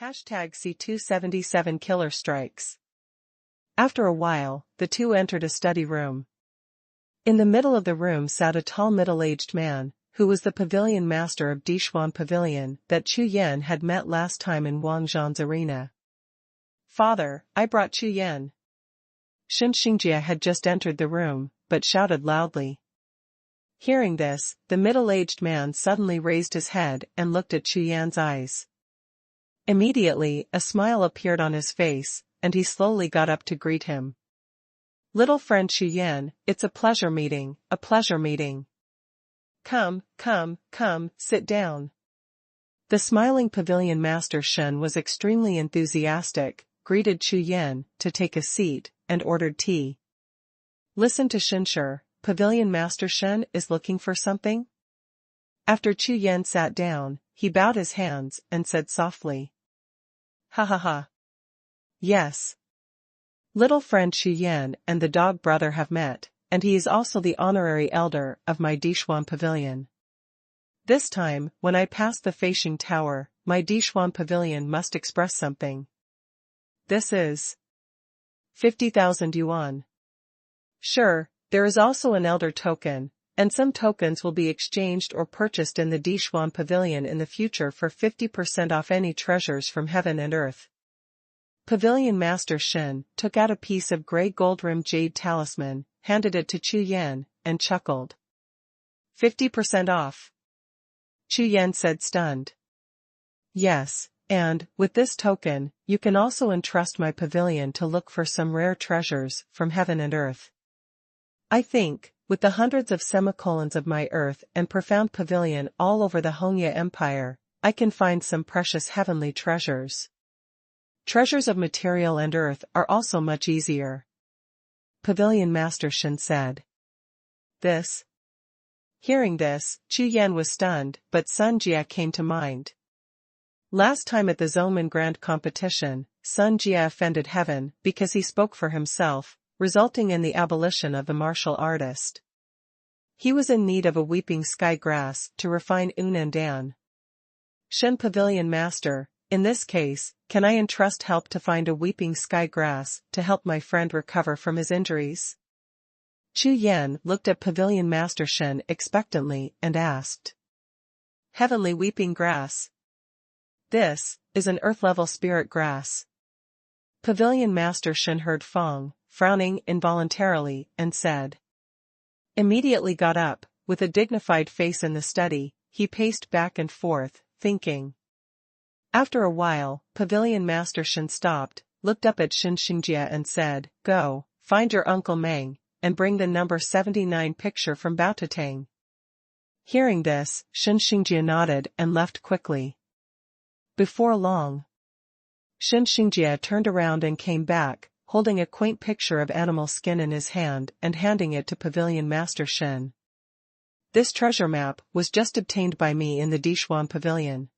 Hashtag C277 Killer Strikes. After a while, the two entered a study room. In the middle of the room sat a tall middle-aged man, who was the pavilion master of Dixuan Pavilion that Chu Yan had met last time in Wang Zhan's arena. "Father, I brought Chu Yan." Shen Xingjie had just entered the room, but shouted loudly. Hearing this, the middle-aged man suddenly raised his head and looked at Chu Yan's eyes. Immediately, a smile appeared on his face, and he slowly got up to greet him. "Little friend Chu Yan, it's a pleasure meeting, a pleasure meeting. Come, sit down." The smiling pavilion master Shen was extremely enthusiastic, greeted Chu Yan to take a seat, and ordered tea. "Listen to Shenshi, pavilion master Shen is looking for something?" After Chu Yan sat down, he bowed his hands and said softly, "Ha ha ha. Yes. Little friend Chu Yan and the dog brother have met, and he is also the honorary elder of my Dixuan Pavilion. This time, when I pass the Feishing Tower, my Dixuan Pavilion must express something. This is 50,000 yuan. Sure, there is also an elder token, and some tokens will be exchanged or purchased in the Dixuan Pavilion in the future for 50% off any treasures from heaven and earth." Pavilion Master Shen took out a piece of gray gold-rimmed jade talisman, handed it to Chu Yan, and chuckled. 50% off. Chu Yan said stunned. "Yes, and, with this token, you can also entrust my pavilion to look for some rare treasures from heaven and earth. I think, with the hundreds of semicolons of my earth and profound pavilion all over the Hongya Empire, I can find some precious heavenly treasures. Treasures of material and earth are also much easier." Pavilion Master Shen said. "This?" Hearing this, Chu Yan was stunned, but Sun Jia came to mind. Last time at the Zoman Grand Competition, Sun Jia offended heaven because he spoke for himself, resulting in the abolition of the martial artist. He was in need of a weeping sky grass to refine Yun and Dan. Shen Pavilion Master, in this case, can I entrust help to find a weeping sky grass to help my friend recover from his injuries? Chu Yan looked at Pavilion Master Shen expectantly and asked. "Heavenly weeping grass. This is an earth-level spirit grass." Pavilion Master Shen heard Fong, frowning involuntarily, and said. Immediately got up, with a dignified face in the study, he paced back and forth, thinking. After a while, Pavilion Master Shen stopped, looked up at Shen Xingjie and said, "Go, find your Uncle Meng, and bring the number 79 picture from Baototang." Hearing this, Shen Xingjie nodded and left quickly. Before long, Shen Xingjie turned around and came back, holding a quaint picture of animal skin in his hand and handing it to Pavilion Master Shen. "This treasure map was just obtained by me in the Dixuan Pavilion.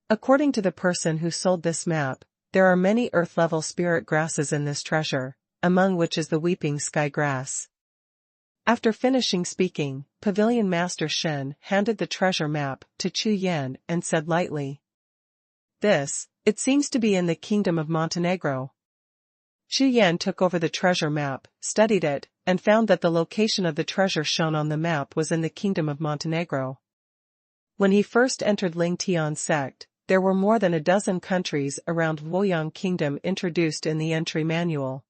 According to the person who sold this map, there are many earth-level spirit grasses in this treasure, among which is the weeping sky grass." After finishing speaking, Pavilion Master Shen handed the treasure map to Chu Yan and said lightly. "This, it seems to be in the Kingdom of Montenegro." Chu Yan took over the treasure map, studied it, and found that the location of the treasure shown on the map was in the Kingdom of Montenegro. When he first entered Lingtian sect, there were more than a dozen countries around Luoyang Kingdom introduced in the entry manual.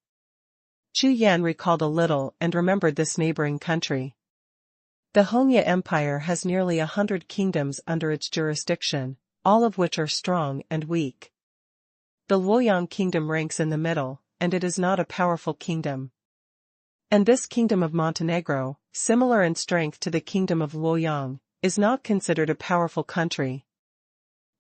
Chu Yan recalled a little and remembered this neighboring country. The Hongya Empire has nearly 100 kingdoms under its jurisdiction, all of which are strong and weak. The Luoyang Kingdom ranks in the middle, and it is not a powerful kingdom. And this Kingdom of Montenegro, similar in strength to the Kingdom of Luoyang, is not considered a powerful country.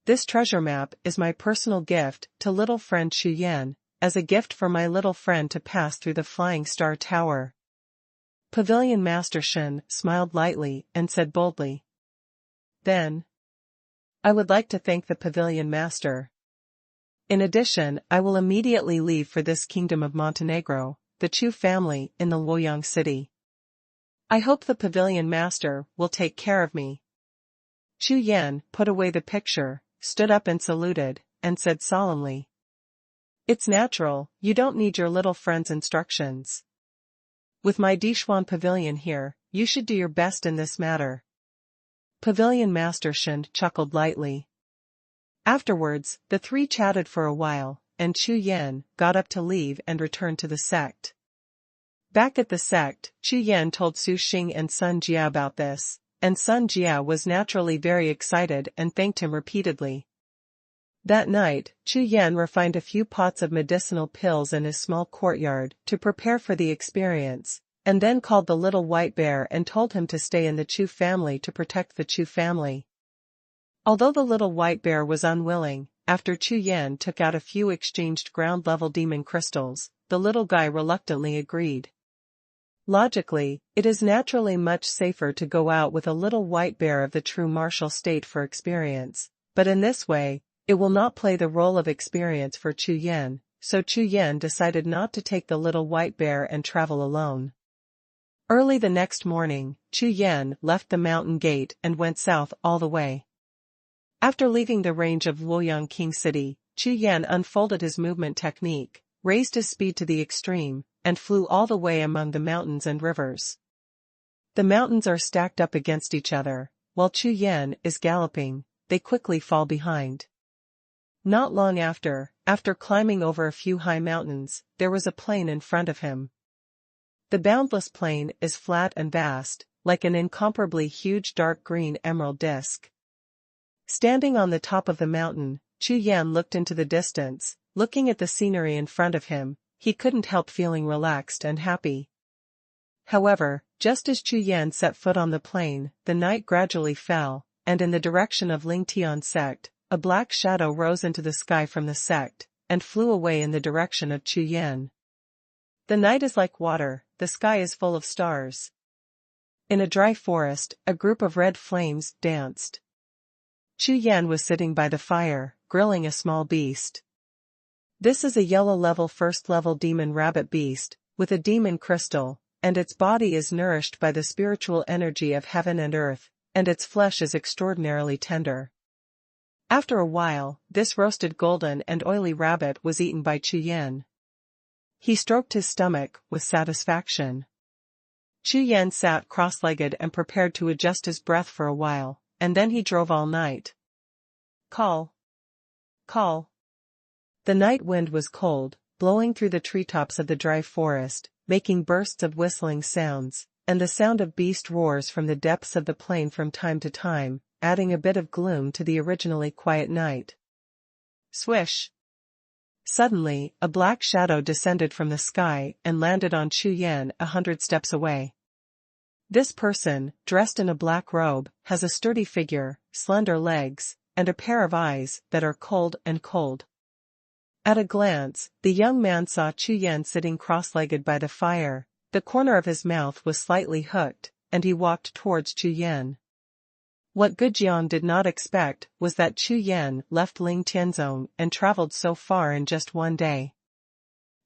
This treasure map is my personal gift to little friend Chu Yan, as a gift for my little friend to pass through the Flying Star Tower." Pavilion Master Shen smiled lightly and said boldly. "Then, I would like to thank the Pavilion Master. In addition, I will immediately leave for this Kingdom of Montenegro, the Chu family in the Luoyang city. I hope the Pavilion Master will take care of me." Chu Yan put away the picture, stood up and saluted, and said solemnly. It's natural, you don't need your little friend's instructions. With my Xuanhuan pavilion here, you should do your best in this matter. Pavilion Master Shen chuckled lightly. Afterwards, the three chatted for a while, and Chu Yan got up to leave and returned to the sect. Back at the sect, Chu Yan told Su Xing and Sun Jia about this, and Sun Jia was naturally very excited and thanked him repeatedly. That night, Chu Yan refined a few pots of medicinal pills in his small courtyard to prepare for the experience, and then called the little white bear and told him to stay in the Chu family to protect the Chu family. Although the little white bear was unwilling, after Chu Yan took out a few exchanged ground-level demon crystals, the little guy reluctantly agreed. Logically, it is naturally much safer to go out with a little white bear of the true martial state for experience, but in this way, it will not play the role of experience for Chu Yan, so Chu Yan decided not to take the little white bear and travel alone. Early the next morning, Chu Yan left the mountain gate and went south all the way. After leaving the range of Luoyang King City, Chu Yan unfolded his movement technique, raised his speed to the extreme, and flew all the way among the mountains and rivers. The mountains are stacked up against each other, while Chu Yan is galloping, they quickly fall behind. Not long after climbing over a few high mountains, there was a plain in front of him. The boundless plain is flat and vast, like an incomparably huge dark green emerald disk. Standing on the top of the mountain, Chu Yan looked into the distance, looking at the scenery in front of him, he couldn't help feeling relaxed and happy. However, just as Chu Yan set foot on the plain, the night gradually fell, and in the direction of Lingtian sect, a black shadow rose into the sky from the sect, and flew away in the direction of Chu Yan. The night is like water, the sky is full of stars. In a dry forest, a group of red flames danced. Chu Yan was sitting by the fire, grilling a small beast. This is a yellow first-level demon rabbit beast, with a demon crystal, and its body is nourished by the spiritual energy of heaven and earth, and its flesh is extraordinarily tender. After a while, this roasted golden and oily rabbit was eaten by Chu Yan. He stroked his stomach with satisfaction. Chu Yan sat cross-legged and prepared to adjust his breath for a while, and then he drove all night. Call. Call. The night wind was cold, blowing through the treetops of the dry forest, making bursts of whistling sounds, and the sound of beast roars from the depths of the plain from time to time, adding a bit of gloom to the originally quiet night. Swish! Suddenly, a black shadow descended from the sky and landed on Chu Yan 100 steps away. This person, dressed in a black robe, has a sturdy figure, slender legs, and a pair of eyes that are cold and cold. At a glance, the young man saw Chu Yan sitting cross-legged by the fire, the corner of his mouth was slightly hooked, and he walked towards Chu Yan. What Gujiang did not expect was that Chu Yan left Ling Tianzong and traveled so far in just one day.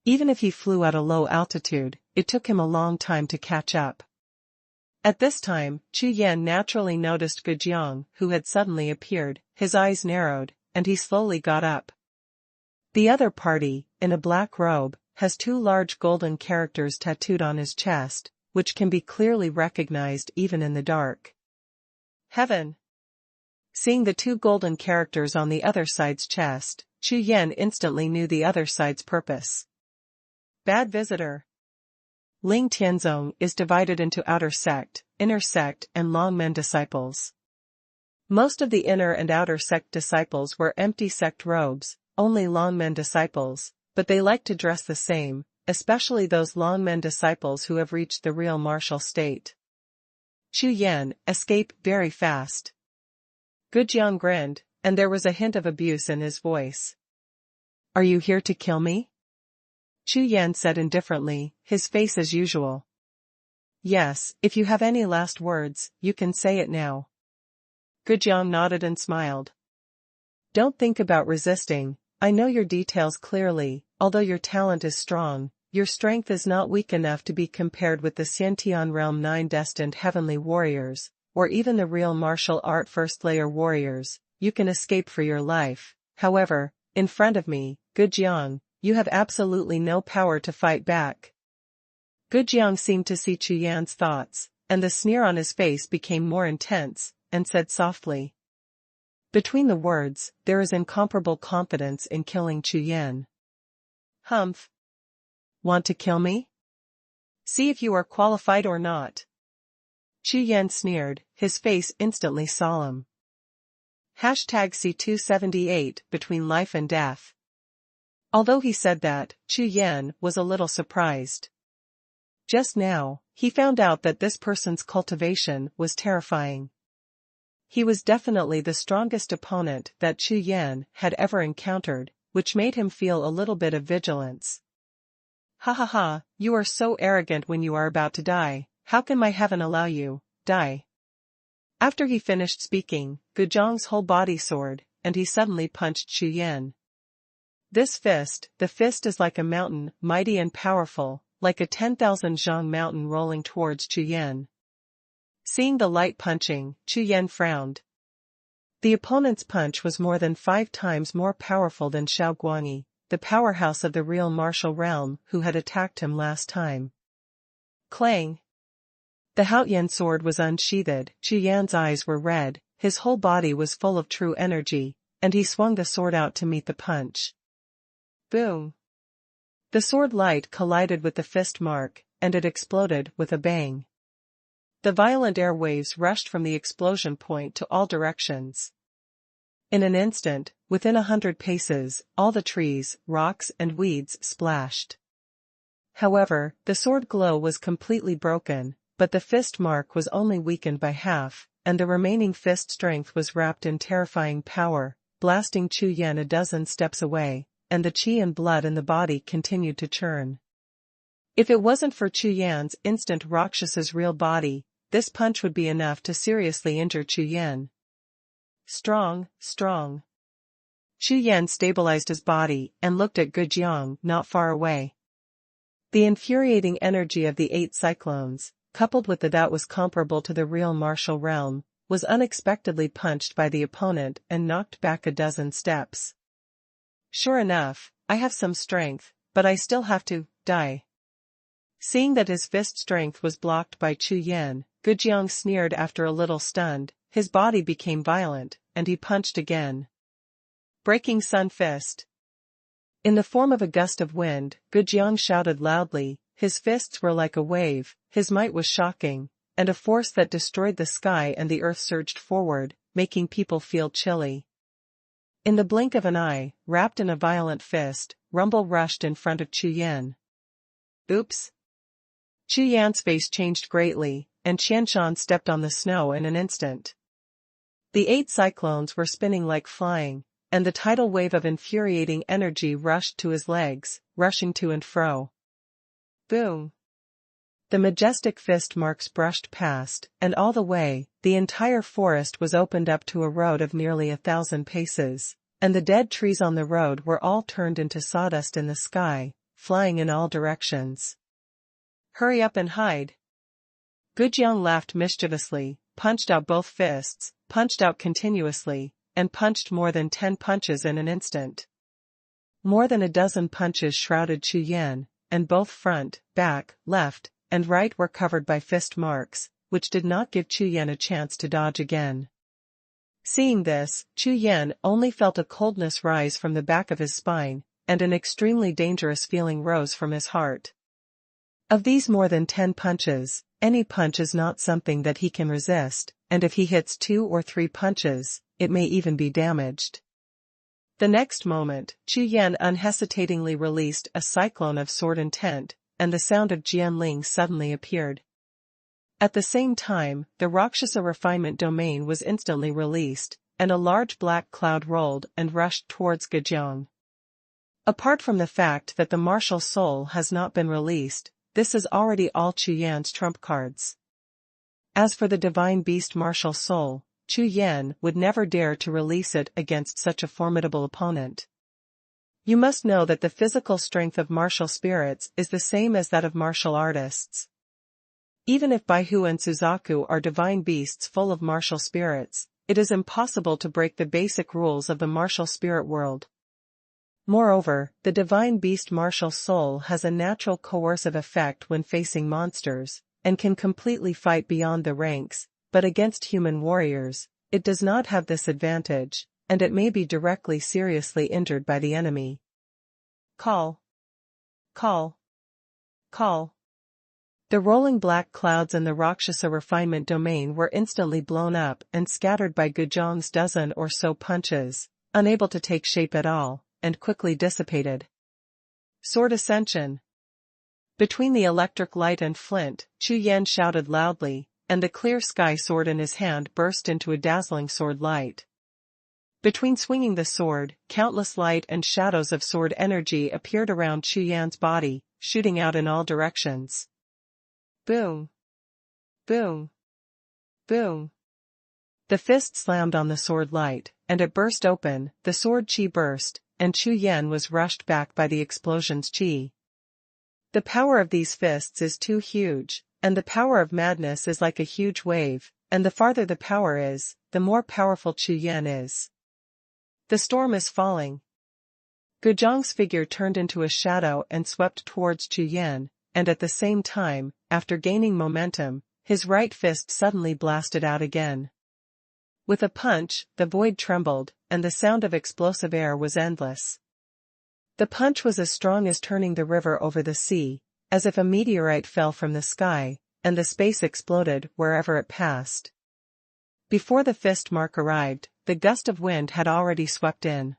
Even if he flew at a low altitude, it took him a long time to catch up. At this time, Chu Yan naturally noticed Gujiang, who had suddenly appeared, his eyes narrowed, and he slowly got up. The other party, in a black robe, has two large golden characters tattooed on his chest, which can be clearly recognized even in the dark. Heaven! Seeing the two golden characters on the other side's chest, Chu Yan instantly knew the other side's purpose. Bad visitor. Ling Tianzong is divided into outer sect, inner sect and Longmen disciples. Most of the inner and outer sect disciples wear empty sect robes, only Longmen disciples, but they like to dress the same, especially those Longmen disciples who have reached the real martial state. Chu Yan escaped very fast. Gujiang grinned, and there was a hint of abuse in his voice. Are you here to kill me? Chu Yan said indifferently, his face as usual. Yes, if you have any last words, you can say it now. Gujiang nodded and smiled. Don't think about resisting, I know your details clearly, although your talent is strong. Your strength is not weak enough to be compared with the Xiantian Realm 9 destined heavenly warriors, or even the real martial art first layer warriors. You can escape for your life, however, in front of me, Gujiang, you have absolutely no power to fight back. Gujiang seemed to see Chu Yan's thoughts, and the sneer on his face became more intense, and said softly. Between the words, there is incomparable confidence in killing Chu Yan. Humph. Want to kill me? See if you are qualified or not. Chu Yan sneered, his face instantly solemn. #C278 between life and death. Although he said that, Chu Yan was a little surprised. Just now, he found out that this person's cultivation was terrifying. He was definitely the strongest opponent that Chu Yan had ever encountered, which made him feel a little bit of vigilance. Ha ha ha, you are so arrogant when you are about to die, how can my heaven allow you, die? After he finished speaking, Gujiang's whole body soared, and he suddenly punched Chu Yan. This fist, the fist is like a mountain, mighty and powerful, like a 10,000 zhang mountain rolling towards Chu Yan. Seeing the light punching, Chu Yan frowned. The opponent's punch was more than 5 times more powerful than Xiao Guangyi, the powerhouse of the real martial realm who had attacked him last time. Clang! The Haotian sword was unsheathed, Chu Yan's eyes were red, his whole body was full of true energy, and he swung the sword out to meet the punch. Boom! The sword light collided with the fist mark, and it exploded with a bang. The violent air waves rushed from the explosion point to all directions. In an instant, within 100 paces, all the trees, rocks and weeds splashed. However, the sword glow was completely broken, but the fist mark was only weakened by half, and the remaining fist strength was wrapped in terrifying power, blasting Chu Yan a dozen steps away, and the qi and blood in the body continued to churn. If it wasn't for Chu Yan's instant Rakshasa's real body, this punch would be enough to seriously injure Chu Yan. Strong, strong. Chu Yan stabilized his body and looked at Gujiang not far away. The infuriating energy of the 8 cyclones, coupled with that was comparable to the real martial realm, was unexpectedly punched by the opponent and knocked back a dozen steps. Sure enough, I have some strength, but I still have to die. Seeing that his fist strength was blocked by Chu Yan, Gujiang sneered after a little stunned, his body became violent, and he punched again. Breaking Sun Fist. In the form of a gust of wind, Gujiang shouted loudly, his fists were like a wave, his might was shocking, and a force that destroyed the sky and the earth surged forward, making people feel chilly. In the blink of an eye, wrapped in a violent fist, Rumble rushed in front of Chu Yan. Oops! Chu Yan's face changed greatly, and Qianshan stepped on the snow in an instant. The 8 cyclones were spinning like flying, and the tidal wave of infuriating energy rushed to his legs, rushing to and fro. Boom! The majestic fist marks brushed past, and all the way, the entire forest was opened up to a road of nearly 1,000 paces, and the dead trees on the road were all turned into sawdust in the sky, flying in all directions. Hurry up and hide! Gujiang laughed mischievously, punched out both fists, punched out continuously, and punched more than 10 punches in an instant. More than a dozen punches shrouded Chu Yan, and both front, back, left, and right were covered by fist marks, which did not give Chu Yan a chance to dodge again. Seeing this, Chu Yan only felt a coldness rise from the back of his spine, and an extremely dangerous feeling rose from his heart. Of these more than 10 punches, any punch is not something that he can resist, and if he hits 2 or 3 punches, it may even be damaged. The next moment, Chu Yan unhesitatingly released a cyclone of sword intent, and the sound of Jianling suddenly appeared. At the same time, the Rakshasa refinement domain was instantly released, and a large black cloud rolled and rushed towards Gujiang. Apart from the fact that the martial soul has not been released, this is already all Chu Yan's trump cards. As for the divine beast martial soul, Chu Yan would never dare to release it against such a formidable opponent. You must know that the physical strength of martial spirits is the same as that of martial artists. Even if Baihu and Suzaku are divine beasts full of martial spirits, it is impossible to break the basic rules of the martial spirit world. Moreover, the divine beast martial soul has a natural coercive effect when facing monsters, and can completely fight beyond the ranks, but against human warriors, it does not have this advantage, and it may be directly seriously injured by the enemy. Call. Call. Call. The rolling black clouds in the Rakshasa refinement domain were instantly blown up and scattered by Gujiang's dozen or so punches, unable to take shape at all, and quickly dissipated. Sword Ascension. Between the electric light and flint, Chu Yan shouted loudly, and the clear sky sword in his hand burst into a dazzling sword light. Between swinging the sword, countless light and shadows of sword energy appeared around Chu Yan's body, shooting out in all directions. Boom. Boom. Boom. The fist slammed on the sword light, and it burst open, the sword chi burst, and Chu Yan was rushed back by the explosion's chi. The power of these fists is too huge, and the power of madness is like a huge wave, and the farther the power is, the more powerful Chu Yan is. The storm is falling. Gujiang's figure turned into a shadow and swept towards Chu Yan, and at the same time, after gaining momentum, his right fist suddenly blasted out again. With a punch, the void trembled, and the sound of explosive air was endless. The punch was as strong as turning the river over the sea, as if a meteorite fell from the sky, and the space exploded wherever it passed. Before the fist mark arrived, the gust of wind had already swept in.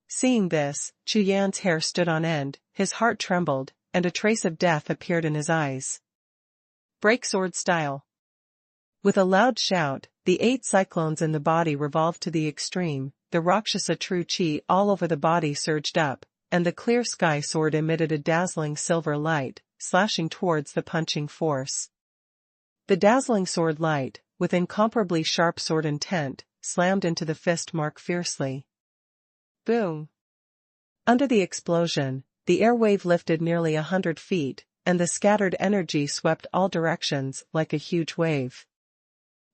Seeing this, Chu Yan's hair stood on end, his heart trembled, and a trace of death appeared in his eyes. Break sword style. With a loud shout, the 8 cyclones in the body revolved to the extreme, the Rakshasa true chi all over the body surged up, and the clear sky sword emitted a dazzling silver light, slashing towards the punching force. The dazzling sword light, with incomparably sharp sword intent, slammed into the fist mark fiercely. Boom! Under the explosion, the air wave lifted nearly 100 feet, and the scattered energy swept all directions like a huge wave.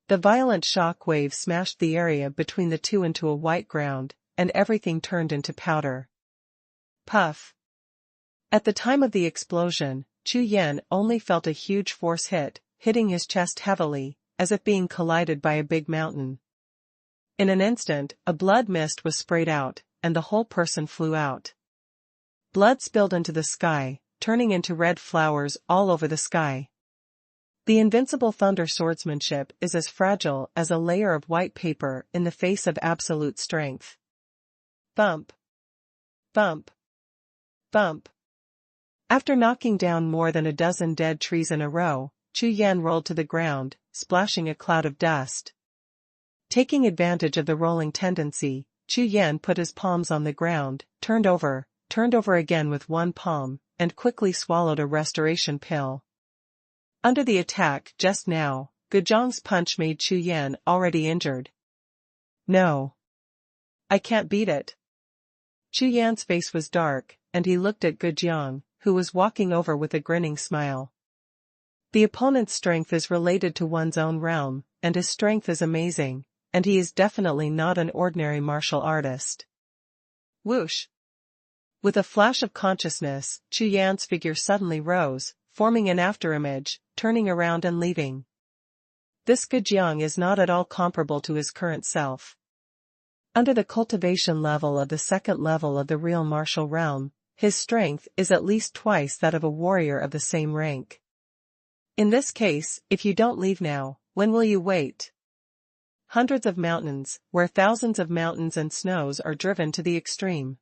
The violent shock wave smashed the area between the two into a white ground, and everything turned into powder. Puff. At the time of the explosion, Chu Yan only felt a huge force hitting his chest heavily, as if being collided by a big mountain. In an instant, a blood mist was sprayed out, and the whole person flew out. Blood spilled into the sky, turning into red flowers all over the sky. The invincible thunder swordsmanship is as fragile as a layer of white paper in the face of absolute strength. Bump. Bump. Bump. After knocking down more than a dozen dead trees in a row, Chu Yan rolled to the ground, splashing a cloud of dust. Taking advantage of the rolling tendency, Chu Yan put his palms on the ground, turned over again with one palm, and quickly swallowed a restoration pill. Under the attack just now, Gujiang's punch made Chu Yan already injured. No. I can't beat it. Chu Yan's face was dark, and he looked at Gujiang, who was walking over with a grinning smile. The opponent's strength is related to one's own realm, and his strength is amazing, and he is definitely not an ordinary martial artist. Whoosh! With a flash of consciousness, Chu Yan's figure suddenly rose, forming an afterimage, turning around and leaving. This Gujiang is not at all comparable to his current self. Under the cultivation level of the second level of the real martial realm, his strength is at least twice that of a warrior of the same rank. In this case, if you don't leave now, when will you wait? Hundreds of mountains, where thousands of mountains and snows are driven to the extreme.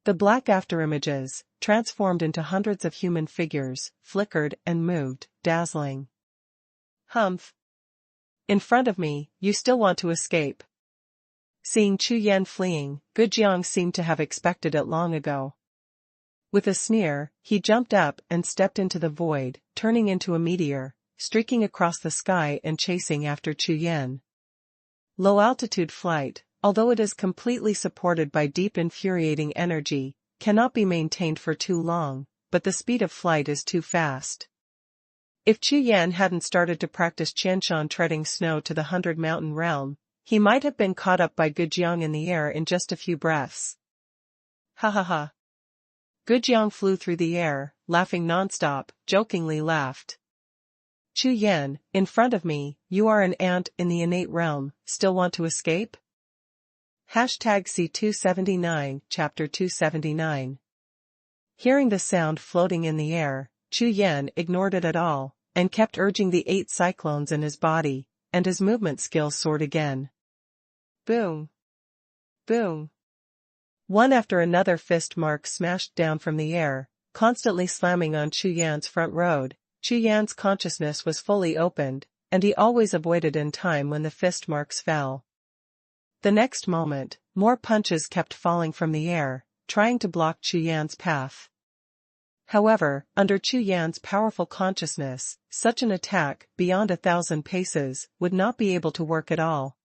The black afterimages, transformed into hundreds of human figures, flickered and moved, dazzling. Humph! In front of me, you still want to escape. Seeing Chu Yan fleeing, Gujiang seemed to have expected it long ago. With a sneer, he jumped up and stepped into the void, turning into a meteor, streaking across the sky and chasing after Chu Yan. Low-altitude flight, although it is completely supported by deep infuriating energy, cannot be maintained for too long, but the speed of flight is too fast. If Chu Yan hadn't started to practice Qianshan treading snow to the 100-mountain realm, he might have been caught up by Gujiang in the air in just a few breaths. Ha ha ha. Gujiang flew through the air, laughing nonstop, jokingly laughed. Chu Yan, in front of me, you are an ant in the innate realm, still want to escape? Hashtag C279, Chapter 279. Hearing the sound floating in the air, Chu Yan ignored it at all, and kept urging the 8 cyclones in his body, and his movement skills soared again. Boom! Boom! One after another fist marks smashed down from the air, constantly slamming on Chu Yan's front road. Chu Yan's consciousness was fully opened, and he always avoided in time when the fist marks fell. The next moment, more punches kept falling from the air, trying to block Chu Yan's path. However, under Chu Yan's powerful consciousness, such an attack, beyond 1,000 paces, would not be able to work at all.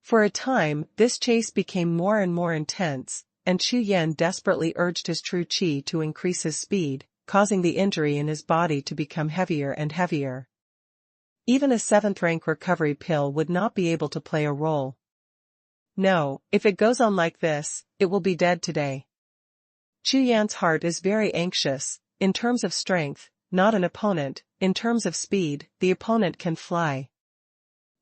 For a time, this chase became more and more intense, and Chu Yan desperately urged his true qi to increase his speed, causing the injury in his body to become heavier and heavier. Even a 7th-rank recovery pill would not be able to play a role. No, if it goes on like this, it will be dead today. Chu Yan's heart is very anxious. In terms of strength, not an opponent; in terms of speed, the opponent can fly.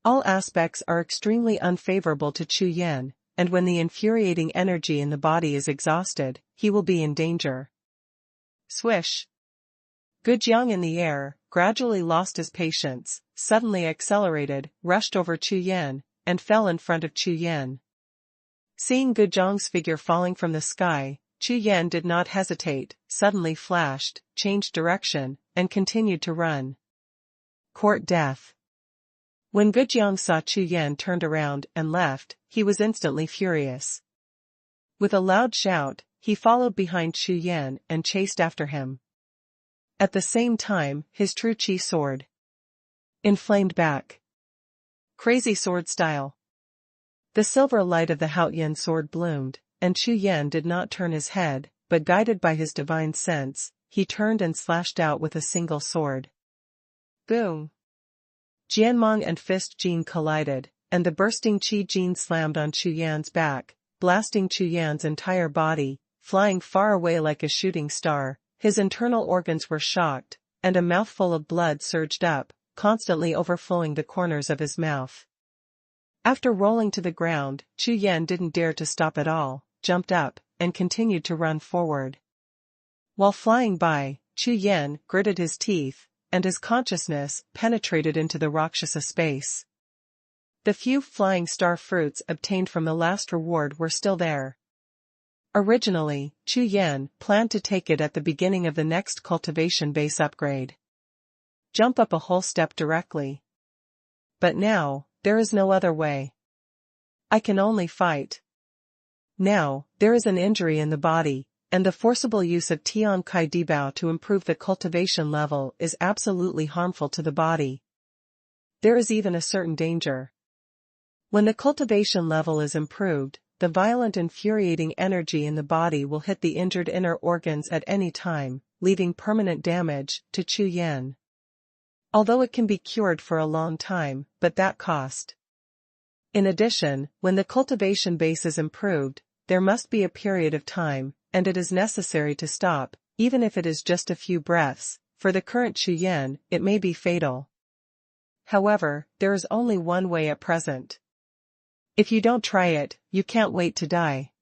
All aspects are extremely unfavorable to Chu Yan, and when the infuriating energy in the body is exhausted, he will be in danger. Swish! Gujiang in the air, gradually lost his patience, suddenly accelerated, rushed over Chu Yan, and fell in front of Chu Yan. Seeing Gujiang's figure falling from the sky, Chu Yan did not hesitate, suddenly flashed, changed direction, and continued to run. Court death. When Gujiang saw Chu Yan turned around and left, he was instantly furious. With a loud shout, he followed behind Chu Yan and chased after him. At the same time, his true qi soared. Inflamed back. Crazy sword style. The silver light of the Haoyan sword bloomed, and Chu Yan did not turn his head, but guided by his divine sense, he turned and slashed out with a single sword. Boom! Jianmong and Fist Jin collided, and the bursting Qi Jin slammed on Chu Yan's back, blasting Chu Yan's entire body, flying far away like a shooting star. His internal organs were shocked, and a mouthful of blood surged up, constantly overflowing the corners of his mouth. After rolling to the ground, Chu Yan didn't dare to stop at all, jumped up, and continued to run forward. While flying by, Chu Yan gritted his teeth, and his consciousness penetrated into the Rakshasa space. The few flying star fruits obtained from the last reward were still there. Originally, Chu Yan planned to take it at the beginning of the next cultivation base upgrade. Jump up a whole step directly. But now, there is no other way. I can only fight. Now, there is an injury in the body, and the forcible use of Tian Kai Dibao to improve the cultivation level is absolutely harmful to the body. There is even a certain danger. When the cultivation level is improved, the violent infuriating energy in the body will hit the injured inner organs at any time, leaving permanent damage to Chu Yan. Although it can be cured for a long time, but that cost. In addition, when the cultivation base is improved, there must be a period of time, and it is necessary to stop, even if it is just a few breaths. For the current Chu Yan, it may be fatal. However, there is only one way at present. If you don't try it, you can't wait to die.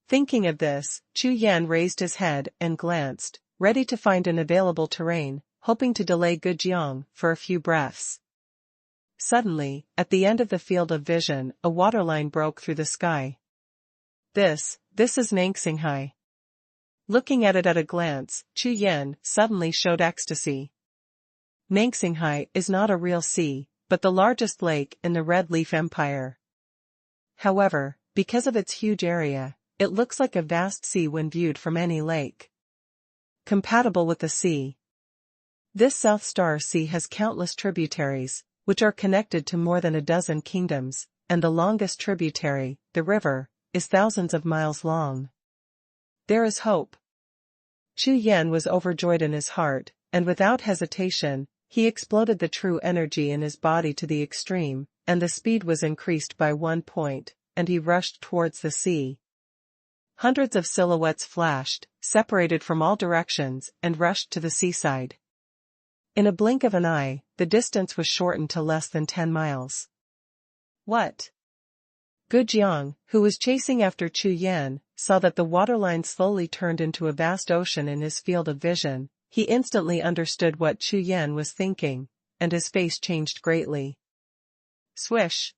Thinking of this, Chu Yan raised his head and glanced, ready to find an available terrain, hoping to delay Gujiang for a few breaths. Suddenly, at the end of the field of vision, a waterline broke through the sky. This is Nangxinghai. Looking at it at a glance, Chu Yan suddenly showed ecstasy. Nangxinghai is not a real sea, but the largest lake in the Red Leaf Empire. However, because of its huge area, it looks like a vast sea when viewed from any lake. Compatible with the sea. This South Star Sea has countless tributaries, which are connected to more than a dozen kingdoms, and the longest tributary, the river, is thousands of miles long. There is hope. Chu Yan was overjoyed in his heart, and without hesitation, he exploded the true energy in his body to the extreme, and the speed was increased by 1 point, and he rushed towards the sea. hundreds of silhouettes flashed, separated from all directions, and rushed to the seaside. In a blink of an eye, the distance was shortened to less than 10 miles. What? Gujiang, who was chasing after Chu Yan, saw that the waterline slowly turned into a vast ocean in his field of vision. He instantly understood what Chu Yan was thinking, and his face changed greatly. Swish!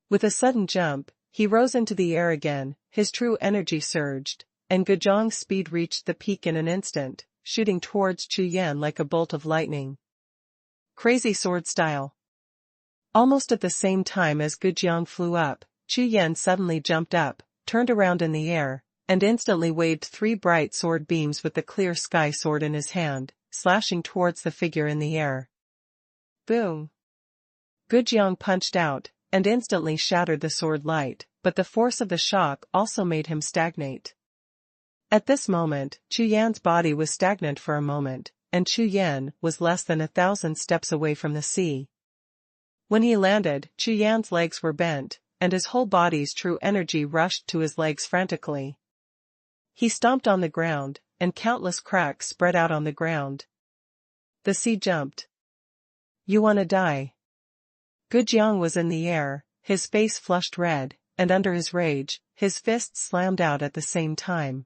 With a sudden jump, he rose into the air again, his true energy surged, and Gujiang's speed reached the peak in an instant, shooting towards Chu Yan like a bolt of lightning. Crazy sword style. Almost at the same time as Gujiang flew up, Chu Yan suddenly jumped up, turned around in the air, and instantly waved 3 bright sword beams with the clear sky sword in his hand, slashing towards the figure in the air. Boom! Gujiang punched out, and instantly shattered the sword light, but the force of the shock also made him stagnate. At this moment, Chu Yan's body was stagnant for a moment, and Chu Yan was less than 1,000 steps away from the sea. When he landed, Chu Yan's legs were bent, and his whole body's true energy rushed to his legs frantically. He stomped on the ground, and countless cracks spread out on the ground. The sea jumped. You wanna die? Gujiang was in the air, his face flushed red, and under his rage, his fists slammed out at the same time.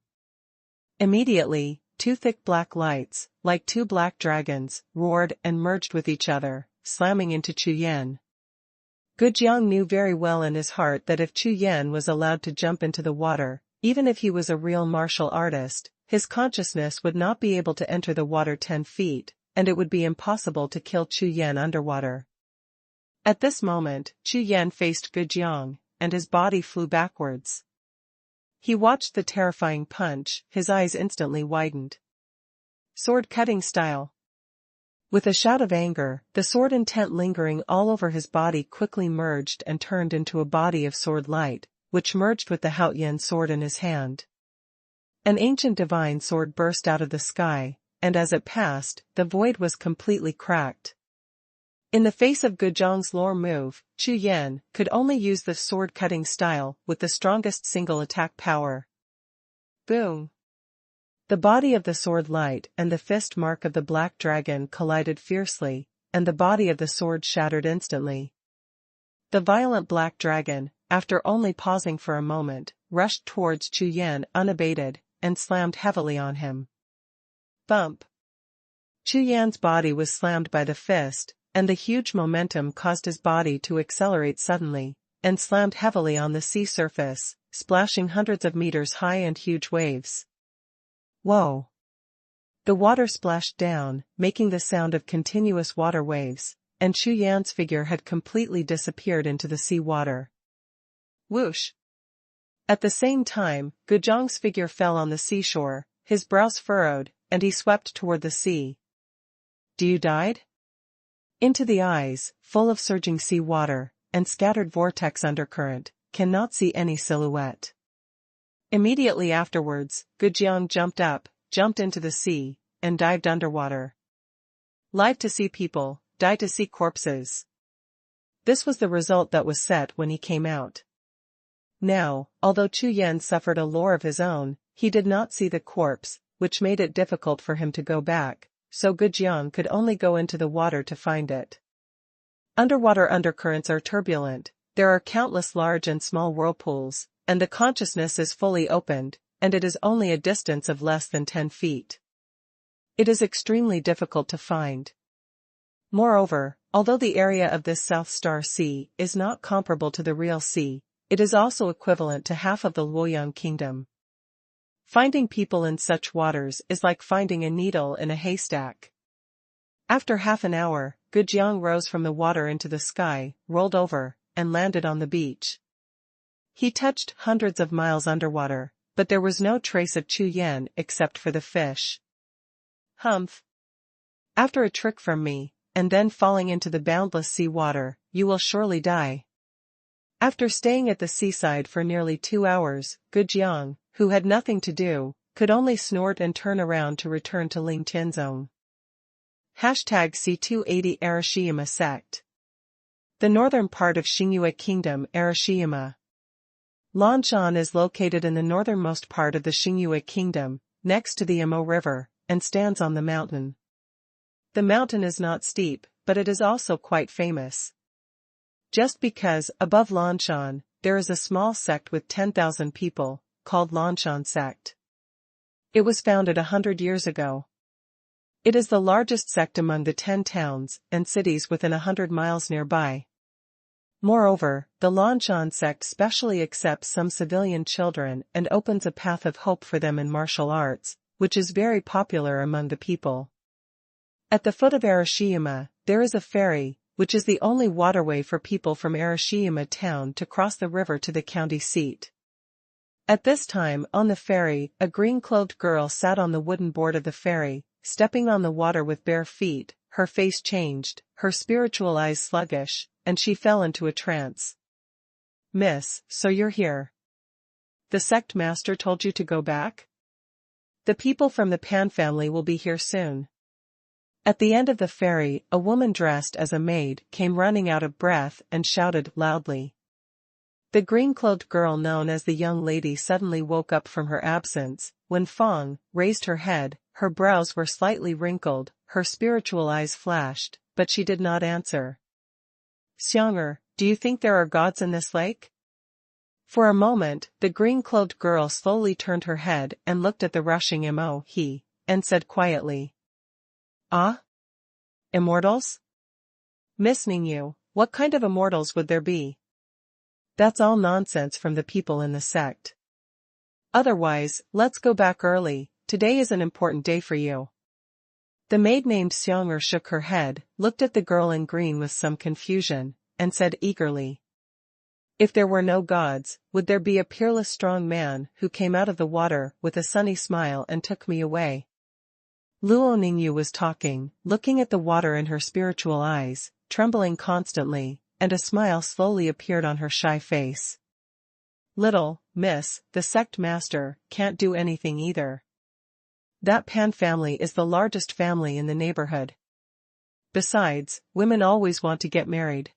Immediately, 2 thick black lights, like 2 black dragons, roared and merged with each other, slamming into Chu Yan. Gujiang knew very well in his heart that if Chu Yan was allowed to jump into the water, even if he was a real martial artist, his consciousness would not be able to enter the water 10 feet, and it would be impossible to kill Chu Yan underwater. At this moment, Chu Yan faced Gujiang, and his body flew backwards. He watched the terrifying punch, his eyes instantly widened. Sword-cutting style. With a shout of anger, the sword intent lingering all over his body quickly merged and turned into a body of sword light, which merged with the Haoyan sword in his hand. An ancient divine sword burst out of the sky, and as it passed, the void was completely cracked. In the face of Gujiang's lore move, Chu Yan could only use the sword-cutting style with the strongest single attack power. Boom! The body of the sword light and the fist mark of the black dragon collided fiercely, and the body of the sword shattered instantly. The violent black dragon, after only pausing for a moment, rushed towards Chu Yan unabated, and slammed heavily on him. Bump! Chu Yan's body was slammed by the fist, and the huge momentum caused his body to accelerate suddenly, and slammed heavily on the sea surface, splashing hundreds of meters high and huge waves. Whoa! The water splashed down, making the sound of continuous water waves, and Chu Yan's figure had completely disappeared into the sea water. Whoosh! At the same time, Gujiang's figure fell on the seashore, his brows furrowed, and he swept toward the sea. Do you died? Into the eyes, full of surging sea water, and scattered vortex undercurrent, cannot see any silhouette. Immediately afterwards, Gujiang jumped up, jumped into the sea, and dived underwater. Live to see people, die to see corpses. This was the result that was set when he came out. Now, although Chu Yan suffered a lore of his own, he did not see the corpse, which made it difficult for him to go back, so Gujiang could only go into the water to find it. Underwater undercurrents are turbulent, there are countless large and small whirlpools, and the consciousness is fully opened, and it is only a distance of less than 10 feet. It is extremely difficult to find. Moreover, although the area of this South Star Sea is not comparable to the real sea, it is also equivalent to half of the Luoyang Kingdom. Finding people in such waters is like finding a needle in a haystack. After half an hour, Gujiang rose from the water into the sky, rolled over, and landed on the beach. He touched hundreds of miles underwater, but there was no trace of Chu Yan except for the fish. Humph! After a trick from me, and then falling into the boundless sea water, you will surely die. After staying at the seaside for nearly 2 hours, Gujiang, who had nothing to do, could only snort and turn around to return to Ling Tianzong. #C280 Arashiyama sect. The northern part of Xingyue Kingdom, Arashiyama. Lanshan is located in the northernmost part of the Xingyue Kingdom, next to the Imo River, and stands on the mountain. The mountain is not steep, but it is also quite famous. Just because, above Lanshan, there is a small sect with 10,000 people, called Lanshan sect. It was founded 100 years ago. It is the largest sect among the 10 towns and cities within 100 miles nearby. Moreover, the Lanshan sect specially accepts some civilian children and opens a path of hope for them in martial arts, which is very popular among the people. At the foot of Arashiyama, there is a ferry, which is the only waterway for people from Arashiyama town to cross the river to the county seat. At this time, on the ferry, a green-clothed girl sat on the wooden board of the ferry, stepping on the water with bare feet. Her face changed, her spiritual eyes sluggish, and she fell into a trance. "Miss, so you're here. The sect master told you to go back? The people from the Pan family will be here soon." At the end of the ferry, a woman dressed as a maid came running out of breath and shouted loudly. The green-clothed girl known as the young lady suddenly woke up from her absence. When Fang raised her head, her brows were slightly wrinkled, her spiritual eyes flashed, but she did not answer. "Xiang'er, do you think there are gods in this lake?" For a moment, the green-clothed girl slowly turned her head and looked at the rushing Mo he, and said quietly. "Ah? Immortals? Miss Ningyu, what kind of immortals would there be?" "That's all nonsense from the people in the sect. Otherwise, let's go back early, today is an important day for you." The maid named Xiang'er shook her head, looked at the girl in green with some confusion, and said eagerly. "If there were no gods, would there be a peerless strong man who came out of the water with a sunny smile and took me away?" Luo Ningyu was talking, looking at the water in her spiritual eyes, trembling constantly, and a smile slowly appeared on her shy face. "Little, miss, the sect master can't do anything either. That Pan family is the largest family in the neighborhood. Besides, women always want to get married."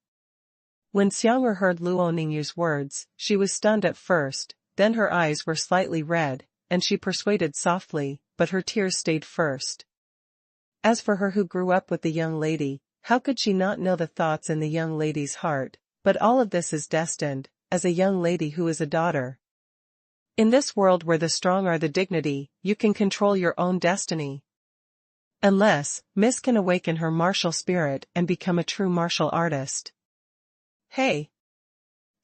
When Xiang'er heard Luo Ningyu's words, she was stunned at first, then her eyes were slightly red, and she persuaded softly, but her tears stayed first. As for her who grew up with the young lady, how could she not know the thoughts in the young lady's heart? But all of this is destined, as a young lady who is a daughter. In this world where the strong are the dignity, you can control your own destiny. Unless, Miss can awaken her martial spirit and become a true martial artist. "Hey!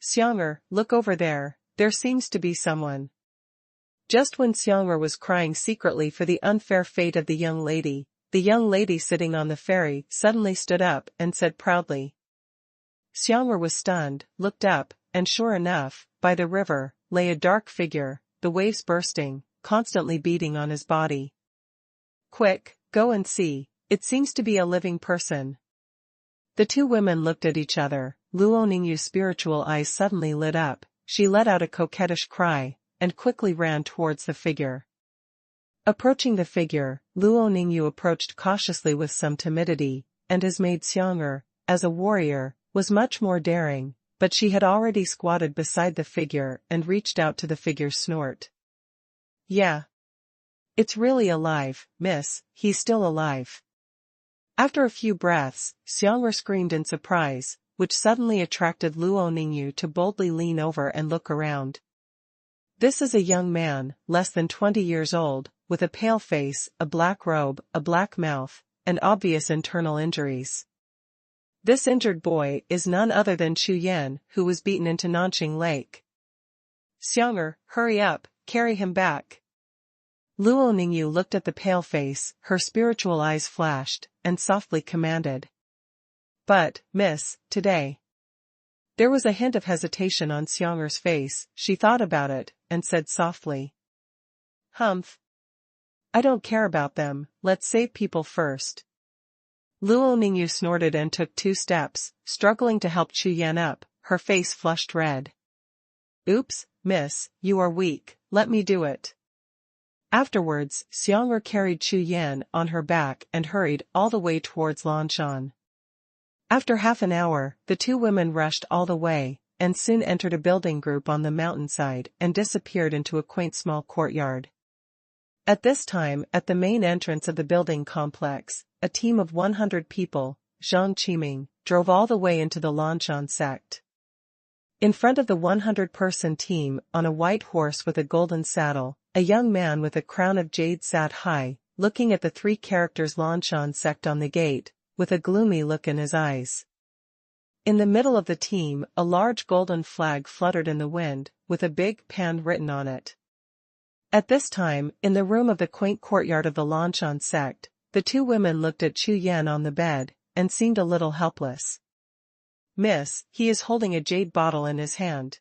Xiang'er, look over there, there seems to be someone." Just when Xiang'er was crying secretly for the unfair fate of the young lady sitting on the ferry suddenly stood up and said proudly. Xiang'er was stunned, looked up, and sure enough, by the river, lay a dark figure, the waves bursting, constantly beating on his body. "Quick, go and see, it seems to be a living person." The two women looked at each other. Luo Ningyu's spiritual eyes suddenly lit up, she let out a coquettish cry, and quickly ran towards the figure. Approaching the figure, Luo Ningyu approached cautiously with some timidity, and his maid Xiang'er, as a warrior, was much more daring, but she had already squatted beside the figure and reached out to the figure's snort. "Yeah. It's really alive, miss, he's still alive." After a few breaths, Xiang'er screamed in surprise, which suddenly attracted Luo Ningyu to boldly lean over and look around. This is a young man, less than 20 years old, with a pale face, a black robe, a black mouth, and obvious internal injuries. This injured boy is none other than Chu Yan, who was beaten into Nanxing Lake. "Xiang'er, hurry up, carry him back." Luo Ningyu looked at the pale face, her spiritual eyes flashed, and softly commanded. "But, miss, today." There was a hint of hesitation on Xiang'er's face, she thought about it, and said softly. "Humph. I don't care about them, let's save people first." Luo Ningyu snorted and took 2 steps, struggling to help Chu Yan up, her face flushed red. "Oops, miss, you are weak, let me do it." Afterwards, Xiang'er carried Chu Yan on her back and hurried all the way towards Lanshan. After half an hour, the two women rushed all the way, and soon entered a building group on the mountainside and disappeared into a quaint small courtyard. At this time, at the main entrance of the building complex, a team of 100 people, Zhang Qiming, drove all the way into the Lanshan sect. In front of the 100-person team, on a white horse with a golden saddle, a young man with a crown of jade sat high, looking at the three characters Lanshan sect on the gate, with a gloomy look in his eyes. In the middle of the team, a large golden flag fluttered in the wind, with a big pan written on it. At this time, in the room of the quaint courtyard of the Lanshan sect, the two women looked at Chu Yan on the bed, and seemed a little helpless. "Miss, he is holding a jade bottle in his hand."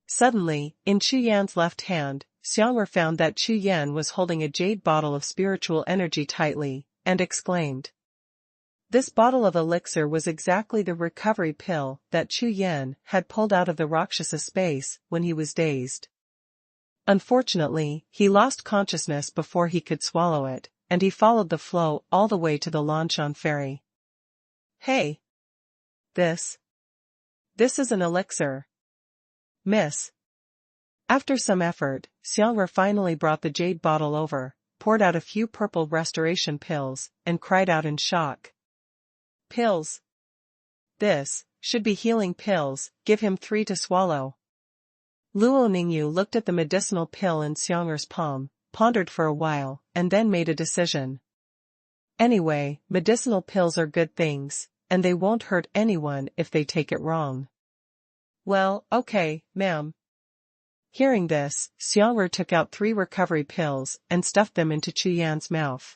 Suddenly, in Chu Yan's left hand, Xuanhuan found that Chu Yan was holding a jade bottle of spiritual energy tightly, and exclaimed. This bottle of elixir was exactly the recovery pill that Chu Yan had pulled out of the Rakshasa space when he was dazed. Unfortunately, he lost consciousness before he could swallow it, and he followed the flow all the way to the Lanshan ferry. "Hey! This is an elixir. Miss." After some effort, Xuanhuan finally brought the jade bottle over, poured out a few purple restoration pills, and cried out in shock. "Pills? This should be healing pills, give him 3 to swallow." Luo Ningyu looked at the medicinal pill in Xuanhuan's palm, pondered for a while, and then made a decision. Anyway, medicinal pills are good things, and they won't hurt anyone if they take it wrong. "Well, okay, ma'am." Hearing this, Xuanhuan took out 3 recovery pills and stuffed them into Chu Yan's mouth.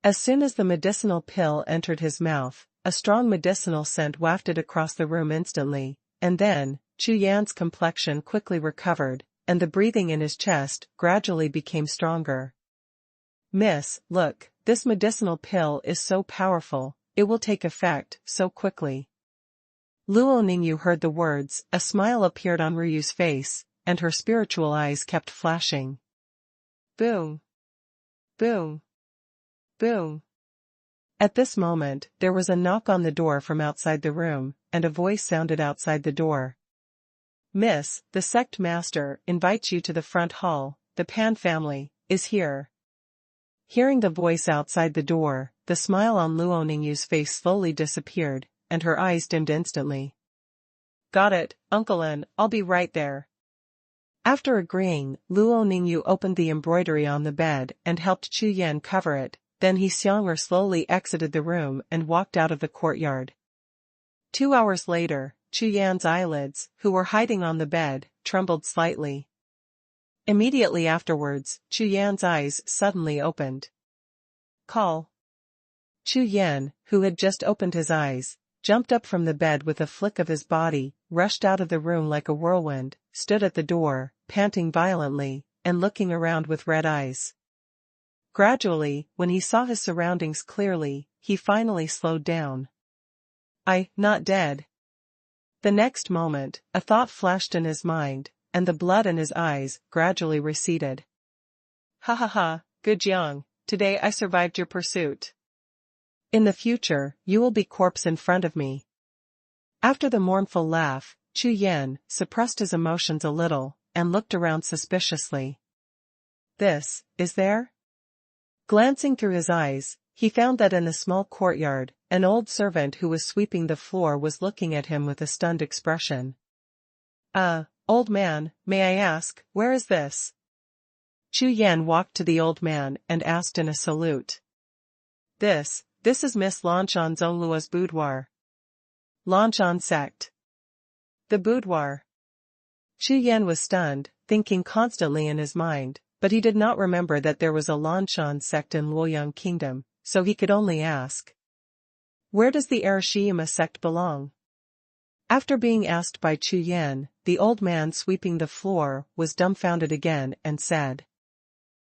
As soon as the medicinal pill entered his mouth, a strong medicinal scent wafted across the room instantly, and then, Chu Yan's complexion quickly recovered, and the breathing in his chest gradually became stronger. "Miss, look, this medicinal pill is so powerful, it will take effect so quickly." Luo Ningyu heard the words, a smile appeared on Ryu's face, and her spiritual eyes kept flashing. Boom! Boom! Boom! At this moment, there was a knock on the door from outside the room, and a voice sounded outside the door. "Miss, the sect master invites you to the front hall, the Pan family is here." Hearing the voice outside the door, the smile on Luo Ningyu's face slowly disappeared, and her eyes dimmed instantly. "Got it, Uncle N, I'll be right there." After agreeing, Luo Ningyu opened the embroidery on the bed and helped Chu Yan cover it, then Xuanhuan slowly exited the room and walked out of the courtyard. 2 hours later, Chu Yan's eyelids, who were hiding on the bed, trembled slightly. Immediately afterwards, Chu Yan's eyes suddenly opened. "Call." Chu Yan, who had just opened his eyes, jumped up from the bed with a flick of his body, rushed out of the room like a whirlwind, stood at the door, panting violently, and looking around with red eyes. Gradually, when he saw his surroundings clearly, he finally slowed down. Not dead." The next moment, a thought flashed in his mind, and the blood in his eyes gradually receded. "Ha ha ha, good Jiang, today I survived your pursuit. In the future, you will be corpse in front of me." After the mournful laugh, Chu Yan suppressed his emotions a little, and looked around suspiciously. "This, is there?" Glancing through his eyes, he found that in the small courtyard, an old servant who was sweeping the floor was looking at him with a stunned expression. Old man, may I ask, where is this?" Chu Yan walked to the old man and asked in a salute. This is Miss Lanshan Zhongluo's boudoir." "Lanshan sect. The boudoir." Chu Yan was stunned, thinking constantly in his mind, but he did not remember that there was a Lanshan sect in Luoyang Kingdom, so he could only ask. "Where does the Arashiyama sect belong?" After being asked by Chu Yan, the old man sweeping the floor was dumbfounded again and said.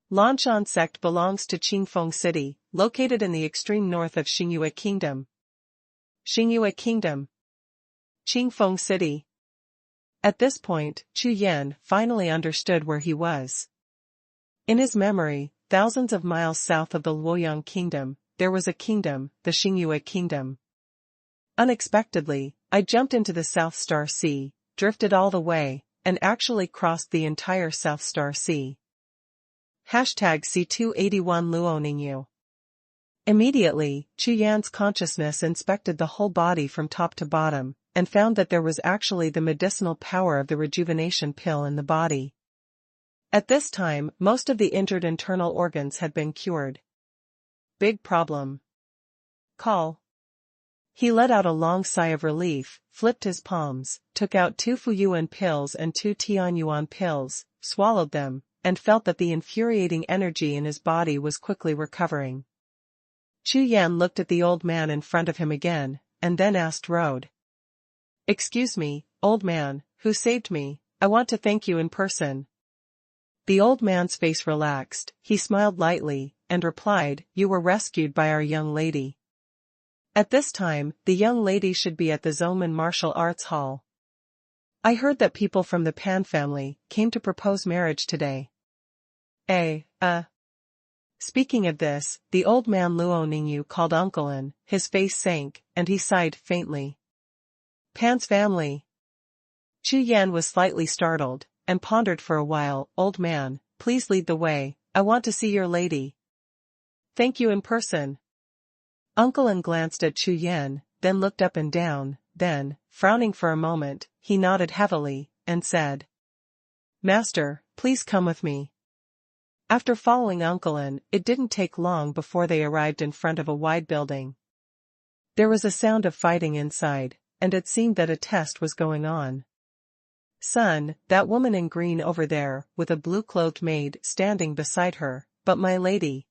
"Lanshan sect belongs to Qingfeng City, located in the extreme north of Xingyue Kingdom." Xingyue Kingdom. Qingfeng City. At this point, Chu Yan finally understood where he was. In his memory, thousands of miles south of the Luoyang Kingdom, there was a kingdom, the Xingyue Kingdom. Unexpectedly, I jumped into the South Star Sea, drifted all the way, and actually crossed the entire South Star Sea. Hashtag C281 Luoningyu. Immediately, Chu Yan's consciousness inspected the whole body from top to bottom, and found that there was actually the medicinal power of the rejuvenation pill in the body. At this time, most of the injured internal organs had been cured. Big problem. Call. He let out a long sigh of relief, flipped his palms, took out 2 Fuyuan pills and 2 Tianyuan pills, swallowed them, and felt that the infuriating energy in his body was quickly recovering. Chu Yan looked at the old man in front of him again, and then asked Road. "Excuse me, old man, who saved me? I want to thank you in person." The old man's face relaxed, he smiled lightly, and replied, "You were rescued by our young lady." At this time, the young lady should be at the Zoman Martial Arts Hall. I heard that people from the Pan family came to propose marriage today. Speaking of this, the old man Luo Ningyu called Uncle, his face sank, and he sighed faintly. Pan's family. Chu Yan was slightly startled, and pondered for a while. "Old man, please lead the way, I want to see your lady." "Thank you in person." Uncle glanced at Chu Yan, then looked up and down, then, frowning for a moment, he nodded heavily, and said, "Master, please come with me." After following Uncle, it didn't take long before they arrived in front of a wide building. There was a sound of fighting inside, and it seemed that a test was going on. "Son, that woman in green over there, with a blue-clothed maid standing beside her, but my lady."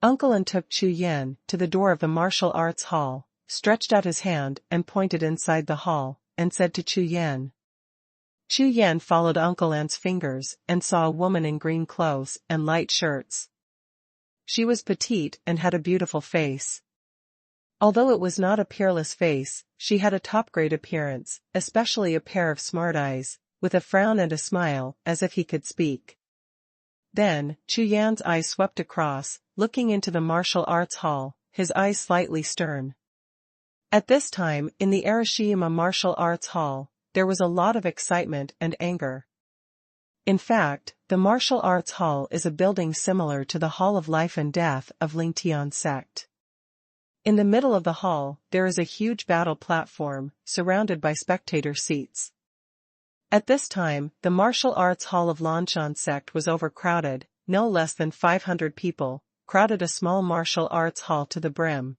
Uncle took Chu Yan to the door of the martial arts hall, stretched out his hand and pointed inside the hall, and said to Chu Yan. Chu Yan followed Uncle An's fingers and saw a woman in green clothes and light shirts. She was petite and had a beautiful face. Although it was not a peerless face, she had a top-grade appearance, especially a pair of smart eyes, with a frown and a smile, as if he could speak. Then, Chu Yan's eyes swept across, looking into the martial arts hall, his eyes slightly stern. At this time, in the Arashiyama Martial Arts Hall, there was a lot of excitement and anger. In fact, the Martial Arts Hall is a building similar to the Hall of Life and Death of Lingtian sect. In the middle of the hall, there is a huge battle platform, surrounded by spectator seats. At this time, the Martial Arts Hall of Lanshan sect was overcrowded, no less than 500 people, crowded a small martial arts hall to the brim.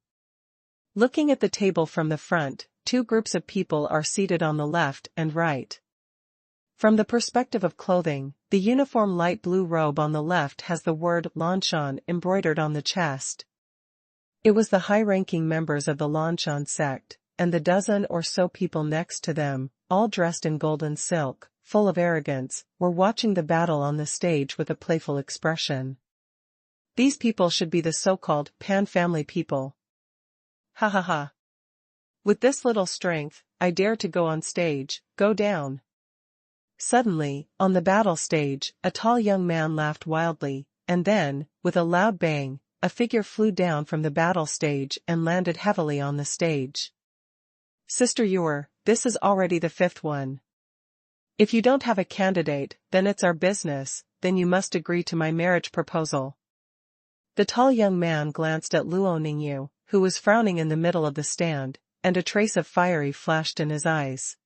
Looking at the table from the front, 2 groups of people are seated on the left and right. From the perspective of clothing, the uniform light blue robe on the left has the word Lanshan embroidered on the chest. It was the high-ranking members of the Lanshan sect, and the dozen or so people next to them, all dressed in golden silk, full of arrogance, were watching the battle on the stage with a playful expression. These people should be the so-called Pan family people. Ha ha ha. With this little strength, I dare to go on stage, go down. Suddenly, on the battle stage, a tall young man laughed wildly, and then, with a loud bang, a figure flew down from the battle stage and landed heavily on the stage. Sister Yuer, this is already the 5th one. If you don't have a candidate, then it's our business, then you must agree to my marriage proposal. The tall young man glanced at Luo Ningyu, who was frowning in the middle of the stand, and a trace of fiery flashed in his eyes.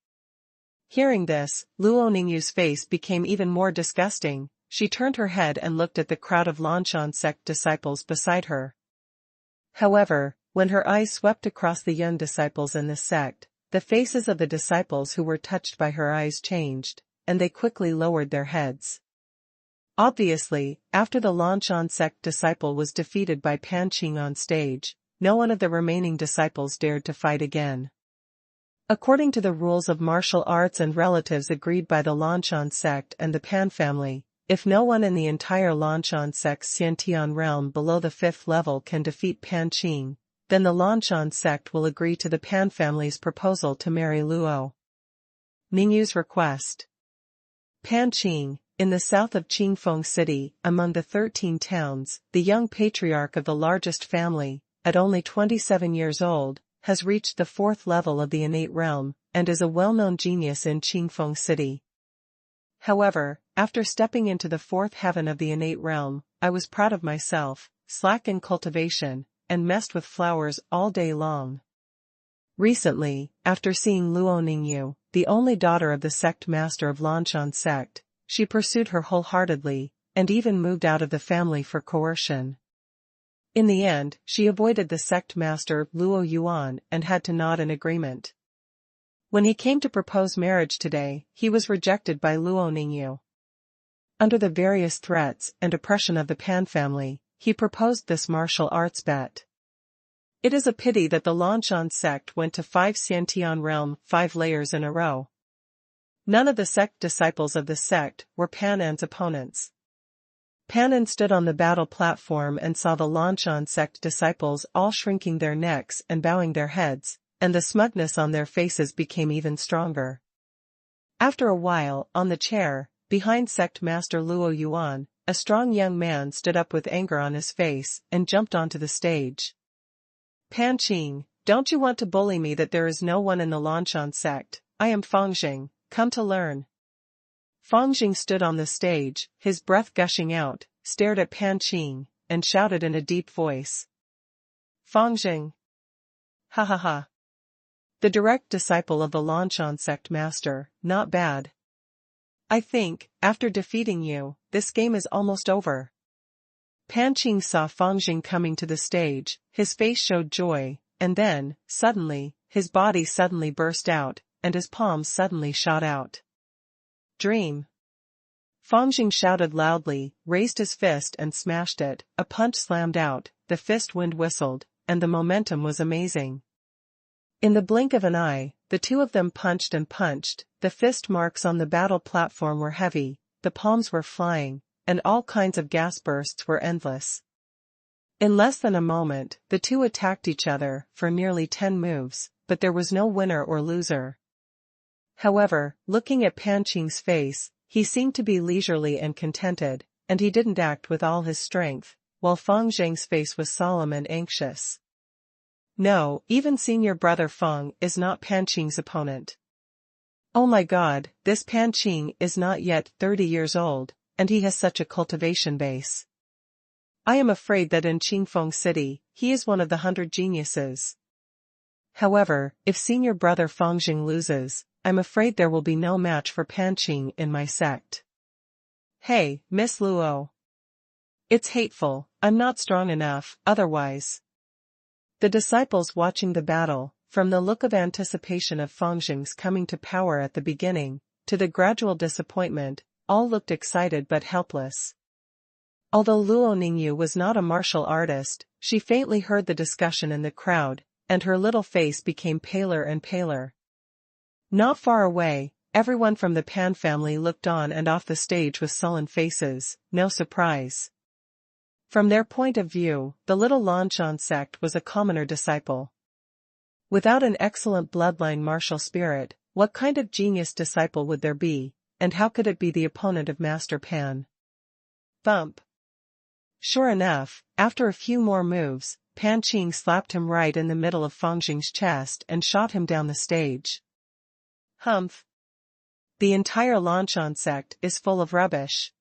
Hearing this, Luo Ningyu's face became even more disgusting. She turned her head and looked at the crowd of Lanshan sect disciples beside her. However, when her eyes swept across the young disciples in this sect, the faces of the disciples who were touched by her eyes changed, and they quickly lowered their heads. Obviously, after the Lanshan sect disciple was defeated by Pan Qing on stage, no one of the remaining disciples dared to fight again. According to the rules of martial arts and relatives agreed by the Lanshan sect and the Pan family, if no one in the entire Lanshan sect's Xiantian realm below the 5th level can defeat Pan Qing, then the Lanshan sect will agree to the Pan family's proposal to marry Luo Ningyu's request. Pan Qing, in the south of Qingfeng City, among the 13 towns, the young patriarch of the largest family, at only 27 years old, has reached the 4th level of the innate realm, and is a well-known genius in Qingfeng City. However, after stepping into the 4th heaven of the innate realm, I was proud of myself, slack in cultivation, and messed with flowers all day long. Recently, after seeing Luo Ningyu, the only daughter of the sect master of Lanshan sect, she pursued her wholeheartedly, and even moved out of the family for coercion. In the end, she avoided the sect master Luo Yuan and had to nod in agreement. When he came to propose marriage today, he was rejected by Luo Ningyu. Under the various threats and oppression of the Pan family, he proposed this martial arts bet. It is a pity that the Lanshan sect went to 5 Xiantian realm 5 layers in a row. None of the sect disciples of the sect were Pan An's opponents. Pan An stood on the battle platform and saw the Lanshan sect disciples all shrinking their necks and bowing their heads, and the smugness on their faces became even stronger. After a while, on the chair, behind sect master Luo Yuan, a strong young man stood up with anger on his face and jumped onto the stage. Pan Qing, don't you want to bully me that there is no one in the Lanshan sect? I am Fangjing, come to learn. Fangjing stood on the stage, his breath gushing out, stared at Pan Qing, and shouted in a deep voice. Fangjing! Ha ha ha! The direct disciple of the Lanshan sect master, not bad. I think, after defeating you, this game is almost over. Pan Qing saw Fangjing coming to the stage, his face showed joy, and then, suddenly, his body suddenly burst out, and his palms suddenly shot out. Dream! Fangjing shouted loudly, raised his fist and smashed it, a punch slammed out, the fist wind whistled, and the momentum was amazing. In the blink of an eye, the two of them punched and punched, the fist marks on the battle platform were heavy, the palms were flying, and all kinds of gas bursts were endless. In less than a moment, the two attacked each other for nearly 10 moves, but there was no winner or loser. However, looking at Pan Qing's face, he seemed to be leisurely and contented, and he didn't act with all his strength, while Fangjing's face was solemn and anxious. No, even senior brother Fang is not Pan Qing's opponent. Oh my god, this Pan Qing is not yet 30 years old, and he has such a cultivation base. I am afraid that in Qingfeng City, he is one of the 100 geniuses. However, if senior brother Fangjing loses, I'm afraid there will be no match for Pan Qing in my sect. Hey, Miss Luo. It's hateful, I'm not strong enough, otherwise. The disciples watching the battle, from the look of anticipation of Fangjing's coming to power at the beginning, to the gradual disappointment, all looked excited but helpless. Although Luo Ningyu was not a martial artist, she faintly heard the discussion in the crowd, and her little face became paler and paler. Not far away, everyone from the Pan family looked on and off the stage with sullen faces, no surprise. From their point of view, the little Lanshan sect was a commoner disciple. Without an excellent bloodline martial spirit, what kind of genius disciple would there be, and how could it be the opponent of Master Pan? Bump! Sure enough, after a few more moves, Pan Qing slapped him right in the middle of Fangjing's chest and shot him down the stage. Humph! The entire Lanshan sect is full of rubbish.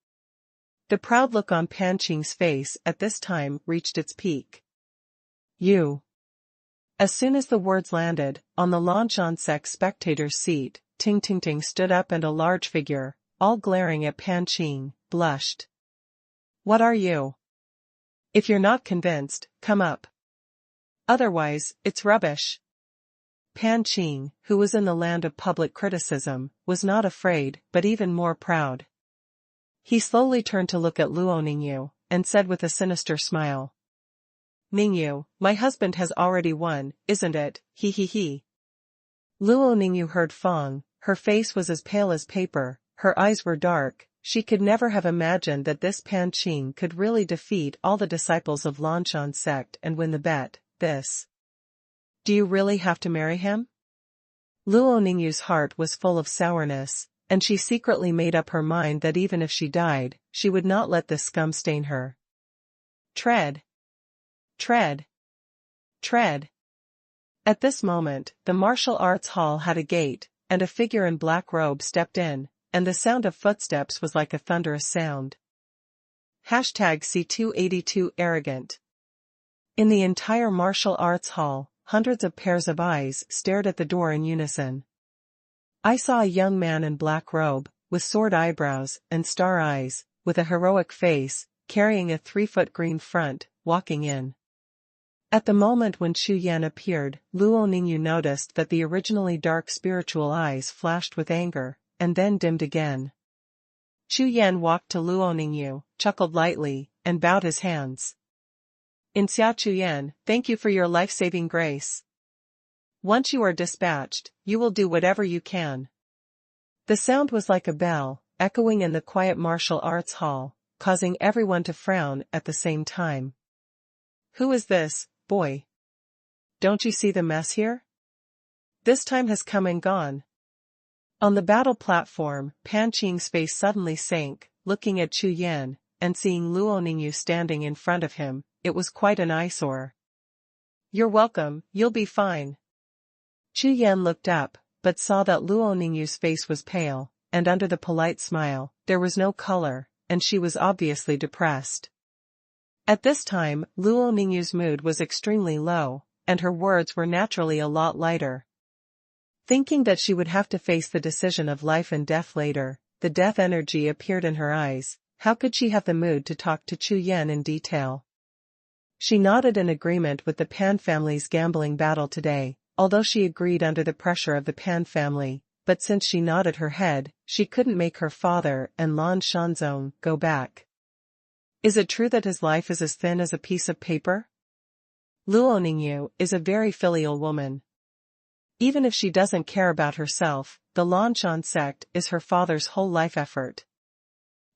The proud look on Pan Qing's face at this time reached its peak. You! As soon as the words landed, on the Lanshan sect spectator's seat, Ting Ting Ting stood up and a large figure, all glaring at Pan Qing, blushed. What are you? If you're not convinced, come up. Otherwise, it's rubbish. Pan Qing, who was in the land of public criticism, was not afraid, but even more proud. He slowly turned to look at Luo Ningyu, and said with a sinister smile. Ningyu, my husband has already won, isn't it? He he he. Luo Ningyu heard Fang, her face was as pale as paper, her eyes were dark, she could never have imagined that this Pan Qing could really defeat all the disciples of Lanshan sect and win the bet, this. Do you really have to marry him? Luo Ningyu's heart was full of sourness, and she secretly made up her mind that even if she died, she would not let this scum stain her. Tread. Tread. Tread. At this moment, the martial arts hall had a gate, and a figure in black robe stepped in, and the sound of footsteps was like a thunderous sound. #C282 Arrogant. In the entire martial arts hall, hundreds of pairs of eyes stared at the door in unison. I saw a young man in black robe, with sword eyebrows and star eyes, with a heroic face, carrying a 3-foot green front, walking in. At the moment when Chu Yan appeared, Luo Ningyu noticed that the originally dark spiritual eyes flashed with anger, and then dimmed again. Chu Yan walked to Luo Ningyu, chuckled lightly, and bowed his hands. "In Xia Chu Yan, thank you for your life-saving grace. Once you are dispatched, you will do whatever you can." The sound was like a bell, echoing in the quiet martial arts hall, causing everyone to frown at the same time. "Who is this, boy? Don't you see the mess here? This time has come and gone." On the battle platform, Pan Qing's face suddenly sank, looking at Chu Yan, and seeing Luo Ningyu standing in front of him, it was quite an eyesore. "You're welcome, you'll be fine." Chu Yan looked up, but saw that Luo Ningyu's face was pale, and under the polite smile, there was no color, and she was obviously depressed. At this time, Luo Ningyu's mood was extremely low, and her words were naturally a lot lighter. Thinking that she would have to face the decision of life and death later, the death energy appeared in her eyes. How could she have the mood to talk to Chu Yan in detail? She nodded in agreement with the Pan family's gambling battle today, although she agreed under the pressure of the Pan family, but since she nodded her head, she couldn't make her father and Lan Shanzong go back. Is it true that his life is as thin as a piece of paper? Luo Ningyu is a very filial woman. Even if she doesn't care about herself, the Lanshan sect is her father's whole life effort.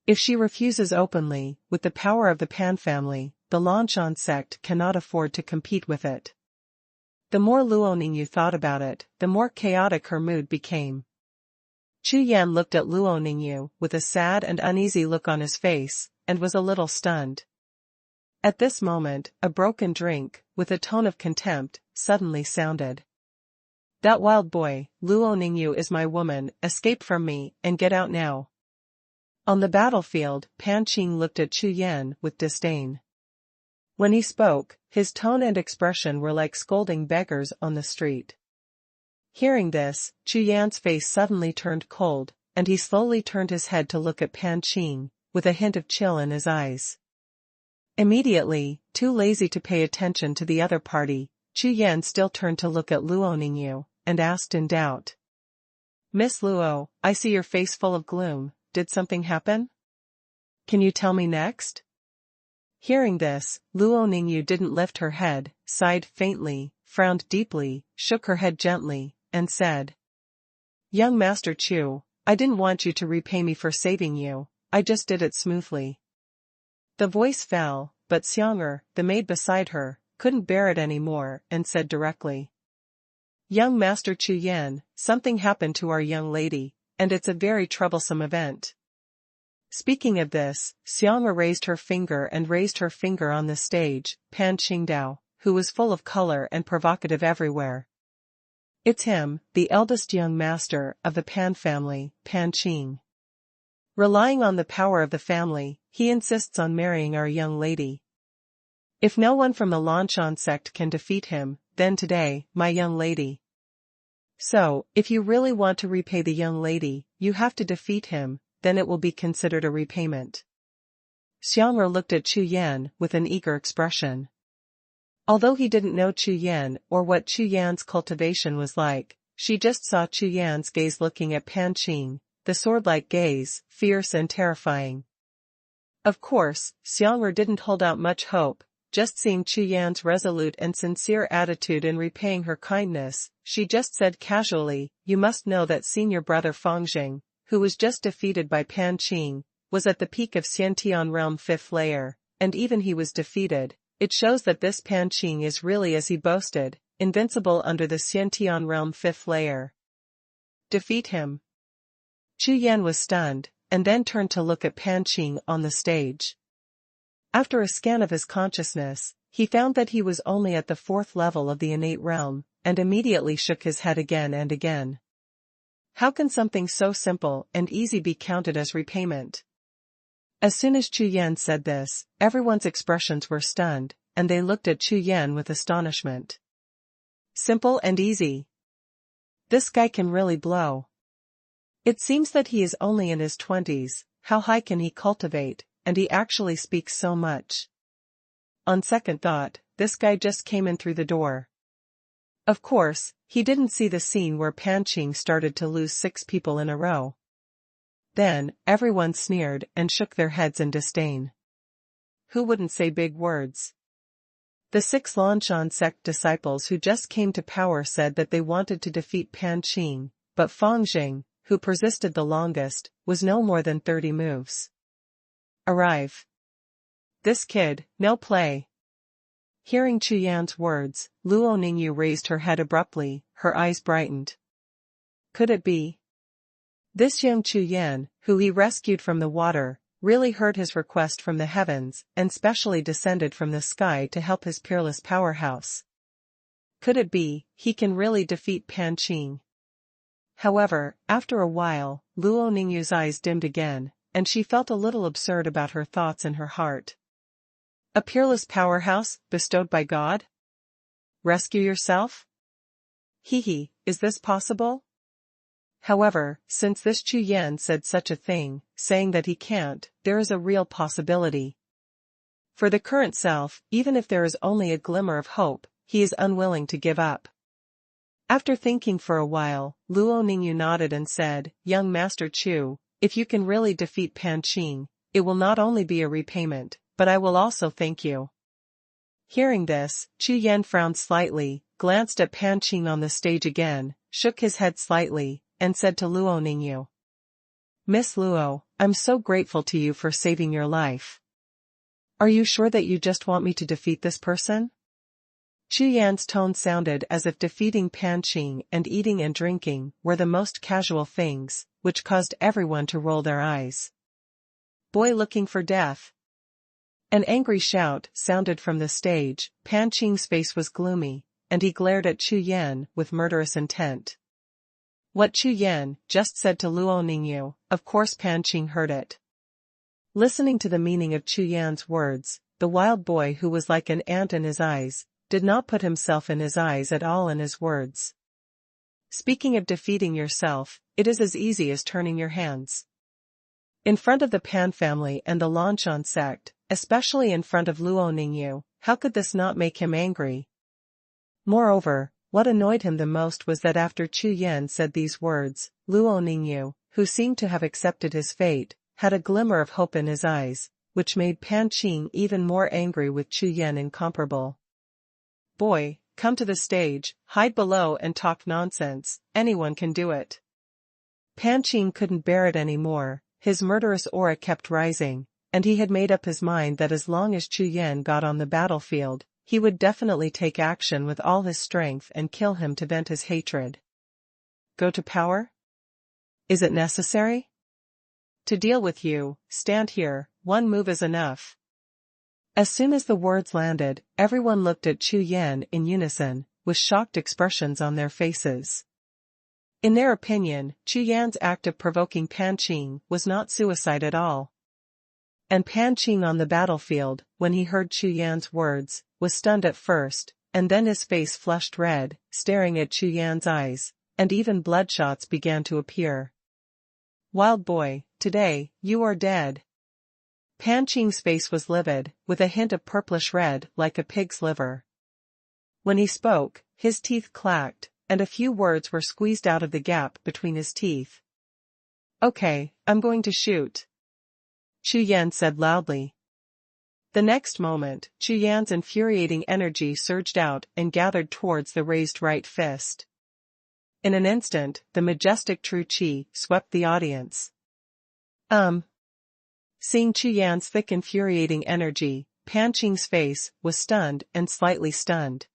If she refuses openly, with the power of the Pan family, the Lanshan sect cannot afford to compete with it. The more Luo Ningyu thought about it, the more chaotic her mood became. Chu Yan looked at Luo Ningyu with a sad and uneasy look on his face, and was a little stunned. At this moment, a broken drink, with a tone of contempt, suddenly sounded. "That wild boy, Luo Ningyu is my woman, escape from me, and get out now." On the battlefield, Pan Qing looked at Chu Yan with disdain. When he spoke, his tone and expression were like scolding beggars on the street. Hearing this, Chu Yan's face suddenly turned cold, and he slowly turned his head to look at Pan Qing, with a hint of chill in his eyes. Immediately, too lazy to pay attention to the other party, Chu Yan still turned to look at Luo Ningyu, and asked in doubt. "Miss Luo, I see your face full of gloom, did something happen? Can you tell me next?" Hearing this, Luo Ningyu didn't lift her head, sighed faintly, frowned deeply, shook her head gently, and said, "Young Master Chu, I didn't want you to repay me for saving you, I just did it smoothly." The voice fell, but Xiang'er, the maid beside her, couldn't bear it any more, and said directly, "Young Master Chu Yan, something happened to our young lady, and it's a very troublesome event." Speaking of this, Xiang'er raised her finger on the stage, Pan Qingdao, who was full of color and provocative everywhere. "It's him, the eldest young master of the Pan family, Pan Qing. Relying on the power of the family, he insists on marrying our young lady. If no one from the Lanshan sect can defeat him, then today, my young lady. So, if you really want to repay the young lady, you have to defeat him, then it will be considered a repayment." Xiang'er looked at Chu Yan with an eager expression. Although he didn't know Chu Yan or what Chu Yan's cultivation was like, she just saw Chu Yan's gaze looking at Pan Qing, the sword-like gaze, fierce and terrifying. Of course, Xiang'er didn't hold out much hope. Just seeing Chu Yan's resolute and sincere attitude in repaying her kindness, she just said casually, "You must know that senior brother Fangjing, who was just defeated by Pan Qing, was at the peak of Xiantian realm 5th layer, and even he was defeated. It shows that this Pan Qing is really as he boasted, invincible under the Xiantian realm 5th layer. Defeat him." Chu Yan was stunned, and then turned to look at Pan Qing on the stage. After a scan of his consciousness, he found that he was only at the 4th level of the innate realm, and immediately shook his head again and again. How can something so simple and easy be counted as repayment? As soon as Chu Yan said this, everyone's expressions were stunned, and they looked at Chu Yan with astonishment. Simple and easy. This guy can really blow. It seems that he is only in his 20s, how high can he cultivate, and he actually speaks so much. On second thought, this guy just came in through the door. Of course, he didn't see the scene where Pan Qing started to lose 6 people in a row. Then, everyone sneered and shook their heads in disdain. Who wouldn't say big words? The 6 Lanshan sect disciples who just came to power said that they wanted to defeat Pan Qing, but Fang Jing, who persisted the longest, was no more than 30 moves. Arrive. This kid, no play. Hearing Chu Yan's words, Luo Ningyu raised her head abruptly, her eyes brightened. Could it be? This young Chu Yan, who he rescued from the water, really heard his request from the heavens and specially descended from the sky to help his peerless powerhouse. Could it be, he can really defeat Pan Qing? However, after a while, Luo Ningyu's eyes dimmed again, and she felt a little absurd about her thoughts in her heart. A peerless powerhouse, bestowed by God? Rescue yourself? Hee, is this possible? However, since this Chu Yan said such a thing, saying that he can't, there is a real possibility. For the current self, even if there is only a glimmer of hope, he is unwilling to give up. After thinking for a while, Luo Ningyu nodded and said, Young Master Chu, if you can really defeat Pan Qing, it will not only be a repayment, but I will also thank you. Hearing this, Chu Yan frowned slightly, glanced at Pan Qing on the stage again, shook his head slightly, and said to Luo Ningyu. Miss Luo, I'm so grateful to you for saving your life. Are you sure that you just want me to defeat this person? Chu Yan's tone sounded as if defeating Pan Qing and eating and drinking were the most casual things, which caused everyone to roll their eyes. Boy looking for death. An angry shout sounded from the stage. Pan Qing's face was gloomy, and he glared at Chu Yan with murderous intent. What Chu Yan just said to Luo Ningyu, of course Pan Qing heard it. Listening to the meaning of Chu Yan's words, the wild boy who was like an ant in his eyes, did not put himself in his eyes at all in his words. Speaking of defeating yourself, it is as easy as turning your hands. In front of the Pan family and the Lanshan sect, especially in front of Luo Ningyu, how could this not make him angry? Moreover, what annoyed him the most was that after Chu Yan said these words, Luo Ningyu, who seemed to have accepted his fate, had a glimmer of hope in his eyes, which made Pan Qing even more angry with Chu Yan incomparable. Boy, come to the stage, hide below and talk nonsense, anyone can do it. Pan Qing couldn't bear it anymore, his murderous aura kept rising, and he had made up his mind that as long as Chu Yan got on the battlefield, he would definitely take action with all his strength and kill him to vent his hatred. Go to power? Is it necessary? To deal with you, stand here, one move is enough. As soon as the words landed, everyone looked at Chu Yan in unison, with shocked expressions on their faces. In their opinion, Chu Yan's act of provoking Pan Qing was not suicide at all. And Pan Qing on the battlefield, when he heard Chu Yan's words, was stunned at first, and then his face flushed red, staring at Chu Yan's eyes, and even bloodshots began to appear. Wild boy, today, you are dead. Pan Qing's face was livid, with a hint of purplish red like a pig's liver. When he spoke, his teeth clacked, and a few words were squeezed out of the gap between his teeth. Okay, I'm going to shoot. Chu Yan said loudly. The next moment, Chu Yan's infuriating energy surged out and gathered towards the raised right fist. In an instant, the majestic true qi swept the audience. Seeing Chu Yan's thick infuriating energy, Pan Qing's face was stunned and slightly stunned.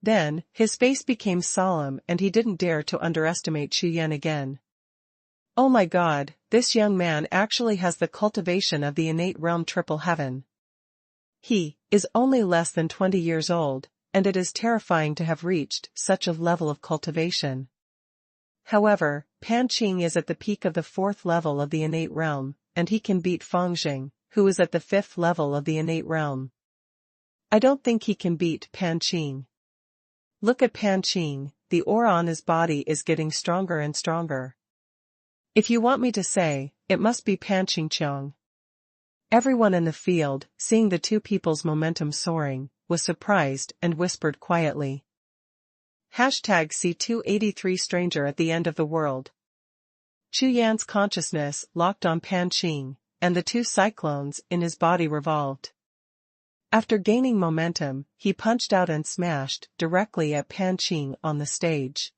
Then, his face became solemn and he didn't dare to underestimate Chu Yan again. Oh my God, this young man actually has the cultivation of the innate realm triple heaven. He is only less than 20 years old, and it is terrifying to have reached such a level of cultivation. However, Pan Qing is at the peak of the 4th level of the innate realm, and he can beat Feng Jing, who is at the 5th level of the innate realm. I don't think he can beat Pan Qing. Look at Pan Qing, the aura on his body is getting stronger and stronger. If you want me to say, it must be Pan Qingqiang. Everyone in the field, seeing the two people's momentum soaring, was surprised and whispered quietly. #C283 Stranger at the end of the world. Chu Yan's consciousness locked on Pan Qing, and the two cyclones in his body revolved. After gaining momentum, he punched out and smashed directly at Pan Qing on the stage.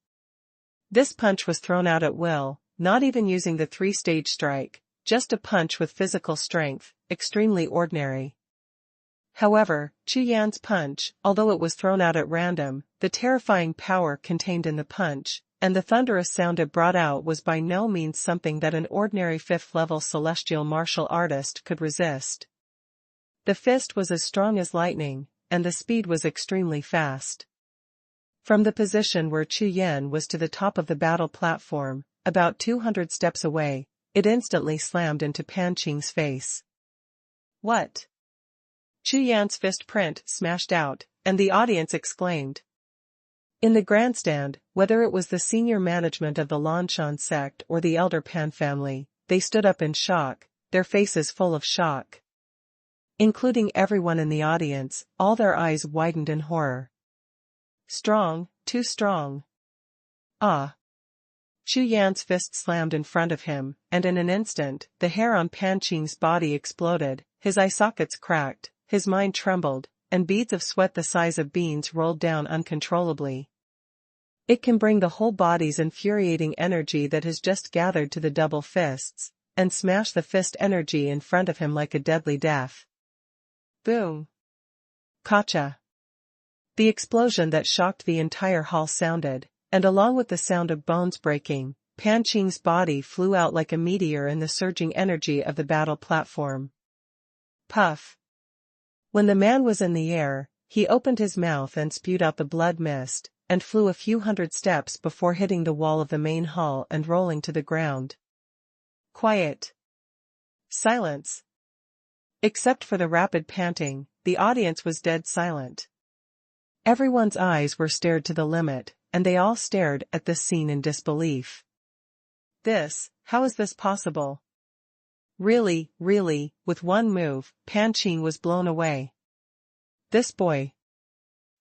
This punch was thrown out at will, not even using the 3-stage strike, just a punch with physical strength, extremely ordinary. However, Chu Yan's punch, although it was thrown out at random, the terrifying power contained in the punch, and the thunderous sound it brought out was by no means something that an ordinary 5th-level celestial martial artist could resist. The fist was as strong as lightning, and the speed was extremely fast. From the position where Chu Yan was to the top of the battle platform, about 200 steps away, it instantly slammed into Pan Qing's face. What? Chu Yan's fist print smashed out, and the audience exclaimed. In the grandstand, whether it was the senior management of the Lanshan sect or the elder Pan family, they stood up in shock, their faces full of shock. Including everyone in the audience, all their eyes widened in horror. Strong, too strong. Ah! Chu Yan's fist slammed in front of him, and in an instant, the hair on Pan Qing's body exploded, his eye sockets cracked, his mind trembled, and beads of sweat the size of beans rolled down uncontrollably. It can bring the whole body's infuriating energy that has just gathered to the double fists, and smash the fist energy in front of him like a deadly death. Boom! Kacha! The explosion that shocked the entire hall sounded, and along with the sound of bones breaking, Pan Qing's body flew out like a meteor in the surging energy of the battle platform. Puff! When the man was in the air, he opened his mouth and spewed out the blood mist, and flew a few hundred steps before hitting the wall of the main hall and rolling to the ground. Quiet! Silence! Except for the rapid panting, the audience was dead silent. Everyone's eyes were stared to the limit, and they all stared at this scene in disbelief. How is this possible? Really, with one move, Pan Qing was blown away. This boy.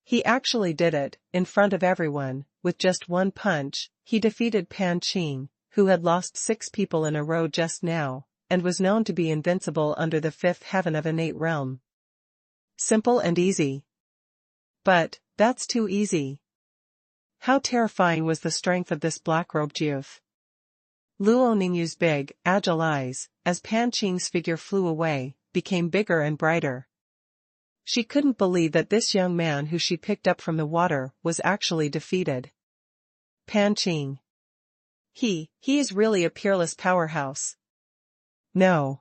He actually did it, in front of everyone, with just one punch, he defeated Pan Qing, who had lost 6 people in a row just now, and was known to be invincible under the 5th heaven of innate realm. Simple and easy. But, that's too easy. How terrifying was the strength of this black-robed youth. Luo Ningyu's big, agile eyes, as Pan Qing's figure flew away, became bigger and brighter. She couldn't believe that this young man who she picked up from the water was actually defeated. Pan Qing. He is really a peerless powerhouse. No.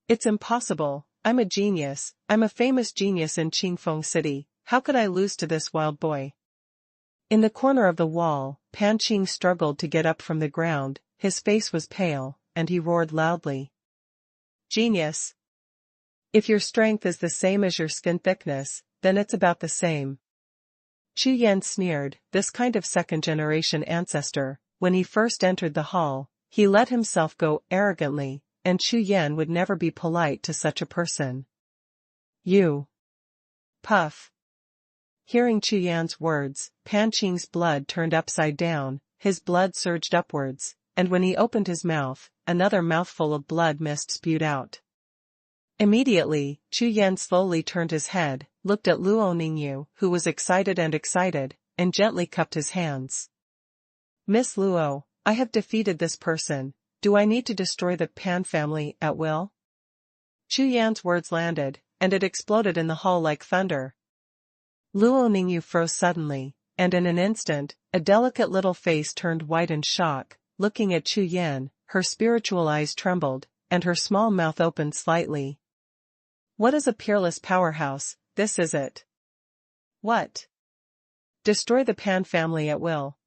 It's impossible, I'm a genius, I'm a famous genius in Qingfeng City, how could I lose to this wild boy? In the corner of the wall, Pan Qing struggled to get up from the ground, his face was pale, and he roared loudly. Genius! If your strength is the same as your skin thickness, then it's about the same. Chu Yan sneered, this kind of second-generation ancestor, when he first entered the hall, he let himself go arrogantly, and Chu Yan would never be polite to such a person. You. Puff. Hearing Chu Yan's words, Pan Qing's blood turned upside down, his blood surged upwards, and when he opened his mouth, another mouthful of blood mist spewed out. Immediately, Chu Yan slowly turned his head, looked at Luo Ningyu, who was excited, and gently cupped his hands. Miss Luo, I have defeated this person, do I need to destroy the Pan family at will? Chu Yan's words landed, and it exploded in the hall like thunder. Luo Ningyu froze suddenly, and in an instant, a delicate little face turned white in shock, looking at Chu Yan, her spiritual eyes trembled, and her small mouth opened slightly. What is a peerless powerhouse? This is it. What? Destroy the Pan family at will.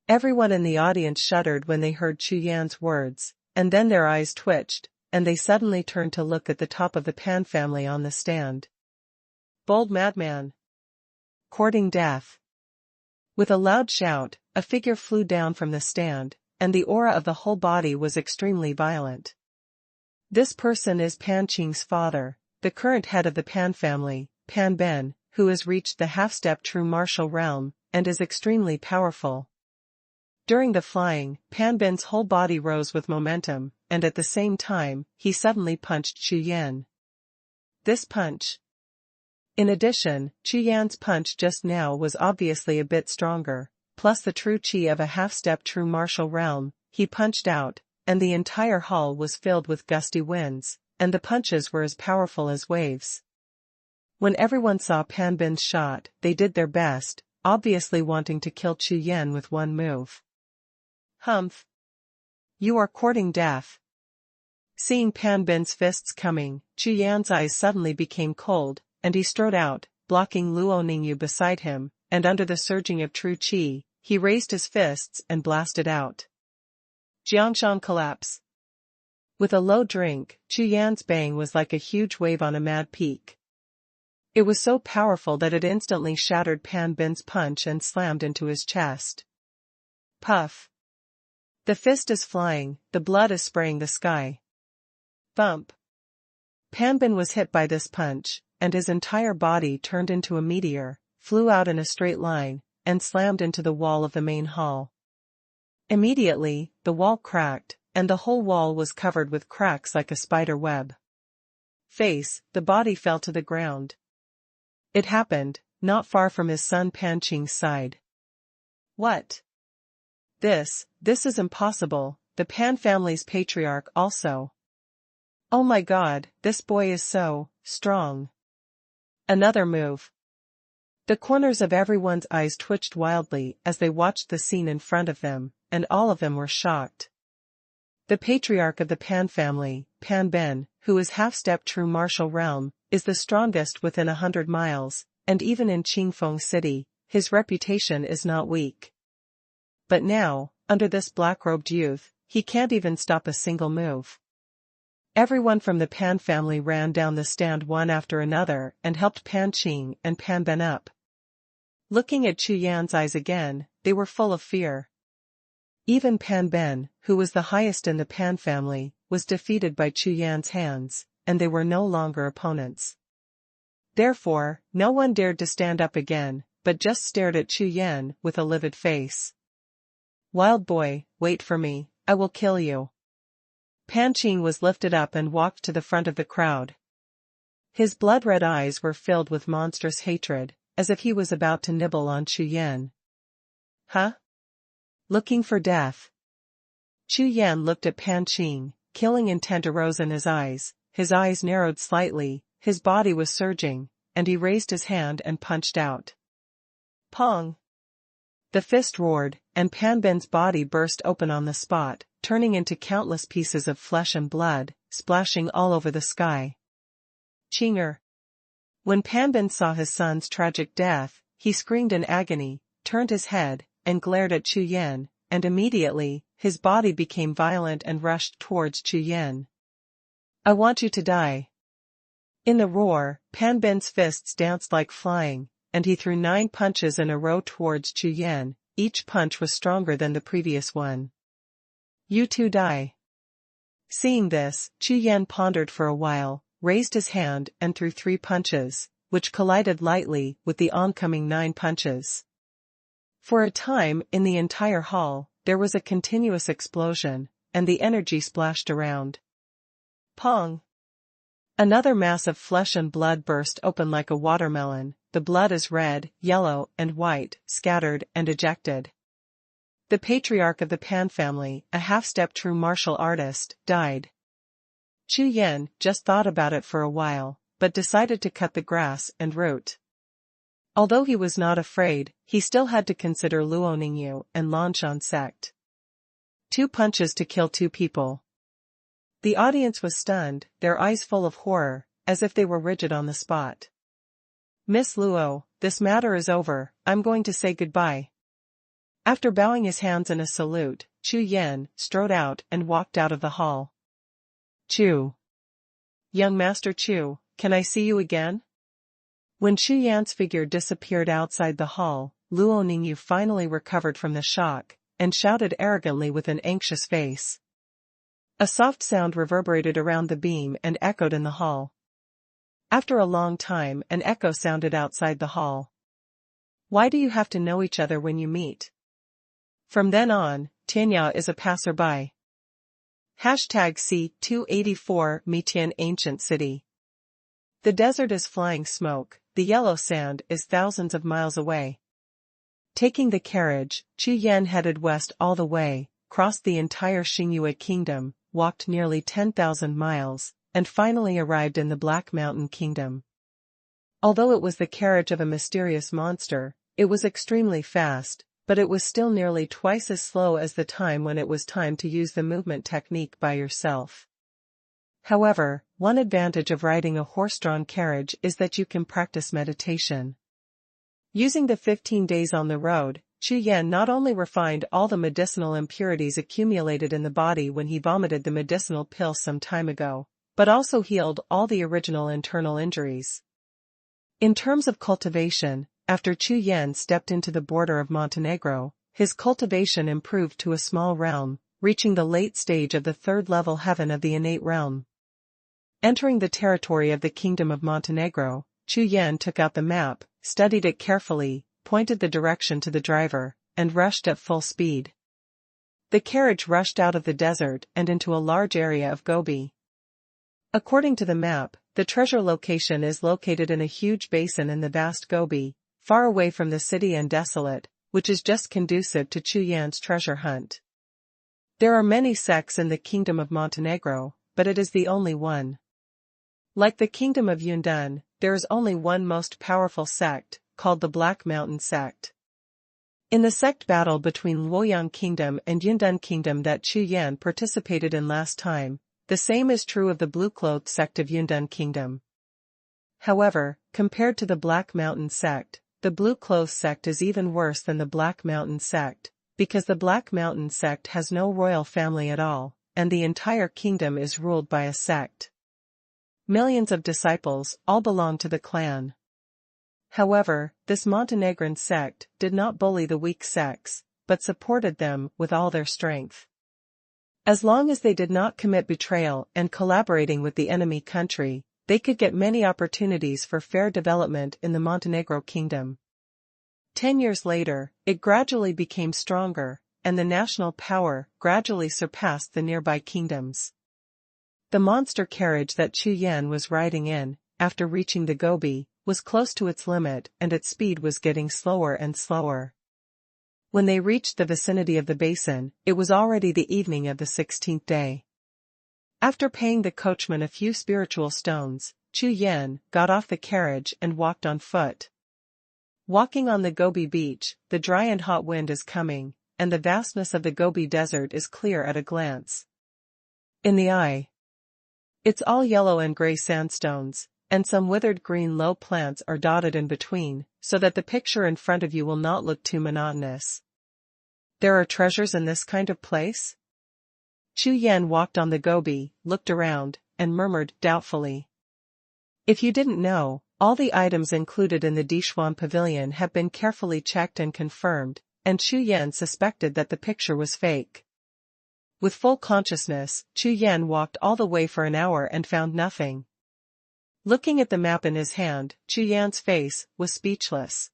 Everyone in the audience shuddered when they heard Chu Yan's words, and then their eyes twitched, and they suddenly turned to look at the top of the Pan family on the stand. Bold madman. Courting death. With a loud shout, a figure flew down from the stand, and the aura of the whole body was extremely violent. This person is Pan Qing's father, the current head of the Pan family, Pan Ben, who has reached the half-step true martial realm, and is extremely powerful. During the flying, Pan Ben's whole body rose with momentum, and at the same time, he suddenly punched Chu Yan. This punch. In addition, Chu Yan's punch just now was obviously a bit stronger, plus the true chi of a half-step true martial realm, he punched out, and the entire hall was filled with gusty winds, and the punches were as powerful as waves. When everyone saw Pan Ben's shot, they did their best, obviously wanting to kill Chu Yan with one move. Humph. You are courting death. Seeing Pan Ben's fists coming, Chu Yan's eyes suddenly became cold, and he strode out, blocking Luo Ningyu beside him, and under the surging of true chi, he raised his fists and blasted out. Jiangshan collapse. With a low drink, Chu Yan's bang was like a huge wave on a mad peak. It was so powerful that it instantly shattered Pan Ben's punch and slammed into his chest. Puff. The fist is flying, the blood is spraying the sky. Bump. Pan Ben was hit by this punch, and his entire body turned into a meteor, flew out in a straight line, and slammed into the wall of the main hall. Immediately, the wall cracked, and the whole wall was covered with cracks like a spider web. The body fell to the ground. It happened, not far from his son Pan Qing's side. What? This is impossible, the Pan family's patriarch also. Oh my god, this boy is so strong. Another move. The corners of everyone's eyes twitched wildly as they watched the scene in front of them, and all of them were shocked. The patriarch of the Pan family, Pan Ben, who is half-step true martial realm, is the strongest within 100 miles, and even in Qingfeng City, his reputation is not weak. But now, under this black-robed youth, he can't even stop a single move. Everyone from the Pan family ran down the stand one after another and helped Pan Qing and Pan Ben up. Looking at Chu Yan's eyes again, they were full of fear. Even Pan Ben, who was the highest in the Pan family, was defeated by Chu Yan's hands, and they were no longer opponents. Therefore, no one dared to stand up again, but just stared at Chu Yan with a livid face. Wild boy, wait for me, I will kill you. Pan Qing was lifted up and walked to the front of the crowd. His blood-red eyes were filled with monstrous hatred, as if he was about to nibble on Chu Yan. Huh? Looking for death? Chu Yan looked at Pan Qing, killing intent arose in his eyes narrowed slightly, his body was surging, and he raised his hand and punched out. Pong! The fist roared, and Pan Ben's body burst open on the spot, turning into countless pieces of flesh and blood, splashing all over the sky. Chinger! When Pan Ben saw his son's tragic death, he screamed in agony, turned his head, and glared at Chu Yan, and immediately, his body became violent and rushed towards Chu Yan. I want you to die. In the roar, Pan Ben's fists danced like flying, and he threw 9 punches in a row towards Chu Yan, each punch was stronger than the previous one. You too die. Seeing this, Chu Yan pondered for a while, raised his hand and threw 3 punches, which collided lightly with the oncoming 9 punches. For a time in the entire hall, there was a continuous explosion, and the energy splashed around. Pong! Another mass of flesh and blood burst open like a watermelon, the blood is red, yellow, and white, scattered and ejected. The patriarch of the Pan family, a half-step true martial artist, died. Chu Yan just thought about it for a while, but decided to cut the grass and root. Although he was not afraid, he still had to consider Luo Ningyu and Lanshan sect. 2 punches to kill 2 people. The audience was stunned, their eyes full of horror, as if they were rigid on the spot. Miss Luo, this matter is over, I'm going to say goodbye. After bowing his hands in a salute, Chu Yan strode out and walked out of the hall. Chu. Young Master Chu, can I see you again? When Chu Yan's figure disappeared outside the hall, Luo Ningyu finally recovered from the shock, and shouted arrogantly with an anxious face. A soft sound reverberated around the beam and echoed in the hall. After a long time, an echo sounded outside the hall. Why do you have to know each other when you meet? From then on, Tianya is a passerby. #C284 Mitian Ancient City. The desert is flying smoke, the yellow sand is thousands of miles away. Taking the carriage, Chu Yan headed west all the way, crossed the entire Xingyue Kingdom, walked nearly 10,000 miles, and finally arrived in the Black Mountain Kingdom. Although it was the carriage of a mysterious monster, it was extremely fast, but it was still nearly twice as slow as the time when it was time to use the movement technique by yourself. However, one advantage of riding a horse-drawn carriage is that you can practice meditation. Using the 15 days on the road, Chu Yan not only refined all the medicinal impurities accumulated in the body when he vomited the medicinal pill some time ago, but also healed all the original internal injuries. In terms of cultivation, after Chu Yan stepped into the border of Montenegro, his cultivation improved to a small realm, reaching the late stage of the third-level heaven of the innate realm. Entering the territory of the Kingdom of Montenegro, Chu Yan took out the map, studied it carefully, pointed the direction to the driver, and rushed at full speed. The carriage rushed out of the desert and into a large area of Gobi. According to the map, the treasure location is located in a huge basin in the vast Gobi, far away from the city and desolate, which is just conducive to Chu Yan's treasure hunt. There are many sects in the Kingdom of Montenegro, but it is the only one. Like the Kingdom of Yundan, there is only one most powerful sect, called the Black Mountain Sect. In the sect battle between Luoyang Kingdom and Yundan Kingdom that Chu Yan participated in last time, the same is true of the blue-clothed sect of Yundan Kingdom. However, compared to the Black Mountain Sect, the blue-clothed sect is even worse than the Black Mountain Sect, because the Black Mountain Sect has no royal family at all, and the entire kingdom is ruled by a sect. Millions of disciples all belong to the clan. However, this Montenegrin sect did not bully the weak sects, but supported them with all their strength. As long as they did not commit betrayal and collaborating with the enemy country, they could get many opportunities for fair development in the Montenegro kingdom. 10 years later, it gradually became stronger, and the national power gradually surpassed the nearby kingdoms. The monster carriage that Chu Yan was riding in, after reaching the Gobi, was close to its limit and its speed was getting slower and slower. When they reached the vicinity of the basin, it was already the evening of the 16th day. After paying the coachman a few spiritual stones, Chu Yan got off the carriage and walked on foot. Walking on the Gobi beach, the dry and hot wind is coming, and the vastness of the Gobi desert is clear at a glance. In the eye, it's all yellow and gray sandstones, and some withered green low plants are dotted in between, so that the picture in front of you will not look too monotonous. There are treasures in this kind of place? Chu Yan walked on the Gobi, looked around, and murmured doubtfully. If you didn't know, all the items included in the Dixuan pavilion have been carefully checked and confirmed, and Chu Yan suspected that the picture was fake. With full consciousness, Chu Yan walked all the way for an hour and found nothing. Looking at the map in his hand, Chu Yan's face was speechless.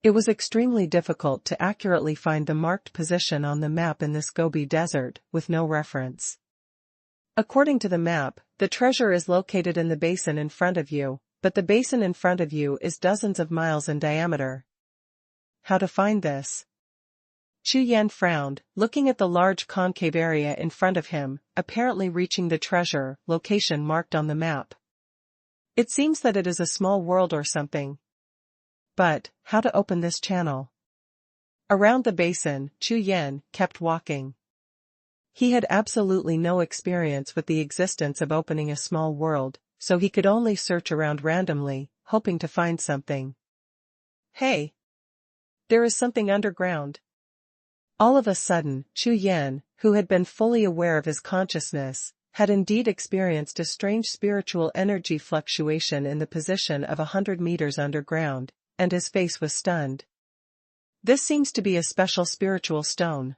It was extremely difficult to accurately find the marked position on the map in this Gobi desert, with no reference. According to the map, the treasure is located in the basin in front of you, but the basin in front of you is dozens of miles in diameter. How to find this? Chu Yan frowned, looking at the large concave area in front of him, apparently reaching the treasure location marked on the map. It seems that it is a small world or something. But, how to open this channel? Around the basin, Chu Yan kept walking. He had absolutely no experience with the existence of opening a small world, so he could only search around randomly, hoping to find something. Hey! There is something underground. All of a sudden, Chu Yan, who had been fully aware of his consciousness, had indeed experienced a strange spiritual energy fluctuation in the position of 100 meters underground, and his face was stunned. This seems to be a special spiritual stone.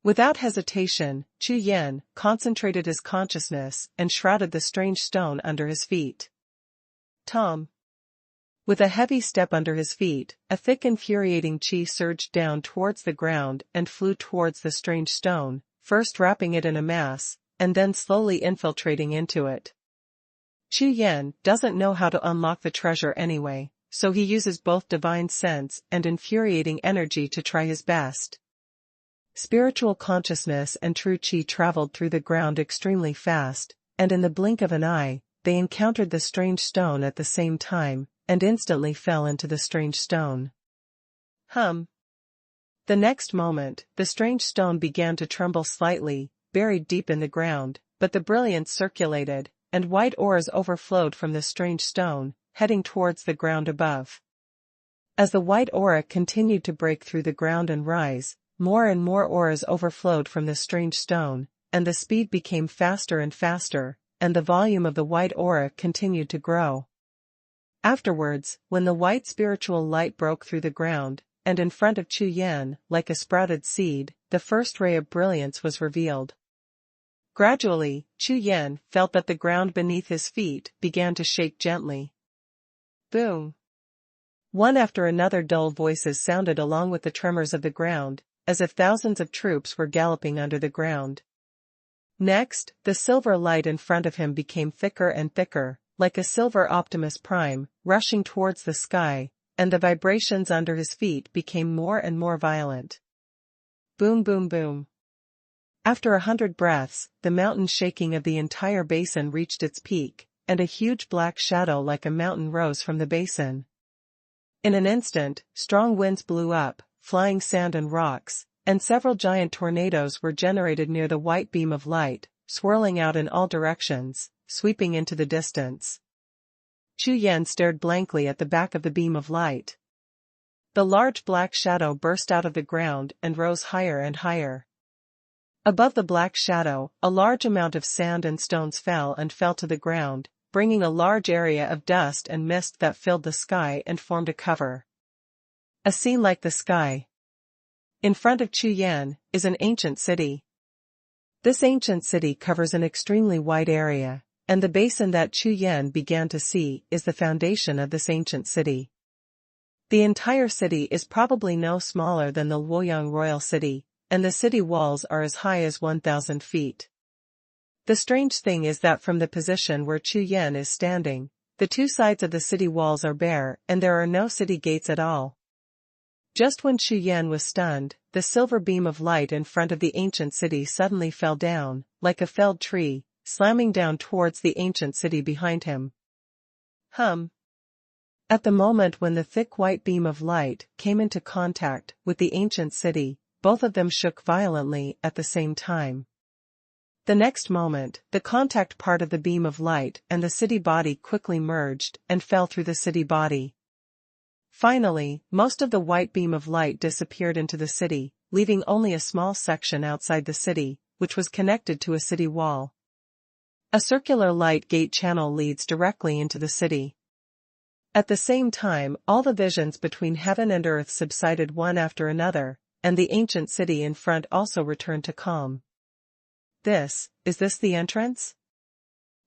Without hesitation, Chu Yan concentrated his consciousness and shrouded the strange stone under his feet. Tom. With a heavy step under his feet, a thick infuriating chi surged down towards the ground and flew towards the strange stone, first wrapping it in a mass, and then slowly infiltrating into it. Chu Yan doesn't know how to unlock the treasure anyway, so he uses both divine sense and infuriating energy to try his best. Spiritual consciousness and true chi traveled through the ground extremely fast, and in the blink of an eye, they encountered the strange stone at the same time, and instantly fell into the strange stone. The next moment, the strange stone began to tremble slightly, buried deep in the ground, but the brilliance circulated, and white auras overflowed from the strange stone, heading towards the ground above. As the white aura continued to break through the ground and rise, more and more auras overflowed from the strange stone, and the speed became faster and faster, and the volume of the white aura continued to grow. Afterwards, when the white spiritual light broke through the ground, and in front of Chu Yan, like a sprouted seed, the first ray of brilliance was revealed. Gradually, Chu Yan felt that the ground beneath his feet began to shake gently. Boom! One after another dull voices sounded along with the tremors of the ground, as if thousands of troops were galloping under the ground. Next, the silver light in front of him became thicker and thicker, like a silver Optimus Prime, rushing towards the sky, and the vibrations under his feet became more and more violent. Boom boom boom. After 100 breaths, the mountain shaking of the entire basin reached its peak, and a huge black shadow like a mountain rose from the basin. In an instant, strong winds blew up, flying sand and rocks, and several giant tornadoes were generated near the white beam of light, swirling out in all directions, sweeping into the distance. Chu Yan stared blankly at the back of the beam of light. The large black shadow burst out of the ground and rose higher and higher. Above the black shadow, a large amount of sand and stones fell to the ground, bringing a large area of dust and mist that filled the sky and formed a cover. A scene like the sky. In front of Chu Yan is an ancient city. This ancient city covers an extremely wide area, and the basin that Chu Yan began to see is the foundation of this ancient city. The entire city is probably no smaller than the Luoyang royal city, and the city walls are as high as 1,000 feet. The strange thing is that from the position where Chu Yan is standing, the two sides of the city walls are bare and there are no city gates at all. Just when Chu Yan was stunned, the silver beam of light in front of the ancient city suddenly fell down, like a felled tree, slamming down towards the ancient city behind him. At the moment when the thick white beam of light came into contact with the ancient city, both of them shook violently at the same time. The next moment, the contact part of the beam of light and the city body quickly merged and fell through the city body. Finally, most of the white beam of light disappeared into the city, leaving only a small section outside the city, which was connected to a city wall. A circular light gate channel leads directly into the city. At the same time, all the visions between heaven and earth subsided one after another, and the ancient city in front also returned to calm. Is this the entrance?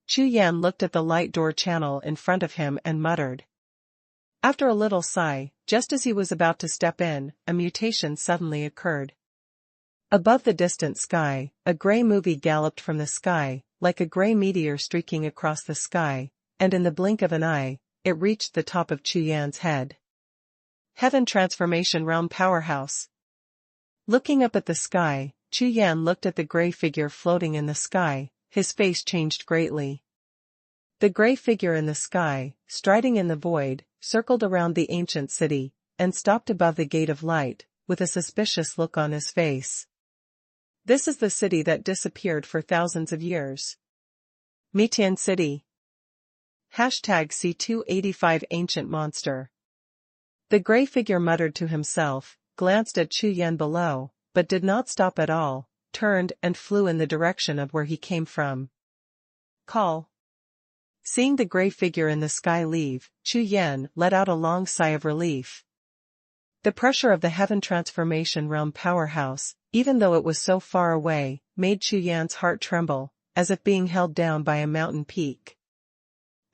Chu Yan looked at the light door channel in front of him and muttered. After a little sigh, just as he was about to step in, a mutation suddenly occurred. Above the distant sky, a gray movie galloped from the sky, like a gray meteor streaking across the sky, and in the blink of an eye, it reached the top of Chu Yan's head. Heaven Transformation Realm Powerhouse. Looking up at the sky, Chu Yan looked at the gray figure floating in the sky, his face changed greatly. The gray figure in the sky, striding in the void, circled around the ancient city, and stopped above the gate of light, with a suspicious look on his face. This is the city that disappeared for thousands of years. Mitian City. #C285 Ancient Monster. The gray figure muttered to himself, glanced at Chu Yan below, but did not stop at all, turned and flew in the direction of where he came from. Call. Seeing the gray figure in the sky leave, Chu Yan let out a long sigh of relief. The pressure of the Heaven Transformation Realm powerhouse, even though it was so far away, made Chu Yan's heart tremble, as if being held down by a mountain peak.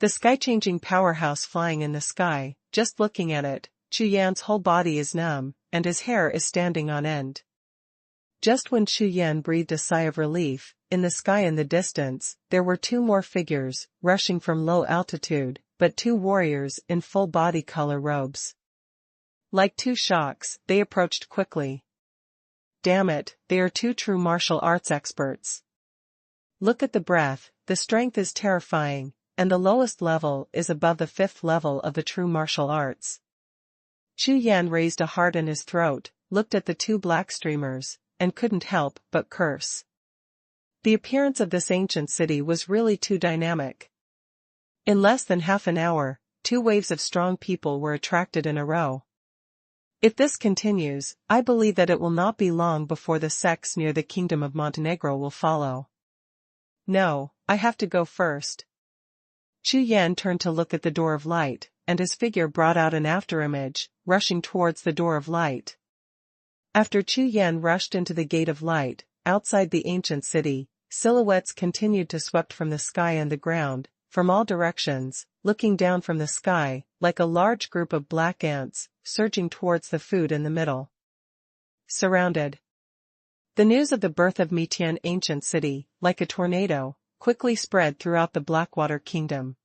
The sky-changing powerhouse flying in the sky, just looking at it, Chu Yan's whole body is numb, and his hair is standing on end. Just when Chu Yan breathed a sigh of relief, in the sky in the distance, there were two more figures, rushing from low altitude, but two warriors in full body color robes. Like two shocks, they approached quickly. Damn it, they are two true martial arts experts. Look at the breath, the strength is terrifying, and the lowest level is above the 5th level of the true martial arts. Chu Yan raised a heart in his throat, looked at the two black streamers, and couldn't help but curse. The appearance of this ancient city was really too dynamic. In less than half an hour, two waves of strong people were attracted in a row. If this continues, I believe that it will not be long before the sects near the Kingdom of Montenegro will follow. No, I have to go first. Chu Yan turned to look at the door of light, and his figure brought out an afterimage, rushing towards the door of light. After Chu Yan rushed into the gate of light, outside the ancient city, silhouettes continued to swept from the sky and the ground, from all directions, looking down from the sky, like a large group of black ants, surging towards the food in the middle. Surrounded. The news of the birth of Mitian ancient city, like a tornado, quickly spread throughout the Blackwater Kingdom.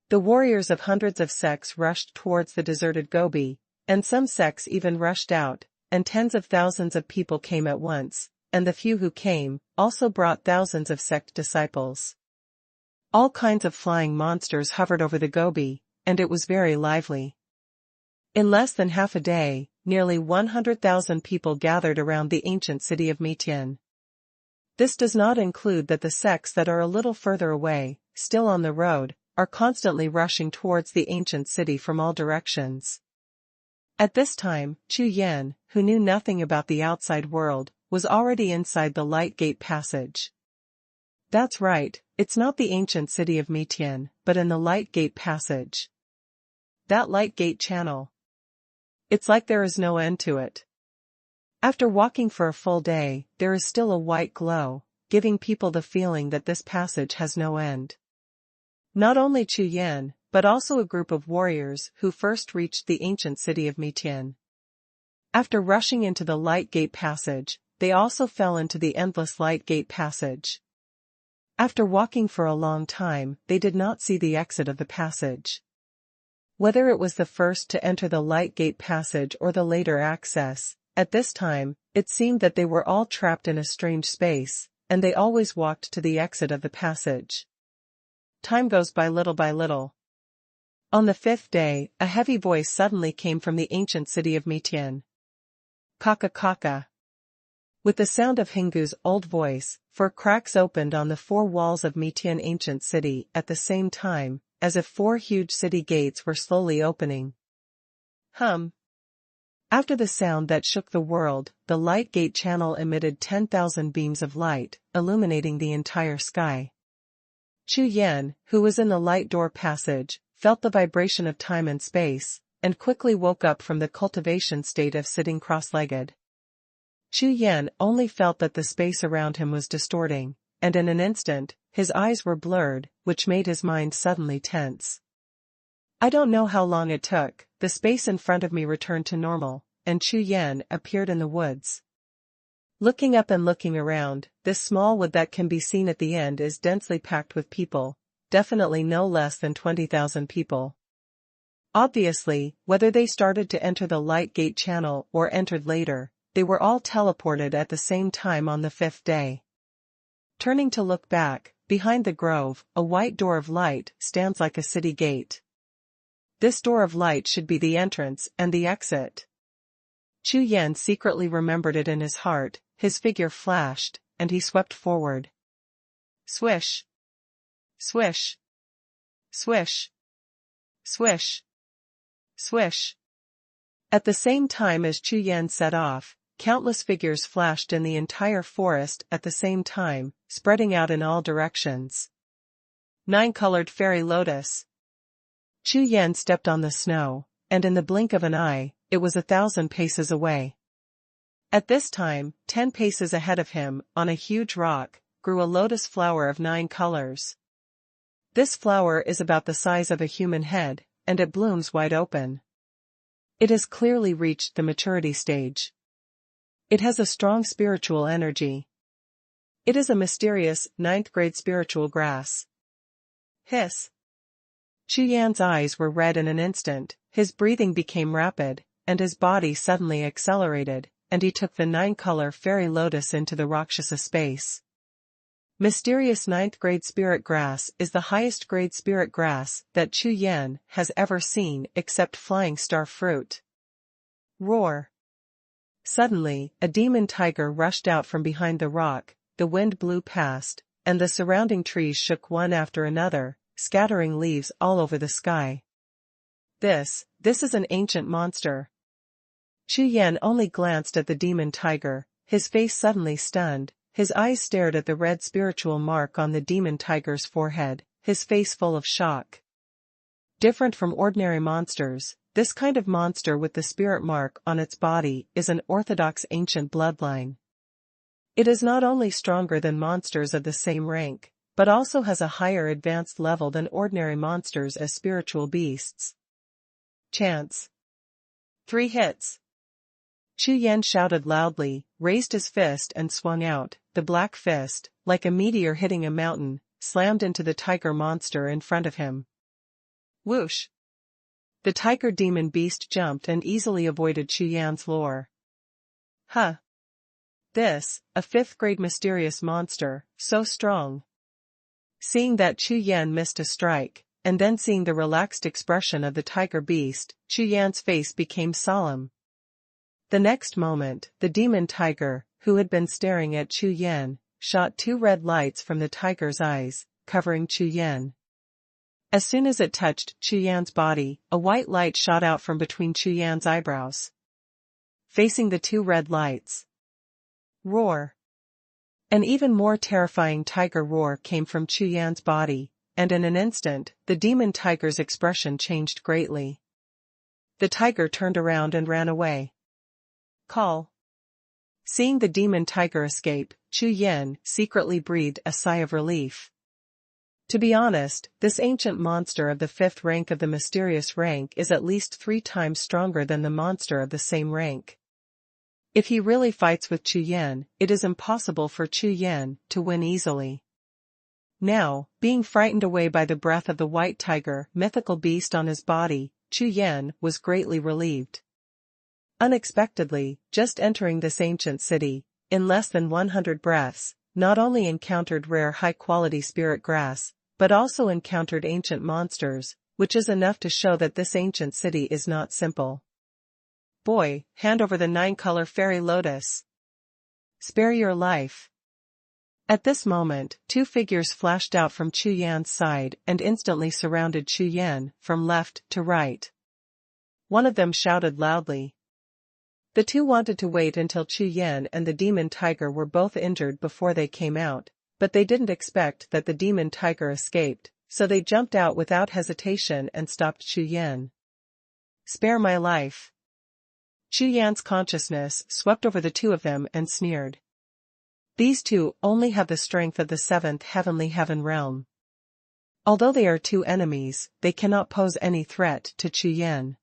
The warriors of hundreds of sects rushed towards the deserted Gobi, and some sects even rushed out, and tens of thousands of people came at once, and the few who came, also brought thousands of sect disciples. All kinds of flying monsters hovered over the Gobi, and it was very lively. In less than half a day, nearly 100,000 people gathered around the ancient city of Mitian. This does not include that the sects that are a little further away, still on the road, are constantly rushing towards the ancient city from all directions. At this time, Chu Yan, who knew nothing about the outside world, was already inside the Light Gate passage. That's right, it's not the ancient city of Mitian, but in the Light Gate passage. That Light Gate channel. It's like there is no end to it. After walking for a full day, there is still a white glow, giving people the feeling that this passage has no end. Not only Chu Yan, but also a group of warriors who first reached the ancient city of Mitian. After rushing into the Light Gate passage, they also fell into the endless Light Gate passage. After walking for a long time, they did not see the exit of the passage. Whether it was the first to enter the Light Gate passage or the later access, at this time, it seemed that they were all trapped in a strange space, and they always walked to the exit of the passage. Time goes by little by little. On the 5th day, a heavy voice suddenly came from the ancient city of Mitian. Kaka kaka. With the sound of Hingu's old voice, 4 cracks opened on the 4 walls of Mitian ancient city at the same time, as if 4 huge city gates were slowly opening. After the sound that shook the world, the Light Gate channel emitted 10,000 beams of light, illuminating the entire sky. Chu Yan, who was in the light door passage, felt the vibration of time and space, and quickly woke up from the cultivation state of sitting cross-legged. Chu Yan only felt that the space around him was distorting, and in an instant, his eyes were blurred, which made his mind suddenly tense. I don't know how long it took, the space in front of me returned to normal, and Chu Yan appeared in the woods. Looking up and looking around, this small wood that can be seen at the end is densely packed with people, definitely no less than 20,000 people. Obviously, whether they started to enter the Light Gate channel or entered later, they were all teleported at the same time on the 5th day. Turning to look back, behind the grove, a white door of light stands like a city gate. This door of light should be the entrance and the exit. Chu Yan secretly remembered it in his heart, his figure flashed, and he swept forward. Swish! Swish! Swish! Swish! Swish! At the same time as Chu Yan set off, countless figures flashed in the entire forest at the same time, spreading out in all directions. 9-colored fairy lotus. Chu Yan stepped on the snow, and in the blink of an eye, it was 1,000 paces away. At this time, 10 paces ahead of him, on a huge rock, grew a lotus flower of 9 colors. This flower is about the size of a human head, and it blooms wide open. It has clearly reached the maturity stage. It has a strong spiritual energy. It is a mysterious, 9th-grade spiritual grass. Hiss. Chu Yan's eyes were red in an instant, his breathing became rapid, and his body suddenly accelerated, and he took the 9-color fairy lotus into the Rakshasa space. Mysterious 9th-grade spirit grass is the highest-grade spirit grass that Chu Yan has ever seen except flying star fruit. Roar. Suddenly, a demon tiger rushed out from behind the rock, the wind blew past, and the surrounding trees shook one after another, scattering leaves all over the sky. This is an ancient monster. Chu Yan only glanced at the demon tiger, his face suddenly stunned, his eyes stared at the red spiritual mark on the demon tiger's forehead, his face full of shock. Different from ordinary monsters, this kind of monster with the spirit mark on its body is an orthodox ancient bloodline. It is not only stronger than monsters of the same rank, but also has a higher advanced level than ordinary monsters as spiritual beasts. Chance. 3 hits. Chu Yan shouted loudly, raised his fist and swung out, the black fist, like a meteor hitting a mountain, slammed into the tiger monster in front of him. Whoosh! The tiger demon beast jumped and easily avoided Chu Yan's lure. Huh! This, a 5th-grade mysterious monster, so strong. Seeing that Chu Yan missed a strike, and then seeing the relaxed expression of the tiger beast, Chu Yan's face became solemn. The next moment, the demon tiger, who had been staring at Chu Yan, shot 2 red lights from the tiger's eyes, covering Chu Yan. As soon as it touched Chu Yan's body, a white light shot out from between Chu Yan's eyebrows. Facing the 2 red lights. Roar. An even more terrifying tiger roar came from Chu Yan's body, and in an instant, the demon tiger's expression changed greatly. The tiger turned around and ran away. Call. Seeing the demon tiger escape, Chu Yan secretly breathed a sigh of relief. To be honest, this ancient monster of the 5th rank of the mysterious rank is at least 3 times stronger than the monster of the same rank. If he really fights with Chu Yan, it is impossible for Chu Yan to win easily. Now, being frightened away by the breath of the white tiger, mythical beast on his body, Chu Yan was greatly relieved. Unexpectedly, just entering this ancient city, in less than 100 breaths, not only encountered rare high-quality spirit grass, but also encountered ancient monsters, which is enough to show that this ancient city is not simple. Boy, hand over the 9-color fairy lotus. Spare your life. At this moment, 2 figures flashed out from Chu Yan's side and instantly surrounded Chu Yan, from left to right. One of them shouted loudly. The 2 wanted to wait until Chu Yan and the demon tiger were both injured before they came out, but they didn't expect that the demon tiger escaped, so they jumped out without hesitation and stopped Chu Yan. Spare my life. Chu Yan's consciousness swept over the 2 of them and sneered. These 2 only have the strength of the 7th heavenly heaven realm. Although they are 2 enemies, they cannot pose any threat to Chu Yan.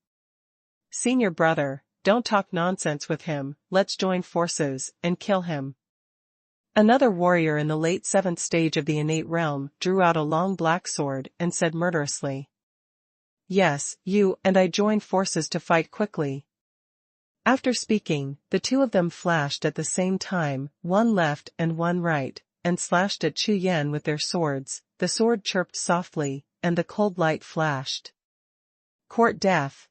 Senior brother, don't talk nonsense with him, let's join forces and kill him. Another warrior in the late 7th stage of the innate realm drew out a long black sword and said murderously. Yes, you and I join forces to fight quickly. After speaking, the 2 of them flashed at the same time, one left and one right, and slashed at Chu Yan with their swords. The sword chirped softly, and the cold light flashed. Court death.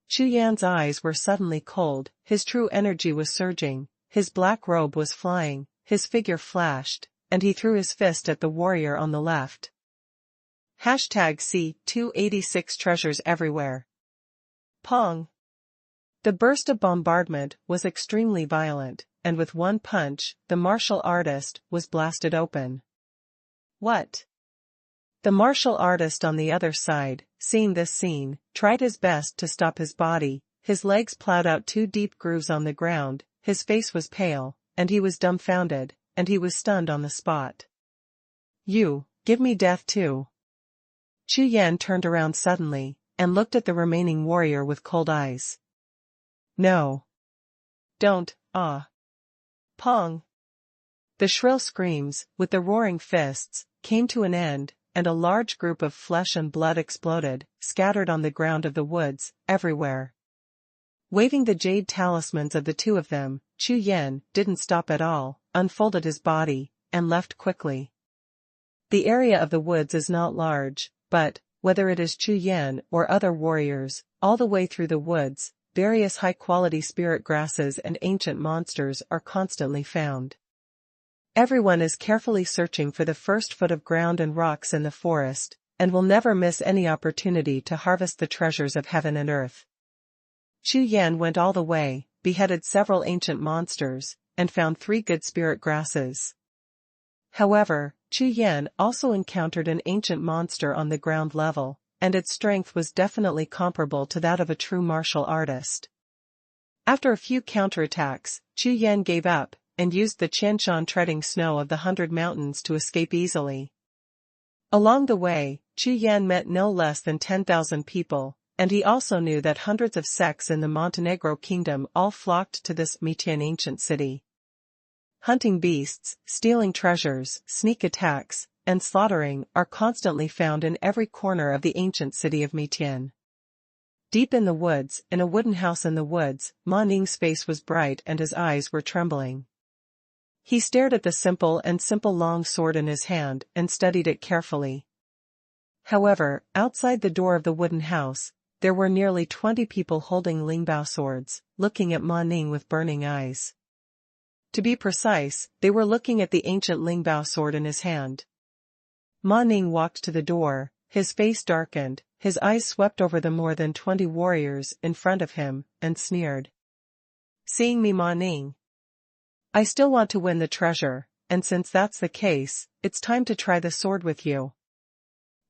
Chu Yan's eyes were suddenly cold, his true energy was surging, his black robe was flying, his figure flashed, and he threw his fist at the warrior on the left. #C286 treasures everywhere. Pong. The burst of bombardment was extremely violent, and with one punch, the martial artist was blasted open. What? The martial artist on the other side, seeing this scene, tried his best to stop his body. His legs plowed out 2 deep grooves on the ground, his face was pale, and he was dumbfounded, and he was stunned on the spot. You, give me death too. Chu Yan turned around suddenly, and looked at the remaining warrior with cold eyes. No. Don't, ah. Pong. The shrill screams, with the roaring fists, came to an end, and a large group of flesh and blood exploded, scattered on the ground of the woods, everywhere. Waving the jade talismans of the 2 of them, Chu Yan didn't stop at all, unfolded his body, and left quickly. The area of the woods is not large, but, whether it is Chu Yan or other warriors, all the way through the woods, various high-quality spirit grasses and ancient monsters are constantly found. Everyone is carefully searching for the first foot of ground and rocks in the forest, and will never miss any opportunity to harvest the treasures of heaven and earth. Chu Yan went all the way, beheaded several ancient monsters, and found 3 good spirit grasses. However, Chu Yan also encountered an ancient monster on the ground level, and its strength was definitely comparable to that of a true martial artist. After a few counterattacks, Chu Yan gave up, and used the Qianshan treading snow of the 100 mountains to escape easily. Along the way, Chu Yan met no less than 10,000 people, and he also knew that hundreds of sects in the Montenegro kingdom all flocked to this Mitian ancient city. Hunting beasts, stealing treasures, sneak attacks, and slaughtering are constantly found in every corner of the ancient city of Mitian. Deep in the woods, in a wooden house in the woods, Ma Ning's face was bright and his eyes were trembling. He stared at the simple long sword in his hand and studied it carefully. However, outside the door of the wooden house, there were nearly 20 people holding lingbao swords, looking at Ma Ning with burning eyes. To be precise, they were looking at the ancient lingbao sword in his hand. Ma Ning walked to the door, his face darkened, his eyes swept over the more than 20 warriors in front of him, and sneered. Seeing me, Ma Ning? I still want to win the treasure, and since that's the case, it's time to try the sword with you.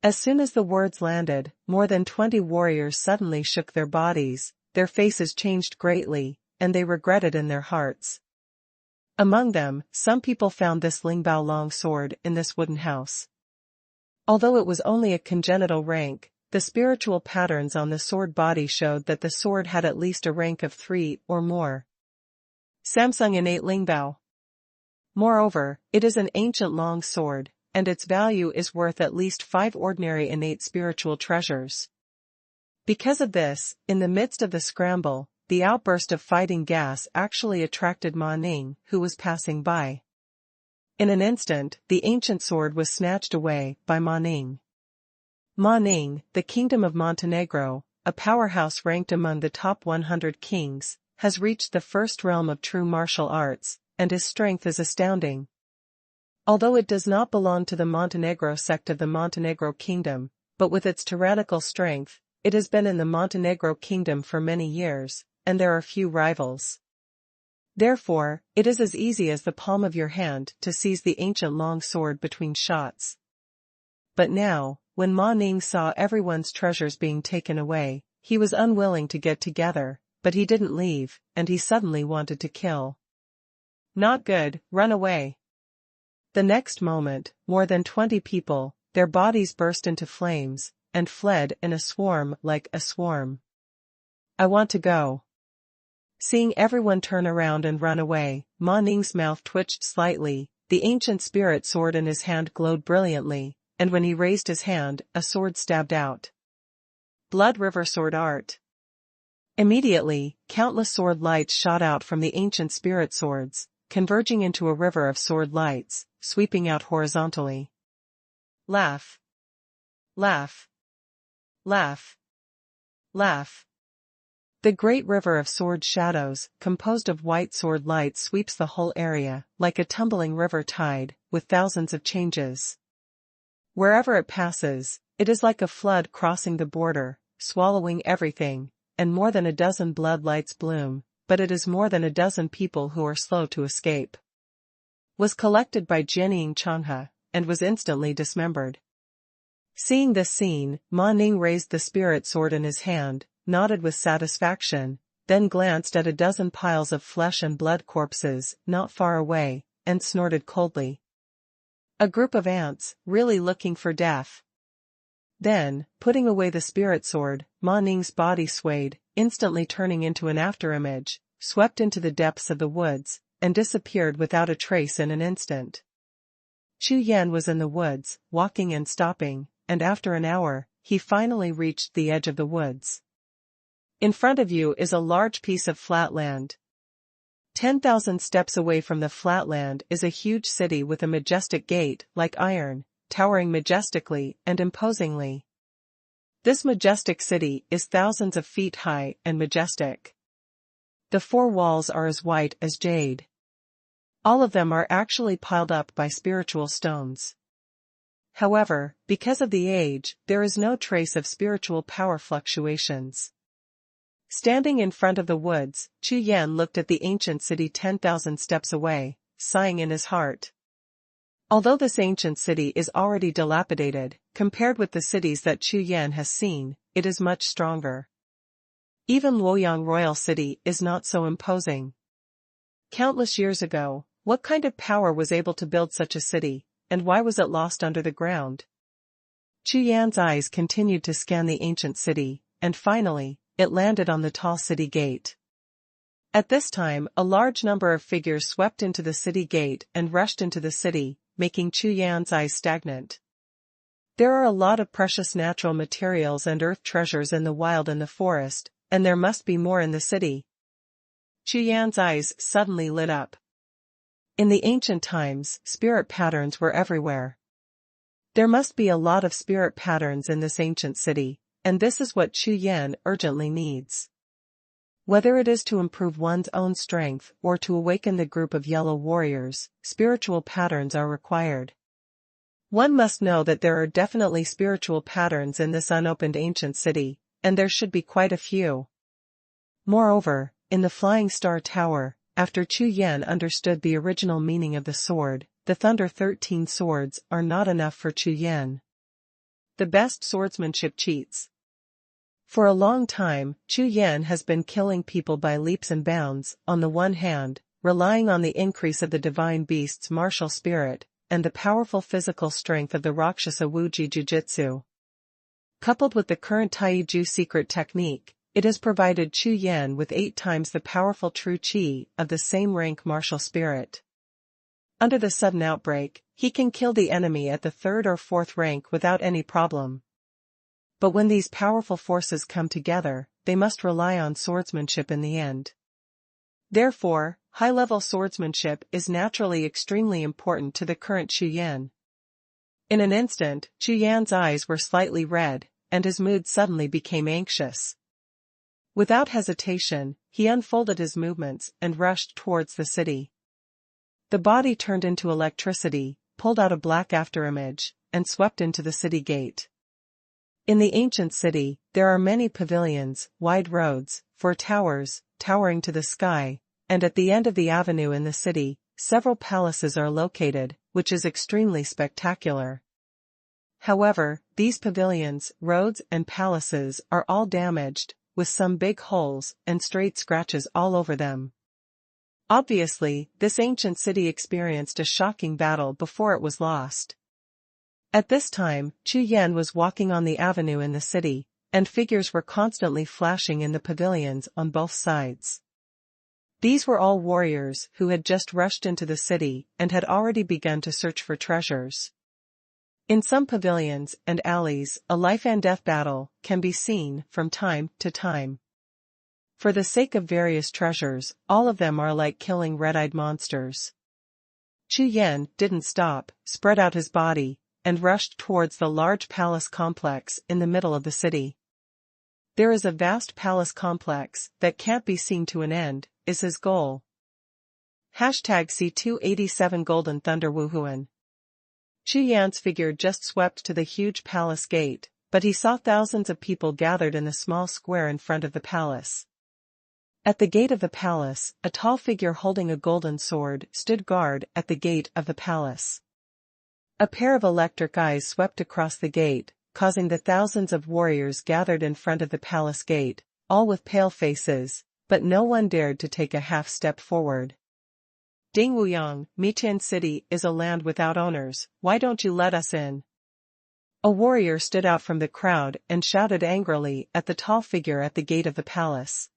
As soon as the words landed, more than 20 warriors suddenly shook their bodies, their faces changed greatly, and they regretted in their hearts. Among them, some people found this lingbao long sword in this wooden house. Although it was only a congenital rank, the spiritual patterns on the sword body showed that the sword had at least a rank of 3 or more. Samsung innate lingbao. Moreover, it is an ancient long sword, and its value is worth at least 5 ordinary innate spiritual treasures. Because of this, in the midst of the scramble, the outburst of fighting gas actually attracted Ma Ning, who was passing by. In an instant, the ancient sword was snatched away by Ma Ning. Ma Ning, the Kingdom of Montenegro, a powerhouse ranked among the top 100 kings, has reached the first realm of true martial arts, and his strength is astounding. Although it does not belong to the Montenegro sect of the Montenegro kingdom, but with its tyrannical strength, it has been in the Montenegro kingdom for many years, and there are few rivals. Therefore, it is as easy as the palm of your hand to seize the ancient long sword between shots. But now, when Ma Ning saw everyone's treasures being taken away, he was unwilling to get together, but he didn't leave, and he suddenly wanted to kill. Not good, run away. The next moment, more than 20 people, their bodies burst into flames, and fled in a swarm like a swarm. I want to go. Seeing everyone turn around and run away, Ma Ning's mouth twitched slightly, the ancient spirit sword in his hand glowed brilliantly, and when he raised his hand, a sword stabbed out. Blood River Sword Art. Immediately, countless sword lights shot out from the ancient spirit swords, converging into a river of sword lights, sweeping out horizontally. Laugh. Laugh. Laugh. Laugh. The great river of sword shadows, composed of white sword lights, sweeps the whole area, like a tumbling river tide, with thousands of changes. Wherever it passes, it is like a flood crossing the border, swallowing everything, and more than a dozen bloodlights bloom, but it is more than a dozen people who are slow to escape. Was collected by Jianying Changhe, and was instantly dismembered. Seeing this scene, Ma Ning raised the spirit sword in his hand, nodded with satisfaction, then glanced at a dozen piles of flesh and blood corpses not far away, and snorted coldly. A group of ants, really looking for death. Then, putting away the spirit sword, Ma Ning's body swayed, instantly turning into an afterimage, swept into the depths of the woods, and disappeared without a trace in an instant. Chu Yan was in the woods, walking and stopping, and after an hour, he finally reached the edge of the woods. In front of you is a large piece of flat land. 10,000 steps away from the flatland is a huge city with a majestic gate, like iron, towering majestically and imposingly. This majestic city is thousands of feet high and majestic. The four walls are as white as jade. All of them are actually piled up by spiritual stones. However, because of the age, there is no trace of spiritual power fluctuations. Standing in front of the woods, Chu Yan looked at the ancient city 10,000 steps away, sighing in his heart. Although this ancient city is already dilapidated, compared with the cities that Chu Yan has seen, it is much stronger. Even Luoyang Royal City is not so imposing. Countless years ago, what kind of power was able to build such a city, and why was it lost under the ground? Chu Yan's eyes continued to scan the ancient city, and finally, it landed on the tall city gate. At this time, a large number of figures swept into the city gate and rushed into the city, making Chu Yan's eyes stagnant. There are a lot of precious natural materials and earth treasures in the wild and the forest, and there must be more in the city. Chu Yan's eyes suddenly lit up. In the ancient times, spirit patterns were everywhere. There must be a lot of spirit patterns in this ancient city, and this is what Chu Yan urgently needs. Whether it is to improve one's own strength or to awaken the group of yellow warriors, spiritual patterns are required. One must know that there are definitely spiritual patterns in this unopened ancient city, and there should be quite a few. Moreover, in the Flying Star Tower, after Chu Yan understood the original meaning of the sword, the Thunder 13 swords are not enough for Chu Yan. The best swordsmanship cheats. For a long time, Chu Yan has been killing people by leaps and bounds, on the one hand, relying on the increase of the divine beast's martial spirit, and the powerful physical strength of the Rakshasa Wuji Jiu-Jitsu. Coupled with the current Taiju secret technique, it has provided Chu Yan with 8 times the powerful true Qi of the same rank martial spirit. Under the sudden outbreak, he can kill the enemy at the 3rd or 4th rank without any problem. But when these powerful forces come together, they must rely on swordsmanship in the end. Therefore, high-level swordsmanship is naturally extremely important to the current Chu Yan. In an instant, Chu Yan's eyes were slightly red, and his mood suddenly became anxious. Without hesitation, he unfolded his movements and rushed towards the city. The body turned into electricity, pulled out a black afterimage, and swept into the city gate. In the ancient city, there are many pavilions, wide roads, 4 towers, towering to the sky, and at the end of the avenue in the city, several palaces are located, which is extremely spectacular. However, these pavilions, roads and palaces are all damaged, with some big holes and straight scratches all over them. Obviously, this ancient city experienced a shocking battle before it was lost. At this time, Chu Yan was walking on the avenue in the city, and figures were constantly flashing in the pavilions on both sides. These were all warriors who had just rushed into the city and had already begun to search for treasures. In some pavilions and alleys, a life-and-death battle can be seen from time to time. For the sake of various treasures, all of them are like killing red-eyed monsters. Chu Yan didn't stop, spread out his body, and rushed towards the large palace complex in the middle of the city. There is a vast palace complex that can't be seen to an end, is his goal. #C287 Golden Thunder Wuhun. Chu Yan's figure just swept to the huge palace gate, but he saw thousands of people gathered in the small square in front of the palace. At the gate of the palace, a tall figure holding a golden sword stood guard at the gate of the palace. A pair of electric eyes swept across the gate, causing the thousands of warriors gathered in front of the palace gate, all with pale faces, but no one dared to take a half step forward. "Dingwuyang, Michen City is a land without owners, why don't you let us in?" A warrior stood out from the crowd and shouted angrily at the tall figure at the gate of the palace.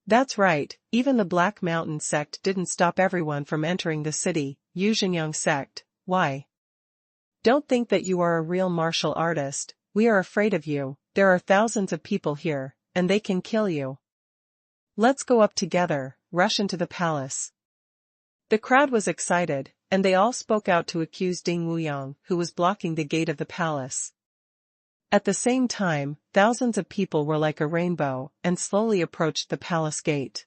"That's right, even the Black Mountain sect didn't stop everyone from entering the city, Yuzhenyang sect, why? Don't think that you are a real martial artist, we are afraid of you, there are thousands of people here, and they can kill you. Let's go up together, rush into the palace." The crowd was excited, and they all spoke out to accuse Dingwuyang, who was blocking the gate of the palace. At the same time, thousands of people were like a rainbow and slowly approached the palace gate.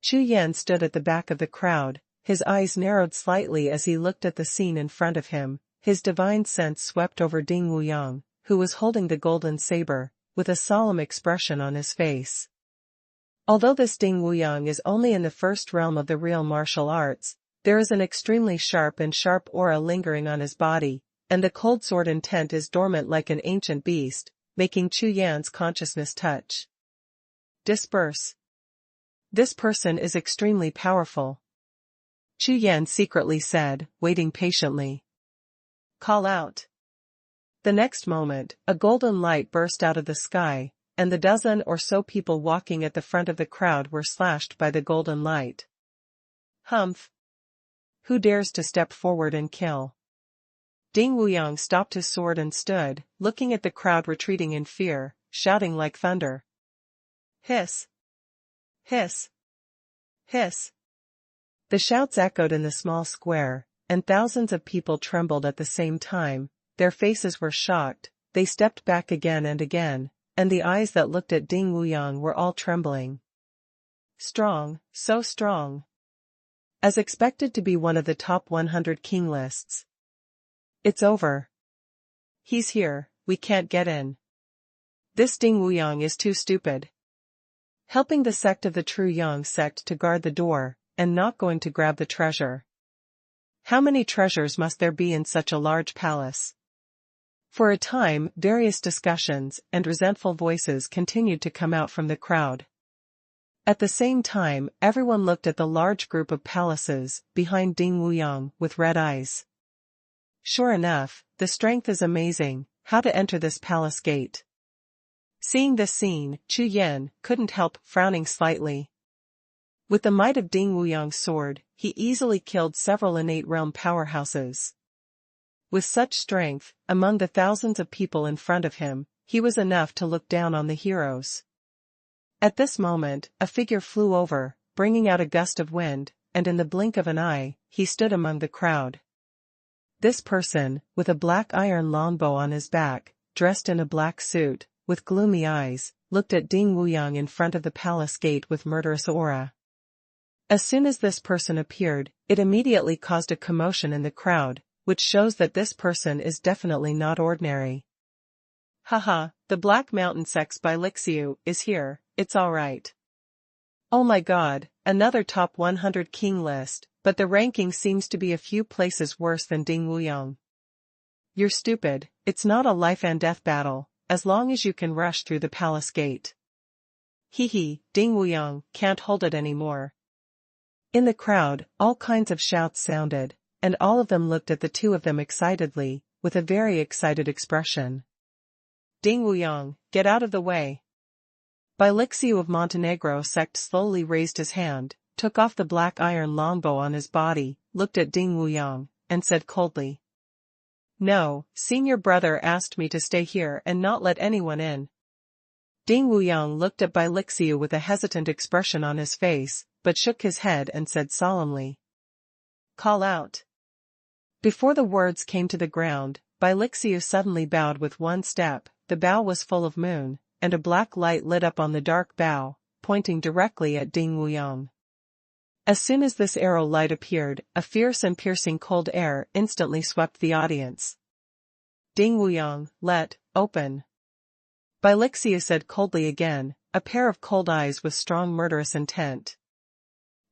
Chu Yan stood at the back of the crowd, his eyes narrowed slightly as he looked at the scene in front of him. His divine sense swept over Dingwuyang, who was holding the golden saber, with a solemn expression on his face. Although this Dingwuyang is only in the first realm of the real martial arts, there is an extremely sharp aura lingering on his body, and the cold sword intent is dormant like an ancient beast, making Chu Yan's consciousness touch. Disperse. This person is extremely powerful. Chu Yan secretly said, waiting patiently. Call out. The next moment, a golden light burst out of the sky, and the dozen or so people walking at the front of the crowd were slashed by the golden light. Humph! Who dares to step forward and kill? Dingwuyang stopped his sword and stood, looking at the crowd retreating in fear, shouting like thunder. Hiss! Hiss! Hiss! The shouts echoed in the small square, and thousands of people trembled at the same time. Their faces were shocked, they stepped back again, and the eyes that looked at Dingwuyang were all trembling. Strong, so strong. As expected to be one of the top 100 king lists. It's over. He's here, we can't get in. This Dingwuyang is too stupid. Helping the sect of the True Yang sect to guard the door, and not going to grab the treasure. How many treasures must there be in such a large palace? For a time, various discussions and resentful voices continued to come out from the crowd. At the same time, everyone looked at the large group of palaces behind Dingwuyang with red eyes. Sure enough, the strength is amazing. How to enter this palace gate? Seeing this scene, Chu Yan couldn't help frowning slightly. With the might of Dingwuyang's sword, he easily killed several innate realm powerhouses. With such strength, among the thousands of people in front of him, he was enough to look down on the heroes. At this moment, a figure flew over, bringing out a gust of wind, and in the blink of an eye, he stood among the crowd. This person, with a black iron longbow on his back, dressed in a black suit, with gloomy eyes, looked at Dingwuyang in front of the palace gate with murderous aura. As soon as this person appeared, it immediately caused a commotion in the crowd, which shows that this person is definitely not ordinary. Haha, the Black Mountain Sect's by Lixiu is here, it's alright. Oh my god, another top 100 king list, but the ranking seems to be a few places worse than Dingwuyang. You're stupid, it's not a life and death battle, as long as you can rush through the palace gate. Hehe, Dingwuyang can't hold it anymore. In the crowd, all kinds of shouts sounded, and all of them looked at the two of them excitedly, with a very excited expression. Dingwuyang, get out of the way. Lixiu of Montenegro sect slowly raised his hand, took off the black iron longbow on his body, looked at Dingwuyang, and said coldly. No, senior brother asked me to stay here and not let anyone in. Dingwuyang looked at Lixiu with a hesitant expression on his face, but shook his head and said solemnly. Call out. Before the words came to the ground, Lixiu suddenly bowed with one step. The bow was full of moon, and a black light lit up on the dark bow, pointing directly at Dingwuyang. As soon as this arrow light appeared, a fierce and piercing cold air instantly swept the audience. Dingwuyang, let open. Bilixia said coldly again, a pair of cold eyes with strong murderous intent.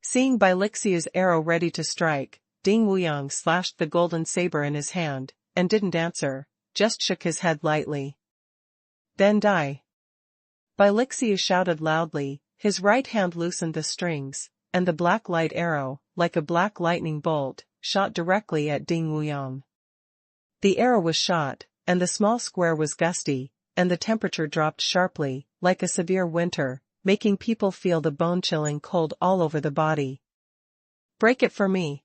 Seeing Bilixia's arrow ready to strike, Ding Wuyang slashed the golden saber in his hand, and didn't answer, just shook his head lightly. Then die. Bilixia shouted loudly, his right hand loosened the strings, and the black light arrow, like a black lightning bolt, shot directly at Ding Wuyang. The arrow was shot, and the small square was gusty, and the temperature dropped sharply, like a severe winter, making people feel the bone-chilling cold all over the body. Break it for me.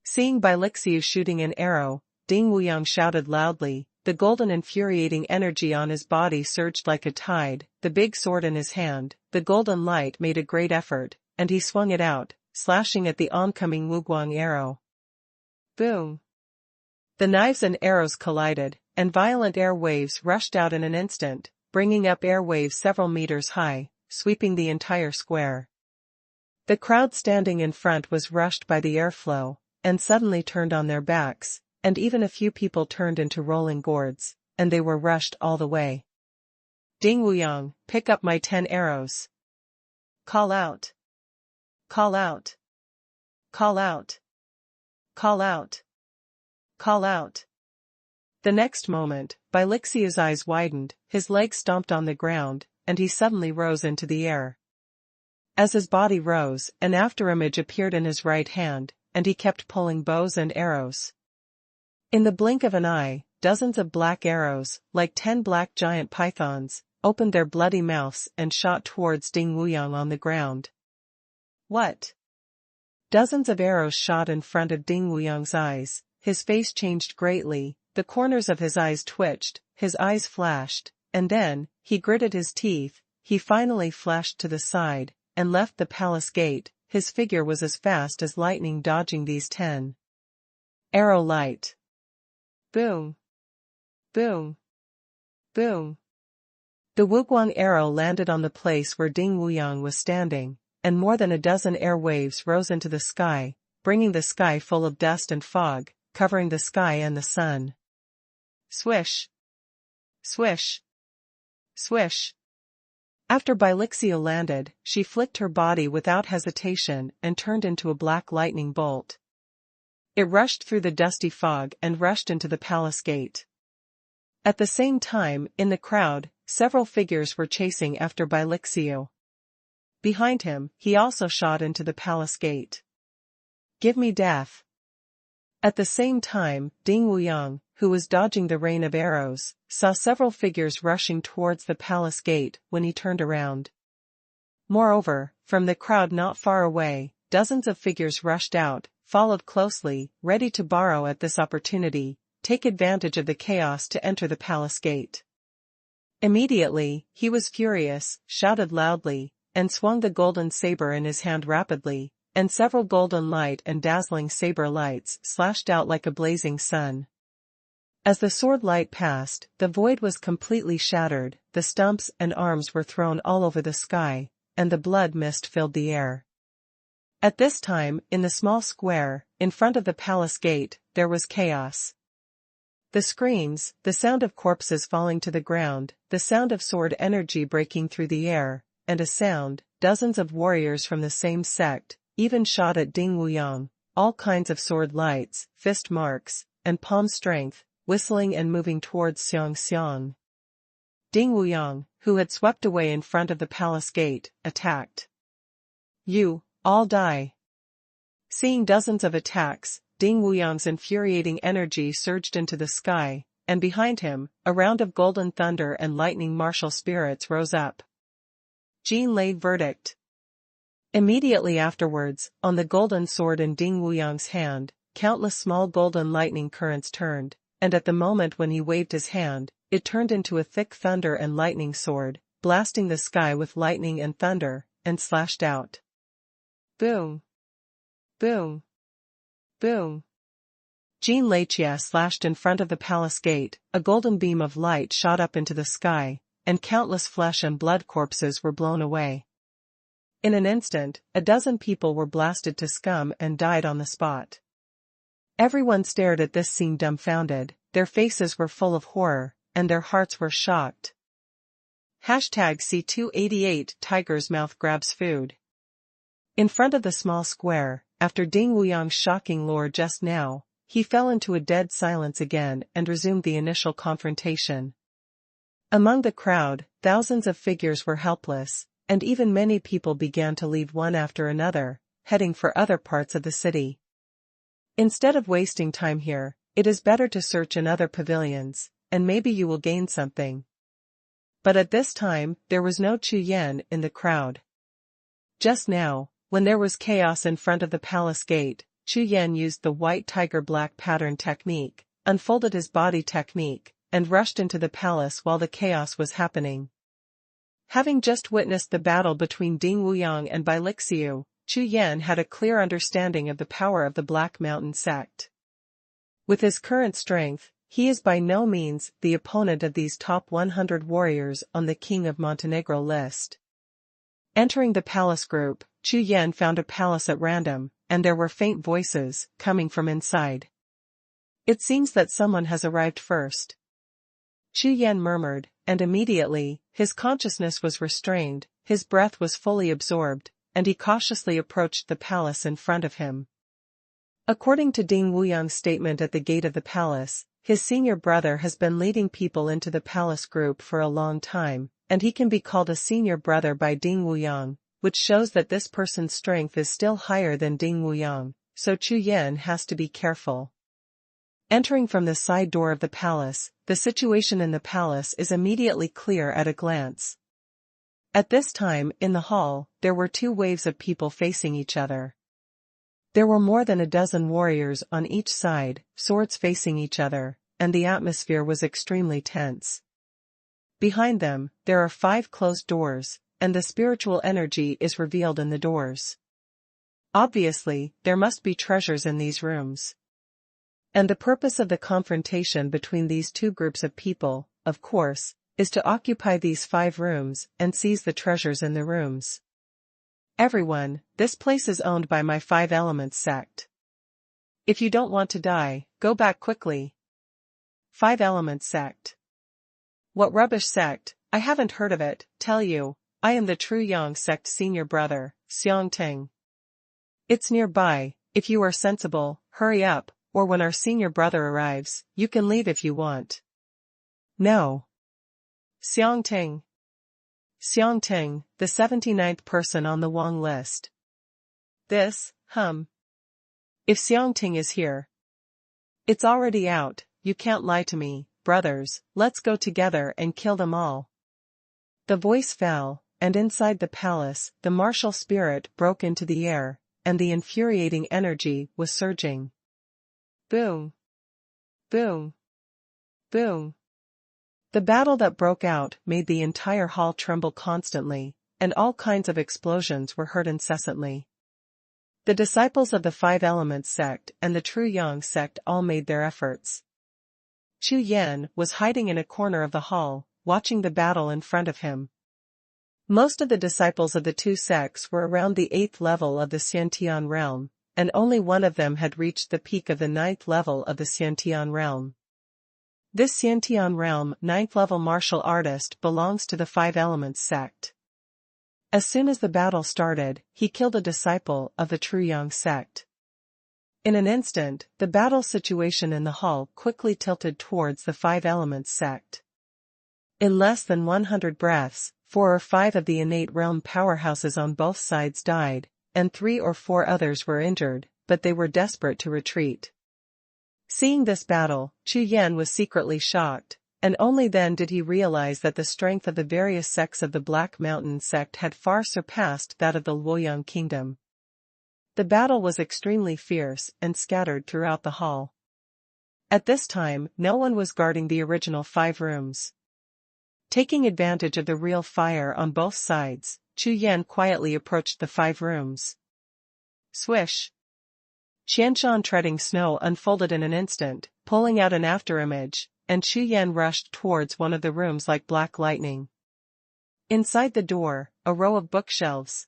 Seeing Bilixia shooting an arrow, Ding Wuyang shouted loudly, the golden infuriating energy on his body surged like a tide, the big sword in his hand, the golden light made a great effort, and he swung it out, slashing at the oncoming Wuguang arrow. Boom! The knives and arrows collided, and violent air waves rushed out in an instant, bringing up air waves several meters high, sweeping the entire square. The crowd standing in front was rushed by the airflow, and suddenly turned on their backs, and even a few people turned into rolling gourds, and they were rushed all the way. Ding Wuyang, pick up my 10 arrows. Call out. Call out. Call out. Call out. Call out. The next moment, Bilixia's eyes widened, his legs stomped on the ground, and he suddenly rose into the air. As his body rose, an afterimage appeared in his right hand, and he kept pulling bows and arrows. In the blink of an eye, dozens of black arrows, like 10 black giant pythons, opened their bloody mouths and shot towards Ding Wuyang on the ground. What? Dozens of arrows shot in front of Ding Wuyang's eyes, his face changed greatly, the corners of his eyes twitched, his eyes flashed, and then, he gritted his teeth, he finally flashed to the side, and left the palace gate, his figure was as fast as lightning dodging these 10. Arrow light. Boom. Boom. Boom. The Wuguang arrow landed on the place where Ding Wuyang was standing, and more than a dozen air waves rose into the sky, bringing the sky full of dust and fog, covering the sky and the sun. Swish. Swish. Swish. After Bilixia landed, she flicked her body without hesitation and turned into a black lightning bolt. It rushed through the dusty fog and rushed into the palace gate. At the same time, in the crowd, several figures were chasing after Bilixia. Behind him, he also shot into the palace gate. Give me death. At the same time, Ding Wuyang, who was dodging the rain of arrows, saw several figures rushing towards the palace gate when he turned around. Moreover, from the crowd not far away, dozens of figures rushed out, followed closely, ready to borrow at this opportunity, take advantage of the chaos to enter the palace gate. Immediately, he was furious, shouted loudly, and swung the golden saber in his hand rapidly, and several golden light and dazzling saber lights slashed out like a blazing sun. As the sword light passed, the void was completely shattered, the stumps and arms were thrown all over the sky, and the blood mist filled the air. At this time, in the small square, in front of the palace gate, there was chaos. The screams, the sound of corpses falling to the ground, the sound of sword energy breaking through the air, and a sound, dozens of warriors from the same sect, even shot at Ding Wuyang, all kinds of sword lights, fist marks, and palm strength, whistling and moving towards Xiang. Ding Wuyang, who had swept away in front of the palace gate, attacked. You, all die. Seeing dozens of attacks, Ding Wuyang's infuriating energy surged into the sky, and behind him, a round of golden thunder and lightning martial spirits rose up. Jin Lei verdict. Immediately afterwards, on the golden sword in Ding Wuyang's hand, countless small golden lightning currents turned, and at the moment when he waved his hand, it turned into a thick thunder and lightning sword, blasting the sky with lightning and thunder, and slashed out. Boom. Boom. Boom. Jin Lei slashed in front of the palace gate, a golden beam of light shot up into the sky, and countless flesh and blood corpses were blown away. In an instant, a dozen people were blasted to scum and died on the spot. Everyone stared at this scene dumbfounded, their faces were full of horror, and their hearts were shocked. #C288 Tiger's mouth grabs food. In front of the small square, after Ding Wuyang's shocking lore just now, he fell into a dead silence again and resumed the initial confrontation. Among the crowd, thousands of figures were helpless, and even many people began to leave one after another, heading for other parts of the city. Instead of wasting time here, it is better to search in other pavilions, and maybe you will gain something. But at this time, there was no Chu Yan in the crowd. Just now, when there was chaos in front of the palace gate, Chu Yan used the white tiger black pattern technique, unfolded his body technique, and rushed into the palace while the chaos was happening. Having just witnessed the battle between Ding Wuyang and Bai Lixiu, Chu Yan had a clear understanding of the power of the Black Mountain sect. With his current strength, he is by no means the opponent of these top 100 warriors on the King of Montenegro list. Entering the palace group, Chu Yan found a palace at random, and there were faint voices coming from inside. It seems that someone has arrived first. Chu Yan murmured, and immediately, his consciousness was restrained, his breath was fully absorbed, and he cautiously approached the palace in front of him. According to Ding Wuyang's statement at the gate of the palace, his senior brother has been leading people into the palace group for a long time, and he can be called a senior brother by Ding Wuyang, which shows that this person's strength is still higher than Ding Wuyang, so Chu Yan has to be careful. Entering from the side door of the palace, the situation in the palace is immediately clear at a glance. At this time, in the hall, there were two waves of people facing each other. There were more than a dozen warriors on each side, swords facing each other, and the atmosphere was extremely tense. Behind them, there are 5 closed doors, and the spiritual energy is revealed in the doors. Obviously, there must be treasures in these rooms. And the purpose of the confrontation between these two groups of people, of course, is to occupy these 5 rooms and seize the treasures in the rooms. Everyone, this place is owned by my 5 Elements sect. If you don't want to die, go back quickly. 5 Elements sect. What rubbish sect, I haven't heard of it, tell you, I am the True Yang sect senior brother, Xiang Ting. It's nearby, if you are sensible, hurry up, or when our senior brother arrives, you can leave if you want. No. Xiang Ting. Xiang Ting, the 79th person on the Wang list. This, If Xiang Ting is here. It's already out, you can't lie to me, brothers, let's go together and kill them all. The voice fell, and inside the palace, the martial spirit broke into the air, and the infuriating energy was surging. Boom. Boom. Boom. The battle that broke out made the entire hall tremble constantly, and all kinds of explosions were heard incessantly. The disciples of the 5 Elements sect and the True Yang sect all made their efforts. Chu Yan was hiding in a corner of the hall, watching the battle in front of him. Most of the disciples of the two sects were around the 8th level of the Xiantian realm, and only one of them had reached the peak of the 9th level of the Xiantian realm. This Xiantian realm 9th level martial artist belongs to the 5 Elements sect. As soon as the battle started, he killed a disciple of the True Yang sect. In an instant, the battle situation in the hall quickly tilted towards the 5 Elements sect. In less than 100 breaths, 4 or 5 of the innate realm powerhouses on both sides died, and 3 or 4 others were injured, but they were desperate to retreat. Seeing this battle, Chu Yan was secretly shocked, and only then did he realize that the strength of the various sects of the Black Mountain sect had far surpassed that of the Luoyang kingdom. The battle was extremely fierce and scattered throughout the hall. At this time, no one was guarding the original 5 rooms. Taking advantage of the real fire on both sides, Chu Yan quietly approached the 5 rooms. Swish! Qianshan treading snow unfolded in an instant, pulling out an afterimage, and Chu Yan rushed towards one of the rooms like black lightning. Inside the door, a row of bookshelves.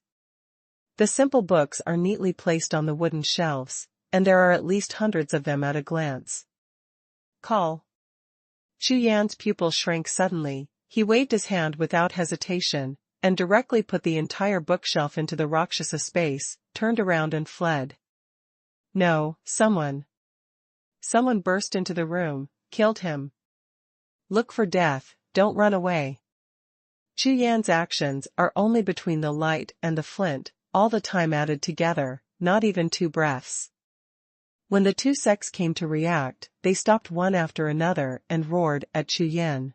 The simple books are neatly placed on the wooden shelves, and there are at least hundreds of them at a glance. Call. Chu Yan's pupils shrank suddenly. He waved his hand without hesitation, and directly put the entire bookshelf into the Rakshasa space, turned around and fled. No, someone burst into the room, killed him. Look for death, don't run away. Chu Yan's actions are only between the light and the flint, all the time added together, not even 2 breaths. When the 2 sects came to react, they stopped one after another and roared at Chu Yan.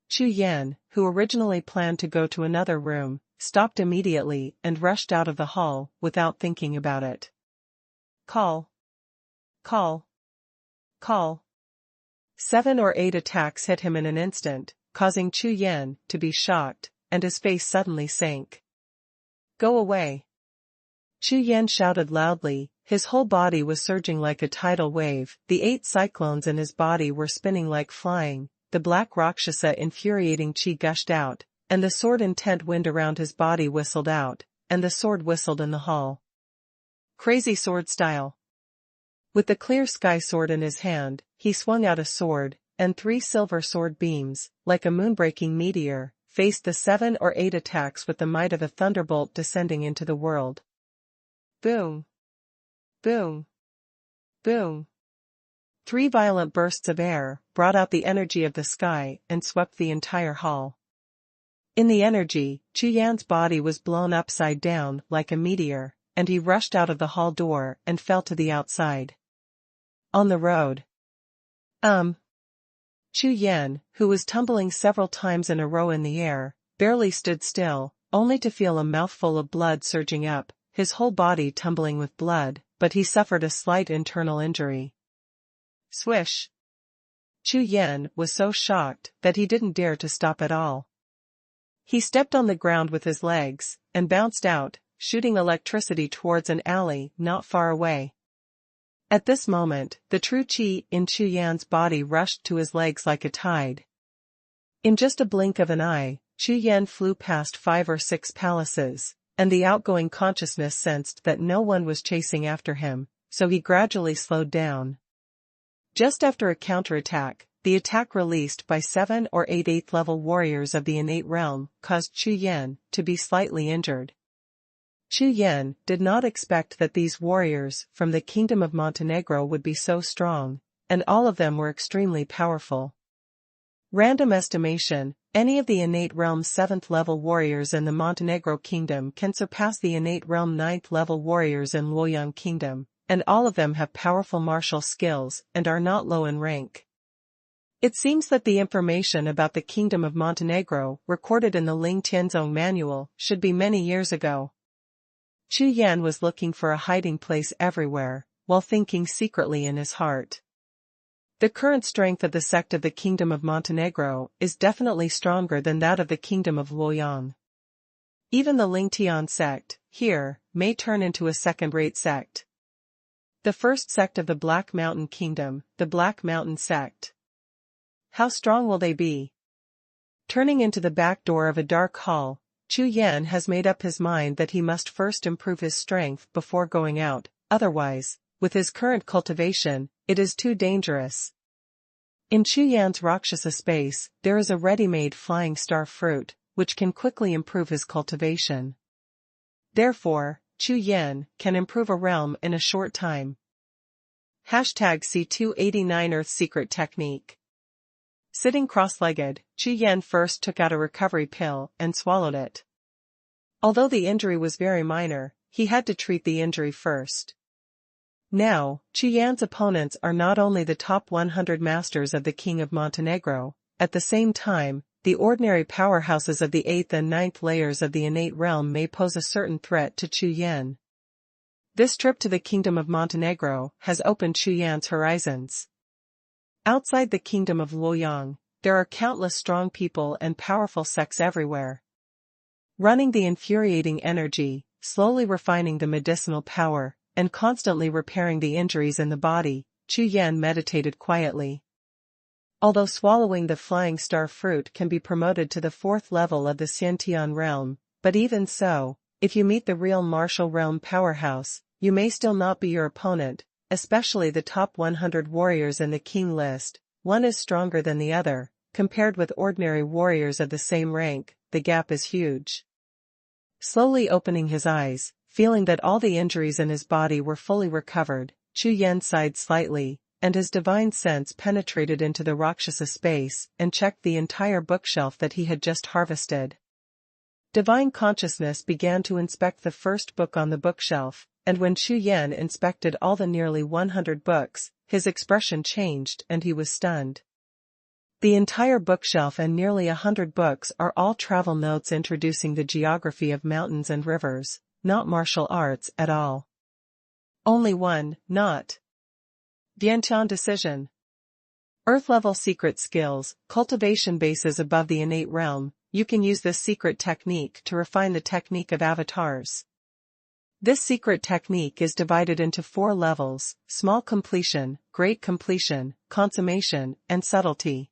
Chu Yan, who originally planned to go to another room, stopped immediately and rushed out of the hall without thinking about it. Call. 7 or 8 attacks hit him in an instant, causing Chu Yan to be shocked, and his face suddenly sank. Go away. Chu Yan shouted loudly, his whole body was surging like a tidal wave, the 8 cyclones in his body were spinning like flying, the black Rakshasa infuriating chi gushed out, and the sword intent wind around his body whistled out, and the sword whistled in the hall. Crazy sword style. With the clear sky sword in his hand, he swung out a sword, and 3 silver sword beams, like a moonbreaking meteor, faced the 7 or 8 attacks with the might of a thunderbolt descending into the world. Boom! Boom! Boom! 3 violent bursts of air brought out the energy of the sky and swept the entire hall. In the energy, Chu Yan's body was blown upside down like a meteor, and he rushed out of the hall door and fell to the outside. On the road. Chu Yan, who was tumbling several times in a row in the air, barely stood still, only to feel a mouthful of blood surging up, his whole body tumbling with blood, but he suffered a slight internal injury. Swish! Chu Yan was so shocked that he didn't dare to stop at all. He stepped on the ground with his legs, and bounced out, shooting electricity towards an alley not far away. At this moment, the true chi in Chu Yan's body rushed to his legs like a tide. In just a blink of an eye, Chu Yan flew past 5 or 6 palaces, and the outgoing consciousness sensed that no one was chasing after him, so he gradually slowed down. Just after a counterattack, the attack released by 7 or 8 8th-level warriors of the innate realm caused Chu Yan to be slightly injured. Chu Yan did not expect that these warriors from the Kingdom of Montenegro would be so strong, and all of them were extremely powerful. Random estimation, any of the innate realm 7th-level warriors in the Montenegro Kingdom can surpass the innate realm 9th-level warriors in Luoyang Kingdom, and all of them have powerful martial skills and are not low in rank. It seems that the information about the Kingdom of Montenegro recorded in the Ling Tianzong manual should be many years ago. Chu Yan was looking for a hiding place everywhere, while thinking secretly in his heart. The current strength of the sect of the Kingdom of Montenegro is definitely stronger than that of the Kingdom of Luoyang. Even the Lingtian sect, here, may turn into a second-rate sect. The first sect of the Black Mountain Kingdom, the Black Mountain sect. How strong will they be? Turning into the back door of a dark hall, Chu Yan has made up his mind that he must first improve his strength before going out, otherwise, with his current cultivation, it is too dangerous. In Chu Yan's Rakshasa space, there is a ready-made flying star fruit, which can quickly improve his cultivation. Therefore, Chu Yan can improve a realm in a short time. #C289 Earth Secret Technique. Sitting cross-legged, Chu Yan first took out a recovery pill and swallowed it. Although the injury was very minor, he had to treat the injury first. Now, Chu Yan's opponents are not only the top 100 masters of the King of Montenegro, at the same time, the ordinary powerhouses of the 8th and 9th layers of the innate realm may pose a certain threat to Chu Yan. This trip to the Kingdom of Montenegro has opened Chu Yan's horizons. Outside the Kingdom of Luoyang, there are countless strong people and powerful sects everywhere. Running the infuriating energy, slowly refining the medicinal power, and constantly repairing the injuries in the body, Chu Yan meditated quietly. Although swallowing the flying star fruit can be promoted to the 4th level of the Xiantian realm, but even so, if you meet the real martial realm powerhouse, you may still not be your opponent, especially the top 100 warriors in the king list, one is stronger than the other. Compared with ordinary warriors of the same rank, the gap is huge. Slowly opening his eyes, feeling that all the injuries in his body were fully recovered, Chu Yan sighed slightly, and his divine sense penetrated into the Rakshasa space and checked the entire bookshelf that he had just harvested. Divine consciousness began to inspect the first book on the bookshelf, and when Chu Yan inspected all the nearly 100 books, his expression changed and he was stunned. The entire bookshelf and nearly 100 books are all travel notes introducing the geography of mountains and rivers, not martial arts at all. Only one, not Diantian decision. Earth-level secret skills, cultivation bases above the innate realm. You can use this secret technique to refine the technique of avatars. This secret technique is divided into 4 levels: small completion, great completion, consummation, and subtlety.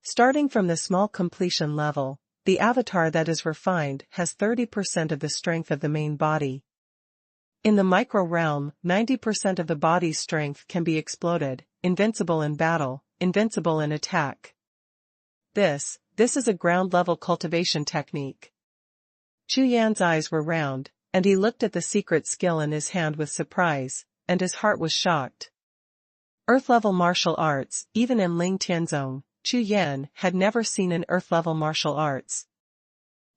Starting from the small completion level, the avatar that is refined has 30% of the strength of the main body. In the micro realm, 90% of the body's strength can be exploded, invincible in battle, invincible in attack. This is a ground-level cultivation technique. Chu Yan's eyes were round, and he looked at the secret skill in his hand with surprise, and his heart was shocked. Earth-level martial arts, even in Ling Tianzong, Chu Yan had never seen an earth-level martial arts.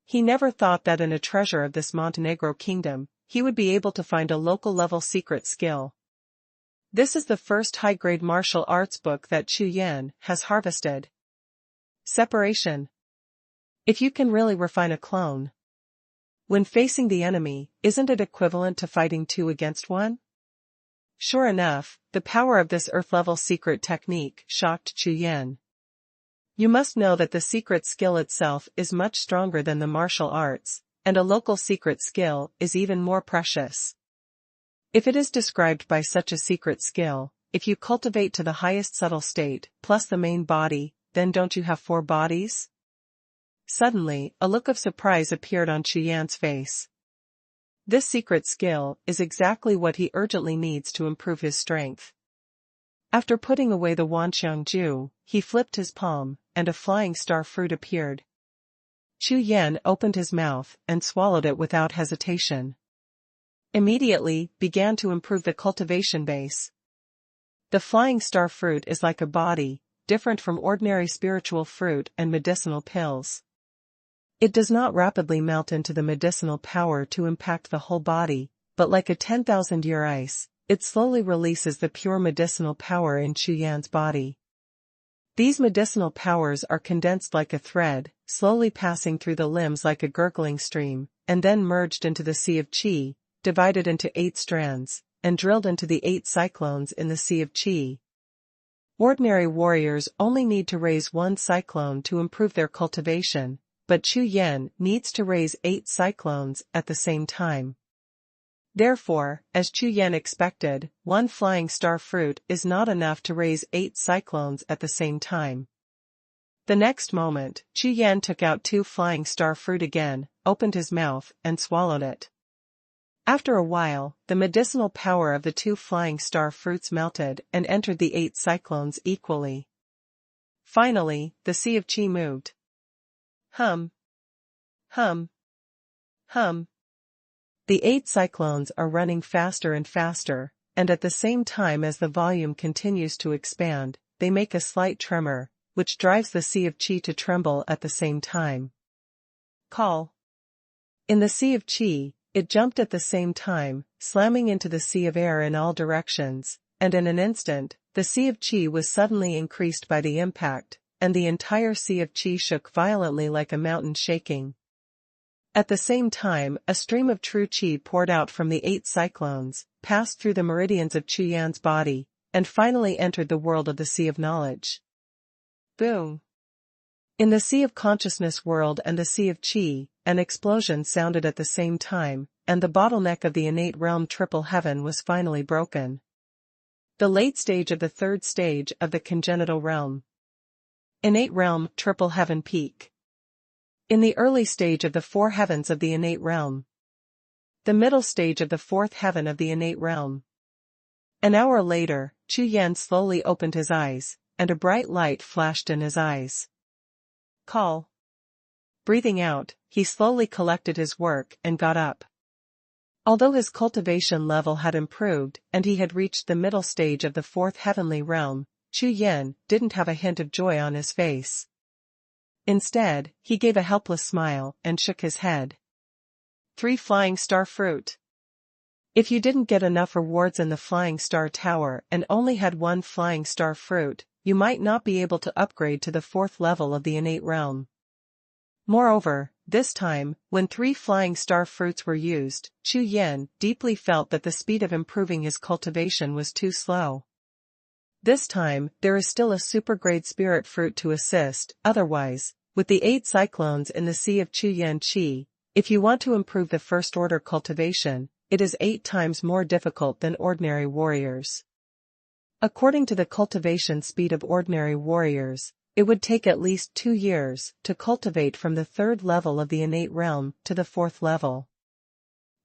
He never thought that in a treasure of this Montenegro kingdom, he would be able to find a local-level secret skill. This is the first high-grade martial arts book that Chu Yan has harvested. Separation. If you can really refine a clone when facing the enemy, isn't it equivalent to fighting 2 against 1? Sure enough, the power of this earth-level secret technique shocked Chu Yan. You must know that the secret skill itself is much stronger than the martial arts, and a local secret skill is even more precious. If it is described by such a secret skill, if you cultivate to the highest subtle state, plus the main body, then don't you have 4 bodies? Suddenly, a look of surprise appeared on Chu Yan's face. This secret skill is exactly what he urgently needs to improve his strength. After putting away the Wanxiang Ju, he flipped his palm, and a flying star fruit appeared. Chu Yan opened his mouth and swallowed it without hesitation. Immediately, began to improve the cultivation base. The flying star fruit is like a body, different from ordinary spiritual fruit and medicinal pills. It does not rapidly melt into the medicinal power to impact the whole body, but like a 10,000-year ice, it slowly releases the pure medicinal power in Chu Yan's body. These medicinal powers are condensed like a thread, slowly passing through the limbs like a gurgling stream, and then merged into the Sea of Qi, divided into 8 strands, and drilled into the 8 cyclones in the Sea of Qi. Ordinary warriors only need to raise 1 cyclone to improve their cultivation, but Chu Yan needs to raise 8 cyclones at the same time. Therefore, as Chu Yan expected, 1 flying star fruit is not enough to raise 8 cyclones at the same time. The next moment, Chu Yan took out 2 flying star fruit again, opened his mouth, and swallowed it. After a while, the medicinal power of the 2 flying star fruits melted and entered the 8 cyclones equally. Finally, the Sea of Qi moved. Hum. Hum. Hum. The 8 cyclones are running faster and faster, and at the same time as the volume continues to expand, they make a slight tremor, which drives the Sea of Qi to tremble at the same time. Call. In the Sea of Qi, it jumped at the same time, slamming into the sea of air in all directions, and in an instant, the Sea of Qi was suddenly increased by the impact, and the entire Sea of Qi shook violently like a mountain shaking. At the same time, a stream of true Qi poured out from the 8 cyclones, passed through the meridians of Chu Yan's body, and finally entered the world of the Sea of Knowledge. Boom! In the Sea of Consciousness world and the Sea of Qi, an explosion sounded at the same time, and the bottleneck of the innate realm triple heaven was finally broken. The late stage of the 3rd stage of the congenital realm. Innate realm triple heaven peak. In the early stage of the 4 heavens of the innate realm. The middle stage of the 4th heaven of the innate realm. An hour later, Chu Yan slowly opened his eyes, and a bright light flashed in his eyes. Call. Breathing out, he slowly collected his work and got up. Although his cultivation level had improved and he had reached the middle stage of the fourth heavenly realm, Chu Yan didn't have a hint of joy on his face. Instead, he gave a helpless smile and shook his head. 3 flying star fruit. If you didn't get enough rewards in the Flying Star Tower and only had 1 flying star fruit, you might not be able to upgrade to the 4th level of the innate realm. Moreover, this time, when 3 flying star fruits were used, Chu Yan deeply felt that the speed of improving his cultivation was too slow. This time, there is still a super-grade spirit fruit to assist. Otherwise, with the 8 cyclones in the Sea of Chu Yan Qi, if you want to improve the first-order cultivation, it is 8 times more difficult than ordinary warriors. According to the cultivation speed of ordinary warriors, it would take at least 2 years to cultivate from the 3rd level of the innate realm to the 4th level.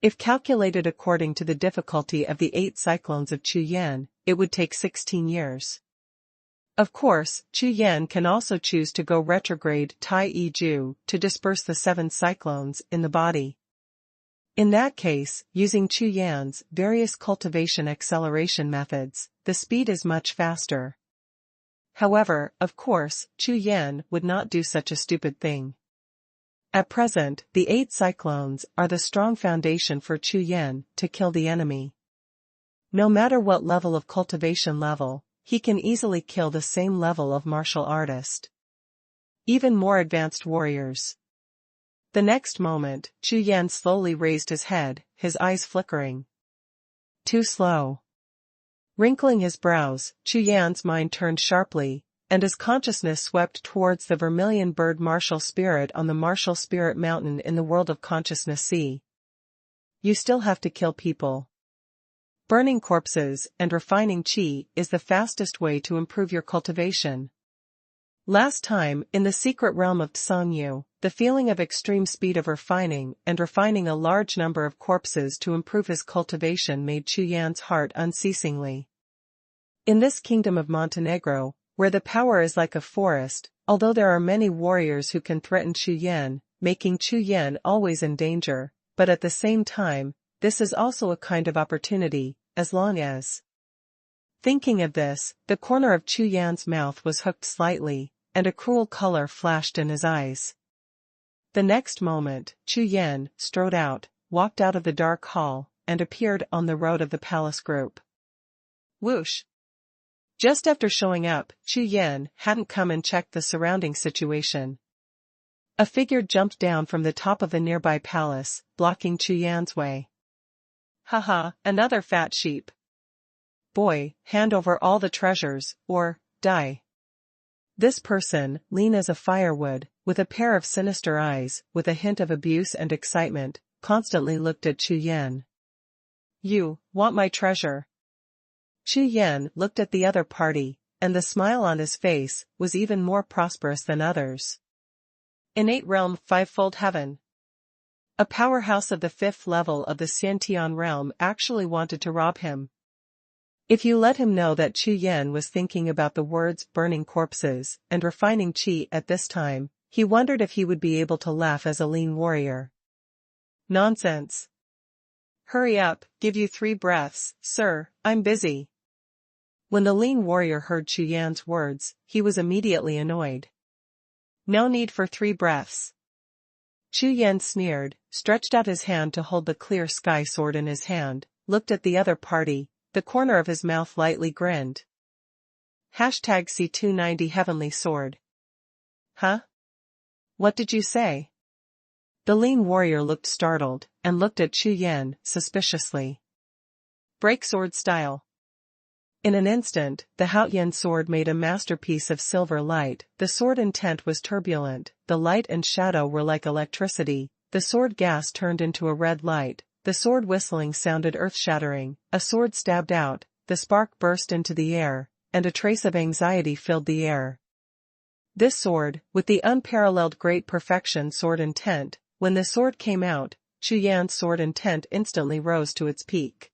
If calculated according to the difficulty of the 8 cyclones of Chu Yan, it would take 16 years. Of course, Chu Yan can also choose to go retrograde Tai Yi Ju to disperse the 7 cyclones in the body. In that case, using Chu Yan's various cultivation acceleration methods, the speed is much faster. However, of course, Chu Yan would not do such a stupid thing. At present, the 8 cyclones are the strong foundation for Chu Yan to kill the enemy. No matter what level of cultivation level, he can easily kill the same level of martial artist. Even more advanced warriors. The next moment, Chu Yan slowly raised his head, his eyes flickering. Too slow. Wrinkling his brows, Chu Yan's mind turned sharply, and his consciousness swept towards the vermilion bird martial spirit on the martial spirit mountain in the world of consciousness sea. You still have to kill people. Burning corpses and refining qi is the fastest way to improve your cultivation. Last time, in the secret realm of Tsangyu, the feeling of extreme speed of refining a large number of corpses to improve his cultivation made Chu Yan's heart unceasingly. In this kingdom of Montenegro, where the power is like a forest, although there are many warriors who can threaten Chu Yan, making Chu Yan always in danger, but at the same time, this is also a kind of opportunity, as long as. Thinking of this, the corner of Chu Yan's mouth was hooked slightly, and a cruel color flashed in his eyes. The next moment, Chu Yan strode out, walked out of the dark hall, and appeared on the road of the palace group. Whoosh! Just after showing up, Chu Yan hadn't come and checked the surrounding situation. A figure jumped down from the top of the nearby palace, blocking Chu Yan's way. Haha, another fat sheep. Boy, hand over all the treasures, or die. This person, lean as a firewood, with a pair of sinister eyes, with a hint of abuse and excitement, constantly looked at Chu Yan. You want my treasure? Chu Yan looked at the other party, and the smile on his face was even more prosperous than others. Innate realm fivefold heaven. A powerhouse of the 5th level of the Xiantian realm actually wanted to rob him. If you let him know that Chu Yan was thinking about the words burning corpses and refining qi at this time, he wondered if he would be able to laugh as a lean warrior. Nonsense. Hurry up, give you 3 breaths, sir, I'm busy. When the lean warrior heard Chu Yan's words, he was immediately annoyed. No need for 3 breaths. Chu Yan sneered, stretched out his hand to hold the clear sky sword in his hand, looked at the other party, the corner of his mouth lightly grinned. #C290 Heavenly Sword. Huh? What did you say? The lean warrior looked startled, and looked at Chu Yan suspiciously. Break sword style. In an instant, the Haoyan sword made a masterpiece of silver light. The sword intent was turbulent, the light and shadow were like electricity, the sword gas turned into a red light, the sword whistling sounded earth-shattering, a sword stabbed out, the spark burst into the air, and a trace of anxiety filled the air. This sword, with the unparalleled great perfection sword intent, when the sword came out, Chu Yan's sword intent instantly rose to its peak.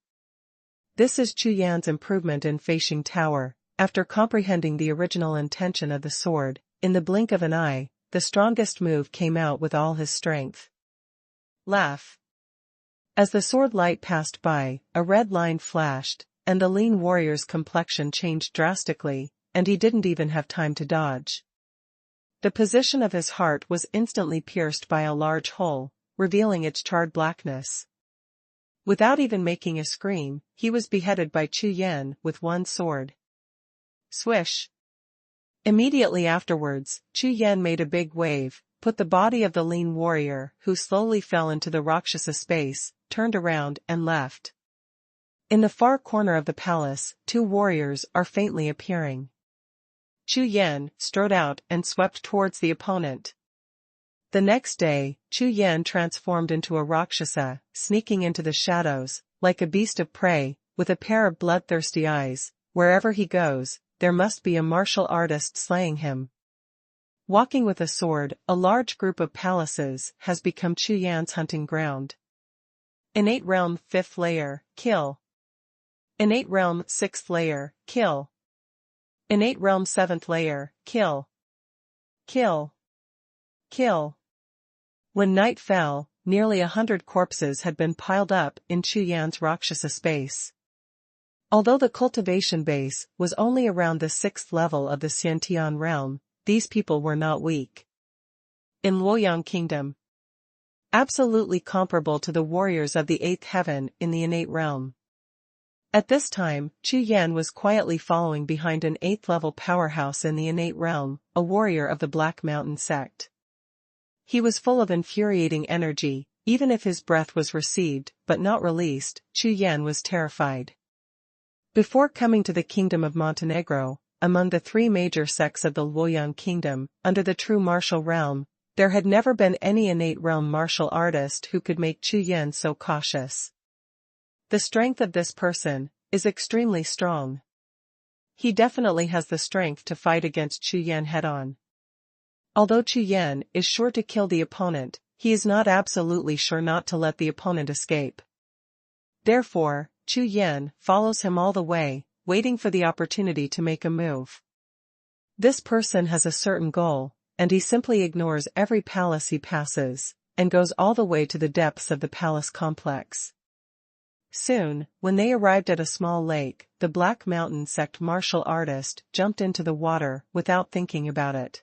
This is Chu Yan's improvement in Feishing Tower, after comprehending the original intention of the sword, in the blink of an eye, the strongest move came out with all his strength. Laugh. As the sword light passed by, a red line flashed, and the lean warrior's complexion changed drastically, and he didn't even have time to dodge. The position of his heart was instantly pierced by a large hole, revealing its charred blackness. Without even making a scream, he was beheaded by Chu Yan with one sword. Swish. Immediately afterwards, Chu Yan made a big wave, put the body of the lean warrior, who slowly fell into the Rakshasa space, turned around and left. In the far corner of the palace, two warriors are faintly appearing. Chu Yan strode out and swept towards the opponent. The next day, Chu Yan transformed into a Rakshasa, sneaking into the shadows, like a beast of prey, with a pair of bloodthirsty eyes. Wherever he goes, there must be a martial artist slaying him. Walking with a sword, a large group of palaces has become Chu Yan's hunting ground. Innate Realm 5th Layer, kill. Innate Realm 6th Layer, kill. Innate Realm 7th Layer, kill. Kill. Kill. When night fell, nearly 100 corpses had been piled up in Chu Yan's Rakshasa space. Although the cultivation base was only around the 6th level of the Xiantian realm, these people were not weak. In Luoyang Kingdom, absolutely comparable to the warriors of the 8th heaven in the innate realm. At this time, Chu Yan was quietly following behind an 8th level powerhouse in the innate realm, a warrior of the Black Mountain sect. He was full of infuriating energy, even if his breath was received but not released. Chu Yan was terrified. Before coming to the kingdom of Montenegro, among the three major sects of the Luoyang kingdom, under the true martial realm, there had never been any innate realm martial artist who could make Chu Yan so cautious. The strength of this person is extremely strong. He definitely has the strength to fight against Chu Yan head-on. Although Chu Yan is sure to kill the opponent, he is not absolutely sure not to let the opponent escape. Therefore, Chu Yan follows him all the way, waiting for the opportunity to make a move. This person has a certain goal, and he simply ignores every palace he passes, and goes all the way to the depths of the palace complex. Soon, when they arrived at a small lake, the Black Mountain sect martial artist jumped into the water without thinking about it.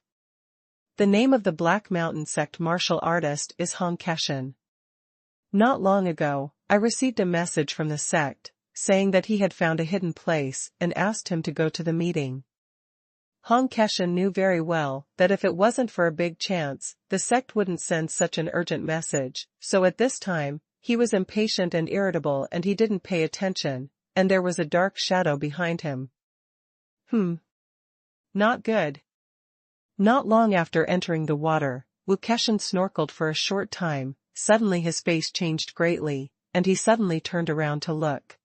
The name of the Black Mountain sect martial artist is Hong Keshan. Not long ago, I received a message from the sect, saying that he had found a hidden place and asked him to go to the meeting. Hong Keshan knew very well that if it wasn't for a big chance, the sect wouldn't send such an urgent message, so at this time, he was impatient and irritable and he didn't pay attention, and there was a dark shadow behind him. Not good. Not long after entering the water, Wu Keshan snorkeled for a short time. Suddenly his face changed greatly, and he suddenly turned around to look.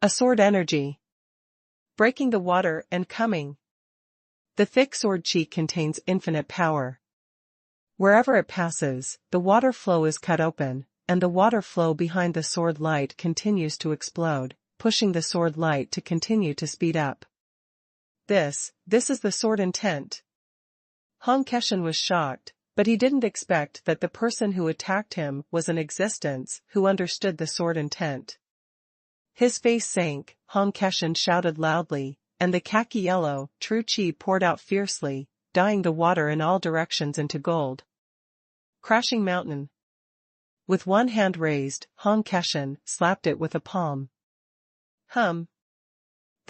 A sword energy. Breaking the water and coming. The thick sword chi contains infinite power. Wherever it passes, the water flow is cut open, and the water flow behind the sword light continues to explode, pushing the sword light to continue to speed up. This is the sword intent. Hong Keshan was shocked, but he didn't expect that the person who attacked him was an existence who understood the sword intent. His face sank, Hong Keshan shouted loudly, and the khaki yellow, true chi poured out fiercely, dyeing the water in all directions into gold. Crashing mountain. With one hand raised, Hong Keshan slapped it with a palm. The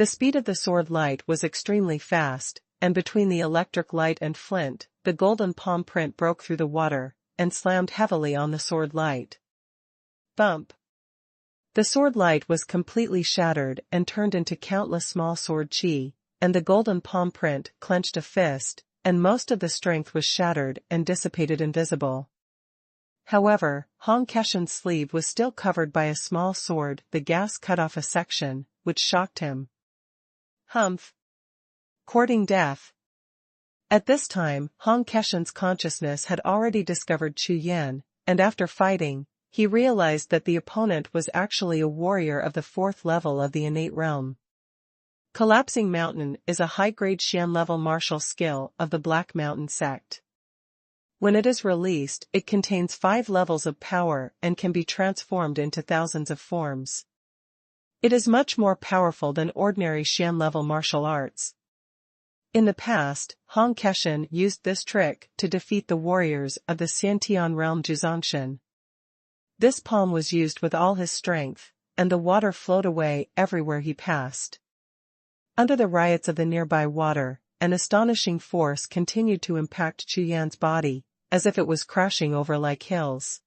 speed of the sword light was extremely fast, and between the electric light and flint, the golden palm print broke through the water, and slammed heavily on the sword light. Bump. The sword light was completely shattered and turned into countless small sword chi, and the golden palm print clenched a fist, and most of the strength was shattered and dissipated invisible. However, Hong Keshan's sleeve was still covered by a small sword. The gas cut off a section, which shocked him. Courting death. At this time, Hong Keshan's consciousness had already discovered Chu Yan, and after fighting, he realized that the opponent was actually a warrior of the 4th level of the innate realm. Collapsing Mountain is a high-grade Xian-level martial skill of the Black Mountain sect. When it is released, it contains 5 levels of power and can be transformed into thousands of forms. It is much more powerful than ordinary Xian-level martial arts. In the past, Hong Keshan used this trick to defeat the warriors of the Xiantian realm Zhuzangshan. This palm was used with all his strength, and the water flowed away everywhere he passed. Under the riots of the nearby water, an astonishing force continued to impact Chu Yan's body, as if it was crashing over like hills.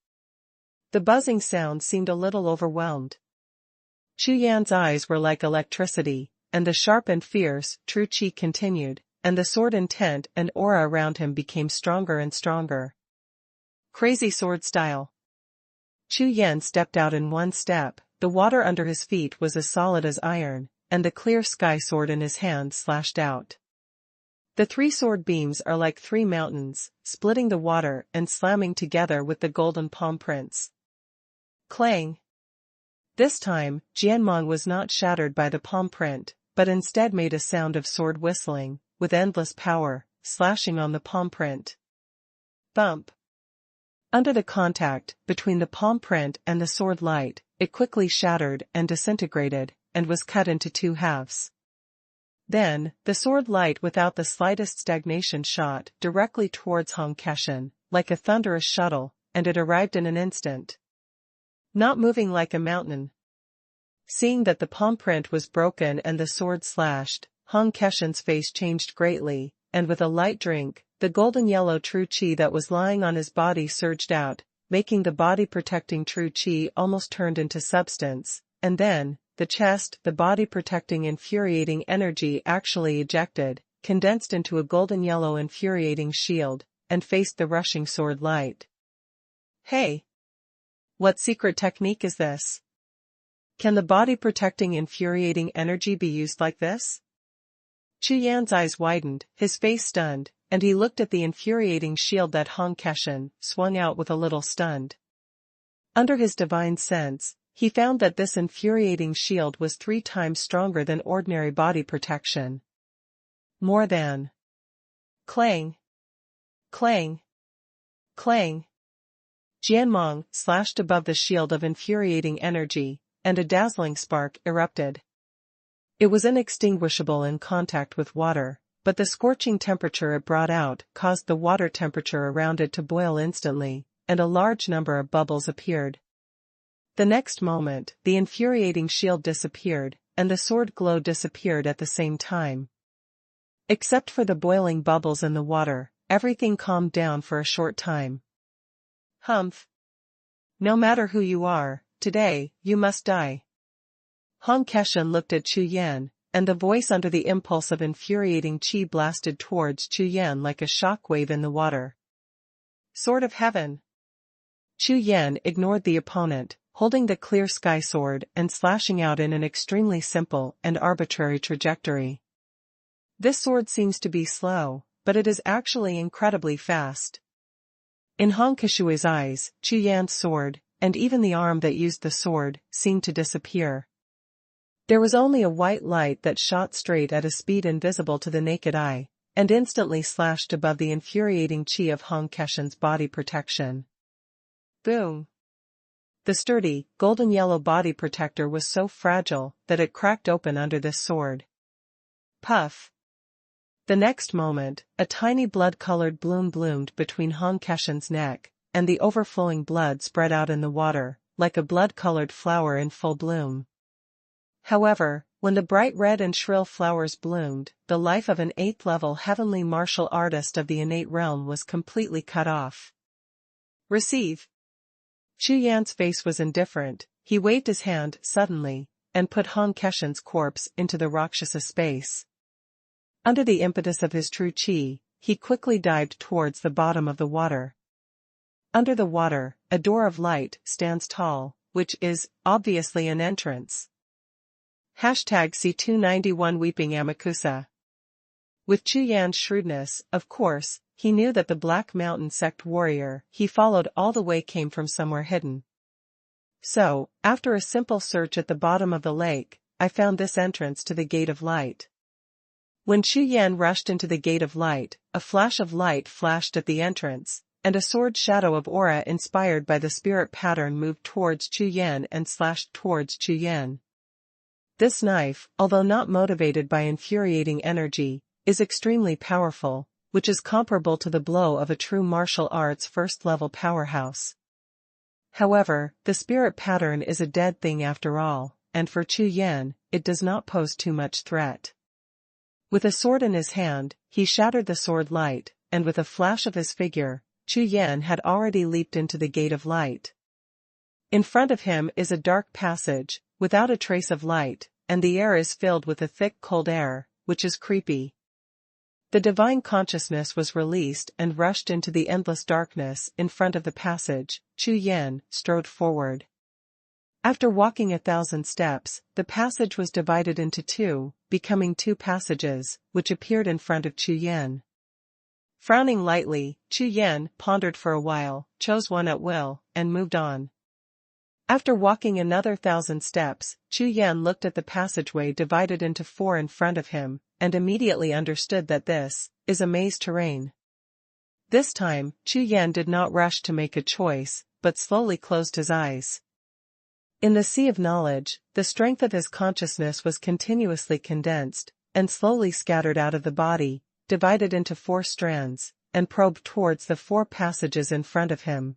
The buzzing sound seemed a little overwhelmed. Chu Yan's eyes were like electricity, and the sharp and fierce true qi continued, and the sword intent and aura around him became stronger and stronger. Crazy sword style. Chu Yan stepped out in one step, the water under his feet was as solid as iron, and the clear sky sword in his hand slashed out. The 3 sword beams are like 3 mountains, splitting the water and slamming together with the golden palm prints. Clang! This time, Jianmong was not shattered by the palm print, but instead made a sound of sword whistling, with endless power, slashing on the palm print. Bump! Under the contact between the palm print and the sword light, it quickly shattered and disintegrated, and was cut into 2 halves. Then, the sword light without the slightest stagnation shot directly towards Hong Keshan, like a thunderous shuttle, and it arrived in an instant. Not moving like a mountain. Seeing that the palm print was broken and the sword slashed, Hong Keshan's face changed greatly, and with a light drink, the golden yellow true qi that was lying on his body surged out, making the body-protecting true qi almost turned into substance, and then, the chest, the body-protecting infuriating energy actually ejected, condensed into a golden yellow infuriating shield, and faced the rushing sword light. Hey! What secret technique is this? Can the body-protecting infuriating energy be used like this? Chu Yan's eyes widened, his face stunned, and he looked at the infuriating shield that Hong Keshan swung out with a little stunned. Under his divine sense, he found that this infuriating shield was 3 times stronger than ordinary body protection. More than. Clang! Clang! Clang! Jianmong slashed above the shield of infuriating energy, and a dazzling spark erupted. It was inextinguishable in contact with water, but the scorching temperature it brought out caused the water temperature around it to boil instantly, and a large number of bubbles appeared. The next moment, the infuriating shield disappeared, and the sword glow disappeared at the same time. Except for the boiling bubbles in the water, everything calmed down for a short time. Humph! No matter who you are, today, you must die. Hong Keshan looked at Chu Yan, and the voice under the impulse of infuriating qi blasted towards Chu Yan like a shock wave in the water. Sword of Heaven! Chu Yan ignored the opponent, holding the clear sky sword and slashing out in an extremely simple and arbitrary trajectory. This sword seems to be slow, but it is actually incredibly fast. In Hong Keshui's eyes, Chu Yan's sword, and even the arm that used the sword, seemed to disappear. There was only a white light that shot straight at a speed invisible to the naked eye, and instantly slashed above the infuriating qi of Hong Keshan's body protection. Boom! The sturdy, golden yellow body protector was so fragile that it cracked open under this sword. Puff! The next moment, a tiny blood-colored bloom bloomed between Hong Keshan's neck, and the overflowing blood spread out in the water, like a blood-colored flower in full bloom. However, when the bright red and shrill flowers bloomed, the life of an 8th-level heavenly martial artist of the innate realm was completely cut off. Receive! Chu Yan's face was indifferent, he waved his hand suddenly, and put Hong Keshan's corpse into the Rakshasa space. Under the impetus of his true qi, he quickly dived towards the bottom of the water. Under the water, a door of light stands tall, which is, obviously an entrance. #C291 Weeping Amakusa. With Chu Yan's shrewdness, of course, he knew that the Black Mountain sect warrior he followed all the way came from somewhere hidden. So, after a simple search at the bottom of the lake, I found this entrance to the Gate of Light. When Chu Yan rushed into the Gate of Light, a flash of light flashed at the entrance, and a sword shadow of aura inspired by the spirit pattern moved towards Chu Yan and slashed towards Chu Yan. This knife, although not motivated by infuriating energy, is extremely powerful, which is comparable to the blow of a true martial arts first-level powerhouse. However, the spirit pattern is a dead thing after all, and for Chu Yan, it does not pose too much threat. With a sword in his hand, he shattered the sword light, and with a flash of his figure, Chu Yan had already leaped into the Gate of Light. In front of him is a dark passage, without a trace of light, and the air is filled with a thick cold air, which is creepy. The divine consciousness was released and rushed into the endless darkness in front of the passage. Chu Yan strode forward. After walking 1,000 steps, the passage was divided into two, becoming two passages, which appeared in front of Chu Yan. Frowning lightly, Chu Yan pondered for a while, chose one at will, and moved on. After walking another 1,000 steps, Chu Yan looked at the passageway divided into four in front of him, and immediately understood that this is a maze terrain. This time, Chu Yan did not rush to make a choice, but slowly closed his eyes. In the sea of knowledge, the strength of his consciousness was continuously condensed, and slowly scattered out of the body, divided into four strands, and probed towards the four passages in front of him.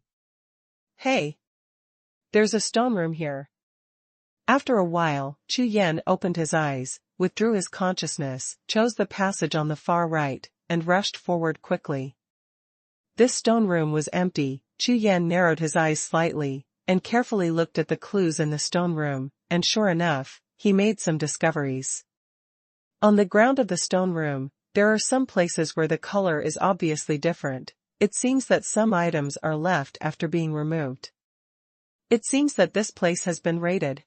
Hey! There's a stone room here. After a while, Chu Yan opened his eyes, withdrew his consciousness, chose the passage on the far right, and rushed forward quickly. This stone room was empty. Chu Yan narrowed his eyes slightly, and carefully looked at the clues in the stone room, and sure enough, he made some discoveries. On the ground of the stone room, there are some places where the color is obviously different. It seems that some items are left after being removed. It seems that this place has been raided.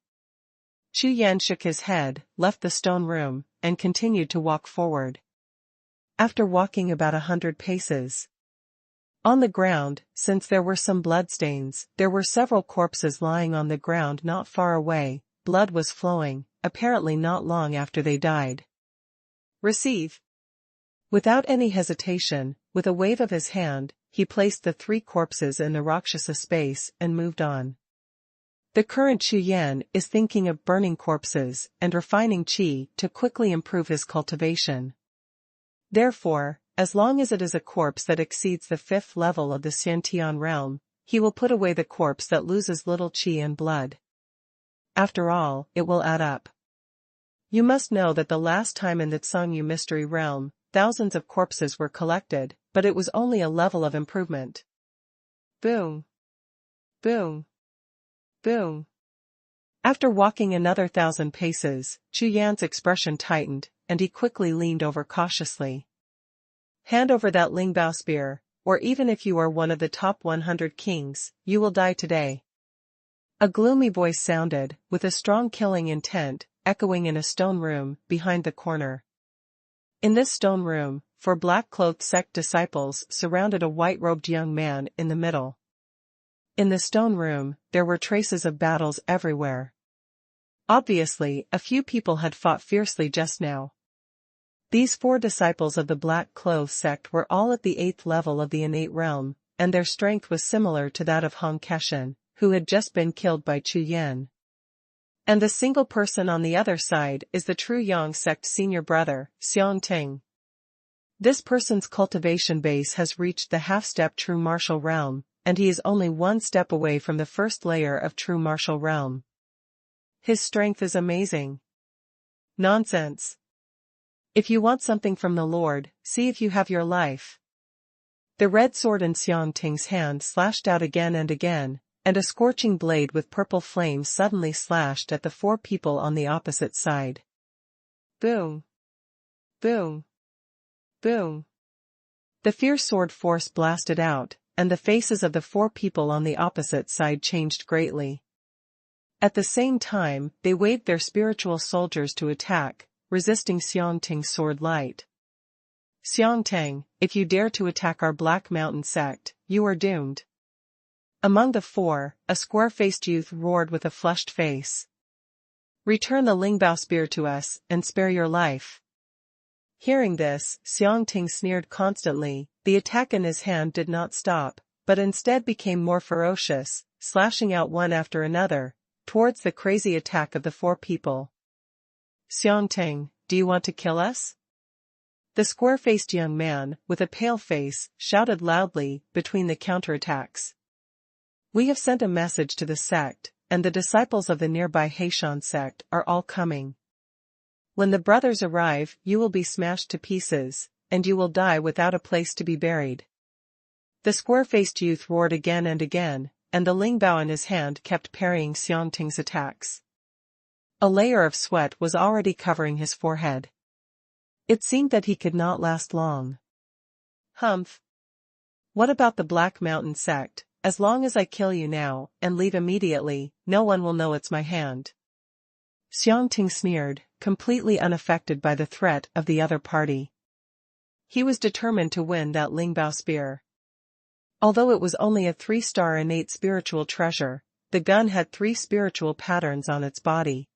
Chu Yan shook his head, left the stone room, and continued to walk forward. After walking about 100 paces, on the ground, since there were some bloodstains, there were several corpses lying on the ground not far away. Blood was flowing, apparently not long after they died. Receive. Without any hesitation, with a wave of his hand, he placed the three corpses in the Rakshasa space and moved on. The current Chu Yan is thinking of burning corpses and refining qi to quickly improve his cultivation. Therefore, as long as it is a corpse that exceeds the 5th level of the Xiantian realm, he will put away the corpse that loses little qi and blood. After all, it will add up. You must know that the last time in the Tsangyu mystery realm, thousands of corpses were collected, but it was only a level of improvement. Boom. Boom. Boom. After walking another 1,000 paces, Chu Yan's expression tightened, and he quickly leaned over cautiously. Hand over that Lingbao spear, or even if you are one of the top 100 kings, you will die today. A gloomy voice sounded, with a strong killing intent, echoing in a stone room, behind the corner. In this stone room, 4 black-clothed sect disciples surrounded a white-robed young man in the middle. In the stone room, there were traces of battles everywhere. Obviously, a few people had fought fiercely just now. These 4 disciples of the black-clothed sect were all at the 8th level of the innate realm, and their strength was similar to that of Hong Keshen, who had just been killed by Chu Yan. And the single person on the other side is the True Yang sect senior brother, Xiong Ting. This person's cultivation base has reached the half-step true martial realm, and he is only 1 step away from the first layer of true martial realm. His strength is amazing. Nonsense. If you want something from the Lord, see if you have your life. The red sword in Xiong Ting's hand slashed out again and again, and a scorching blade with purple flame suddenly slashed at the 4 people on the opposite side. Boom. Boom. Boom. The fierce sword force blasted out, and the faces of the 4 people on the opposite side changed greatly. At the same time, they waved their spiritual soldiers to attack, resisting Xiong Ting's sword light. Xiong Ting, if you dare to attack our Black Mountain sect, you are doomed. Among the 4, a square-faced youth roared with a flushed face. Return the Lingbao spear to us, and spare your life. Hearing this, Xiangting sneered constantly. The attack in his hand did not stop, but instead became more ferocious, slashing out one after another, towards the crazy attack of the four people. Xiangting, do you want to kill us? The square-faced young man, with a pale face, shouted loudly, between the counterattacks. We have sent a message to the sect, and the disciples of the nearby Heishan sect are all coming. When the brothers arrive, you will be smashed to pieces, and you will die without a place to be buried. The square-faced youth roared again and again, and the Lingbao in his hand kept parrying Xiangting's attacks. A layer of sweat was already covering his forehead. It seemed that he could not last long. Humph. What about the Black Mountain sect? As long as I kill you now, and leave immediately, no one will know it's my hand. Xiangting sneered, completely unaffected by the threat of the other party. He was determined to win that Lingbao spear. Although it was only a 3-star innate spiritual treasure, the gun had 3 spiritual patterns on its body.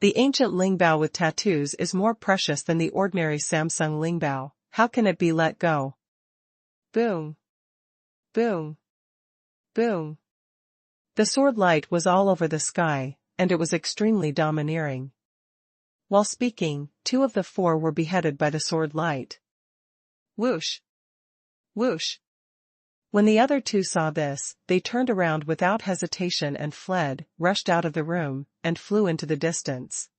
The ancient Lingbao with tattoos is more precious than the ordinary Samsung Lingbao. How can it be let go? Boom. Boom. Boom. The sword light was all over the sky, and it was extremely domineering. While speaking, 2 of the 4 were beheaded by the sword light. Whoosh! Whoosh! When the other 2 saw this, they turned around without hesitation and fled, rushed out of the room, and flew into the distance.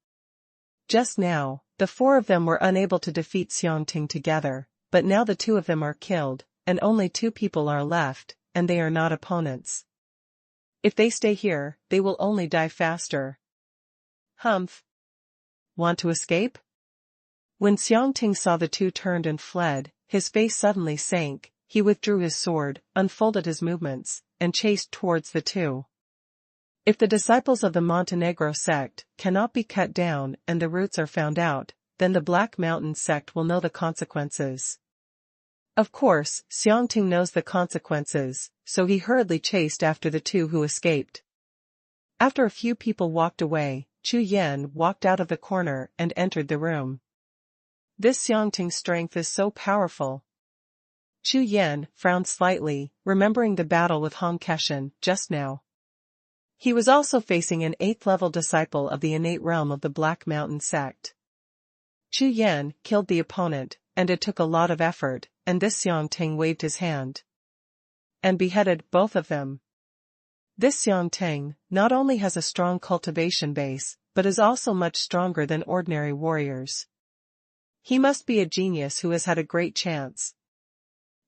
Just now, the 4 of them were unable to defeat Xiangting together, but now the 2 of them are killed, and only 2 people are left, and they are not opponents. If they stay here, they will only die faster. Humph. Want to escape? When Xiangting saw the 2 turned and fled, his face suddenly sank. He withdrew his sword, unfolded his movements, and chased towards the 2. If the disciples of the Montenegro sect cannot be cut down and the roots are found out, then the Black Mountain sect will know the consequences. Of course, Xiangting knows the consequences, so he hurriedly chased after the 2 who escaped. After a few people walked away, Chu Yan walked out of the corner and entered the room. This Xiangting's strength is so powerful. Chu Yan frowned slightly, remembering the battle with Hong Keshan just now. He was also facing an 8th-level disciple of the innate realm of the Black Mountain sect. Chu Yan killed the opponent, and it took a lot of effort, and this Xiangting waved his hand and beheaded both of them. This Xiangting not only has a strong cultivation base, but is also much stronger than ordinary warriors. He must be a genius who has had a great chance.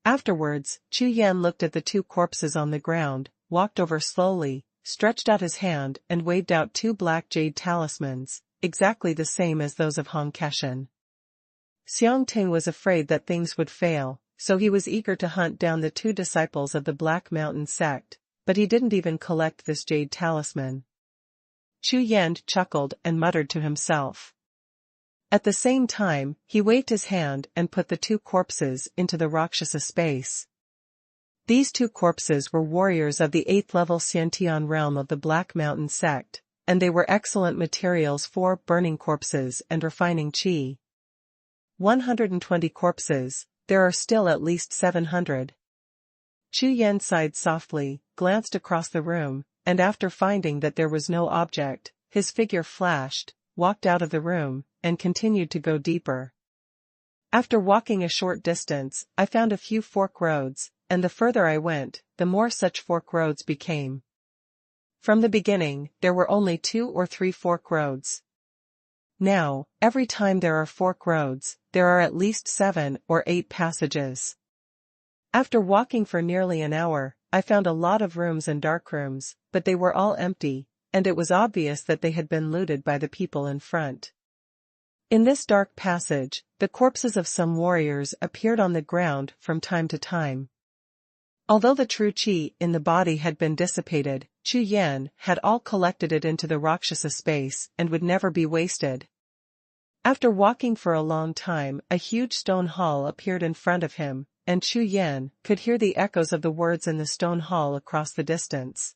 Afterwards, Chu Yan looked at the 2 corpses on the ground, walked over slowly, stretched out his hand and waved out 2 black jade talismans, exactly the same as those of Hong Keshan. Xiangting was afraid that things would fail, so he was eager to hunt down the 2 disciples of the Black Mountain sect, but he didn't even collect this jade talisman. Chu Yan chuckled and muttered to himself. At the same time, he waved his hand and put the 2 corpses into the Rakshasa space. These 2 corpses were warriors of the 8th-level Xiantian realm of the Black Mountain sect, and they were excellent materials for burning corpses and refining qi. 120 corpses, there are still at least 700. Chu Yan sighed softly, glanced across the room, and after finding that there was no object, his figure flashed, walked out of the room, and continued to go deeper. After walking a short distance, I found a few fork roads, and the further I went, the more such fork roads became. From the beginning, there were only 2 or 3 fork roads. Now, every time there are fork roads, there are at least 7 or 8 passages. After walking for nearly an hour, I found a lot of rooms and dark rooms, but they were all empty, and it was obvious that they had been looted by the people in front. In this dark passage, the corpses of some warriors appeared on the ground from time to time. Although the true qi in the body had been dissipated, Chu Yan had all collected it into the Rakshasa space and would never be wasted. After walking for a long time, a huge stone hall appeared in front of him, and Chu Yan could hear the echoes of the words in the stone hall across the distance.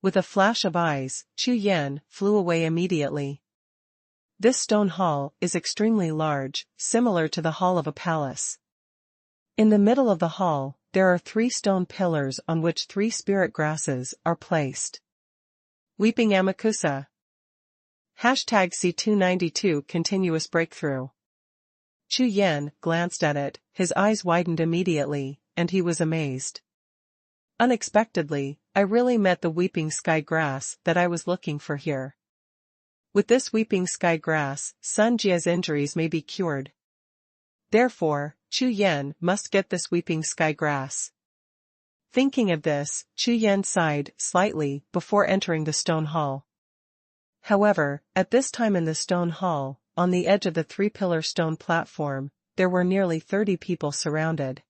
With a flash of eyes, Chu Yan flew away immediately. This stone hall is extremely large, similar to the hall of a palace. In the middle of the hall, there are 3 stone pillars on which 3 spirit grasses are placed. Weeping Amakusa. #C292 Continuous Breakthrough. Chu Yan glanced at it, his eyes widened immediately, and he was amazed. Unexpectedly, I really met the weeping sky grass that I was looking for here. With this weeping sky grass, Sun Jie's injuries may be cured. Therefore, Chu Yan must get this weeping sky grass. Thinking of this, Chu Yan sighed slightly before entering the stone hall. However, at this time in the stone hall, on the edge of the 3-pillar stone platform, there were nearly 30 people surrounded.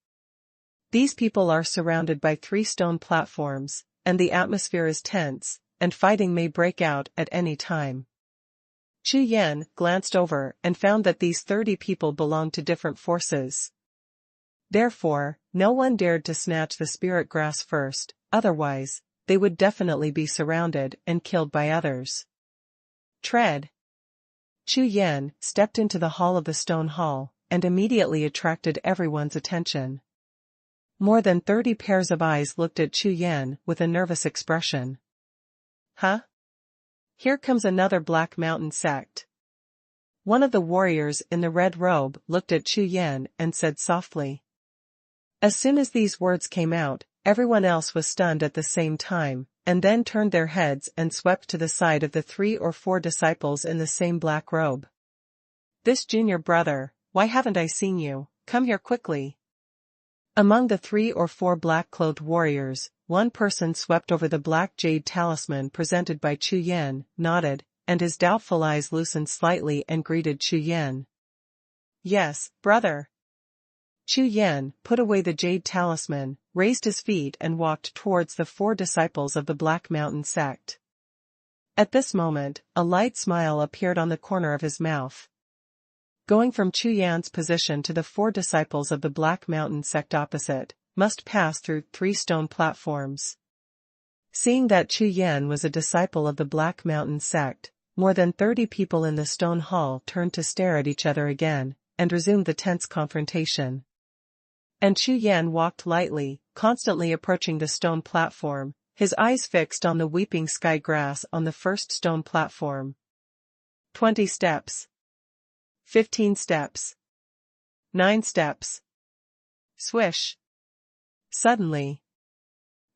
These people are surrounded by 3 stone platforms, and the atmosphere is tense, and fighting may break out at any time. Chu Yan glanced over and found that these 30 people belonged to different forces. Therefore, no one dared to snatch the spirit grass first, otherwise, they would definitely be surrounded and killed by others. Tread. Chu Yan stepped into the hall of the stone hall, and immediately attracted everyone's attention. More than 30 pairs of eyes looked at Chu Yan with a nervous expression. Huh? Here comes another Black Mountain sect. One of the warriors in the red robe looked at Chu Yan and said softly. As soon as these words came out, everyone else was stunned at the same time, and then turned their heads and swept to the side of the 3 or 4 disciples in the same black robe. This junior brother, why haven't I seen you? Come here quickly. Among the 3 or 4 black-clothed warriors, one person swept over the black jade talisman presented by Chu Yan, nodded, and his doubtful eyes loosened slightly and greeted Chu Yan. Yes, brother. Chu Yan put away the jade talisman, raised his feet and walked towards the 4 disciples of the Black Mountain sect. At this moment, a light smile appeared on the corner of his mouth. Going from Chu Yan's position to the 4 disciples of the Black Mountain sect opposite, must pass through 3 stone platforms. Seeing that Chu Yan was a disciple of the Black Mountain sect, more than 30 people in the stone hall turned to stare at each other again, and resumed the tense confrontation. And Chu Yan walked lightly, constantly approaching the stone platform, his eyes fixed on the weeping sky grass on the first stone platform. 20 steps. 15 steps. 9 steps. Swish. Suddenly,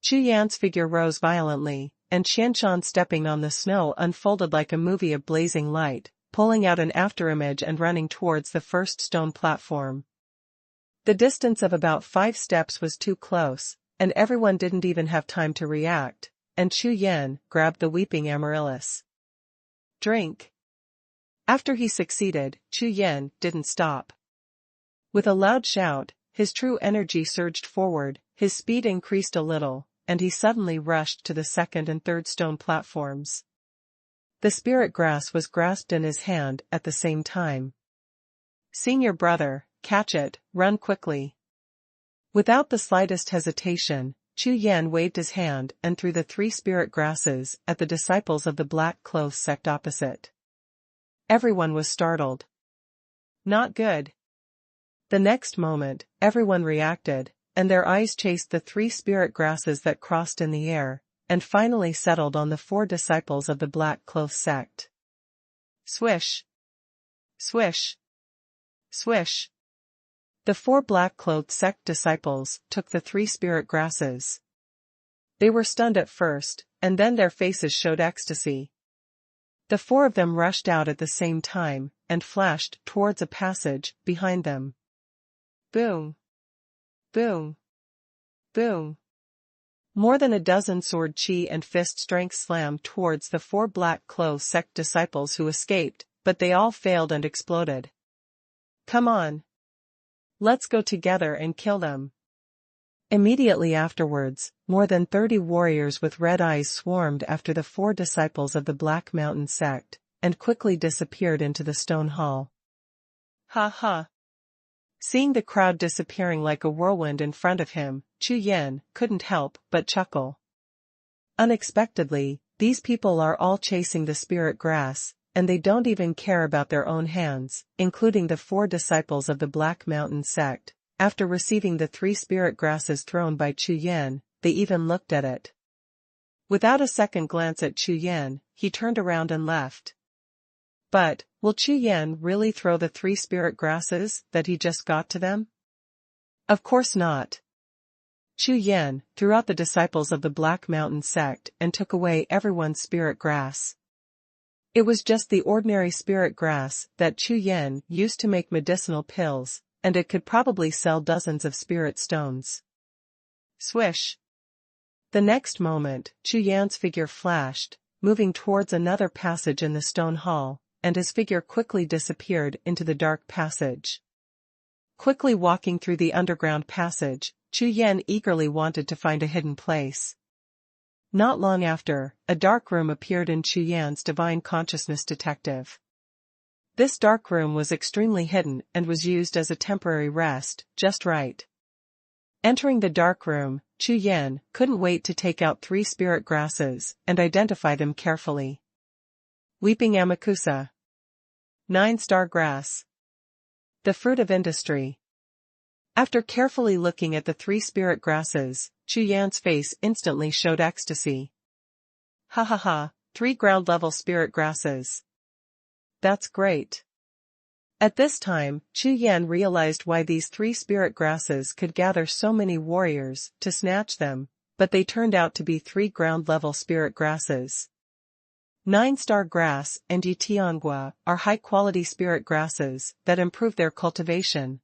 Chu Yan's figure rose violently, and Qianshan stepping on the snow unfolded like a movie of blazing light, pulling out an afterimage and running towards the first stone platform. The distance of about 5 steps was too close, and everyone didn't even have time to react, and Chu Yan grabbed the weeping amaryllis. Drink. After he succeeded, Chu Yan didn't stop. With a loud shout, his true energy surged forward, his speed increased a little, and he suddenly rushed to the 2nd and 3rd stone platforms. The spirit grass was grasped in his hand at the same time. Senior brother, catch it, run quickly. Without the slightest hesitation, Chu Yan waved his hand and threw the 3 spirit grasses at the disciples of the Black Cloth sect opposite. Everyone was startled. Not good. The next moment, everyone reacted, and their eyes chased the 3 spirit grasses that crossed in the air, and finally settled on the 4 disciples of the Black Cloth sect. Swish. Swish. Swish. The 4 black-clothed sect disciples took the 3 spirit grasses. They were stunned at first, and then their faces showed ecstasy. The 4 of them rushed out at the same time, and flashed towards a passage behind them. Boom. Boom. Boom. More than a dozen sword chi and fist strength slammed towards the 4 black-clothed sect disciples who escaped, but they all failed and exploded. Come on. Let's go together and kill them. Immediately afterwards, more than 30 warriors with red eyes swarmed after the 4 disciples of the Black Mountain sect, and quickly disappeared into the stone hall. Ha ha. Seeing the crowd disappearing like a whirlwind in front of him, Chu Yan couldn't help but chuckle. Unexpectedly, these people are all chasing the spirit grass, and they don't even care about their own hands, including the 4 disciples of the Black Mountain sect. After receiving the 3 spirit grasses thrown by Chu Yan, they even looked at it. Without a second glance at Chu Yan, he turned around and left. But, will Chu Yan really throw the 3 spirit grasses that he just got to them? Of course not. Chu Yan threw out the disciples of the Black Mountain sect and took away everyone's spirit grass. It was just the ordinary spirit grass that Chu Yan used to make medicinal pills, and it could probably sell dozens of spirit stones. Swish! The next moment, Chu Yan's figure flashed, moving towards another passage in the stone hall, and his figure quickly disappeared into the dark passage. Quickly walking through the underground passage, Chu Yan eagerly wanted to find a hidden place. Not long after, a dark room appeared in Chu Yan's divine consciousness detective. This dark room was extremely hidden and was used as a temporary rest, just right. Entering the dark room, Chu Yan couldn't wait to take out 3 spirit grasses and identify them carefully. Weeping Amakusa. 9-star grass. The fruit of industry. After carefully looking at the 3 spirit grasses, Chu Yan's face instantly showed ecstasy. Ha ha ha, 3 ground-level spirit grasses. That's great. At this time, Chu Yan realized why these 3 spirit grasses could gather so many warriors to snatch them, but they turned out to be 3 ground-level spirit grasses. 9-star grass and Yitiangua are high-quality spirit grasses that improve their cultivation.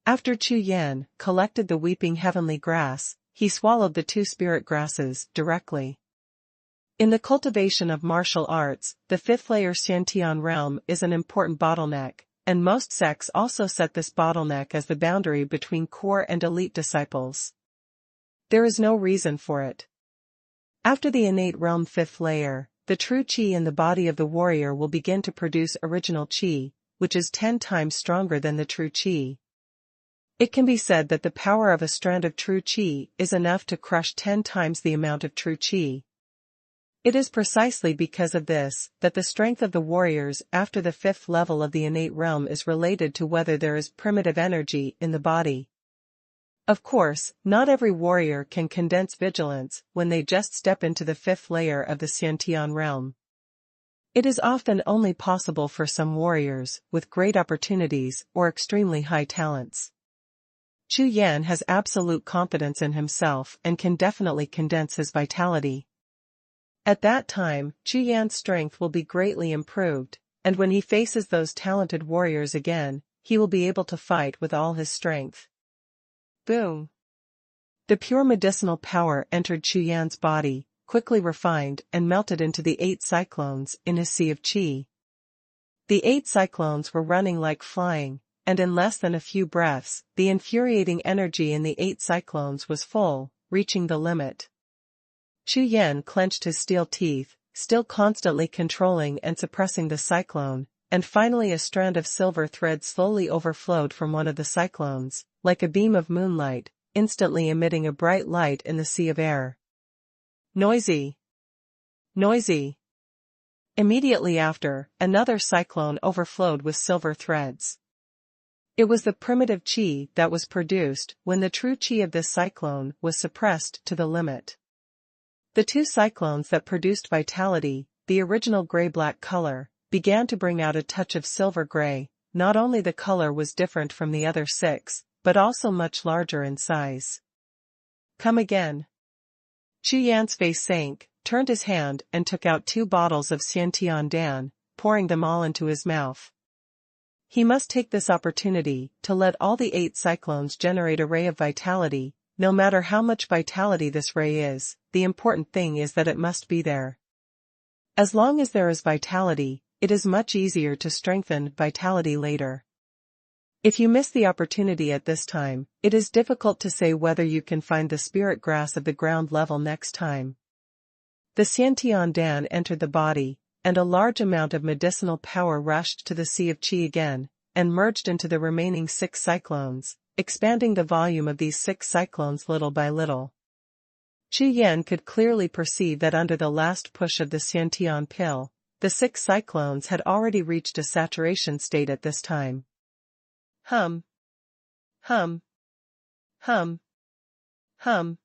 After Chu Yan collected the weeping heavenly grass, he swallowed the 2 spirit grasses directly. In the cultivation of martial arts, the 5th layer Xiantian realm is an important bottleneck, and most sects also set this bottleneck as the boundary between core and elite disciples. There is no reason for it. After the innate realm 5th layer, the true qi in the body of the warrior will begin to produce original qi, which is 10 times stronger than the true qi. It can be said that the power of a strand of true qi is enough to crush 10 times the amount of true qi. It is precisely because of this that the strength of the warriors after the 5th level of the innate realm is related to whether there is primitive energy in the body. Of course, not every warrior can condense vigilance when they just step into the 5th layer of the Xiantian realm. It is often only possible for some warriors with great opportunities or extremely high talents. Chu Yan has absolute confidence in himself and can definitely condense his vitality. At that time, Chu Yan's strength will be greatly improved, and when he faces those talented warriors again, he will be able to fight with all his strength. Boom! The pure medicinal power entered Chu Yan's body, quickly refined and melted into the 8 cyclones in his sea of qi. The 8 cyclones were running like flying, and in less than a few breaths, the infuriating energy in the 8 cyclones was full, reaching the limit. Chu Yan clenched his steel teeth, still constantly controlling and suppressing the cyclone, and finally a strand of silver thread slowly overflowed from one of the cyclones, like a beam of moonlight, instantly emitting a bright light in the sea of air. Noisy! Noisy! Immediately after, another cyclone overflowed with silver threads. It was the primitive qi that was produced when the true qi of this cyclone was suppressed to the limit. The 2 cyclones that produced vitality, the original gray-black color, began to bring out a touch of silver gray. Not only the color was different from the other 6, but also much larger in size. Come again. Chu Yan's face sank, turned his hand and took out 2 bottles of Xiantian Dan, pouring them all into his mouth. He must take this opportunity to let all the 8 cyclones generate a ray of vitality. No matter how much vitality this ray is, the important thing is that it must be there. As long as there is vitality, it is much easier to strengthen vitality later. If you miss the opportunity at this time, it is difficult to say whether you can find the spirit grass of the ground level next time. The Xiantian Dan entered the body, and a large amount of medicinal power rushed to the sea of qi again, and merged into the remaining 6 cyclones, expanding the volume of these 6 cyclones little by little. Chu Yan could clearly perceive that under the last push of the Xiantian pill, the 6 cyclones had already reached a saturation state at this time. Hum. Hum. Hum. Hum.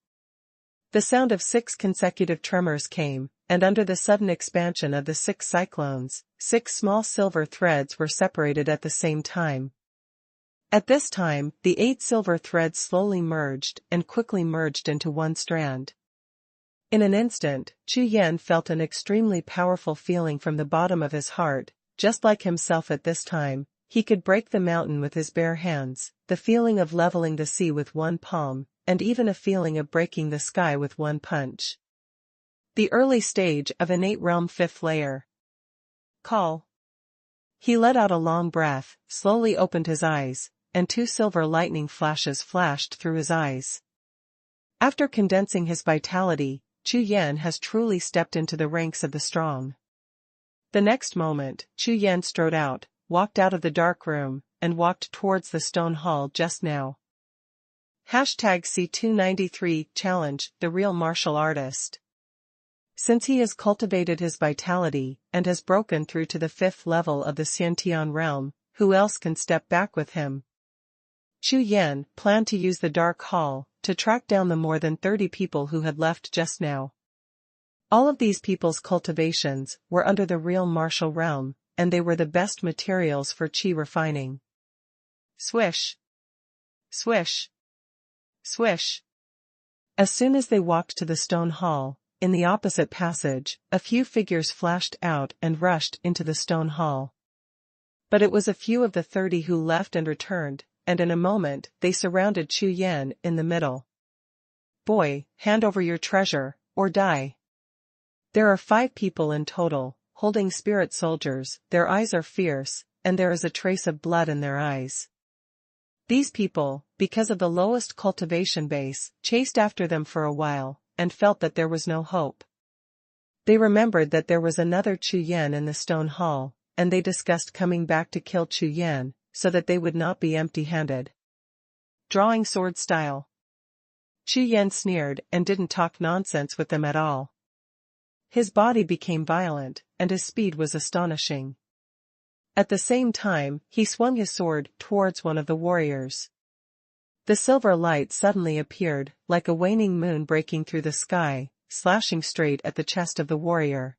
The sound of 6 consecutive tremors came, and under the sudden expansion of the 6 cyclones, 6 small silver threads were separated at the same time. At this time, the 8 silver threads slowly merged and quickly merged into one strand. In an instant, Chu Yan felt an extremely powerful feeling from the bottom of his heart. Just like himself at this time, he could break the mountain with his bare hands, the feeling of leveling the sea with one palm, and even a feeling of breaking the sky with one punch. The early stage of innate realm 5th layer. Call. He let out a long breath, slowly opened his eyes, and 2 silver lightning flashes flashed through his eyes. After condensing his vitality, Chu Yan has truly stepped into the ranks of the strong. The next moment, Chu Yan strode out, walked out of the dark room, and walked towards the stone hall just now. #C293 Challenge, the real martial artist. Since he has cultivated his vitality, and has broken through to the 5th level of the Xiantian realm, who else can step back with him? Chu Yan planned to use the dark hall to track down the more than 30 people who had left just now. All of these people's cultivations were under the real martial realm, and they were the best materials for qi refining. Swish. Swish. Swish. As soon as they walked to the stone hall, in the opposite passage, a few figures flashed out and rushed into the stone hall. But it was a few of the 30 who left and returned, and in a moment they surrounded Chu Yan in the middle. Boy, hand over your treasure, or die. There are 5 people in total, holding spirit soldiers. Their eyes are fierce, and there is a trace of blood in their eyes. These people, because of the lowest cultivation base, chased after them for a while, and felt that there was no hope. They remembered that there was another Chu Yan in the stone hall, and they discussed coming back to kill Chu Yan, so that they would not be empty-handed. Drawing sword style. Chu Yan sneered and didn't talk nonsense with them at all. His body became violent, and his speed was astonishing. At the same time, he swung his sword towards one of the warriors. The silver light suddenly appeared, like a waning moon breaking through the sky, slashing straight at the chest of the warrior.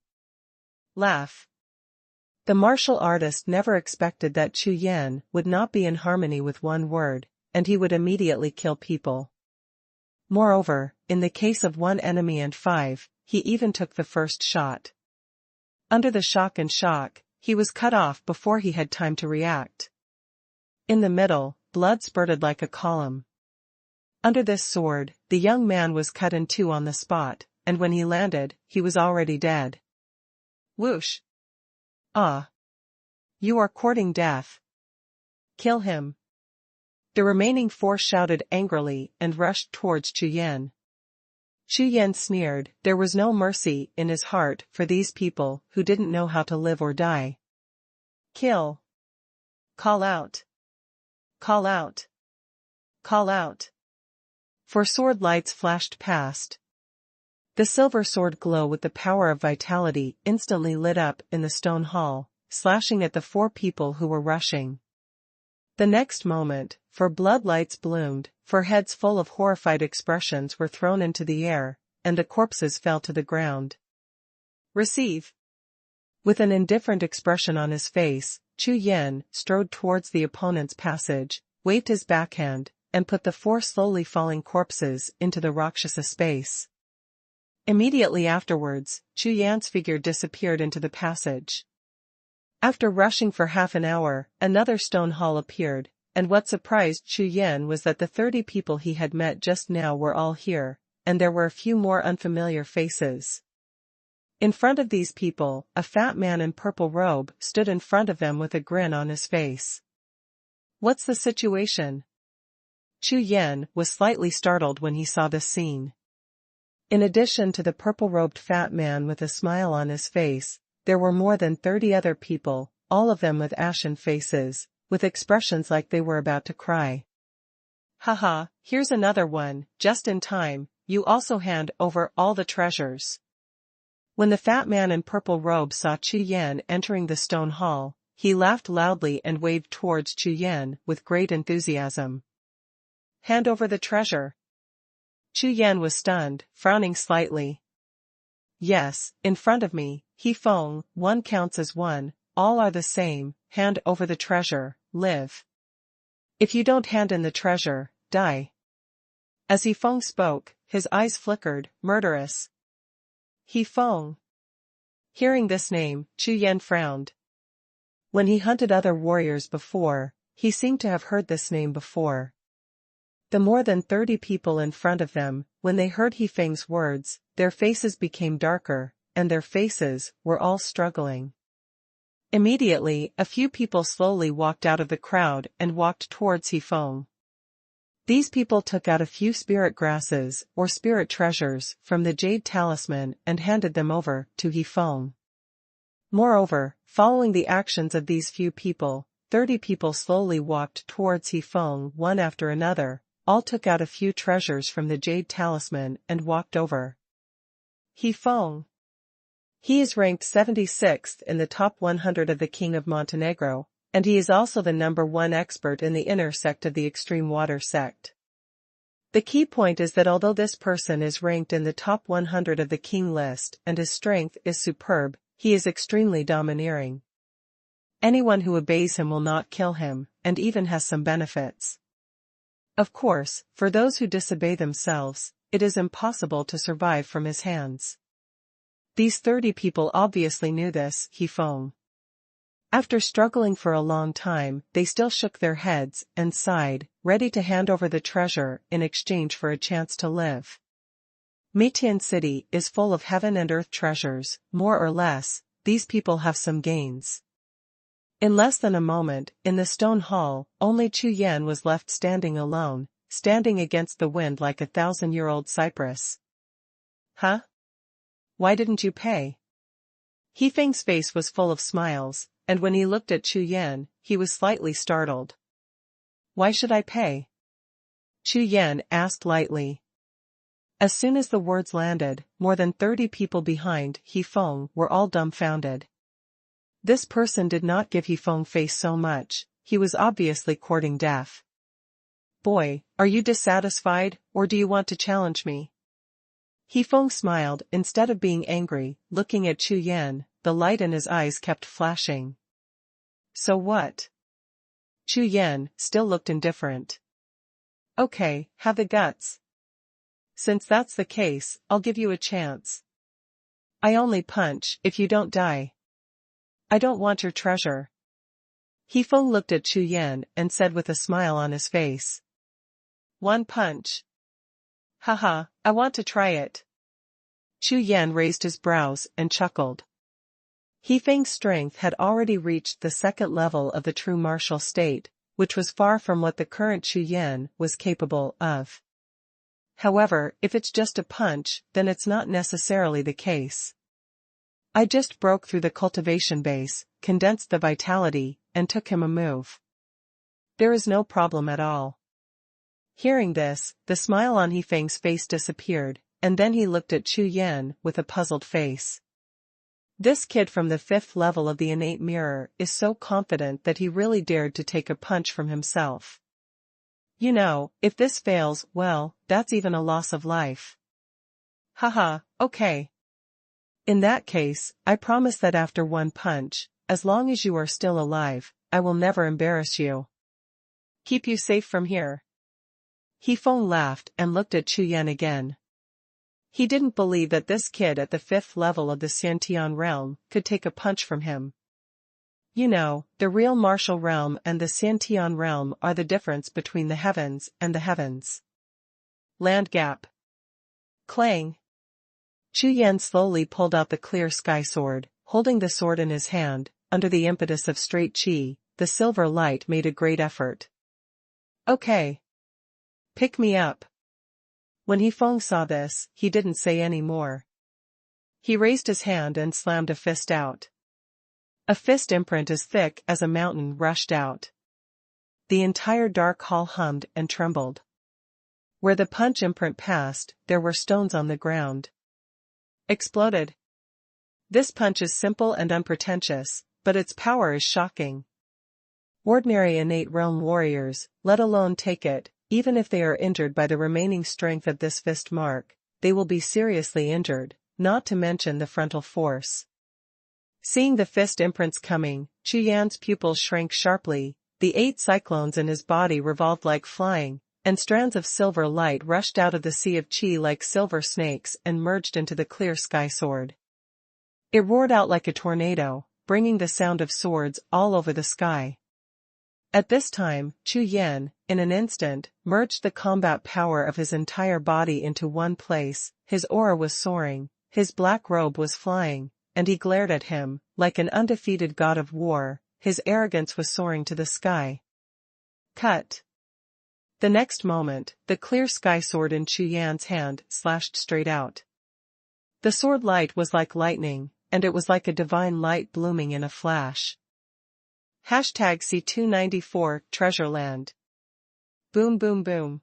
Laugh. The martial artist never expected that Chu Yan would not be in harmony with one word, and he would immediately kill people. Moreover, in the case of 1 enemy and 5, he even took the first shot. Under the shock, he was cut off before he had time to react. In the middle, blood spurted like a column. Under this sword, the young man was cut in 2 on the spot, and when he landed, he was already dead. Whoosh! Ah! You are courting death. Kill him. The remaining 4 shouted angrily and rushed towards Chu Yan. Chu Yan sneered. There was no mercy in his heart for these people who didn't know how to live or die. Kill. Call out. Call out. Call out. 4 sword lights flashed past. The silver sword glow with the power of vitality instantly lit up in the stone hall, slashing at the 4 people who were rushing. The next moment, 4 bloodlights bloomed, 4 heads full of horrified expressions were thrown into the air, and the corpses fell to the ground. Receive. With an indifferent expression on his face, Chu Yan strode towards the opponent's passage, waved his backhand, and put the 4 slowly falling corpses into the Rakshasa space. Immediately afterwards, Chu Yan's figure disappeared into the passage. After rushing for half an hour, another stone hall appeared, and what surprised Chu Yan was that the 30 people he had met just now were all here, and there were a few more unfamiliar faces. In front of these people, a fat man in purple robe stood in front of them with a grin on his face. What's the situation? Chu Yan was slightly startled when he saw this scene. In addition to the purple-robed fat man with a smile on his face, there were more than 30 other people, all of them with ashen faces, with expressions like they were about to cry. Haha, here's another one, just in time. you also hand over all the treasures. When the fat man in purple robe saw Chu Yan entering the stone hall, he laughed loudly and waved towards Chu Yan with great enthusiasm. Hand over the treasure. Chu Yan was stunned, frowning slightly. Yes, in front of me, He Feng, one counts as one, all are the same, hand over the treasure, live. If you don't hand in the treasure, die. As He Feng spoke, his eyes flickered, murderous. He Feng. Hearing this name, Chu Yan frowned. When he hunted other warriors before, he seemed to have heard this name before. The more than 30 people in front of them, when they heard He Feng's words, their faces became darker, and their faces were all struggling. Immediately, a few people slowly walked out of the crowd and walked towards He Feng. These people took out a few spirit grasses, or spirit treasures, from the jade talisman and handed them over to He Feng. Moreover, following the actions of these few people, 30 people slowly walked towards He Feng one after another, all took out a few treasures from the jade talisman and walked over. He Feng. He is ranked 76th in the top 100 of the King of Montenegro, and he is also the #1 expert in the inner sect of the extreme water sect. The key point is that although this person is ranked in the top 100 of the king list and his strength is superb, he is extremely domineering. Anyone who obeys him will not kill him, and even has some benefits. Of course, for those who disobey themselves, it is impossible to survive from his hands. These 30 people obviously knew this, He Feng. After struggling for a long time, they still shook their heads and sighed, ready to hand over the treasure in exchange for a chance to live. Meitian City is full of heaven and earth treasures, more or less, these people have some gains. In less than a moment, in the stone hall, only Chu Yan was left standing alone, standing against the wind like a 1,000-year-old cypress. Huh? Why didn't you pay? He Feng's face was full of smiles, and when he looked at Chu Yan, he was slightly startled. Why should I pay? Chu Yan asked lightly. As soon as the words landed, more than 30 people behind He Feng were all dumbfounded. This person did not give He Feng face so much, he was obviously courting death. Boy, are you dissatisfied, or do you want to challenge me? He Feng smiled instead of being angry, looking at Chu Yan, the light in his eyes kept flashing. So what? Chu Yan still looked indifferent. Okay, have the guts. Since that's the case, I'll give you a chance. I only punch if you don't die. I don't want your treasure. He Feng looked at Chu Yan and said with a smile on his face. One punch. Haha, I want to try it. Chu Yan raised his brows and chuckled. He Feng's strength had already reached the second level of the true martial state, which was far from what the current Chu Yan was capable of. However, if it's just a punch, then it's not necessarily the case. I just broke through the cultivation base, condensed the vitality, and took him a move. There is no problem at all. Hearing this, the smile on He Feng's face disappeared, and then he looked at Chu Yan with a puzzled face. This kid from the 5th level of the innate mirror is so confident that he really dared to take a punch from himself. You know, if this fails, well, that's even a loss of life. Haha, okay. In that case, I promise that after one punch, as long as you are still alive, I will never embarrass you. Keep you safe from here. He Feng laughed and looked at Chu Yan again. He didn't believe that this kid at the 5th level of the Xiantian realm could take a punch from him. You know, the real martial realm and the Xiantian realm are the difference between the heavens and the heavens. Land gap. Clang. Chu Yan slowly pulled out the clear sky sword, holding the sword in his hand, under the impetus of straight chi, the silver light made a great effort. Okay. Pick me up. When He Feng saw this, he didn't say any more. He raised his hand and slammed a fist out. A fist imprint as thick as a mountain rushed out. The entire dark hall hummed and trembled. Where the punch imprint passed, there were stones on the ground. Exploded. This punch is simple and unpretentious, but its power is shocking. Ordinary innate realm warriors, let alone take it, even if they are injured by the remaining strength of this fist mark, they will be seriously injured, not to mention the frontal force. Seeing the fist imprints coming, Chu Yan's pupils shrank sharply, the 8 cyclones in his body revolved like flying, and strands of silver light rushed out of the sea of chi like silver snakes and merged into the clear sky sword. It roared out like a tornado, bringing the sound of swords all over the sky. At this time, Chu Yan, in an instant, merged the combat power of his entire body into one place, his aura was soaring, his black robe was flying, and he glared at him, like an undefeated god of war, his arrogance was soaring to the sky. Cut. The next moment, the clear sky sword in Chu Yan's hand slashed straight out. The sword light was like lightning, and it was like a divine light blooming in a flash. #C294 Treasureland. Boom boom boom.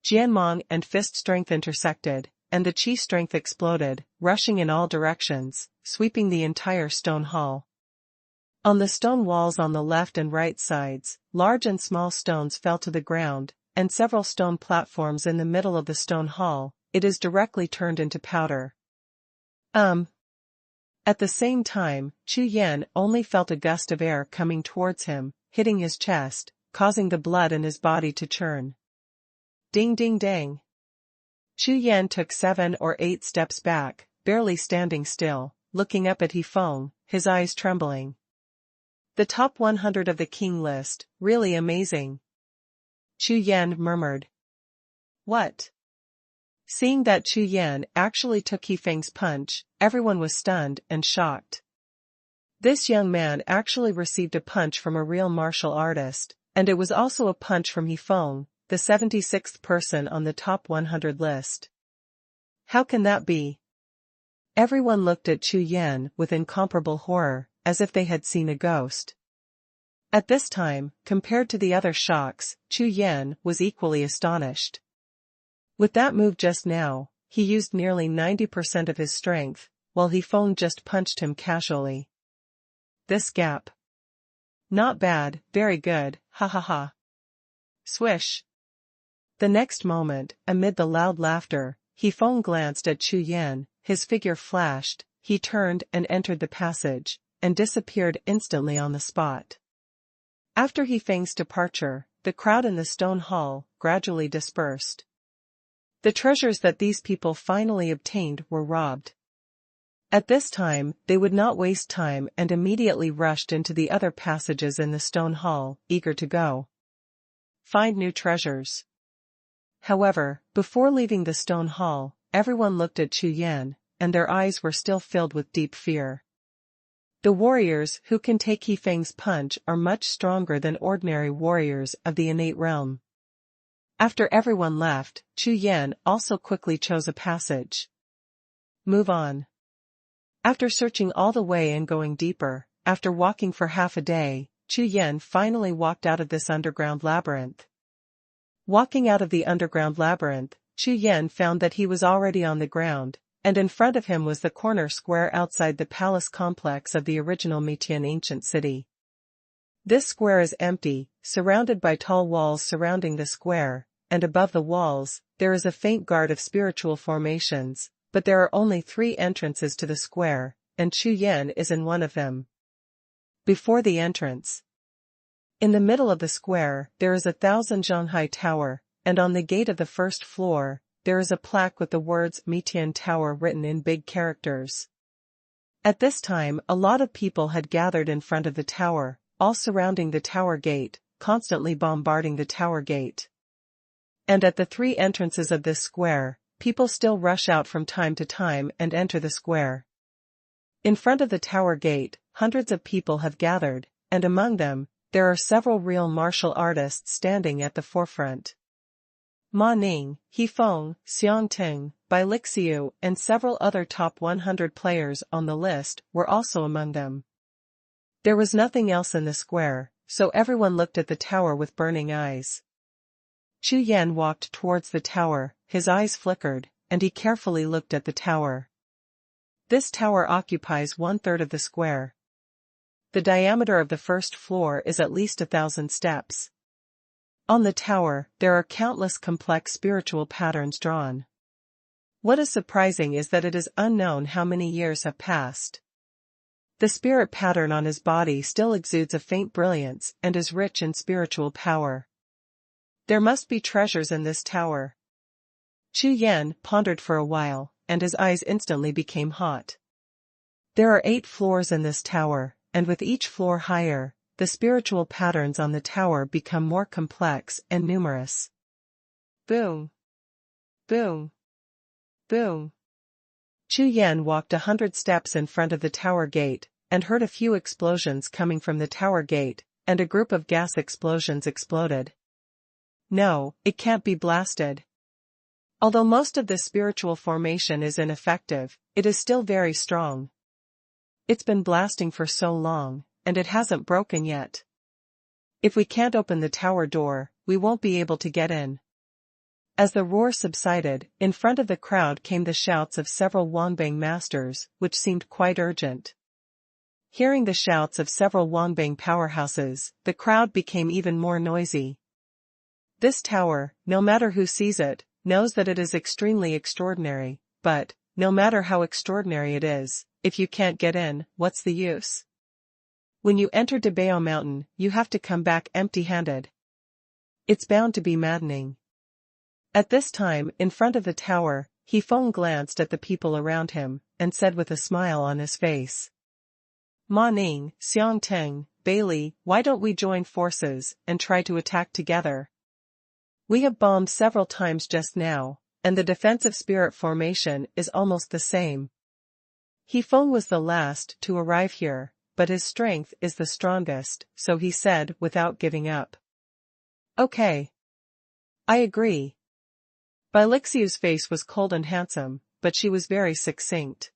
Jianmong and fist strength intersected, and the chi strength exploded, rushing in all directions, sweeping the entire stone hall. On the stone walls on the left and right sides, large and small stones fell to the ground, and several stone platforms in the middle of the stone hall, it is directly turned into powder. At the same time, Chu Yan only felt a gust of air coming towards him, hitting his chest, causing the blood in his body to churn. Ding ding dang. Chu Yan took 7 or 8 steps back, barely standing still, looking up at He Feng, his eyes trembling. The top 100 of the king list, really amazing. Chu Yan murmured. What? Seeing that Chu Yan actually took He Feng's punch, everyone was stunned and shocked. This young man actually received a punch from a real martial artist, and it was also a punch from He Feng, the 76th person on the top 100 list. How can that be? Everyone looked at Chu Yan with incomparable horror, as if they had seen a ghost. At this time, compared to the other shocks, Chu Yan was equally astonished. With that move just now, he used nearly 90% of his strength, while He Feng just punched him casually. This gap. Not bad, very good, ha ha ha. Swish. The next moment, amid the loud laughter, He Feng glanced at Chu Yan, his figure flashed, he turned and entered the passage, and disappeared instantly on the spot. After He Feng's departure, the crowd in the stone hall gradually dispersed. The treasures that these people finally obtained were robbed. At this time, they would not waste time and immediately rushed into the other passages in the stone hall, eager to go find new treasures. However, before leaving the stone hall, everyone looked at Chu Yan, and their eyes were still filled with deep fear. The warriors who can take He Feng's punch are much stronger than ordinary warriors of the innate realm. After everyone left, Chu Yan also quickly chose a passage. Move on. After searching all the way and going deeper, after walking for half a day, Chu Yan finally walked out of this underground labyrinth. Walking out of the underground labyrinth, Chu Yan found that he was already on the ground, and in front of him was the corner square outside the palace complex of the original Mitian ancient city. This square is empty, surrounded by tall walls surrounding the square, and above the walls, there is a faint guard of spiritual formations, but there are only 3 entrances to the square, and Chu Yan is in one of them. Before the entrance. In the middle of the square, there is a 1,000 Zhonghai tower, and on the gate of the first floor, there is a plaque with the words Mitian Tower written in big characters. At this time, a lot of people had gathered in front of the tower, all surrounding the tower gate, constantly bombarding the tower gate. And at the 3 entrances of this square, people still rush out from time to time and enter the square. In front of the tower gate, hundreds of people have gathered, and among them, there are several real martial artists standing at the forefront. Ma Ning, He Feng, Xiang Ting, Bai Lixiu, and several other top 100 players on the list were also among them. There was nothing else in the square, so everyone looked at the tower with burning eyes. Chu Yan walked towards the tower, his eyes flickered, and he carefully looked at the tower. This tower occupies 1/3 of the square. The diameter of the first floor is at least 1,000 steps. On the tower, there are countless complex spiritual patterns drawn. What is surprising is that it is unknown how many years have passed. The spirit pattern on his body still exudes a faint brilliance and is rich in spiritual power. There must be treasures in this tower. Chu Yan pondered for a while, and his eyes instantly became hot. There are 8 floors in this tower, and with each floor higher, the spiritual patterns on the tower become more complex and numerous. Boom! Boom! Boom! Chu Yan walked 100 steps in front of the tower gate, and heard a few explosions coming from the tower gate, and a group of gas explosions exploded. No, it can't be blasted. Although most of this spiritual formation is ineffective, it is still very strong. It's been blasting for so long, and it hasn't broken yet. If we can't open the tower door, we won't be able to get in. As the roar subsided, in front of the crowd came the shouts of several Wanbang masters, which seemed quite urgent. Hearing the shouts of several Wanbang powerhouses, the crowd became even more noisy. This tower, no matter who sees it, knows that it is extremely extraordinary, but, no matter how extraordinary it is, if you can't get in, what's the use? When you enter Debao Mountain, you have to come back empty-handed. It's bound to be maddening. At this time, in front of the tower, He Feng glanced at the people around him, and said with a smile on his face. Ma Ning, Xiang Teng, Bailey, why don't we join forces, and try to attack together? We have bombed several times just now, and the defensive spirit formation is almost the same. He Feng was the last to arrive here, but his strength is the strongest, so he said without giving up. Okay. I agree. Bai Lixiu's face was cold and handsome, but she was very succinct.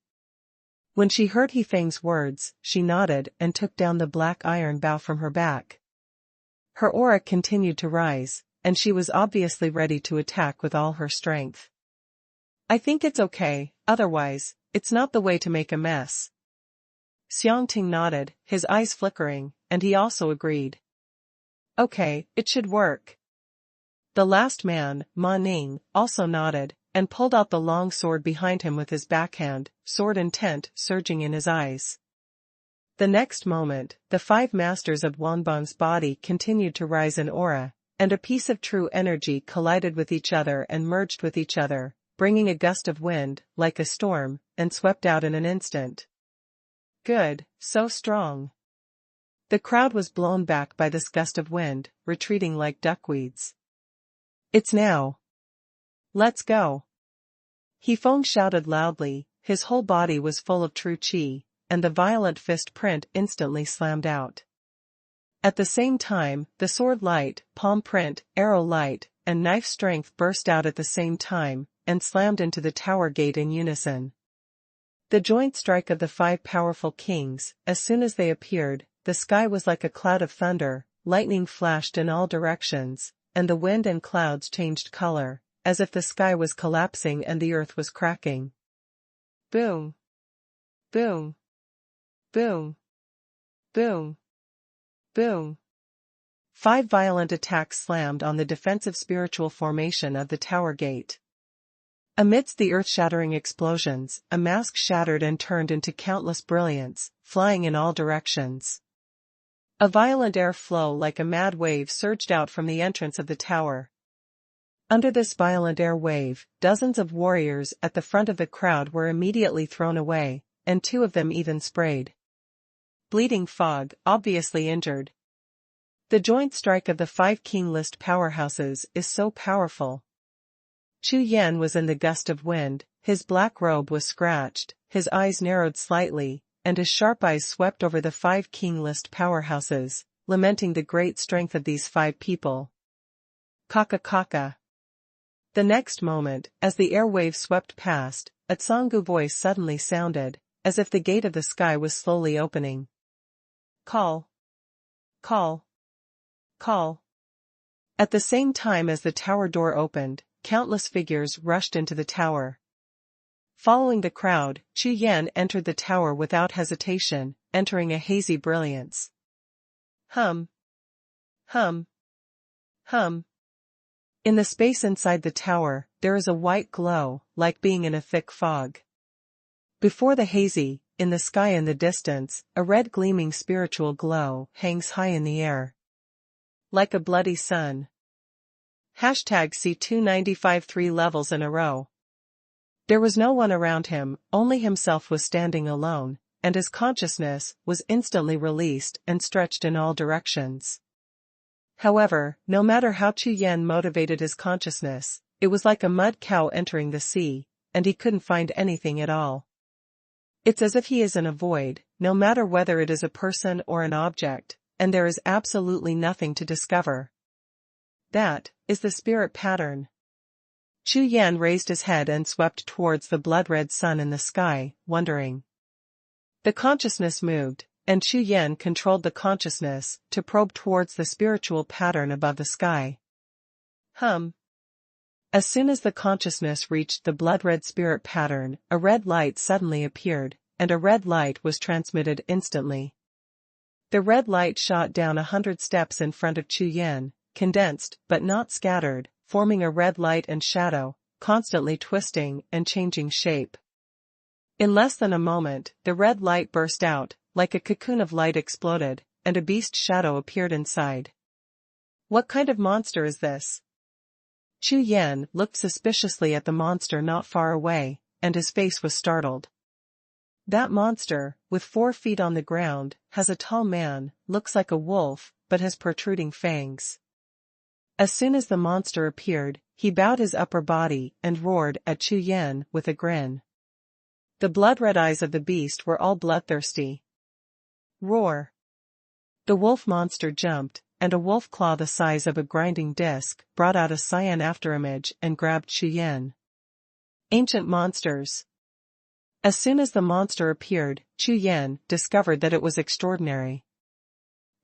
When she heard He Feng's words, she nodded and took down the black iron bow from her back. Her aura continued to rise, and she was obviously ready to attack with all her strength. I think it's okay, otherwise, it's not the way to make a mess. Xiang Ting nodded, his eyes flickering, and he also agreed. Okay, it should work. The last man, Ma Ning, also nodded, and pulled out the long sword behind him with his backhand, sword intent surging in his eyes. The next moment, the 5 masters of Wanbang's body continued to rise in aura, and a piece of true energy collided with each other and merged with each other, bringing a gust of wind, like a storm, and swept out in an instant. Good, so strong. The crowd was blown back by this gust of wind, retreating like duckweeds. It's now. Let's go. He Feng shouted loudly, his whole body was full of true qi, and the violent fist print instantly slammed out. At the same time, the sword light, palm print, arrow light, and knife strength burst out at the same time, and slammed into the tower gate in unison. The joint strike of the 5 powerful kings, as soon as they appeared, the sky was like a cloud of thunder, lightning flashed in all directions, and the wind and clouds changed color, as if the sky was collapsing and the earth was cracking. Boom! Boom! Boom! Boom! Boom! 5 violent attacks slammed on the defensive spiritual formation of the tower gate. Amidst the earth-shattering explosions, a mask shattered and turned into countless brilliance, flying in all directions. A violent air flow like a mad wave surged out from the entrance of the tower. Under this violent air wave, dozens of warriors at the front of the crowd were immediately thrown away, and 2 of them even sprayed. Bleeding Fog, obviously injured. The joint strike of the 5 king list powerhouses is so powerful. Chu Yan was in the gust of wind, his black robe was scratched, his eyes narrowed slightly, and his sharp eyes swept over the 5 king list powerhouses, lamenting the great strength of these 5 people. Kaka kaka. The next moment, as the airwave swept past, a Tsangu voice suddenly sounded, as if the gate of the sky was slowly opening. Call. Call. Call. At the same time as the tower door opened, countless figures rushed into the tower. Following the crowd, Chu Yan entered the tower without hesitation, entering a hazy brilliance. Hum. Hum. Hum. In the space inside the tower, there is a white glow, like being in a thick fog. Before the hazy, in the sky in the distance, a red gleaming spiritual glow hangs high in the air. Like a bloody sun. #C295 3 levels in a row. There was no one around him, only himself was standing alone, and his consciousness was instantly released and stretched in all directions. However, no matter how Chu Yan motivated his consciousness, it was like a mud cow entering the sea, and he couldn't find anything at all. It's as if he is in a void, no matter whether it is a person or an object, and there is absolutely nothing to discover. That is the spirit pattern. Chu Yan raised his head and swept towards the blood-red sun in the sky, wondering. The consciousness moved, and Chu Yan controlled the consciousness to probe towards the spiritual pattern above the sky. Hum. As soon as the consciousness reached the blood-red spirit pattern, a red light suddenly appeared, and a red light was transmitted instantly. The red light shot down 100 steps in front of Chu Yan, condensed but not scattered, forming a red light and shadow, constantly twisting and changing shape. In less than a moment, the red light burst out, like a cocoon of light exploded, and a beast shadow appeared inside. What kind of monster is this? Chu Yan looked suspiciously at the monster not far away, and his face was startled. That monster, with 4 feet on the ground, has a tall man, looks like a wolf, but has protruding fangs. As soon as the monster appeared, he bowed his upper body and roared at Chu Yan with a grin. The blood-red eyes of the beast were all bloodthirsty. Roar! The wolf monster jumped, and a wolf claw the size of a grinding disc brought out a cyan afterimage and grabbed Chu Yan. Ancient monsters. As soon as the monster appeared, Chu Yan discovered that it was extraordinary.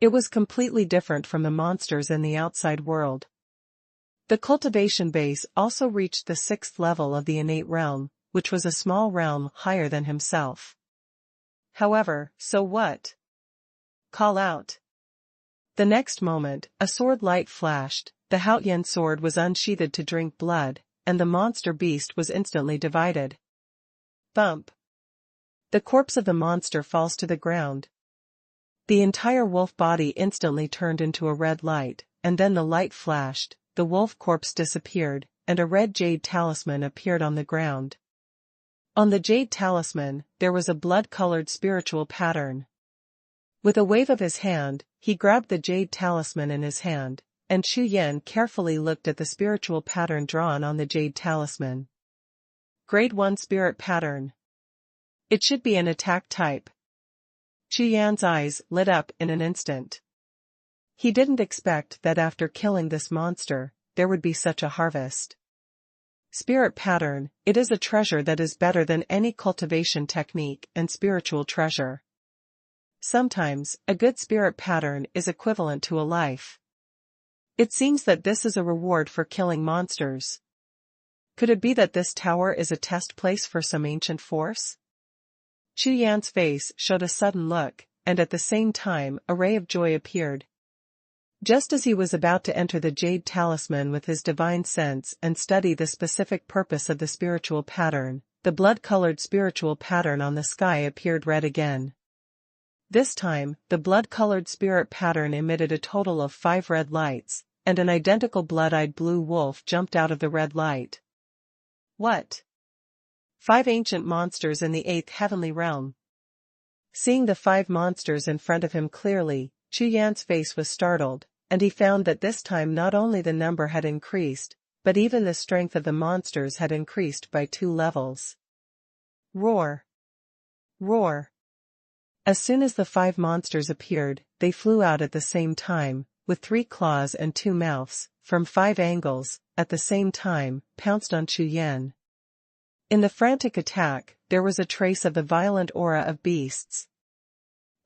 It was completely different from the monsters in the outside world. The cultivation base also reached the 6th level of the innate realm, which was a small realm higher than himself. However, so what? Call out. The next moment, a sword light flashed, the Haotian sword was unsheathed to drink blood, and the monster beast was instantly divided. Bump. The corpse of the monster falls to the ground. The entire wolf body instantly turned into a red light, and then the light flashed, the wolf corpse disappeared, and a red jade talisman appeared on the ground. On the jade talisman, there was a blood-colored spiritual pattern. With a wave of his hand, he grabbed the jade talisman in his hand, and Chu Yan carefully looked at the spiritual pattern drawn on the jade talisman. Grade 1 spirit pattern. It should be an attack type. Chu Yan's eyes lit up in an instant. He didn't expect that after killing this monster, there would be such a harvest. Spirit pattern, it is a treasure that is better than any cultivation technique and spiritual treasure. Sometimes, a good spirit pattern is equivalent to a life. It seems that this is a reward for killing monsters. Could it be that this tower is a test place for some ancient force? Chu Yan's face showed a sudden look, and at the same time a ray of joy appeared. Just as he was about to enter the jade talisman with his divine sense and study the specific purpose of the spiritual pattern, the blood-colored spiritual pattern on the sky appeared red again. This time, the blood-colored spirit pattern emitted a total of 5 red lights, and an identical blood-eyed blue wolf jumped out of the red light. What? 5 ancient monsters in the 8th heavenly realm. Seeing the 5 monsters in front of him clearly, Chu Yan's face was startled, and he found that this time not only the number had increased, but even the strength of the monsters had increased by 2 levels. Roar! Roar! As soon as the 5 monsters appeared, they flew out at the same time, with 3 claws and 2 mouths, from 5 angles, at the same time, pounced on Chu Yan. In the frantic attack, there was a trace of the violent aura of beasts.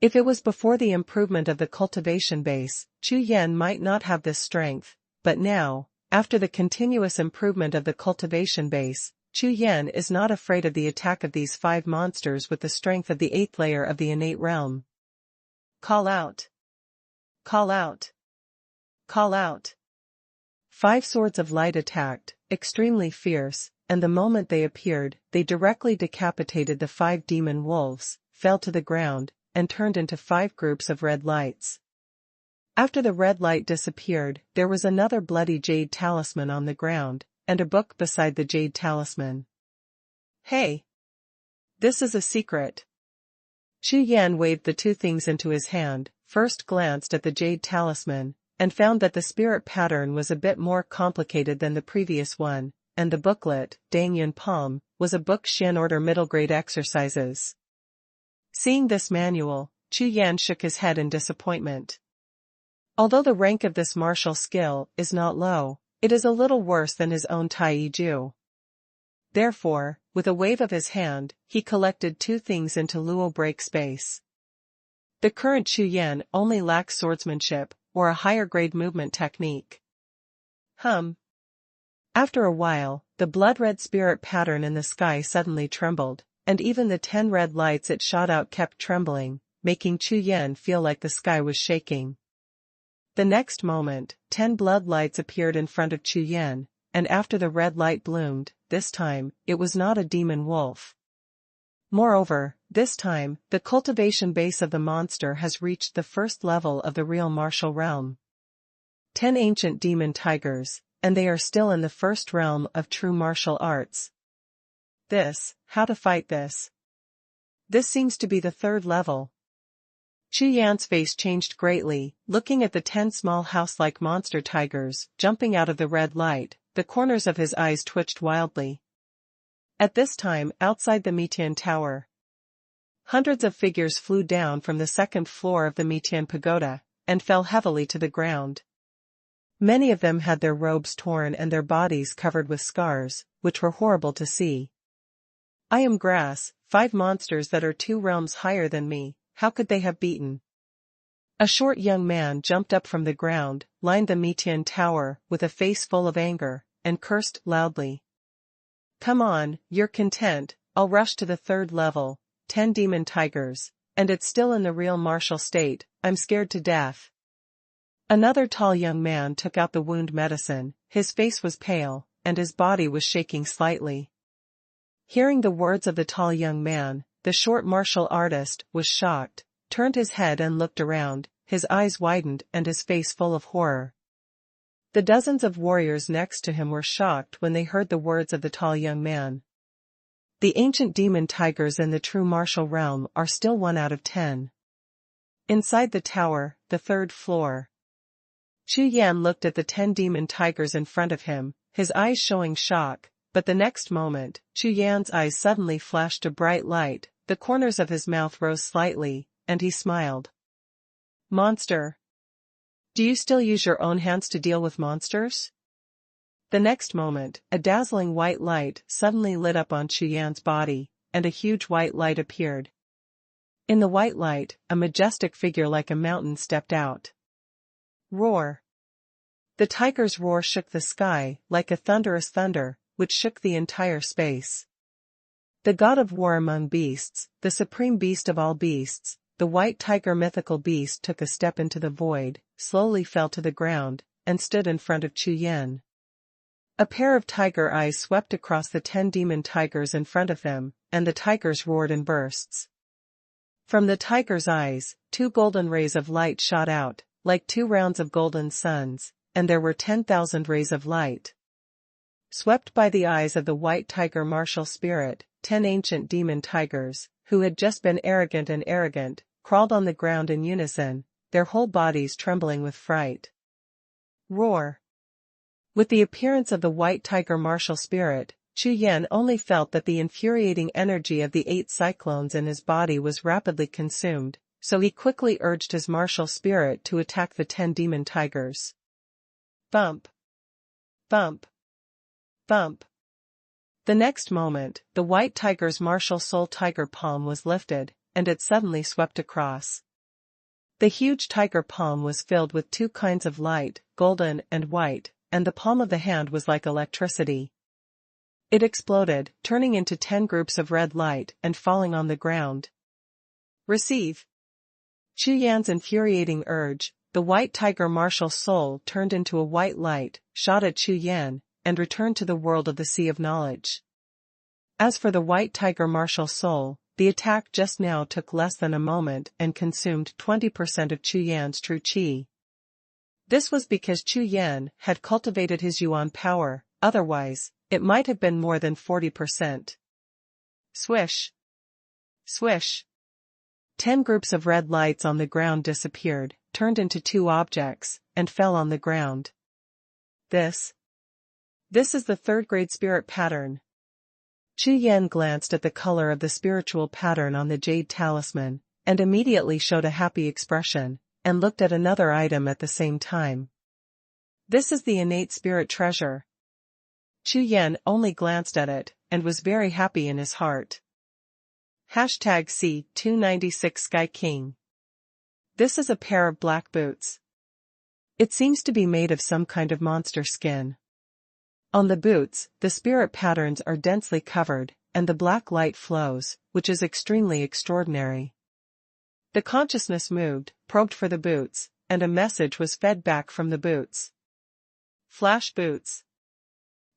If it was before the improvement of the cultivation base, Chu Yan might not have this strength, but now, after the continuous improvement of the cultivation base, Chu Yan is not afraid of the attack of these 5 monsters with the strength of the 8th layer of the innate realm. Call out! Call out! Call out! 5 swords of light attacked, extremely fierce, and the moment they appeared, they directly decapitated the 5 demon wolves, fell to the ground, and turned into 5 groups of red lights. After the red light disappeared, there was another bloody jade talisman on the ground, and a book beside the jade talisman. Hey! This is a secret. Chu Yan waved the 2 things into his hand, first glanced at the jade talisman, and found that the spirit pattern was a bit more complicated than the previous one, and the booklet, Dangyun Palm, was a book Xian order middle grade exercises. Seeing this manual, Chu Yan shook his head in disappointment. Although the rank of this martial skill is not low, it is a little worse than his own Tai Ju. Therefore, with a wave of his hand, he collected 2 things into Luo break space. The current Chu Yan only lacks swordsmanship, or a higher grade movement technique. After a while, the blood-red spirit pattern in the sky suddenly trembled, and even the 10 red lights it shot out kept trembling, making Chu Yan feel like the sky was shaking. The next moment, 10 blood lights appeared in front of Chu Yan, and after the red light bloomed, this time, it was not a demon wolf. Moreover, this time, the cultivation base of the monster has reached the 1st level of the real martial realm. 10 ancient demon tigers, and they are still in the 1st realm of true martial arts. How to fight this? This seems to be the 3rd level. Chu Yan's face changed greatly, looking at the 10 small house-like monster tigers, jumping out of the red light, the corners of his eyes twitched wildly. At this time, outside the Mitian Tower, hundreds of figures flew down from the 2nd floor of the Mitian Pagoda, and fell heavily to the ground. Many of them had their robes torn and their bodies covered with scars, which were horrible to see. I am grass, 5 monsters that are 2 realms higher than me. How could they have beaten? A short young man jumped up from the ground, lined the Mitian Tower with a face full of anger, and cursed loudly. Come on, you're content, I'll rush to the 3rd level, 10 demon tigers, and it's still in the real martial state, I'm scared to death. Another tall young man took out the wound medicine, his face was pale, and his body was shaking slightly. Hearing the words of the tall young man, the short martial artist was shocked, turned his head and looked around, his eyes widened and his face full of horror. The dozens of warriors next to him were shocked when they heard the words of the tall young man. The ancient demon tigers in the true martial realm are still 1 out of 10. Inside the tower, the 3rd floor. Chu Yan looked at the 10 demon tigers in front of him, his eyes showing shock, but the next moment, Chu Yan's eyes suddenly flashed a bright light, the corners of his mouth rose slightly, and he smiled. Monster! Do you still use your own hands to deal with monsters? The next moment, a dazzling white light suddenly lit up on Chu Yan's body, and a huge white light appeared. In the white light, a majestic figure like a mountain stepped out. Roar! The tiger's roar shook the sky like a thunderous thunder, which shook the entire space. The god of war among beasts, the supreme beast of all beasts, the white tiger mythical beast took a step into the void, slowly fell to the ground, and stood in front of Chu Yan. A pair of tiger eyes swept across the 10 demon tigers in front of them, and the tigers roared in bursts. From the tiger's eyes, 2 golden rays of light shot out, like 2 rounds of golden suns, and there were 10,000 rays of light. Swept by the eyes of the white tiger martial spirit, 10 ancient demon tigers, who had just been arrogant, crawled on the ground in unison, their whole bodies trembling with fright. Roar! With the appearance of the white tiger martial spirit, Chu Yan only felt that the infuriating energy of the 8 cyclones in his body was rapidly consumed, so he quickly urged his martial spirit to attack the 10 demon tigers. Bump! Bump! Bump! The next moment, the white tiger's martial soul tiger palm was lifted, and it suddenly swept across. The huge tiger palm was filled with 2 kinds of light, golden and white, and the palm of the hand was like electricity. It exploded, turning into 10 groups of red light and falling on the ground. Receive. Chu Yan's infuriating urge, the white tiger martial soul turned into a white light, shot at Chu Yan, and returned to the world of the Sea of Knowledge. As for the white tiger martial soul, the attack just now took less than a moment and consumed 20% of Chu Yan's true qi. This was because Chu Yan had cultivated his yuan power, otherwise, it might have been more than 40%. Swish. Swish. 10 groups of red lights on the ground disappeared, turned into 2 objects, and fell on the ground. This is the third-grade spirit pattern. Chu Yan glanced at the color of the spiritual pattern on the jade talisman, and immediately showed a happy expression, and looked at another item at the same time. This is the innate spirit treasure. Chu Yan only glanced at it, and was very happy in his heart. #C296 Sky King. This is a pair of black boots. It seems to be made of some kind of monster skin. On the boots, the spirit patterns are densely covered, and the black light flows, which is extremely extraordinary. The consciousness moved, probed for the boots, and a message was fed back from the boots. Flash boots.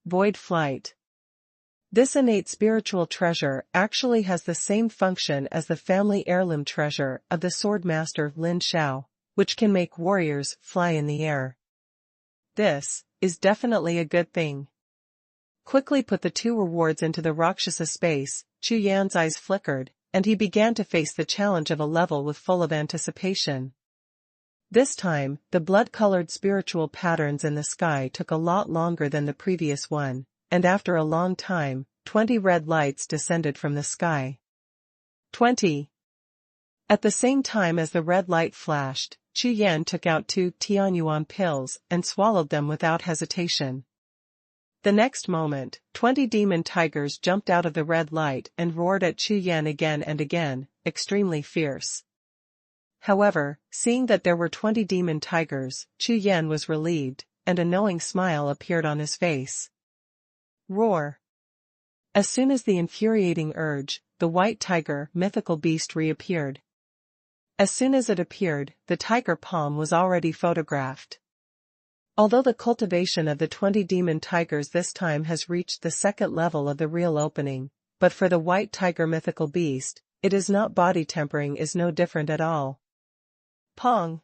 Void flight. This innate spiritual treasure actually has the same function as the family heirloom treasure of the sword master Lin Xiao, which can make warriors fly in the air. This is definitely a good thing. Quickly put the 2 rewards into the Rakshasa space, Chu Yan's eyes flickered, and he began to face the challenge of a level with full of anticipation. This time, the blood-colored spiritual patterns in the sky took a lot longer than the previous one, and after a long time, 20 red lights descended from the sky. 20. At the same time as the red light flashed, Chu Yan took out 2 Tianyuan pills and swallowed them without hesitation. The next moment, 20 demon tigers jumped out of the red light and roared at Chu Yan again and again, extremely fierce. However, seeing that there were 20 demon tigers, Chu Yan was relieved, and a knowing smile appeared on his face. Roar. As soon as the infuriating urge, the white tiger mythical beast reappeared. As soon as it appeared, the tiger palm was already photographed. Although the cultivation of the 20 demon tigers this time has reached the second level of the real opening, but for the white tiger mythical beast, it is not body tempering is no different at all. Pong.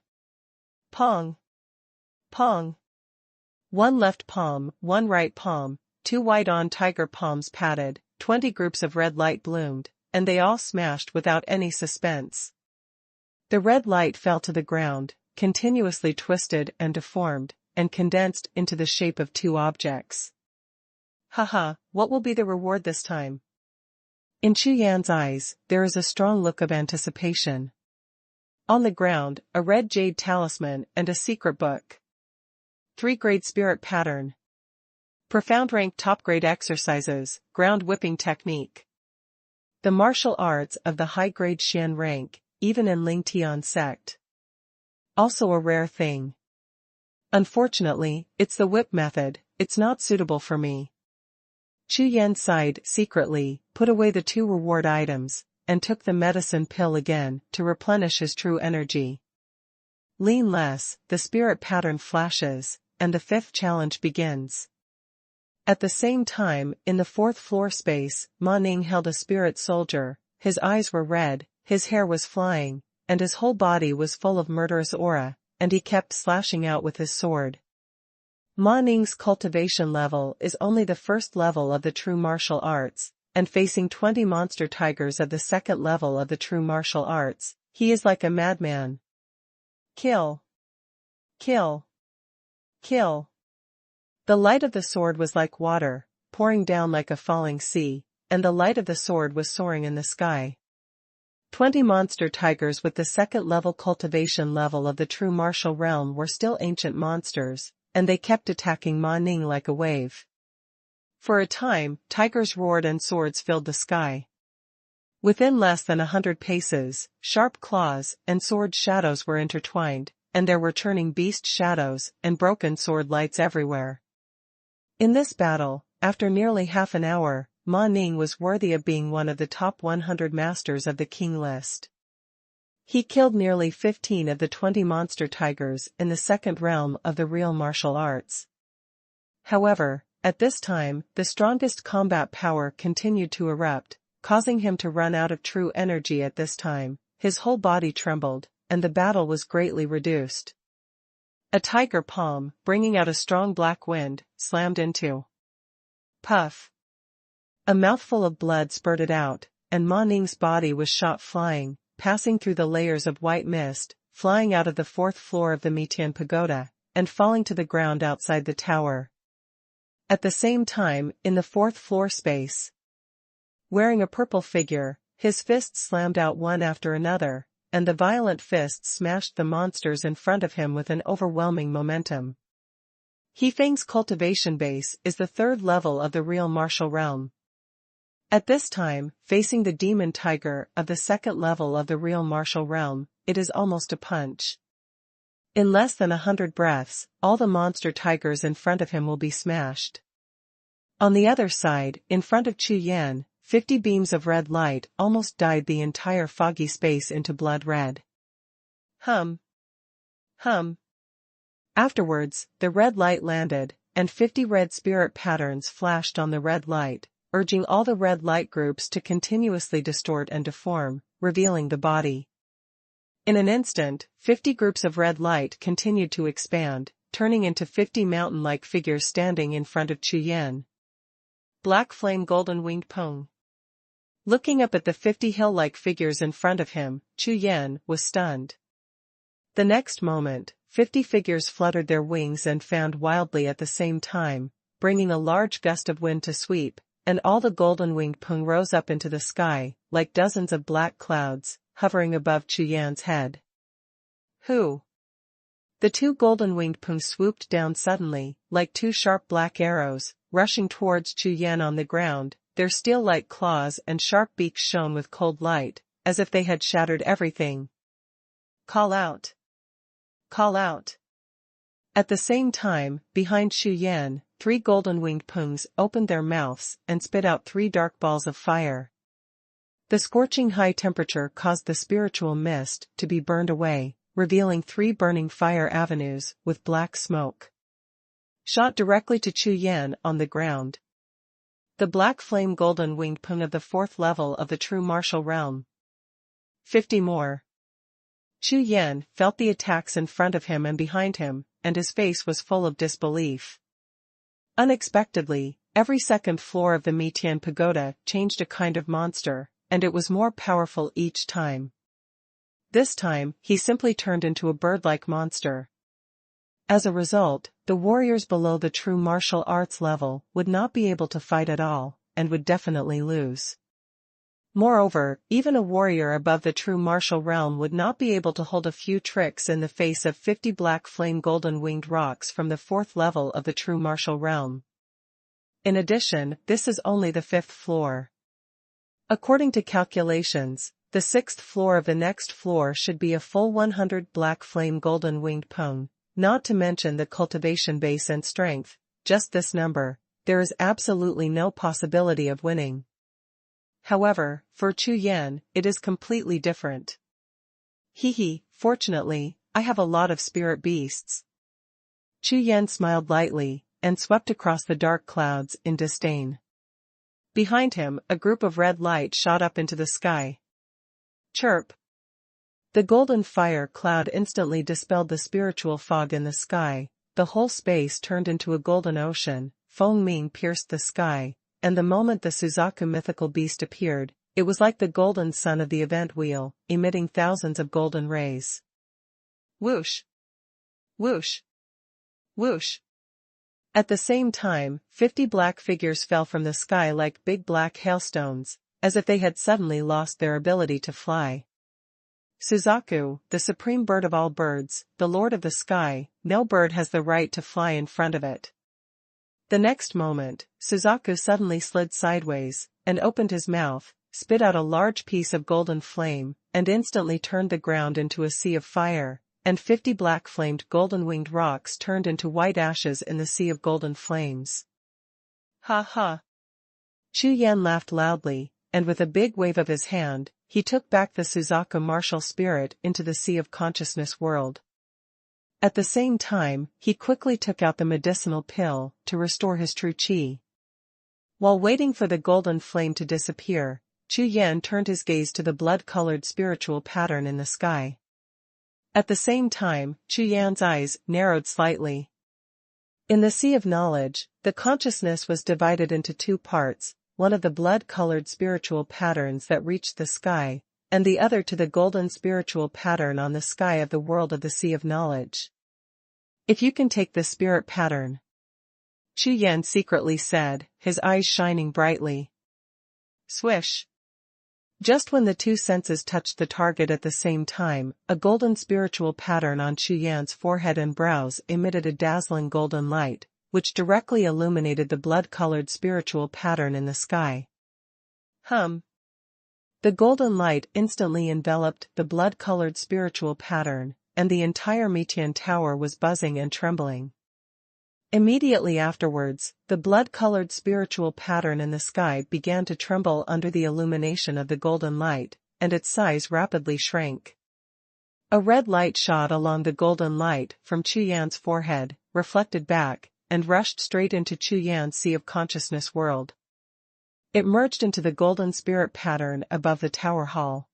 Pong. Pong. 1 left palm, 1 right palm, 2 white-on tiger palms patted, 20 groups of red light bloomed, and they all smashed without any suspense. The red light fell to the ground, continuously twisted and deformed, and condensed into the shape of 2 objects. Haha, what will be the reward this time? In Chu Yan's eyes, there is a strong look of anticipation. On the ground, a red jade talisman and a secret book. 3-grade spirit pattern. Profound rank top-grade exercises, ground whipping technique. The martial arts of the high-grade Xian rank, even in Ling Tian sect. Also a rare thing. Unfortunately, it's the whip method, it's not suitable for me. Chu Yan sighed secretly, put away the 2 reward items, and took the medicine pill again to replenish his true energy. Lean less, the spirit pattern flashes, and the 5th challenge begins. At the same time, in the 4th floor space, Ma Ning held a spirit soldier, his eyes were red, his hair was flying, and his whole body was full of murderous aura, and he kept slashing out with his sword. Ma Ning's cultivation level is only the 1st level of the true martial arts, and facing 20 monster tigers of the 2nd level of the true martial arts, he is like a madman. Kill. Kill. Kill. The light of the sword was like water, pouring down like a falling sea, and the light of the sword was soaring in the sky. 20 monster tigers with the 2nd level cultivation level of the true martial realm were still ancient monsters, and they kept attacking Ma Ning like a wave. For a time, tigers roared and swords filled the sky. Within less than 100 paces, sharp claws and sword shadows were intertwined, and there were turning beast shadows and broken sword lights everywhere. In this battle, after nearly half an hour, Ma Ning was worthy of being one of the top 100 masters of the king list. He killed nearly 15 of the 20 monster tigers in the second realm of the real martial arts. However, at this time, the strongest combat power continued to erupt, causing him to run out of true energy at this time. His whole body trembled, and the battle was greatly reduced. A tiger palm, bringing out a strong black wind, slammed into. Puff. A mouthful of blood spurted out, and Ma Ning's body was shot flying, passing through the layers of white mist, flying out of the fourth floor of the Mitian Pagoda, and falling to the ground outside the tower. At the same time, in the fourth floor space, wearing a purple figure, his fists slammed out one after another, and the violent fists smashed the monsters in front of him with an overwhelming momentum. He Feng's cultivation base is the third level of the real martial realm. At this time, facing the demon tiger of the second level of the real martial realm, it is almost a punch. In less than 100 breaths, all the monster tigers in front of him will be smashed. On the other side, in front of Chu Yan, 50 beams of red light almost dyed the entire foggy space into blood red. Hum. Afterwards, the red light landed, and 50 red spirit patterns flashed on the red light, urging all the red light groups to continuously distort and deform, revealing the body. In an instant, 50 groups of red light continued to expand, turning into 50 mountain-like figures standing in front of Chu Yan. Black flame golden-winged pung. Looking up at the 50 hill-like figures in front of him, Chu Yan was stunned. The next moment, 50 figures fluttered their wings and fanned wildly at the same time, bringing a large gust of wind to sweep, and all the golden-winged pung rose up into the sky, like dozens of black clouds, hovering above Chu Yan's head. Who? The two golden-winged pung swooped down suddenly, like two sharp black arrows, rushing towards Chu Yan on the ground. Their steel-like claws and sharp beaks shone with cold light, as if they had shattered everything. Call out! Call out! At the same time, behind Chu Yan, 3 golden-winged pungs opened their mouths and spit out 3 dark balls of fire. The scorching high temperature caused the spiritual mist to be burned away, revealing 3 burning fire avenues with black smoke. Shot directly to Chu Yan on the ground. The black flame golden-winged pung of the 4th level of the true martial realm. 50 more. Chu Yan felt the attacks in front of him and behind him, and his face was full of disbelief. Unexpectedly, every second floor of the Mitian Pagoda changed a kind of monster, and it was more powerful each time. This time, he simply turned into a bird-like monster. As a result, the warriors below the true martial arts level would not be able to fight at all, and would definitely lose. Moreover, even a warrior above the true martial realm would not be able to hold a few tricks in the face of 50 black flame golden-winged rocks from the 4th level of the true martial realm. In addition, this is only the 5th floor. According to calculations, the 6th floor of the next floor should be a full 100 black flame golden-winged pung. Not to mention the cultivation base and strength, just this number, there is absolutely no possibility of winning. However, for Chu Yan, it is completely different. Fortunately, I have a lot of spirit beasts. Chu Yan smiled lightly, and swept across the dark clouds in disdain. Behind him, a group of red light shot up into the sky. Chirp. The golden fire cloud instantly dispelled the spiritual fog in the sky, the whole space turned into a golden ocean, Feng Ming pierced the sky, and the moment the Suzaku mythical beast appeared, it was like the golden sun of the event wheel, emitting thousands of golden rays. Whoosh! Whoosh! Whoosh! At the same time, 50 black figures fell from the sky like big black hailstones, as if they had suddenly lost their ability to fly. Suzaku, the supreme bird of all birds, the lord of the sky, no bird has the right to fly in front of it. The next moment, Suzaku suddenly slid sideways, and opened his mouth, spit out a large piece of golden flame, and instantly turned the ground into a sea of fire, and 50 black-flamed golden-winged rocks turned into white ashes in the sea of golden flames. Ha ha. Chu Yan laughed loudly, and with a big wave of his hand, he took back the Suzaku martial spirit into the Sea of Consciousness world. At the same time, he quickly took out the medicinal pill to restore his true chi. While waiting for the golden flame to disappear, Chu Yan turned his gaze to the blood-colored spiritual pattern in the sky. At the same time, Chu Yan's eyes narrowed slightly. In the Sea of Knowledge, the consciousness was divided into two parts, one of the blood-colored spiritual patterns that reached the sky, and the other to the golden spiritual pattern on the sky of the world of the Sea of Knowledge. If you can take the spirit pattern, Chu Yan secretly said, his eyes shining brightly. Swish. Just when the two senses touched the target at the same time, a golden spiritual pattern on Chu Yan's forehead and brows emitted a dazzling golden light, which directly illuminated the blood-colored spiritual pattern in the sky. The golden light instantly enveloped the blood-colored spiritual pattern, and the entire Mitian Tower was buzzing and trembling. Immediately afterwards, the blood-colored spiritual pattern in the sky began to tremble under the illumination of the golden light, and its size rapidly shrank. A red light shot along the golden light from Chu Yan's forehead, reflected back, and rushed straight into Chu Yan's Sea of Consciousness world. It merged into the golden spirit pattern above the tower hall.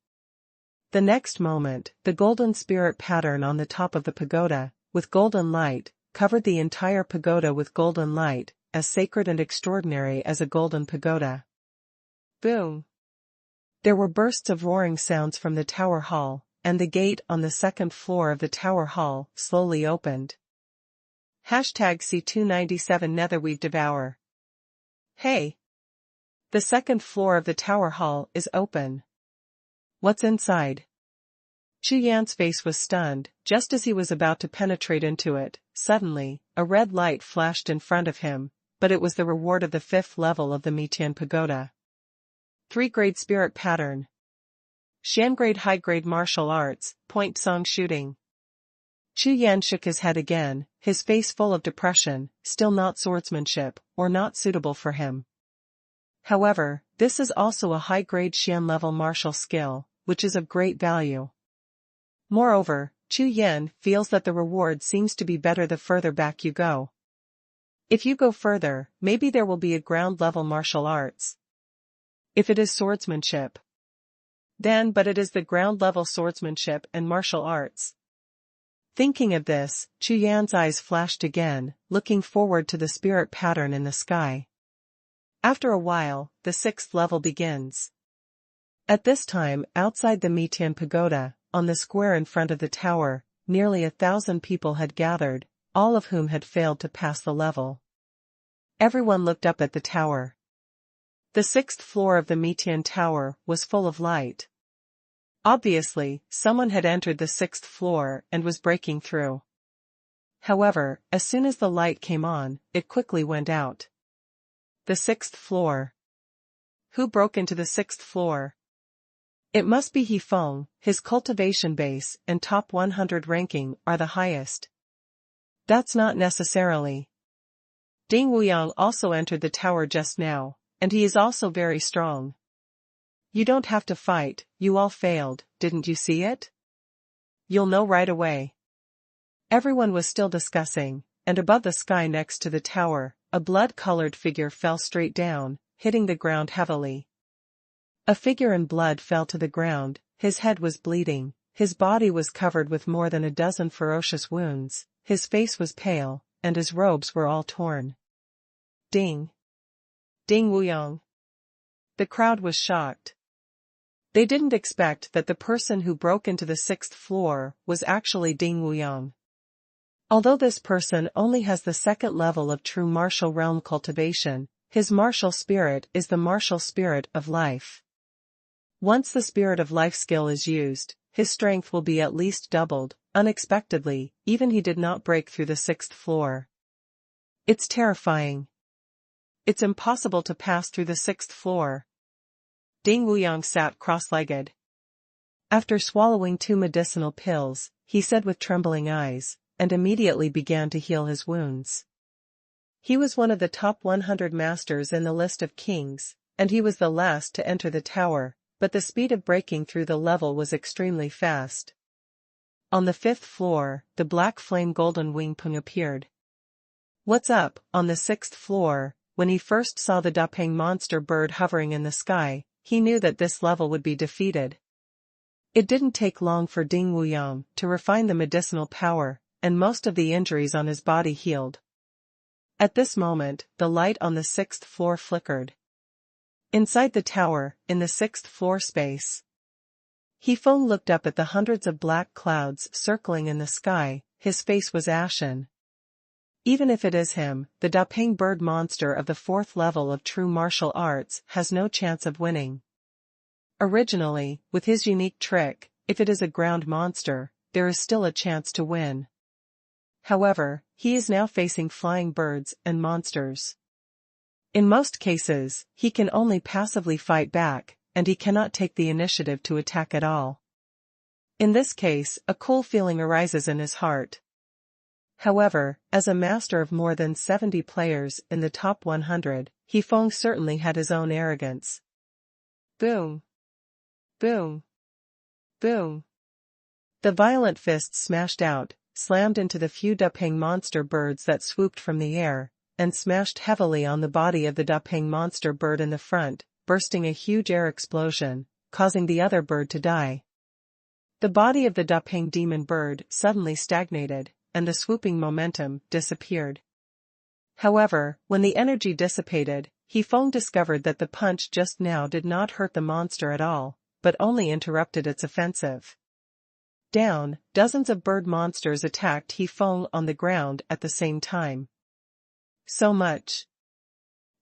The next moment, the golden spirit pattern on the top of the pagoda, with golden light, covered the entire pagoda with golden light, as sacred and extraordinary as a golden pagoda. Boom! There were bursts of roaring sounds from the tower hall, and the gate on the second floor of the tower hall slowly opened. #C297 Netherweave Devour. Hey! The second floor of the tower hall is open. What's inside? Chu Yan's face was stunned. Just as he was about to penetrate into it, suddenly, a red light flashed in front of him, but it was the reward of the 5th level of the Mitian Pagoda. 3-grade spirit pattern. Shan-grade high-grade martial arts, point song shooting. Chu Yan shook his head again, his face full of depression, still not swordsmanship, or not suitable for him. However, this is also a high-grade Xian-level martial skill, which is of great value. Moreover, Chu Yan feels that the reward seems to be better the further back you go. If you go further, maybe there will be a ground-level martial arts. If it is swordsmanship, then but it is the ground-level swordsmanship and martial arts. Thinking of this, Chu Yan's eyes flashed again, looking forward to the spirit pattern in the sky. After a while, the 6th level begins. At this time, outside the Mitian Pagoda, on the square in front of the tower, nearly 1,000 people had gathered, all of whom had failed to pass the level. Everyone looked up at the tower. The 6th floor of the Mitian Tower was full of light. Obviously, someone had entered the 6th floor and was breaking through. However, as soon as the light came on, it quickly went out. The 6th floor. Who broke into the 6th floor? It must be He Feng. His cultivation base and top 100 ranking are the highest. That's not necessarily. Ding Wuyang also entered the tower just now, and he is also very strong. You don't have to fight, you all failed, didn't you see it? You'll know right away. Everyone was still discussing, and above the sky next to the tower, a blood-colored figure fell straight down, hitting the ground heavily. A figure in blood fell to the ground, his head was bleeding, his body was covered with more than a dozen ferocious wounds, his face was pale, and his robes were all torn. Ding! Ding Wuyang! The crowd was shocked. They didn't expect that the person who broke into the 6th floor was actually Ding Wuyang. Although this person only has the 2nd level of true martial realm cultivation, his martial spirit is the martial spirit of life. Once the spirit of life skill is used, his strength will be at least doubled. Unexpectedly, even he did not break through the 6th floor. It's terrifying. It's impossible to pass through the 6th floor. Ding Wuyang sat cross-legged. After swallowing 2 medicinal pills, he said with trembling eyes, and immediately began to heal his wounds. He was one of the top 100 masters in the list of kings, and he was the last to enter the tower, but the speed of breaking through the level was extremely fast. On the 5th floor, the black flame golden wing pung appeared. What's up? On the 6th floor, when he first saw the Dapeng monster bird hovering in the sky, he knew that this level would be defeated. It didn't take long for Ding Wuyang to refine the medicinal power, and most of the injuries on his body healed. At this moment, the light on the 6th floor flickered. Inside the tower, in the 6th floor space, He Feng looked up at the hundreds of black clouds circling in the sky. His face was ashen. Even if it is him, the Dapeng bird monster of the 4th level of true martial arts has no chance of winning. Originally, with his unique trick, if it is a ground monster, there is still a chance to win. However, he is now facing flying birds and monsters. In most cases, he can only passively fight back, and he cannot take the initiative to attack at all. In this case, a cool feeling arises in his heart. However, as a master of more than 70 players in the top 100, He Feng certainly had his own arrogance. Boom! Boom! Boom! The violent fists smashed out, slammed into the few Dapeng monster birds that swooped from the air, and smashed heavily on the body of the Dapeng monster bird in the front, bursting a huge air explosion, causing the other bird to die. The body of the Dapeng demon bird suddenly stagnated, and the swooping momentum disappeared. However, when the energy dissipated, He Feng discovered that the punch just now did not hurt the monster at all, but only interrupted its offensive. Down, dozens of bird monsters attacked He Feng on the ground at the same time. So much.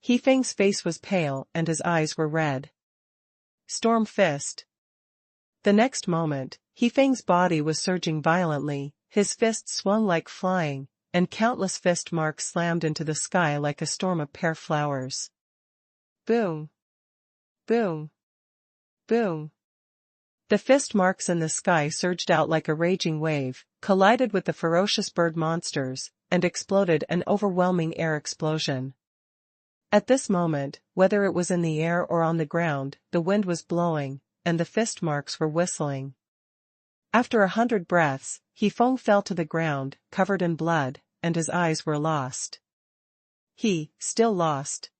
He Feng's face was pale and his eyes were red. Storm Fist. The next moment, He Feng's body was surging violently, his fists swung like flying, and countless fist marks slammed into the sky like a storm of pear flowers. Boom! Boom! Boom! The fist marks in the sky surged out like a raging wave, collided with the ferocious bird monsters, and exploded an overwhelming air explosion. At this moment, whether it was in the air or on the ground, the wind was blowing, and the fist marks were whistling. After 100 breaths, He Feng fell to the ground, covered in blood, and his eyes were lost. Still lost.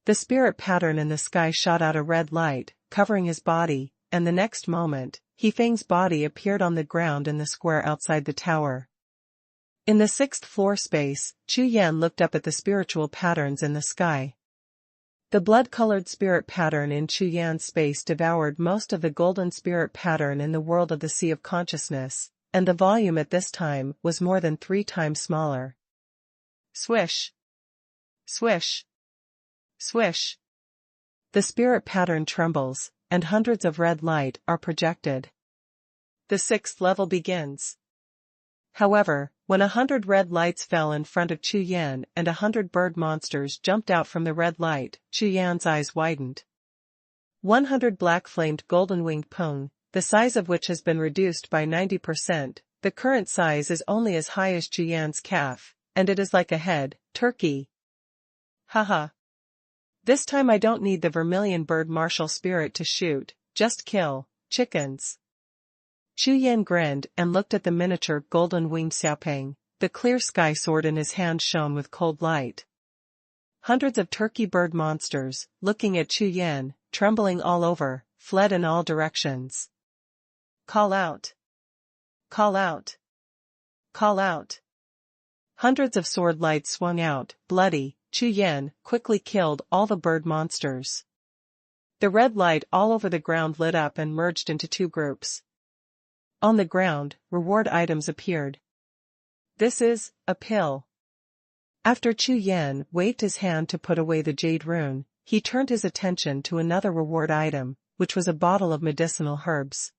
The spirit pattern in the sky shot out a red light, covering his body, and the next moment, He Feng's body appeared on the ground in the square outside the tower. In the 6th floor space, Chu Yan looked up at the spiritual patterns in the sky. The blood-colored spirit pattern in Chu Yan's space devoured most of the golden spirit pattern in the world of the Sea of Consciousness, and the volume at this time was more than 3 times smaller. Swish! Swish! Swish! The spirit pattern trembles, and hundreds of red light are projected. The 6th level begins. However, when 100 red lights fell in front of Chu Yan and 100 bird monsters jumped out from the red light, Chu Yan's eyes widened. 100 black-flamed golden-winged pung, the size of which has been reduced by 90%, the current size is only as high as Chu Yan's calf, and it is like a head, turkey. Haha. This time I don't need the vermilion bird martial spirit to shoot, just kill chickens. Chu Yan grinned and looked at the miniature golden-winged xiaopeng. The clear sky sword in his hand shone with cold light. Hundreds of turkey bird monsters, looking at Chu Yan, trembling all over, fled in all directions. Call out! Call out! Call out! Hundreds of sword lights swung out, bloody. Chu Yan quickly killed all the bird monsters. The red light all over the ground lit up and merged into 2 groups. On the ground, reward items appeared. This is a pill. After Chu Yan waved his hand to put away the jade rune, he turned his attention to another reward item, which was a bottle of medicinal herbs.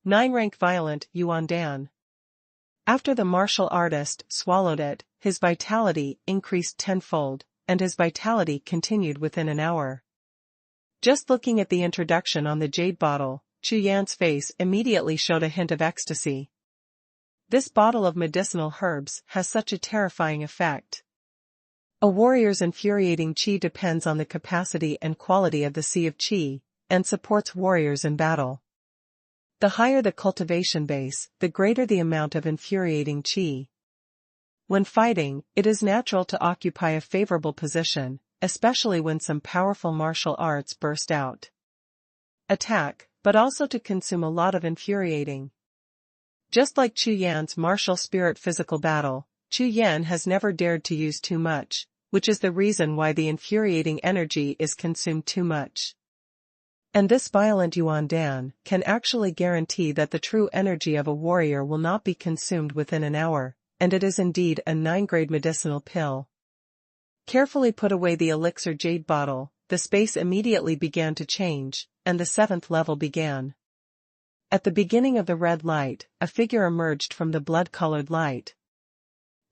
9-rank violent Yuan Dan. After the martial artist swallowed it, his vitality increased tenfold, and his vitality continued within an hour. Just looking at the introduction on the jade bottle, Chu Yan's face immediately showed a hint of ecstasy. This bottle of medicinal herbs has such a terrifying effect. A warrior's infuriating chi depends on the capacity and quality of the sea of chi, and supports warriors in battle. The higher the cultivation base, the greater the amount of infuriating chi. When fighting, it is natural to occupy a favorable position, especially when some powerful martial arts burst out. Attack, but also to consume a lot of infuriating. Just like Chu Yan's martial spirit physical battle, Chu Yan has never dared to use too much, which is the reason why the infuriating energy is consumed too much. And this violent Yuan Dan can actually guarantee that the true energy of a warrior will not be consumed within an hour, and it is indeed a 9-grade medicinal pill. Carefully put away the elixir jade bottle, the space immediately began to change, and the 7th level began. At the beginning of the red light, a figure emerged from the blood-colored light.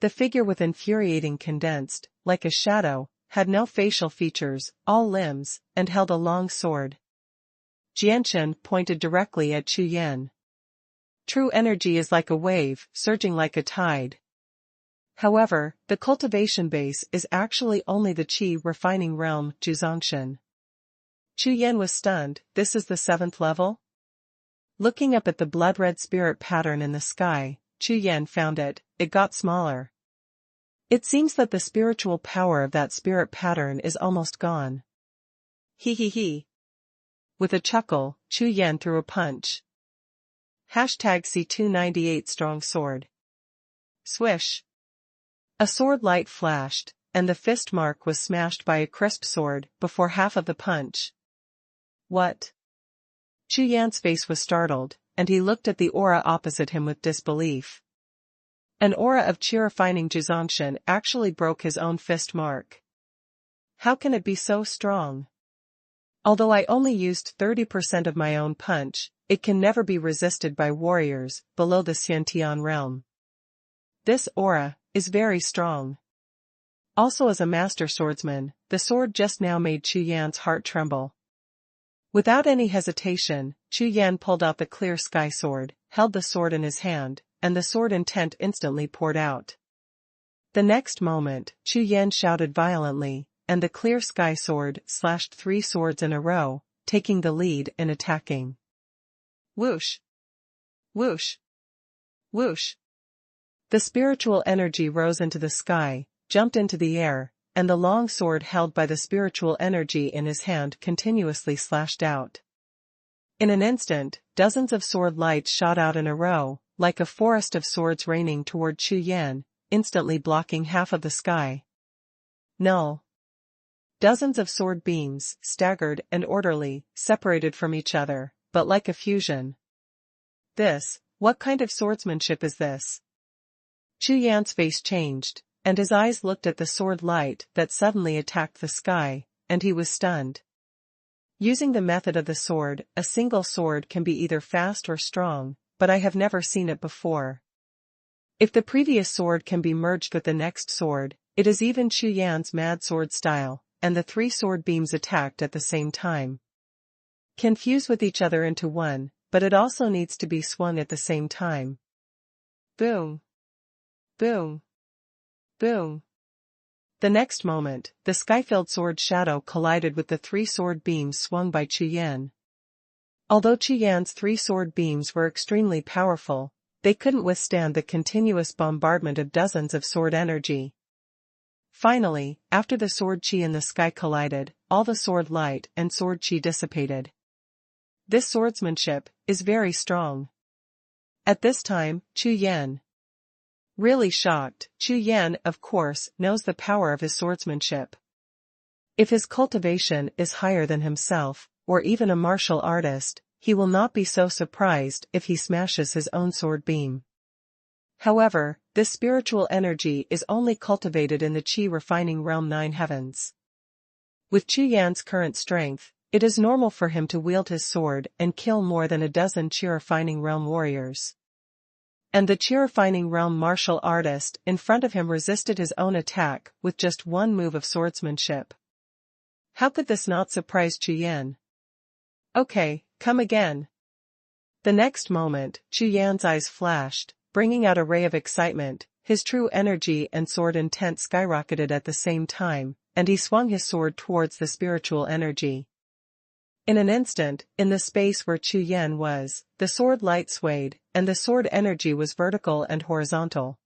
The figure with infuriating condensed, like a shadow, had no facial features, all limbs, and held a long sword. Jianshan pointed directly at Chu Yan. True energy is like a wave, surging like a tide. However, the cultivation base is actually only the chi refining realm, Zhuzangshan. Chu Yan was stunned. This is the 7th level? Looking up at the blood-red spirit pattern in the sky, Chu Yan found it got smaller. It seems that the spiritual power of that spirit pattern is almost gone. He. With a chuckle, Chu Yan threw a punch. #C298 Strong Sword. Swish. A sword light flashed, and the fist mark was smashed by a crisp sword before half of the punch. What? Chu Yan's face was startled, and he looked at the aura opposite him with disbelief. An aura of chi refining Zhuzangshan actually broke his own fist mark. How can it be so strong? Although I only used 30% of my own punch, it can never be resisted by warriors below the Xiantian realm. This aura is very strong. Also, as a master swordsman, the sword just now made Chu Yan's heart tremble. Without any hesitation, Chu Yan pulled out the clear sky sword, held the sword in his hand, and the sword intent instantly poured out. The next moment, Chu Yan shouted violently, and the clear sky sword slashed 3 swords in a row, taking the lead in attacking. Whoosh! Whoosh! Whoosh! The spiritual energy rose into the sky, jumped into the air, and the long sword held by the spiritual energy in his hand continuously slashed out. In an instant, dozens of sword lights shot out in a row, like a forest of swords raining toward Chu Yan, instantly blocking half of the sky. Null. Dozens of sword beams, staggered and orderly, separated from each other, but like a fusion. What kind of swordsmanship is this? Chu Yan's face changed, and his eyes looked at the sword light that suddenly attacked the sky, and he was stunned. Using the method of the sword, a single sword can be either fast or strong, but I have never seen it before. If the previous sword can be merged with the next sword, it is even Chu Yan's mad sword style, and the 3 sword beams attacked at the same time. Can fuse with each other into one, but it also needs to be swung at the same time. Boom! Boom! Boom! The next moment, the sky-filled sword shadow collided with the 3 sword beams swung by Chu Yan. Although Chu Yan's 3 sword beams were extremely powerful, they couldn't withstand the continuous bombardment of dozens of sword energy. Finally, after the sword chi in the sky collided, all the sword light and sword chi dissipated. This swordsmanship is very strong. At this time, Chu Yan. Really shocked, Chu Yan, of course, knows the power of his swordsmanship. If his cultivation is higher than himself, or even a martial artist, he will not be so surprised if he smashes his own sword beam. However, this spiritual energy is only cultivated in the chi refining realm 9 heavens. With Chu Yan's current strength, it is normal for him to wield his sword and kill more than a dozen chi refining realm warriors. And the chi refining realm martial artist in front of him resisted his own attack with just one move of swordsmanship. How could this not surprise Chu Yan? Okay, come again. The next moment, Chu Yan's eyes flashed, bringing out a ray of excitement, his true energy and sword intent skyrocketed at the same time, and he swung his sword towards the spiritual energy. In an instant, in the space where Chu Yan was, the sword light swayed, and the sword energy was vertical and horizontal.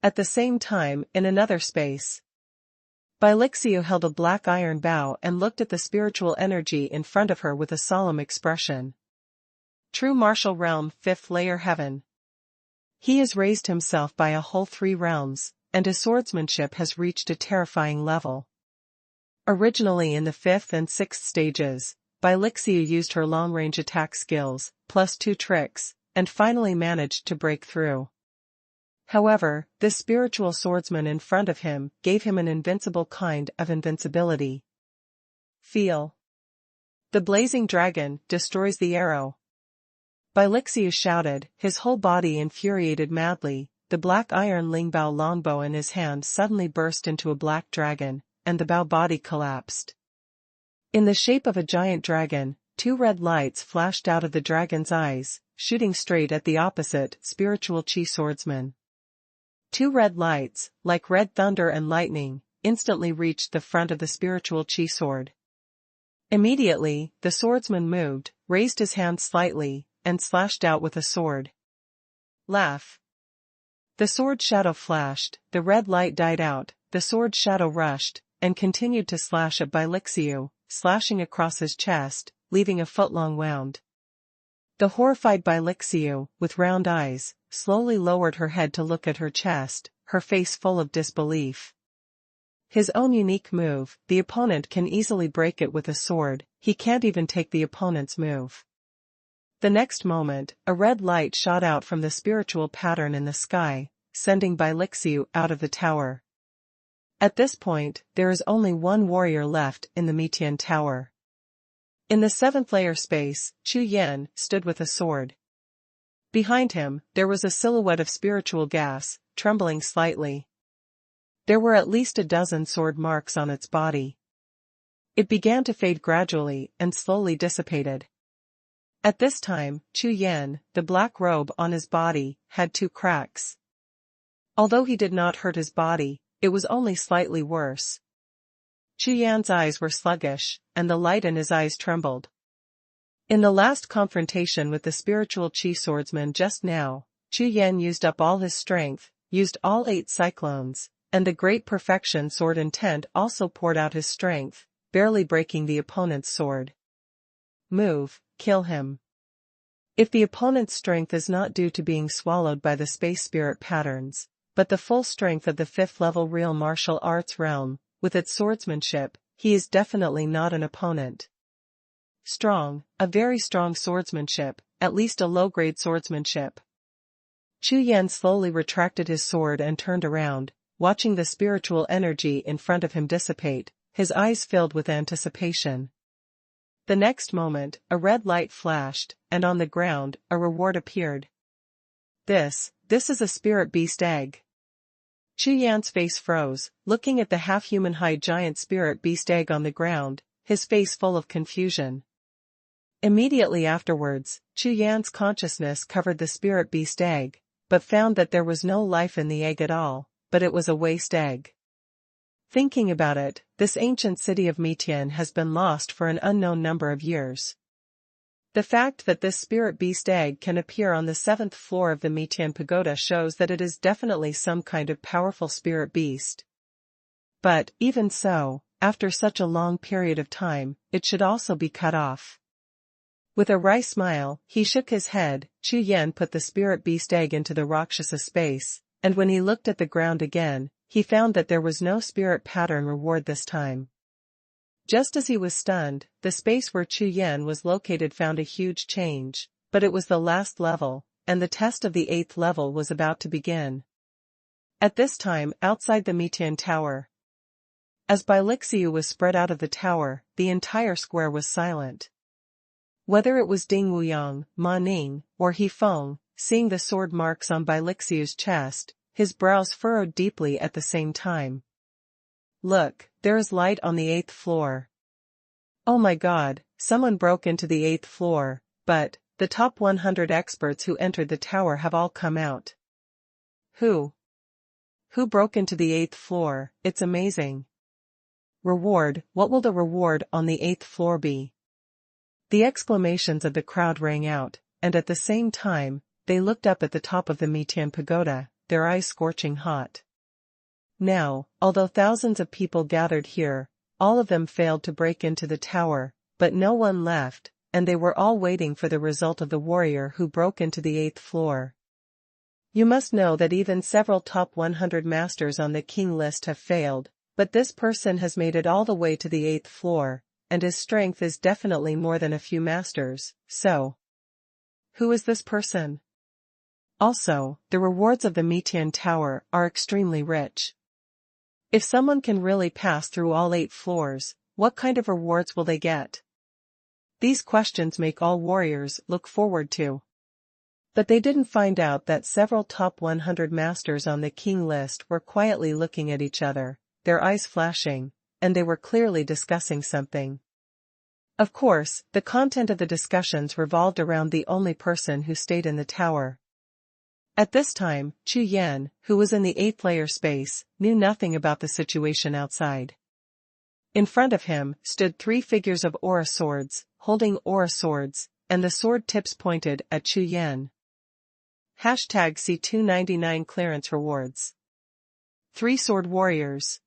At the same time, in another space, Lixiu held a black iron bow and looked at the spiritual energy in front of her with a solemn expression. True martial realm, 5th layer heaven. He has raised himself by a whole 3 realms, and his swordsmanship has reached a terrifying level. Originally in the 5th and 6th stages, Lixiu used her long-range attack skills, plus 2 tricks, and finally managed to break through. However, this spiritual swordsman in front of him gave him an invincible kind of invincibility. Feel. The blazing dragon destroys the arrow. Lixiu shouted, his whole body infuriated madly. The black iron Lingbao longbow in his hand suddenly burst into a black dragon, and the bow body collapsed. In the shape of a giant dragon, 2 red lights flashed out of the dragon's eyes, shooting straight at the opposite spiritual Qi swordsman. 2 red lights, like red thunder and lightning, instantly reached the front of the spiritual Qi sword. Immediately, the swordsman moved, raised his hand slightly, and slashed out with a sword. Laugh. The sword shadow flashed, the red light died out, the sword shadow rushed, and continued to slash at Lixiu, slashing across his chest, leaving a foot-long wound. The horrified Lixiu, with round eyes, slowly lowered her head to look at her chest, her face full of disbelief. His own unique move, the opponent can easily break it with a sword, he can't even take the opponent's move. The next moment, a red light shot out from the spiritual pattern in the sky, sending Lixiu out of the tower. At this point, there is only one warrior left in the Mitian Tower. In the 7th layer space, Chu Yan stood with a sword. Behind him, there was a silhouette of spiritual gas, trembling slightly. There were at least a dozen sword marks on its body. It began to fade gradually and slowly dissipated. At this time, Chu Yan, the black robe on his body, had 2 cracks. Although he did not hurt his body, it was only slightly worse. Chu Yan's eyes were sluggish, and the light in his eyes trembled. In the last confrontation with the spiritual Qi swordsman just now, Chu Yan used up all his strength, used all 8 cyclones, and the great perfection sword intent also poured out his strength, barely breaking the opponent's sword. Move, kill him. If the opponent's strength is not due to being swallowed by the space spirit patterns, but the full strength of the 5th level real martial arts realm, with its swordsmanship, he is definitely not an opponent. Strong, a very strong swordsmanship, at least a low-grade swordsmanship. Chu Yan slowly retracted his sword and turned around, watching the spiritual energy in front of him dissipate, his eyes filled with anticipation. The next moment, a red light flashed, and on the ground, a reward appeared. This is a spirit beast egg. Chu Yan's face froze, looking at the half-human-hide giant spirit beast egg on the ground, his face full of confusion. Immediately afterwards, Chu Yan's consciousness covered the spirit beast egg, but found that there was no life in the egg at all, but it was a waste egg. Thinking about it, this ancient city of Mitian has been lost for an unknown number of years. The fact that this spirit beast egg can appear on the 7th floor of the Mitian Pagoda shows that it is definitely some kind of powerful spirit beast. But, even so, after such a long period of time, it should also be cut off. With a wry smile, he shook his head. Chu Yan put the spirit beast egg into the Rakshasa space, and when he looked at the ground again, he found that there was no spirit pattern reward this time. Just as he was stunned, the space where Chu Yan was located found a huge change, but it was the last level, and the test of the 8th level was about to begin. At this time, outside the Mitian Tower, as Lixiu was spread out of the tower, the entire square was silent. Whether it was Ding Wuyang, Ma Ning, or He Feng, seeing the sword marks on Lixiu's chest, his brows furrowed deeply at the same time. Look, there is light on the 8th floor. Oh my God, someone broke into the 8th floor, but the top 100 experts who entered the tower have all come out. Who? Who broke into the 8th floor? It's amazing. Reward, what will the reward on the 8th floor be? The exclamations of the crowd rang out, and at the same time, they looked up at the top of the Mitian Pagoda, their eyes scorching hot. Now, although thousands of people gathered here, all of them failed to break into the tower, but no one left, and they were all waiting for the result of the warrior who broke into the 8th floor. You must know that even several top 100 masters on the king list have failed, but this person has made it all the way to the 8th floor, and his strength is definitely more than a few masters, so. Who is this person? Also, the rewards of the Mitian Tower are extremely rich. If someone can really pass through all 8 floors, what kind of rewards will they get? These questions make all warriors look forward to. But they didn't find out that several top 100 masters on the king list were quietly looking at each other, their eyes flashing, and they were clearly discussing something. Of course, the content of the discussions revolved around the only person who stayed in the tower. At this time, Chu Yan, who was in the 8th layer space, knew nothing about the situation outside. In front of him stood 3 figures of aura swords, holding aura swords, and the sword tips pointed at Chu Yan. #C299 Clearance Rewards. 3 Sword Warriors.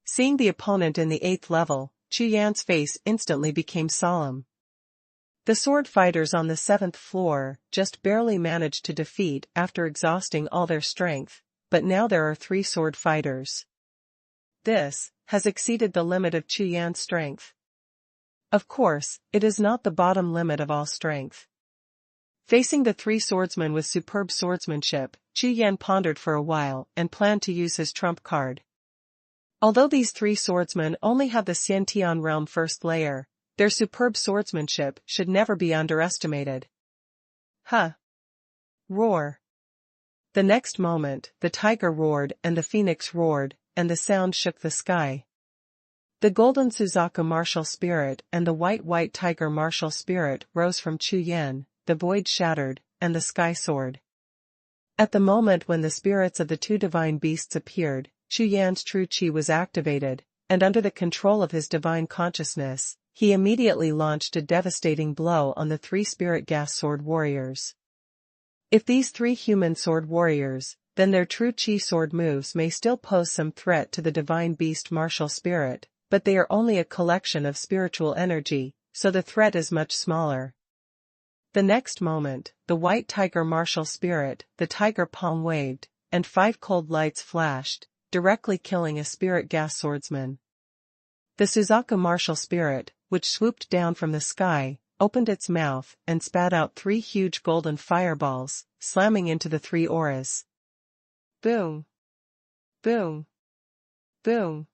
Seeing the opponent in the 8th level, Chu Yan's face instantly became solemn. The sword fighters on the 7th floor just barely managed to defeat after exhausting all their strength, but now there are 3 sword fighters. This has exceeded the limit of Chu Yan's strength. Of course, it is not the bottom limit of all strength. Facing the 3 swordsmen with superb swordsmanship, Chu Yan pondered for a while and planned to use his trump card. Although these 3 swordsmen only have the Xiantian realm 1st layer, their superb swordsmanship should never be underestimated. Huh! Roar! The next moment, the tiger roared and the phoenix roared, and the sound shook the sky. The golden Suzaku martial spirit and the white tiger martial spirit rose from Chu Yan, the void shattered, and the sky soared. At the moment when the spirits of the 2 divine beasts appeared, Chu Yan's true chi was activated, and under the control of his divine consciousness, he immediately launched a devastating blow on the 3 spirit gas sword warriors. If these 3 human sword warriors, then their true chi sword moves may still pose some threat to the divine beast martial spirit, but they are only a collection of spiritual energy, so the threat is much smaller. The next moment, the white tiger martial spirit, the tiger palm waved, and 5 cold lights flashed, directly killing a spirit gas swordsman. The Suzaku martial spirit, which swooped down from the sky, opened its mouth and spat out 3 huge golden fireballs, slamming into the 3 auras. Boom! Boom! Boom!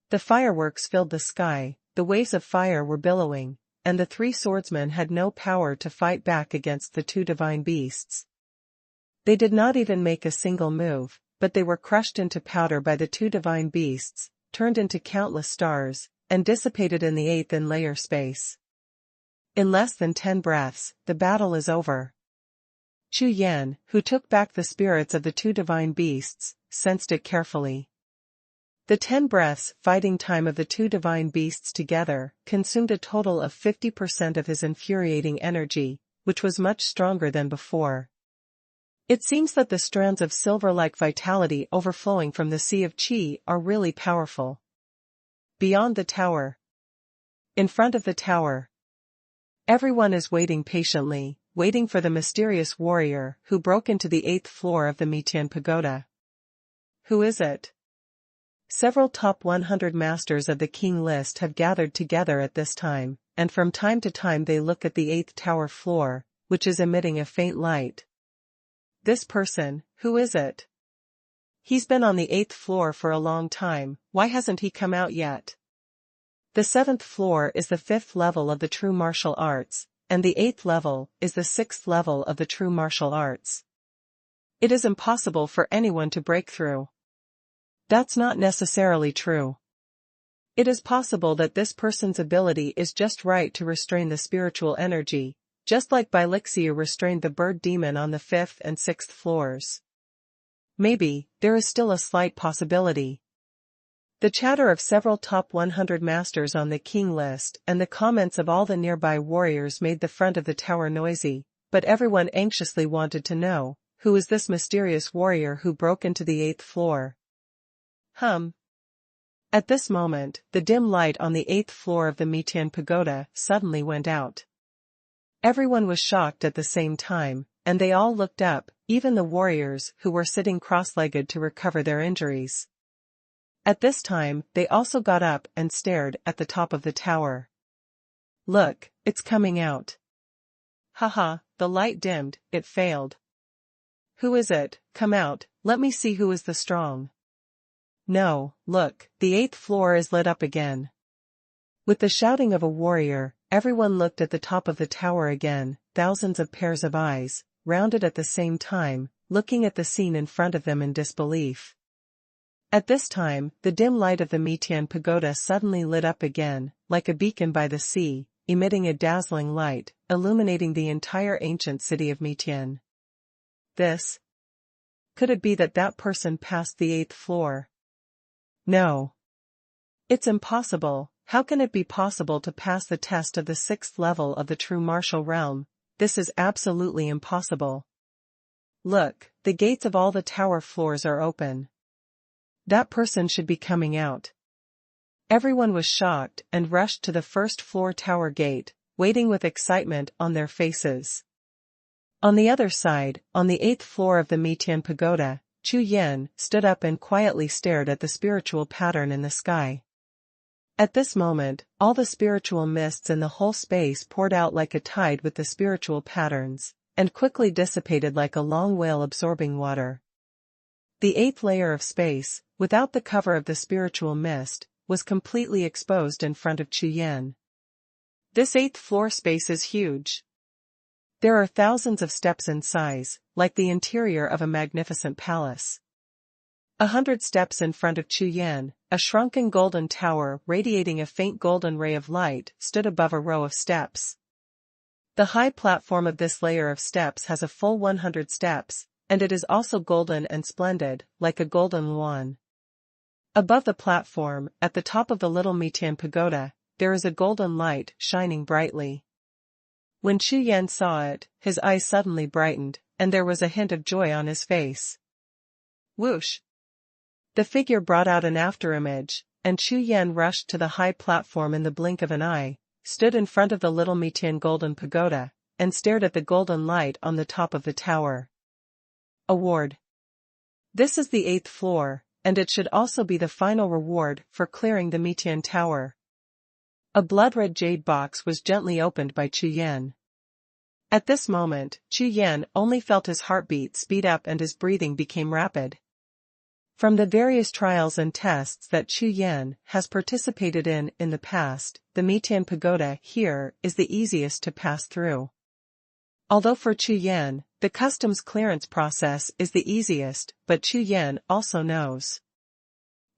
The fireworks filled the sky, the waves of fire were billowing, and the 3 swordsmen had no power to fight back against the 2 divine beasts. They did not even make a single move, but they were crushed into powder by the 2 divine beasts, turned into countless stars, and dissipated in the 8th and layer space. In less than 10 breaths, the battle is over. Chu Yan, who took back the spirits of the 2 divine beasts, sensed it carefully. The 10 breaths fighting time of the 2 divine beasts together consumed a total of 50% of his infuriating energy, which was much stronger than before. It seems that the strands of silver-like vitality overflowing from the sea of qi are really powerful. Beyond the tower. In front of the tower. Everyone is waiting patiently, waiting for the mysterious warrior who broke into the 8th floor of the Mitian Pagoda. Who is it? Several top 100 masters of the king list have gathered together at this time, and from time to time they look at the 8th tower floor, which is emitting a faint light. This person, who is it? He's been on the 8th floor for a long time, why hasn't he come out yet? The 7th floor is the 5th level of the true martial arts, and the 8th level is the 6th level of the true martial arts. It is impossible for anyone to break through. That's not necessarily true. It is possible that this person's ability is just right to restrain the spiritual energy, just like Bilixiu restrained the bird demon on the 5th and 6th floors. Maybe, there is still a slight possibility. The chatter of several top 100 masters on the king list and the comments of all the nearby warriors made the front of the tower noisy, but everyone anxiously wanted to know, who is this mysterious warrior who broke into the 8th floor? At this moment, the dim light on the 8th floor of the Mitian Pagoda suddenly went out. Everyone was shocked at the same time, and they all looked up, even the warriors who were sitting cross-legged to recover their injuries. At this time, they also got up and stared at the top of the tower. Look, it's coming out. Haha, the light dimmed, it failed. Who is it? Come out, let me see who is the strong. No, look, the 8th floor is lit up again. With the shouting of a warrior, everyone looked at the top of the tower again, thousands of pairs of eyes, rounded at the same time, looking at the scene in front of them in disbelief. At this time, the dim light of the Mitian Pagoda suddenly lit up again, like a beacon by the sea, emitting a dazzling light, illuminating the entire ancient city of Mitian. Could it be that person passed the 8th floor? No. It's impossible. How can it be possible to pass the test of the 6th level of the true martial realm? This is absolutely impossible. Look, the gates of all the tower floors are open. That person should be coming out. Everyone was shocked and rushed to the 1st floor tower gate, waiting with excitement on their faces. On the other side, on the 8th floor of the Mitian Pagoda, Chu Yan stood up and quietly stared at the spiritual pattern in the sky. At this moment, all the spiritual mists in the whole space poured out like a tide with the spiritual patterns, and quickly dissipated like a long whale absorbing water. The 8th layer of space, without the cover of the spiritual mist, was completely exposed in front of Chu Yan. This 8th floor space is huge. There are thousands of steps in size, like the interior of a magnificent palace. 100 steps in front of Chu Yan, a shrunken golden tower radiating a faint golden ray of light stood above a row of steps. The high platform of this layer of steps has a full 100 steps, and it is also golden and splendid, like a golden Luan. Above the platform, at the top of the little Mitian Pagoda, there is a golden light shining brightly. When Chu Yan saw it, his eyes suddenly brightened, and there was a hint of joy on his face. Whoosh! The figure brought out an afterimage, and Chu Yan rushed to the high platform in the blink of an eye, stood in front of the little Mitian Golden Pagoda, and stared at the golden light on the top of the tower. Award. This is the 8th floor, and it should also be the final reward for clearing the Mitian Tower. A blood-red jade box was gently opened by Chu Yan. At this moment, Chu Yan only felt his heartbeat speed up and his breathing became rapid. From the various trials and tests that Chu Yan has participated in the past, the Mitian Pagoda here is the easiest to pass through. Although for Chu Yan, the customs clearance process is the easiest, but Chu Yan also knows.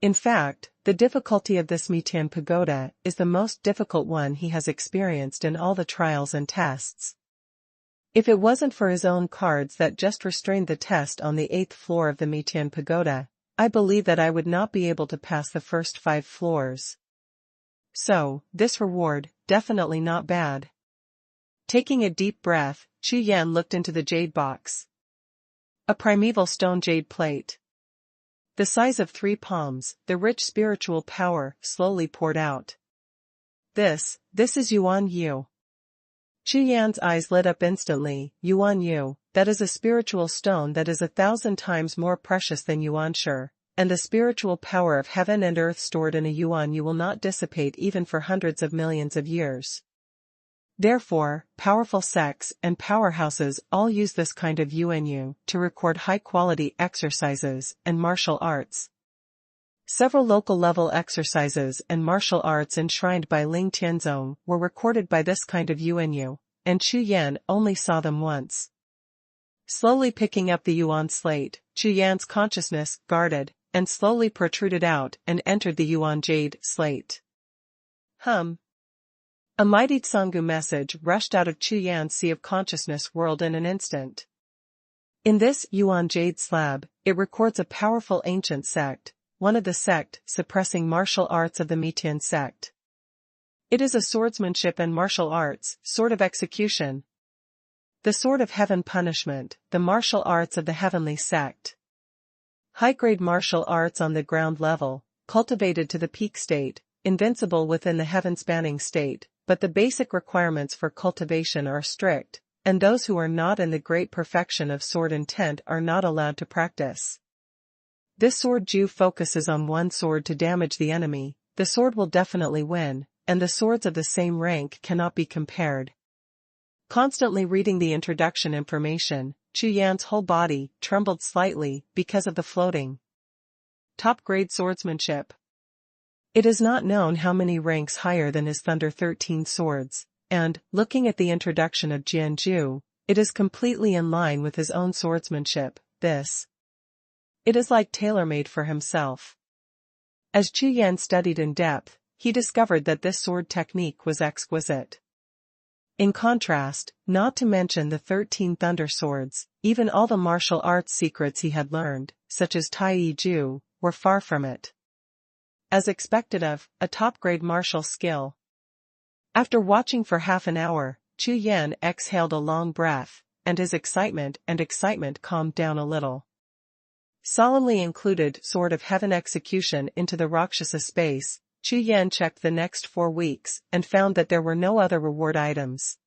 In fact, the difficulty of this Mitian Pagoda is the most difficult one he has experienced in all the trials and tests. If it wasn't for his own cards that just restrained the test on the 8th floor of the Mitian Pagoda, I believe that I would not be able to pass the first 5 floors. So, this reward, definitely not bad. Taking a deep breath, Chu Yan looked into the jade box. A primeval stone jade plate. The size of 3 palms, the rich spiritual power slowly poured out. This is Yuan Yu. Chu Yan's eyes lit up instantly. Yuan Yu, that is a spiritual stone that is 1,000 times more precious than Yuan Shi, and the spiritual power of heaven and earth stored in a Yuan Yu will not dissipate even for hundreds of millions of years. Therefore, powerful sects and powerhouses all use this kind of Yuan Yu to record high-quality exercises and martial arts. Several local-level exercises and martial arts enshrined by Ling Tianzong were recorded by this kind of Yuan Yu, and Chu Yan only saw them once. Slowly picking up the Yuan slate, Chu Yan's consciousness guarded and slowly protruded out and entered the Yuan jade slate. A mighty Tsangu message rushed out of Chu Yan's sea of consciousness world in an instant. In this Yuan jade slab, it records a powerful ancient sect, one of the sect suppressing martial arts of the Mitian sect. It is a swordsmanship and martial arts, sword of execution. The sword of heaven punishment, the martial arts of the heavenly sect. High-grade martial arts on the ground level, cultivated to the peak state, invincible within the heaven-spanning state, but the basic requirements for cultivation are strict, and those who are not in the great perfection of sword intent are not allowed to practice. This sword Jiu focuses on one sword to damage the enemy, the sword will definitely win, and the swords of the same rank cannot be compared. Constantly reading the introduction information, Chu Yan's whole body trembled slightly because of the floating. Top-grade swordsmanship. It is not known how many ranks higher than his Thunder 13 swords, and, looking at the introduction of Jianju, it is completely in line with his own swordsmanship, It is like tailor-made for himself. As Chu Yan studied in depth, he discovered that this sword technique was exquisite. In contrast, not to mention the 13 thunder swords, even all the martial arts secrets he had learned, such as Tai Yi Ju, were far from it. As expected of a top-grade martial skill. After watching for half an hour, Chu Yan exhaled a long breath, and his excitement calmed down a little. Solemnly included Sword of Heaven execution into the Rakshasa space, Chu Yan checked the next 4 weeks and found that there were no other reward items.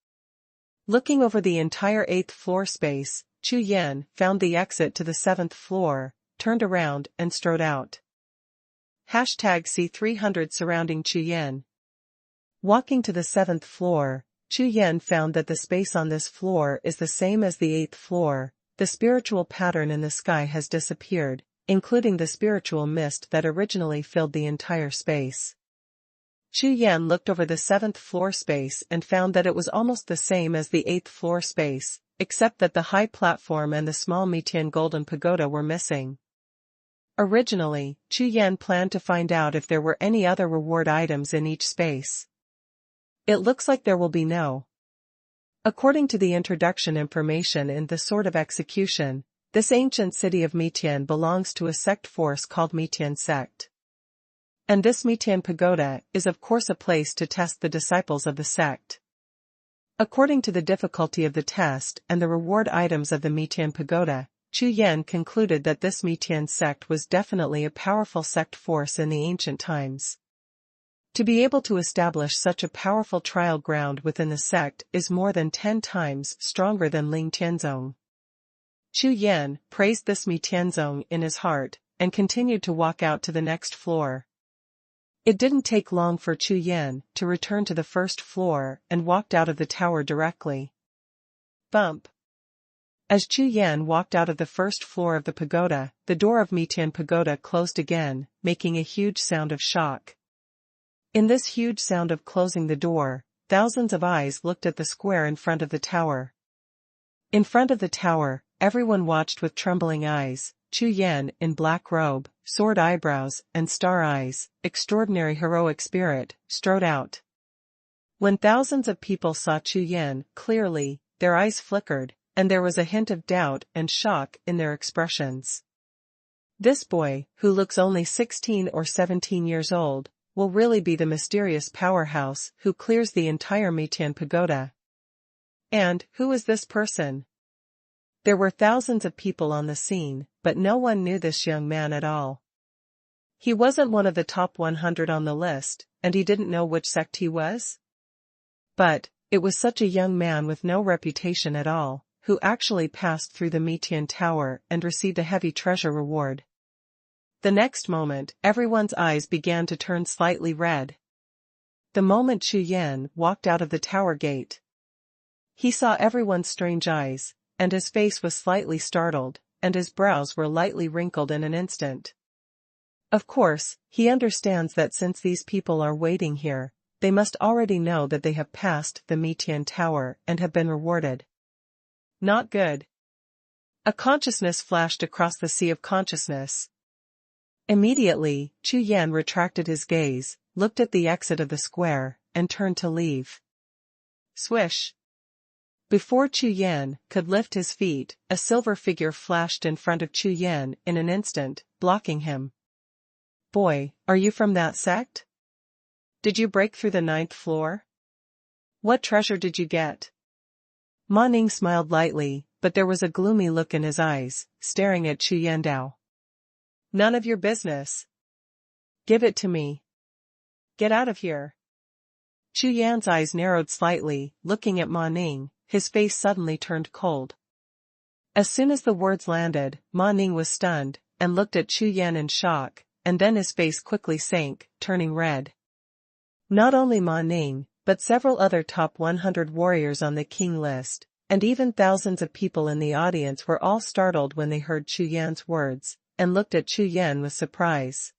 Looking over the entire 8th floor space, Chu Yan found the exit to the 7th floor, turned around and strode out. #C300 surrounding Chu Yan. Walking to the 7th floor, Chu Yan found that the space on this floor is the same as the 8th floor, the spiritual pattern in the sky has disappeared, including the spiritual mist that originally filled the entire space. Chu Yan looked over the 7th floor space and found that it was almost the same as the 8th floor space, except that the high platform and the small Mitian golden pagoda were missing. Originally, Chu Yan planned to find out if there were any other reward items in each space. It looks like there will be no. According to the introduction information in the Sword of Execution, this ancient city of Mitian belongs to a sect force called Mitian sect. And this Mitian pagoda is of course a place to test the disciples of the sect. According to the difficulty of the test and the reward items of the Mitian pagoda, Chu Yan concluded that this Mitian sect was definitely a powerful sect force in the ancient times. To be able to establish such a powerful trial ground within the sect is more than 10 times stronger than Ling Tianzong. Chu Yan praised this Mi Tianzong in his heart, and continued to walk out to the next floor. It didn't take long for Chu Yan to return to the first floor and walked out of the tower directly. Bump. As Chu Yan walked out of the first floor of the pagoda, the door of Mitian pagoda closed again, making a huge sound of shock. In this huge sound of closing the door, thousands of eyes looked at the square in front of the tower. In front of the tower, everyone watched with trembling eyes. Chu Yan, in black robe, sword eyebrows, and star eyes, extraordinary heroic spirit, strode out. When thousands of people saw Chu Yan clearly, their eyes flickered, and there was a hint of doubt and shock in their expressions. This boy, who looks only 16 or 17 years old, will really be the mysterious powerhouse who clears the entire Mitian pagoda. And who is this person? There were thousands of people on the scene, but no one knew this young man at all. He wasn't one of the top 100 on the list, and he didn't know which sect he was. But it was such a young man with no reputation at all, who actually passed through the Mitian tower and received a heavy treasure reward. The next moment, everyone's eyes began to turn slightly red. The moment Chu Yan walked out of the tower gate, he saw everyone's strange eyes, and his face was slightly startled, and his brows were lightly wrinkled in an instant. Of course, he understands that since these people are waiting here, they must already know that they have passed the Mitian tower and have been rewarded. Not good. A consciousness flashed across the sea of consciousness. Immediately, Chu Yan retracted his gaze, looked at the exit of the square, and turned to leave. Swish. Before Chu Yan could lift his feet, a silver figure flashed in front of Chu Yan in an instant, blocking him. Boy, are you from that sect? Did you break through the 9th floor? What treasure did you get? Ma Ning smiled lightly, but there was a gloomy look in his eyes, staring at Chu Yandao. None of your business. Give it to me. Get out of here. Chu Yan's eyes narrowed slightly, looking at Ma Ning, his face suddenly turned cold. As soon as the words landed, Ma Ning was stunned, and looked at Chu Yan in shock, and then his face quickly sank, turning red. Not only Ma Ning, but several other top 100 warriors on the king list, and even thousands of people in the audience were all startled when they heard Chu Yan's words, and looked at Chu Yan with surprise.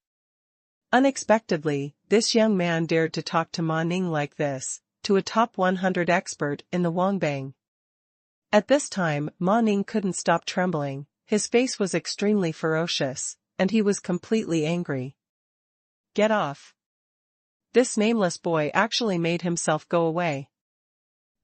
Unexpectedly, this young man dared to talk to Ma Ning like this, to a top 100 expert in the Wangbang. At this time, Ma Ning couldn't stop trembling, his face was extremely ferocious, and he was completely angry. Get off. This nameless boy actually made himself go away.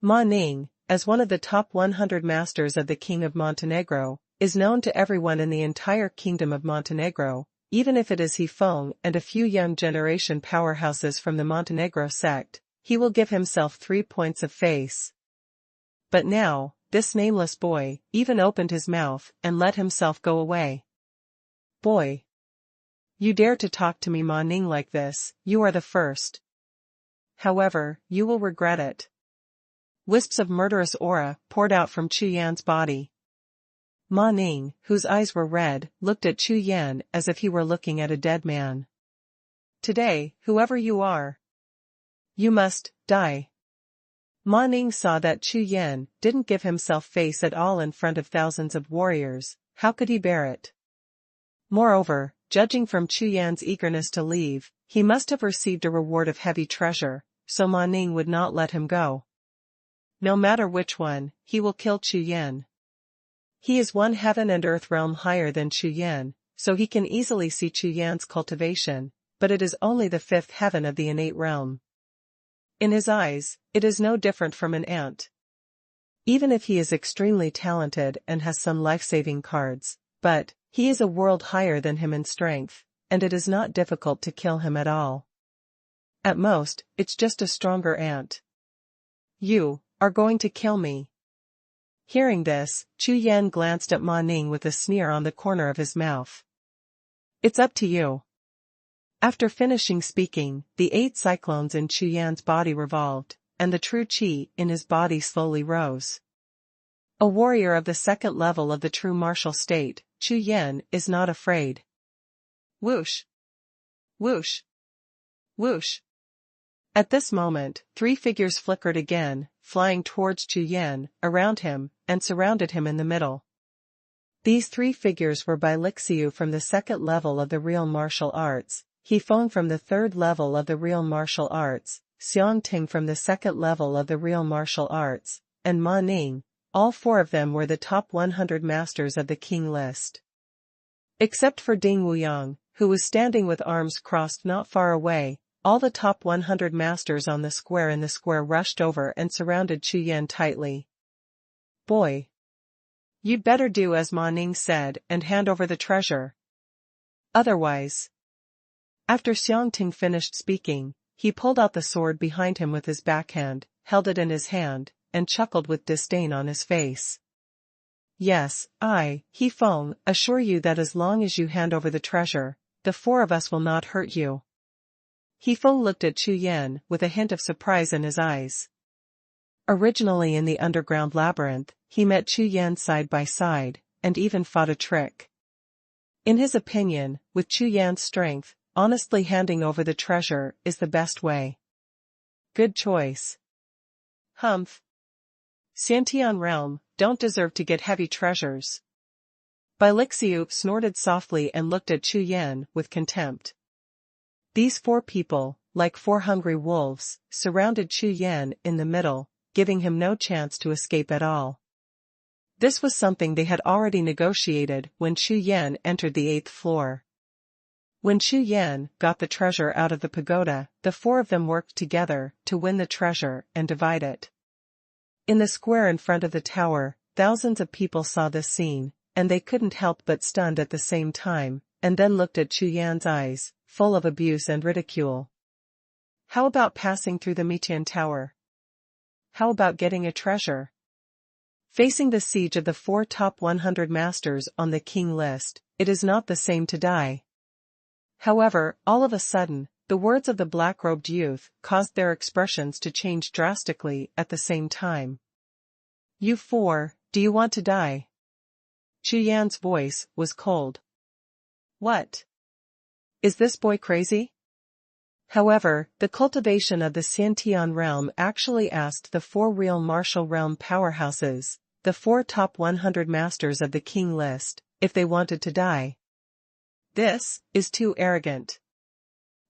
Ma Ning, as one of the top 100 masters of the King of Montenegro, is known to everyone in the entire Kingdom of Montenegro, even if it is Hefeng and a few young generation powerhouses from the Montenegro sect, he will give himself 3 points of face. But now, this nameless boy even opened his mouth and let himself go away. Boy. You dare to talk to me Ma Ning like this, you are the first. However, you will regret it. Wisps of murderous aura poured out from Chu Yan's body. Ma Ning, whose eyes were red, looked at Chu Yan as if he were looking at a dead man. Today, whoever you are, you must die. Ma Ning saw that Chu Yan didn't give himself face at all in front of thousands of warriors. How could he bear it? Moreover, judging from Chu Yan's eagerness to leave, he must have received a reward of heavy treasure, so Ma Ning would not let him go. No matter which one, he will kill Chu Yan. He is one heaven and earth realm higher than Chu Yan, so he can easily see Chu Yan's cultivation, but it is only the 5th heaven of the innate realm. In his eyes, it is no different from an ant. Even if he is extremely talented and has some life-saving cards, but he is a world higher than him in strength, and it is not difficult to kill him at all. At most, it's just a stronger ant. You are going to kill me. Hearing this, Chu Yan glanced at Ma Ning with a sneer on the corner of his mouth. It's up to you. After finishing speaking, the 8 cyclones in Chu Yan's body revolved, and the true qi in his body slowly rose. A warrior of the 2nd level of the true martial state, Chu Yan is not afraid. Whoosh! Whoosh! Whoosh! At this moment, 3 figures flickered again, flying towards Chu Yan, around him, and surrounded him in the middle. These 3 figures were by Lixiu from the 2nd level of the real martial arts, Hefeng from the 3rd level of the real martial arts, Xiangting from the 2nd level of the real martial arts, and Ma Ning. All 4 of them were the top 100 masters of the king list. Except for Ding Wuyang, who was standing with arms crossed not far away, all the top 100 masters on the square in the square rushed over and surrounded Chu Yan tightly. Boy! You'd better do as Ma Ning said and hand over the treasure. Otherwise. After Xiangting finished speaking, he pulled out the sword behind him with his backhand, held it in his hand, and chuckled with disdain on his face. Yes, I, Hefeng, assure you that as long as you hand over the treasure, the 4 of us will not hurt you. Hefeng looked at Chu Yan with a hint of surprise in his eyes. Originally in the underground labyrinth, he met Chu Yan side by side, and even fought a trick. In his opinion, with Chu Yan's strength, honestly handing over the treasure is the best way. Good choice. Humph. Xiantian realm don't deserve to get heavy treasures. Bai Lixiu snorted softly and looked at Chu Yan with contempt. These 4 people, like 4 hungry wolves, surrounded Chu Yan in the middle, giving him no chance to escape at all. This was something they had already negotiated when Chu Yan entered the 8th floor. When Chu Yan got the treasure out of the pagoda, the 4 of them worked together to win the treasure and divide it. In the square in front of the tower, thousands of people saw this scene, and they couldn't help but stunned at the same time, and then looked at Chu Yan's eyes, full of abuse and ridicule. How about passing through the Mitian Tower? How about getting a treasure? Facing the siege of the 4 top 100 masters on the king list, it is not the same to die. However, all of a sudden, the words of the black-robed youth caused their expressions to change drastically at the same time. You 4, do you want to die? Chu Yan's voice was cold. What? Is this boy crazy? However, the cultivation of the Xiantian realm actually asked the 4 real martial realm powerhouses, the 4 top 100 masters of the king list, if they wanted to die. This is too arrogant.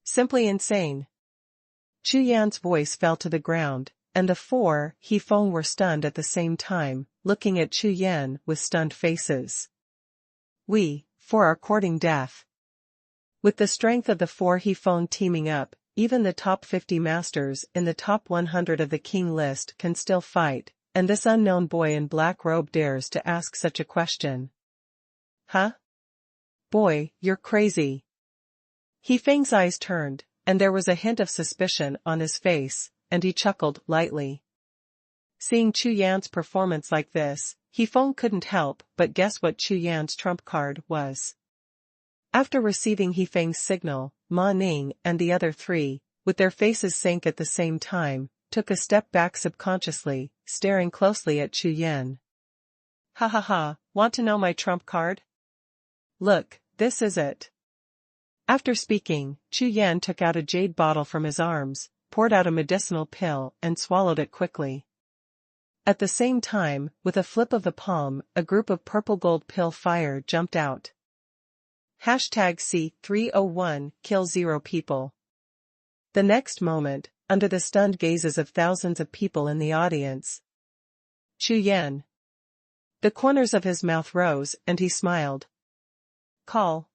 Simply insane. Chu Yan's voice fell to the ground, and the 4 He-Feng were stunned at the same time, looking at Chu Yan with stunned faces. We, 4 are courting death. With the strength of the 4 He-Feng teaming up, even the top 50 masters in the top 100 of the king list can still fight, and this unknown boy in black robe dares to ask such a question. Huh? Boy, you're crazy. He-Feng's eyes turned, and there was a hint of suspicion on his face, and he chuckled lightly. Seeing Chu Yan's performance like this, He-Feng couldn't help but guess what Chu Yan's trump card was. After receiving He-Feng's signal, Ma Ning and the other 3, with their faces sank at the same time, took a step back subconsciously, staring closely at Chu Yan. Ha ha ha, want to know my trump card? Look, this is it. After speaking, Chu Yan took out a jade bottle from his arms, poured out a medicinal pill and swallowed it quickly. At the same time, with a flip of the palm, a group of purple gold pill fire jumped out. #C301 kill 0 people. The next moment, under the stunned gazes of thousands of people in the audience, Chu Yan. The corners of his mouth rose and he smiled. Call.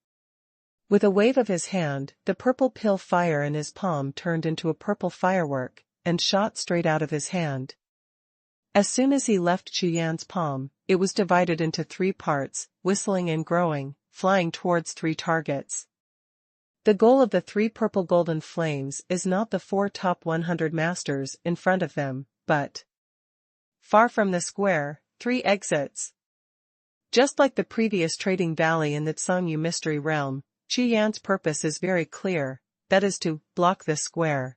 With a wave of his hand, the purple pill fire in his palm turned into a purple firework, and shot straight out of his hand. As soon as he left Chu Yan's palm, it was divided into 3 parts, whistling and growing, flying towards 3 targets. The goal of the 3 purple golden flames is not the 4 top 100 masters in front of them, but far from the square, 3 exits. Just like the previous trading valley in the Tsangyu mystery realm, Chu Yan's purpose is very clear, that is to block this square.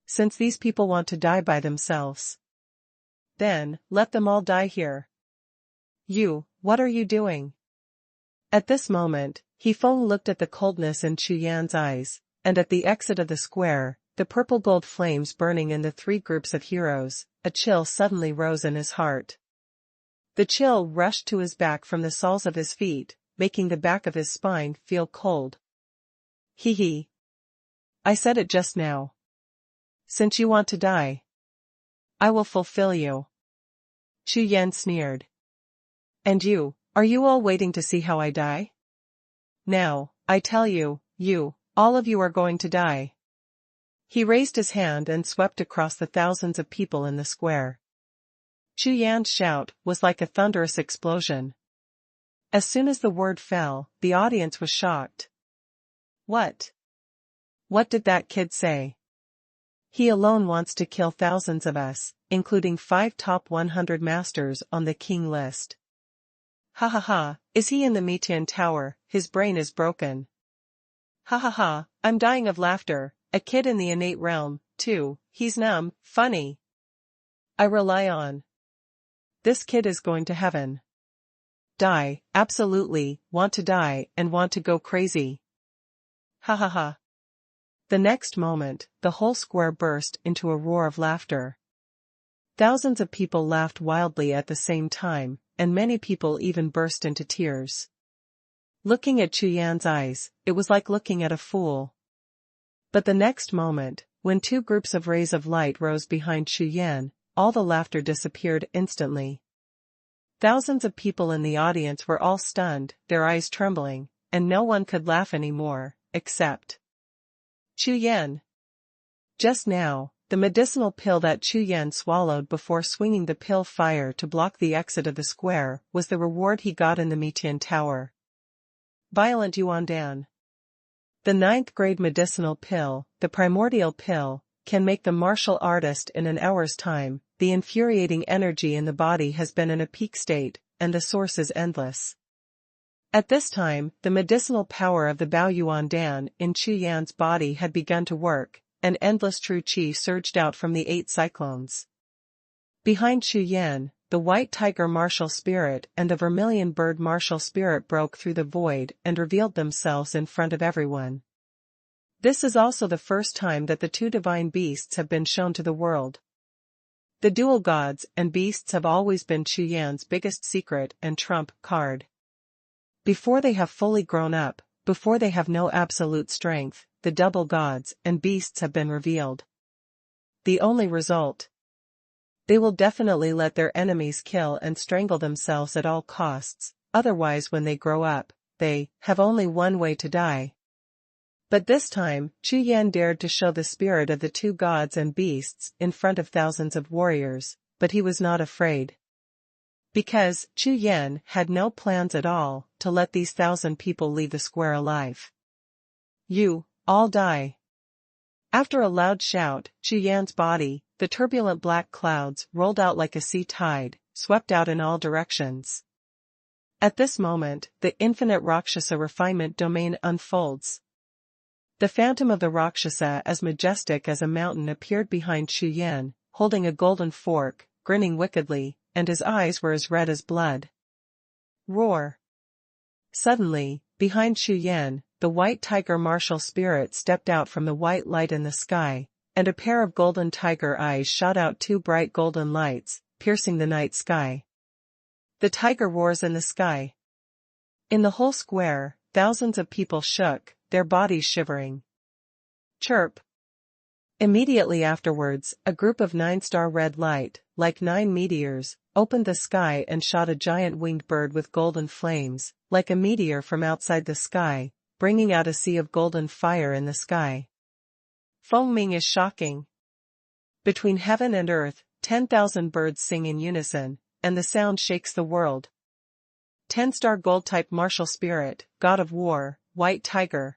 Since these people want to die by themselves, then let them all die here. You, what are you doing? At this moment, He-Feng looked at the coldness in Chu Yan's eyes, and at the exit of the square, the purple gold flames burning in the 3 groups of heroes, a chill suddenly rose in his heart. The chill rushed to his back from the soles of his feet, making the back of his spine feel cold. Hee. I said it just now. Since you want to die, I will fulfill you. Chu Yan sneered. And you, are you all waiting to see how I die? Now, I tell you, all of you are going to die. He raised his hand and swept across the thousands of people in the square. Chu Yan's shout was like a thunderous explosion. As soon as the word fell, the audience was shocked. What? What did that kid say? He alone wants to kill thousands of us, including 5 top 100 masters on the king list. Ha ha ha, is he in the Mitian Tower? His brain is broken. Ha ha ha, I'm dying of laughter, a kid in the innate realm, too, he's numb, funny. I rely on. This kid is going to heaven. Die, absolutely, want to die and want to go crazy. Ha ha ha. The next moment, the whole square burst into a roar of laughter. Thousands of people laughed wildly at the same time, and many people even burst into tears. Looking at Chu Yan's eyes, it was like looking at a fool. But the next moment, when 2 groups of rays of light rose behind Chu Yan, all the laughter disappeared instantly. Thousands of people in the audience were all stunned, their eyes trembling, and no one could laugh anymore, except Chu Yan. Just now, the medicinal pill that Chu Yan swallowed before swinging the pill fire to block the exit of the square was the reward he got in the Mitian Tower. Violent Yuandan. The 9th grade medicinal pill, the primordial pill, can make the martial artist in an hour's time. The infuriating energy in the body has been in a peak state, and the source is endless. At this time, the medicinal power of the Bao Yuandan in Chu Yan's body had begun to work, and endless true qi surged out from the 8 cyclones. Behind Chu Yan, the white tiger martial spirit and the vermilion bird martial spirit broke through the void and revealed themselves in front of everyone. This is also the first time that the 2 divine beasts have been shown to the world. The dual gods and beasts have always been Chu Yan's biggest secret and trump card. Before they have fully grown up, before they have no absolute strength, the double gods and beasts have been revealed. The only result: they will definitely let their enemies kill and strangle themselves at all costs, otherwise when they grow up, they have only one way to die. But this time, Chu Yan dared to show the spirit of the 2 gods and beasts in front of thousands of warriors, but he was not afraid. Because Chu Yan had no plans at all to let these 1,000 people leave the square alive. You all die. After a loud shout, Chu Yan's body, the turbulent black clouds rolled out like a sea tide, swept out in all directions. At this moment, the infinite Rakshasa refinement domain unfolds. The phantom of the Rakshasa as majestic as a mountain appeared behind Chu Yan, holding a golden fork, grinning wickedly, and his eyes were as red as blood. Roar! Suddenly, behind Chu Yan, the white tiger martial spirit stepped out from the white light in the sky, and a pair of golden tiger eyes shot out 2 bright golden lights, piercing the night sky. The tiger roars in the sky. In the whole square, thousands of people shook, their bodies shivering. Chirp! Immediately afterwards, a group of 9-star red light, like 9 meteors, opened the sky and shot a giant winged bird with golden flames, like a meteor from outside the sky, bringing out a sea of golden fire in the sky. Fengming is shocking. Between heaven and earth, 10,000 birds sing in unison, and the sound shakes the world. 10-star gold-type martial spirit, god of war, white tiger.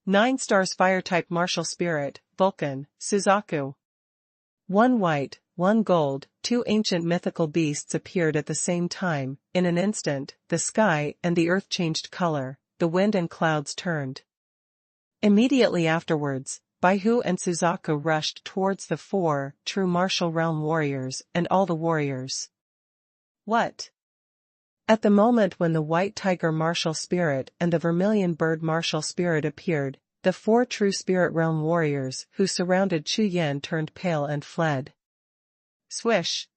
9 stars fire-type martial spirit, Vulcan, Suzaku. 1 white, 1 gold, 2 ancient mythical beasts appeared at the same time. In an instant, the sky and the earth changed color, the wind and clouds turned. Immediately afterwards, Baihu and Suzaku rushed towards the 4 true martial realm warriors and all the warriors. What? At the moment when the white tiger martial spirit and the vermilion bird martial spirit appeared, the 4 true spirit realm warriors who surrounded Chu Yan turned pale and fled. Swish!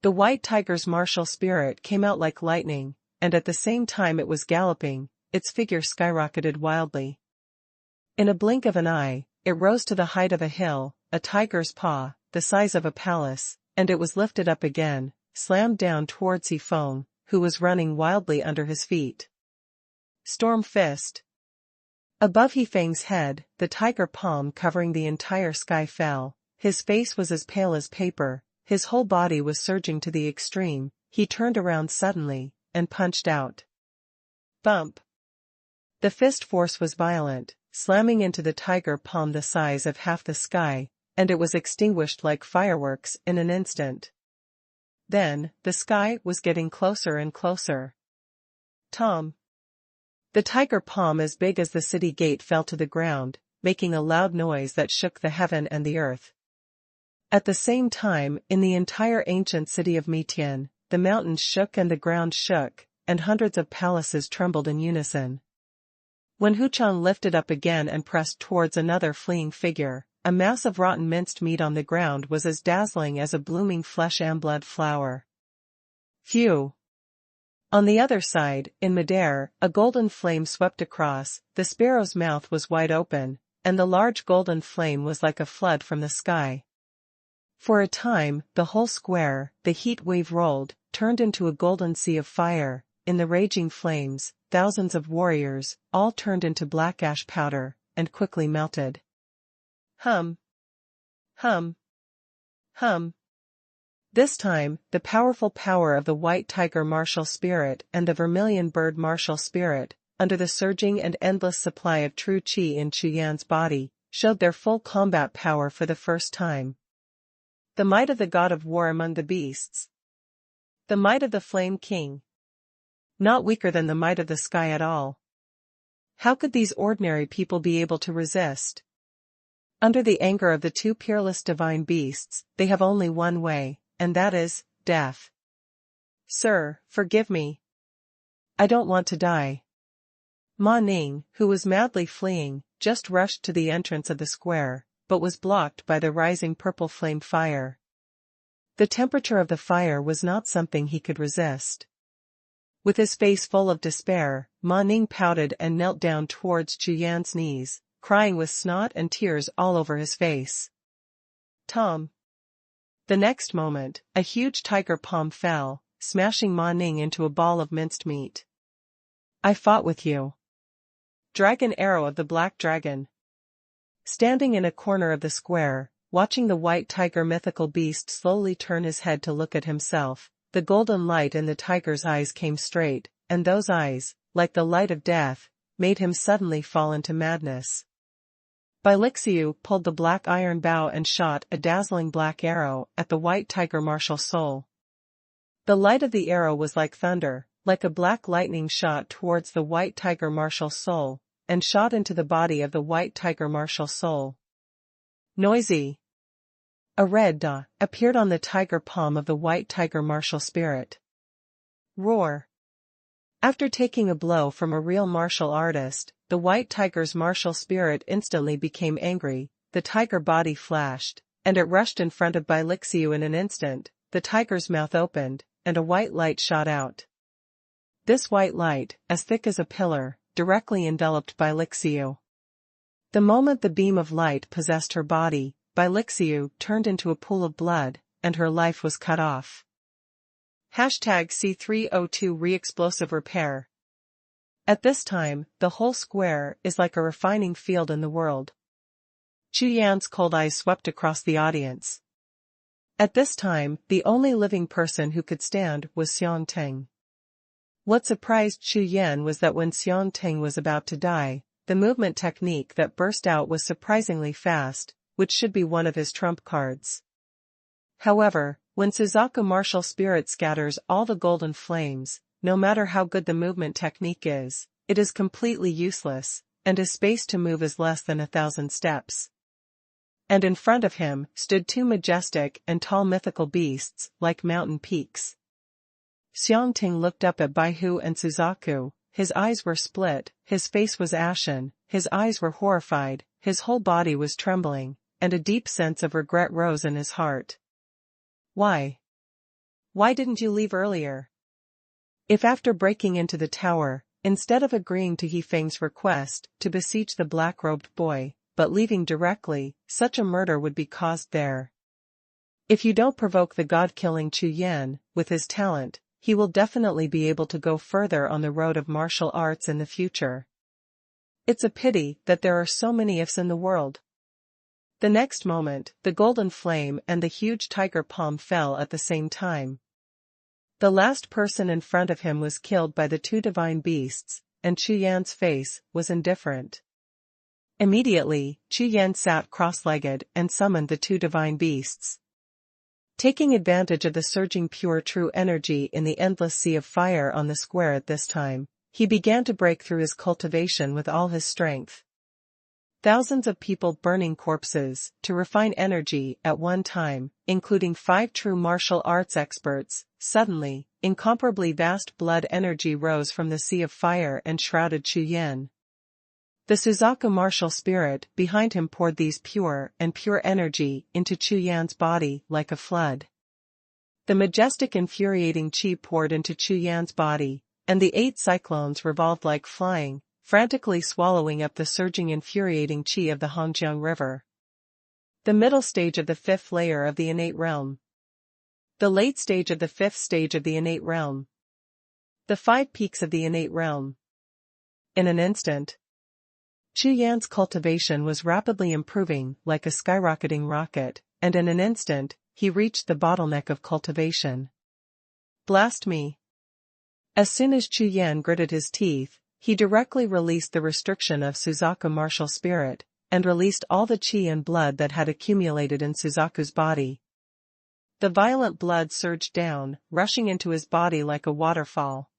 The white tiger's martial spirit came out like lightning, and at the same time it was galloping, its figure skyrocketed wildly. In a blink of an eye, it rose to the height of a hill, a tiger's paw, the size of a palace, and it was lifted up again, slammed down towards Xifeng, who was running wildly under his feet. Storm Fist. Above Xifeng's head, the tiger palm covering the entire sky fell. His face was as pale as paper, his whole body was surging to the extreme. He turned around suddenly, and punched out. Bump! The fist force was violent, slamming into the tiger palm the size of half the sky, and it was extinguished like fireworks in an instant. Then, the sky was getting closer and closer. Tom! The tiger palm as big as the city gate fell to the ground, making a loud noise that shook the heaven and the earth. At the same time, in the entire ancient city of Mitian, the mountains shook and the ground shook, and hundreds of palaces trembled in unison. When Huchang lifted up again and pressed towards another fleeing figure, a mass of rotten minced meat on the ground was as dazzling as a blooming flesh and blood flower. Phew! On the other side, in midair, a golden flame swept across, the sparrow's mouth was wide open, and the large golden flame was like a flood from the sky. For a time, the whole square, the heat wave rolled, turned into a golden sea of fire. In the raging flames, thousands of warriors, all turned into black ash powder, and quickly melted. Hum. Hum. This time, the powerful power of the white tiger martial spirit and the vermilion bird martial spirit, under the surging and endless supply of true qi in Chu Yan's body, showed their full combat power for the first time. The might of the god of war among the beasts. The might of the flame king. Not weaker than the might of the sky at all. How could these ordinary people be able to resist? Under the anger of the two peerless divine beasts, they have only one way, and that is death. Sir, forgive me. I don't want to die. Ma Ning, who was madly fleeing, just rushed to the entrance of the square, but was blocked by the rising purple flame fire. The temperature of the fire was not something he could resist. With his face full of despair, Ma Ning pouted and knelt down towards Chu Yan's knees, crying with snot and tears all over his face. Tom. The next moment, a huge tiger palm fell, smashing Ma Ning into a ball of minced meat. I fought with you. Dragon arrow of the black dragon. Standing in a corner of the square, watching the white tiger mythical beast slowly turn his head to look at himself, the golden light in the tiger's eyes came straight, and those eyes, like the light of death, made him suddenly fall into madness. Lixiu pulled the black iron bow and shot a dazzling black arrow at the white tiger martial soul. The light of the arrow was like thunder, like a black lightning shot towards the white tiger martial soul, and shot into the body of the white tiger martial soul. Noisy. A red dot appeared on the tiger palm of the white tiger martial spirit. Roar. After taking a blow from a real martial artist, the white tiger's martial spirit instantly became angry, the tiger body flashed, and it rushed in front of Lixiu in an instant. The tiger's mouth opened, and a white light shot out. This white light, as thick as a pillar, directly enveloped Lixiu. The moment the beam of light possessed her body, Lixiu turned into a pool of blood, and her life was cut off. #C302 Re-Explosive Repair. At this time, the whole square is like a refining field in the world. Chu Yan's cold eyes swept across the audience. At this time, the only living person who could stand was Xiangting. What surprised Chu Yan was that when Xiangting was about to die, the movement technique that burst out was surprisingly fast, which should be one of his trump cards. However, when Suzaku martial spirit scatters all the golden flames, no matter how good the movement technique is, it is completely useless, and his space to move is less than 1,000 steps. And in front of him stood two majestic and tall mythical beasts like mountain peaks. Xiangting looked up at Baihu and Suzaku, his eyes were split, his face was ashen, his eyes were horrified, his whole body was trembling, and a deep sense of regret rose in his heart. Why? Why didn't you leave earlier? If after breaking into the tower, instead of agreeing to He Feng's request to beseech the black-robed boy, but leaving directly, such a murder would be caused there. If you don't provoke the god-killing Chu Yan, with his talent, he will definitely be able to go further on the road of martial arts in the future. It's a pity that there are so many ifs in the world. The next moment, the golden flame and the huge tiger palm fell at the same time. The last person in front of him was killed by the two divine beasts, and Chu Yan's face was indifferent. Immediately, Chu Yan sat cross-legged and summoned the two divine beasts. Taking advantage of the surging pure true energy in the endless sea of fire on the square at this time, he began to break through his cultivation with all his strength. Thousands of people burning corpses to refine energy at one time, including 5 true martial arts experts. Suddenly, incomparably vast blood energy rose from the sea of fire and shrouded Chu Yan. The Suzaku martial spirit behind him poured these pure energy into Chu Yan's body like a flood. The majestic infuriating chi poured into Chu Yan's body, and the 8 cyclones revolved like flying, frantically swallowing up the surging infuriating chi of the Hongjiang River. The middle stage of the 5th layer of the innate realm. The late stage of the 5th stage of the innate realm. The 5 peaks of the innate realm. In an instant, Chu Yan's cultivation was rapidly improving like a skyrocketing rocket, and in an instant, he reached the bottleneck of cultivation. Blast me! As soon as Chu Yan gritted his teeth, he directly released the restriction of Suzaku martial spirit, and released all the chi and blood that had accumulated in Suzaku's body. The violent blood surged down, rushing into his body like a waterfall.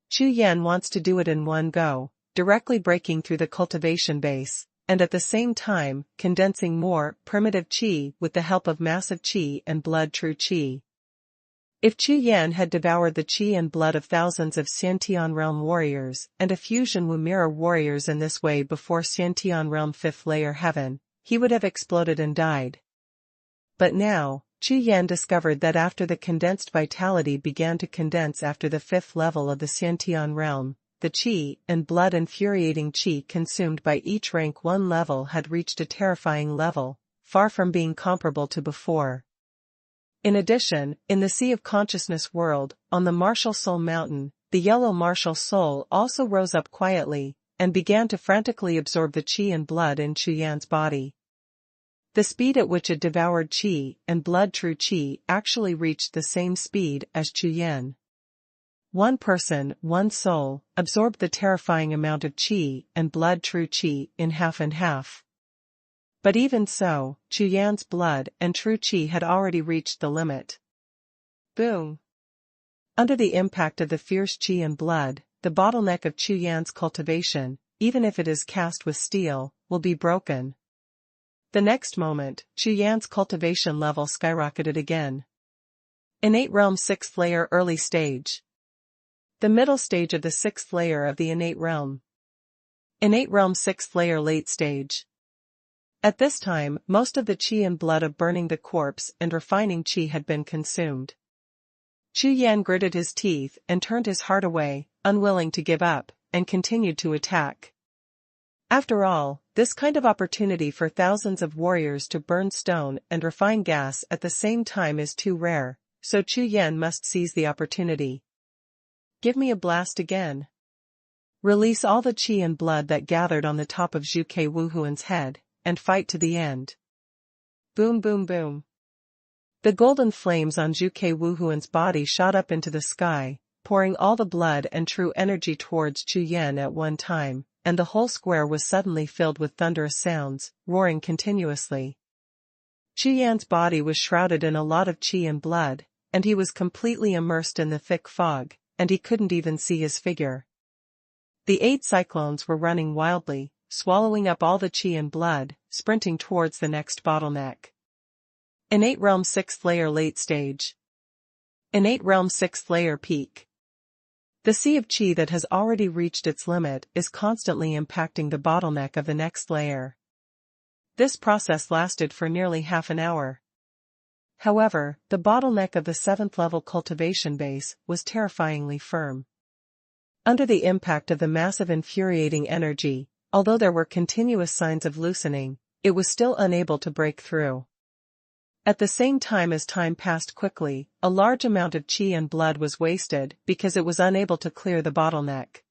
Chu Yan wants to do it in one go, directly breaking through the cultivation base, and at the same time, condensing more primitive chi with the help of massive chi and blood true chi. If Chu Yan had devoured the chi and blood of thousands of Xiantian realm warriors and a fusion Wu mirror warriors in this way before Xiantian realm 5th layer heaven, he would have exploded and died. But now, Chu Yan discovered that after the condensed vitality began to condense after the 5th level of the Xiantian realm, the chi and blood infuriating chi consumed by each rank 1 level had reached a terrifying level, far from being comparable to before. In addition, in the Sea of Consciousness world, on the Martial Soul Mountain, the yellow martial soul also rose up quietly, and began to frantically absorb the chi and blood in Chu Yan's body. The speed at which it devoured chi and blood true chi actually reached the same speed as Chu Yan. One person, one soul, absorbed the terrifying amount of chi and blood true chi in half and half. But even so, Chu Yan's blood and true chi had already reached the limit. Boom! Under the impact of the fierce chi and blood, the bottleneck of Chu Yan's cultivation, even if it is cast with steel, will be broken. The next moment, Chu Yan's cultivation level skyrocketed again. Innate Realm 6th layer early stage. The middle stage of the 6th layer of the Innate Realm. Innate Realm 6th layer late stage. At this time, most of the chi and blood of burning the corpse and refining chi had been consumed. Chu Yan gritted his teeth and turned his heart away, unwilling to give up, and continued to attack. After all, this kind of opportunity for thousands of warriors to burn stone and refine gas at the same time is too rare, so Chu Yan must seize the opportunity. Give me a blast again. Release all the chi and blood that gathered on the top of Zhuge Wuhuan's head, and fight to the end. Boom boom boom. The golden flames on Zhuge Wuhuan's body shot up into the sky, pouring all the blood and true energy towards Chu Yan at one time, and the whole square was suddenly filled with thunderous sounds, roaring continuously. Chu Yan's body was shrouded in a lot of chi and blood, and he was completely immersed in the thick fog, and he couldn't even see his figure. The 8 cyclones were running wildly, swallowing up all the chi and blood, sprinting towards the next bottleneck. Innate Realm 6th layer late stage. Innate Realm 6th layer peak. The sea of chi that has already reached its limit is constantly impacting the bottleneck of the next layer. This process lasted for nearly half an hour. However, the bottleneck of the 7th level cultivation base was terrifyingly firm. Under the impact of the massive infuriating energy, although there were continuous signs of loosening, it was still unable to break through. At the same time as time passed quickly, a large amount of chi and blood was wasted because it was unable to clear the bottleneck.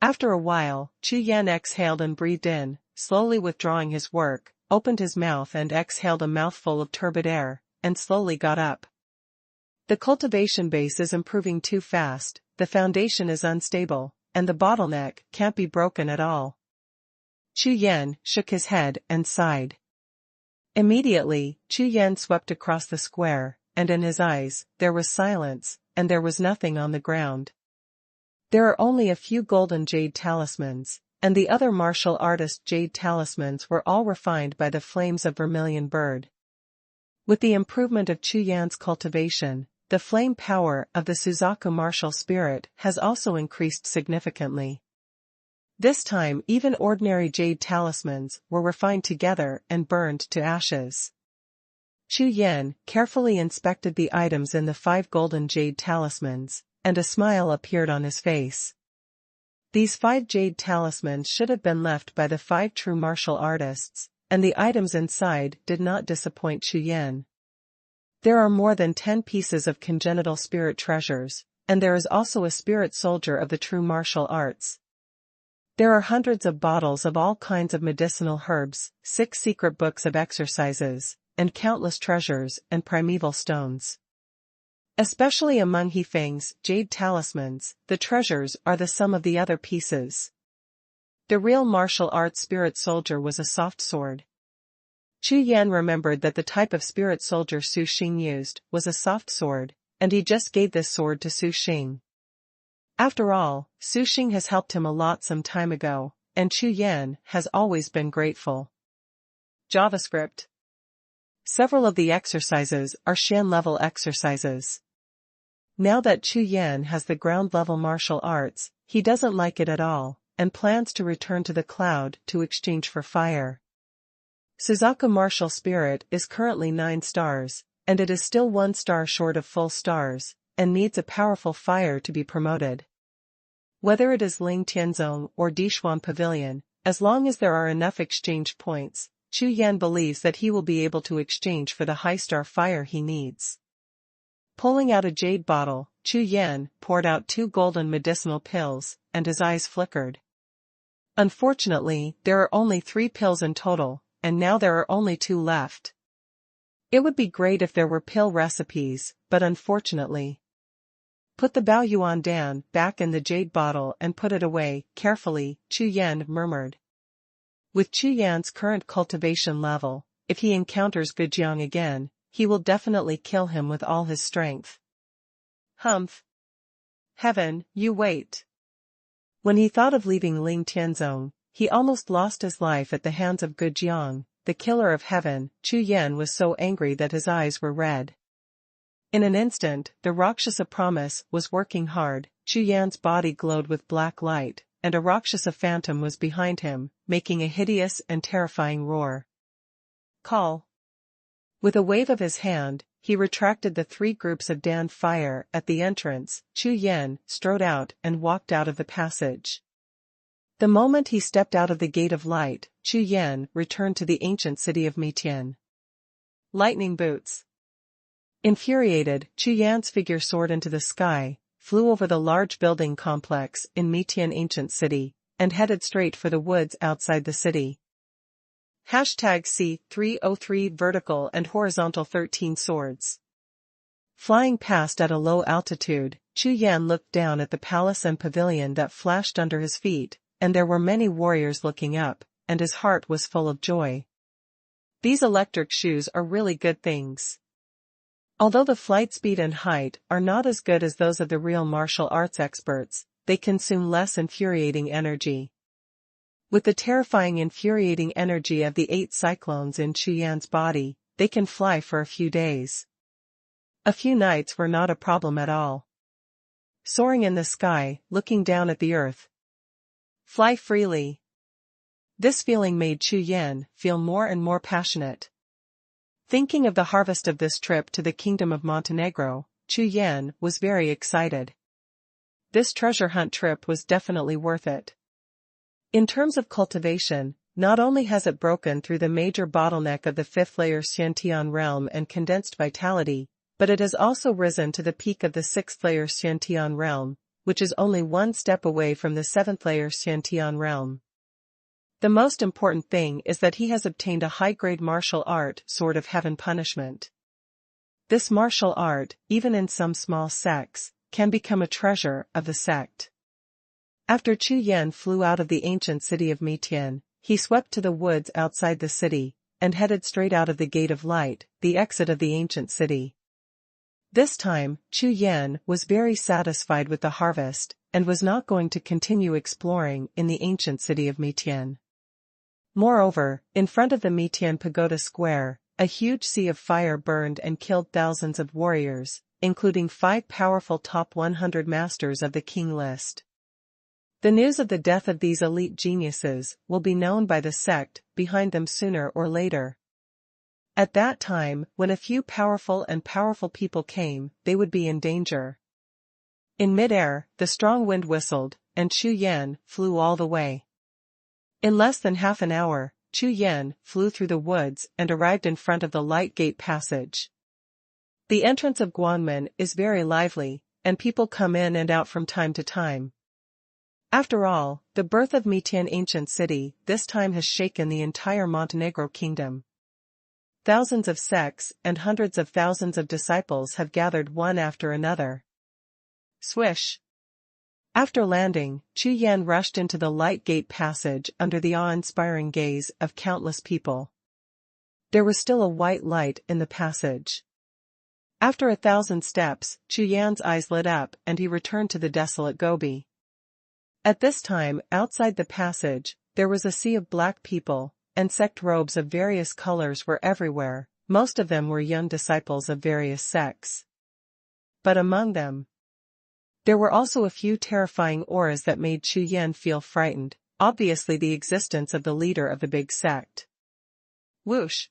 After a while, Chu Yan exhaled and breathed in, slowly withdrawing his work, opened his mouth and exhaled a mouthful of turbid air, and slowly got up. The cultivation base is improving too fast, the foundation is unstable, and the bottleneck can't be broken at all. Chu Yan shook his head and sighed. Immediately, Chu Yan swept across the square, and in his eyes, there was silence, and there was nothing on the ground. There are only a few golden jade talismans, and the other martial artist jade talismans were all refined by the flames of vermilion bird. With the improvement of Chu Yan's cultivation, the flame power of the Suzaku martial spirit has also increased significantly. This time even ordinary jade talismans were refined together and burned to ashes. Chu Yan carefully inspected the items in the 5 golden jade talismans, and a smile appeared on his face. These 5 jade talismans should have been left by the 5 true martial artists, and the items inside did not disappoint Chu Yan. There are more than 10 pieces of congenital spirit treasures, and there is also a spirit soldier of the true martial arts. There are hundreds of bottles of all kinds of medicinal herbs, 6 secret books of exercises, and countless treasures and primeval stones. Especially among Hefeng's jade talismans, the treasures are the sum of the other pieces. The real martial arts spirit soldier was a soft sword. Chu Yan remembered that the type of spirit soldier Su Xing used was a soft sword, and he just gave this sword to Su Xing. After all, Su Xing has helped him a lot some time ago, and Chu Yan has always been grateful. JavaScript. Several of the exercises are Shan-level exercises. Now that Chu Yan has the ground-level martial arts, he doesn't like it at all, and plans to return to the cloud to exchange for fire. Suzaku martial spirit is currently 9 stars, and it is still 1 star short of full stars, and needs a powerful fire to be promoted. Whether it is Ling Tianzong or Dixuan Pavilion, as long as there are enough exchange points, Chu Yan believes that he will be able to exchange for the high-star fire he needs. Pulling out a jade bottle, Chu Yan poured out 2 golden medicinal pills, and his eyes flickered. Unfortunately, there are only 3 pills in total, and now there are only 2 left. It would be great if there were pill recipes, but unfortunately. Put the Bao Yuan Dan back in the jade bottle and put it away, carefully, Chu Yan murmured. With Chu Yan's current cultivation level, if he encounters Gujiang again, he will definitely kill him with all his strength. Humph. Heaven, you wait. When he thought of leaving Ling Tianzong, he almost lost his life at the hands of Gujiang, the killer of heaven. Chu Yan was so angry that his eyes were red. In an instant, the Rakshasa promise was working hard. Chu Yan's body glowed with black light, and a Rakshasa phantom was behind him, making a hideous and terrifying roar. Call. With a wave of his hand, he retracted the 3 groups of Dan fire at the entrance. Chu Yan strode out and walked out of the passage. The moment he stepped out of the gate of light, Chu Yan returned to the ancient city of Mitian. Lightning boots. Infuriated, Chu Yan's figure soared into the sky, flew over the large building complex in Mitian ancient city, and headed straight for the woods outside the city. #C303 Vertical and Horizontal 13 Swords. Flying past at a low altitude, Chu Yan looked down at the palace and pavilion that flashed under his feet, and there were many warriors looking up, and his heart was full of joy. These electric shoes are really good things. Although the flight speed and height are not as good as those of the real martial arts experts, they consume less infuriating energy. With the terrifying infuriating energy of the 8 cyclones in Chu Yan's body, they can fly for a few days. A few nights were not a problem at all. Soaring in the sky, looking down at the earth. Fly freely. This feeling made Chu Yan feel more and more passionate. Thinking of the harvest of this trip to the Kingdom of Montenegro, Chu Yan was very excited. This treasure hunt trip was definitely worth it. In terms of cultivation, not only has it broken through the major bottleneck of the 5th layer Xiantian realm and condensed vitality, but it has also risen to the peak of the 6th layer Xiantian realm, which is only 1 step away from the 7th layer Xiantian realm. The most important thing is that he has obtained a high-grade martial art Sword of Heaven Punishment. This martial art, even in some small sects, can become a treasure of the sect. After Chu Yan flew out of the ancient city of Mitian, he swept to the woods outside the city, and headed straight out of the Gate of Light, the exit of the ancient city. This time, Chu Yan was very satisfied with the harvest, and was not going to continue exploring in the ancient city of Mitian. Moreover, in front of the Mitian Pagoda Square, a huge sea of fire burned and killed thousands of warriors, including 5 powerful top 100 masters of the king list. The news of the death of these elite geniuses will be known by the sect behind them sooner or later. At that time, when a few powerful people came, they would be in danger. In mid-air, the strong wind whistled, and Chu Yan flew all the way. In less than half an hour, Chu Yan flew through the woods and arrived in front of the Light Gate passage. The entrance of Guanmen is very lively, and people come in and out from time to time. After all, the birth of Mitian ancient city this time has shaken the entire Montenegro kingdom. thousands of sects and hundreds of thousands of disciples have gathered one after another. Swish! After landing, Chu Yan rushed into the light gate passage under the awe-inspiring gaze of countless people. There was still a white light in the passage. After 1,000 steps, Chu Yan's eyes lit up and he returned to the desolate Gobi. At this time, outside the passage, there was a sea of black people, and sect robes of various colors were everywhere. Most of them were young disciples of various sects. But among them, there were also a few terrifying auras that made Chu Yan feel frightened, obviously the existence of the leader of the big sect. Whoosh!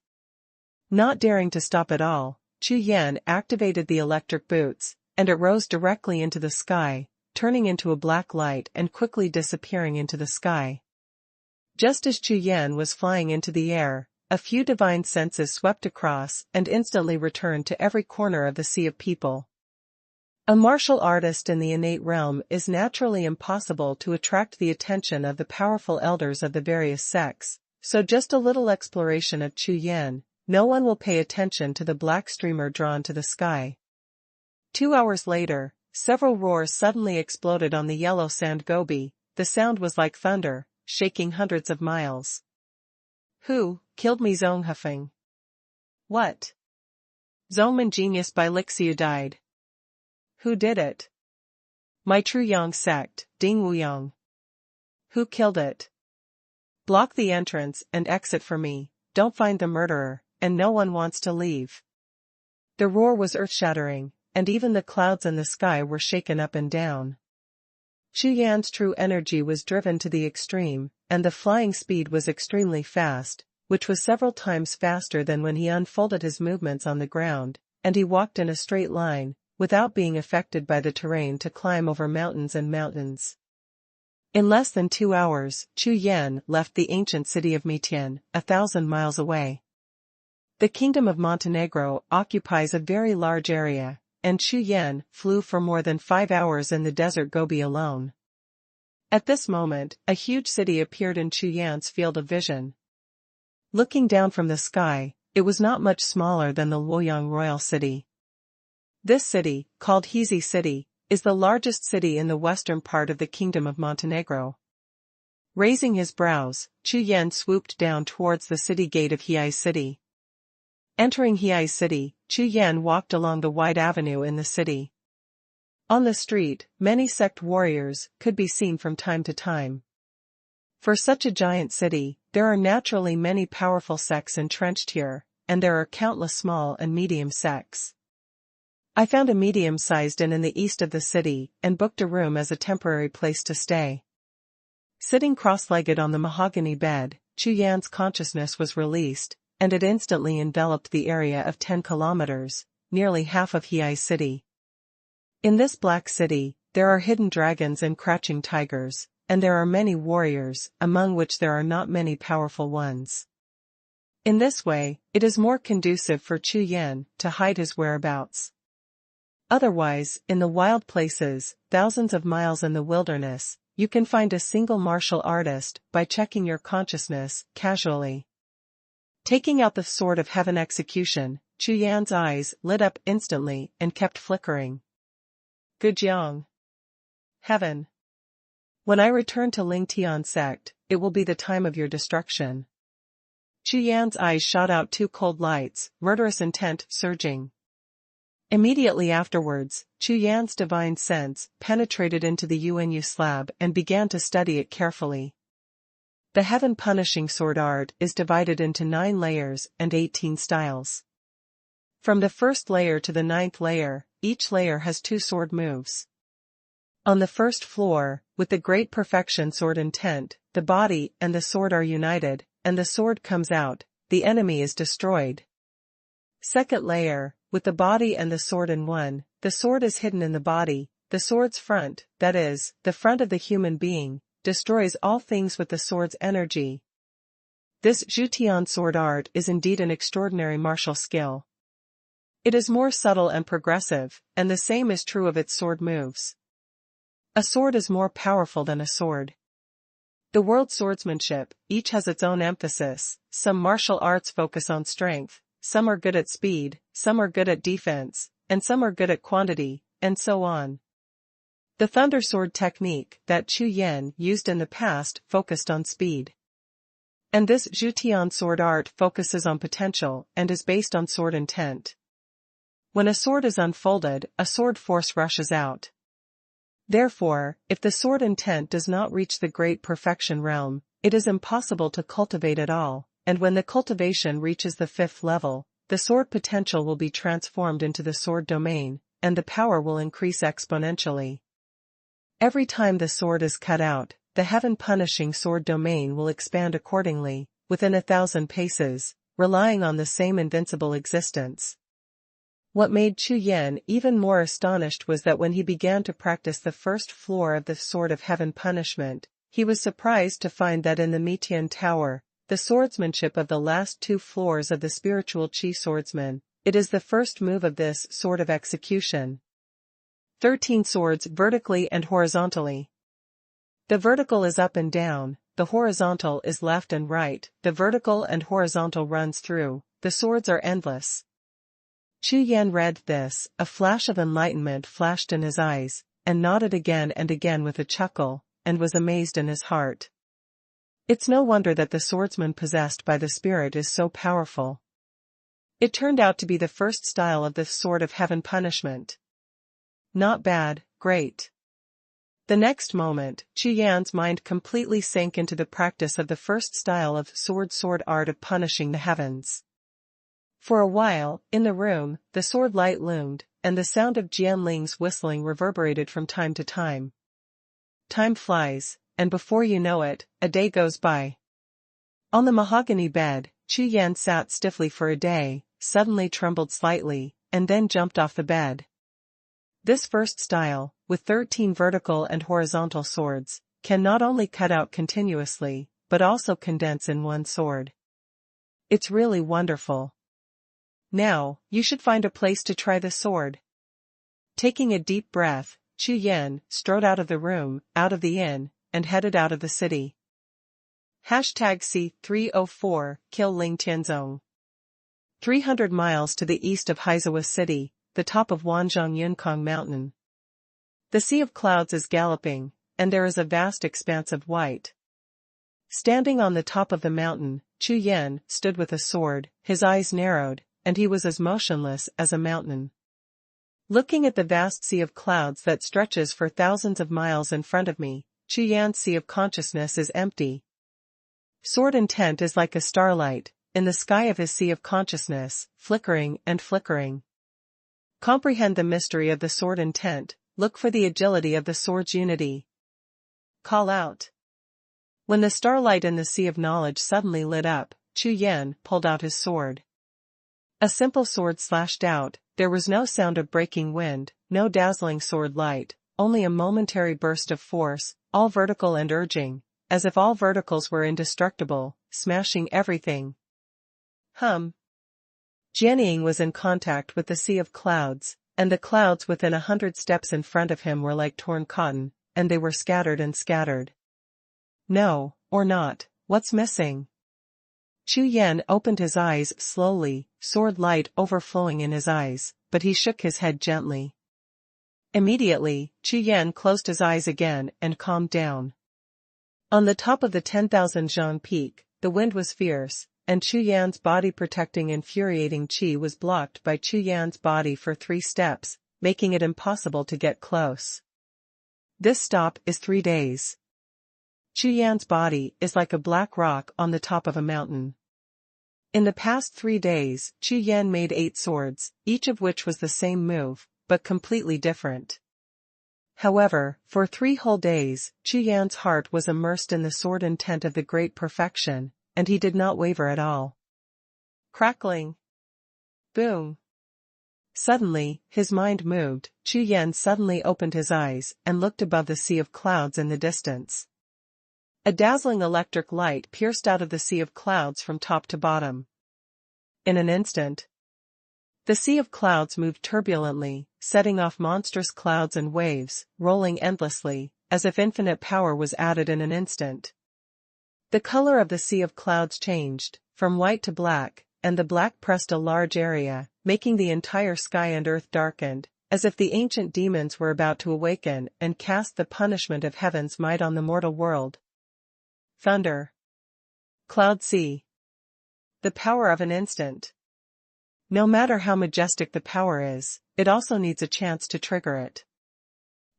Not daring to stop at all, Chu Yan activated the electric boots, and it rose directly into the sky, turning into a black light and quickly disappearing into the sky. Just as Chu Yan was flying into the air, a few divine senses swept across and instantly returned to every corner of the sea of people. A martial artist in the innate realm is naturally impossible to attract the attention of the powerful elders of the various sects, so just a little exploration of Chu Yan, no one will pay attention to the black streamer drawn to the sky. 2 hours later, several roars suddenly exploded on the yellow sand Gobi. The sound was like thunder, shaking hundreds of miles. Who killed me? Zonghafeng? What? Zongman genius by Lixiu died. Who did it? My True Yang sect, Ding Wuyang. Who killed it? Block the entrance and exit for me, don't find the murderer, and no one wants to leave. The roar was earth-shattering, and even the clouds in the sky were shaken up and down. Chu Yan's true energy was driven to the extreme, and the flying speed was extremely fast, which was several times faster than when he unfolded his movements on the ground, and he walked in a straight line, without being affected by the terrain to climb over mountains and mountains. In less than 2 hours, Chu Yan left the ancient city of Mitian, 1,000 miles away. The Kingdom of Montenegro occupies a very large area, and Chu Yan flew for more than 5 hours in the desert Gobi alone. At this moment, a huge city appeared in Chu Yan's field of vision. Looking down from the sky, it was not much smaller than the Luoyang royal city. This city, called Hezi City, is the largest city in the western part of the Kingdom of Montenegro. Raising his brows, Chu Yan swooped down towards the city gate of Hezi City. Entering Hezi City, Chu Yan walked along the wide avenue in the city. On the street, many sect warriors could be seen from time to time. For such a giant city, there are naturally many powerful sects entrenched here, and there are countless small and medium sects. I found a medium-sized inn in the east of the city and booked a room as a temporary place to stay. Sitting cross-legged on the mahogany bed, Chu Yan's consciousness was released, and it instantly enveloped the area of 10 kilometers, nearly half of Hezi City. In this black city, there are hidden dragons and crouching tigers, and there are many warriors, among which there are not many powerful ones. In this way, it is more conducive for Chu Yan to hide his whereabouts. Otherwise, in the wild places, thousands of miles in the wilderness, you can find a single martial artist by checking your consciousness casually. Taking out the sword of heaven execution, Chu Yan's eyes lit up instantly and kept flickering. Gujiang. Heaven. When I return to Lingtian sect, it will be the time of your destruction. Chu Yan's eyes shot out 2 cold lights, murderous intent surging. Immediately afterwards, Chu Yan's divine sense penetrated into the UNU slab and began to study it carefully. The heaven-punishing sword art is divided into 9 layers and 18 styles. From the first layer to the 9th layer, each layer has 2 sword moves. On the first floor, with the great perfection sword intent, the body and the sword are united, and the sword comes out, the enemy is destroyed. Second layer, with the body and the sword in one, the sword is hidden in the body, the sword's front, that is, the front of the human being, destroys all things with the sword's energy. This Zhutian sword art is indeed an extraordinary martial skill. It is more subtle and progressive, and the same is true of its sword moves. A sword is more powerful than a sword. The world's swordsmanship, each has its own emphasis. Some martial arts focus on strength, some are good at speed, some are good at defense, and some are good at quantity, and so on. The Thunder Sword technique that Chu Yan used in the past focused on speed. And this Jiuxiao sword art focuses on potential and is based on sword intent. When a sword is unfolded, a sword force rushes out. Therefore, if the sword intent does not reach the great perfection realm, it is impossible to cultivate at all, and when the cultivation reaches the 5th level, the sword potential will be transformed into the sword domain, and the power will increase exponentially. Every time the sword is cut out, the heaven-punishing sword domain will expand accordingly, within 1,000 paces, relying on the same invincible existence. What made Chu Yan even more astonished was that when he began to practice the first floor of the Sword of Heaven Punishment, he was surprised to find that in the Mitian Tower, the swordsmanship of the last 2 floors of the spiritual Qi swordsman, it is the first move of this Sword of Execution. 13 swords vertically and horizontally. The vertical is up and down, the horizontal is left and right, the vertical and horizontal runs through, the swords are endless. Chu Yan read this, a flash of enlightenment flashed in his eyes, and nodded again and again with a chuckle, and was amazed in his heart. It's no wonder that the swordsman possessed by the spirit is so powerful. It turned out to be the first style of the Sword of Heaven Punishment. Not bad, great. The next moment, Chu Yan's mind completely sank into the practice of the first style of sword art of punishing the heavens. For a while, in the room, the sword light loomed, and the sound of Jianling's whistling reverberated from time to time. Time flies, and before you know it, a day goes by. On the mahogany bed, Chu Yan sat stiffly for a day, suddenly trembled slightly, and then jumped off the bed. This first style, with 13 vertical and horizontal swords, can not only cut out continuously, but also condense in one sword. It's really wonderful. Now, you should find a place to try the sword. Taking a deep breath, Chu Yan strode out of the room, out of the inn, and headed out of the city. #C304 Kill Ling Tianzong. 300 miles to the east of Haizawa City, the top of Wanzhong Yunkong Mountain. The sea of clouds is galloping, and there is a vast expanse of white. Standing on the top of the mountain, Chu Yan stood with a sword, his eyes narrowed, and he was as motionless as a mountain. Looking at the vast sea of clouds that stretches for thousands of miles in front of me, Chu Yan's sea of consciousness is empty. Sword intent is like a starlight, in the sky of his sea of consciousness, flickering and flickering. Comprehend the mystery of the sword intent, look for the agility of the sword's unity. Call out. When the starlight in the sea of knowledge suddenly lit up, Chu Yan pulled out his sword. A simple sword slashed out, there was no sound of breaking wind, no dazzling sword light, only a momentary burst of force, all vertical and urging, as if all verticals were indestructible, smashing everything. Jianying was in contact with the sea of clouds, and the clouds within 100 steps in front of him were like torn cotton, and they were scattered and scattered. No, or not, what's missing? Chu Yan opened his eyes slowly, sword light overflowing in his eyes, but he shook his head gently. Immediately, Chu Yan closed his eyes again and calmed down. On the top of the 10,000 zhang peak, the wind was fierce, and Chu Yan's body-protecting infuriating qi was blocked by Chu Yan's body for 3 steps, making it impossible to get close. This stop is 3 days. Chu Yan's body is like a black rock on the top of a mountain. In the past 3 days, Chu Yan made 8 swords, each of which was the same move, but completely different. However, for 3 whole days, Chu Yan's heart was immersed in the sword intent of the great perfection, and he did not waver at all. Crackling. Boom. Suddenly, his mind moved, Chu Yan suddenly opened his eyes and looked above the sea of clouds in the distance. A dazzling electric light pierced out of the sea of clouds from top to bottom. In an instant, the sea of clouds moved turbulently, setting off monstrous clouds and waves, rolling endlessly, as if infinite power was added in an instant. The color of the sea of clouds changed, from white to black, and the black pressed a large area, making the entire sky and earth darkened, as if the ancient demons were about to awaken and cast the punishment of heaven's might on the mortal world. Thunder. Cloud sea. The power of an instant. No matter how majestic the power is, it also needs a chance to trigger it.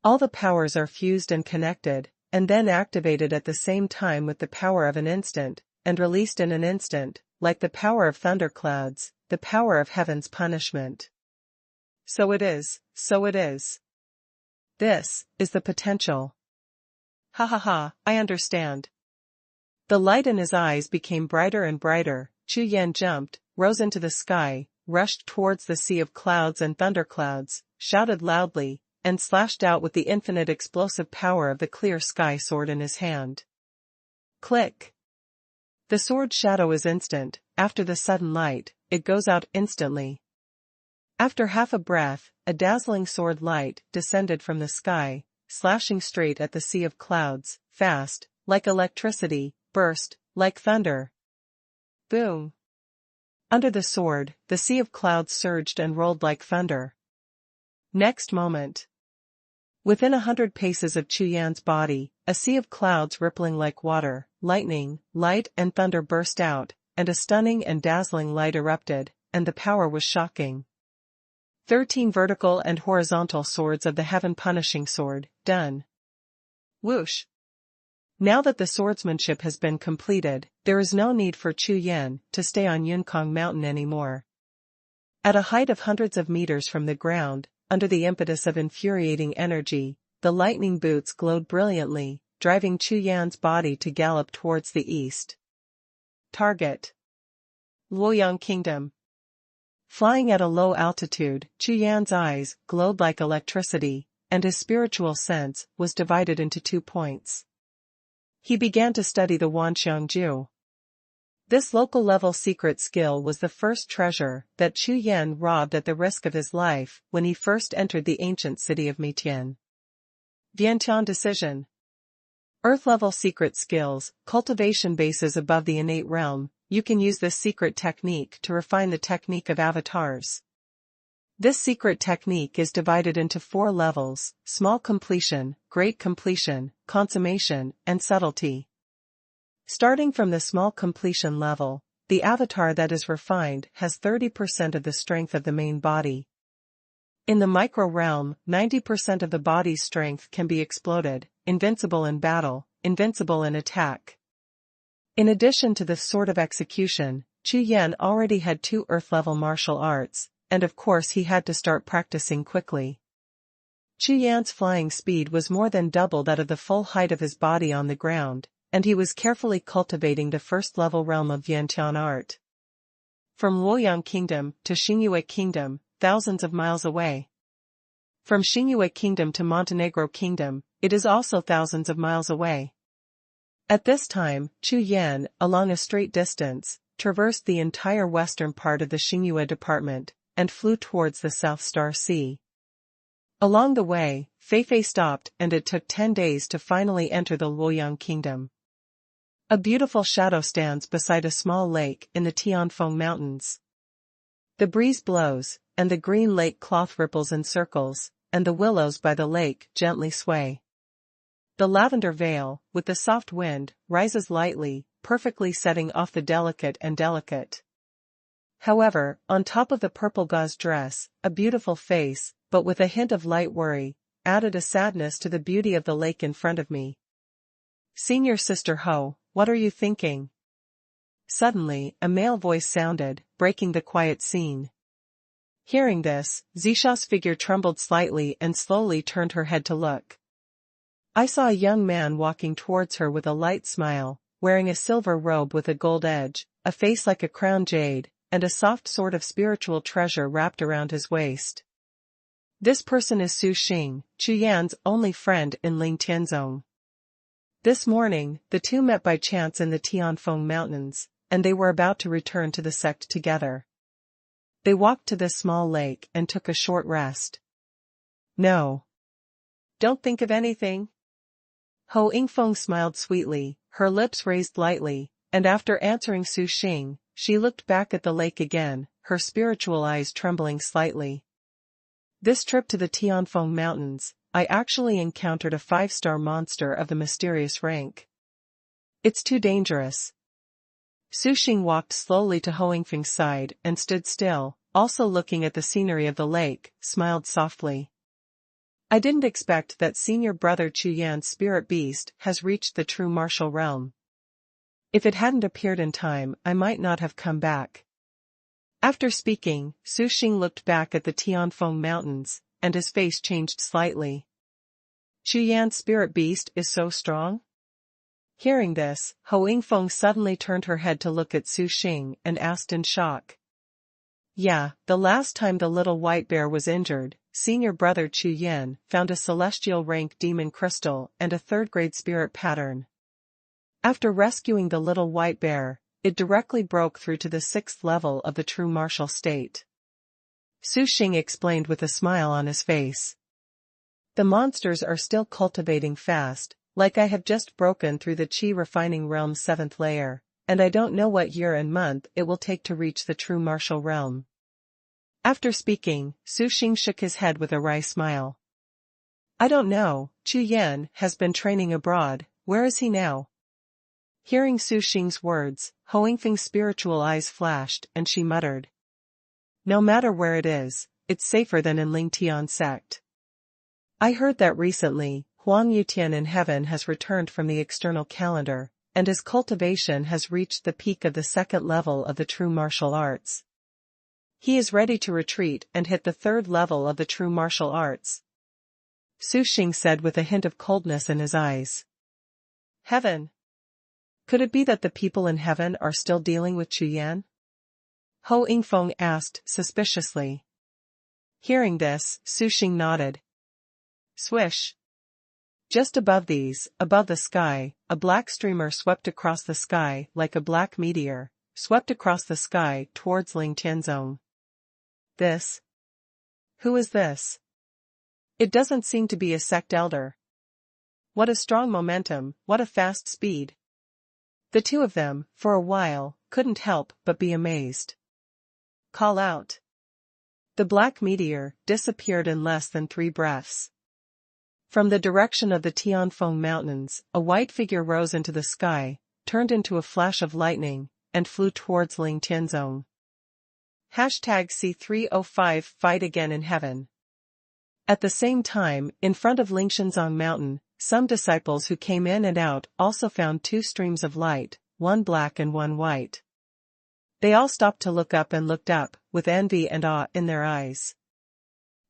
All the powers are fused and connected, and then activated at the same time with the power of an instant, and released in an instant, like the power of thunderclouds, the power of heaven's punishment. So it is, so it is. This is the potential. Ha ha ha, I understand. The light in his eyes became brighter and brighter. Chu Yan jumped, rose into the sky, rushed towards the sea of clouds and thunderclouds, shouted loudly, and slashed out with the infinite explosive power of the clear sky sword in his hand. Click. The sword shadow is instant. After the sudden light, it goes out instantly. After half a breath, a dazzling sword light descended from the sky, slashing straight at the sea of clouds, fast, like electricity, burst, like thunder. Boom. Under the sword, the sea of clouds surged and rolled like thunder. Next moment. Within 100 paces of Chu Yan's body, a sea of clouds rippling like water, lightning, light and thunder burst out, and a stunning and dazzling light erupted, and the power was shocking. 13 vertical and horizontal swords of the heaven punishing sword, done. Whoosh. Now that the swordsmanship has been completed, there is no need for Chu Yan to stay on Yunkang Mountain anymore. At a height of hundreds of meters from the ground, under the impetus of infuriating energy, the lightning boots glowed brilliantly, driving Chu Yan's body to gallop towards the east. Target. Luoyang Kingdom. Flying at a low altitude, Chu Yan's eyes glowed like electricity, and his spiritual sense was divided into 2 points. He began to study the Wanxiangju. This local-level secret skill was the first treasure that Chu Yan robbed at the risk of his life when he first entered the ancient city of Meitian. Vientian Decision. Earth-level secret skills, cultivation bases above the innate realm. You can use this secret technique to refine the technique of avatars. This secret technique is divided into 4 levels: small completion, great completion, consummation, and subtlety. Starting from the small completion level, the avatar that is refined has 30% of the strength of the main body. In the micro realm, 90% of the body's strength can be exploded, invincible in battle, invincible in attack. In addition to this sort of execution, Chu Yan already had 2 earth-level martial arts, and of course he had to start practicing quickly. Chu Yan's flying speed was more than double that of the full height of his body on the ground, and he was carefully cultivating the first-level realm of Vientian art. From Luoyang Kingdom to Xingyue Kingdom, thousands of miles away. From Xingyue Kingdom to Montenegro Kingdom, it is also thousands of miles away. At this time, Chu Yan, along a straight distance, traversed the entire western part of the Xingyue department, and flew towards the South Star Sea. Along the way, Feifei stopped and it took 10 days to finally enter the Luoyang Kingdom. A beautiful shadow stands beside a small lake in the Tianfeng Mountains. The breeze blows, and the green lake cloth ripples in circles, and the willows by the lake gently sway. The lavender veil, with the soft wind, rises lightly, perfectly setting off the delicate and delicate. However, on top of the purple gauze dress, a beautiful face, but with a hint of light worry, added a sadness to the beauty of the lake in front of me. Senior Sister Ho, what are you thinking? Suddenly, a male voice sounded, breaking the quiet scene. Hearing this, Xiao's figure trembled slightly and slowly turned her head to look. I saw a young man walking towards her with a light smile, wearing a silver robe with a gold edge, a face like a crown jade, and a soft sort of spiritual treasure wrapped around his waist. This person is Su Xing, Chu Yan's only friend in Ling Tianzong. This morning, the two met by chance in the Tianfeng Mountains, and they were about to return to the sect together. They walked to this small lake and took a short rest. No. Don't think of anything. Ho Yingfeng smiled sweetly, her lips raised lightly, and after answering Su Xing, she looked back at the lake again, her spiritual eyes trembling slightly. This trip to the Tianfeng Mountains, I actually encountered a 5-star monster of the mysterious rank. It's too dangerous. Su Xing walked slowly to Hoingfeng's side and stood still, also looking at the scenery of the lake, smiled softly. I didn't expect that senior brother Chu Yan's spirit beast has reached the true martial realm. If it hadn't appeared in time, I might not have come back. After speaking, Su Xing looked back at the Tianfeng Mountains, and his face changed slightly. Chu Yan's spirit beast is so strong? Hearing this, Hoingfeng suddenly turned her head to look at Su Xing and asked in shock. Yeah, the last time the little white bear was injured, senior brother Chu Yan found a celestial rank demon crystal and a 3rd-grade spirit pattern. After rescuing the little white bear, it directly broke through to the 6th level of the true martial state. Su Xing explained with a smile on his face. The monsters are still cultivating fast, like I have just broken through the Qi refining realm's 7th layer, and I don't know what year and month it will take to reach the true martial realm. After speaking, Su Xing shook his head with a wry smile. I don't know, Chu Yan has been training abroad, where is he now? Hearing Su Xing's words, Hoingfeng's spiritual eyes flashed and she muttered. No matter where it is, it's safer than in Lingtian sect. I heard that recently, Huang Yutian in heaven has returned from the external calendar, and his cultivation has reached the peak of the 2nd level of the true martial arts. He is ready to retreat and hit the 3rd level of the true martial arts. Su Xing said with a hint of coldness in his eyes. Heaven. Could it be that the people in heaven are still dealing with Chu Yan? Hoingfeng asked suspiciously. Hearing this, Su Xing nodded. Swish. Just above these, above the sky, a black streamer swept across the sky like a black meteor, swept across the sky towards Lingtianzong. This? Who is this? It doesn't seem to be a sect elder. What a strong momentum, what a fast speed. The two of them, for a while, couldn't help but be amazed. Call out. The black meteor disappeared in less than 3 breaths. From the direction of the Tianfeng Mountains, a white figure rose into the sky, turned into a flash of lightning, and flew towards Lingtianzong. #C305 Fight Again in Heaven. At the same time, in front of Lingtianzong Mountain, some disciples who came in and out also found 2 streams of light, one black and one white. They all stopped to look up and looked up, with envy and awe in their eyes.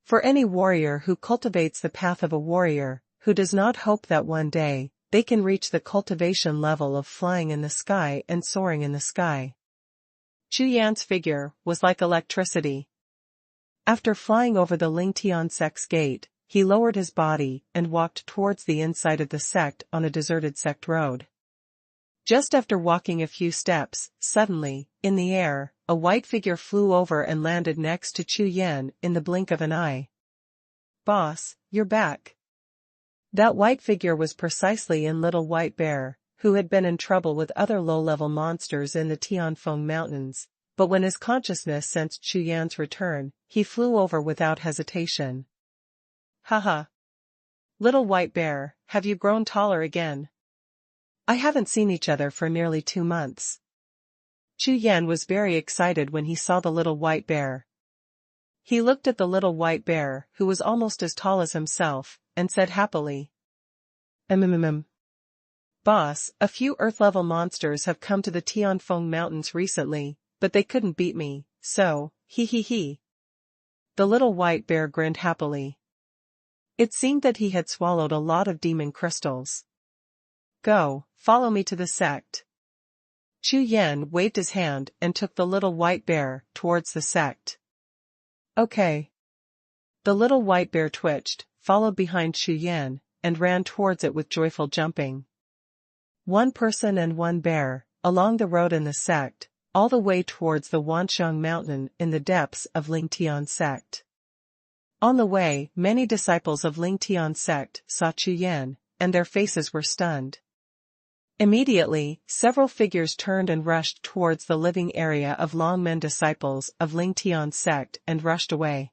For any warrior who cultivates the path of a warrior, who does not hope that one day, they can reach the cultivation level of flying in the sky and soaring in the sky. Chu Yan's figure was like electricity. After flying over the Lingtian sect's gate, he lowered his body and walked towards the inside of the sect on a deserted sect road. Just after walking a few steps, suddenly, in the air, a white figure flew over and landed next to Chu Yan in the blink of an eye. Boss, you're back. That white figure was precisely in Little White Bear, who had been in trouble with other low-level monsters in the Tianfeng Mountains, but when his consciousness sensed Chu Yan's return, he flew over without hesitation. Haha. Little White Bear, have you grown taller again? I haven't seen each other for nearly 2 months. Chu Yan was very excited when he saw the little white bear. He looked at the little white bear, who was almost as tall as himself, and said happily. Boss, a few Earth-level monsters have come to the Tianfeng Mountains recently, but they couldn't beat me, so, he. The little white bear grinned happily. It seemed that he had swallowed a lot of demon crystals. Go, follow me to the sect. Chu Yan waved his hand and took the little white bear towards the sect. Okay. The little white bear twitched, followed behind Chu Yan, and ran towards it with joyful jumping. 1 person and 1 bear, along the road in the sect, all the way towards the Wanxiang Mountain in the depths of Lingtian sect. On the way, many disciples of Lingtian sect saw Chu Yan, and their faces were stunned. Immediately, several figures turned and rushed towards the living area of Longmen disciples of Ling Tian's sect and rushed away.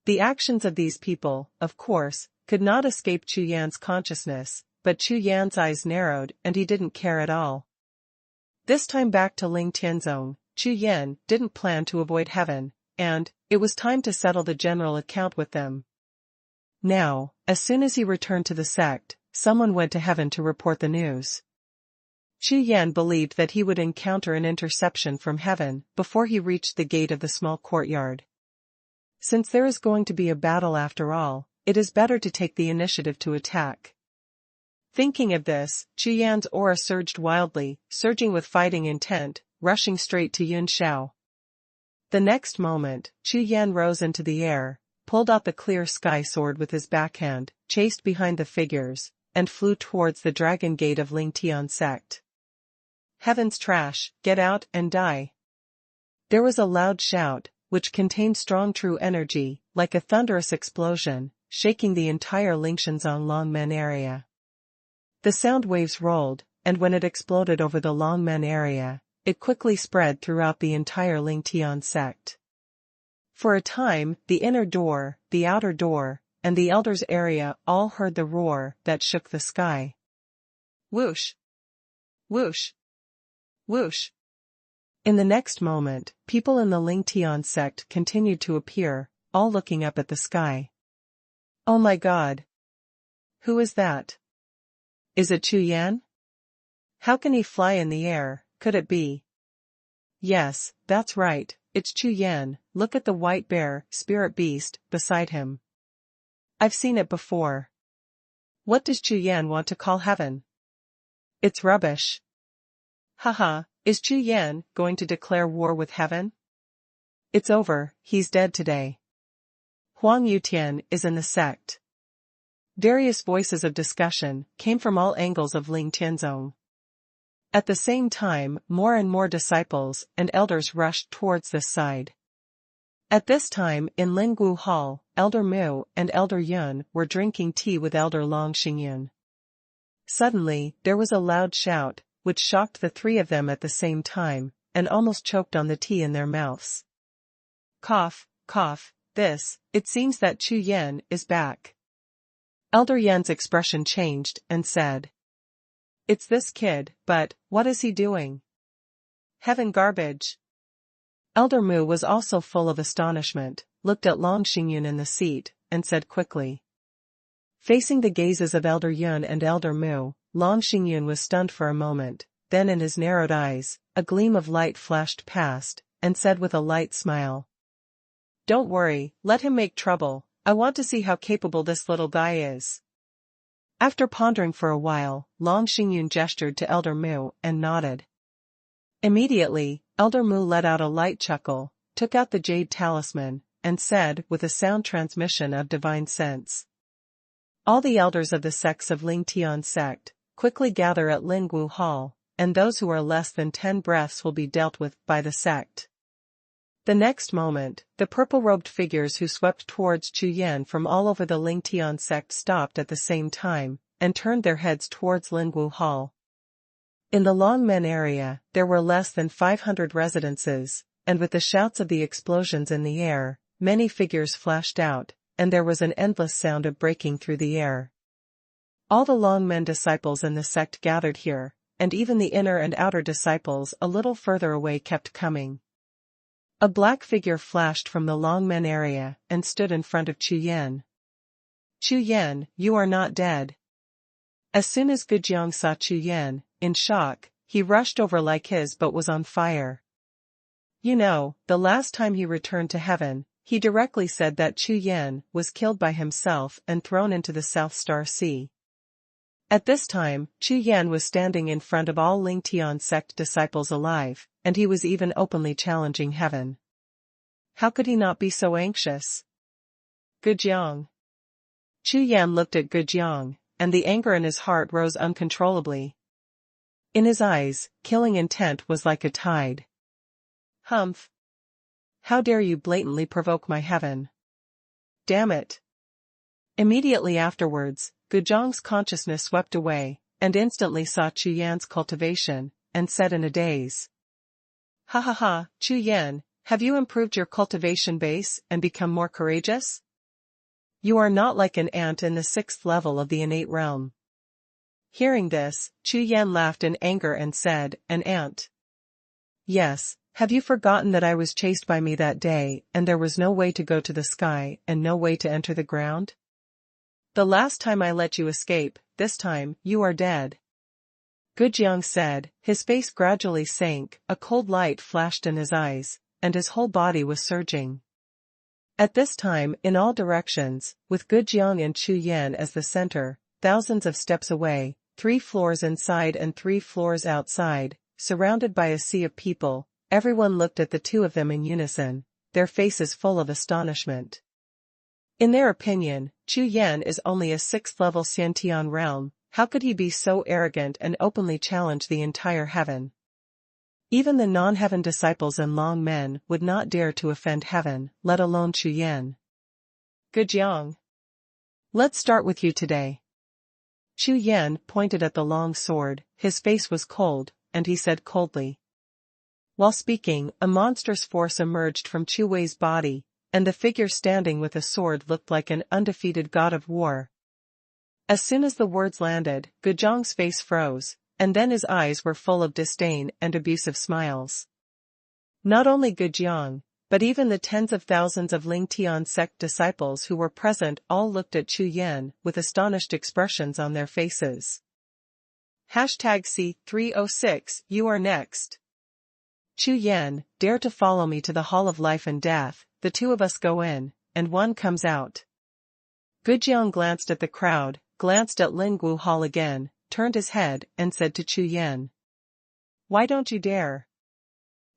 The actions of these people, of course, could not escape Chu Yan's consciousness, but Chu Yan's eyes narrowed and he didn't care at all. This time back to Ling Tianzong, Chu Yan didn't plan to avoid heaven, and it was time to settle the general account with them. Now, as soon as he returned to the sect, someone went to heaven to report the news. Chu Yan believed that he would encounter an interception from heaven before he reached the gate of the small courtyard. Since there is going to be a battle after all, it is better to take the initiative to attack. Thinking of this, Chu Yan's aura surged wildly, surging with fighting intent, rushing straight to Yun Xiao. The next moment, Chu Yan rose into the air, pulled out the clear sky sword with his backhand, chased behind the figures, and flew towards the dragon gate of Ling Tian sect. Heaven's trash, get out and die. There was a loud shout, which contained strong true energy, like a thunderous explosion, shaking the entire Lingshanzong Longmen area. The sound waves rolled, and when it exploded over the Longmen area, it quickly spread throughout the entire Ling Tian sect. For a time, the inner door, the outer door, and the elders' area all heard the roar that shook the sky. Whoosh! Whoosh! Whoosh! In the next moment, people in the Ling Tian sect continued to appear, all looking up at the sky. Oh my God! Who is that? Is it Chu Yan? How can he fly in the air, could it be? Yes, that's right, it's Chu Yan, look at the white bear, spirit beast, beside him. I've seen it before. What does Chu Yan want to call heaven? It's rubbish. Haha, is Chu Yan going to declare war with heaven? It's over, he's dead today. Huang Yutian is in the sect. Various voices of discussion came from all angles of Ling Tianzong. At the same time, more and more disciples and elders rushed towards this side. At this time in Linggu Hall, Elder Mu and Elder Yun were drinking tea with Elder Long Xingyun. Suddenly, there was a loud shout, which shocked the three of them at the same time, and almost choked on the tea in their mouths. Cough, cough, it seems that Chu Yan is back. Elder Yan's expression changed and said, It's this kid, but what is he doing? Heaven garbage. Elder Mu was also full of astonishment, looked at Long Xingyun in the seat, and said quickly. Facing the gazes of Elder Yun and Elder Mu, Long Xingyun was stunned for a moment, then in his narrowed eyes, a gleam of light flashed past, and said with a light smile. Don't worry, let him make trouble, I want to see how capable this little guy is. After pondering for a while, Long Xingyun gestured to Elder Mu and nodded. Immediately, Elder Mu let out a light chuckle, took out the jade talisman, and said with a sound transmission of divine sense. All the elders of the sects of Ling Tian sect, quickly gather at Lingwu Hall, and those who are less than 10 breaths will be dealt with by the sect. The next moment, the purple-robed figures who swept towards Chu Yan from all over the Ling Tian sect stopped at the same time, and turned their heads towards Lingwu Hall. In the Longmen area, there were less than 500 residences, and with the shouts of the explosions in the air, many figures flashed out, and there was an endless sound of breaking through the air. All the Longmen disciples in the sect gathered here, and even the inner and outer disciples a little further away kept coming. A black figure flashed from the Longmen area and stood in front of Chu Yan. Chu Yan, you are not dead. As soon as Gujiang saw Chu Yan, in shock, he rushed over like his boat was on fire. You know, the last time he returned to heaven, he directly said that Chu Yan was killed by himself and thrown into the South Star Sea. At this time, Chu Yan was standing in front of all Ling Tian sect disciples alive, and he was even openly challenging heaven. How could he not be so anxious? Gujiang. Chu Yan looked at Gujiang, and the anger in his heart rose uncontrollably. In his eyes, killing intent was like a tide. Humph! How dare you blatantly provoke my heaven? Damn it! Immediately afterwards, Gujiang's consciousness swept away, and instantly saw Chu Yan's cultivation, and said in a daze. Ha ha ha, Chu Yan, have you improved your cultivation base and become more courageous? You are not like an ant in the 6th level of the innate realm. Hearing this, Chu Yan laughed in anger and said, an ant? Yes, have you forgotten that I was chased by me that day and there was no way to go to the sky and no way to enter the ground? The last time I let you escape, this time, you are dead. Gujiang said, his face gradually sank, a cold light flashed in his eyes, and his whole body was surging. At this time, in all directions, with Gujiang and Chu Yan as the center, thousands of steps away, 3 floors inside and 3 floors outside, surrounded by a sea of people, everyone looked at the two of them in unison, their faces full of astonishment. In their opinion, Chu Yan is only a 6th-level Xiantian realm. How could he be so arrogant and openly challenge the entire heaven? Even the non-heaven disciples and long men would not dare to offend heaven, let alone Chu Yan. Gujiang. Let's start with you today. Chu Yan pointed at the long sword, his face was cold, and he said coldly. While speaking, a monstrous force emerged from Chu Wei's body, and the figure standing with a sword looked like an undefeated god of war. As soon as the words landed, Gujiang's face froze, and then his eyes were full of disdain and abusive smiles. Not only Gujiang, but even the tens of thousands of Lingtian sect disciples who were present all looked at Chu Yan with astonished expressions on their faces. #C306, you are next. Chu Yan, dare to follow me to the Hall of Life and Death, the two of us go in, and one comes out. Gujiang glanced at the crowd, glanced at Lingwu Hall again, turned his head, and said to Chu Yan. Why don't you dare?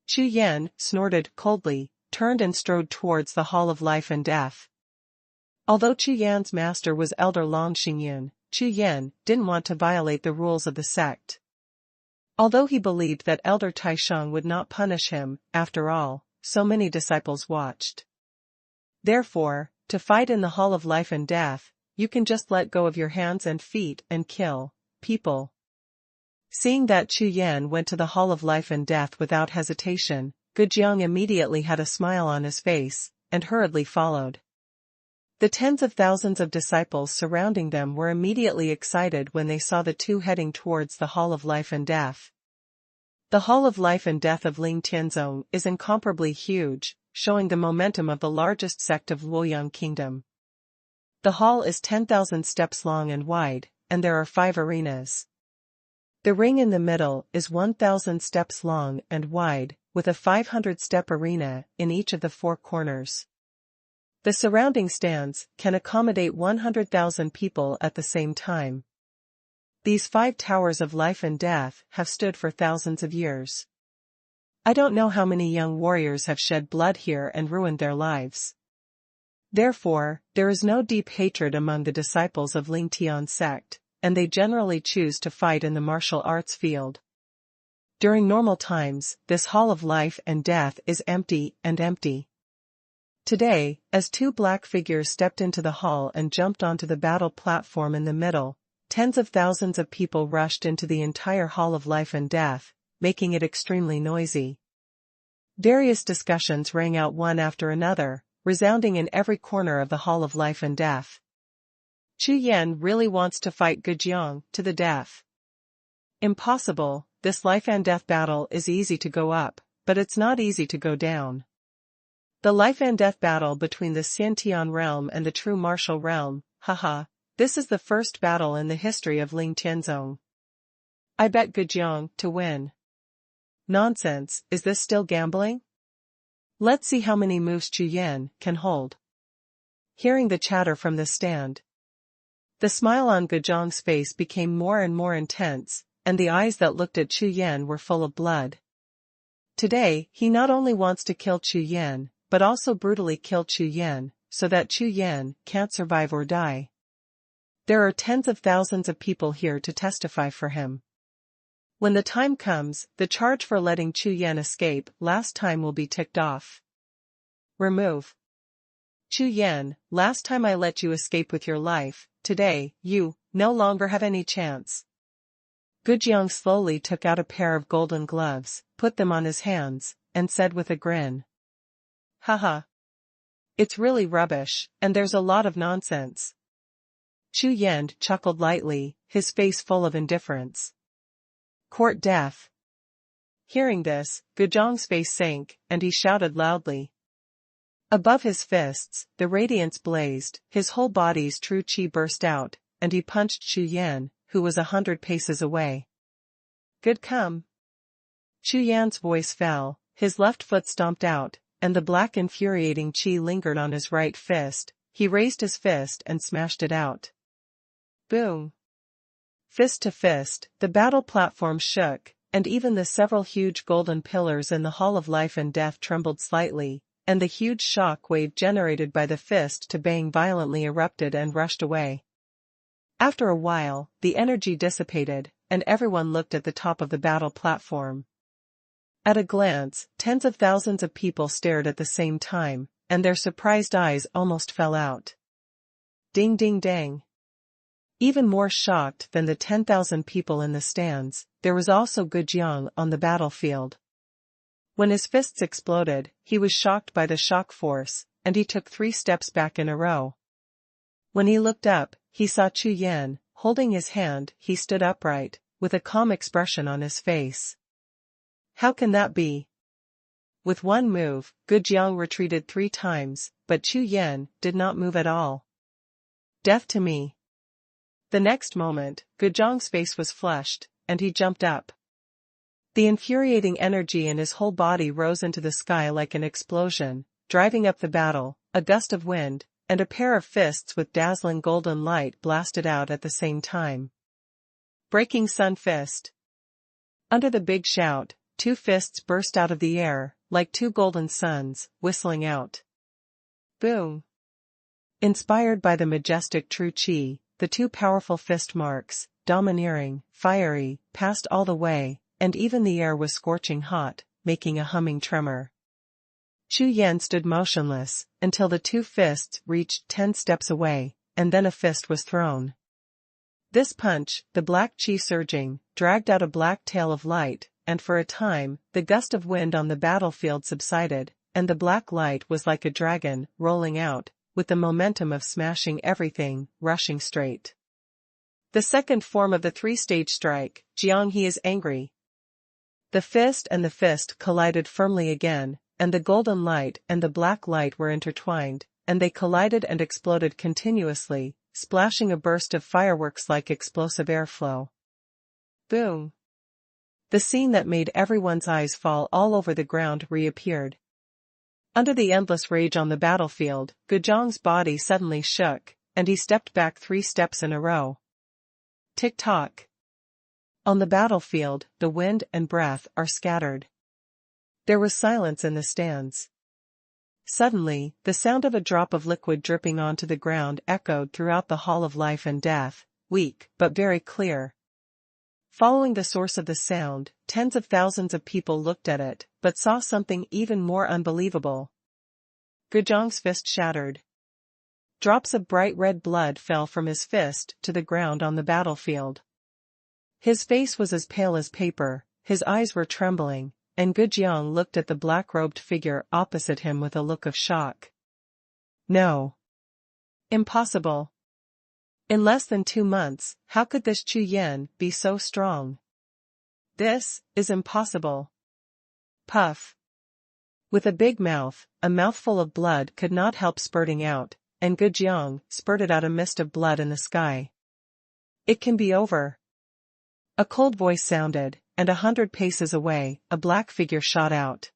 Chu Yan snorted coldly, turned and strode towards the Hall of Life and Death. Although Chu Yan's master was Elder Long Xingyun, Chu Yan didn't want to violate the rules of the sect. Although he believed that Elder Taisheng would not punish him, after all, so many disciples watched. Therefore, to fight in the Hall of Life and Death, you can just let go of your hands and feet and kill people. Seeing that Chu Yan went to the Hall of Life and Death without hesitation, Gujiang immediately had a smile on his face, and hurriedly followed. The tens of thousands of disciples surrounding them were immediately excited when they saw the two heading towards the Hall of Life and Death. The Hall of Life and Death of Ling Tianzong is incomparably huge, showing the momentum of the largest sect of Luoyang Kingdom. The hall is 10,000 steps long and wide, and there are 5 arenas. The ring in the middle is 1,000 steps long and wide, with a 500-step arena in each of the 4 corners. The surrounding stands can accommodate 100,000 people at the same time. These 5 towers of life and death have stood for thousands of years. I don't know how many young warriors have shed blood here and ruined their lives. Therefore, there is no deep hatred among the disciples of Lingtian sect, and they generally choose to fight in the martial arts field. During normal times, this Hall of Life and Death is empty and empty. Today, as 2 black figures stepped into the hall and jumped onto the battle platform in the middle, tens of thousands of people rushed into the entire Hall of Life and Death, making it extremely noisy. Various discussions rang out one after another, resounding in every corner of the Hall of Life and Death. Chu Yan really wants to fight Gujiang to the death. Impossible, this life and death battle is easy to go up, but it's not easy to go down. The life and death battle between the Xiantian realm and the true martial realm, haha, this is the first battle in the history of Ling Tianzong. I bet Gujiang to win. Nonsense, is this still gambling? Let's see how many moves Chu Yan can hold. Hearing the chatter from the stand, the smile on Gujiang's face became more and more intense, and the eyes that looked at Chu Yan were full of blood. Today, he not only wants to kill Chu Yan, but also brutally kill Chu Yan, so that Chu Yan can't survive or die. There are tens of thousands of people here to testify for him. When the time comes, the charge for letting Chu Yan escape last time will be ticked off. Remove. Chu Yan, last time I let you escape with your life, today, you no longer have any chance. Gujiang slowly took out a pair of golden gloves, put them on his hands, and said with a grin. Haha. It's really rubbish, and there's a lot of nonsense. Chu Yan chuckled lightly, his face full of indifference. Court death. Hearing this, Gujiang's face sank, and he shouted loudly. Above his fists, the radiance blazed, his whole body's true qi burst out, and he punched Chu Yan, who was 100 paces away. Good come. Chu Yan's voice fell, his left foot stomped out, and the black infuriating qi lingered on his right fist. He raised his fist and smashed it out. Boom. Fist to fist, the battle platform shook, and even the several huge golden pillars in the Hall of Life and Death trembled slightly, and the huge shock wave generated by the fist to bang violently erupted and rushed away. After a while, the energy dissipated, and everyone looked at the top of the battle platform. At a glance, tens of thousands of people stared at the same time, and their surprised eyes almost fell out. Ding ding dang. Even more shocked than the 10,000 people in the stands, there was also Gujiang on the battlefield. When his fists exploded, he was shocked by the shock force, and he took 3 steps back in a row. When he looked up, he saw Chu Yan, holding his hand. He stood upright, with a calm expression on his face. How can that be? With one move, Gujiang retreated 3 times, but Chu Yan did not move at all. Death to me. The next moment, Gujiang's face was flushed, and he jumped up. The infuriating energy in his whole body rose into the sky like an explosion, driving up the battle. A gust of wind, and a pair of fists with dazzling golden light blasted out at the same time. Breaking Sun Fist. Under the big shout, 2 fists burst out of the air, like 2 golden suns, whistling out. Boom. Inspired by the majestic true qi, the 2 powerful fist marks, domineering, fiery, passed all the way, and even the air was scorching hot, making a humming tremor. Chu Yan stood motionless, until the 2 fists reached 10 steps away, and then a fist was thrown. This punch, the black qi surging, dragged out a black tail of light, and for a time, the gust of wind on the battlefield subsided, and the black light was like a dragon, rolling out, with the momentum of smashing everything, rushing straight. The second form of the 3-stage strike, Jiang He is angry. The fist and the fist collided firmly again, and the golden light and the black light were intertwined, and they collided and exploded continuously, splashing a burst of fireworks like explosive airflow. Boom. The scene that made everyone's eyes fall all over the ground reappeared. Under the endless rage on the battlefield, Gujiang's body suddenly shook, and he stepped back 3 steps in a row. Tick-tock. On the battlefield, the wind and breath are scattered. There was silence in the stands. Suddenly, the sound of a drop of liquid dripping onto the ground echoed throughout the Hall of Life and Death, weak but very clear. Following the source of the sound, tens of thousands of people looked at it, but saw something even more unbelievable. Gujiang's fist shattered. Drops of bright red blood fell from his fist to the ground on the battlefield. His face was as pale as paper, his eyes were trembling, and Gujiang looked at the black-robed figure opposite him with a look of shock. No. Impossible. In less than 2 months, how could this Chu Yan be so strong? This is impossible. Puff. With a big mouth, a mouthful of blood could not help spurting out, and Gujiang spurted out a mist of blood in the sky. It can be over. A cold voice sounded, and 100 paces away, a black figure shot out.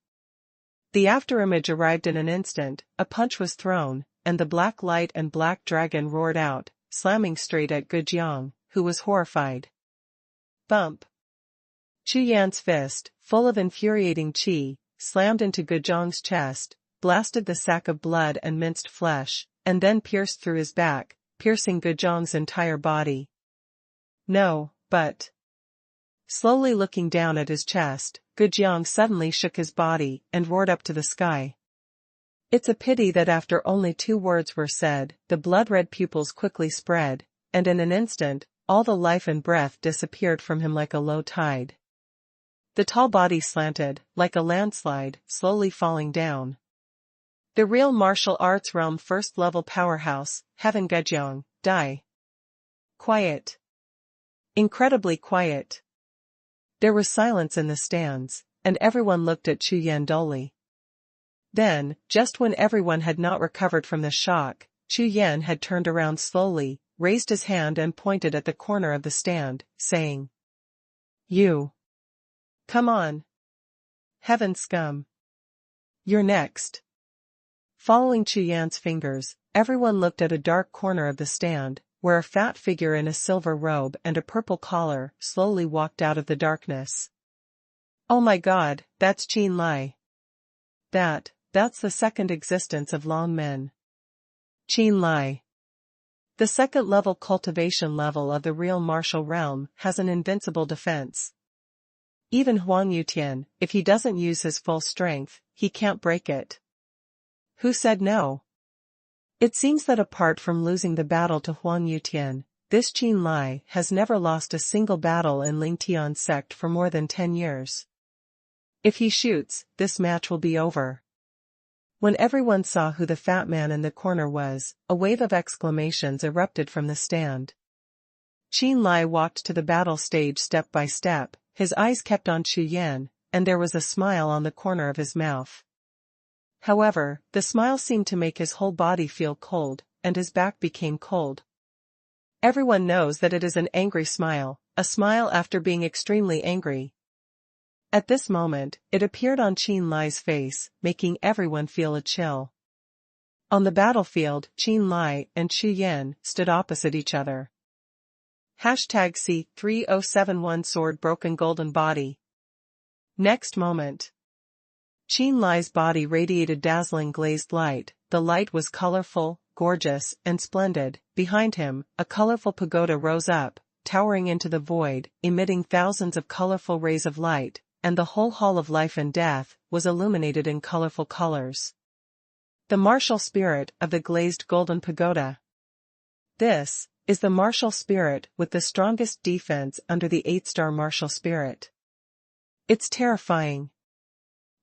The afterimage arrived in an instant, a punch was thrown, and the black light and black dragon roared out, slamming straight at Gujiang, who was horrified. Bump. Chu Yan's fist, full of infuriating qi, slammed into Gujiang's chest, blasted the sack of blood and minced flesh, and then pierced through his back, piercing Gujiang's entire body. No, but... Slowly looking down at his chest, Gujiang suddenly shook his body and roared up to the sky. It's a pity that after only 2 words were said, the blood-red pupils quickly spread, and in an instant, all the life and breath disappeared from him like a low tide. The tall body slanted, like a landslide, slowly falling down. The real martial arts realm first-level powerhouse, Heaven Gujiang, die. Quiet. Incredibly quiet. There was silence in the stands, and everyone looked at Chu Yan dully. Then, just when everyone had not recovered from the shock, Chu Yan had turned around slowly, raised his hand and pointed at the corner of the stand, saying, "You. Come on. Heaven scum. You're next." Following Chu Yan's fingers, everyone looked at a dark corner of the stand, where a fat figure in a silver robe and a purple collar slowly walked out of the darkness. "Oh my God, that's Qin Lai. That's the second existence of Long Men. Qin Lai. The second-level cultivation level of the real martial realm has an invincible defense. Even Huang Yutian, if he doesn't use his full strength, he can't break it." Who said no? It seems that apart from losing the battle to Huang Yutian, this Qin Lai has never lost a single battle in Lingtian's sect for more than 10 years. If he shoots, this match will be over. When everyone saw who the fat man in the corner was, a wave of exclamations erupted from the stand. Qin Lai walked to the battle stage step by step, his eyes kept on Chu Yan, and there was a smile on the corner of his mouth. However, the smile seemed to make his whole body feel cold, and his back became cold. Everyone knows that it is an angry smile, a smile after being extremely angry. At this moment, it appeared on Qin Lai's face, making everyone feel a chill. On the battlefield, Qin Lai and Chu Yan stood opposite each other. #C3071 Sword Broken Golden Body. Next moment. Qin Lai's body radiated dazzling glazed light. The light was colorful, gorgeous, and splendid. Behind him, a colorful pagoda rose up, towering into the void, emitting thousands of colorful rays of light, and the whole hall of life and death was illuminated in colorful colors. The martial spirit of the glazed golden pagoda. This is the martial spirit with the strongest defense under the 8-star martial spirit. It's terrifying.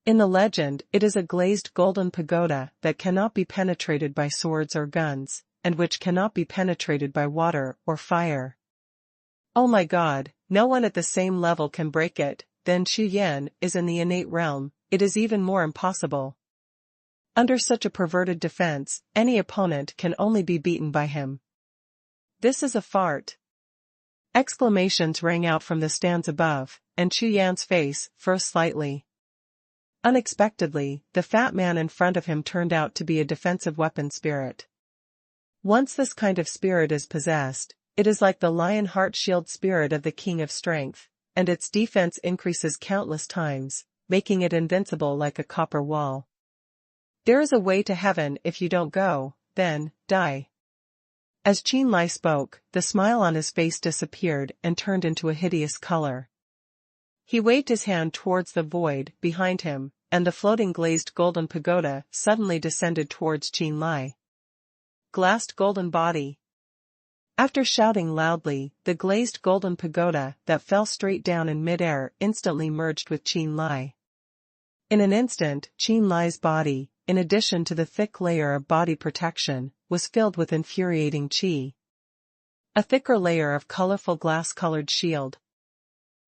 In the legend, it is a glazed golden pagoda that cannot be penetrated by swords or guns, and which cannot be penetrated by water or fire. Oh my God, no one at the same level can break it. Then Chu Yan is in the innate realm, it is even more impossible. Under such a perverted defense, any opponent can only be beaten by him. This is a fart. Exclamations rang out from the stands above, and Chu Yan's face froze slightly. Unexpectedly, the fat man in front of him turned out to be a defensive weapon spirit. Once this kind of spirit is possessed, it is like the lion heart shield spirit of the king of strength, and its defense increases countless times, making it invincible like a copper wall. There is a way to heaven if you don't go, then, die. As Qin Lai spoke, the smile on his face disappeared and turned into a hideous color. He waved his hand towards the void behind him, and the floating glazed golden pagoda suddenly descended towards Qin Lai. Glassed golden body. After shouting loudly, the glazed golden pagoda that fell straight down in midair instantly merged with Qin Lai. In an instant, Qin Lai's body, in addition to the thick layer of body protection, was filled with infuriating qi. A thicker layer of colorful glass-colored shield.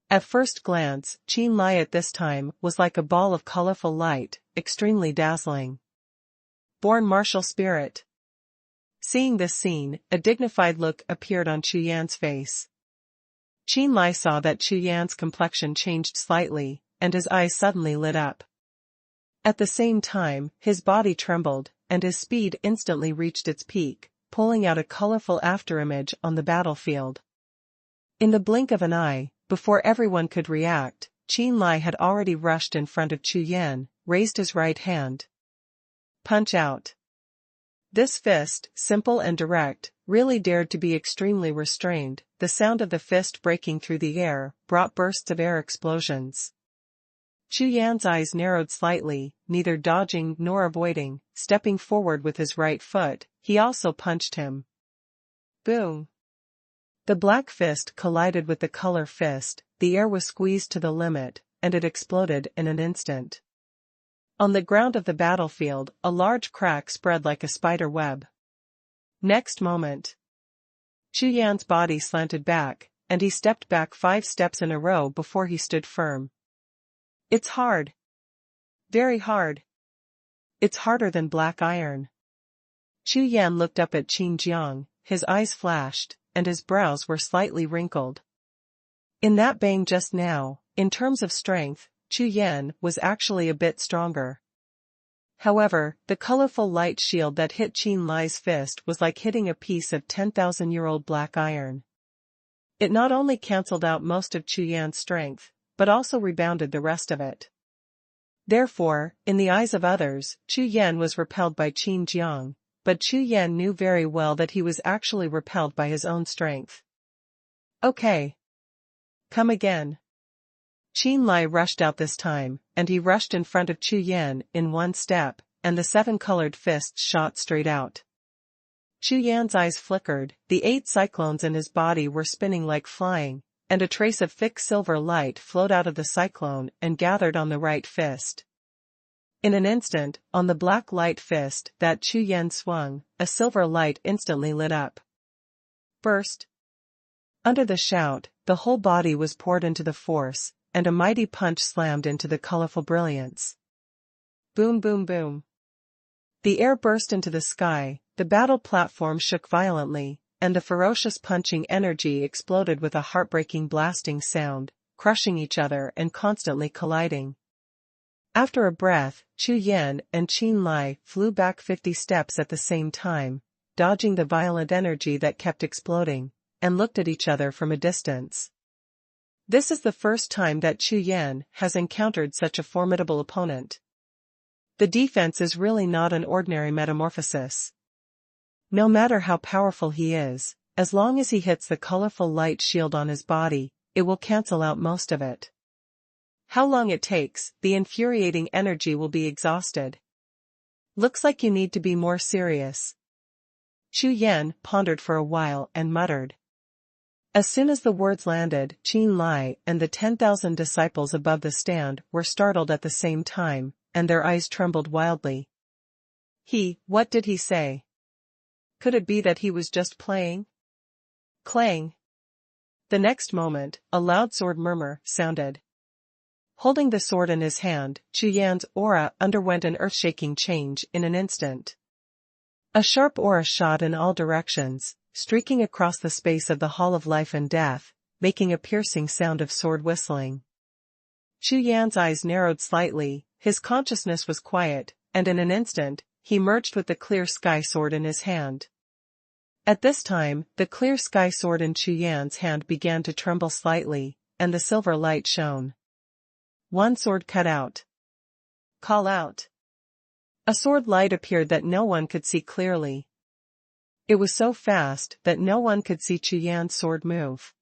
At first glance, Qin Lai at this time was like a ball of colorful light, extremely dazzling. Born martial spirit. Seeing this scene, a dignified look appeared on Chu Yan's face. Qin Lai saw that Chu Yan's complexion changed slightly, and his eyes suddenly lit up. At the same time, his body trembled, and his speed instantly reached its peak, pulling out a colorful afterimage on the battlefield. In the blink of an eye, before everyone could react, Qin Lai had already rushed in front of Chu Yan, raised his right hand. Punch out. This fist, simple and direct, really dared to be extremely restrained. The sound of the fist breaking through the air brought bursts of air explosions. Chu Yan's eyes narrowed slightly, neither dodging nor avoiding. Stepping forward with his right foot, he also punched him. Boom! The black fist collided with the color fist, the air was squeezed to the limit, and it exploded in an instant. On the ground of the battlefield, a large crack spread like a spider web. Next moment, Chu Yan's body slanted back, and he stepped back 5 steps in a row before he stood firm. It's hard. Very hard. It's harder than black iron. Chu Yan looked up at Qin Jiang, his eyes flashed, and his brows were slightly wrinkled. In that bang just now, in terms of strength, Chu Yan was actually a bit stronger. However, the colorful light shield that hit Qin Lai's fist was like hitting a piece of 10,000-year-old black iron. It not only cancelled out most of Chu Yan's strength, but also rebounded the rest of it. Therefore, in the eyes of others, Chu Yan was repelled by Qin Jiang, but Chu Yan knew very well that he was actually repelled by his own strength. Okay. Come again. Qin Lai rushed out this time, and he rushed in front of Chu Yan in one step, and the 7 colored fists shot straight out. Chu Yan's eyes flickered, the 8 cyclones in his body were spinning like flying, and a trace of thick silver light flowed out of the cyclone and gathered on the right fist. In an instant, on the black light fist that Chu Yan swung, a silver light instantly lit up. Burst. Under the shout, the whole body was poured into the force, and a mighty punch slammed into the colorful brilliance. Boom boom boom. The air burst into the sky, the battle platform shook violently, and the ferocious punching energy exploded with a heartbreaking blasting sound, crushing each other and constantly colliding. After a breath, Chu Yan and Qin Lai flew back 50 steps at the same time, dodging the violent energy that kept exploding, and looked at each other from a distance. This is the first time that Chu Yan has encountered such a formidable opponent. The defense is really not an ordinary metamorphosis. No matter how powerful he is, as long as he hits the colorful light shield on his body, it will cancel out most of it. How long it takes, the infuriating energy will be exhausted. Looks like you need to be more serious. Chu Yan pondered for a while and muttered. As soon as the words landed, Qin Lai and the 10,000 disciples above the stand were startled at the same time, and their eyes trembled wildly. What did he say? Could it be that he was just playing? Clang. The next moment, a loud sword murmur sounded. Holding the sword in his hand, Chu Yan's aura underwent an earth-shaking change in an instant. A sharp aura shot in all directions, streaking across the space of the Hall of Life and Death, making a piercing sound of sword whistling. Chu Yan's eyes narrowed slightly, his consciousness was quiet, and in an instant, he merged with the clear sky sword in his hand. At this time, the clear sky sword in Chu Yan's hand began to tremble slightly, and the silver light shone. One sword cut out. Call out. A sword light appeared that no one could see clearly. It was so fast that no one could see Chu Yan's sword move.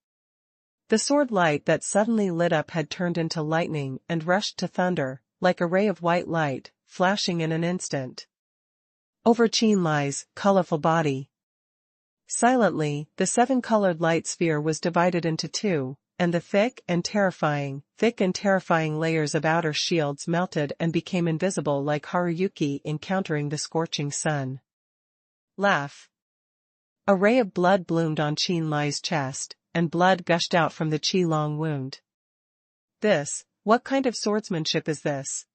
The sword light that suddenly lit up had turned into lightning and rushed to thunder, like a ray of white light, flashing in an instant over Qin Lai's colorful body. Silently, the 7-colored light sphere was divided into 2, and the thick and terrifying layers of outer shields melted and became invisible like Haruyuki encountering the scorching sun. Laugh. A ray of blood bloomed on Qin Lai's chest, and blood gushed out from the Qi-Long wound. What kind of swordsmanship is this?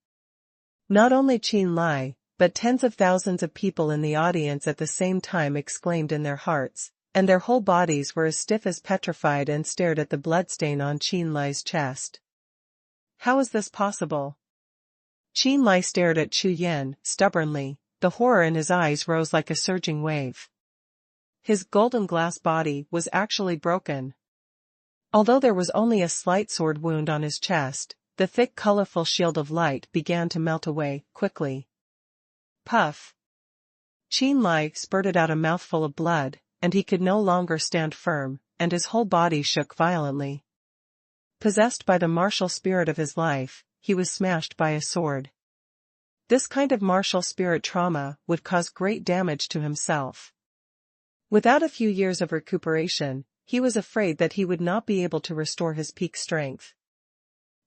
Not only Qin Lai, but tens of thousands of people in the audience at the same time exclaimed in their hearts, and their whole bodies were as stiff as petrified and stared at the bloodstain on Qin Lai's chest. How is this possible? Qin Lai stared at Chu Yan stubbornly, the horror in his eyes rose like a surging wave. His golden glass body was actually broken. Although there was only a slight sword wound on his chest, the thick colorful shield of light began to melt away, quickly. Puff. Qin Lai spurted out a mouthful of blood, and he could no longer stand firm, and his whole body shook violently. Possessed by the martial spirit of his life, he was smashed by a sword. This kind of martial spirit trauma would cause great damage to himself. Without a few years of recuperation, he was afraid that he would not be able to restore his peak strength.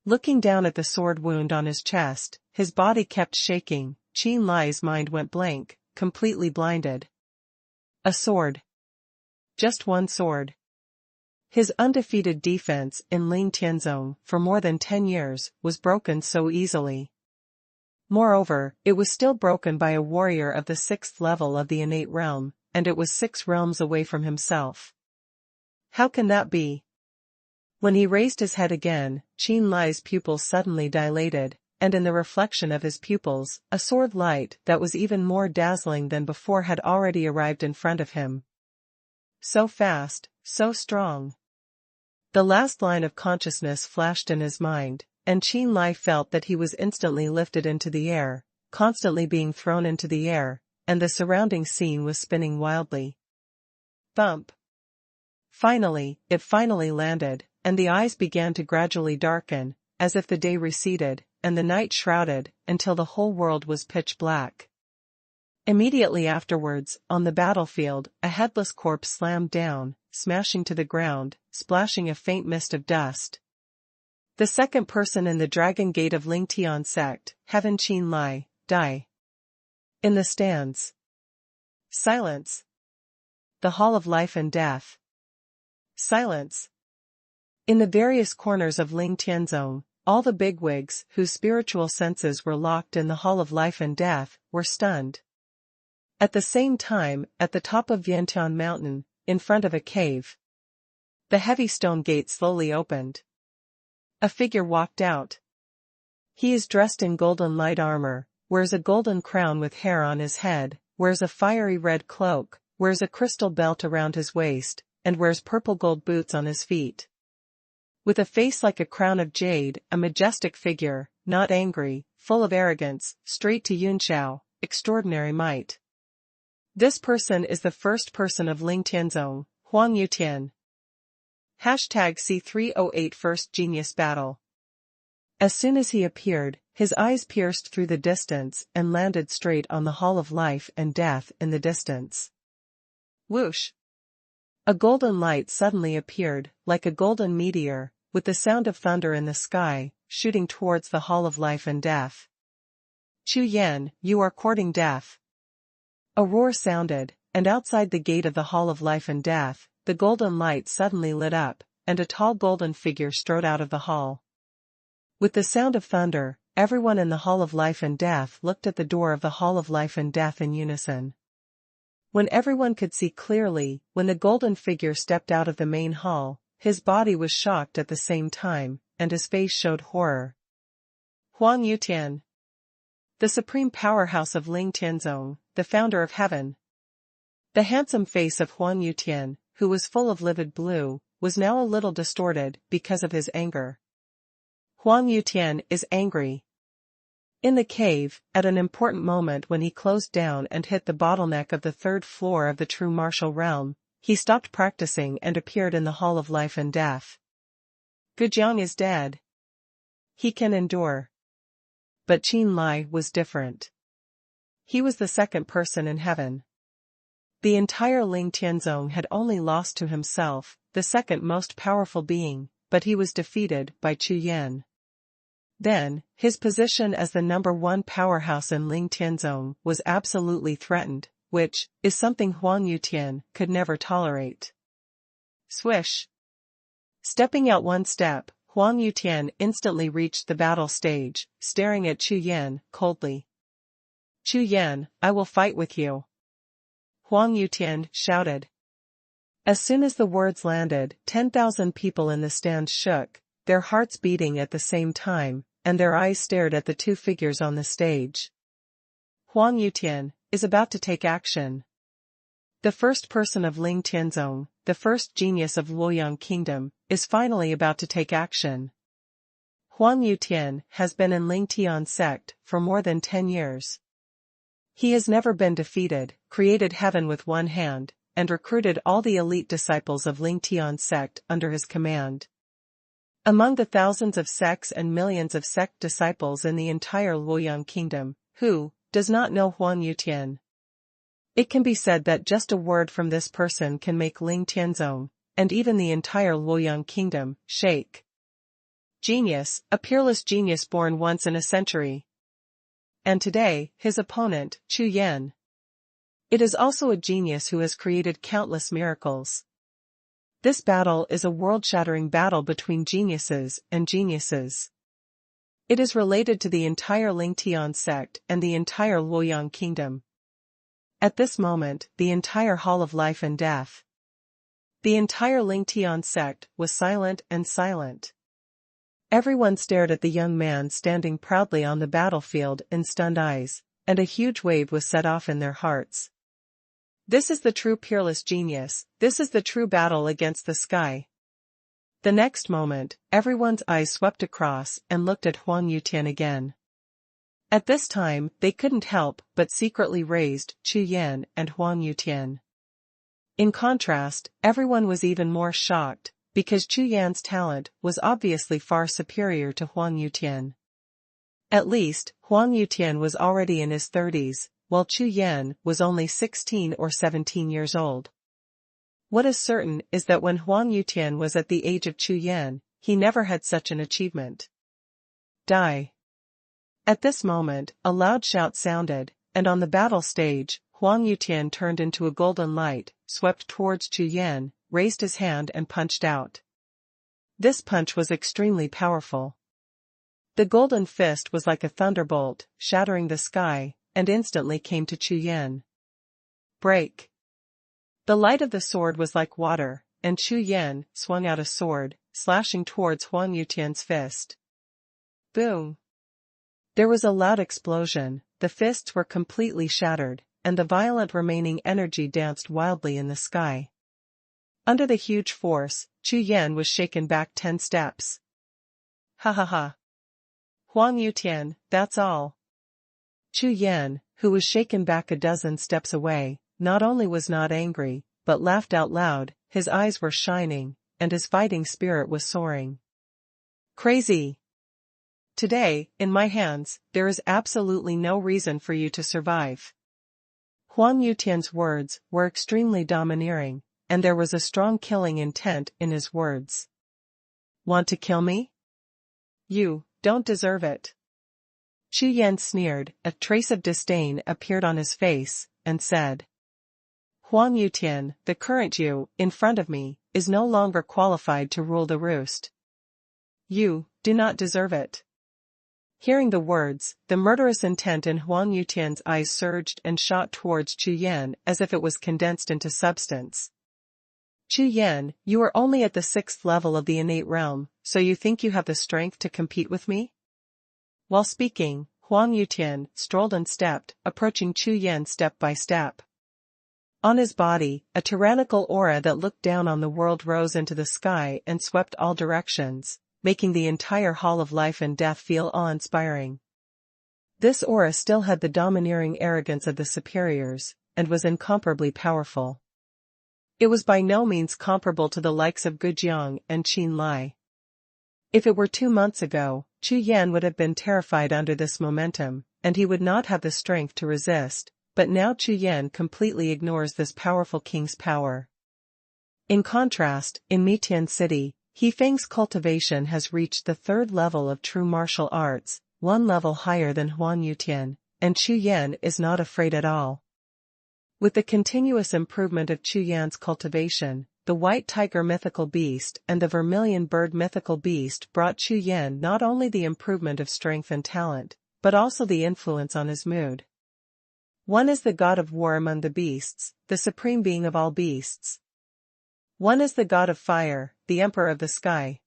Looking down at the sword wound on his chest, his body kept shaking. Qin Lai's mind went blank, completely blinded. A sword. Just one sword. His undefeated defense in Ling Tianzong for more than 10 years was broken so easily. Moreover, it was still broken by a warrior of the 6th level of the innate realm, and it was 6 realms away from himself. How can that be? When he raised his head again, Qin Lai's pupils suddenly dilated, and in the reflection of his pupils, a sword light that was even more dazzling than before had already arrived in front of him. So fast, so strong. The last line of consciousness flashed in his mind, and Qin Lai felt that he was instantly lifted into the air, constantly being thrown into the air, and the surrounding scene was spinning wildly. Bump. Finally, it finally landed, and the eyes began to gradually darken, as if the day receded, and the night shrouded, until the whole world was pitch black. Immediately afterwards, on the battlefield, a headless corpse slammed down, smashing to the ground, splashing a faint mist of dust. The second person in the Dragon Gate of Lingtian sect, Heaven Qin Lai, die. In the stands. Silence. The Hall of Life and Death. Silence. In the various corners of Ling Tianzong, all the bigwigs whose spiritual senses were locked in the Hall of Life and Death were stunned. At the same time, at the top of Vientiane Mountain, in front of a cave, the heavy stone gate slowly opened. A figure walked out. He is dressed in golden light armor, wears a golden crown with hair on his head, wears a fiery red cloak, wears a crystal belt around his waist, and wears purple gold boots on his feet. With a face like a crown of jade, a majestic figure, not angry, full of arrogance, straight to Jiuxiao, extraordinary might. This person is the first person of Ling Tianzong, Huang Yutian. #C308 First Genius Battle. As soon as he appeared, his eyes pierced through the distance and landed straight on the Hall of Life and Death in the distance. Whoosh! A golden light suddenly appeared, like a golden meteor, with the sound of thunder in the sky, shooting towards the Hall of Life and Death. Chu Yan, you are courting death. A roar sounded, and outside the gate of the Hall of Life and Death, the golden light suddenly lit up, and a tall golden figure strode out of the hall. With the sound of thunder, everyone in the Hall of Life and Death looked at the door of the Hall of Life and Death in unison. When everyone could see clearly, when the golden figure stepped out of the main hall, his body was shocked at the same time, and his face showed horror. Huang Yutian. The supreme powerhouse of Ling Tianzong, the founder of heaven. The handsome face of Huang Yutian, who was full of livid blue, was now a little distorted because of his anger. Huang Yutian is angry. In the cave, at an important moment when he closed down and hit the bottleneck of the 3rd floor of the true martial realm, he stopped practicing and appeared in the Hall of Life and Death. Gujiang is dead. He can endure. But Qin Lai was different. He was the second person in heaven. The entire Ling Tianzong had only lost to himself, the second most powerful being, but he was defeated by Chu Yan. Then, his position as the number 1 powerhouse in Ling Tianzong was absolutely threatened, which is something Huang Yutian could never tolerate. Swish! Stepping out one step, Huang Yutian instantly reached the battle stage, staring at Chu Yan coldly. Chu Yan, I will fight with you. Huang Yutian shouted. As soon as the words landed, 10,000 people in the stand shook, their hearts beating at the same time, and their eyes stared at the 2 figures on the stage. Huang Yutian is about to take action. The first person of Ling Tianzong, the first genius of Luoyang Kingdom, is finally about to take action. Huang Yutian has been in Ling Tian sect for more than 10 years. He has never been defeated, created heaven with one hand, and recruited all the elite disciples of Ling Tian sect under his command. Among the thousands of sects and millions of sect disciples in the entire Luoyang Kingdom, who does not know Huang Yutian? It can be said that just a word from this person can make Ling Tianzong, and even the entire Luoyang kingdom, shake. Genius, a peerless genius born once in a century. And today, his opponent, Chu Yan. It is also a genius who has created countless miracles. This battle is a world-shattering battle between geniuses and geniuses. It is related to the entire Lingtian sect and the entire Luoyang kingdom. At this moment, the entire Hall of Life and Death. The entire Lingtian sect was silent and silent. Everyone stared at the young man standing proudly on the battlefield in stunned eyes, and a huge wave was set off in their hearts. This is the true peerless genius, this is the true battle against the sky. The next moment, everyone's eyes swept across and looked at Huang Yutian again. At this time, they couldn't help but secretly raised Chu Yan and Huang Yutian. In contrast, everyone was even more shocked, because Chu Yan's talent was obviously far superior to Huang Yutian. At least, Huang Yutian was already in his 30s, while Chu Yan was only 16 or 17 years old. What is certain is that when Huang Yutian was at the age of Chu Yan, he never had such an achievement. Die. At this moment, a loud shout sounded, and on the battle stage, Huang Yutian turned into a golden light, swept towards Chu Yan, raised his hand and punched out. This punch was extremely powerful. The golden fist was like a thunderbolt, shattering the sky, and instantly came to Chu Yan. Break. The light of the sword was like water, and Chu Yan swung out a sword, slashing towards Huang Yutian's fist. Boom. There was a loud explosion, the fists were completely shattered, and the violent remaining energy danced wildly in the sky. Under the huge force, Chu Yan was shaken back 10 steps. Ha ha ha. Huang Yutian, that's all. Chu Yan, who was shaken back a dozen steps away, not only was not angry, but laughed out loud, his eyes were shining, and his fighting spirit was soaring. Crazy. Today, in my hands, there is absolutely no reason for you to survive. Huang Yutian's words were extremely domineering, and there was a strong killing intent in his words. Want to kill me? You don't deserve it. Chu Yan sneered, a trace of disdain appeared on his face, and said. Huang Yutian, the current you, in front of me, is no longer qualified to rule the roost. You do not deserve it. Hearing the words, the murderous intent in Huang Yutian's eyes surged and shot towards Chu Yan as if it was condensed into substance. Chu Yan, you are only at the 6th level of the innate realm, so you think you have the strength to compete with me? While speaking, Huang Yutian strolled and stepped, approaching Chu Yan step by step. On his body, a tyrannical aura that looked down on the world rose into the sky and swept all directions, making the entire Hall of Life and Death feel awe-inspiring. This aura still had the domineering arrogance of the superiors, and was incomparably powerful. It was by no means comparable to the likes of Gujiang and Qin Lai. If it were 2 months ago, Chu Yan would have been terrified under this momentum, and he would not have the strength to resist, but now Chu Yan completely ignores this powerful king's power. In contrast, in Mitian City, He Feng's cultivation has reached the 3rd level of true martial arts, 1 level higher than Huang Yutian, and Chu Yan is not afraid at all. With the continuous improvement of Chu Yan's cultivation, the white tiger mythical beast and the vermilion bird mythical beast brought Chu Yan not only the improvement of strength and talent, but also the influence on his mood. One is the god of war among the beasts, the supreme being of all beasts. One is the god of fire, the emperor of the sky.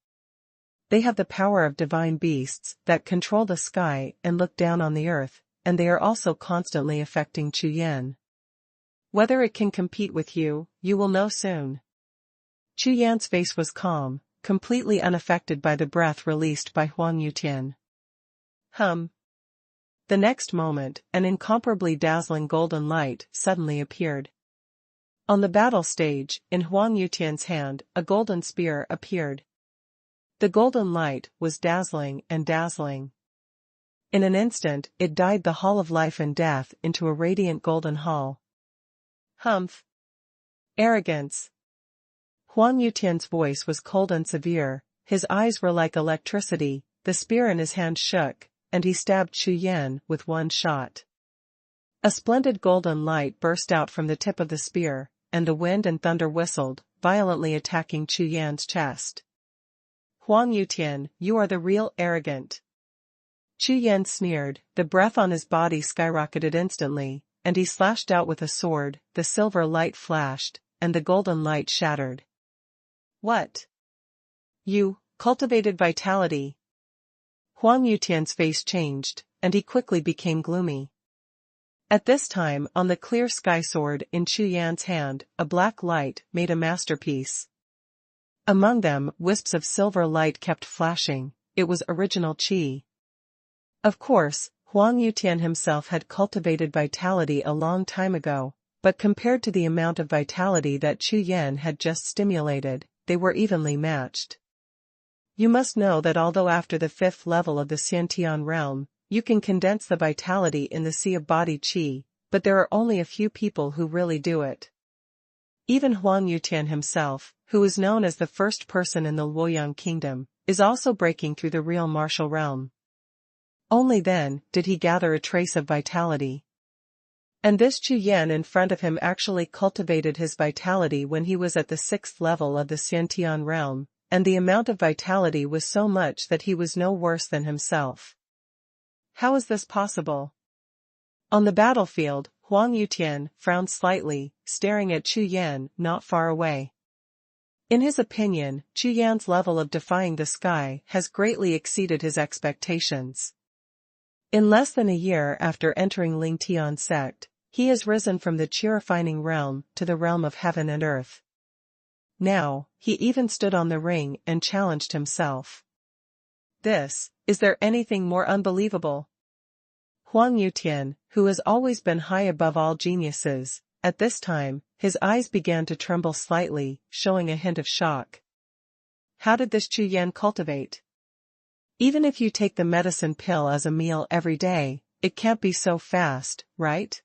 They have the power of divine beasts that control the sky and look down on the earth, and they are also constantly affecting Chu Yan. Whether it can compete with you, you will know soon. Chu Yan's face was calm, completely unaffected by the breath released by Huang Yutian. The next moment, an incomparably dazzling golden light suddenly appeared. On the battle stage, in Huang Yutian's hand, a golden spear appeared. The golden light was dazzling and dazzling. In an instant, it dyed the Hall of Life and Death into a radiant golden hall. Arrogance. Huang Yutian's voice was cold and severe, his eyes were like electricity, the spear in his hand shook, and he stabbed Chu Yan with one shot. A splendid golden light burst out from the tip of the spear, and the wind and thunder whistled, violently attacking Chu Yan's chest. Huang Yutian, you are the real arrogant. Chu Yan sneered, the breath on his body skyrocketed instantly, and he slashed out with a sword, the silver light flashed, and the golden light shattered. What? You, cultivated vitality. Huang Yutian's face changed, and he quickly became gloomy. At this time, on the clear sky sword in Chu Yan's hand, a black light made a masterpiece. Among them, wisps of silver light kept flashing. It was original qi. Of course, Huang Yutian himself had cultivated vitality a long time ago, but compared to the amount of vitality that Chu Yan had just stimulated, they were evenly matched. You must know that although after the 5th level of the Xiantian realm, you can condense the vitality in the sea of body qi, but there are only a few people who really do it. Even Huang Yutian himself, who is known as the first person in the Luoyang kingdom, is also breaking through the real martial realm. Only then did he gather a trace of vitality. And this Chu Yan in front of him actually cultivated his vitality when he was at the 6th level of the Xiantian realm, and the amount of vitality was so much that he was no worse than himself. How is this possible? On the battlefield, Huang Yutian frowned slightly, staring at Chu Yan not far away. In his opinion, Chu Yan's level of defying the sky has greatly exceeded his expectations. In less than a year after entering Lingtian sect, he has risen from the qi-refining realm to the realm of heaven and earth. Now, he even stood on the ring and challenged himself. Is there anything more unbelievable? Huang Yutian, who has always been high above all geniuses, at this time, his eyes began to tremble slightly, showing a hint of shock. How did this Chu Yan cultivate? Even if you take the medicine pill as a meal every day, it can't be so fast, right?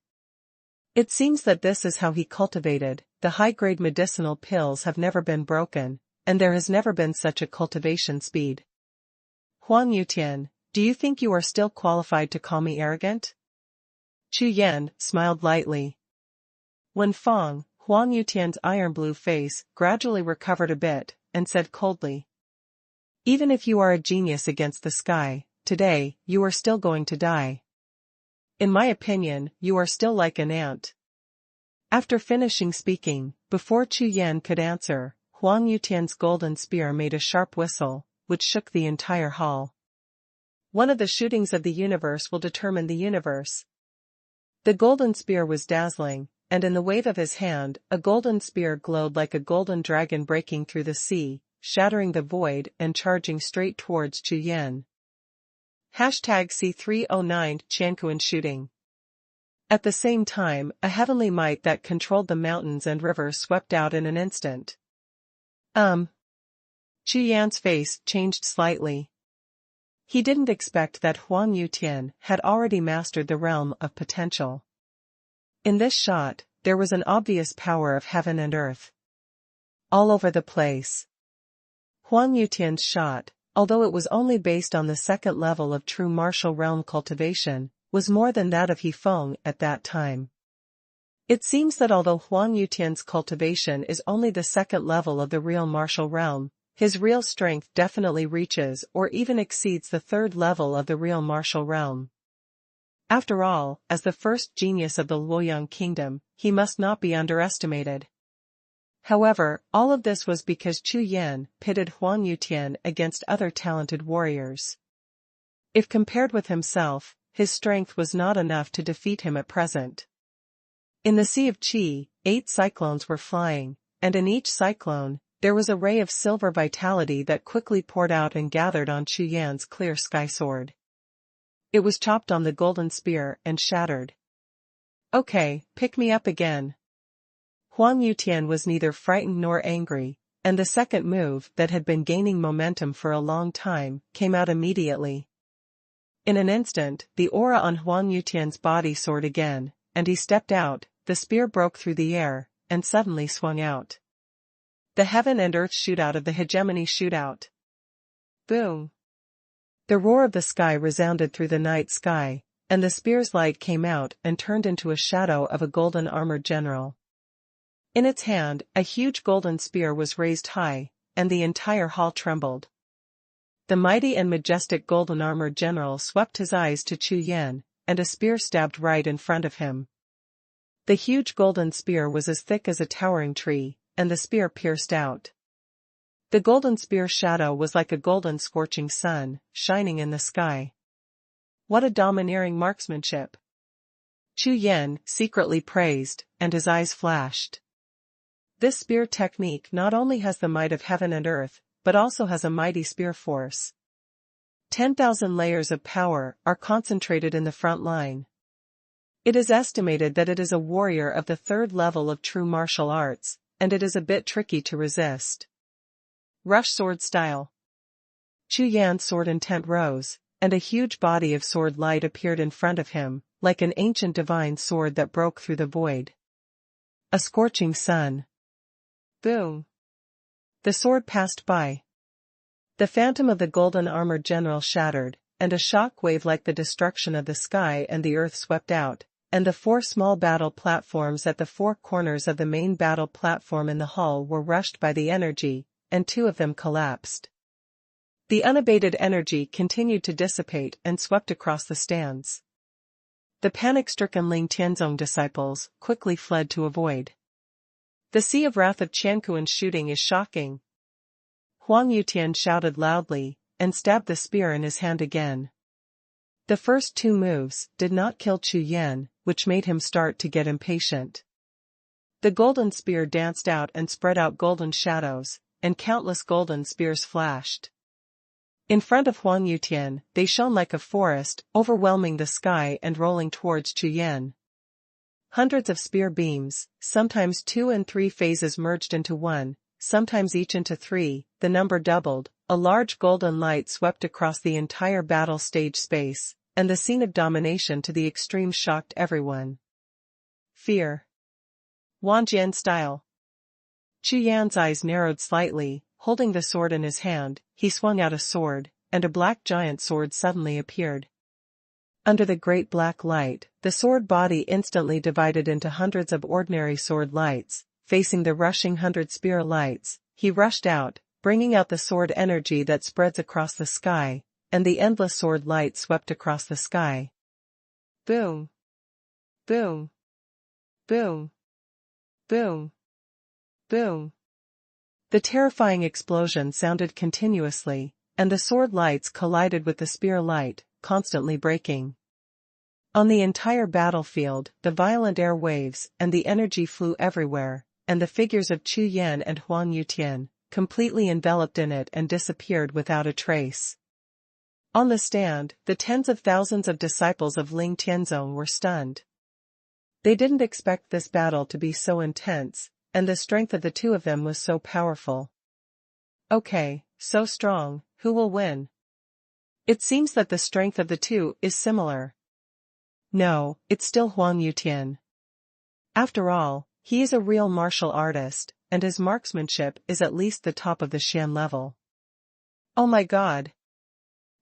It seems that this is how he cultivated. The high-grade medicinal pills have never been broken, and there has never been such a cultivation speed. Huang Yutian, do you think you are still qualified to call me arrogant? Chu Yan smiled lightly. When Huang Yutian's iron-blue face gradually recovered a bit, and said coldly, even if you are a genius against the sky, today, you are still going to die. In my opinion, you are still like an ant. After finishing speaking, before Chu Yan could answer, Huang Yutian's golden spear made a sharp whistle, which shook the entire hall. One of the shootings of the universe will determine the universe. The golden spear was dazzling, and in the wave of his hand, a golden spear glowed like a golden dragon breaking through the sea, shattering the void and charging straight towards Chu Yan. #C309 Chankuan shooting. At the same time, a heavenly might that controlled the mountains and rivers swept out in an instant. Chu Yan's face changed slightly. He didn't expect that Huang Yutian had already mastered the realm of potential. In this shot, there was an obvious power of heaven and earth. All over the place. Huang Yutian's shot, although it was only based on the 2nd level of true martial realm cultivation, was more than that of He Feng at that time. It seems that although Huang Yutian's cultivation is only the 2nd level of the real martial realm, his real strength definitely reaches or even exceeds the 3rd level of the real martial realm. After all, as the first genius of the Luoyang kingdom, he must not be underestimated. However, all of this was because Chu Yan pitted Huang Yutian against other talented warriors. If compared with himself, his strength was not enough to defeat him at present. In the Sea of Qi, 8 cyclones were flying, and in each cyclone, there was a ray of silver vitality that quickly poured out and gathered on Chu Yan's clear sky sword. It was chopped on the golden spear and shattered. Okay, pick me up again. Huang Yutian was neither frightened nor angry, and the second move that had been gaining momentum for a long time came out immediately. In an instant, the aura on Huang Yutian's body soared again, and he stepped out, the spear broke through the air, and suddenly swung out. The heaven and earth shootout of the hegemony shootout. Boom. The roar of the sky resounded through the night sky, and the spear's light came out and turned into a shadow of a golden armored general. In its hand, a huge golden spear was raised high, and the entire hall trembled. The mighty and majestic golden armored general swept his eyes to Chu Yan, and a spear stabbed right in front of him. The huge golden spear was as thick as a towering tree, and the spear pierced out. The golden spear shadow was like a golden scorching sun, shining in the sky. What a domineering marksmanship! Chu Yan secretly praised, and his eyes flashed. This spear technique not only has the might of heaven and earth, but also has a mighty spear force. 10,000 layers of power are concentrated in the front line. It is estimated that it is a warrior of the 3rd level of true martial arts, and it is a bit tricky to resist. Rush sword style. Chu Yan's sword intent rose, and a huge body of sword light appeared in front of him, like an ancient divine sword that broke through the void. A scorching sun. Boom. The sword passed by. The phantom of the golden armored general shattered, and a shock wave like the destruction of the sky and the earth swept out, and the 4 small battle platforms at the 4 corners of the main battle platform in the hall were rushed by the energy, and 2 of them collapsed. The unabated energy continued to dissipate and swept across the stands. The panic-stricken Ling Tianzong disciples quickly fled to avoid. The sea of wrath of Qianquan's shooting is shocking. Huang Yutian shouted loudly, and stabbed the spear in his hand again. The first 2 moves did not kill Chu Yan, which made him start to get impatient. The golden spear danced out and spread out golden shadows, and countless golden spears flashed. In front of Huang Yutian, they shone like a forest, overwhelming the sky and rolling towards Chu Yan. Hundreds of spear beams, sometimes 2 and 3 phases merged into one, sometimes each into 3, the number doubled, a large golden light swept across the entire battle stage space, and the scene of domination to the extreme shocked everyone. Fear. Wang Jian style. Chu Yan's eyes narrowed slightly, holding the sword in his hand, he swung out a sword, and a black giant sword suddenly appeared. Under the great black light, the sword body instantly divided into hundreds of ordinary sword lights, facing the rushing 100 spear lights. He rushed out, bringing out the sword energy that spreads across the sky, and the endless sword light swept across the sky. Boom. Boom. Boom. Boom. Boom. The terrifying explosion sounded continuously, and the sword lights collided with the spear light, constantly breaking. On the entire battlefield, the violent air waves and the energy flew everywhere, and the figures of Chu Yan and Huang Yutian, completely enveloped in it and disappeared without a trace. On the stand, the tens of thousands of disciples of Ling Tianzong were stunned. They didn't expect this battle to be so intense, and the strength of the 2 of them was so powerful. Okay, so strong, who will win? It seems that the strength of the 2 is similar. No, it's still Huang Yutian. After all, he is a real martial artist, and his marksmanship is at least the top of the Xian level. Oh my god!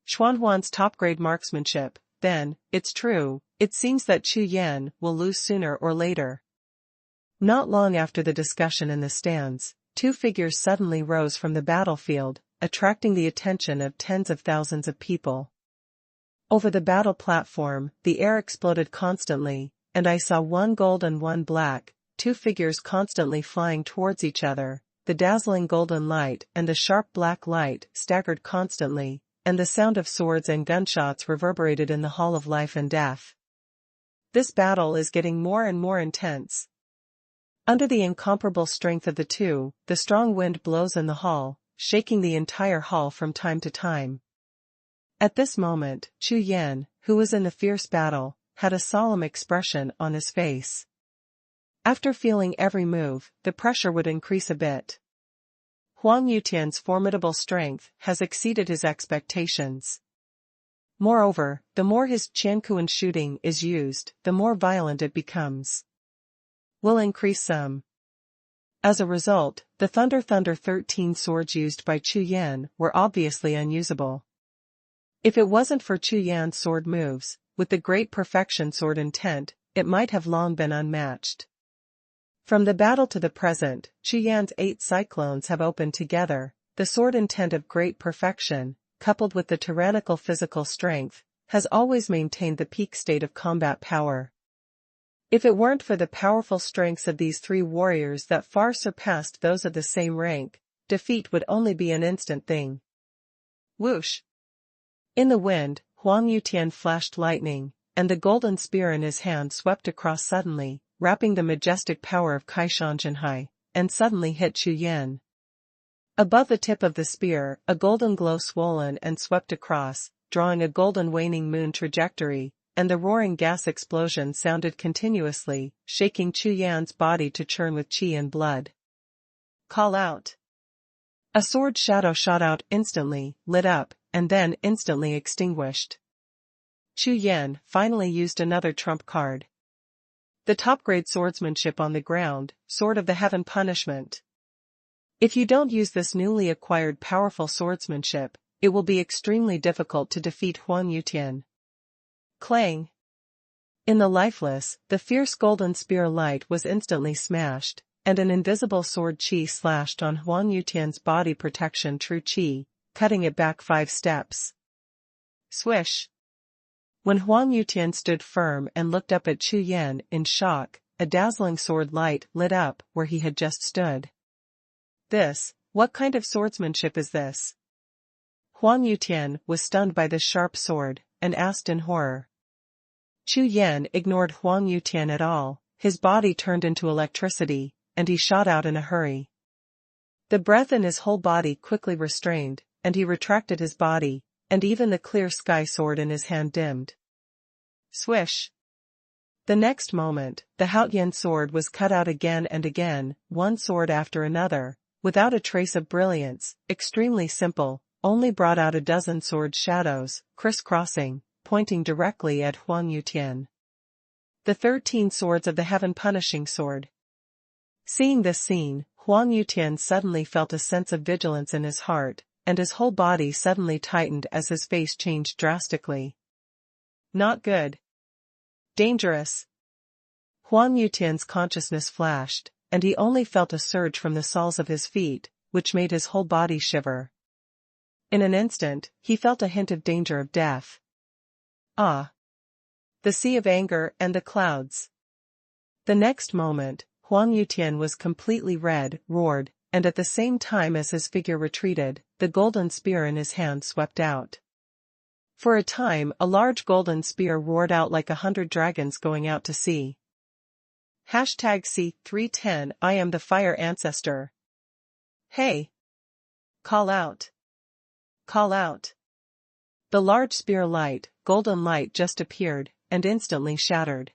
Xuanhuan's top-grade marksmanship, then, it's true, it seems that Chu Yan will lose sooner or later. Not long after the discussion in the stands, 2 figures suddenly rose from the battlefield, attracting the attention of tens of thousands of people. Over the battle platform, the air exploded constantly, and I saw 1 gold and 1 black, 2 figures constantly flying towards each other. The dazzling golden light and the sharp black light staggered constantly, and the sound of swords and gunshots reverberated in the Hall of Life and Death. This battle is getting more and more intense. Under the incomparable strength of the 2, the strong wind blows in the hall, shaking the entire hall from time to time. At this moment, Chu Yan, who was in the fierce battle, had a solemn expression on his face. After feeling every move, the pressure would increase a bit. Huang Yutian's formidable strength has exceeded his expectations. Moreover, the more his Qianquan shooting is used, the more violent it becomes. Will increase some. As a result, the Thunder 13 swords used by Chu Yan were obviously unusable. If it wasn't for Chu Yan's sword moves, with the great perfection sword intent, it might have long been unmatched. From the battle to the present, Chu Yan's 8 cyclones have opened together. The sword intent of great perfection, coupled with the tyrannical physical strength, has always maintained the peak state of combat power. If it weren't for the powerful strengths of these 3 warriors that far surpassed those of the same rank, defeat would only be an instant thing. Whoosh! In the wind, Huang Yutian flashed lightning, and the golden spear in his hand swept across suddenly, wrapping the majestic power of Kaishan Jinhai, and suddenly hit Chu Yan. Above the tip of the spear, a golden glow swollen and swept across, drawing a golden waning moon trajectory, and the roaring gas explosion sounded continuously, shaking Chu Yan's body to churn with chi and blood. Call out! A sword shadow shot out instantly, lit up, and then instantly extinguished. Chu Yan finally used another trump card. The top-grade swordsmanship on the ground, Sword of the Heaven Punishment. If you don't use this newly acquired powerful swordsmanship, it will be extremely difficult to defeat Huang Yutian. Clang! In the lifeless, the fierce golden spear light was instantly smashed, and an invisible sword chi slashed on Huang Yutian's body protection true chi, cutting it back 5 steps. Swish! When Huang Yutian stood firm and looked up at Chu Yan in shock, a dazzling sword light lit up where he had just stood. What kind of swordsmanship is this? Huang Yutian was stunned by this sharp sword, and asked in horror. Chu Yan ignored Huang Yutian at all, his body turned into electricity, and he shot out in a hurry. The breath in his whole body quickly restrained, and he retracted his body, and even the clear sky sword in his hand dimmed. Swish! The next moment, the Haotian sword was cut out again and again, one sword after another, without a trace of brilliance, extremely simple, only brought out a dozen sword shadows, crisscrossing, pointing directly at Huang Yutian. The 13 swords of the Heaven Punishing Sword. Seeing this scene, Huang Yutian suddenly felt a sense of vigilance in his heart, and his whole body suddenly tightened as his face changed drastically. Not good. Dangerous. Huang Yutian's consciousness flashed, and he only felt a surge from the soles of his feet, which made his whole body shiver. In an instant, he felt a hint of danger of death. Ah! The sea of anger and the clouds. The next moment, Huang Yutian was completely red, roared, and at the same time as his figure retreated, the golden spear in his hand swept out. For a time, a large golden spear roared out like 100 dragons going out to sea. #C310 I am the fire ancestor. Hey! Call out! Call out! The large spear light, golden light just appeared, and instantly shattered.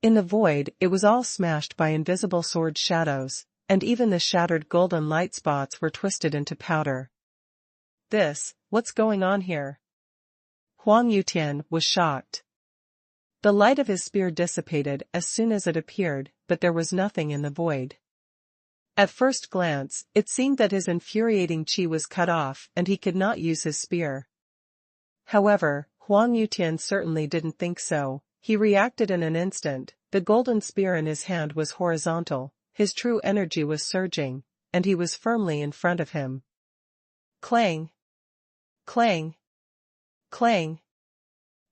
In the void, it was all smashed by invisible sword shadows, and even the shattered golden light spots were twisted into powder. What's going on here? Huang Yutian was shocked. The light of his spear dissipated as soon as it appeared, but there was nothing in the void. At first glance, it seemed that his infuriating chi was cut off and he could not use his spear. However, Huang Yutian certainly didn't think so. He reacted in an instant. The golden spear in his hand was horizontal, his true energy was surging, and he was firmly in front of him. Clang! Clang! Clang!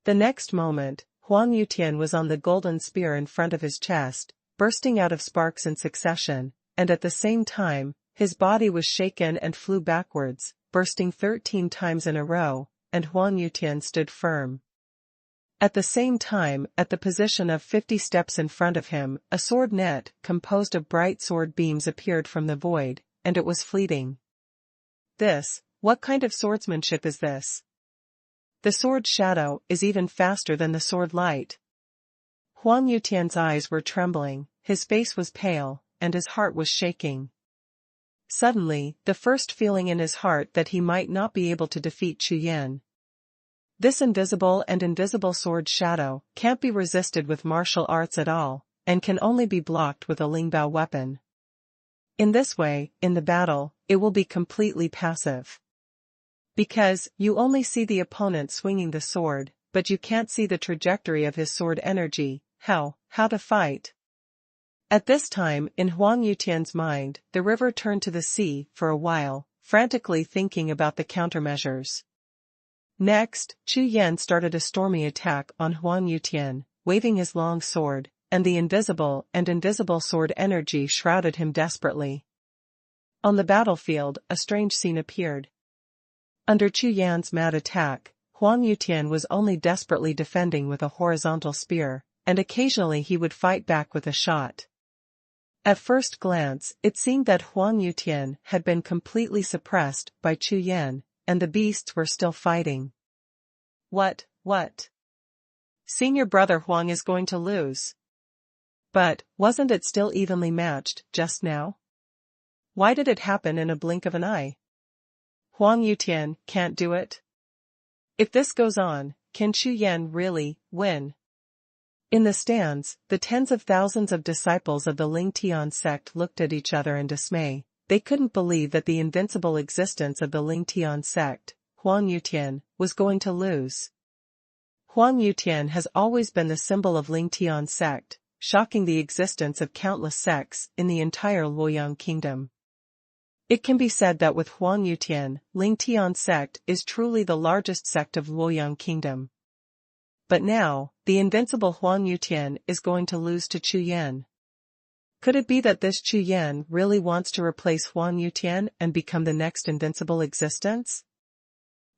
The next moment, Huang Yutian was on the golden spear in front of his chest, bursting out of sparks in succession, and at the same time, his body was shaken and flew backwards, bursting 13 times in a row, and Huang Yutian stood firm. At the same time, at the position of 50 steps in front of him, a sword net, composed of bright sword beams appeared from the void, and it was fleeting. What kind of swordsmanship is this? The sword shadow is even faster than the sword light. Huang Yutian's eyes were trembling, his face was pale, and his heart was shaking. Suddenly, the first feeling in his heart that he might not be able to defeat Chu Yan. This invisible sword shadow can't be resisted with martial arts at all, and can only be blocked with a lingbao weapon. In this way, in the battle, it will be completely passive. Because, you only see the opponent swinging the sword, but you can't see the trajectory of his sword energy, how to fight. At this time, in Huang Yutian's mind, the river turned to the sea for a while, frantically thinking about the countermeasures. Next, Chu Yan started a stormy attack on Huang Yutian, waving his long sword, and the invisible sword energy shrouded him desperately. On the battlefield, a strange scene appeared. Under Chu Yan's mad attack, Huang Yutian was only desperately defending with a horizontal spear, and occasionally he would fight back with a shot. At first glance, it seemed that Huang Yutian had been completely suppressed by Chu Yan, and the beasts were still fighting. What? Senior brother Huang is going to lose. But, wasn't it still evenly matched, just now? Why did it happen in a blink of an eye? Huang Yutian can't do it? If this goes on, can Chu Yan really win? In the stands, the tens of thousands of disciples of the Lingtian sect looked at each other in dismay. They couldn't believe that the invincible existence of the Lingtian sect, Huang Yutian, was going to lose. Huang Yutian has always been the symbol of Lingtian sect, shocking the existence of countless sects in the entire Luoyang kingdom. It can be said that with Huang Yutian, Lingtian sect is truly the largest sect of Luoyang kingdom. But now, the invincible Huang Yutian is going to lose to Chu Yan. Could it be that this Chu Yan really wants to replace Huang Yutian and become the next invincible existence?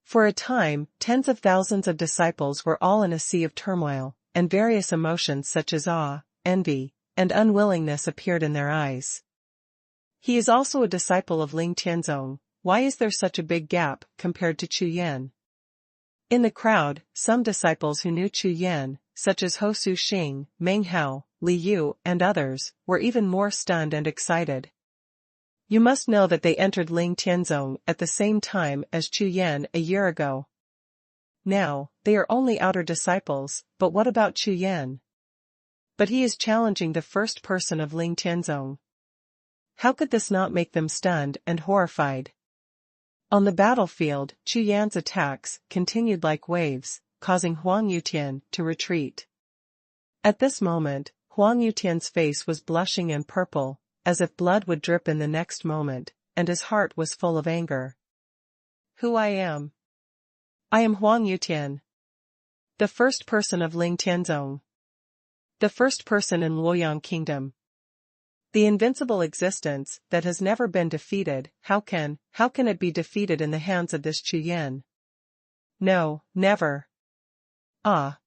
For a time, tens of thousands of disciples were all in a sea of turmoil, and various emotions such as awe, envy, and unwillingness appeared in their eyes. He is also a disciple of Ling Tianzong. Why is there such a big gap compared to Chu Yan? In the crowd, some disciples who knew Chu Yan, such as Ho Su Xing, Meng Hao, Li Yu, and others, were even more stunned and excited. You must know that they entered Ling Tianzong at the same time as Chu Yan a year ago. Now, they are only outer disciples, but what about Chu Yan? But he is challenging the first person of Ling Tianzong. How could this not make them stunned and horrified? On the battlefield, Chu Yan's attacks continued like waves, causing Huang Yutian to retreat. At this moment, Huang Yutian's face was blushing and purple, as if blood would drip in the next moment, and his heart was full of anger. Who I am? I am Huang Yutian. The first person of Ling Tianzong. The first person in Luoyang Kingdom. The invincible existence that has never been defeated. How can it be defeated in the hands of this Chu Yan? No, never. Ah.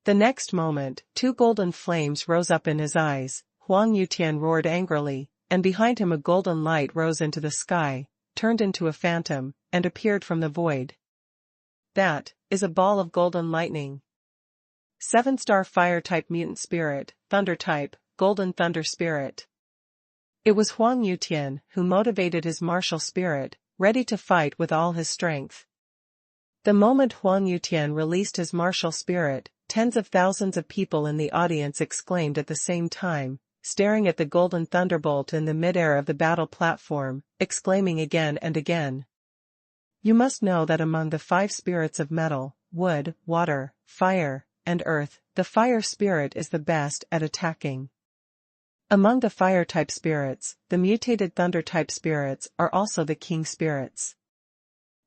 The next moment, two golden flames rose up in his eyes. Huang Yutian roared angrily, and behind him a golden light rose into the sky, turned into a phantom, and appeared from the void. That is a ball of golden lightning. 7-star fire-type mutant spirit, thunder-type, golden thunder spirit. It was Huang Yutian who motivated his martial spirit, ready to fight with all his strength. The moment Huang Yutian released his martial spirit, tens of thousands of people in the audience exclaimed at the same time, staring at the golden thunderbolt in the midair of the battle platform, exclaiming again and again. You must know that among the 5 spirits of metal, wood, water, fire, and earth, the fire spirit is the best at attacking. Among the fire-type spirits, the mutated thunder-type spirits are also the king spirits.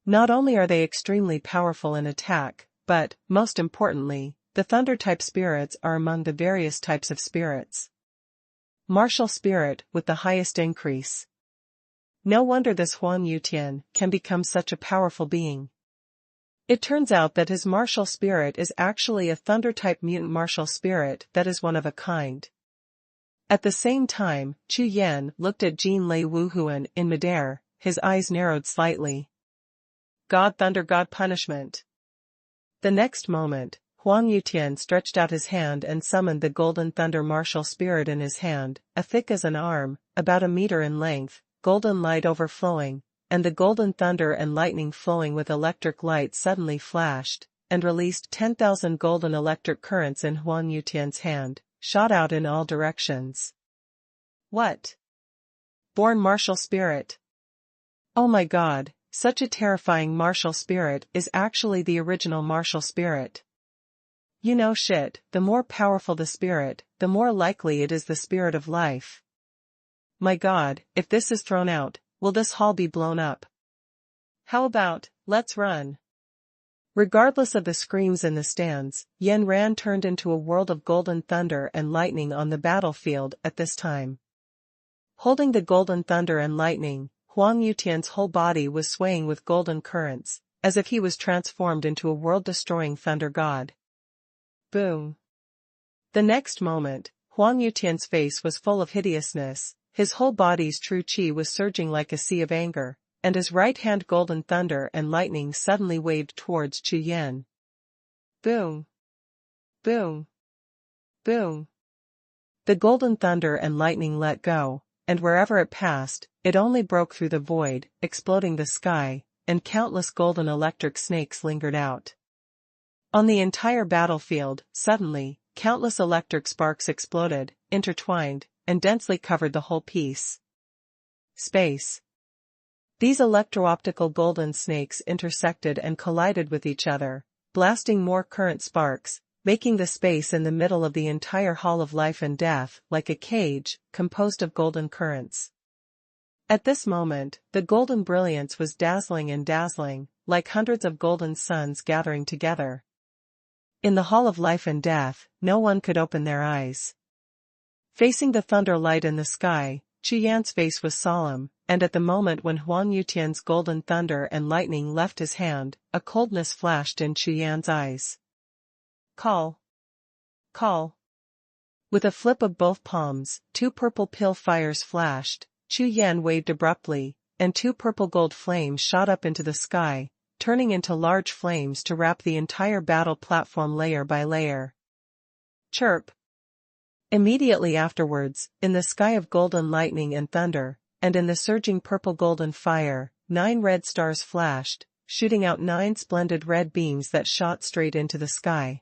Not only are they extremely powerful in attack, but, most importantly, the thunder-type spirits are among the various types of spirits. Martial spirit with the highest increase. No wonder this Huang Yutian can become such a powerful being. It turns out that his martial spirit is actually a thunder-type mutant martial spirit that is one of a kind. At the same time, Chu Yan looked at Jin Lei Wuhun in midair, his eyes narrowed slightly. God thunder, God punishment. The next moment, Huang Yutian stretched out his hand and summoned the golden thunder martial spirit in his hand, as thick as an arm, about a meter in length, golden light overflowing, and the golden thunder and lightning flowing with electric light suddenly flashed, and released 10,000 golden electric currents in Huang Yutian's hand, shot out in all directions. What? born martial spirit. Oh my god, such a terrifying martial spirit is actually the original martial spirit. You know shit, the more powerful the spirit, the more likely it is the spirit of life. My god, if this is thrown out, will this hall be blown up? How about, let's run. Regardless of the screams in the stands, Yan Ran turned into a world of golden thunder and lightning on the battlefield at this time. Holding the golden thunder and lightning, Huang Yutian's whole body was swaying with golden currents, as if he was transformed into a world-destroying thunder god. Boom. The next moment, Huang Yutian's face was full of hideousness, his whole body's true qi was surging like a sea of anger, and his right hand golden thunder and lightning suddenly waved towards Chu Yan. Boom. Boom. Boom. The golden thunder and lightning let go, and wherever it passed, it only broke through the void, exploding the sky, and countless golden electric snakes lingered out. On the entire battlefield, suddenly, countless electric sparks exploded, intertwined, and densely covered the whole piece. Space. These electro-optical golden snakes intersected and collided with each other, blasting more current sparks, making the space in the middle of the entire Hall of Life and Death like a cage, composed of golden currents. At this moment, the golden brilliance was dazzling, like hundreds of golden suns gathering together. In the Hall of Life and Death, no one could open their eyes. Facing the thunder light in the sky, Chu Yan's face was solemn, and at the moment when Huang Yutian's golden thunder and lightning left his hand, a coldness flashed in Chu Yan's eyes. Call. Call. With a flip of both palms, 2 purple pill fires flashed, Chu Yan waved abruptly, and 2 purple gold flames shot up into the sky, turning into large flames to wrap the entire battle platform layer by layer. Chirp. Immediately afterwards, in the sky of golden lightning and thunder, and in the surging purple golden fire, 9 red stars flashed, shooting out 9 splendid red beams that shot straight into the sky.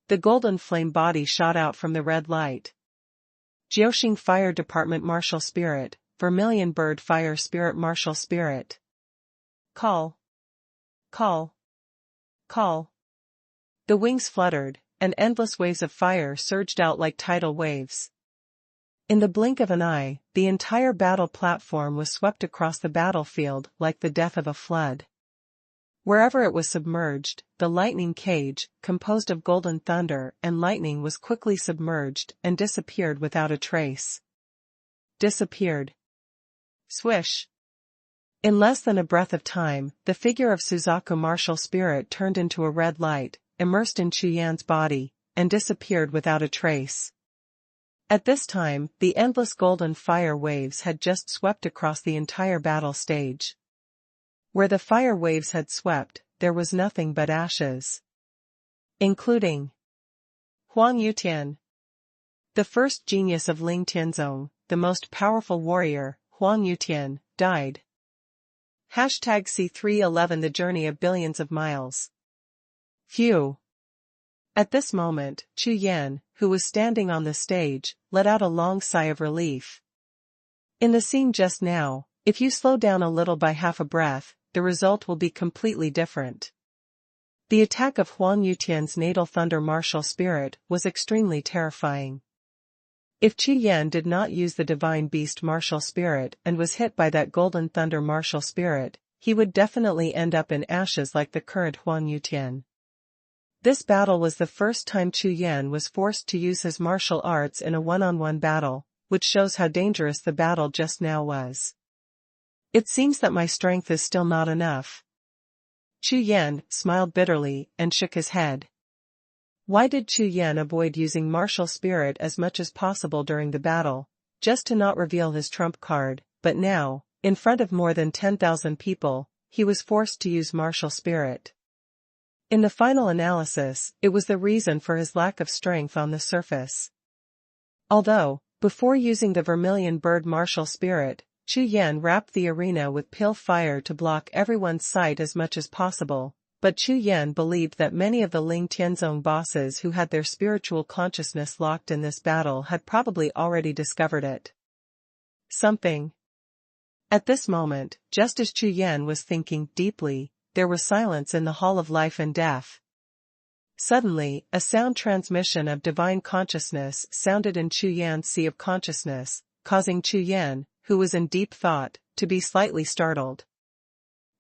The golden flame body shot out from the red light. Jiuxiao Fire Department Martial Spirit, Vermilion Bird Fire Spirit Martial Spirit. Call. Call. Call. The wings fluttered, and endless waves of fire surged out like tidal waves. In the blink of an eye, the entire battle platform was swept across the battlefield like the death of a flood. Wherever it was submerged, the lightning cage, composed of golden thunder and lightning, was quickly submerged and disappeared without a trace. Disappeared. Swish. In less than a breath of time, the figure of Suzaku martial spirit turned into a red light, immersed in Chu Yan's body, and disappeared without a trace. At this time, the endless golden fire waves had just swept across the entire battle stage. Where the fire waves had swept, there was nothing but ashes. Including Huang Yutian. The first genius of Ling Tianzong, the most powerful warrior, Huang Yutian, died. #C311 The Journey of Billions of Miles. Phew. At this moment, Chu Yan, who was standing on the stage, let out a long sigh of relief. In the scene just now, if you slow down a little by half a breath, the result will be completely different. The attack of Huang Yutian's natal thunder martial spirit was extremely terrifying. If Chu Yan did not use the divine beast martial spirit and was hit by that golden thunder martial spirit, he would definitely end up in ashes like the current Huang Yutian. This battle was the first time Chu Yan was forced to use his martial arts in a one-on-one battle, which shows how dangerous the battle just now was. It seems that my strength is still not enough. Chu Yan smiled bitterly and shook his head. Why did Chu Yan avoid using martial spirit as much as possible during the battle, just to not reveal his trump card, but now, in front of more than 10,000 people, he was forced to use martial spirit. In the final analysis, it was the reason for his lack of strength on the surface. Although, before using the Vermilion Bird martial spirit, Chu Yan wrapped the arena with pill fire to block everyone's sight as much as possible, but Chu Yan believed that many of the Ling Tianzong bosses who had their spiritual consciousness locked in this battle had probably already discovered it. something. At this moment, just as Chu Yan was thinking deeply, there was silence in the Hall of Life and Death. Suddenly, a sound transmission of divine consciousness sounded in Chu Yan's sea of consciousness, causing Chu Yan, who was in deep thought, to be slightly startled.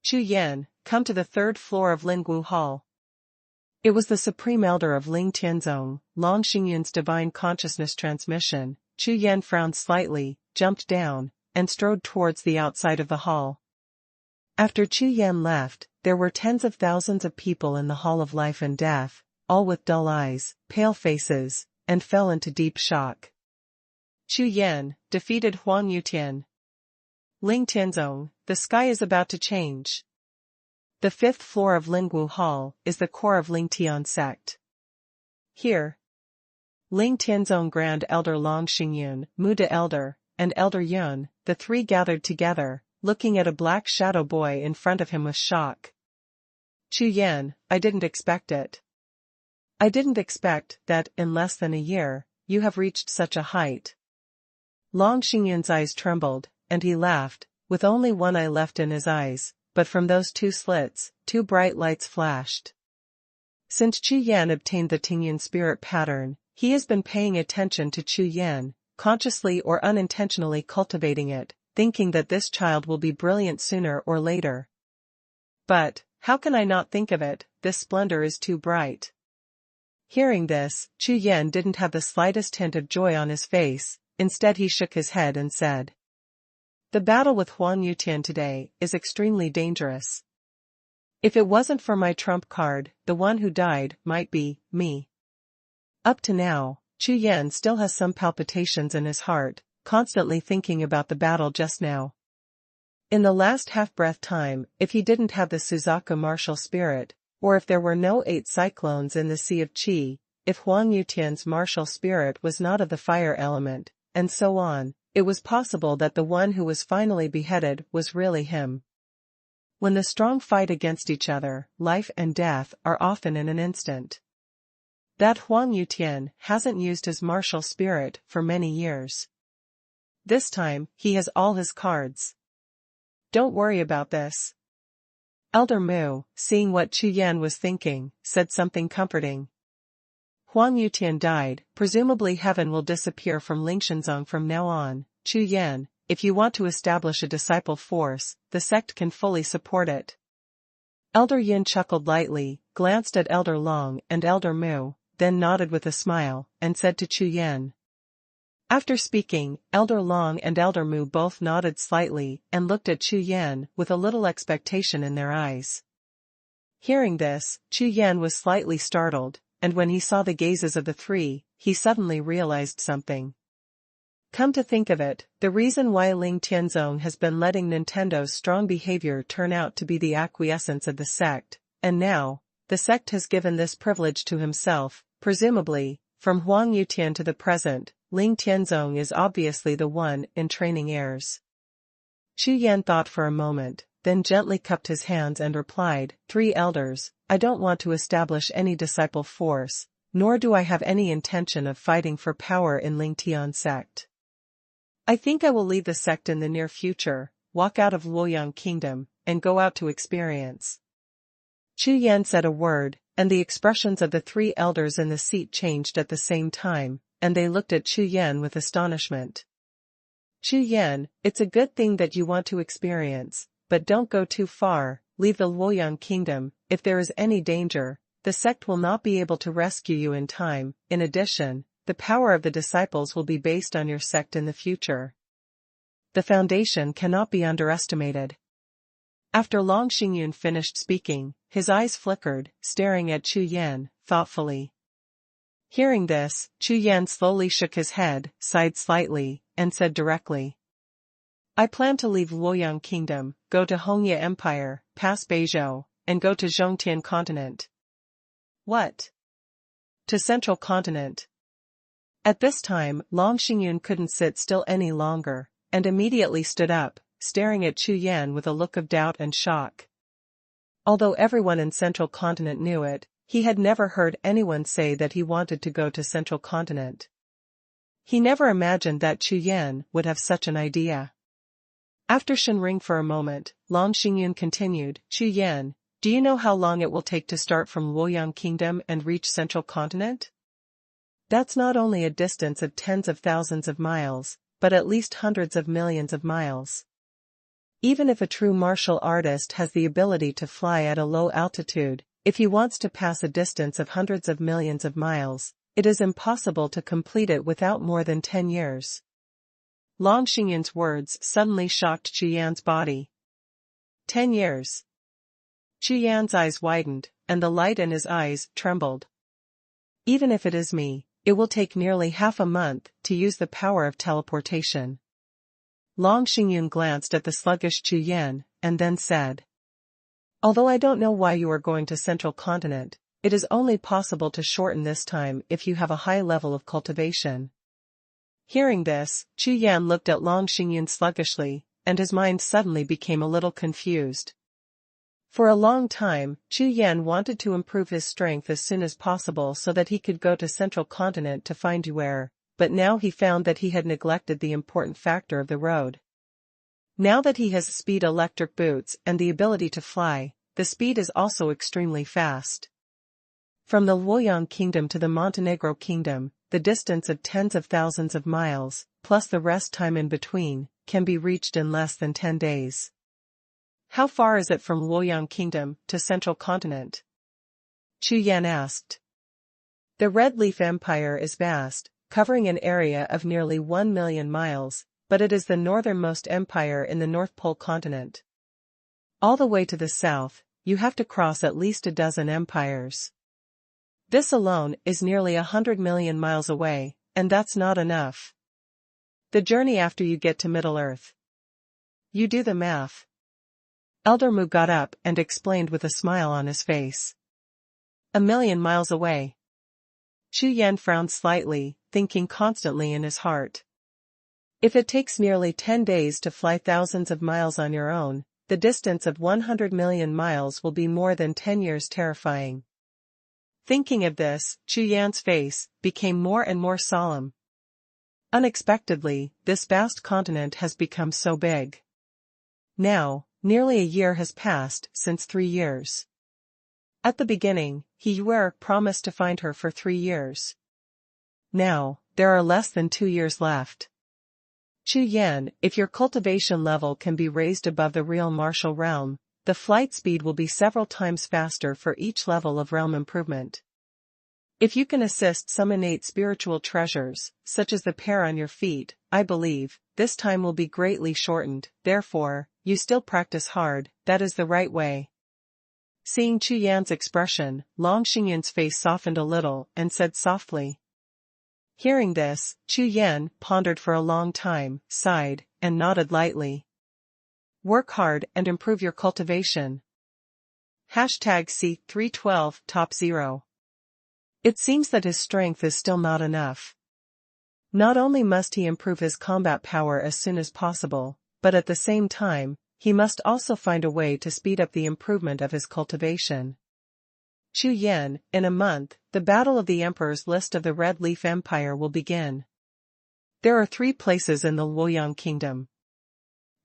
Chu Yan, come to the third floor of Lingwu Hall. It was the Supreme Elder of Ling Tianzong, Long Xingyun's divine consciousness transmission. Chu Yan frowned slightly, jumped down, and strode towards the outside of the hall. After Chu Yan left, there were tens of thousands of people in the Hall of Life and Death, all with dull eyes, pale faces, and fell into deep shock. Chu Yan defeated Huang Yutian. Ling Tianzong, the sky is about to change. The fifth floor of Lingwu Hall is the core of Ling Tian sect. Here, Ling Tianzong Grand Elder Long Xingyun, Muda Elder, and Elder Yun, the three gathered together, looking at a black shadow boy in front of him with shock. Chu Yan, I didn't expect it. I didn't expect that, in less than a year, you have reached such a height. Long Xingyun's eyes trembled, and he laughed, with only one eye left in his eyes, but from those two slits, two bright lights flashed. Since Chu Yan obtained the Tingyun spirit pattern, he has been paying attention to Chu Yan, consciously or unintentionally cultivating it, thinking that this child will be brilliant sooner or later. But, how can I not think of it, this splendor is too bright. Hearing this, Chu Yan didn't have the slightest hint of joy on his face, instead he shook his head and said, the battle with Huang Yutian today is extremely dangerous. If it wasn't for my trump card, the one who died might be me. Up to now, Chu Yan still has some palpitations in his heart, constantly thinking about the battle just now. In the last half-breath time, if he didn't have the Suzaku martial spirit, or if there were no 8 cyclones in the Sea of Qi, if Huang Yutian's martial spirit was not of the fire element, and so on, it was possible that the one who was finally beheaded was really him. When the strong fight against each other, life and death are often in an instant. That Huang Yutian hasn't used his martial spirit for many years. This time, he has all his cards. Don't worry about this. Elder Mu, seeing what Chu Yan was thinking, said something comforting. Huang Yutian died, presumably heaven will disappear from Lingshenzong from now on. Chu Yan, if you want to establish a disciple force, the sect can fully support it. Elder Yin chuckled lightly, glanced at Elder Long and Elder Mu, then nodded with a smile, and said to Chu Yan. After speaking, Elder Long and Elder Mu both nodded slightly and looked at Chu Yan with a little expectation in their eyes. Hearing this, Chu Yan was slightly startled, and when he saw the gazes of the three, he suddenly realized something. Come to think of it, the reason why Ling Tianzong has been letting Nintendo's strong behavior turn out to be the acquiescence of the sect, and now, the sect has given this privilege to himself, presumably, from Huang Yutian to the present, Ling Tianzong is obviously the one in training heirs. Chu Yan thought for a moment, then gently cupped his hands and replied, 3 elders, I don't want to establish any disciple force, nor do I have any intention of fighting for power in Ling Tian sect. I think I will leave the sect in the near future, walk out of Luoyang Kingdom, and go out to experience. Chu Yan said a word, and the expressions of the 3 elders in the seat changed at the same time, and they looked at Chu Yan with astonishment. Chu Yan, it's a good thing that you want to experience, but don't go too far, leave the Luoyang Kingdom. If there is any danger, the sect will not be able to rescue you in time. In addition, the power of the disciples will be based on your sect in the future. The foundation cannot be underestimated. After Long Xingyun finished speaking, his eyes flickered, staring at Chu Yan, thoughtfully. Hearing this, Chu Yan slowly shook his head, sighed slightly, and said directly. I plan to leave Luoyang Kingdom, go to Hongye Empire, pass Beizhou, and go to Zhongtian Continent. What? To Central Continent. At this time, Long Xingyun couldn't sit still any longer, and immediately stood up, staring at Chu Yan with a look of doubt and shock. Although everyone in Central Continent knew it, he had never heard anyone say that he wanted to go to Central Continent. He never imagined that Chu Yan would have such an idea. After shivering for a moment, Long Xingyun continued, Chu Yan, do you know how long it will take to start from Luoyang Kingdom and reach Central Continent? That's not only a distance of tens of thousands of miles, but at least hundreds of millions of miles. Even if a true martial artist has the ability to fly at a low altitude, if he wants to pass a distance of hundreds of millions of miles, it is impossible to complete it without more than 10 years. Long Xingyun's words suddenly shocked Chu Yan's body. 10 years. Chu Yan's eyes widened, and the light in his eyes trembled. Even if it is me, it will take nearly half a month to use the power of teleportation. Long Xingyun glanced at the sluggish Chu Yan, and then said, although I don't know why you are going to Central Continent, it is only possible to shorten this time if you have a high level of cultivation. Hearing this, Chu Yan looked at Long Xingyun sluggishly, and his mind suddenly became a little confused. For a long time, Chu Yan wanted to improve his strength as soon as possible so that he could go to Central Continent to find Yuer, but now he found that he had neglected the important factor of the road. Now that he has speed electric boots and the ability to fly, the speed is also extremely fast. From the Luoyang Kingdom to the Montenegro Kingdom, the distance of tens of thousands of miles, plus the rest time in between, can be reached in less than 10 days. How far is it from Luoyang Kingdom to Central Continent? Chu Yan asked. The Red Leaf Empire is vast, covering an area of nearly 1 million miles, but it is the northernmost empire in the North Pole continent. All the way to the south, you have to cross at least a dozen empires. This alone is nearly 100 million miles away, and that's not enough. The journey after you get to Middle-earth. You do the math. Elder Mu got up and explained with a smile on his face. 1 million miles away. Chu Yan frowned slightly, thinking constantly in his heart. If it takes nearly 10 days to fly thousands of miles on your own, the distance of 100 million miles will be more than 10 years terrifying. Thinking of this, Chu Yan's face became more and more solemn. Unexpectedly, this vast continent has become so big. Now, nearly a year has passed since 3 years. At the beginning, Yuer promised to find her for 3 years. Now, there are less than 2 years left. Chu Yan, if your cultivation level can be raised above the real martial realm, the flight speed will be several times faster for each level of realm improvement. If you can assist some innate spiritual treasures, such as the pair on your feet, I believe, this time will be greatly shortened. Therefore, you still practice hard, that is the right way. Seeing Chu Yan's expression, Long Xingyun's face softened a little and said softly. Hearing this, Chu Yan pondered for a long time, sighed, and nodded lightly. Work hard and improve your cultivation. #C312 Top 0. It seems that his strength is still not enough. Not only must he improve his combat power as soon as possible, but at the same time, he must also find a way to speed up the improvement of his cultivation. Chu Yan, in a month, the Battle of the Emperor's List of the Red Leaf Empire will begin. There are 3 places in the Luoyang Kingdom.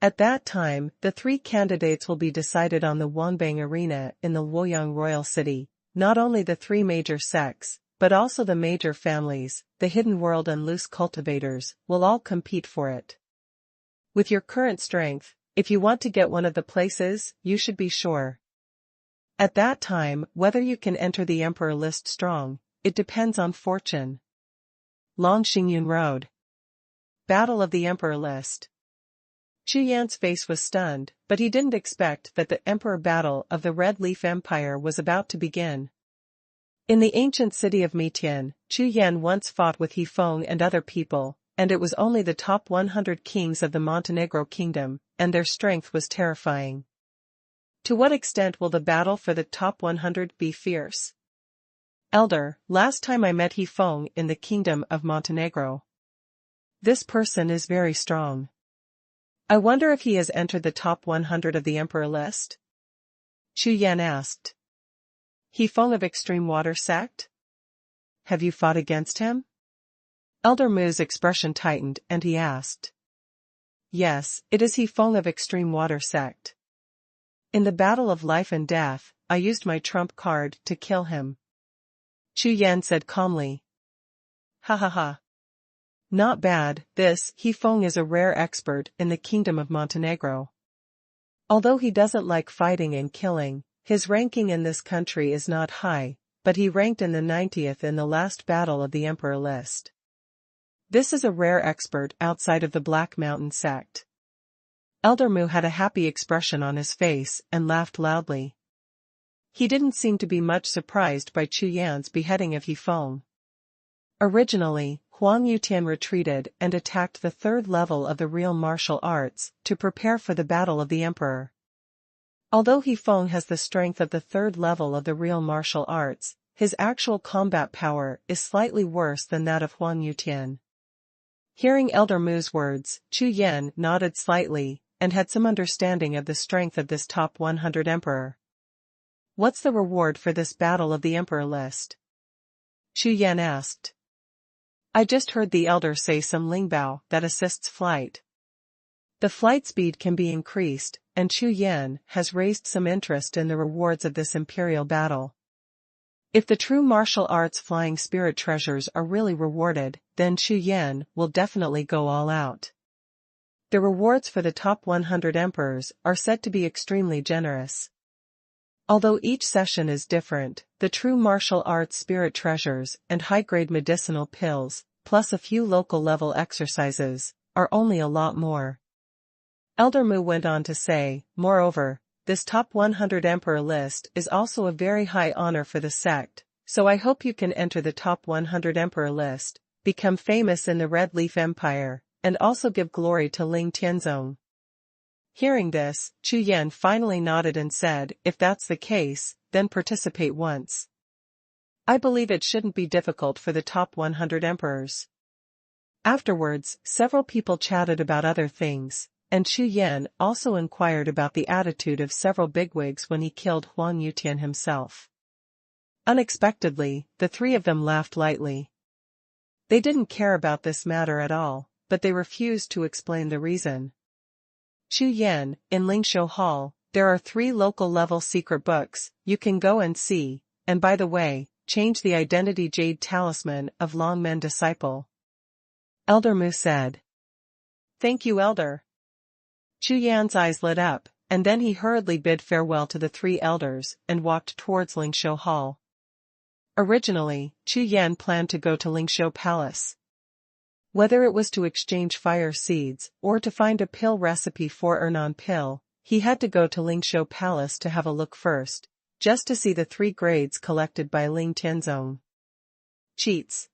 At that time, the 3 candidates will be decided on the Wanbang Arena in the Luoyang Royal City. Not only the 3 major sects, but also the major families, the Hidden World and Loose Cultivators, will all compete for it. With your current strength, if you want to get one of the places, you should be sure. At that time, whether you can enter the Emperor list strong, it depends on fortune. Long Xingyun Road. Battle of the Emperor list. Chu Yan's face was stunned, but he didn't expect that the Emperor Battle of the Red Leaf Empire was about to begin. In the ancient city of Mitian, Chu Yan once fought with He Feng and other people, and it was only the top 100 kings of the Montenegro Kingdom, and their strength was terrifying. To what extent will the battle for the top 100 be fierce? Elder, last time I met He Feng in the Kingdom of Montenegro. This person is very strong. I wonder if he has entered the top 100 of the Emperor list? Chu Yan asked. He Feng of Extreme Water Sect? Have you fought against him? Elder Mu's expression tightened and he asked. Yes, it is He Feng of Extreme Water Sect. In the battle of life and death, I used my trump card to kill him. Chu Yan said calmly. Ha ha ha. Not bad, this He Feng is a rare expert in the Kingdom of Montenegro. Although he doesn't like fighting and killing, his ranking in this country is not high, but he ranked in the 90th in the last battle of the Emperor list. This is a rare expert outside of the Black Mountain sect. Elder Mu had a happy expression on his face and laughed loudly. He didn't seem to be much surprised by Chu Yan's beheading of He Feng. Originally, Huang Yutian retreated and attacked the third level of the real martial arts to prepare for the battle of the Emperor. Although He Feng has the strength of the third level of the real martial arts, his actual combat power is slightly worse than that of Huang Yutian. Hearing Elder Mu's words, Chu Yan nodded slightly and had some understanding of the strength of this top 100 emperor. What's the reward for this battle of the Emperor list? Chu Yan asked. I just heard the elder say some lingbao that assists flight. The flight speed can be increased, and Chu Yan has raised some interest in the rewards of this imperial battle. If the true martial arts flying spirit treasures are really rewarded, then Chu Yan will definitely go all out. The rewards for the top 100 emperors are said to be extremely generous. Although each session is different, the true martial arts spirit treasures and high-grade medicinal pills, plus a few local-level exercises, are only a lot more. Elder Mu went on to say, moreover, this top 100 emperor list is also a very high honor for the sect, so I hope you can enter the top 100 emperor list, become famous in the Red Leaf Empire, and also give glory to Ling Tianzong. Hearing this, Chu Yan finally nodded and said, if that's the case, then participate once. I believe it shouldn't be difficult for the top 100 emperors. Afterwards, several people chatted about other things, and Chu Yan also inquired about the attitude of several bigwigs when he killed Huang Yutian himself. Unexpectedly, the three of them laughed lightly. They didn't care about this matter at all, but they refused to explain the reason. Chu Yan, in Lingshou Hall, there are 3 local-level secret books you can go and see, and by the way, change the identity jade talisman of Longmen disciple. Elder Mu said. Thank you, Elder. Chu Yan's eyes lit up, and then he hurriedly bid farewell to the 3 elders and walked towards Lingshou Hall. Originally, Chu Yan planned to go to Lingshou Palace. Whether it was to exchange fire seeds or to find a pill recipe for Ernan pill, he had to go to Lingshou Palace to have a look first, just to see the 3 grades collected by Ling Tianzong. Cheats.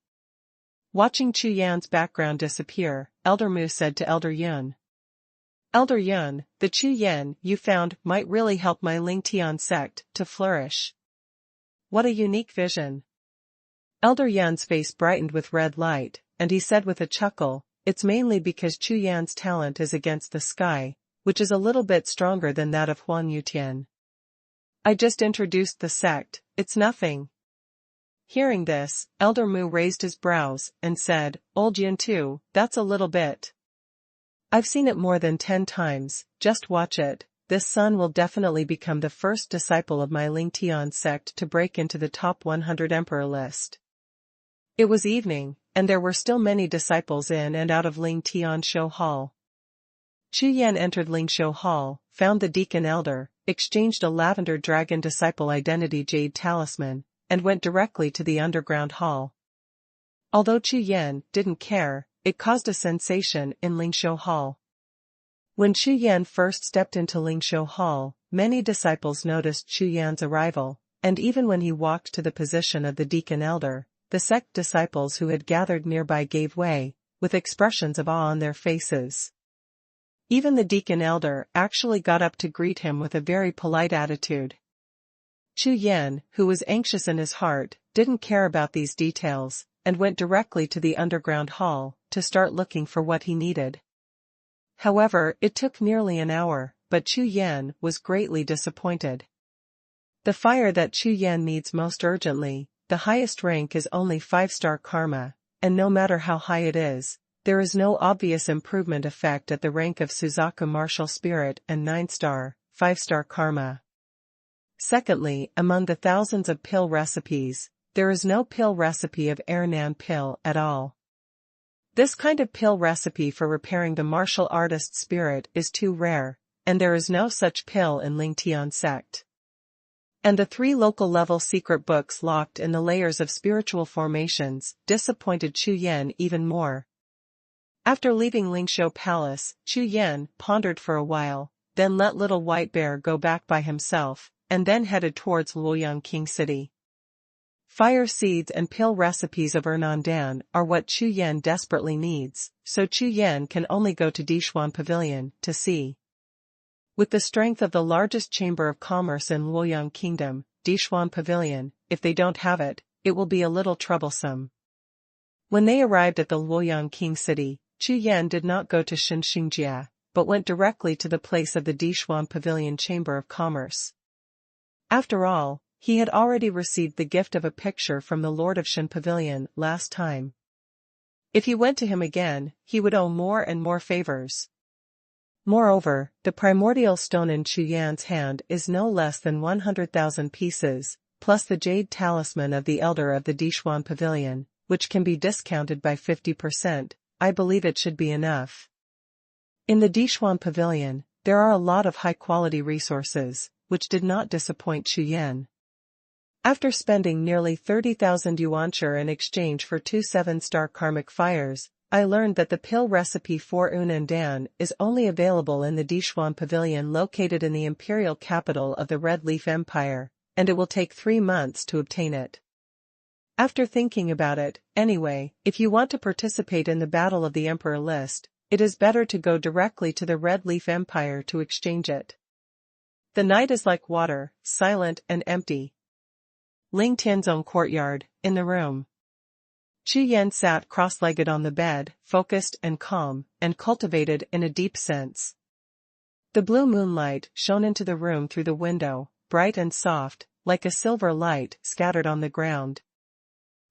Watching Chu Yan's background disappear, Elder Mu said to Elder Yun. Elder Yun, the Chu Yan you found might really help my Ling Tian sect to flourish. What a unique vision. Elder Yun's face brightened with red light, and he said with a chuckle, it's mainly because Chu Yan's talent is against the sky, which is a little bit stronger than that of Huang Yutian. I just introduced the sect, it's nothing. Hearing this, Elder Mu raised his brows and said, Old Yun too, that's a little bit. I've seen it more than 10 times, just watch it, this son will definitely become the first disciple of my Ling Tian sect to break into the top 100 emperor list. It was evening, and there were still many disciples in and out of Ling Tian Show Hall. Chu Yan entered Lingshou Hall, found the deacon elder, exchanged a lavender dragon disciple identity jade talisman, and went directly to the underground hall. Although Chu Yan didn't care, it caused a sensation in Lingshou Hall. When Chu Yan first stepped into Lingshou Hall, many disciples noticed Chu Yan's arrival, and even when he walked to the position of the deacon elder, the sect disciples who had gathered nearby gave way, with expressions of awe on their faces. Even the deacon elder actually got up to greet him with a very polite attitude. Chu Yan, who was anxious in his heart, didn't care about these details, and went directly to the underground hall to start looking for what he needed. However, it took nearly an hour, but Chu Yan was greatly disappointed. The fire that Chu Yan needs most urgently, the highest rank is only 5-star karma, and no matter how high it is, there is no obvious improvement effect at the rank of Suzaku martial spirit and 9-star, 5-star karma. Secondly, among the thousands of pill recipes, there is no pill recipe of Ernan pill at all. This kind of pill recipe for repairing the martial artist spirit is too rare, and there is no such pill in Lingtian sect. And the 3 local level secret books locked in the layers of spiritual formations disappointed Chu Yan even more. After leaving Lingxiu Palace, Chu Yan pondered for a while, then let Little White Bear go back by himself, and then headed towards Luoyang King City. Fire seeds and pill recipes of Ernandan are what Chu Yan desperately needs, so Chu Yan can only go to Dixuan Pavilion to see. With the strength of the largest chamber of commerce in Luoyang Kingdom, Dixuan Pavilion, if they don't have it, it will be a little troublesome. When they arrived at the Luoyang King City, Chu Yan did not go to Shenxingjia, but went directly to the place of the Dixuan Pavilion Chamber of Commerce. After all, he had already received the gift of a picture from the Lord of Shen Pavilion last time. If he went to him again, he would owe more and more favors. Moreover, the primordial stone in Chu Yan's hand is no less than 100,000 pieces, plus the jade talisman of the elder of the Dixuan Pavilion, which can be discounted by 50%, I believe it should be enough. In the Dixuan Pavilion, there are a lot of high-quality resources, which did not disappoint Chu Yan. After spending nearly 30,000 yuancher in exchange for 2 7-star karmic fires, I learned that the pill recipe for Ernandan is only available in the Dixuan Pavilion located in the imperial capital of the Red Leaf Empire, and it will take 3 months to obtain it. After thinking about it, anyway, if you want to participate in the Battle of the Emperor list, it is better to go directly to the Red Leaf Empire to exchange it. The night is like water, silent and empty. Ling Tianzong courtyard, in the room. Chu Yan sat cross-legged on the bed, focused and calm, and cultivated in a deep sense. The blue moonlight shone into the room through the window, bright and soft, like a silver light scattered on the ground.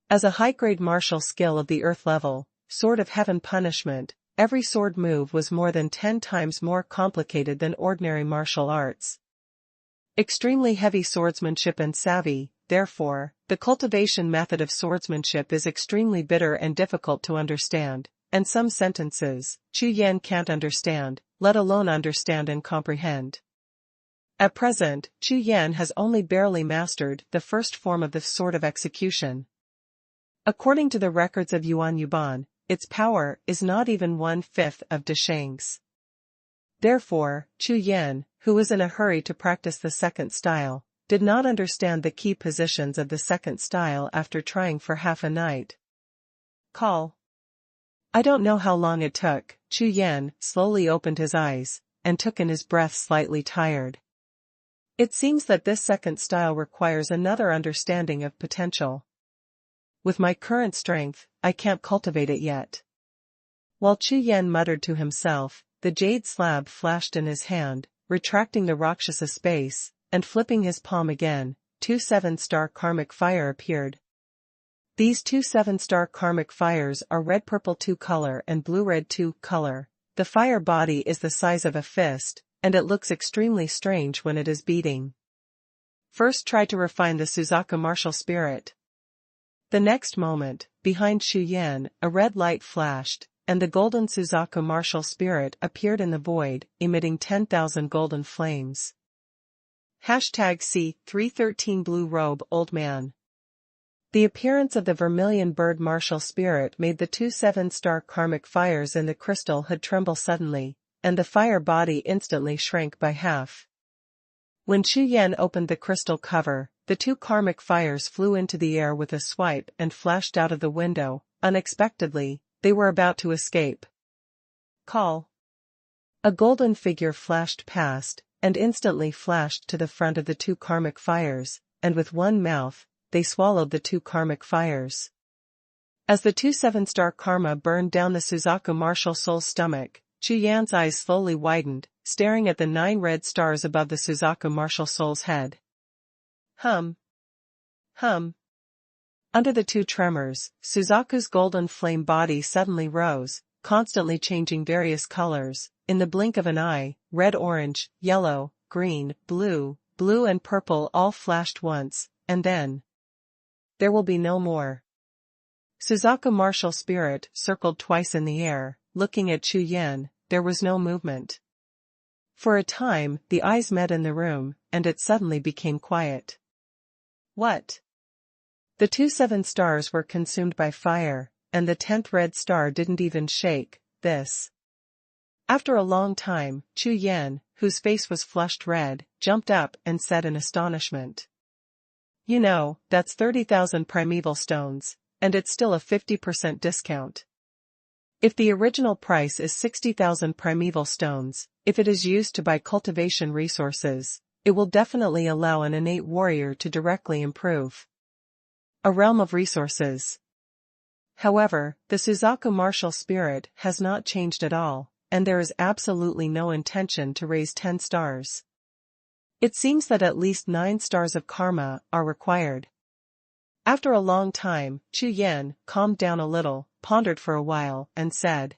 As a high-grade martial skill of the earth level, sword of heaven punishment, every sword move was more than 10 times more complicated than ordinary martial arts. Extremely heavy swordsmanship and savvy, therefore, the cultivation method of swordsmanship is extremely bitter and difficult to understand, and some sentences, Chu Yan can't understand, let alone understand and comprehend. At present, Chu Yan has only barely mastered the first form of the sword of execution. According to the records of Yuan Yuban, its power is not even 1/5 of Desheng's. Therefore, Chu Yan, who was in a hurry to practice the second style, did not understand the key positions of the second style after trying for half a night. Call. I don't know how long it took. Chu Yan slowly opened his eyes, and took in his breath slightly tired. It seems that this second style requires another understanding of potential. With my current strength, I can't cultivate it yet. While Chu Yan muttered to himself, the jade slab flashed in his hand, retracting the Rakshasa space, and flipping his palm again, 2 7-star karmic fire appeared. These 2 7-star karmic fires are red-purple 2 color and blue-red 2 color. The fire body is the size of a fist, and it looks extremely strange when it is beating. First try to refine the Suzaku martial spirit. The next moment, behind Chu Yan, a red light flashed, and the golden Suzaku martial spirit appeared in the void, emitting 10,000 golden flames. #C313 Blue Robe Old Man. The appearance of the vermilion bird martial spirit made the 2 7-star karmic fires in the crystal hood tremble suddenly, and the fire body instantly shrank by half. When Chu Yan opened the crystal cover, the 2 karmic fires flew into the air with a swipe and flashed out of the window. Unexpectedly, they were about to escape. Call. A golden figure flashed past, and instantly flashed to the front of the 2 karmic fires, and with one mouth, they swallowed the 2 karmic fires. As the 2 7-star karma burned down the Suzaku martial soul's stomach, Chu Yan's eyes slowly widened, staring at the 9 red stars above the Suzaku martial soul's head. Hum. Under the two tremors, Suzaku's golden flame body suddenly rose, constantly changing various colors. In the blink of an eye, red, orange, yellow, green, blue and purple all flashed once, and then there will be no more. Suzaku martial spirit circled twice in the air, looking at Chu Yan. There was no movement. For a time, the eyes met in the room, and it suddenly became quiet. What? The 7 stars were consumed by fire, and the 10th red star didn't even shake. This. After a long time, Chu Yan, whose face was flushed red, jumped up and said in astonishment. You know, that's 30,000 primeval stones, and it's still a 50% discount. If the original price is 60,000 primeval stones, if it is used to buy cultivation resources, it will definitely allow an innate warrior to directly improve a realm of resources. However, the Suzaku martial spirit has not changed at all, and there is absolutely no intention to raise 10 stars. It seems that at least 9 stars of karma are required. After a long time, Chu Yan calmed down a little, pondered for a while, and said.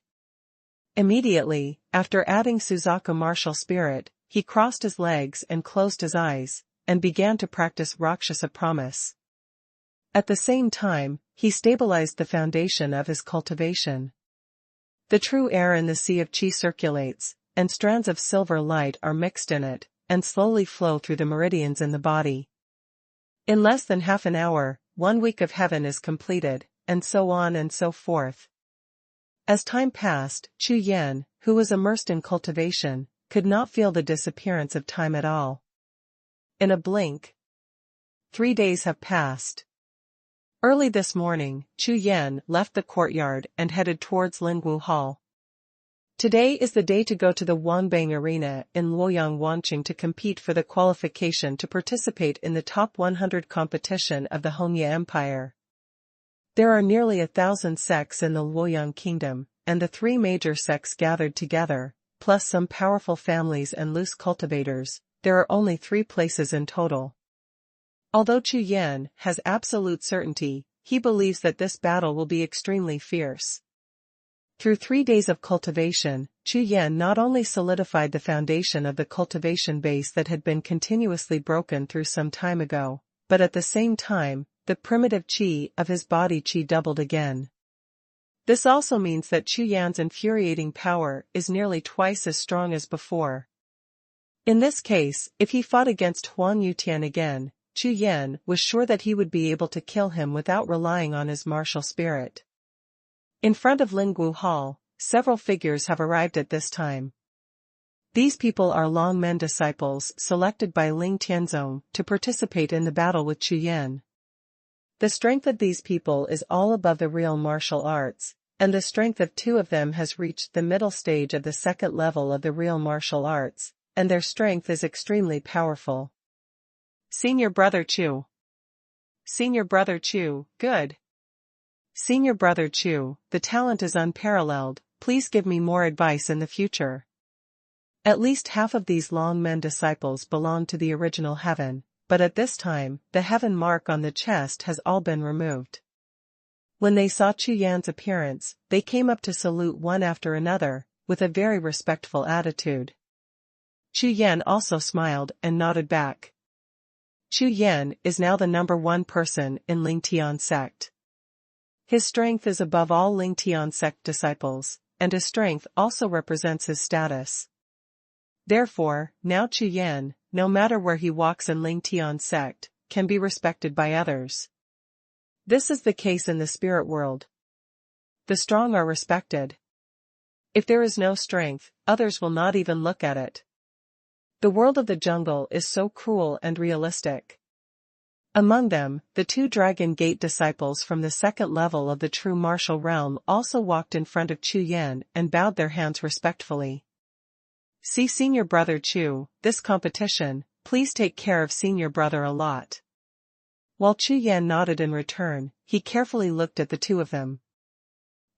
Immediately, after adding Suzaku martial spirit, he crossed his legs and closed his eyes, and began to practice Rakshasa promise. At the same time, he stabilized the foundation of his cultivation. The true air in the sea of Qi circulates, and strands of silver light are mixed in it, and slowly flow through the meridians in the body. In less than half an hour, 1 week of heaven is completed, and so on and so forth. As time passed, Chu Yan, who was immersed in cultivation, could not feel the disappearance of time at all. In a blink, 3 days have passed. Early this morning, Chu Yan left the courtyard and headed towards Lingwu Hall. Today is the day to go to the Wanbang Arena in Luoyang Wanqing to compete for the qualification to participate in the top 100 competition of the Hongye Empire. There are nearly 1,000 sects in the Luoyang Kingdom, and the 3 major sects gathered together, plus some powerful families and loose cultivators. There are only 3 places in total. Although Chu Yan has absolute certainty, he believes that this battle will be extremely fierce. Through 3 days of cultivation, Chu Yan not only solidified the foundation of the cultivation base that had been continuously broken through some time ago, but at the same time, the primitive qi of his body qi doubled again. This also means that Chu Yan's infuriating power is nearly twice as strong as before. In this case, if he fought against Huan Yutian again, Chu Yan was sure that he would be able to kill him without relying on his martial spirit. In front of Lingwu Hall, several figures have arrived at this time. These people are Long Men disciples selected by Ling Tianzong to participate in the battle with Chu Yan. The strength of these people is all above the real martial arts, and the strength of 2 of them has reached the middle stage of the 2nd level of the real martial arts, and their strength is extremely powerful. Senior Brother Chu. Senior Brother Chu, good. Senior Brother Chu, the talent is unparalleled, please give me more advice in the future. At least half of these Long Men disciples belong to the original heaven, but at this time, the heaven mark on the chest has all been removed. When they saw Chu Yan's appearance, they came up to salute one after another, with a very respectful attitude. Chu Yan also smiled and nodded back. Chu Yan is now the number 1 person in Ling Tian sect. His strength is above all Ling Tian sect disciples, and his strength also represents his status. Therefore, now Chu Yan, no matter where he walks in Ling Tian sect, can be respected by others. This is the case in the spirit world. The strong are respected. If there is no strength, others will not even look at it. The world of the jungle is so cruel and realistic. Among them, the 2 Dragon Gate disciples from the 2nd level of the true martial realm also walked in front of Chu Yan and bowed their hands respectfully. See Senior Brother Chu, this competition, please take care of Senior Brother a lot. While Chu Yan nodded in return, he carefully looked at the 2 of them.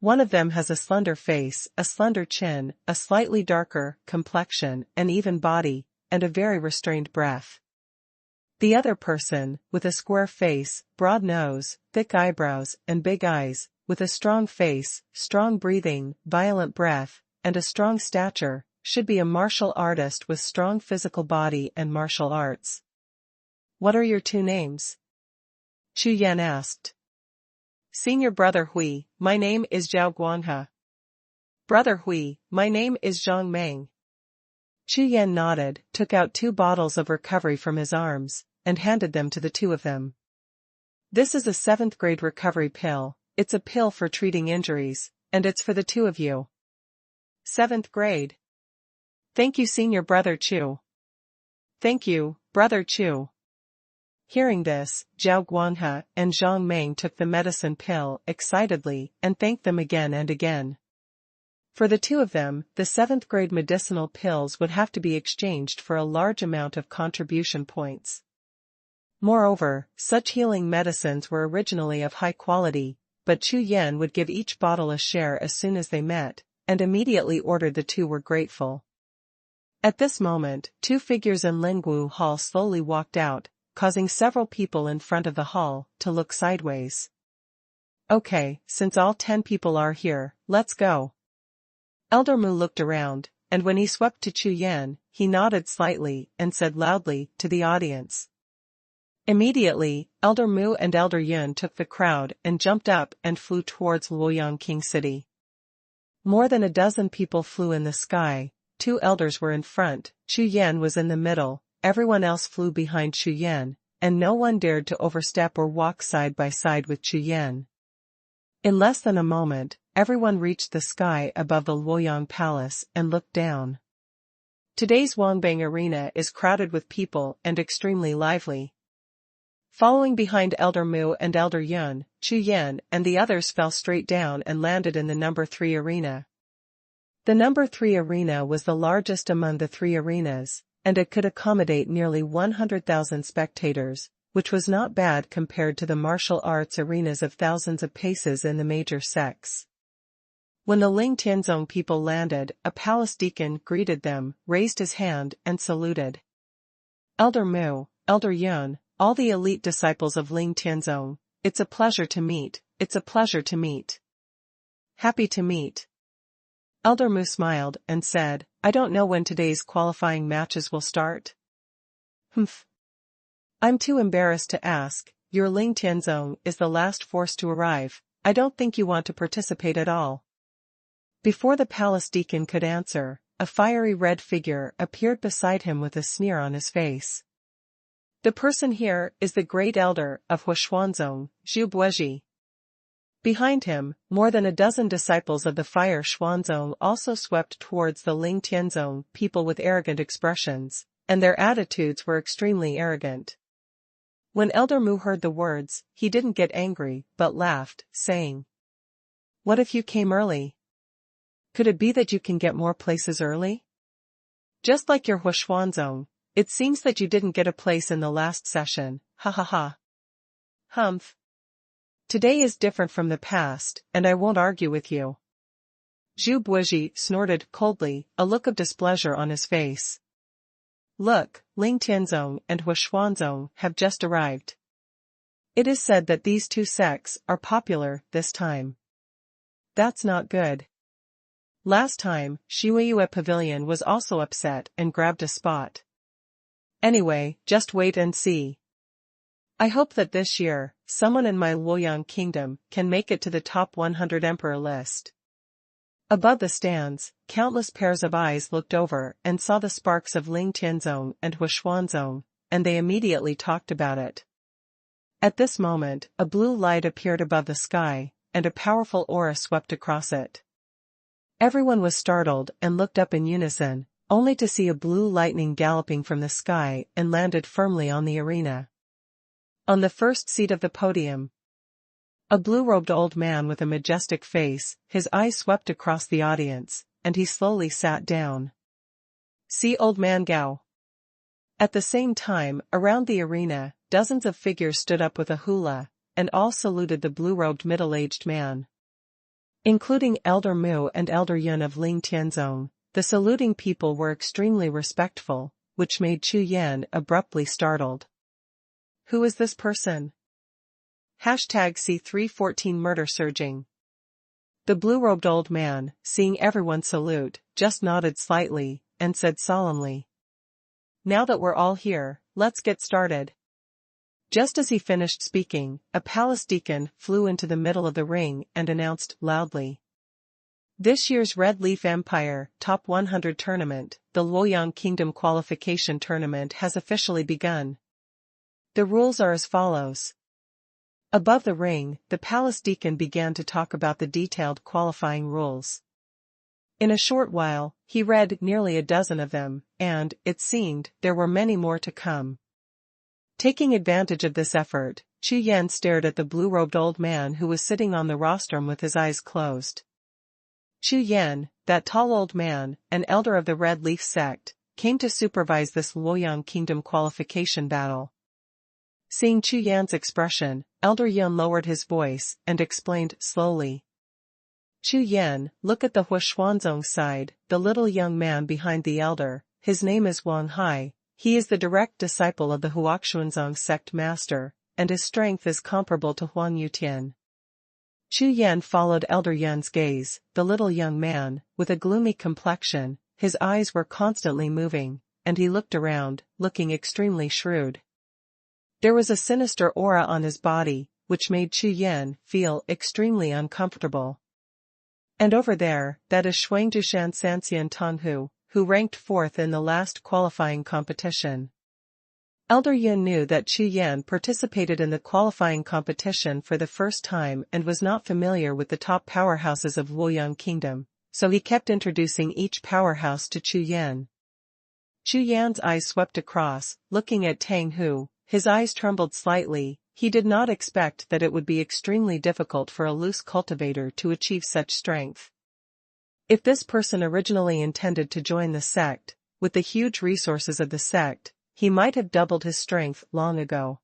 One of them has a slender face, a slender chin, a slightly darker complexion, an even body, and a very restrained breath. The other person, with a square face, broad nose, thick eyebrows, and big eyes, with a strong face, strong breathing, violent breath, and a strong stature, should be a martial artist with strong physical body and martial arts. What are your two names? Chu Yan asked. Senior Brother Hui, my name is Zhao Guanghe. Brother Hui, my name is Zhang Meng. Chu Yan nodded, took out 2 bottles of recovery from his arms, and handed them to the 2 of them. This is a 7th grade recovery pill, it's a pill for treating injuries, and it's for the 2 of you. 7th grade. Thank you, Senior Brother Chu. Thank you, Brother Chu. Hearing this, Zhao Guanghe and Zhang Meng took the medicine pill excitedly and thanked them again and again. For the 2 of them, the 7th grade medicinal pills would have to be exchanged for a large amount of contribution points. Moreover, such healing medicines were originally of high quality, but Chu Yan would give each bottle a share as soon as they met, and immediately ordered the 2 were grateful. At this moment, 2 figures in Lingwu Hall slowly walked out, causing several people in front of the hall to look sideways. Okay, since all 10 people are here, let's go. Elder Mu looked around, and when he swept to Chu Yan, he nodded slightly and said loudly to the audience. Immediately, Elder Mu and Elder Yun took the crowd and jumped up and flew towards Luoyang King City. More than a dozen people flew in the sky, 2 elders were in front, Chu Yan was in the middle, everyone else flew behind Chu Yan, and no one dared to overstep or walk side by side with Chu Yan. In less than a moment, everyone reached the sky above the Luoyang Palace and looked down. Today's Wangbang Arena is crowded with people and extremely lively. Following behind Elder Mu and Elder Yun, Chu Yan and the others fell straight down and landed in the number 3 arena. The number 3 arena was the largest among the 3 arenas, and it could accommodate nearly 100,000 spectators, which was not bad compared to the martial arts arenas of thousands of paces in the major sects. When the Ling Tianzong people landed, a palace deacon greeted them, raised his hand, and saluted. Elder Mu, Elder Yun, all the elite disciples of Ling Tianzong, it's a pleasure to meet, it's a pleasure to meet. Happy to meet. Elder Mu smiled and said, I don't know when today's qualifying matches will start. Humph. I'm too embarrassed to ask, your Ling Tianzong is the last force to arrive, I don't think you want to participate at all. Before the palace deacon could answer, a fiery red figure appeared beside him with a sneer on his face. The person here is the great elder of Huashuanzong, Zhu Buezhi. Behind him, more than a dozen disciples of the Fire Xuanzong also swept towards the Ling Tianzong people with arrogant expressions, and their attitudes were extremely arrogant. When Elder Mu heard the words, he didn't get angry, but laughed, saying, What if you came early? Could it be that you can get more places early? Just like your Huashuanzong, it seems that you didn't get a place in the last session, ha ha ha. Humph. Today is different from the past, and I won't argue with you. Zhu Buezhi snorted coldly, a look of displeasure on his face. Look, Ling Tianzong and Huashuanzong have just arrived. It is said that these 2 sects are popular this time. That's not good. Last time, Shiweiyue Pavilion was also upset and grabbed a spot. Anyway, just wait and see. I hope that this year, someone in my Luoyang kingdom can make it to the top 100 emperor list. Above the stands, countless pairs of eyes looked over and saw the sparks of Ling Tianzong and Huashuanzong, and they immediately talked about it. At this moment, a blue light appeared above the sky, and a powerful aura swept across it. Everyone was startled and looked up in unison, only to see a blue lightning galloping from the sky and landed firmly on the arena. On the first seat of the podium, a blue-robed old man with a majestic face, his eyes swept across the audience, and he slowly sat down. See Old Man Gao. At the same time, around the arena, dozens of figures stood up with a hula, and all saluted the blue-robed middle-aged man. Including Elder Mu and Elder Yun of Ling Tianzong, the saluting people were extremely respectful, which made Chu Yan abruptly startled. Who is this person? Hashtag C314 murder surging. The blue-robed old man, seeing everyone salute, just nodded slightly, and said solemnly, "Now that we're all here, let's get started." Just as he finished speaking, a palace deacon flew into the middle of the ring and announced loudly, "This year's Red Leaf Empire Top 100 tournament, the Luoyang Kingdom Qualification Tournament has officially begun. The rules are as follows." Above the ring, the palace deacon began to talk about the detailed qualifying rules. In a short while, he read nearly a dozen of them, and, it seemed, there were many more to come. Taking advantage of this effort, Chu Yan stared at the blue-robed old man who was sitting on the rostrum with his eyes closed. Chu Yan, that tall old man, an elder of the Red Leaf sect, came to supervise this Luoyang Kingdom qualification battle. Seeing Chu Yan's expression, Elder Yun lowered his voice and explained slowly. "Chu Yan, look at the Xuanhuan side, the little young man behind the elder. His name is Wang Hai. He is the direct disciple of the Huaxuanzong sect master, and his strength is comparable to Huang Yutian." Chu Yan followed Elder Yun's gaze. The little young man, with a gloomy complexion, his eyes were constantly moving, and he looked around, looking extremely shrewd. There was a sinister aura on his body, which made Chu Yan feel extremely uncomfortable. And over there, that is Shuangdushan Sanxian Tonghu, who ranked 4th in the last qualifying competition. Elder Yun knew that Chu Yan participated in the qualifying competition for the first time and was not familiar with the top powerhouses of Luoyang Kingdom, so he kept introducing each powerhouse to Chu Yan. Chu Yan's eyes swept across, looking at Tang Hu. His eyes trembled slightly. He did not expect that it would be extremely difficult for a loose cultivator to achieve such strength. If this person originally intended to join the sect, with the huge resources of the sect, he might have doubled his strength long ago.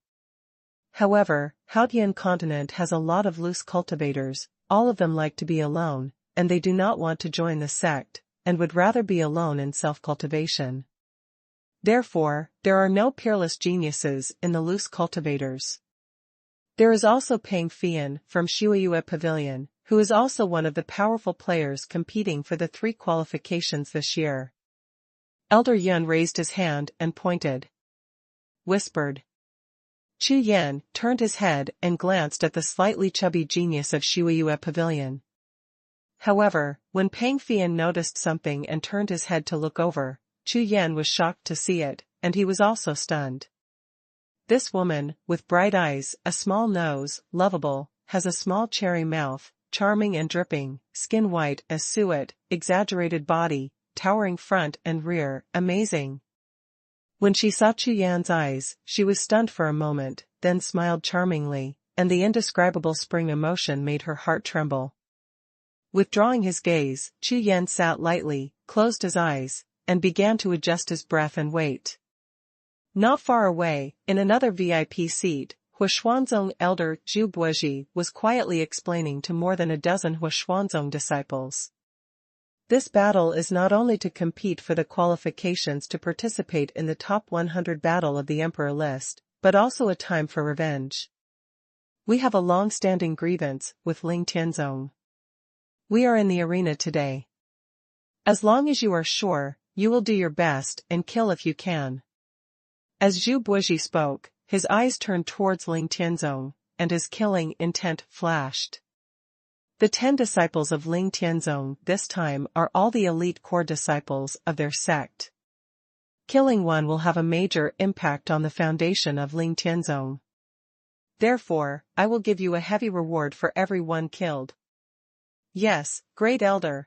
However, Haodian continent has a lot of loose cultivators. All of them like to be alone, and they do not want to join the sect, and would rather be alone in self-cultivation. Therefore, there are no peerless geniuses in the loose cultivators. There is also Pang Fian from Shuiyue Pavilion, who is also one of the powerful players competing for the 3 qualifications this year. Elder Yun raised his hand and pointed. Whispered. Chu Yan turned his head and glanced at the slightly chubby genius of Shuiyue Pavilion. However, when Pang Fian noticed something and turned his head to look over, Chu Yan was shocked to see it, and he was also stunned. This woman, with bright eyes, a small nose, lovable, has a small cherry mouth, charming and dripping, skin white as suet, exaggerated body, towering front and rear, amazing. When she saw Chu Yan's eyes, she was stunned for a moment, then smiled charmingly, and the indescribable spring emotion made her heart tremble. Withdrawing his gaze, Chu Yan sat lightly, closed his eyes, and began to adjust his breath and wait. Not far away, in another VIP seat, Huaxuanzong elder Zhu Buozhi was quietly explaining to more than a dozen Huaxuanzong disciples. This battle is not only to compete for the qualifications to participate in the top 100 battle of the Emperor list, but also a time for revenge. We have a long-standing grievance with Ling Tianzong. We are in the arena today. As long as you are sure, you will do your best and kill if you can. As Zhu Buozhi spoke, his eyes turned towards Ling Tianzong, and his killing intent flashed. The 10 disciples of Ling Tianzong this time are all the elite core disciples of their sect. Killing one will have a major impact on the foundation of Ling Tianzong. Therefore, I will give you a heavy reward for every one killed. Yes, great elder.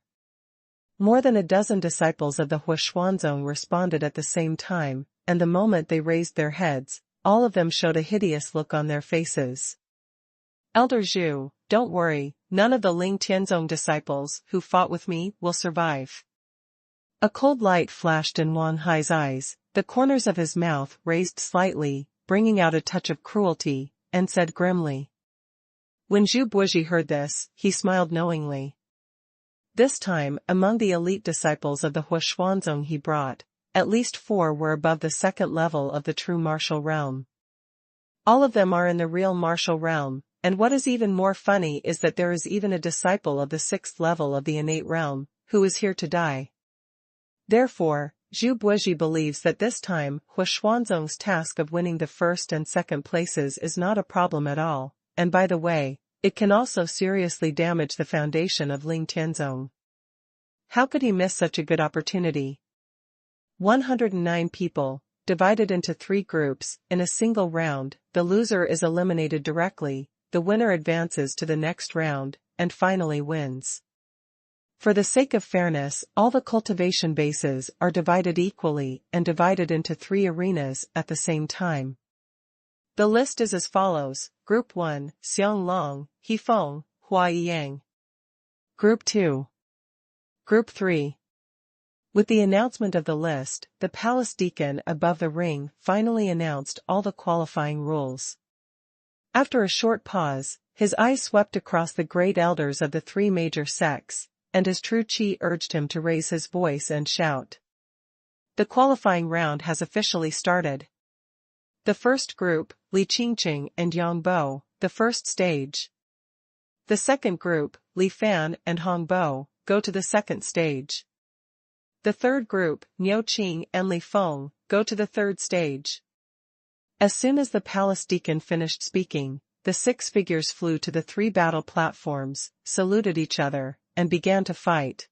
More than a dozen disciples of the Huaxuanzong responded at the same time, and the moment they raised their heads, all of them showed a hideous look on their faces. Elder Zhu, don't worry, none of the Ling Tianzong disciples who fought with me will survive. A cold light flashed in Wang Hai's eyes, the corners of his mouth raised slightly, bringing out a touch of cruelty, and said grimly. When Zhu Buozhi heard this, he smiled knowingly. This time, among the elite disciples of the Huaxuanzong he brought, at least 4 were above the 2nd level of the true martial realm. All of them are in the real martial realm, and what is even more funny is that there is even a disciple of the 6th level of the innate realm, who is here to die. Therefore, Zhu Buizhi believes that this time Hu Xuanzong's task of winning the 1st and 2nd places is not a problem at all, and by the way, it can also seriously damage the foundation of Ling Tianzong. How could he miss such a good opportunity? 109 people, divided into 3 groups, in a single round, the loser is eliminated directly, the winner advances to the next round, and finally wins. For the sake of fairness, all the cultivation bases are divided equally and divided into 3 arenas at the same time. The list is as follows: Group 1, Xianglong, Hifeng, Huaiyang. Group 2. Group 3. With the announcement of the list, the palace deacon above the ring finally announced all the qualifying rules. After a short pause, his eyes swept across the great elders of the 3 major sects, and his true chi urged him to raise his voice and shout. The qualifying round has officially started. The first group, Li Qingqing and Yang Bo, the first stage. The second group, Li Fan and Hong Bo, go to the second stage. The third group, Niu Qing and Li Feng, go to the third stage. As soon as the palace deacon finished speaking, the 6 figures flew to the 3 battle platforms, saluted each other, and began to fight.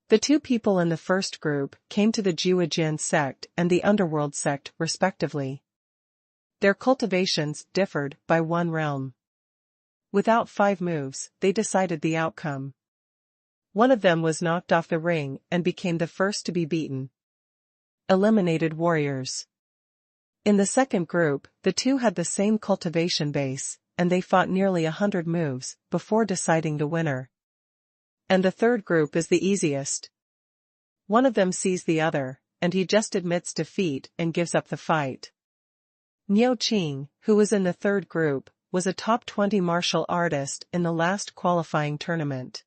The 2 people in the first group came to the Jiuxiao sect and the Underworld sect respectively. Their cultivations differed by 1 realm. Without 5 moves, they decided the outcome. One of them was knocked off the ring and became the first to be beaten. Eliminated warriors. In the second group, the 2 had the same cultivation base, and they fought nearly 100 moves before deciding the winner. And the third group is the easiest. One of them sees the other, and he just admits defeat and gives up the fight. Niu Qing, who was in the third group, was a top 20 martial artist in the last qualifying tournament.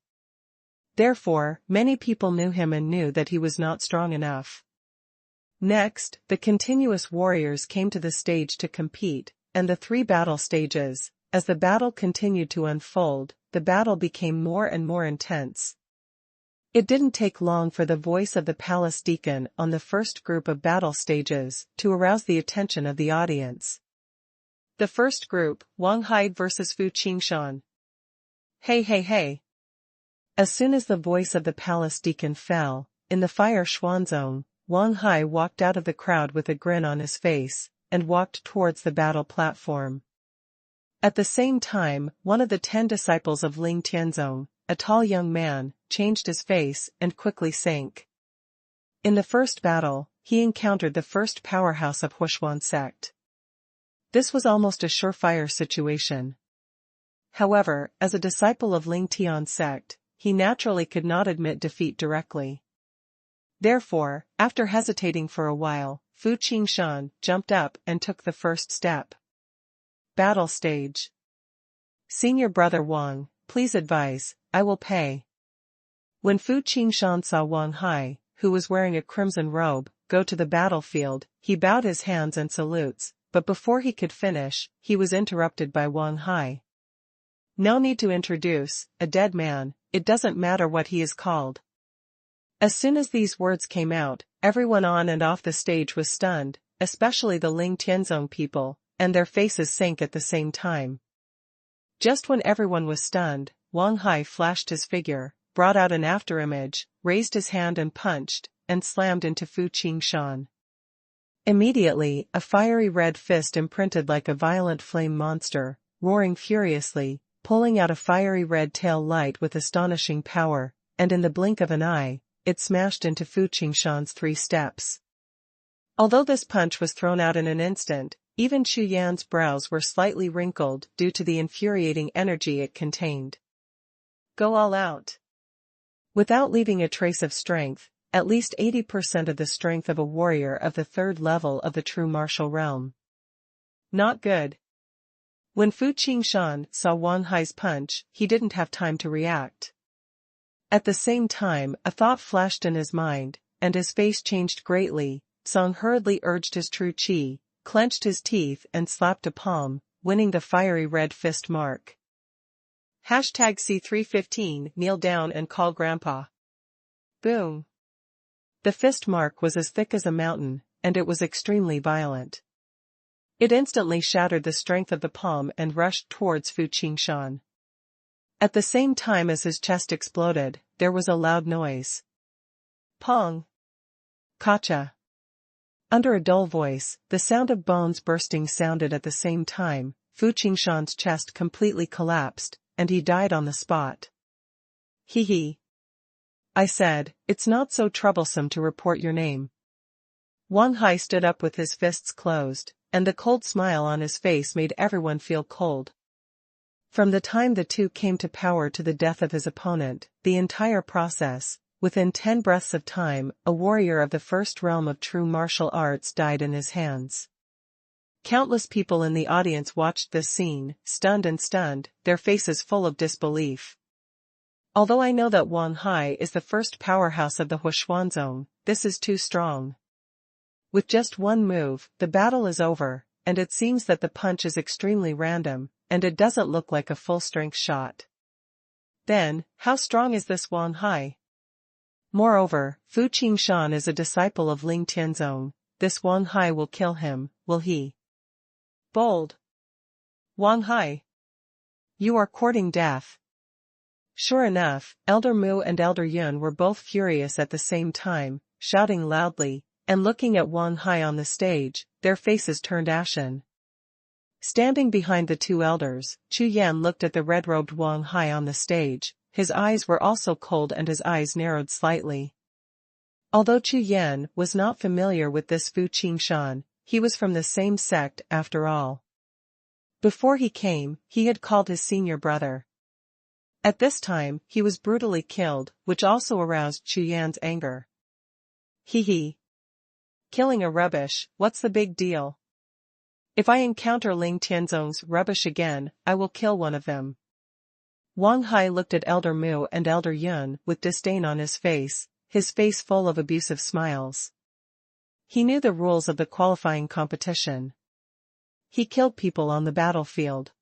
Therefore, many people knew him and knew that he was not strong enough. Next, the continuous warriors came to the stage to compete, and the 3 battle stages. As the battle continued to unfold, the battle became more and more intense. It didn't take long for the voice of the palace deacon on the first group of battle stages to arouse the attention of the audience. The first group, Wang Hai vs. Fu Qingshan. Hey hey hey. As soon as the voice of the palace deacon fell, in the fire Xuanzong, Wang Hai walked out of the crowd with a grin on his face, and walked towards the battle platform. At the same time, one of the 10 disciples of Ling Tianzong, a tall young man, changed his face and quickly sank. In the first battle, he encountered the first powerhouse of Huishuan sect. This was almost a surefire situation. However, as a disciple of Ling Tian sect, he naturally could not admit defeat directly. Therefore, after hesitating for a while, Fu Qingshan jumped up and took the first step. Battle stage. Senior brother Wang, please advise, I will pay. When Fu Qingshan saw Wang Hai, who was wearing a crimson robe, go to the battlefield, he bowed his hands and salutes, but before he could finish, he was interrupted by Wang Hai. No need to introduce, a dead man, it doesn't matter what he is called. As soon as these words came out, everyone on and off the stage was stunned, especially the Ling Tianzong people, and their faces sank at the same time. Just when everyone was stunned, Wang Hai flashed his figure, brought out an afterimage, raised his hand and punched, and slammed into Fu Qingshan. Immediately, a fiery red fist imprinted like a violent flame monster, roaring furiously, pulling out a fiery red tail light with astonishing power, and in the blink of an eye, it smashed into Fu Qingshan's 3 steps. Although this punch was thrown out in an instant, even Chu Yan's brows were slightly wrinkled due to the infuriating energy it contained. Go all out. Without leaving a trace of strength, at least 80% of the strength of a warrior of the 3rd level of the true martial realm. Not good. When Fu Qingshan saw Wang Hai's punch, he didn't have time to react. At the same time, a thought flashed in his mind, and his face changed greatly. Song hurriedly urged his true chi, clenched his teeth and slapped a palm, winning the fiery red fist mark. #C315 Kneel down and call Grandpa. Boom. The fist mark was as thick as a mountain, and it was extremely violent. It instantly shattered the strength of the palm and rushed towards Fu Qingshan. At the same time as his chest exploded, there was a loud noise. Pong. Kacha. Under a dull voice, the sound of bones bursting sounded at the same time. Fu Qingshan's chest completely collapsed, and he died on the spot. Hee hee. I said, it's not so troublesome to report your name. Wang Hai stood up with his fists closed, and the cold smile on his face made everyone feel cold. From the time the two came to power to the death of his opponent, the entire process, within 10 breaths of time, a warrior of the first realm of true martial arts died in his hands. Countless people in the audience watched this scene, stunned, their faces full of disbelief. Although I know that Wang Hai is the first powerhouse of the Huashuanzong, this is too strong. With just one move, the battle is over, and it seems that the punch is extremely random, and it doesn't look like a full-strength shot. Then, how strong is this Wang Hai? Moreover, Fu Qingshan is a disciple of Ling Tianzong. This Wang Hai will kill him, will he? Bold. Wang Hai. You are courting death. Sure enough, Elder Mu and Elder Yun were both furious at the same time, shouting loudly, and looking at Wang Hai on the stage, their faces turned ashen. Standing behind the two elders, Chu Yan looked at the red-robed Wang Hai on the stage. His eyes were also cold and his eyes narrowed slightly. Although Chu Yan was not familiar with this Fu Qingshan, he was from the same sect after all. Before he came, he had called his senior brother. At this time, he was brutally killed, which also aroused Chu Yan's anger. Hee hee. Killing a rubbish, what's the big deal? If I encounter Ling Tianzong's rubbish again, I will kill one of them. Wang Hai looked at Elder Mu and Elder Yun with disdain on his face full of abusive smiles. He knew the rules of the qualifying competition. He killed people on the battlefield.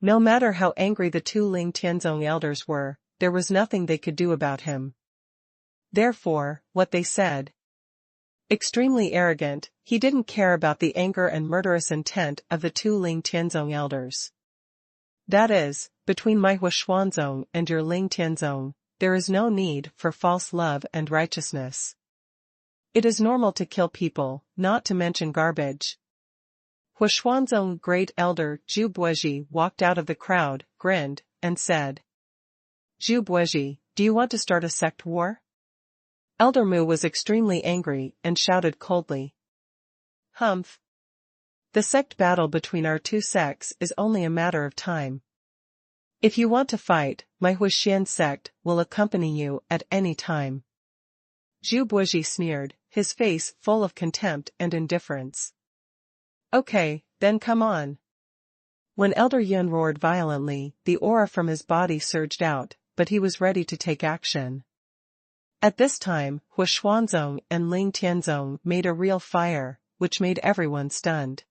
No matter how angry the two Ling Tianzong elders were, there was nothing they could do about him. Therefore, what they said. Extremely arrogant, he didn't care about the anger and murderous intent of the two Ling Tianzong elders. That is, between my Huashuanzong and your Ling Tianzong, there is no need for false love and righteousness. It is normal to kill people, not to mention garbage. Huashuanzong Great Elder Zhu Buozhi walked out of the crowd, grinned, and said, Zhu Buozhi, do you want to start a sect war? Elder Mu was extremely angry and shouted coldly. Humph. The sect battle between our two sects is only a matter of time. If you want to fight, my Huaxian sect will accompany you at any time. Zhu Buozhi sneered, his face full of contempt and indifference. Okay, then come on. When Elder Yun roared violently, the aura from his body surged out, but he was ready to take action. At this time, Huashuanzong and Ling Tianzong made a real fire, which made everyone stunned.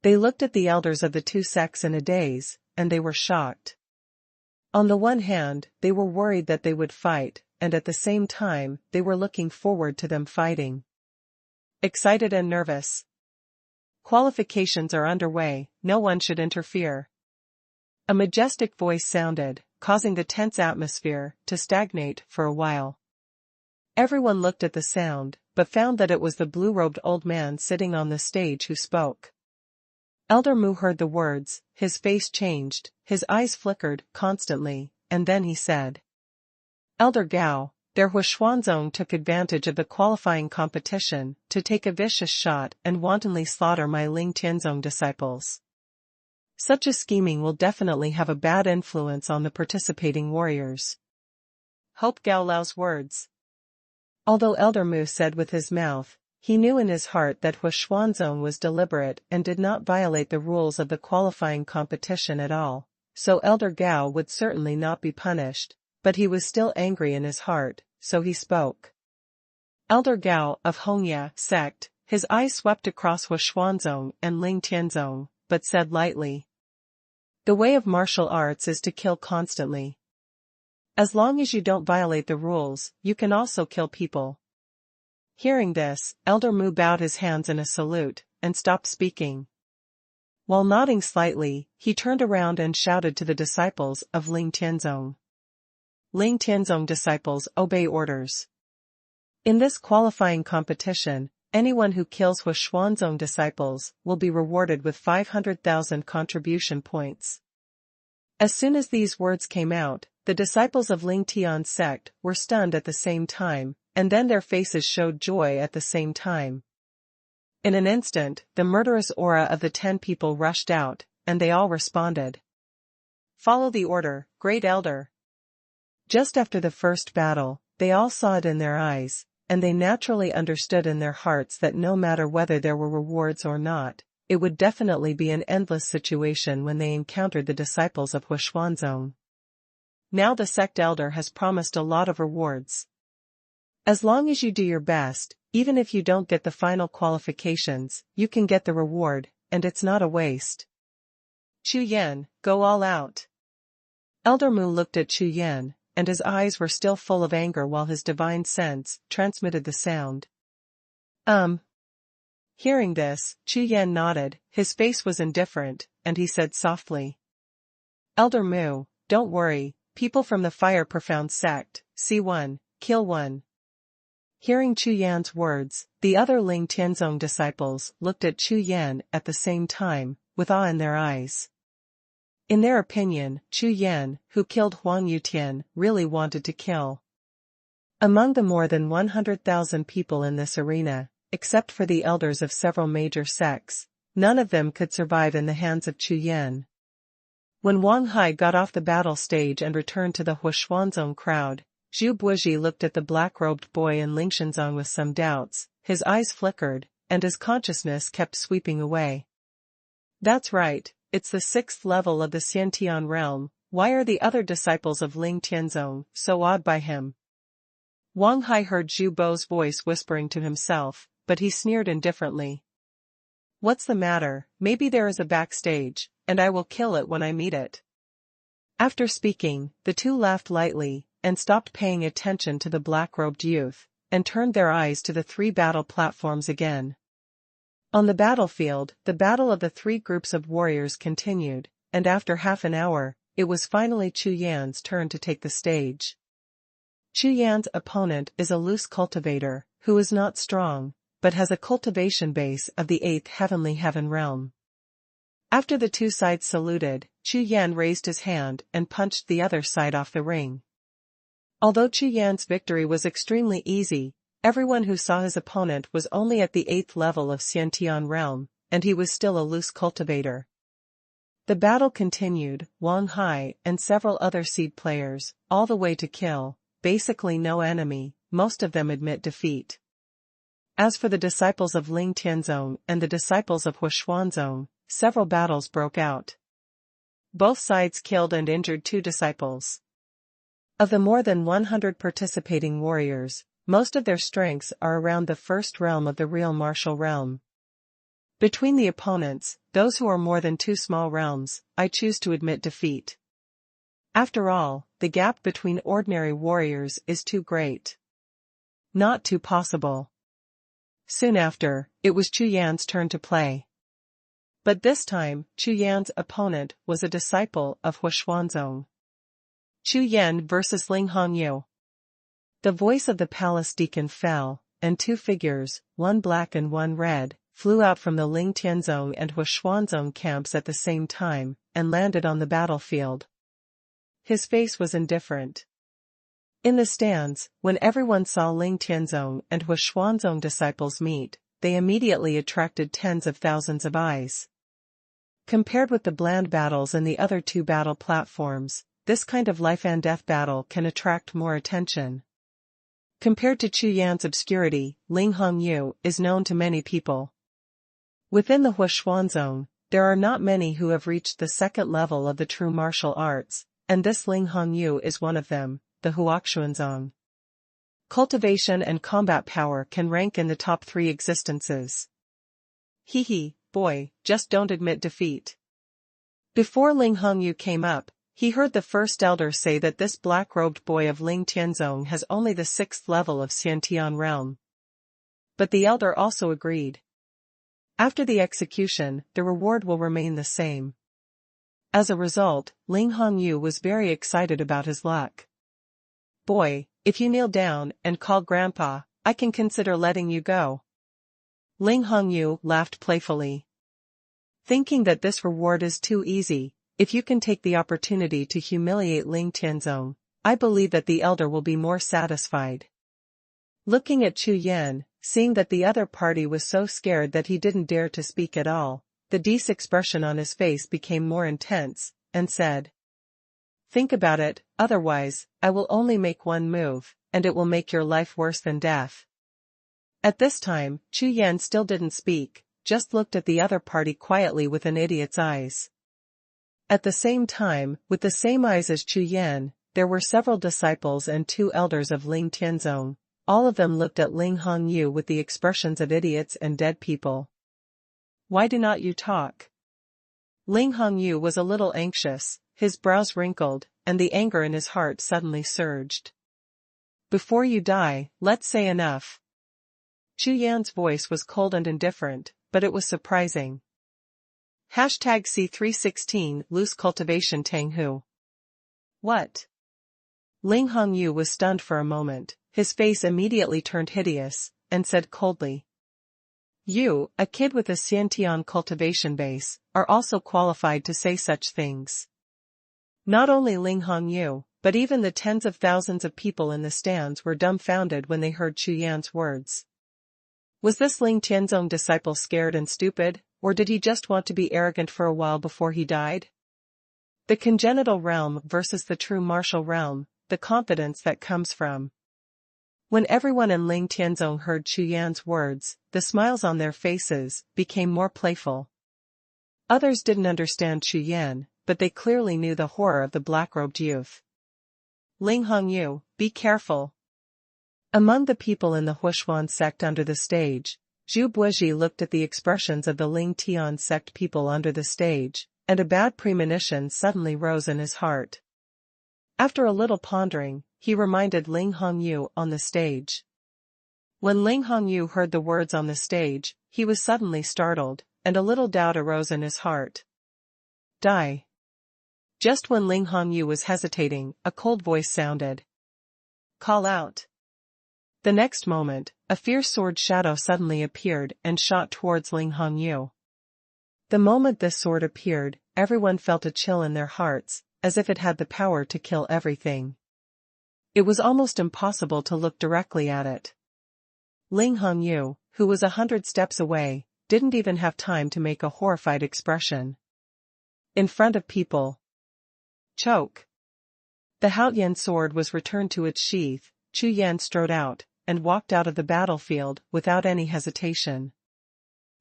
They looked at the elders of the two sects in a daze, and they were shocked. On the one hand, they were worried that they would fight, and at the same time, they were looking forward to them fighting. Excited and nervous. Qualifications are underway, no one should interfere. A majestic voice sounded, causing the tense atmosphere to stagnate for a while. Everyone looked at the sound, but found that it was the blue-robed old man sitting on the stage who spoke. Elder Mu heard the words, his face changed, his eyes flickered constantly, and then he said. Elder Gao, their Huashuanzong took advantage of the qualifying competition to take a vicious shot and wantonly slaughter my Ling Tianzong disciples. Such a scheming will definitely have a bad influence on the participating warriors. Hope Gao Lao's words. Although Elder Mu said with his mouth, he knew in his heart that Huashuanzong was deliberate and did not violate the rules of the qualifying competition at all, so Elder Gao would certainly not be punished, but he was still angry in his heart, so he spoke. Elder Gao of Hongya sect, His eyes swept across Xuanhuan and Ling Tianzong, but said lightly, "The way of martial arts is to kill constantly. As long as you don't violate the rules, you can also kill people." Hearing this, Elder Mu bowed his hands in a salute, and stopped speaking. While nodding slightly, he turned around and shouted to the disciples of Ling Tianzong. Ling Tianzong disciples obey orders. In this qualifying competition, anyone who kills Xuanzong disciples will be rewarded with 500,000 contribution points. As soon as these words came out, the disciples of Ling Tian's sect were stunned at the same time, and then their faces showed joy at the same time. In an instant, the murderous aura of the 10 people rushed out, and they all responded. "Follow the order, Great Elder." Just after the first battle, they all saw it in their eyes, and they naturally understood in their hearts that no matter whether there were rewards or not, it would definitely be an endless situation when they encountered the disciples of Xuanzong. Now the sect elder has promised a lot of rewards. As long as you do your best, even if you don't get the final qualifications, you can get the reward, and it's not a waste. Chu Yan, go all out. Elder Mu looked at Chu Yan, and his eyes were still full of anger while his divine sense transmitted the sound. Hearing this, Chu Yan nodded, his face was indifferent, and he said softly, "Elder Mu, don't worry, people from the Fire Profound sect, see one, kill one." Hearing Chu Yan's words, the other Ling Tianzong disciples looked at Chu Yan at the same time, with awe in their eyes. In their opinion, Chu Yan, who killed Huang Yutian, really wanted to kill. Among the more than 100,000 people in this arena, except for the elders of several major sects, none of them could survive in the hands of Chu Yan. When Wang Hai got off the battle stage and returned to the Xuanzong crowd, Zhu Buizhi looked at the black-robed boy in Lingshenzong with some doubts, his eyes flickered, and his consciousness kept sweeping away. "That's right, it's the 6th level of the Xiantian realm, why are the other disciples of Ling Tianzong so awed by him?" Wang Hai heard Zhu Bo's voice whispering to himself, but he sneered indifferently. "What's the matter? Maybe there is a backstage, and I will kill it when I meet it." After speaking, the two laughed lightly, and stopped paying attention to the black-robed youth, and turned their eyes to the 3 battle platforms again. On the battlefield, the battle of the 3 groups of warriors continued, and after half an hour, it was finally Chu Yan's turn to take the stage. Chu Yan's opponent is a loose cultivator, who is not strong, but has a cultivation base of the 8th heavenly heaven realm. After the two sides saluted, Chu Yan raised his hand and punched the other side off the ring. Although Chu Yan's victory was extremely easy, everyone who saw his opponent was only at the 8th level of Xiantian realm, and he was still a loose cultivator. The battle continued, Wang Hai and several other seed players, all the way to kill, basically no enemy, most of them admit defeat. As for the disciples of Ling Tianzong and the disciples of Xuanzong, several battles broke out. Both sides killed and injured 2 disciples. Of the more than 100 participating warriors, most of their strengths are around the 1st realm of the real martial realm. Between the opponents, those who are more than 2 small realms, I choose to admit defeat. After all, the gap between ordinary warriors is too great. Not too possible. Soon after, it was Chu Yan's turn to play. But this time, Chu Yan's opponent was a disciple of Xuanzong. Chu Yan versus Ling Hongyu. The voice of the palace deacon fell, and 2 figures, one black and one red, flew out from the Ling Tianzong and Xuanzong camps at the same time, and landed on the battlefield. His face was indifferent. In the stands, when everyone saw Ling Tianzong and Xuanzong disciples meet, they immediately attracted tens of thousands of eyes. Compared with the bland battles in the other 2 battle platforms, this kind of life-and-death battle can attract more attention. Compared to Chu Yan's obscurity, Ling Hongyu is known to many people. Within the Xuanzong, there are not many who have reached the 2nd level of the true martial arts, and this Ling Hongyu is one of them, the Huaxuanzong. Cultivation and combat power can rank in the top 3 existences. Hee, boy, just don't admit defeat. Before Ling Hongyu came up, he heard the first elder say that this black-robed boy of Ling Tianzong has only the 6th level of Xiantian realm. But the elder also agreed. After the execution, the reward will remain the same. As a result, Ling Hongyu was very excited about his luck. Boy, if you kneel down and call Grandpa, I can consider letting you go. Ling Hongyu laughed playfully. Thinking that this reward is too easy, if you can take the opportunity to humiliate Ling Tianzong, I believe that the elder will be more satisfied. Looking at Chu Yan, seeing that the other party was so scared that he didn't dare to speak at all, the D's expression on his face became more intense, and said, "Think about it, otherwise, I will only make one move, and it will make your life worse than death." At this time, Chu Yan still didn't speak, just looked at the other party quietly with an idiot's eyes. At the same time, with the same eyes as Chu Yan, there were several disciples and 2 elders of Ling Tianzong. All of them looked at Ling Hongyu with the expressions of idiots and dead people. "Why do not you talk?" Ling Hongyu was a little anxious, his brows wrinkled, and the anger in his heart suddenly surged. "Before you die, let's say enough." Chu Yan's voice was cold and indifferent, but it was surprising. #C316 Loose Cultivation Tang Hu. What? Ling Hongyu was stunned for a moment, his face immediately turned hideous, and said coldly. "You, a kid with a Xiantian cultivation base, are also qualified to say such things." Not only Ling Hongyu, but even the tens of thousands of people in the stands were dumbfounded when they heard Chu Yan's words. Was this Ling Tianzong disciple scared and stupid, or did he just want to be arrogant for a while before he died? The congenital realm versus the true martial realm, the confidence that comes from. When everyone in Ling Tianzong heard Chu Yan's words, the smiles on their faces became more playful. Others didn't understand Chu Yan, but they clearly knew the horror of the black-robed youth. "Ling Hongyu, be careful." Among the people in the Xuanhuan sect under the stage, Zhu Buizhi looked at the expressions of the Ling Tian sect people under the stage, and a bad premonition suddenly rose in his heart. After a little pondering, he reminded Ling Hongyu on the stage. When Ling Hongyu heard the words on the stage, he was suddenly startled, and a little doubt arose in his heart. "Die." Just when Ling Hongyu was hesitating, a cold voice sounded. "Call out." The next moment, a fierce sword shadow suddenly appeared and shot towards Ling Hongyu. The moment this sword appeared, everyone felt a chill in their hearts, as if it had the power to kill everything. It was almost impossible to look directly at it. Ling Hongyu, who was 100 steps away, didn't even have time to make a horrified expression. In front of people. Choke. The Haotian sword was returned to its sheath. Chu Yan strode out, and walked out of the battlefield without any hesitation.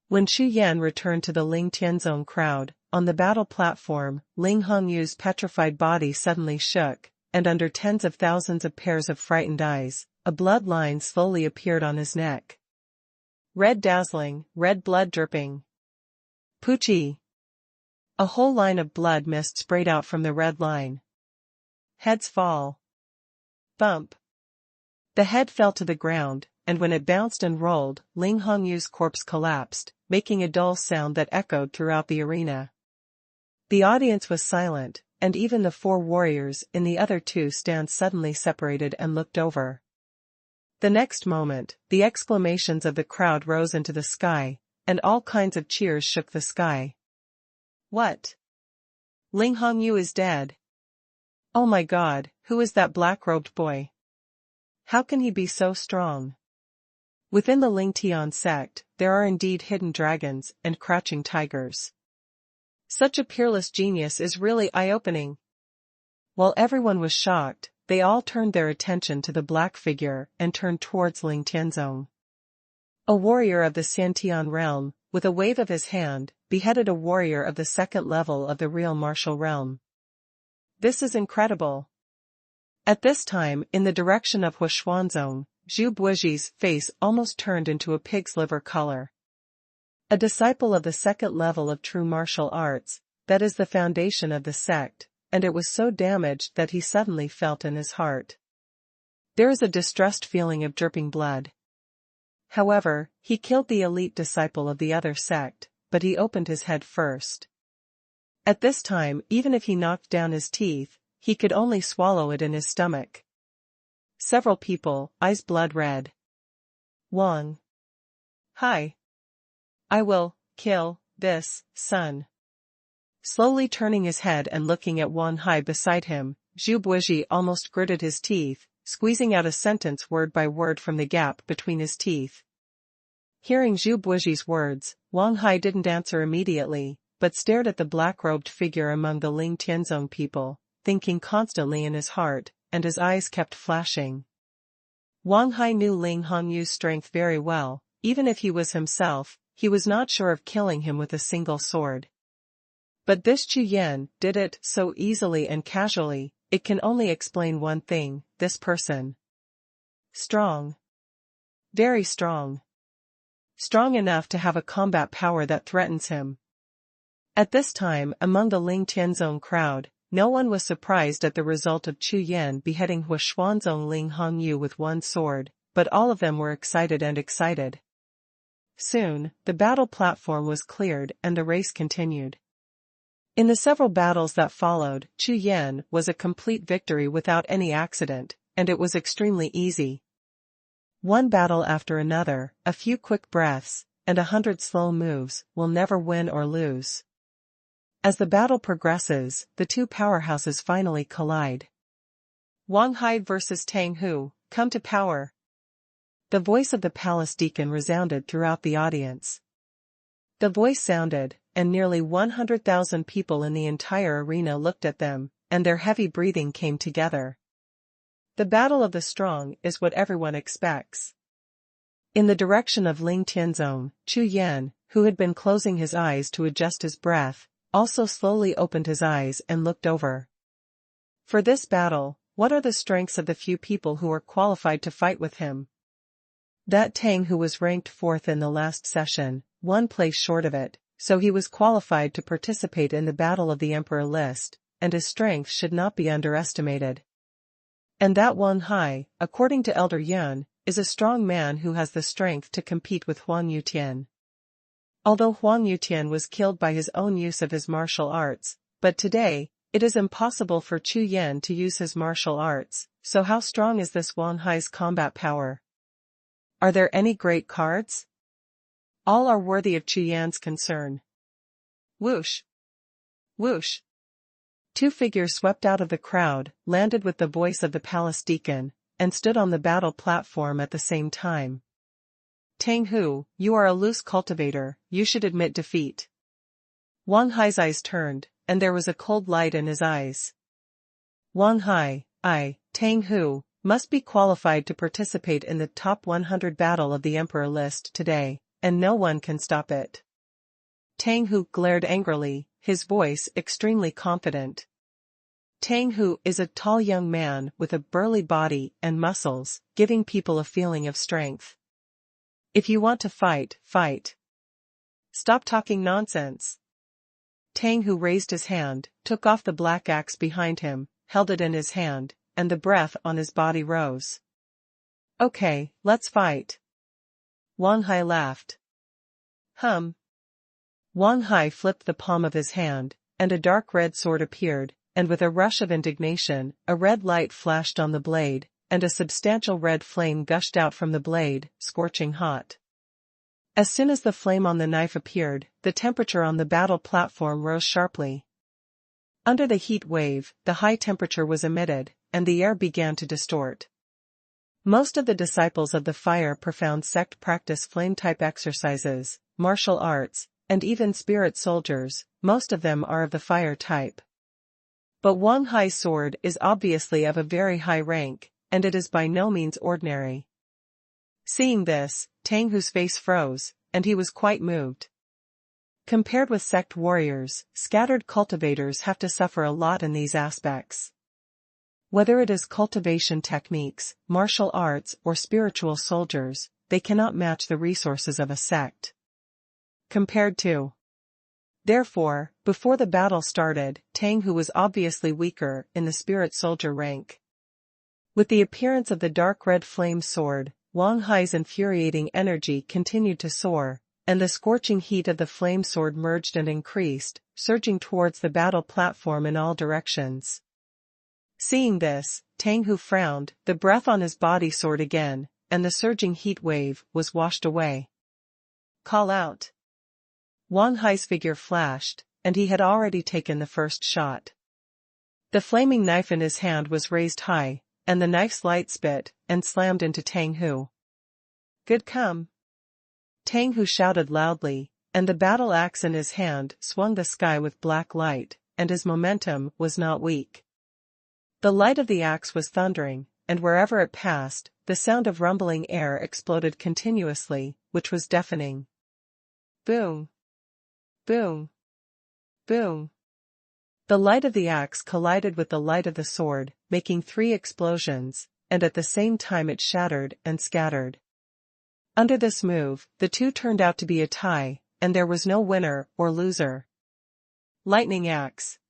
When Chu Yan returned to the Ling Tianzong crowd, on the battle platform, Ling Hongyu's petrified body suddenly shook, and under tens of thousands of pairs of frightened eyes, a bloodline slowly appeared on his neck. Red dazzling, red blood dripping. Poochie. A whole line of blood mist sprayed out from the red line. Heads fall. Bump. The head fell to the ground, and when it bounced and rolled, Ling Hongyu's corpse collapsed, making a dull sound that echoed throughout the arena. The audience was silent, and even the 4 warriors in the other 2 stands suddenly separated and looked over. The next moment, the exclamations of the crowd rose into the sky, and all kinds of cheers shook the sky. What? Ling Hongyu is dead. Oh my God, who is that black-robed boy? How can he be so strong? Within the Ling Tian sect, there are indeed hidden dragons and crouching tigers. Such a peerless genius is really eye-opening. While everyone was shocked, they all turned their attention to the black figure and turned towards Ling Tianzong. A warrior of the Xiantian realm, with a wave of his hand, beheaded a warrior of the 2nd level of the real martial realm. This is incredible. At this time, in the direction of Xuanzong, Zhu Buiji's face almost turned into a pig's liver color. A disciple of the second level of true martial arts, that is the foundation of the sect, and it was so damaged that he suddenly felt in his heart. There is a distressed feeling of dripping blood. However, he killed the elite disciple of the other sect, but he opened his head first. At this time, even if he knocked down his teeth, he could only swallow it in his stomach. Several people, eyes blood red. Wang Hai. I will kill this son. Slowly turning his head and looking at Wang Hai beside him, Zhu Buiji almost gritted his teeth, squeezing out a sentence word by word from the gap between his teeth. Hearing Zhu Buiji's words, Wang Hai didn't answer immediately, but stared at the black-robed figure among the Ling Tianzong people, thinking constantly in his heart, and his eyes kept flashing. Wang Hai knew Ling Honyu's strength very well. Even if he was himself, he was not sure of killing him with a single sword. But this Chu Yan did it so easily and casually. It can only explain one thing: this person. Strong. Very strong. Strong enough to have a combat power that threatens him. At this time, among the Ling Tianzong crowd, no one was surprised at the result of Chu Yan beheading Xuanhuan Ling Hongyu with one sword, but all of them were excited. Soon, the battle platform was cleared and the race continued. In the several battles that followed, Chu Yan was a complete victory without any accident, and it was extremely easy. One battle after another, a few quick breaths, and 100 slow moves will never win or lose. As the battle progresses, the two powerhouses finally collide. Wang Hai versus Tang Hu, come to power. The voice of the palace deacon resounded throughout the audience. The voice sounded, and nearly 100,000 people in the entire arena looked at them, and their heavy breathing came together. The battle of the strong is what everyone expects. In the direction of Ling Tianzong, Chu Yan, who had been closing his eyes to adjust his breath, also slowly opened his eyes and looked over. For this battle, what are the strengths of the few people who are qualified to fight with him? That Tang Hu was ranked 4th in the last session, 1 place short of it, so he was qualified to participate in the Battle of the Emperor list, and his strength should not be underestimated. And that Wang Hai, according to Elder Yun, is a strong man who has the strength to compete with Huang Yutian. Although Huang Yutian was killed by his own use of his martial arts, but today, it is impossible for Chu Yan to use his martial arts, so how strong is this Wang Hai's combat power? Are there any great cards? All are worthy of Chu Yan's concern. Whoosh! Whoosh! 2 figures swept out of the crowd, landed with the voice of the palace deacon, and stood on the battle platform at the same time. Tang Hu, you are a loose cultivator, you should admit defeat. Wang Hai's eyes turned, and there was a cold light in his eyes. Wang Hai, I, Tang Hu, must be qualified to participate in the top 100 battle of the Emperor list today, and no one can stop it. Tang Hu glared angrily, his voice extremely confident. Tang Hu is a tall young man with a burly body and muscles, giving people a feeling of strength. If you want to fight, fight. Stop talking nonsense. Tang Hu raised his hand, took off the black axe behind him, held it in his hand, and the breath on his body rose. Okay, let's fight. Wang Hai laughed. Wang Hai flipped the palm of his hand, and a dark red sword appeared, and with a rush of indignation, a red light flashed on the blade, and a substantial red flame gushed out from the blade, scorching hot. As soon as the flame on the knife appeared, the temperature on the battle platform rose sharply. Under the heat wave, the high temperature was emitted, and the air began to distort. Most of the disciples of the Fire Profound sect practice flame-type exercises, martial arts, and even spirit soldiers. Most of them are of the fire type. But Wang Hai's sword is obviously of a very high rank, and it is by no means ordinary. Seeing this, Tang Hu's face froze, and he was quite moved. Compared with sect warriors, scattered cultivators have to suffer a lot in these aspects. Whether it is cultivation techniques, martial arts, or spiritual soldiers, they cannot match the resources of a sect. Compared to. Therefore, before the battle started, Tang Hu was obviously weaker in the spirit soldier rank. With the appearance of the dark red flame sword, Wang Hai's infuriating energy continued to soar, and the scorching heat of the flame sword merged and increased, surging towards the battle platform in all directions. Seeing this, Tang Hu frowned, the breath on his body soared again, and the surging heat wave was washed away. Call out. Wang Hai's figure flashed, and he had already taken the first shot. The flaming knife in his hand was raised high, and the knife's light spit and slammed into Tang Hu. Good come. Tang Hu shouted loudly, and the battle axe in his hand swung the sky with black light, and his momentum was not weak. The light of the axe was thundering, and wherever it passed, the sound of rumbling air exploded continuously, which was deafening. Boom! Boom! Boom! The light of the axe collided with the light of the sword, making 3 explosions, and at the same time it shattered and scattered. Under this move, the two turned out to be a tie, and there was no winner or loser. Lightning axe.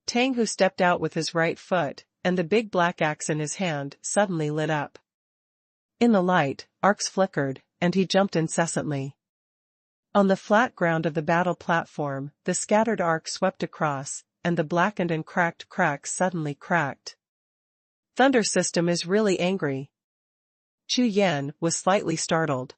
Tang Hu stepped out with his right foot, and the big black axe in his hand suddenly lit up. In the light, arcs flickered, and he jumped incessantly. On the flat ground of the battle platform, the scattered arc swept across, and the blackened and cracked cracks suddenly cracked. Thunder System is really angry. Chu Yan was slightly startled.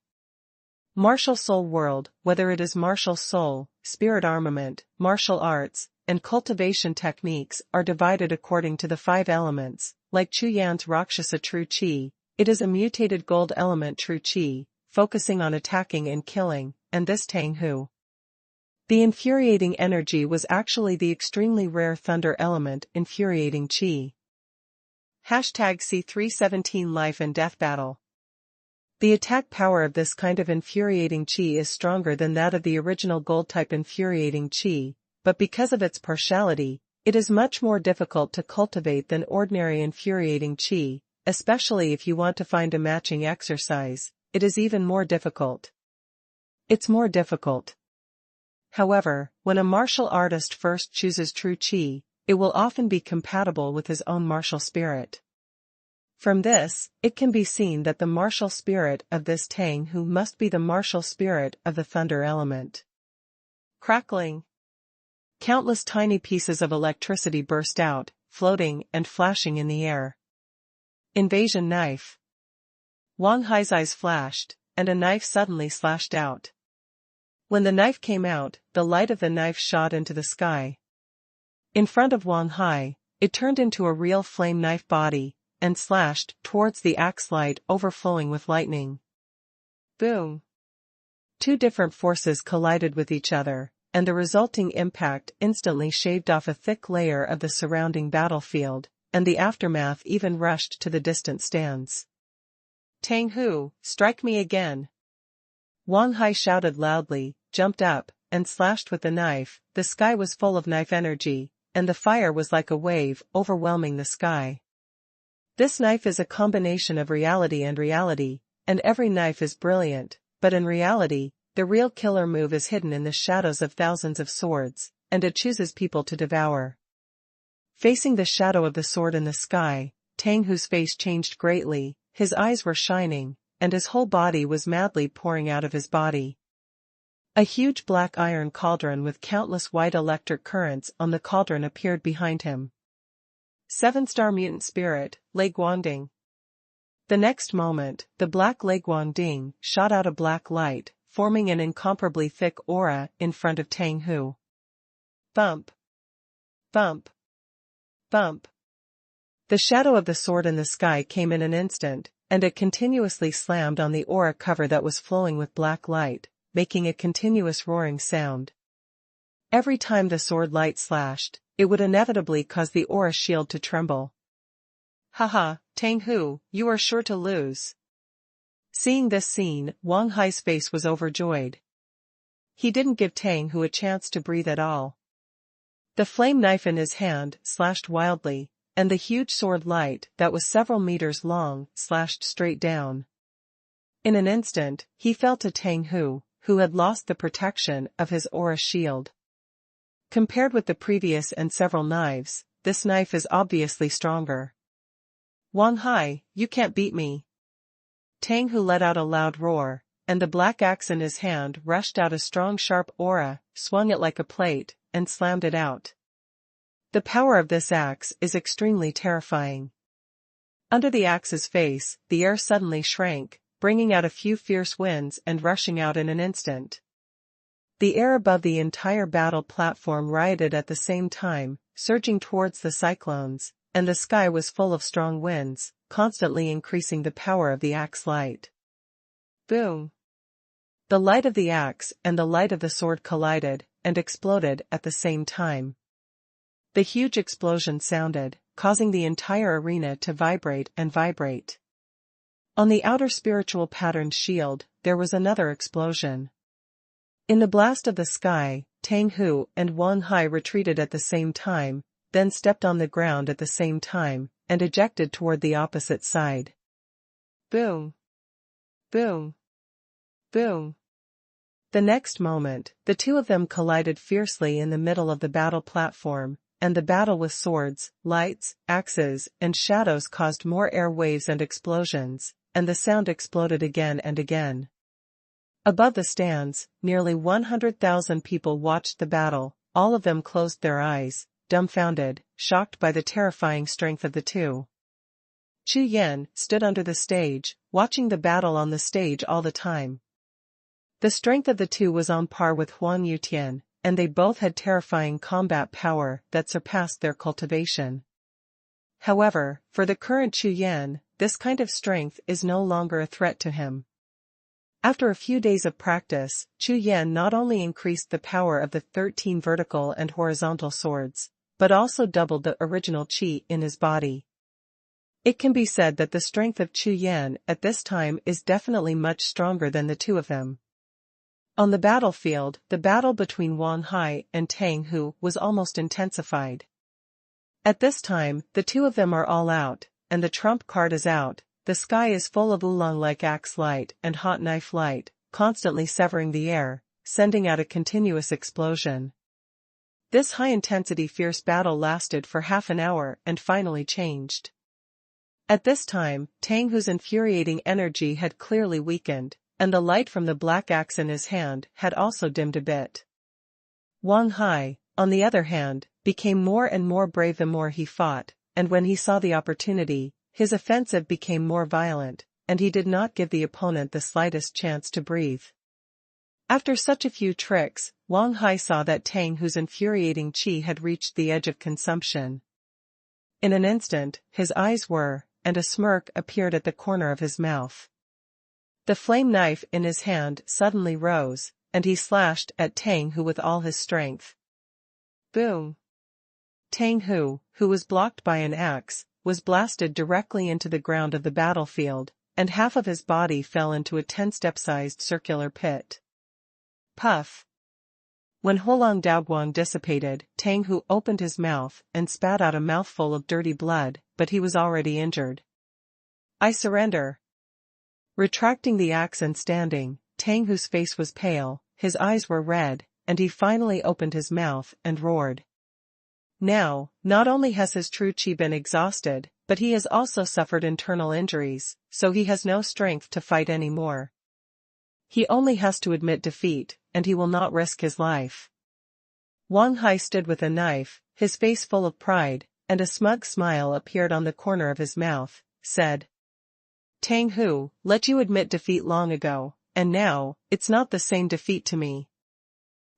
Martial Soul World, whether it is martial soul, spirit armament, martial arts, and cultivation techniques are divided according to the 5 elements, like Chu Yan's Rakshasa True Qi, it is a mutated gold element True Qi, focusing on attacking and killing, and this Tang Hu. The infuriating energy was actually the extremely rare thunder element infuriating Qi. #C317 Life and Death Battle. The attack power of this kind of infuriating Qi is stronger than that of the original gold-type infuriating Qi, but because of its partiality, it is much more difficult to cultivate than ordinary infuriating Qi, especially if you want to find a matching exercise, it is even more difficult. It's more difficult. However, when a martial artist first chooses True Qi, it will often be compatible with his own martial spirit. From this, it can be seen that the martial spirit of this Tang Hu must be the martial spirit of the thunder element. Crackling. Countless tiny pieces of electricity burst out, floating and flashing in the air. Invasion knife. Wang Hai's eyes flashed, and a knife suddenly slashed out. When the knife came out, the light of the knife shot into the sky. In front of Wang Hai, it turned into a real flame knife body, and slashed towards the axe light overflowing with lightning. Boom! 2 different forces collided with each other, and the resulting impact instantly shaved off a thick layer of the surrounding battlefield, and the aftermath even rushed to the distant stands. Tang Hu, strike me again! Wang Hai shouted loudly, jumped up, and slashed with the knife. The sky was full of knife energy, and the fire was like a wave overwhelming the sky. This knife is a combination of reality, and every knife is brilliant, but in reality, the real killer move is hidden in the shadows of thousands of swords, and it chooses people to devour. Facing the shadow of the sword in the sky, Tang Hu's face changed greatly, his eyes were shining, and his whole body was madly pouring out of his body. A huge black iron cauldron with countless white electric currents on the cauldron appeared behind him. 7-star mutant spirit, Lei Guangding. The next moment, the black Lei Guangding shot out a black light, forming an incomparably thick aura in front of Tang Hu. Bump! Bump! Bump! The shadow of the sword in the sky came in an instant, and it continuously slammed on the aura cover that was flowing with black light, making a continuous roaring sound. Every time the sword light slashed, it would inevitably cause the aura shield to tremble. Haha, Tang Hu, you are sure to lose. Seeing this scene, Wang Hai's face was overjoyed. He didn't give Tang Hu a chance to breathe at all. The flame knife in his hand slashed wildly, and the huge sword light that was several meters long slashed straight down. In an instant, he fell to Tang Hu, who had lost the protection of his aura shield. Compared with the previous and several knives, this knife is obviously stronger. Wang Hai, you can't beat me. Tang Hu let out a loud roar, and the black axe in his hand rushed out a strong sharp aura, swung it like a plate, and slammed it out. The power of this axe is extremely terrifying. Under the axe's face, the air suddenly shrank, bringing out a few fierce winds and rushing out in an instant. The air above the entire battle platform rioted at the same time, surging towards the cyclones, and the sky was full of strong winds, constantly increasing the power of the axe light. Boom! The light of the axe and the light of the sword collided and exploded at the same time. The huge explosion sounded, causing the entire arena to vibrate and vibrate. On the outer spiritual patterned shield, there was another explosion. In the blast of the sky, Tang Hu and Wang Hai retreated at the same time, then stepped on the ground at the same time, and ejected toward the opposite side. Boom! Boom! Boom! The next moment, the two of them collided fiercely in the middle of the battle platform, and the battle with swords, lights, axes, and shadows caused more air waves and explosions, and the sound exploded again and again. Above the stands, nearly 100,000 people watched the battle, all of them closed their eyes, dumbfounded, shocked by the terrifying strength of the two. Chu Yan stood under the stage, watching the battle on the stage all the time. The strength of the two was on par with Huan Yutian, and they both had terrifying combat power that surpassed their cultivation. However, for the current Chu Yan, this kind of strength is no longer a threat to him. After a few days of practice, Chu Yan not only increased the power of the 13 vertical and horizontal swords, but also doubled the original qi in his body. It can be said that the strength of Chu Yan at this time is definitely much stronger than the two of them. On the battlefield, the battle between Wang Hai and Tang Hu was almost intensified. At this time, the two of them are all out, and the trump card is out. The sky is full of oolong-like axe light and hot knife light, constantly severing the air, sending out a continuous explosion. This high-intensity fierce battle lasted for half an hour and finally changed. At this time, Tang Hu's infuriating energy had clearly weakened, and the light from the black axe in his hand had also dimmed a bit. Wang Hai, on the other hand, became more and more brave the more he fought, and when he saw the opportunity, his offensive became more violent, and he did not give the opponent the slightest chance to breathe. After such a few tricks, Wang Hai saw that Tang Hu's infuriating qi had reached the edge of consumption. In an instant, his eyes were, and a smirk appeared at the corner of his mouth. The flame knife in his hand suddenly rose, and he slashed at Tang Hu with all his strength. Boom! Tang Hu, who was blocked by an axe, was blasted directly into the ground of the battlefield, and half of his body fell into a 10-step-sized circular pit. Puff! When Holong Daoguang dissipated, Tang Hu opened his mouth and spat out a mouthful of dirty blood, but he was already injured. I surrender. Retracting the axe and standing, Tang Hu's face was pale, his eyes were red, and he finally opened his mouth and roared. Now, not only has his true qi been exhausted, but he has also suffered internal injuries, so he has no strength to fight anymore. He only has to admit defeat, and he will not risk his life. Wang Hai stood with a knife, his face full of pride, and a smug smile appeared on the corner of his mouth, said. Tang Hu, let you admit defeat long ago, and now, it's not the same defeat to me.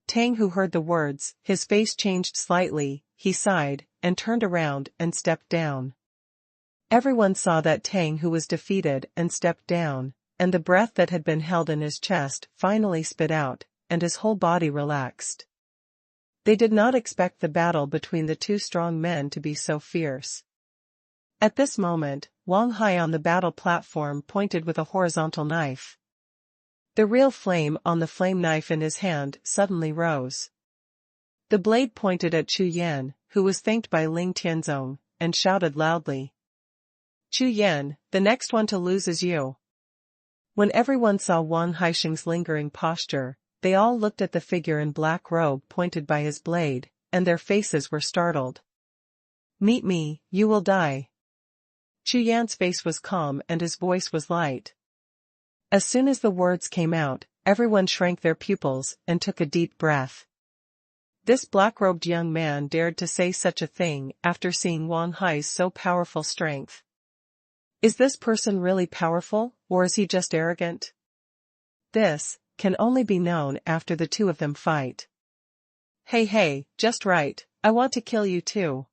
Tang Hu heard the words, his face changed slightly, he sighed, and turned around and stepped down. Everyone saw that Tang Hu was defeated and stepped down, and the breath that had been held in his chest finally spit out, and his whole body relaxed. They did not expect the battle between the two strong men to be so fierce. At this moment, Wang Hai on the battle platform pointed with a horizontal knife. The real flame on the flame knife in his hand suddenly rose. The blade pointed at Chu Yan, who was thanked by Ling Tianzong, and shouted loudly. Chu Yan, the next one to lose is you. When everyone saw Wang Haisheng's lingering posture, they all looked at the figure in black robe pointed by his blade, and their faces were startled. Meet me, you will die. Chu Yan's face was calm and his voice was light. As soon as the words came out, everyone shrank their pupils and took a deep breath. This black-robed young man dared to say such a thing after seeing Wang Hai's so powerful strength. Is this person really powerful, or is he just arrogant? This can only be known after the two of them fight. Hey, just right, I want to kill you too.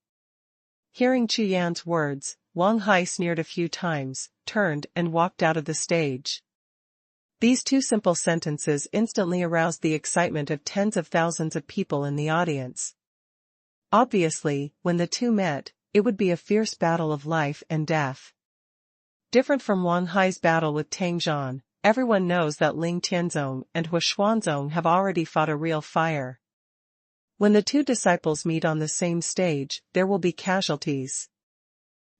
Hearing Chu Yan's words, Wang Hai sneered a few times, turned and walked out of the stage. These two simple sentences instantly aroused the excitement of tens of thousands of people in the audience. Obviously, when the two met, it would be a fierce battle of life and death. Different from Wang Hai's battle with Tang Zhan, everyone knows that Ling Tianzong and Hu Xuanzong have already fought a real fire. When the two disciples meet on the same stage, there will be casualties.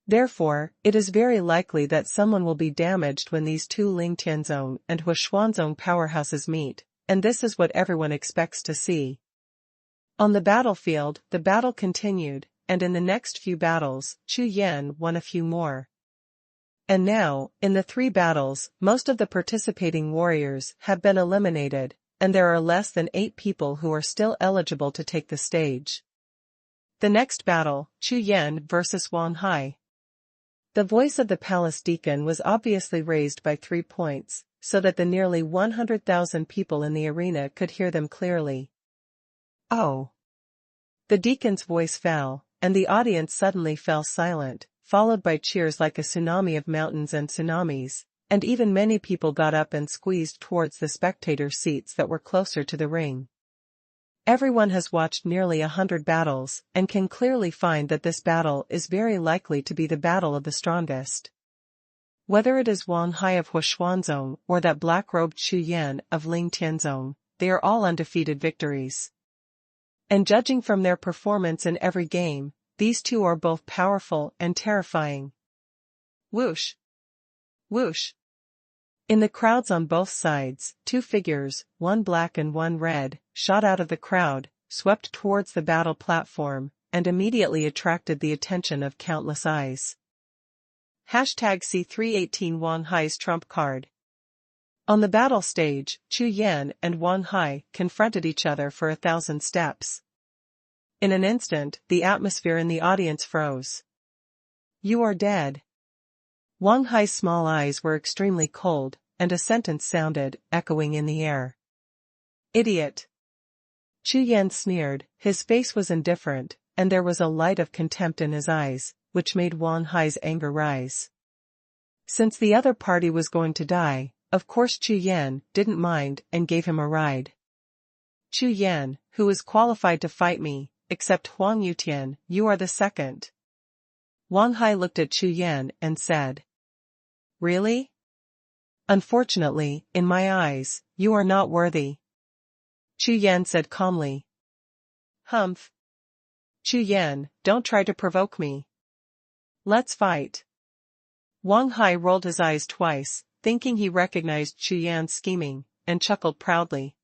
Therefore, it is very likely that someone will be damaged when these two Ling Tianzong and Hu Xuanzong powerhouses meet, and this is what everyone expects to see. On the battlefield, the battle continued, and in the next few battles, Chu Yan won a few more. And now, in the 3 battles, most of the participating warriors have been eliminated, and there are less than 8 people who are still eligible to take the stage. The next battle, Chu Yan versus Wang Hai. The voice of the palace deacon was obviously raised by 3 points, so that the nearly 100,000 people in the arena could hear them clearly. Oh! The deacon's voice fell, and the audience suddenly fell silent, followed by cheers like a tsunami of mountains and tsunamis, and even many people got up and squeezed towards the spectator seats that were closer to the ring. Everyone has watched nearly 100 battles, and can clearly find that this battle is very likely to be the battle of the strongest. Whether it is Wang Hai of Hu Xuanzong or that black-robed Chu Yan of Ling Tianzong, they are all undefeated victories. And judging from their performance in every game, these two are both powerful and terrifying. Whoosh! Whoosh! In the crowds on both sides, 2 figures, one black and one red, shot out of the crowd, swept towards the battle platform, and immediately attracted the attention of countless eyes. #C318 Wang Hai's trump card. On the battle stage, Chu Yan and Wang Hai confronted each other for 1,000 steps. In an instant, the atmosphere in the audience froze. You are dead. Wang Hai's small eyes were extremely cold, and a sentence sounded, echoing in the air. Idiot. Chu Yan sneered, his face was indifferent, and there was a light of contempt in his eyes, which made Wang Hai's anger rise. Since the other party was going to die, of course Chu Yan didn't mind and gave him a ride. Chu Yan, who is qualified to fight me, except Huang Yutian, you are the second. Wang Hai looked at Chu Yan and said. Really? Unfortunately, in my eyes, you are not worthy. Chu Yan said calmly. Humph. Chu Yan, don't try to provoke me. Let's fight. Wang Hai rolled his eyes twice, thinking he recognized Chu Yan's scheming, and chuckled proudly.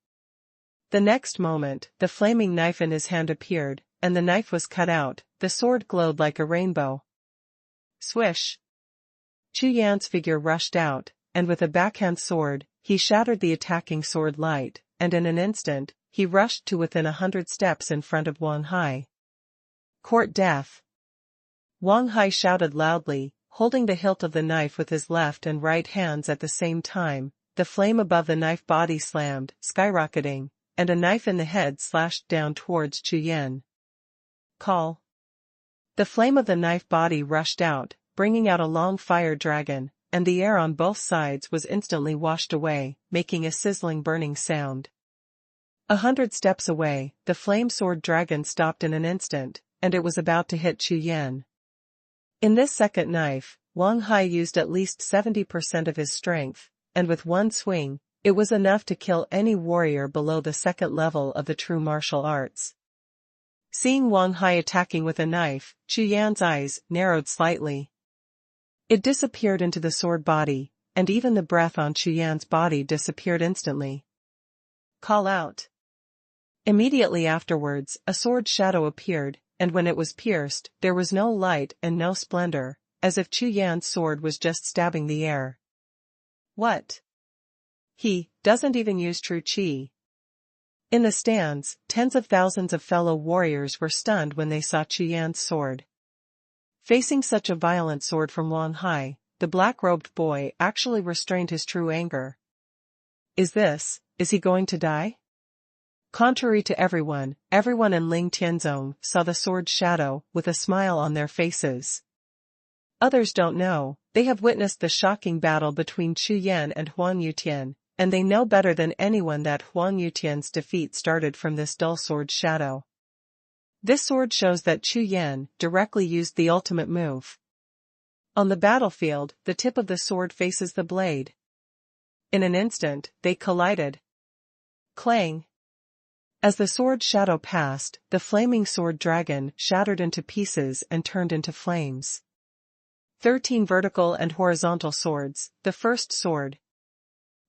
The next moment, the flaming knife in his hand appeared, and the knife was cut out, the sword glowed like a rainbow. Swish! Chu Yan's figure rushed out, and with a backhand sword, he shattered the attacking sword light, and in an instant, he rushed to within 100 steps in front of Wang Hai. Court death! Wang Hai shouted loudly, holding the hilt of the knife with his left and right hands at the same time. The flame above the knife body slammed, skyrocketing, and a knife in the head slashed down towards Chu Yan. Call! The flame of the knife body rushed out, bringing out a long fire dragon, and the air on both sides was instantly washed away, making a sizzling burning sound. 100 steps away, the flame sword dragon stopped in an instant, and it was about to hit Chu Yan. In this second knife, Wang Hai used at least 70% of his strength, and with one swing, it was enough to kill any warrior below the 2nd level of the true martial arts. Seeing Wang Hai attacking with a knife, Chu Yan's eyes narrowed slightly. It disappeared into the sword body, and even the breath on Chu Yan's body disappeared instantly. Call out. Immediately afterwards, a sword shadow appeared, and when it was pierced, there was no light and no splendor, as if Chu Yan's sword was just stabbing the air. What? He doesn't even use true qi. In the stands, tens of thousands of fellow warriors were stunned when they saw Chu Yan's sword. Facing such a violent sword from Wang Hai, the black-robed boy actually restrained his true anger. Is he going to die? Contrary to everyone in Ling Tianzong saw the sword's shadow with a smile on their faces. Others don't know, they have witnessed the shocking battle between Chu Yan and Huan Yutian, and they know better than anyone that Huan Yutian's defeat started from this dull sword shadow. This sword shows that Chu Yan directly used the ultimate move. On the battlefield, the tip of the sword faces the blade. In an instant, they collided. Clang! As the sword shadow passed, the flaming sword dragon shattered into pieces and turned into flames. 13 vertical and horizontal swords, the first sword.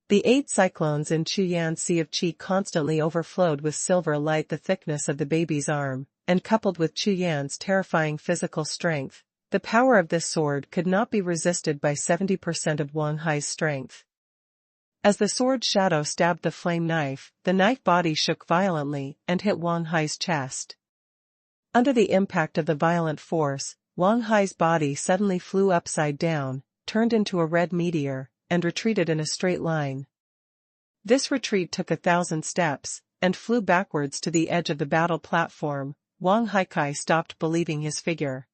The 8 cyclones in Chu Yan's sea of qi constantly overflowed with silver light the thickness of the baby's arm, and coupled with Chu Yan's terrifying physical strength, the power of this sword could not be resisted by 70% of Wang Hai's strength. As the sword shadow stabbed the flame knife, the knife body shook violently and hit Wang Hai's chest. Under the impact of the violent force, Wang Hai's body suddenly flew upside down, turned into a red meteor, and retreated in a straight line. This retreat took 1,000 steps, and flew backwards to the edge of the battle platform. Wang Haikai stopped believing his figure.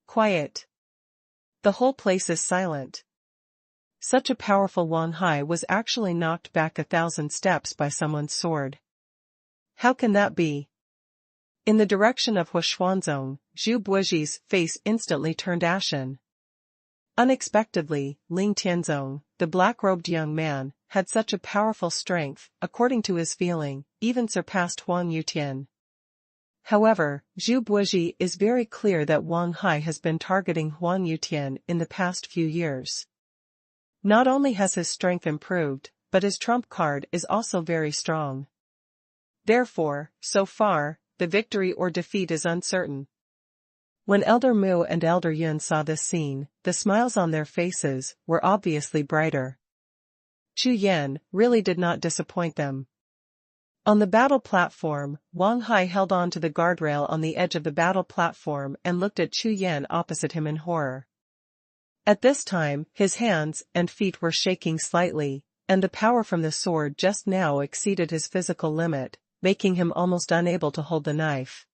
Quiet. The whole place is silent. Such a powerful Wang Hai was actually knocked back 1,000 steps by someone's sword. How can that be? In the direction of Huashuanzong, Zhu Buiji's face instantly turned ashen. Unexpectedly, Ling Tianzong, the black-robed young man, had such a powerful strength, according to his feeling, even surpassed Huan Yutian. However, Zhu Buiji is very clear that Wang Hai has been targeting Huan Yutian in the past few years. Not only has his strength improved, but his trump card is also very strong. Therefore, so far, the victory or defeat is uncertain. When Elder Mu and Elder Yun saw this scene, the smiles on their faces were obviously brighter. Chu Yan really did not disappoint them. On the battle platform, Wang Hai held on to the guardrail on the edge of the battle platform and looked at Chu Yan opposite him in horror. At this time, his hands and feet were shaking slightly, and the power from the sword just now exceeded his physical limit, making him almost unable to hold the knife.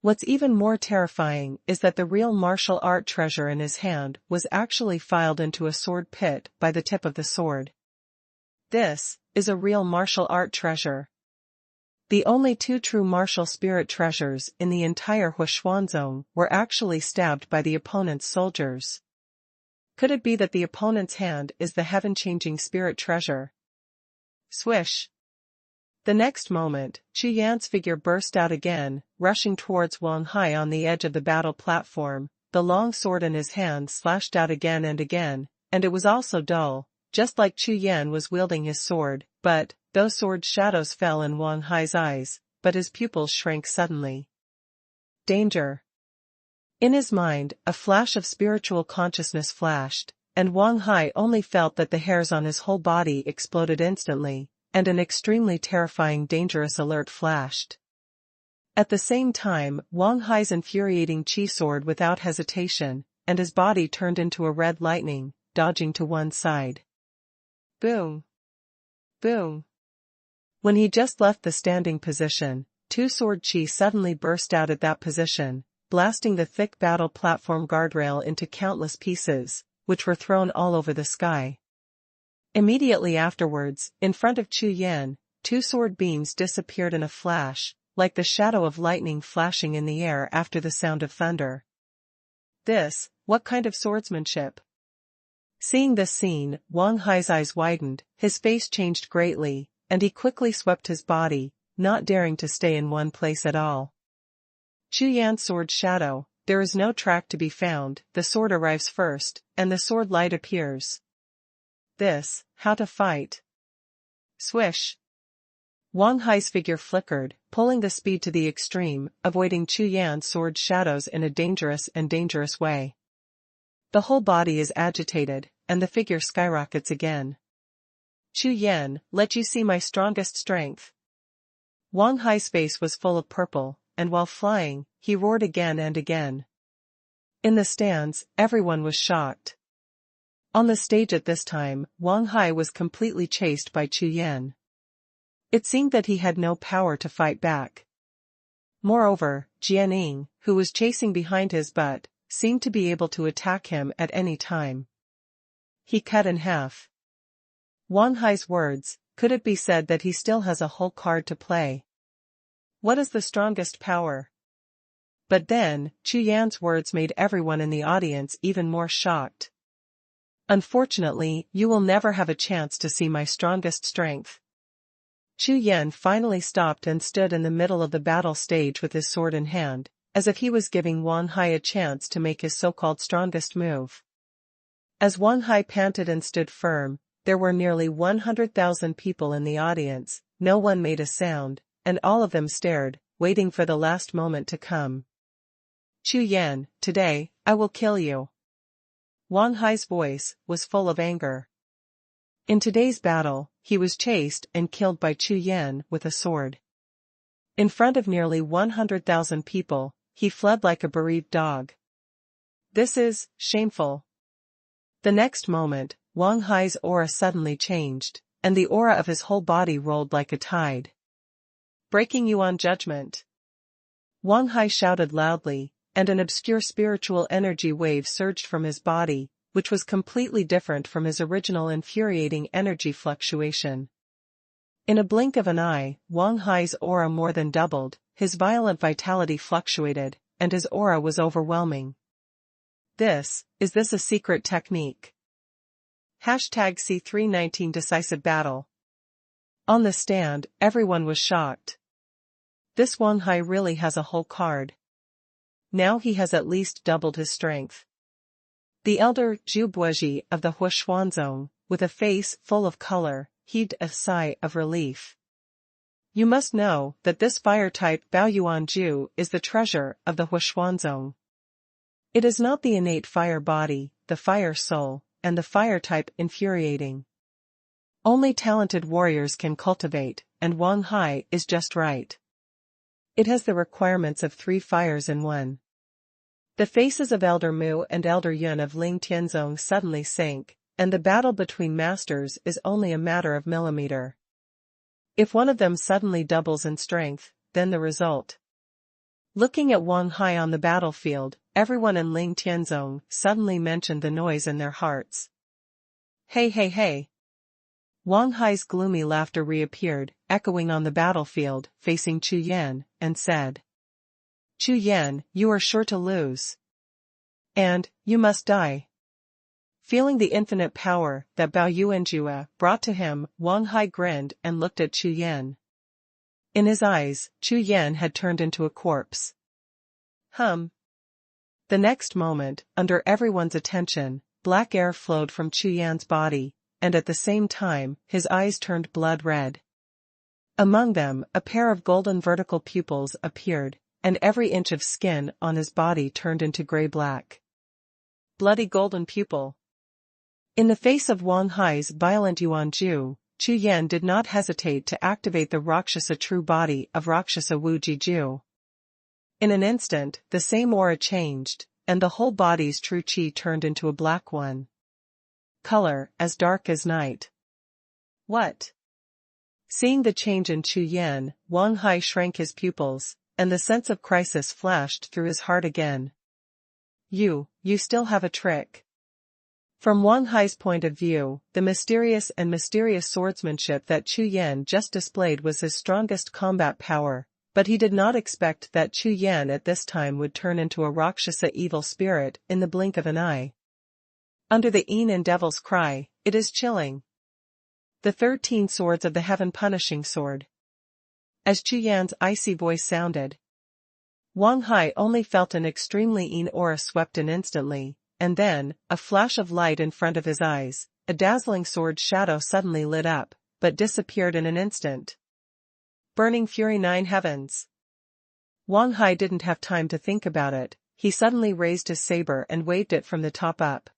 What's even more terrifying is that the real martial art treasure in his hand was actually filed into a sword pit by the tip of the sword. This is a real martial art treasure. The only 2 true martial spirit treasures in the entire Huashuanzong were actually stabbed by the opponent's soldiers. Could it be that the opponent's hand is the heaven-changing spirit treasure? Swish! The next moment, Chu Yan's figure burst out again, rushing towards Wang Hai on the edge of the battle platform. The long sword in his hand slashed out again, and it was also dull, just like Chu Yan was wielding his sword, but those sword shadows fell in Wang Hai's eyes, but his pupils shrank suddenly. Danger! In his mind, a flash of spiritual consciousness flashed, and Wang Hai only felt that the hairs on his whole body exploded instantly, and an extremely terrifying dangerous alert flashed. At the same time, Wang Hai's infuriating qi soared without hesitation, and his body turned into a red lightning, dodging to one side. Boom! Boom! When he just left the standing position, 2 sword qi suddenly burst out at that position, blasting the thick battle platform guardrail into countless pieces, which were thrown all over the sky. Immediately afterwards, in front of Chu Yan, 2 sword beams disappeared in a flash, like the shadow of lightning flashing in the air after the sound of thunder. What kind of swordsmanship? Seeing this scene, Wang Hai's eyes widened, his face changed greatly, and he quickly swept his body, not daring to stay in one place at all. Chu Yan's sword shadow, there is no track to be found, the sword arrives first, and the sword light appears. This, how to fight. Swish. Wang Hai's figure flickered, pulling the speed to the extreme, avoiding Chu Yan's sword shadows in a dangerous way. The whole body is agitated, and the figure skyrockets again. Chu Yan, let you see my strongest strength. Wang Hai's face was full of purple, and while flying, he roared again and again. In the stands, everyone was shocked. On the stage at this time, Wang Hai was completely chased by Chu Yan. It seemed that he had no power to fight back. Moreover, Jianing, who was chasing behind his butt, seemed to be able to attack him at any time. He cut in half. Wang Hai's words, could it be said that he still has a whole card to play? What is the strongest power? But then, Chu Yan's words made everyone in the audience even more shocked. Unfortunately, you will never have a chance to see my strongest strength. Chu Yan finally stopped and stood in the middle of the battle stage with his sword in hand, as if he was giving Wang Hai a chance to make his so-called strongest move. As Wang Hai panted and stood firm, there were nearly 100,000 people in the audience, no one made a sound, and all of them stared, waiting for the last moment to come. Chu Yan, today, I will kill you. Wang Hai's voice was full of anger. In today's battle, he was chased and killed by Chu Yan with a sword. In front of nearly 100,000 people, he fled like a bereaved dog. This is shameful. The next moment, Wang Hai's aura suddenly changed, and the aura of his whole body rolled like a tide. Breaking Yuan judgment. Wang Hai shouted loudly, and an obscure spiritual energy wave surged from his body, which was completely different from his original infuriating energy fluctuation. In a blink of an eye, Wang Hai's aura more than doubled, his violent vitality fluctuated, and his aura was overwhelming. Is this a secret technique? #C319 Decisive Battle. On the stand, everyone was shocked. This Wang Hai really has a whole card. Now he has at least doubled his strength. The elder Zhu Buozhi of the Huashuan zone, with a face full of color, heaved a sigh of relief. You must know that this fire-type Bao Yuan Zhu is the treasure of the Huashuan zone. It is not the innate fire body, the fire soul, and the fire-type infuriating. Only talented warriors can cultivate, and Wang Hai is just right. It has the requirements of 3 fires in one. The faces of Elder Mu and Elder Yun of Ling Tianzong suddenly sank, and the battle between masters is only a matter of millimeter. If one of them suddenly doubles in strength, then the result. Looking at Wang Hai on the battlefield, everyone in Ling Tianzong suddenly mentioned the noise in their hearts. Hey hey hey! Wang Hai's gloomy laughter reappeared, echoing on the battlefield, facing Chu Yan, and said, Chu Yan, you are sure to lose. And, you must die. Feeling the infinite power that Bao Yuanjue brought to him, Wang Hai grinned and looked at Chu Yan. In his eyes, Chu Yan had turned into a corpse. The next moment, under everyone's attention, black air flowed from Chu Yan's body, and at the same time, his eyes turned blood red. Among them, a pair of golden vertical pupils appeared, and every inch of skin on his body turned into gray-black. Bloody golden pupil. In the face of Wang Hai's violent Yuan Zhu, Chu Yan did not hesitate to activate the Rakshasa true body of Rakshasa Wu Jiju. In an instant, the same aura changed, and the whole body's true qi turned into a black one. Color, as dark as night. What? Seeing the change in Chu Yan, Wang Hai shrank his pupils, and the sense of crisis flashed through his heart again. You still have a trick. From Wang Hai's point of view, the mysterious swordsmanship that Chu Yan just displayed was his strongest combat power, but he did not expect that Chu Yan at this time would turn into a Rakshasa evil spirit in the blink of an eye. Under the Een and Devil's Cry, it is chilling. The 13 swords of the Heaven Punishing Sword. As Chu Yan's icy voice sounded. Wang Hai only felt an extremely yin aura swept in instantly, and then, a flash of light in front of his eyes, a dazzling sword shadow suddenly lit up, but disappeared in an instant. Burning Fury 9 Heavens. Wang Hai didn't have time to think about it, he suddenly raised his saber and waved it from the top up.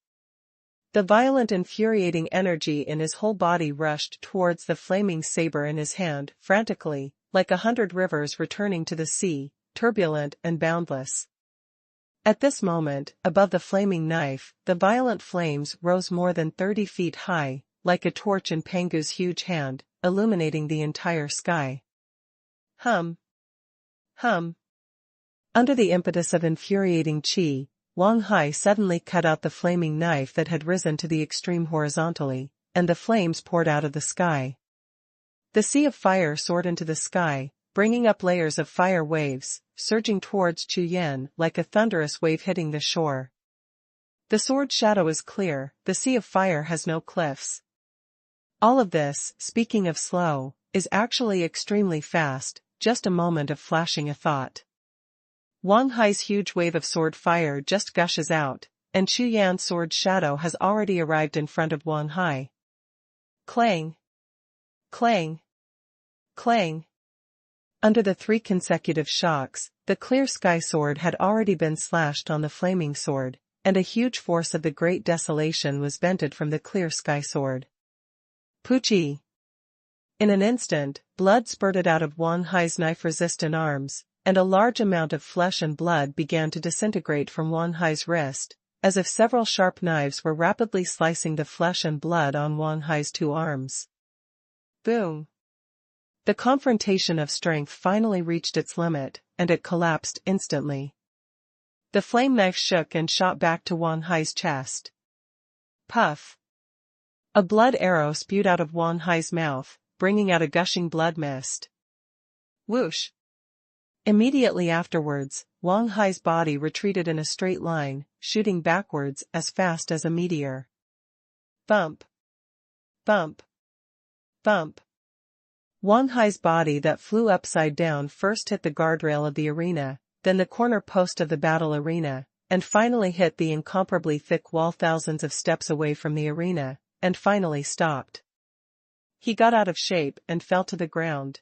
The violent infuriating energy in his whole body rushed towards the flaming saber in his hand, frantically, like 100 rivers returning to the sea, turbulent and boundless. At this moment, above the flaming knife, the violent flames rose more than 30 feet high, like a torch in Pangu's huge hand, illuminating the entire sky. Hum. Hum. Under the impetus of infuriating chi, Wang Hai suddenly cut out the flaming knife that had risen to the extreme horizontally, and the flames poured out of the sky. The sea of fire soared into the sky, bringing up layers of fire waves, surging towards Chu Yan like a thunderous wave hitting the shore. The sword shadow is clear, the sea of fire has no cliffs. All of this, speaking of slow, is actually extremely fast, just a moment of flashing a thought. Wang Hai's huge wave of sword fire just gushes out, and Chu Yan's sword shadow has already arrived in front of Wang Hai. Clang! Clang! Clang! Under the 3 consecutive shocks, the clear sky sword had already been slashed on the flaming sword, and a huge force of the great desolation was vented from the clear sky sword. Puchi! In an instant, blood spurted out of Wang Hai's knife-resistant arms, and a large amount of flesh and blood began to disintegrate from Wang Hai's wrist, as if several sharp knives were rapidly slicing the flesh and blood on Wang Hai's 2 arms. Boom! The confrontation of strength finally reached its limit, and it collapsed instantly. The flame knife shook and shot back to Wang Hai's chest. Puff! A blood arrow spewed out of Wang Hai's mouth, bringing out a gushing blood mist. Whoosh! Immediately afterwards, Wang Hai's body retreated in a straight line, shooting backwards as fast as a meteor. Bump! Bump! Bump! Wang Hai's body that flew upside down first hit the guardrail of the arena, then the corner post of the battle arena, and finally hit the incomparably thick wall thousands of steps away from the arena, and finally stopped. He got out of shape and fell to the ground.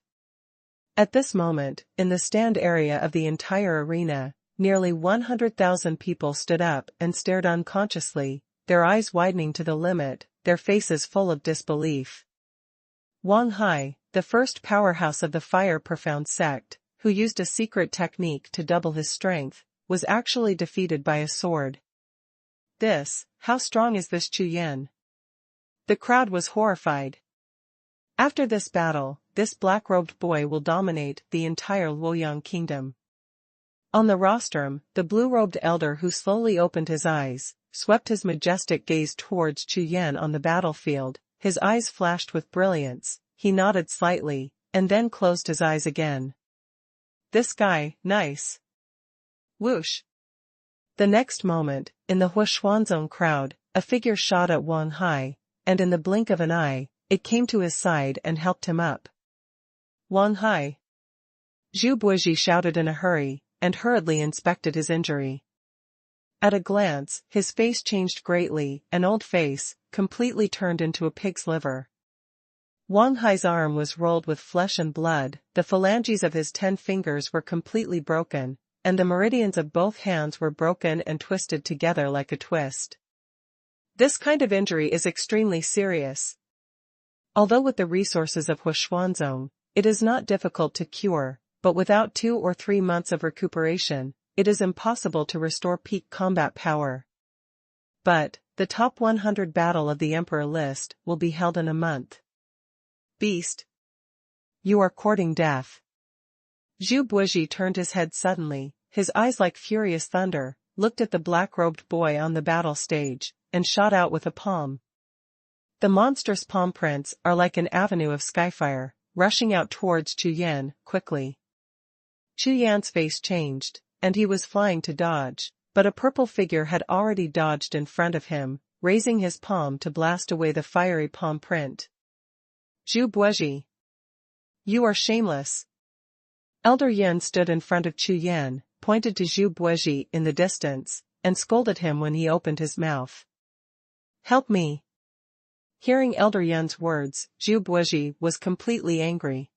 At this moment, in the stand area of the entire arena, nearly 100,000 people stood up and stared unconsciously, their eyes widening to the limit, their faces full of disbelief. Wang Hai, the first powerhouse of the Fire Profound sect, who used a secret technique to double his strength, was actually defeated by a sword. How strong is this Chu Yan? The crowd was horrified. After this battle, this black-robed boy will dominate the entire Luoyang kingdom. On the rostrum, the blue-robed elder who slowly opened his eyes, swept his majestic gaze towards Chu Yan on the battlefield, his eyes flashed with brilliance, he nodded slightly, and then closed his eyes again. This guy, nice. Whoosh! The next moment, in the Xuanhuan crowd, a figure shot at Wang Hai, and in the blink of an eye, it came to his side and helped him up. Wang Hai! Zhu Buizhi shouted in a hurry, and hurriedly inspected his injury. At a glance, his face changed greatly, an old face, completely turned into a pig's liver. Wang Hai's arm was rolled with flesh and blood, the phalanges of his 10 fingers were completely broken, and the meridians of both hands were broken and twisted together like a twist. This kind of injury is extremely serious. Although with the resources of Xuanzong, it is not difficult to cure, but without 2 or 3 months of recuperation, it is impossible to restore peak combat power. But, the top 100 battle of the Emperor list will be held in a month. Beast! You are courting death. Zhu Buizhi turned his head suddenly, his eyes like furious thunder, looked at the black-robed boy on the battle stage, and shot out with a palm. The monstrous palm prints are like an avenue of skyfire, rushing out towards Chu Yan, quickly. Chu Yan's face changed, and he was flying to dodge, but a purple figure had already dodged in front of him, raising his palm to blast away the fiery palm print. Zhu Buizhi! You are shameless! Elder Yan stood in front of Chu Yan, pointed to Zhu Buozhi in the distance, and scolded him when he opened his mouth. "Help me." Hearing Elder Yan's words, Zhu Buozhi was completely angry.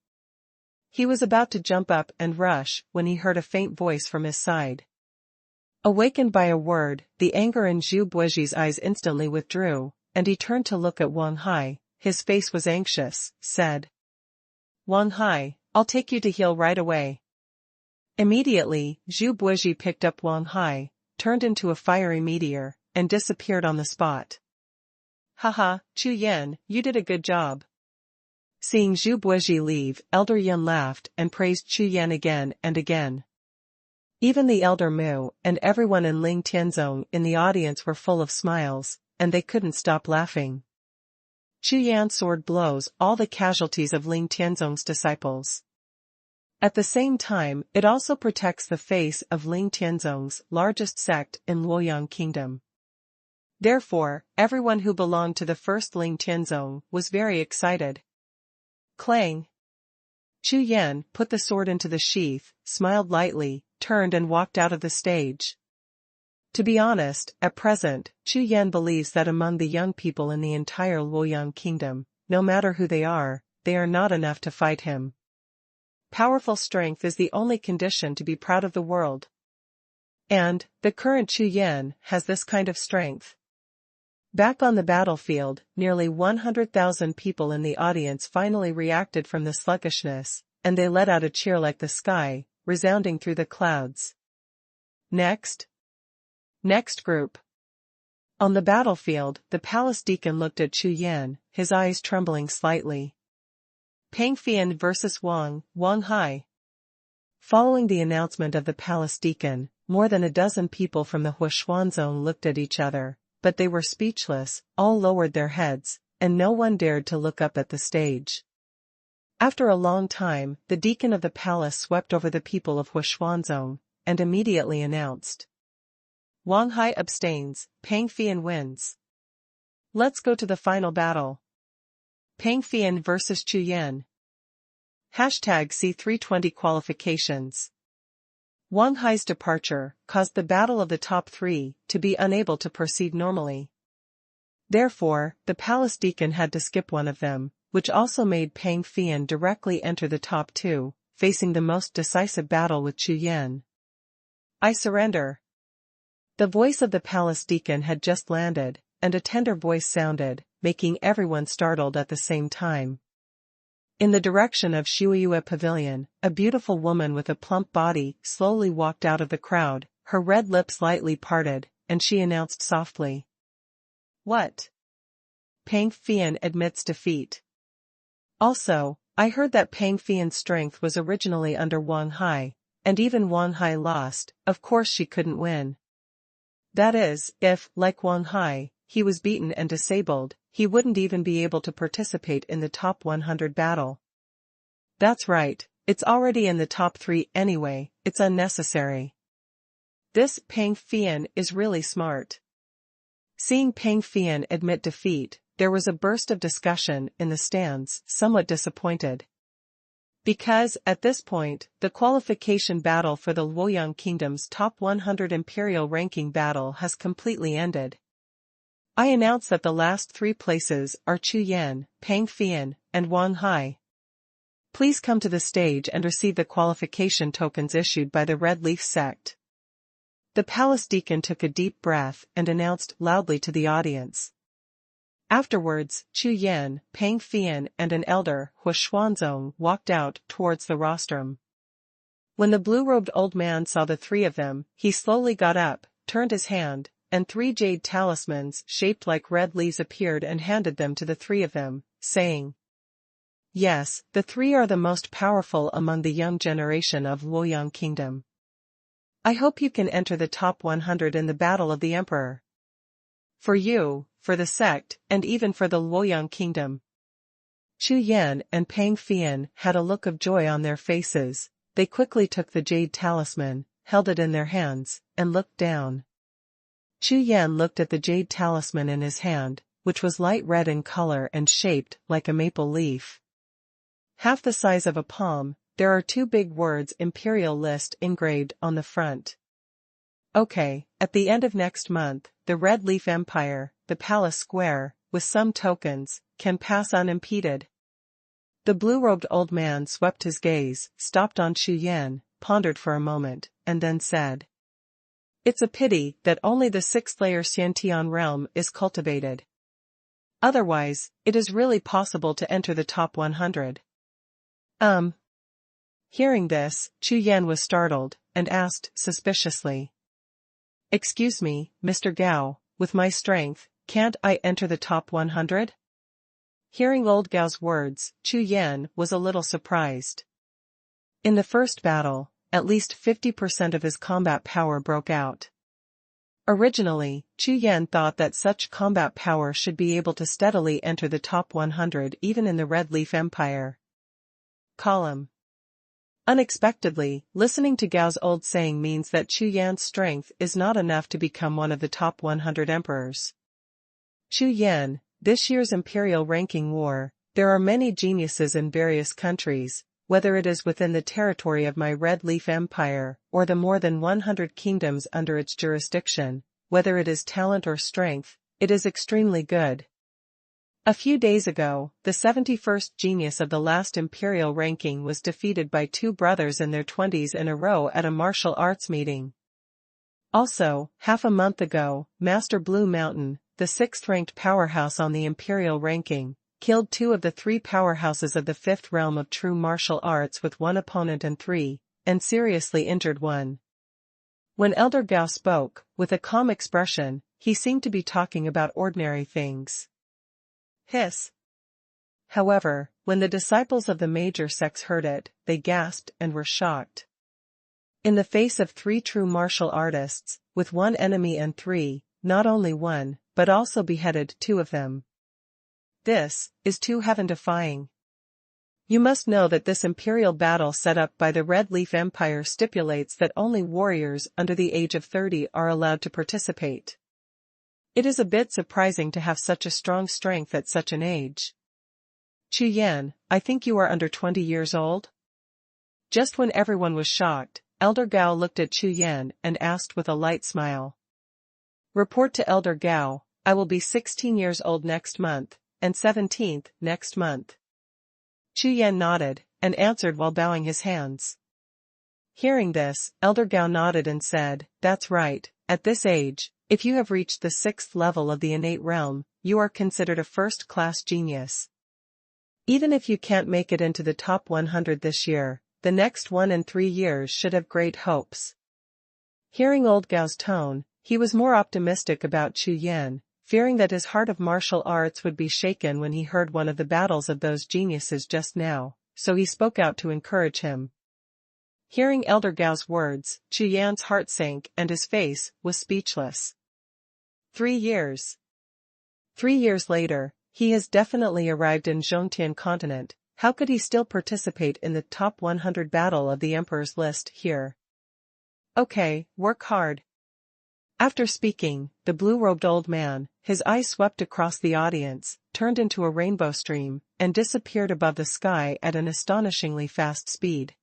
He was about to jump up and rush when he heard a faint voice from his side. Awakened by a word, the anger in Zhu Buozhi's eyes instantly withdrew, and he turned to look at Wang Hai. His face was anxious, said, "Wang Hai, I'll take you to heal right away." Immediately, Zhu Buozhi picked up Wang Hai, turned into a fiery meteor, and disappeared on the spot. "Haha, Chu Yan, you did a good job." Seeing Zhu Buozhi leave, Elder Yan laughed and praised Chu Yan again and again. Even the Elder Mu and everyone in Ling Tianzong in the audience were full of smiles, and they couldn't stop laughing. Chu Yan's sword blows all the casualties of Ling Tianzong's disciples. At the same time, it also protects the face of Ling Tianzong's largest sect in Luoyang Kingdom. Therefore, everyone who belonged to the first Ling Tianzong was very excited. Clang! Chu Yan put the sword into the sheath, smiled lightly, turned and walked out of the stage. To be honest, at present, Chu Yan believes that among the young people in the entire Luoyang Kingdom, no matter who they are not enough to fight him. Powerful strength is the only condition to be proud of the world. And, the current Chu Yan has this kind of strength. Back on the battlefield, nearly 100,000 people in the audience finally reacted from the sluggishness, and they let out a cheer like the sky, resounding through the clouds. Next group. On the battlefield, the palace deacon looked at Chu Yan, his eyes trembling slightly. Pang Fian vs. Wang Hai. Following the announcement of the palace deacon, more than a dozen people from the Huashuan zone looked at each other, but they were speechless, all lowered their heads, and no one dared to look up at the stage. After a long time, the deacon of the palace swept over the people of Huashuan zone, and immediately announced, "Wang Hai abstains, Pang Fian wins. Let's go to the final battle. Pang Fian vs. Chu Yan. #C320 qualifications." Wang Hai's departure caused the battle of the top three to be unable to proceed normally. Therefore, the palace deacon had to skip one of them, which also made Pang Fian directly enter the top two, facing the most decisive battle with Chu Yan. "I surrender." The voice of the palace deacon had just landed, and a tender voice sounded, making everyone startled at the same time. In the direction of Shuiyue Pavilion, a beautiful woman with a plump body slowly walked out of the crowd, her red lips lightly parted, and she announced softly, "What? Pang Fian admits defeat. Also, I heard that Pang Fian's strength was originally under Wang Hai, and even Wang Hai lost, of course she couldn't win. That is, if, like Wang Hai, he was beaten and disabled, he wouldn't even be able to participate in the top 100 battle." "That's right, it's already in the top 3 anyway, it's unnecessary. This Pang Fian is really smart." Seeing Pang Fian admit defeat, there was a burst of discussion in the stands, somewhat disappointed. Because, at this point, the qualification battle for the Luoyang Kingdom's top 100 imperial ranking battle has completely ended. I announce that the last 3 places are Chu Yan, Pang Fian, and Wang Hai. Please come to the stage and receive the qualification tokens issued by the Red Leaf sect. The palace deacon took a deep breath and announced loudly to the audience. Afterwards, Chu Yan, Pang Fian and an elder, Huashuanzong, walked out towards the rostrum. When the blue-robed old man saw the 3 of them, he slowly got up, turned his hand, and 3 jade talismans shaped like red leaves appeared and handed them to the 3 of them, saying, "Yes, the 3 are the most powerful among the young generation of Luoyang Kingdom. I hope you can enter the top 100 in the Battle of the Emperor. For you, for the sect, and even for the Luoyang Kingdom." Chu Yan and Pang Fian had a look of joy on their faces. They quickly took the jade talisman, held it in their hands, and looked down. Chu Yan looked at the jade talisman in his hand, which was light red in color and shaped like a maple leaf. Half the size of a palm, there are two big words Imperial List engraved on the front. Okay, at the end of next month, the Red Leaf Empire, the Palace Square, with some tokens, can pass unimpeded. The blue-robed old man swept his gaze, stopped on Chu Yan, pondered for a moment, and then said. It's a pity that only the 6th-layer Xiantian realm is cultivated. Otherwise, it is really possible to enter the top 100. Hearing this, Chu Yan was startled, and asked suspiciously. Excuse me, Mr. Gao, with my strength, can't I enter the top 100? Hearing old Gao's words, Chu Yan was a little surprised. In the first battle, at least 50% of his combat power broke out. Originally, Chu Yan thought that such combat power should be able to steadily enter the top 100 even in the Red Leaf Empire. Column. Unexpectedly, listening to Gao's old saying means that Chu Yan's strength is not enough to become one of the top 100 emperors. Chu Yan, this year's imperial ranking war, there are many geniuses in various countries, whether it is within the territory of my Red Leaf Empire, or the more than 100 kingdoms under its jurisdiction, whether it is talent or strength, it is extremely good. A few days ago, the 71st genius of the last imperial ranking was defeated by two brothers in their 20s in a row at a martial arts meeting. Also, half a month ago, Master Blue Mountain, the 6th-ranked powerhouse on the imperial ranking, killed two of the three powerhouses of the 5th realm of true martial arts with one opponent and seriously injured one. When Elder Gao spoke, with a calm expression, he seemed to be talking about ordinary things. Hiss. However, when the disciples of the major sects heard it, they gasped and were shocked. In the face of three true martial artists, with one enemy and three, not only one, but also beheaded two of them. This is too heaven-defying. You must know that this imperial battle set up by the Red Leaf Empire stipulates that only warriors under the age of 30 are allowed to participate. It is a bit surprising to have such a strong strength at such an age. Chu Yan, I think you are under 20 years old? Just when everyone was shocked, Elder Gao looked at Chu Yan and asked with a light smile. Report to Elder Gao, I will be 16 years old next month, and 17th next month. Chu Yan nodded, and answered while bowing his hands. Hearing this, Elder Gao nodded and said, That's right, at this age, if you have reached the 6th level of the innate realm, you are considered a first-class genius. Even if you can't make it into the top 100 this year, the next 1 and 3 years should have great hopes. Hearing old Gao's tone, he was more optimistic about Chu Yan, fearing that his heart of martial arts would be shaken when he heard one of the battles of those geniuses just now, so he spoke out to encourage him. Hearing Elder Gao's words, Chu Yan's heart sank and his face was speechless. 3 years. 3 years later, he has definitely arrived in Zhongtian continent. How could he still participate in the top 100 battle of the Emperor's list here? Okay, work hard. After speaking, the blue-robed old man, his eyes swept across the audience, turned into a rainbow stream, and disappeared above the sky at an astonishingly fast speed.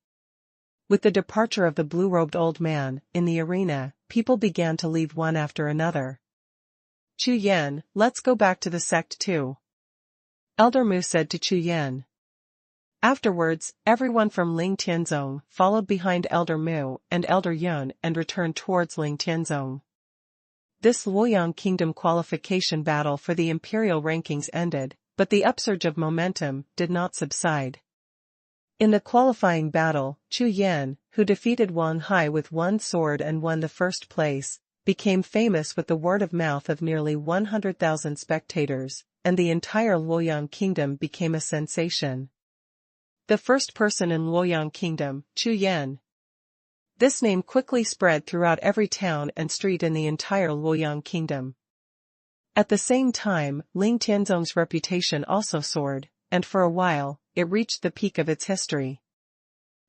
With the departure of the blue-robed old man, in the arena, people began to leave one after another. Chu Yan, let's go back to the sect too. Elder Mu said to Chu Yan. Afterwards, everyone from Ling Tianzong followed behind Elder Mu and Elder Yun and returned towards Ling Tianzong. This Luoyang Kingdom qualification battle for the imperial rankings ended, but the upsurge of momentum did not subside. In the qualifying battle, Chu Yan, who defeated Wang Hai with one sword and won the first place, became famous with the word of mouth of nearly 100,000 spectators, and the entire Luoyang Kingdom became a sensation. The first person in Luoyang Kingdom, Chu Yan. This name quickly spread throughout every town and street in the entire Luoyang Kingdom. At the same time, Ling Tianzong's reputation also soared, and for a while, it reached the peak of its history.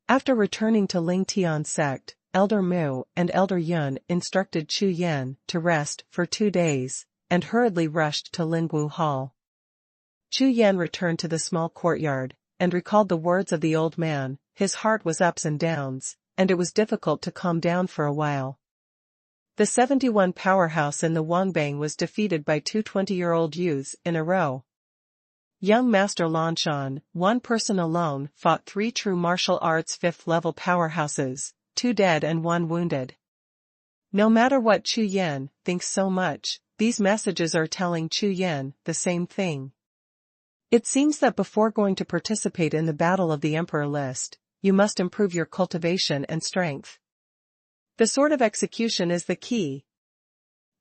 After returning to Ling Tian sect, Elder Mu and Elder Yun instructed Chu Yan to rest for 2 days, and hurriedly rushed to Lingwu Hall. Chu Yan returned to the small courtyard, and recalled the words of the old man, his heart was ups and downs, and it was difficult to calm down for a while. The 71 powerhouse in the Wangbang was defeated by two 20-year-old youths in a row. Young Master Lanshan, one person alone, fought 3 true martial arts 5th-level powerhouses, 2 dead and 1 wounded. No matter what Chu Yan thinks so much, these messages are telling Chu Yan the same thing. It seems that before going to participate in the Battle of the Emperor list, you must improve your cultivation and strength. The sword of execution is the key.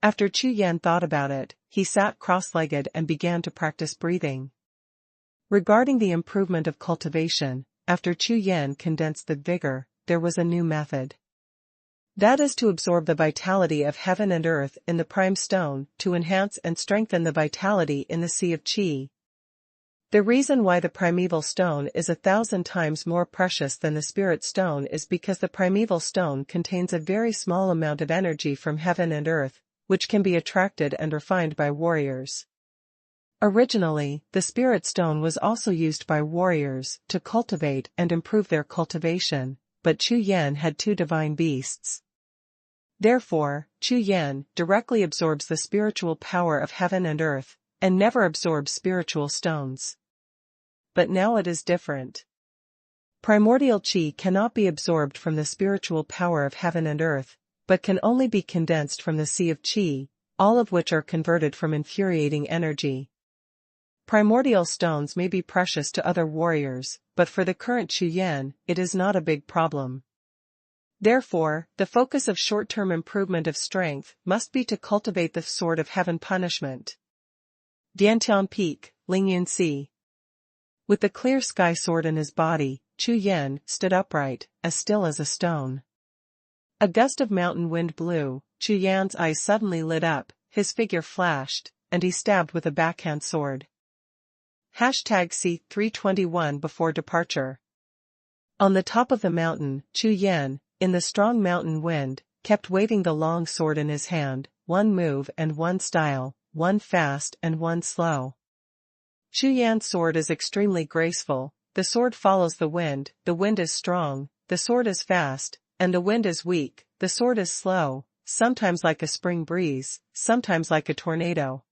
After Chu Yan thought about it, he sat cross-legged and began to practice breathing. Regarding the improvement of cultivation, after Chu Yan condensed the vigor, there was a new method. That is to absorb the vitality of heaven and earth in the prime stone to enhance and strengthen the vitality in the sea of Qi. The reason why the primeval stone is 1,000 times more precious than the spirit stone is because the primeval stone contains a very small amount of energy from heaven and earth, which can be attracted and refined by warriors. Originally, the spirit stone was also used by warriors to cultivate and improve their cultivation, but Chu Yan had 2 divine beasts. Therefore, Chu Yan directly absorbs the spiritual power of heaven and earth, and never absorbs spiritual stones. But now it is different. Primordial Qi cannot be absorbed from the spiritual power of heaven and earth, but can only be condensed from the sea of Qi, all of which are converted from infuriating energy. Primordial stones may be precious to other warriors, but for the current Chu Yan, it is not a big problem. Therefore, the focus of short-term improvement of strength must be to cultivate the sword of heaven punishment. Diantian Peak, Lingyun Si. With the clear sky sword in his body, Chu Yan stood upright, as still as a stone. A gust of mountain wind blew, Chu Yan's eyes suddenly lit up, his figure flashed, and he stabbed with a backhand sword. #C321 before departure. On the top of the mountain, Chu Yan, in the strong mountain wind, kept waving the long sword in his hand, one move and one style, one fast and one slow. Chu Yan's sword is extremely graceful, the sword follows the wind is strong, the sword is fast, and the wind is weak, the sword is slow, sometimes like a spring breeze, sometimes like a tornado.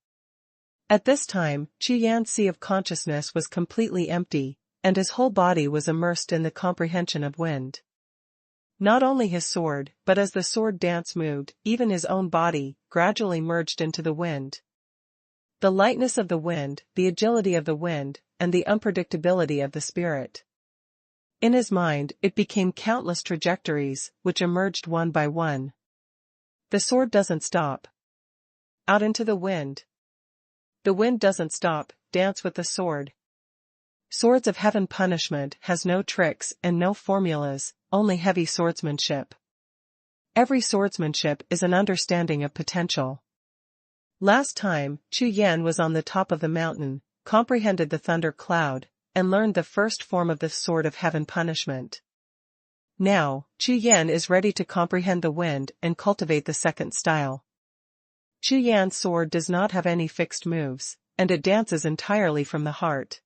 At this time, Chu Yan's sea of consciousness was completely empty, and his whole body was immersed in the comprehension of wind. Not only his sword, but as the sword dance moved, even his own body gradually merged into the wind. The lightness of the wind, the agility of the wind, and the unpredictability of the spirit. In his mind, it became countless trajectories, which emerged one by one. The sword doesn't stop. Out into the wind. The wind doesn't stop, dance with the sword. Swords of Heaven punishment has no tricks and no formulas, only heavy swordsmanship. Every swordsmanship is an understanding of potential. Last time, Chu Yan was on the top of the mountain, comprehended the thunder cloud, and learned the first form of the Sword of Heaven punishment. Now, Chu Yan is ready to comprehend the wind and cultivate the second style. Chu Yan's sword does not have any fixed moves, and it dances entirely from the heart.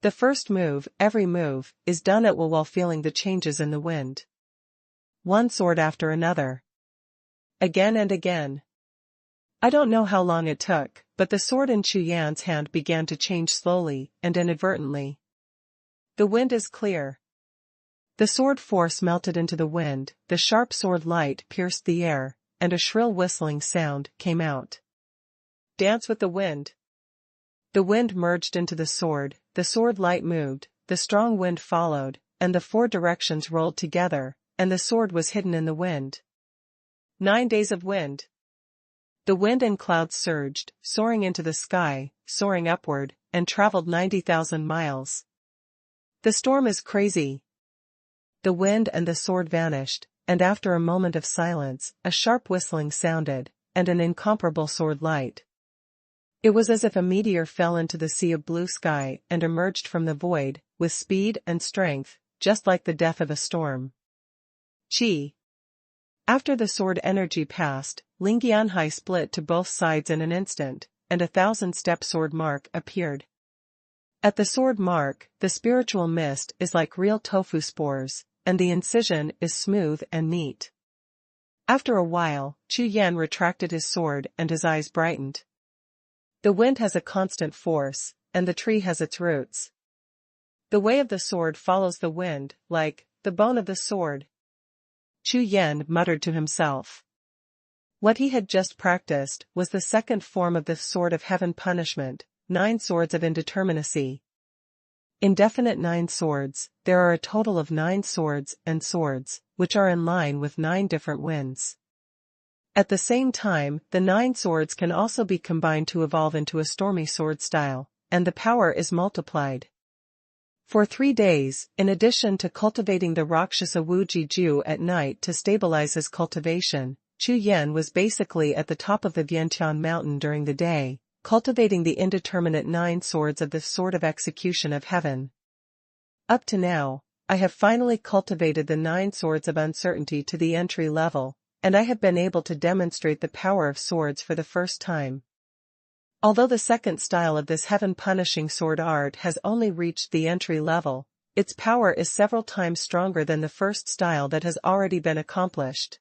The first move, every move, is done at will while feeling the changes in the wind. One sword after another. Again and again. I don't know how long it took, but the sword in Chu Yan's hand began to change slowly and inadvertently. The wind is clear. The sword force melted into the wind, the sharp sword light pierced the air, and a shrill whistling sound came out. Dance with the wind. The wind merged into the sword light moved, the strong wind followed, and the 4 directions rolled together, and the sword was hidden in the wind. 9 days of wind. The wind and clouds surged, soaring into the sky, soaring upward, and traveled 90,000 miles. The storm is crazy. The wind and the sword vanished, and after a moment of silence, a sharp whistling sounded, and an incomparable sword light. It was as if a meteor fell into the sea of blue sky and emerged from the void, with speed and strength, just like the death of a storm. Qi. After the sword energy passed, Lingyanhai split to both sides in an instant, and a 1,000-step sword mark appeared. At the sword mark, the spiritual mist is like real tofu spores, and the incision is smooth and neat. After a while, Chu Yan retracted his sword and his eyes brightened. The wind has a constant force, and the tree has its roots. The way of the sword follows the wind, like the bone of the sword. Chu Yan muttered to himself. What he had just practiced was the second form of the sword of heaven punishment, 9 swords of indeterminacy. Indefinite 9 swords, there are a total of 9 swords and swords, which are in line with 9 different winds. At the same time, the 9 swords can also be combined to evolve into a stormy sword style, and the power is multiplied. For 3 days, in addition to cultivating the Rakshasa Wuji Ju at night to stabilize his cultivation, Chu Yan was basically at the top of the Vientiane mountain during the day, cultivating the indeterminate 9 swords of the sword of execution of heaven. Up to now, I have finally cultivated the 9 swords of uncertainty to the entry level, and I have been able to demonstrate the power of swords for the first time. Although the second style of this heaven-punishing sword art has only reached the entry level, its power is several times stronger than the first style that has already been accomplished.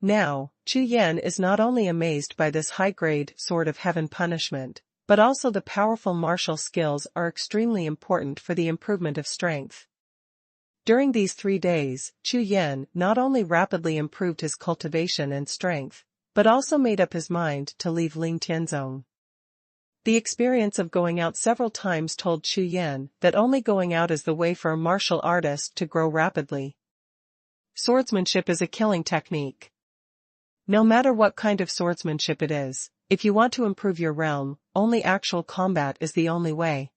Now, Chu Yan is not only amazed by this high-grade sword of heaven punishment, but also the powerful martial skills are extremely important for the improvement of strength. During these 3 days, Chu Yan not only rapidly improved his cultivation and strength, but also made up his mind to leave Lingtianzong. The experience of going out several times told Chu Yan that only going out is the way for a martial artist to grow rapidly. Swordsmanship is a killing technique. No matter what kind of swordsmanship it is, if you want to improve your realm, only actual combat is the only way.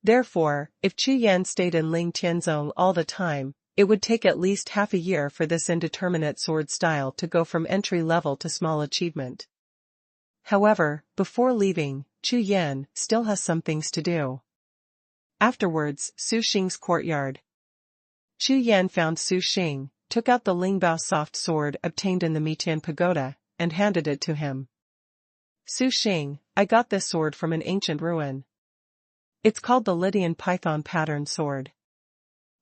Therefore, if Chu Yan stayed in Lingtianzong all the time, it would take at least half a year for this indeterminate sword style to go from entry level to small achievement. However, before leaving, Chu Yan still has some things to do. Afterwards, Su Xing's courtyard. Chu Yan found Su Xing, took out the Lingbao soft sword obtained in the Mitian pagoda, and handed it to him. Su Xing, I got this sword from an ancient ruin. It's called the Lydian Python pattern sword.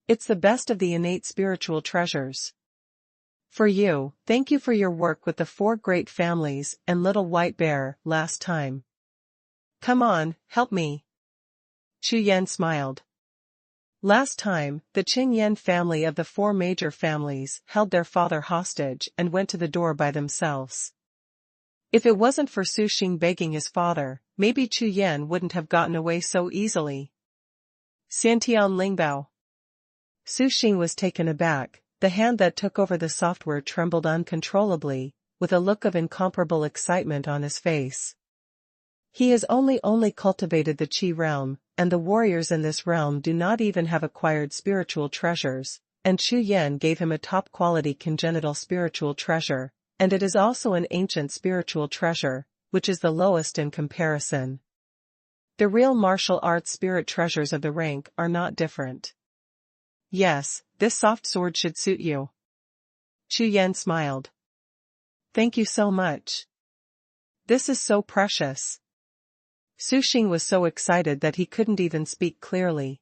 It's the best of the innate spiritual treasures. For you, thank you for your work with the 4 great families and Little White Bear last time. Come on, help me. Chu Yan smiled. Last time, the Qin Yan family of the 4 major families held their father hostage and went to the door by themselves. If it wasn't for Su Xing begging his father, maybe Chu Yan wouldn't have gotten away so easily. Xiantian Lingbao. Su Xing was taken aback. The hand that took over the software trembled uncontrollably, with a look of incomparable excitement on his face. He has only cultivated the Qi realm, and the warriors in this realm do not even have acquired spiritual treasures, and Chu Yan gave him a top-quality congenital spiritual treasure, and it is also an ancient spiritual treasure, which is the lowest in comparison. The real martial arts spirit treasures of the rank are not different. Yes, this soft sword should suit you. Chu Yan smiled. Thank you so much. This is so precious. Su Xing was so excited that he couldn't even speak clearly.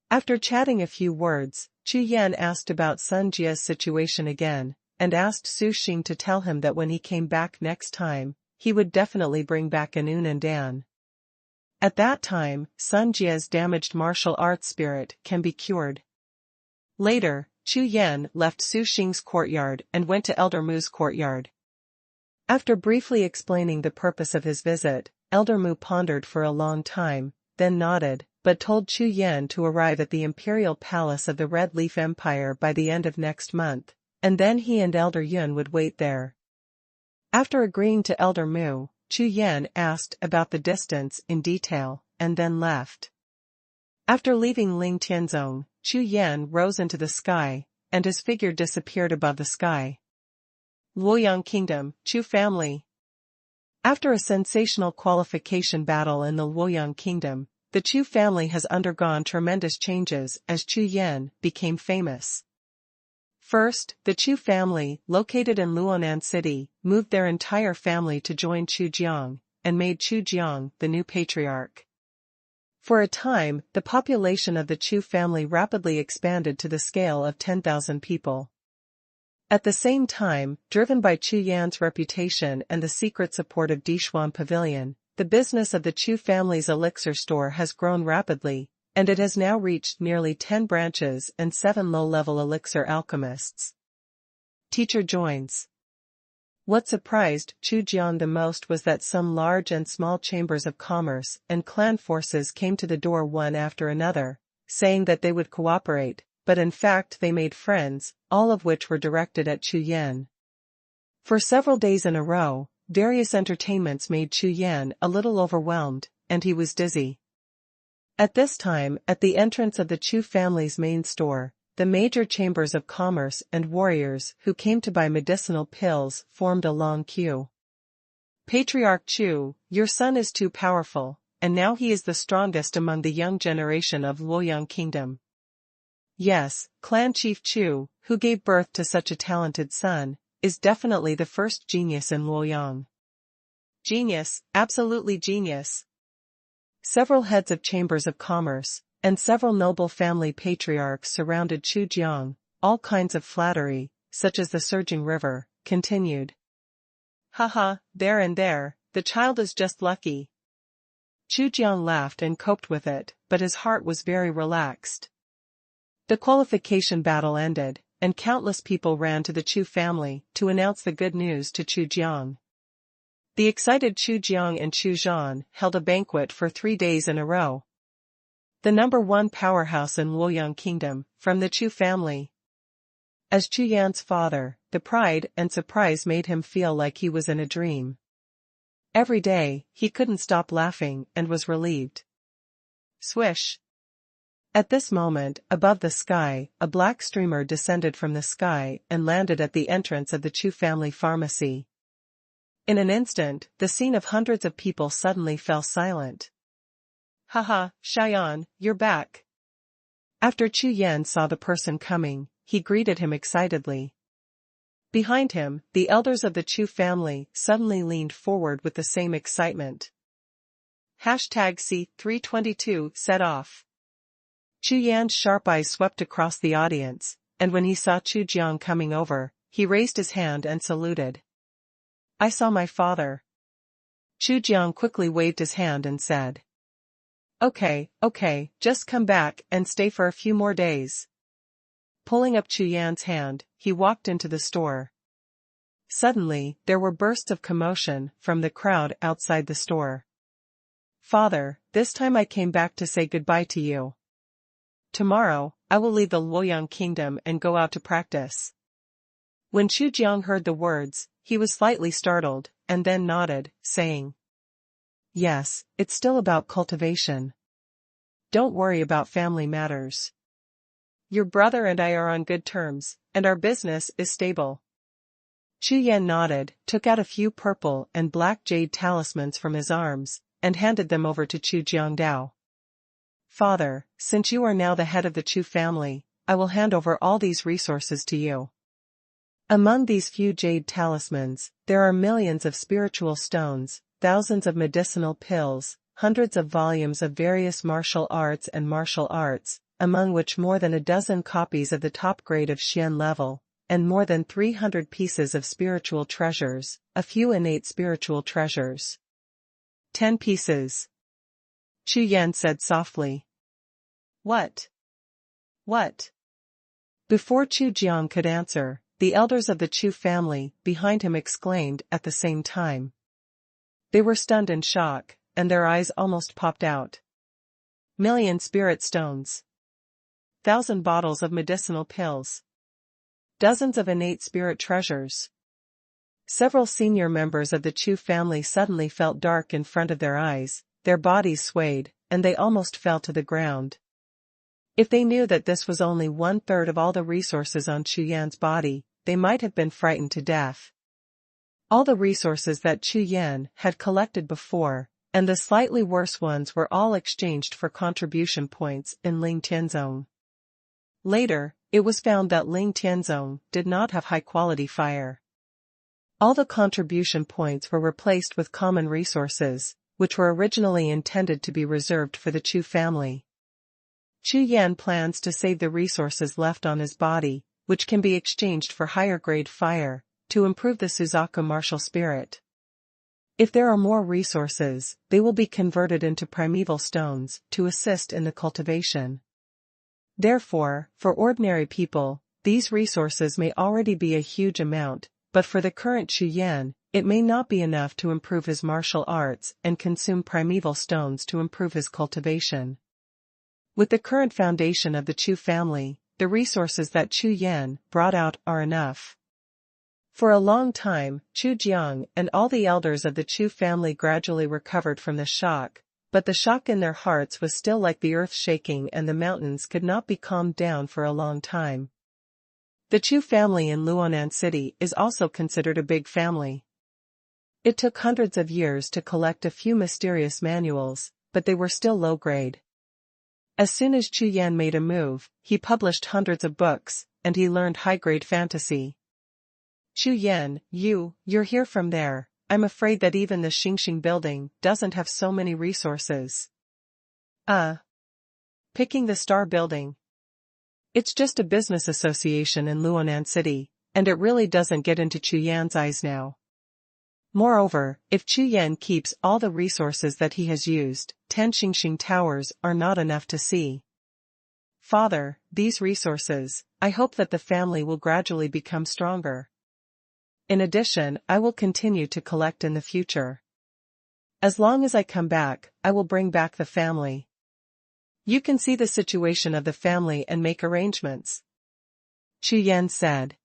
After chatting a few words, Chu Yan asked about Sun Jia's situation again, and asked Su Xing to tell him that when he came back next time, he would definitely bring back an Un and Dan. At that time, Sun Jia's damaged martial arts spirit can be cured. Later, Chu Yan left Su Xing's courtyard and went to Elder Mu's courtyard. After briefly explaining the purpose of his visit, Elder Mu pondered for a long time, then nodded, but told Chu Yan to arrive at the imperial palace of the Red Leaf Empire by the end of next month, and then he and Elder Yun would wait there. After agreeing to Elder Mu, Chu Yan asked about the distance in detail, and then left. After leaving Lingtianzong, Chu Yan rose into the sky, and his figure disappeared above the sky. Luoyang Kingdom, Chu family. After a sensational qualification battle in the Luoyang Kingdom, the Chu family has undergone tremendous changes as Chu Yan became famous. First, the Chu family, located in Luonan City, moved their entire family to join Chu Jiang, and made Chu Jiang the new patriarch. For a time, the population of the Chu family rapidly expanded to the scale of 10,000 people. At the same time, driven by Chu Yan's reputation and the secret support of Dixuan Pavilion, the business of the Chu family's elixir store has grown rapidly, and it has now reached nearly 10 branches and 7 low-level elixir alchemists. Teacher joins. What surprised Chu Jian the most was that some large and small chambers of commerce and clan forces came to the door one after another, saying that they would cooperate, but in fact they made friends, all of which were directed at Chu Yan. For several days in a row, various entertainments made Chu Yan a little overwhelmed, and he was dizzy. At this time, at the entrance of the Chu family's main store, the major chambers of commerce and warriors who came to buy medicinal pills formed a long queue. Patriarch Chu, your son is too powerful, and now he is the strongest among the young generation of Luoyang Kingdom. Yes, Clan Chief Chu, who gave birth to such a talented son, is definitely the first genius in Luoyang. Genius, absolutely genius. Several heads of chambers of commerce, and several noble family patriarchs surrounded Chu Jiang. All kinds of flattery, such as the surging river, continued. Haha, there and there, the child is just lucky. Chu Jiang laughed and coped with it, but his heart was very relaxed. The qualification battle ended, and countless people ran to the Chu family to announce the good news to Chu Jiang. The excited Chu Jiang and Chu Zhan held a banquet for 3 days in a row. The #1 powerhouse in Luoyang Kingdom, from the Chu family. As Chu Yan's father, the pride and surprise made him feel like he was in a dream. Every day, he couldn't stop laughing and was relieved. Swish! At this moment, above the sky, a black streamer descended from the sky and landed at the entrance of the Chu family pharmacy. In an instant, the scene of hundreds of people suddenly fell silent. Haha, Xiaoyan, you're back. After Chu Yan saw the person coming, he greeted him excitedly. Behind him, the elders of the Chu family suddenly leaned forward with the same excitement. #C322 set off. Chu Yan's sharp eyes swept across the audience, and when he saw Chu Jiang coming over, he raised his hand and saluted. I saw my father. Chu Jiang quickly waved his hand and said. Okay, just come back and stay for a few more days. Pulling up Chu Yan's hand, he walked into the store. Suddenly, there were bursts of commotion from the crowd outside the store. Father, this time I came back to say goodbye to you. Tomorrow, I will leave the Luoyang Kingdom and go out to practice. When Chu Jiang heard the words, he was slightly startled, and then nodded, saying, Yes, it's still about cultivation. Don't worry about family matters. Your brother and I are on good terms, and our business is stable. Chu Yan nodded, took out a few purple and black jade talismans from his arms, and handed them over to Chu Jiangdao. Father, since you are now the head of the Chu family, I will hand over all these resources to you. Among these few jade talismans, there are millions of spiritual stones, thousands of medicinal pills, hundreds of volumes of various martial arts, among which more than a dozen copies of the top grade of Xian level, and more than 300 pieces of spiritual treasures, a few innate spiritual treasures. 10 pieces. Chu Yan said softly. What? Before Chu Jiang could answer, the elders of the Chu family behind him exclaimed at the same time. They were stunned in shock, and their eyes almost popped out. Million spirit stones. 1,000 bottles of medicinal pills. Dozens of innate spirit treasures. Several senior members of the Chu family suddenly felt dark in front of their eyes, their bodies swayed, and they almost fell to the ground. If they knew that this was only 1/3 of all the resources on Chu Yan's body, they might have been frightened to death. All the resources that Chu Yan had collected before, and the slightly worse ones, were all exchanged for contribution points in Ling Tianzong. Later, it was found that Ling Tianzong did not have high-quality fire. All the contribution points were replaced with common resources, which were originally intended to be reserved for the Chu family. Chu Yan plans to save the resources left on his body, which can be exchanged for higher-grade fire, to improve the Suzaku martial spirit. If there are more resources, they will be converted into primeval stones, to assist in the cultivation. Therefore, for ordinary people, these resources may already be a huge amount, but for the current Chu Yan, it may not be enough to improve his martial arts and consume primeval stones to improve his cultivation. With the current foundation of the Chu family, the resources that Chu Yan brought out are enough. For a long time, Chu Jiang and all the elders of the Chu family gradually recovered from the shock, but the shock in their hearts was still like the earth shaking and the mountains could not be calmed down for a long time. The Chu family in Luonan City is also considered a big family. It took hundreds of years to collect a few mysterious manuals, but they were still low-grade. As soon as Chu Yan made a move, he published hundreds of books, and he learned high-grade fantasy. Chu Yan, you're here from there. I'm afraid that even the Xingxing building doesn't have so many resources. Picking the Star Building. It's just a business association in Luonan City, and it really doesn't get into Chu Yan's eyes now. Moreover, if Chu Yan keeps all the resources that he has used, 10 Xingxing towers are not enough to see. Father, these resources, I hope that the family will gradually become stronger. In addition, I will continue to collect in the future. As long as I come back, I will bring back the family. You can see the situation of the family and make arrangements. Chu Yan said.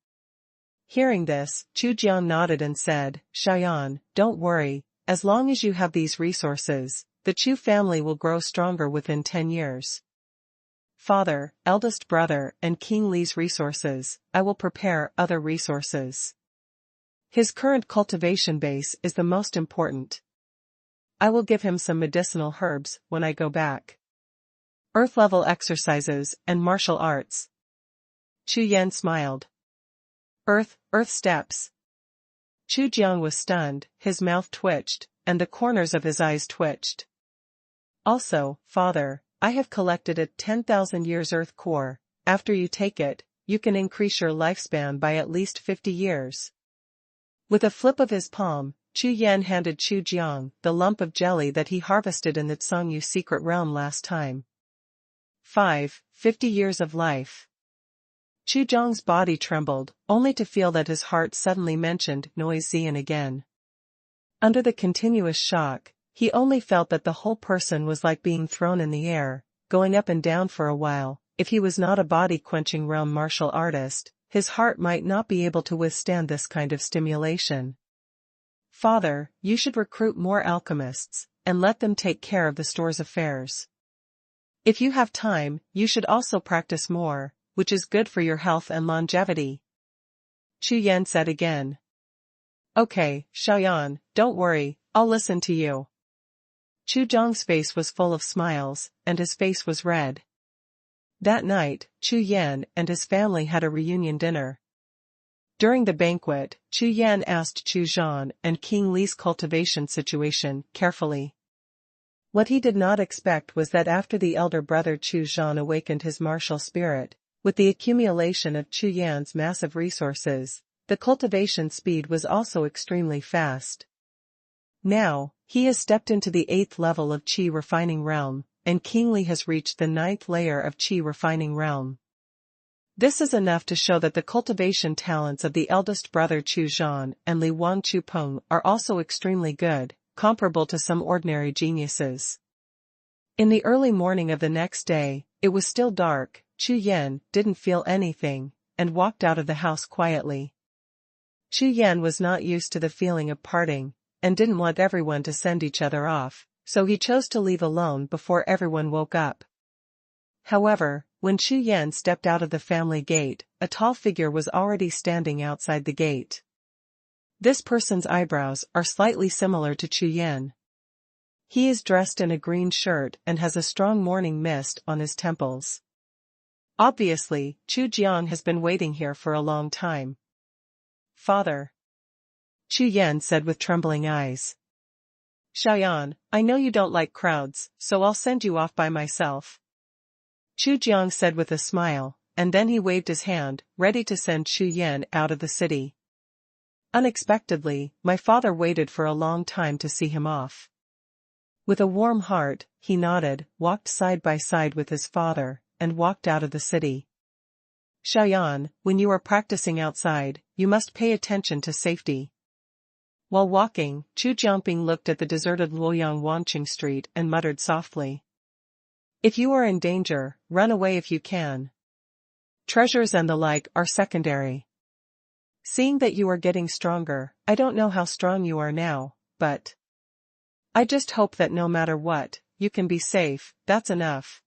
Hearing this, Chu Jiang nodded and said, Xiaoyan, don't worry, as long as you have these resources, the Chu family will grow stronger within 10 years. Father, eldest brother, and King Li's resources, I will prepare other resources. His current cultivation base is the most important. I will give him some medicinal herbs when I go back. Earth-level exercises and martial arts. Chu Yan smiled. Earth steps. Chu Jiang was stunned, his mouth twitched, and the corners of his eyes twitched. Also, Father, I have collected a 10,000 years Earth core. After you take it, you can increase your lifespan by at least 50 years. With a flip of his palm, Chu Yan handed Chu Jiang the lump of jelly that he harvested in the Tsangyu secret realm last time. 50 years of life. Chu Jiang's body trembled, only to feel that his heart suddenly mentioned Noise Xian again. Under the continuous shock, he only felt that the whole person was like being thrown in the air, going up and down for a while. If he was not a body-quenching realm martial artist, his heart might not be able to withstand this kind of stimulation. Father, you should recruit more alchemists, and let them take care of the store's affairs. If you have time, you should also practice more, which is good for your health and longevity. Chu Yan said again. Okay, Xiaoyan, don't worry, I'll listen to you. Chu Jiang's face was full of smiles, and his face was red. That night, Chu Yan and his family had a reunion dinner. During the banquet, Chu Yan asked Chu Zhan and King Li's cultivation situation carefully. What he did not expect was that after the elder brother Chu Zhan awakened his martial spirit, with the accumulation of Chu Yan's massive resources, the cultivation speed was also extremely fast. Now, he has stepped into the 8th level of Qi refining realm, and King Li has reached the 9th layer of Qi refining realm. This is enough to show that the cultivation talents of the eldest brother Chu Zhan and Li Wang Chu Peng are also extremely good, comparable to some ordinary geniuses. In the early morning of the next day, it was still dark. Chu Yan didn't feel anything, and walked out of the house quietly. Chu Yan was not used to the feeling of parting, and didn't want everyone to send each other off, so he chose to leave alone before everyone woke up. However, when Chu Yan stepped out of the family gate, a tall figure was already standing outside the gate. This person's eyebrows are slightly similar to Chu Yan. He is dressed in a green shirt and has a strong morning mist on his temples. Obviously, Chu Jiang has been waiting here for a long time. Father. Chu Yan said with trembling eyes. Xiaoyan, I know you don't like crowds, so I'll send you off by myself. Chu Jiang said with a smile, and then he waved his hand, ready to send Chu Yan out of the city. Unexpectedly, my father waited for a long time to see him off. With a warm heart, he nodded, walked side by side with his father, and walked out of the city. Xiaoyan, when you are practicing outside, you must pay attention to safety. While walking, Chu Jiangping looked at the deserted Luoyang Wanqing Street and muttered softly. If you are in danger, run away if you can. Treasures and the like are secondary. Seeing that you are getting stronger, I don't know how strong you are now, but I just hope that no matter what, you can be safe, that's enough.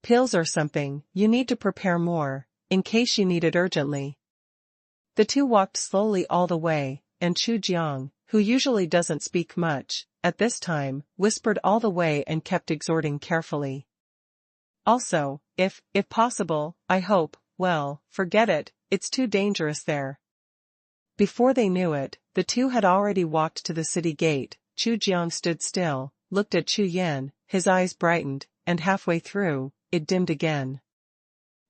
Pills or something, you need to prepare more, in case you need it urgently. The two walked slowly all the way, and Chu Jiang, who usually doesn't speak much, at this time, whispered all the way and kept exhorting carefully. Also, if possible, I hope, well, forget it, it's too dangerous there. Before they knew it, the two had already walked to the city gate. Chu Jiang stood still, looked at Chu Yan, his eyes brightened, and halfway through, it dimmed again.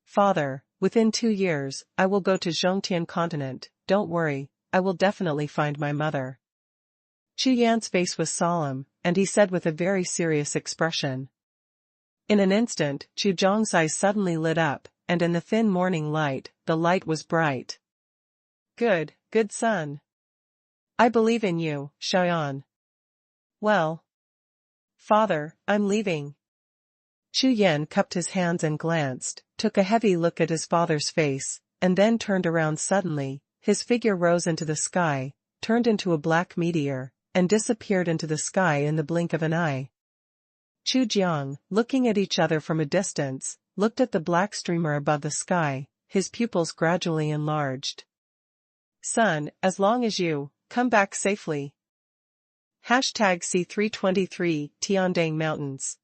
Father, within 2 years, I will go to Zhongtian continent, don't worry, I will definitely find my mother. Chu Yan's face was solemn, and he said with a very serious expression. In an instant, Chu Jiang's eyes suddenly lit up, and in the thin morning light, the light was bright. Good son. I believe in you, Xiaoyan. Well, Father, I'm leaving. Chu Yan cupped his hands and glanced, took a heavy look at his father's face, and then turned around suddenly. His figure rose into the sky, turned into a black meteor, and disappeared into the sky in the blink of an eye. Chu Jiang, looking at each other from a distance, looked at the black streamer above the sky, his pupils gradually enlarged. Son, as long as you come back safely. #C323 Tiandang Mountains.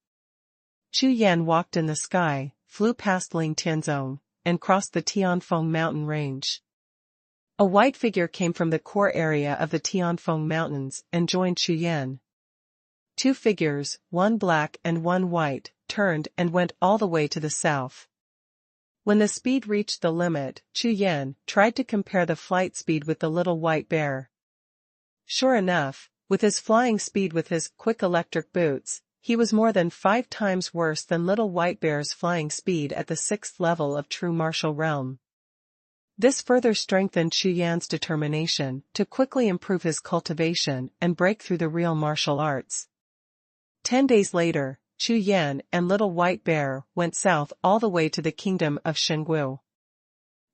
Chu Yan walked in the sky, flew past Ling Tianzong, and crossed the Tianfeng mountain range. A white figure came from the core area of the Tianfeng mountains and joined Chu Yan. Two figures, one black and one white, turned and went all the way to the south. When the speed reached the limit, Chu Yan tried to compare the flight speed with the little white bear. Sure enough, with his flying speed with his quick electric boots, he was more than 5 times worse than little white bear's flying speed at the 6th level of true martial realm. This further strengthened Chu Yan's determination to quickly improve his cultivation and break through the real martial arts. 10 days later, Chu Yan and Little White Bear went south all the way to the kingdom of Shenggu.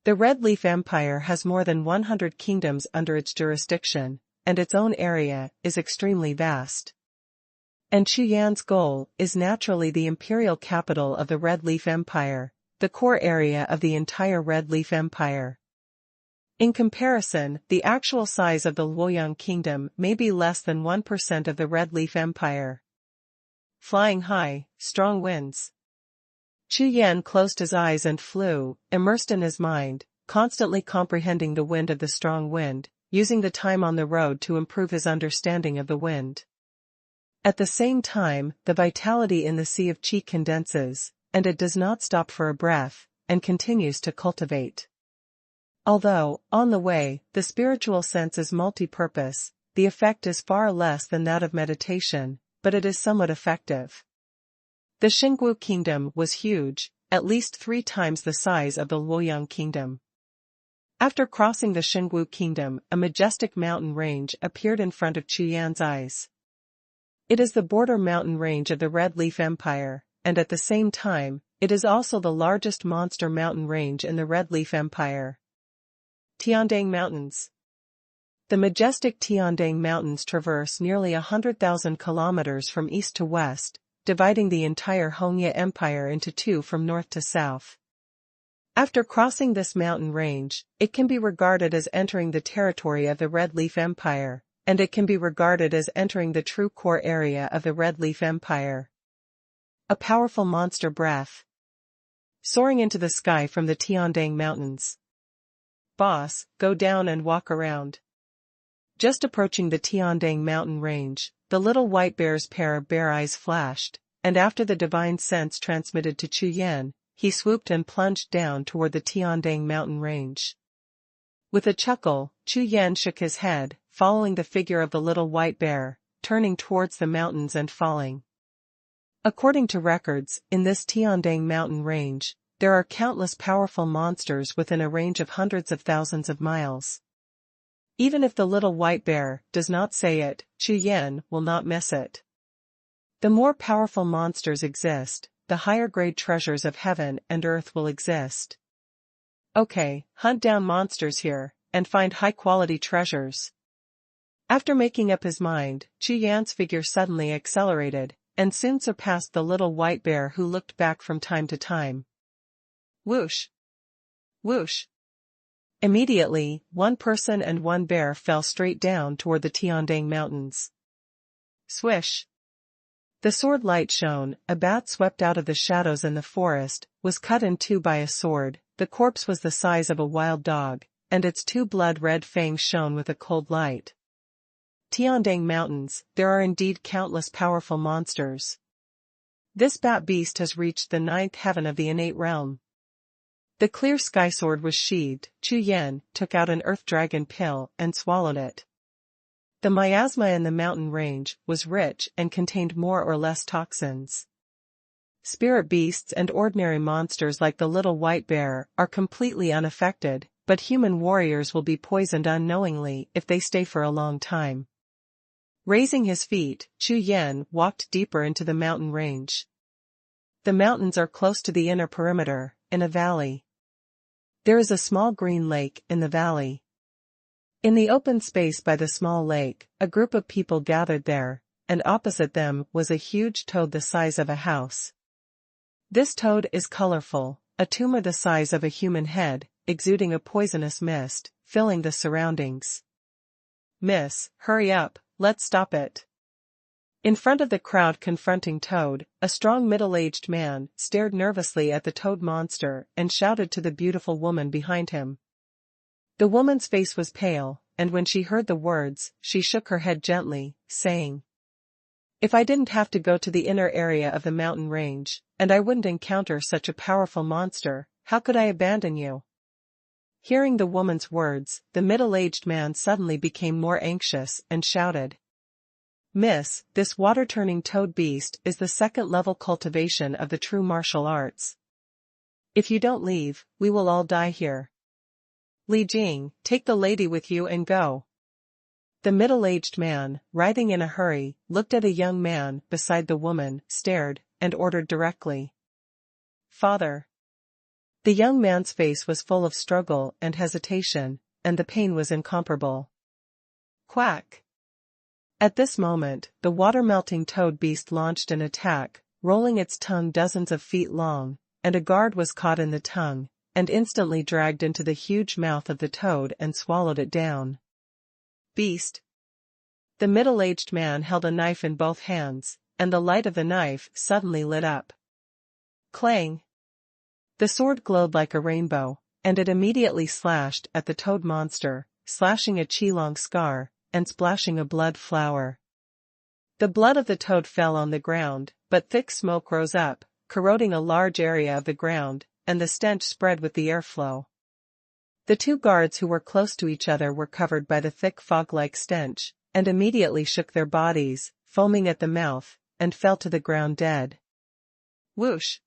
The Red Leaf Empire has more than 100 kingdoms under its jurisdiction, and its own area is extremely vast. And Chu Yan's goal is naturally the imperial capital of the Red Leaf Empire, the core area of the entire Red Leaf Empire. In comparison, the actual size of the Luoyang Kingdom may be less than 1% of the Red Leaf Empire. Flying high, strong winds. Chu Yan closed his eyes and flew, immersed in his mind, constantly comprehending the wind of the strong wind, using the time on the road to improve his understanding of the wind. At the same time, the vitality in the Sea of Qi condenses, and it does not stop for a breath, and continues to cultivate. Although, on the way, the spiritual sense is multi-purpose, the effect is far less than that of meditation, but it is somewhat effective. The Shenggu Kingdom was huge, at least 3 times the size of the Luoyang Kingdom. After crossing the Shenggu Kingdom, a majestic mountain range appeared in front of Chu Yan's eyes. It is the border mountain range of the Red Leaf Empire, and at the same time, it is also the largest monster mountain range in the Red Leaf Empire. Tiandang Mountains. The majestic Tiandang Mountains traverse nearly 100,000 kilometers from east to west, dividing the entire Hongye Empire into 2 from north to south. After crossing this mountain range, it can be regarded as entering the territory of the Red Leaf Empire, and it can be regarded as entering the true core area of the Red Leaf Empire. A powerful monster breath. Soaring into the sky from the Tiandang Mountains. Boss, go down and walk around. Just approaching the Tiandang mountain range, the little white bear's pair of bear eyes flashed, and after the divine sense transmitted to Chu Yan, he swooped and plunged down toward the Tiandang mountain range. With a chuckle, Chu Yan shook his head, following the figure of the little white bear, turning towards the mountains and falling. According to records, in this Tiandang mountain range, there are countless powerful monsters within a range of hundreds of thousands of miles. Even if the little white bear does not say it, Chu Yan will not miss it. The more powerful monsters exist, the higher grade treasures of heaven and earth will exist. Okay, hunt down monsters here, and find high-quality treasures. After making up his mind, Chu Yan's figure suddenly accelerated, and soon surpassed the little white bear who looked back from time to time. Whoosh! Whoosh! Immediately, one person and one bear fell straight down toward the Tiandang mountains. Swish! The sword light shone, a bat swept out of the shadows in the forest, was cut in two by a sword, the corpse was the size of a wild dog, and its two blood-red fangs shone with a cold light. Tiandang mountains, there are indeed countless powerful monsters. This bat beast has reached the ninth heaven of the innate realm. The clear sky sword was sheathed. Chu Yan took out an earth dragon pill and swallowed it. The miasma in the mountain range was rich and contained more or less toxins. Spirit beasts and ordinary monsters like the little white bear are completely unaffected, but human warriors will be poisoned unknowingly if they stay for a long time. Raising his feet, Chu Yan walked deeper into the mountain range. The mountains are close to the inner perimeter, in a valley. There is a small green lake in the valley. In the open space by the small lake, a group of people gathered there, and opposite them was a huge toad the size of a house. This toad is colorful, a tumor the size of a human head, exuding a poisonous mist, filling the surroundings. Miss, hurry up, let's stop it. In front of the crowd confronting Toad, a strong middle-aged man stared nervously at the toad monster and shouted to the beautiful woman behind him. The woman's face was pale, and when she heard the words, she shook her head gently, saying, "If I didn't have to go to the inner area of the mountain range, and I wouldn't encounter such a powerful monster, how could I abandon you?" Hearing the woman's words, the middle-aged man suddenly became more anxious and shouted, "Miss, this water-turning toad beast is the second-level cultivation of the true martial arts. If you don't leave, we will all die here. Li Jing, take the lady with you and go." The middle-aged man, writhing in a hurry, looked at a young man beside the woman, stared, and ordered directly, "Father." The young man's face was full of struggle and hesitation, and the pain was incomparable. Quack! At this moment, the water-melting toad beast launched an attack, rolling its tongue dozens of feet long, and a guard was caught in the tongue, and instantly dragged into the huge mouth of the toad and swallowed it down. Beast! The middle-aged man held a knife in both hands, and the light of the knife suddenly lit up. Clang! The sword glowed like a rainbow, and it immediately slashed at the toad monster, slashing a qilong scar, and splashing a blood flower. The blood of the toad fell on the ground, but thick smoke rose up, corroding a large area of the ground, and the stench spread with the airflow. The two guards who were close to each other were covered by the thick fog-like stench, and immediately shook their bodies, foaming at the mouth, and fell to the ground dead. Whoosh!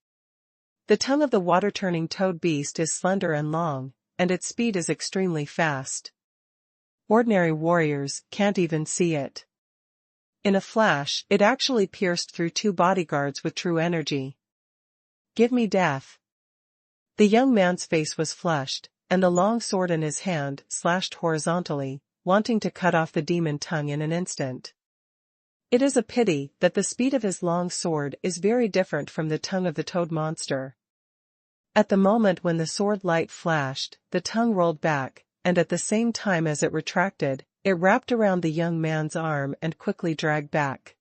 The tongue of the water-turning toad beast is slender and long, and its speed is extremely fast. Ordinary warriors can't even see it. In a flash, it actually pierced through two bodyguards with true energy. "Give me death." The young man's face was flushed, and the long sword in his hand slashed horizontally, wanting to cut off the demon tongue in an instant. It is a pity that the speed of his long sword is very different from the tongue of the toad monster. At the moment when the sword light flashed, the tongue rolled back, and at the same time as it retracted, it wrapped around the young man's arm and quickly dragged back.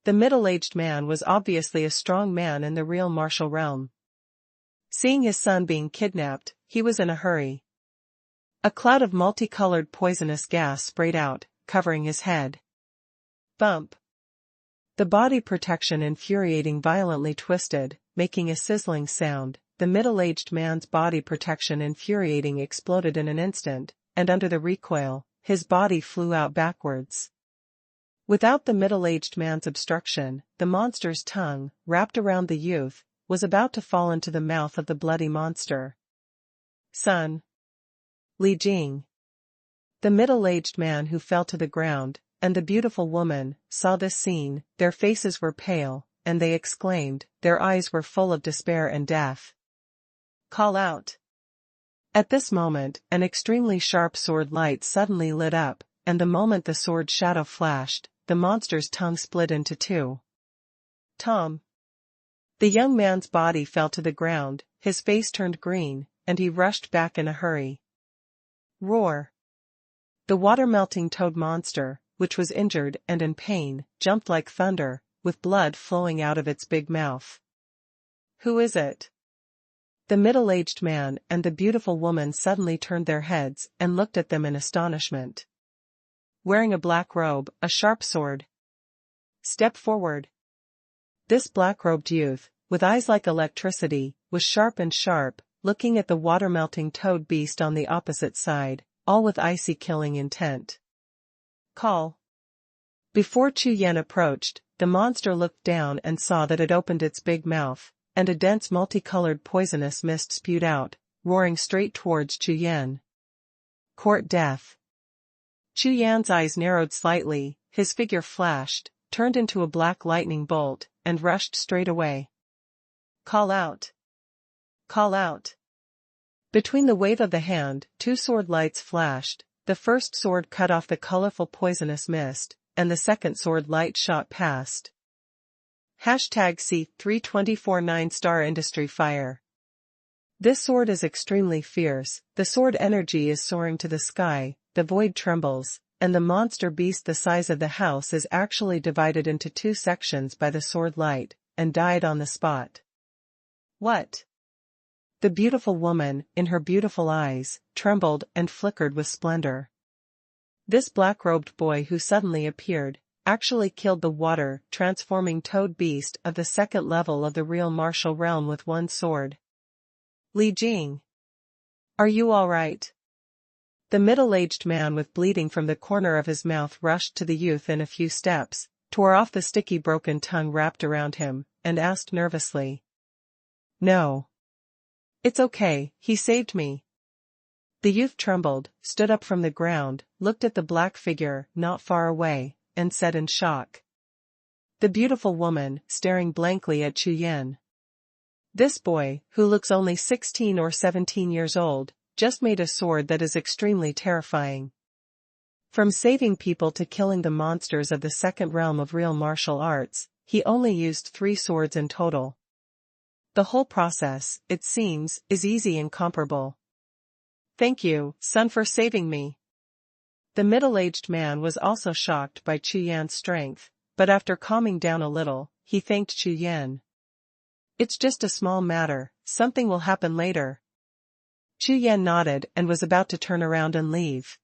The middle-aged man was obviously a strong man in the real martial realm. Seeing his son being kidnapped, he was in a hurry. A cloud of multicolored poisonous gas sprayed out, covering his head. Bump. The body protection infuriating violently twisted, making a sizzling sound. The middle-aged man's body protection infuriating exploded in an instant, and under the recoil, his body flew out backwards. Without the middle-aged man's obstruction, the monster's tongue, wrapped around the youth, was about to fall into the mouth of the bloody monster. Son. Li Jing. The middle-aged man who fell to the ground, and the beautiful woman, saw this scene. Their faces were pale, and they exclaimed, their eyes were full of despair and death. Call out. At this moment, an extremely sharp sword light suddenly lit up, and the moment the sword shadow flashed, the monster's tongue split into two. Tom. The young man's body fell to the ground, his face turned green, and he rushed back in a hurry. Roar. The water-melting toad monster, which was injured and in pain, jumped like thunder, with blood flowing out of its big mouth. Who is it? The middle-aged man and the beautiful woman suddenly turned their heads and looked at them in astonishment. Wearing a black robe, a sharp sword. Step forward. This black-robed youth, with eyes like electricity, was sharp, looking at the water-melting toad beast on the opposite side, all with icy killing intent. Call. Before Chu Yan approached, the monster looked down and saw that it opened its big mouth, and a dense multicolored poisonous mist spewed out, roaring straight towards Chu Yan. Court death. Chu Yan's eyes narrowed slightly, his figure flashed, turned into a black lightning bolt, and rushed straight away. Call out. Call out. Between the wave of the hand, two sword lights flashed. The first sword cut off the colorful poisonous mist, and the second sword light shot past. #C324 9-star industry fire. This sword is extremely fierce, the sword energy is soaring to the sky, the void trembles, and the monster beast the size of the house is actually divided into two sections by the sword light, and died on the spot. What? The beautiful woman, in her beautiful eyes, trembled and flickered with splendor. This black-robed boy who suddenly appeared, actually killed the water-transforming toad beast of the second level of the real martial realm with one sword. Li Jing. Are you all right? The middle-aged man with bleeding from the corner of his mouth rushed to the youth in a few steps, tore off the sticky broken tongue wrapped around him, and asked nervously. No. It's okay, he saved me. The youth trembled, stood up from the ground, looked at the black figure not far away, and said in shock. The beautiful woman, staring blankly at Chu Yan. This boy, who looks only 16 or 17 years old, just made a sword that is extremely terrifying. From saving people to killing the monsters of the second realm of real martial arts, he only used 3 swords in total. The whole process, it seems, is easy and comparable. Thank you, son, for saving me. The middle-aged man was also shocked by Chu Yan's strength, but after calming down a little, he thanked Chu Yan. It's just a small matter, something will happen later. Chu Yan nodded and was about to turn around and leave.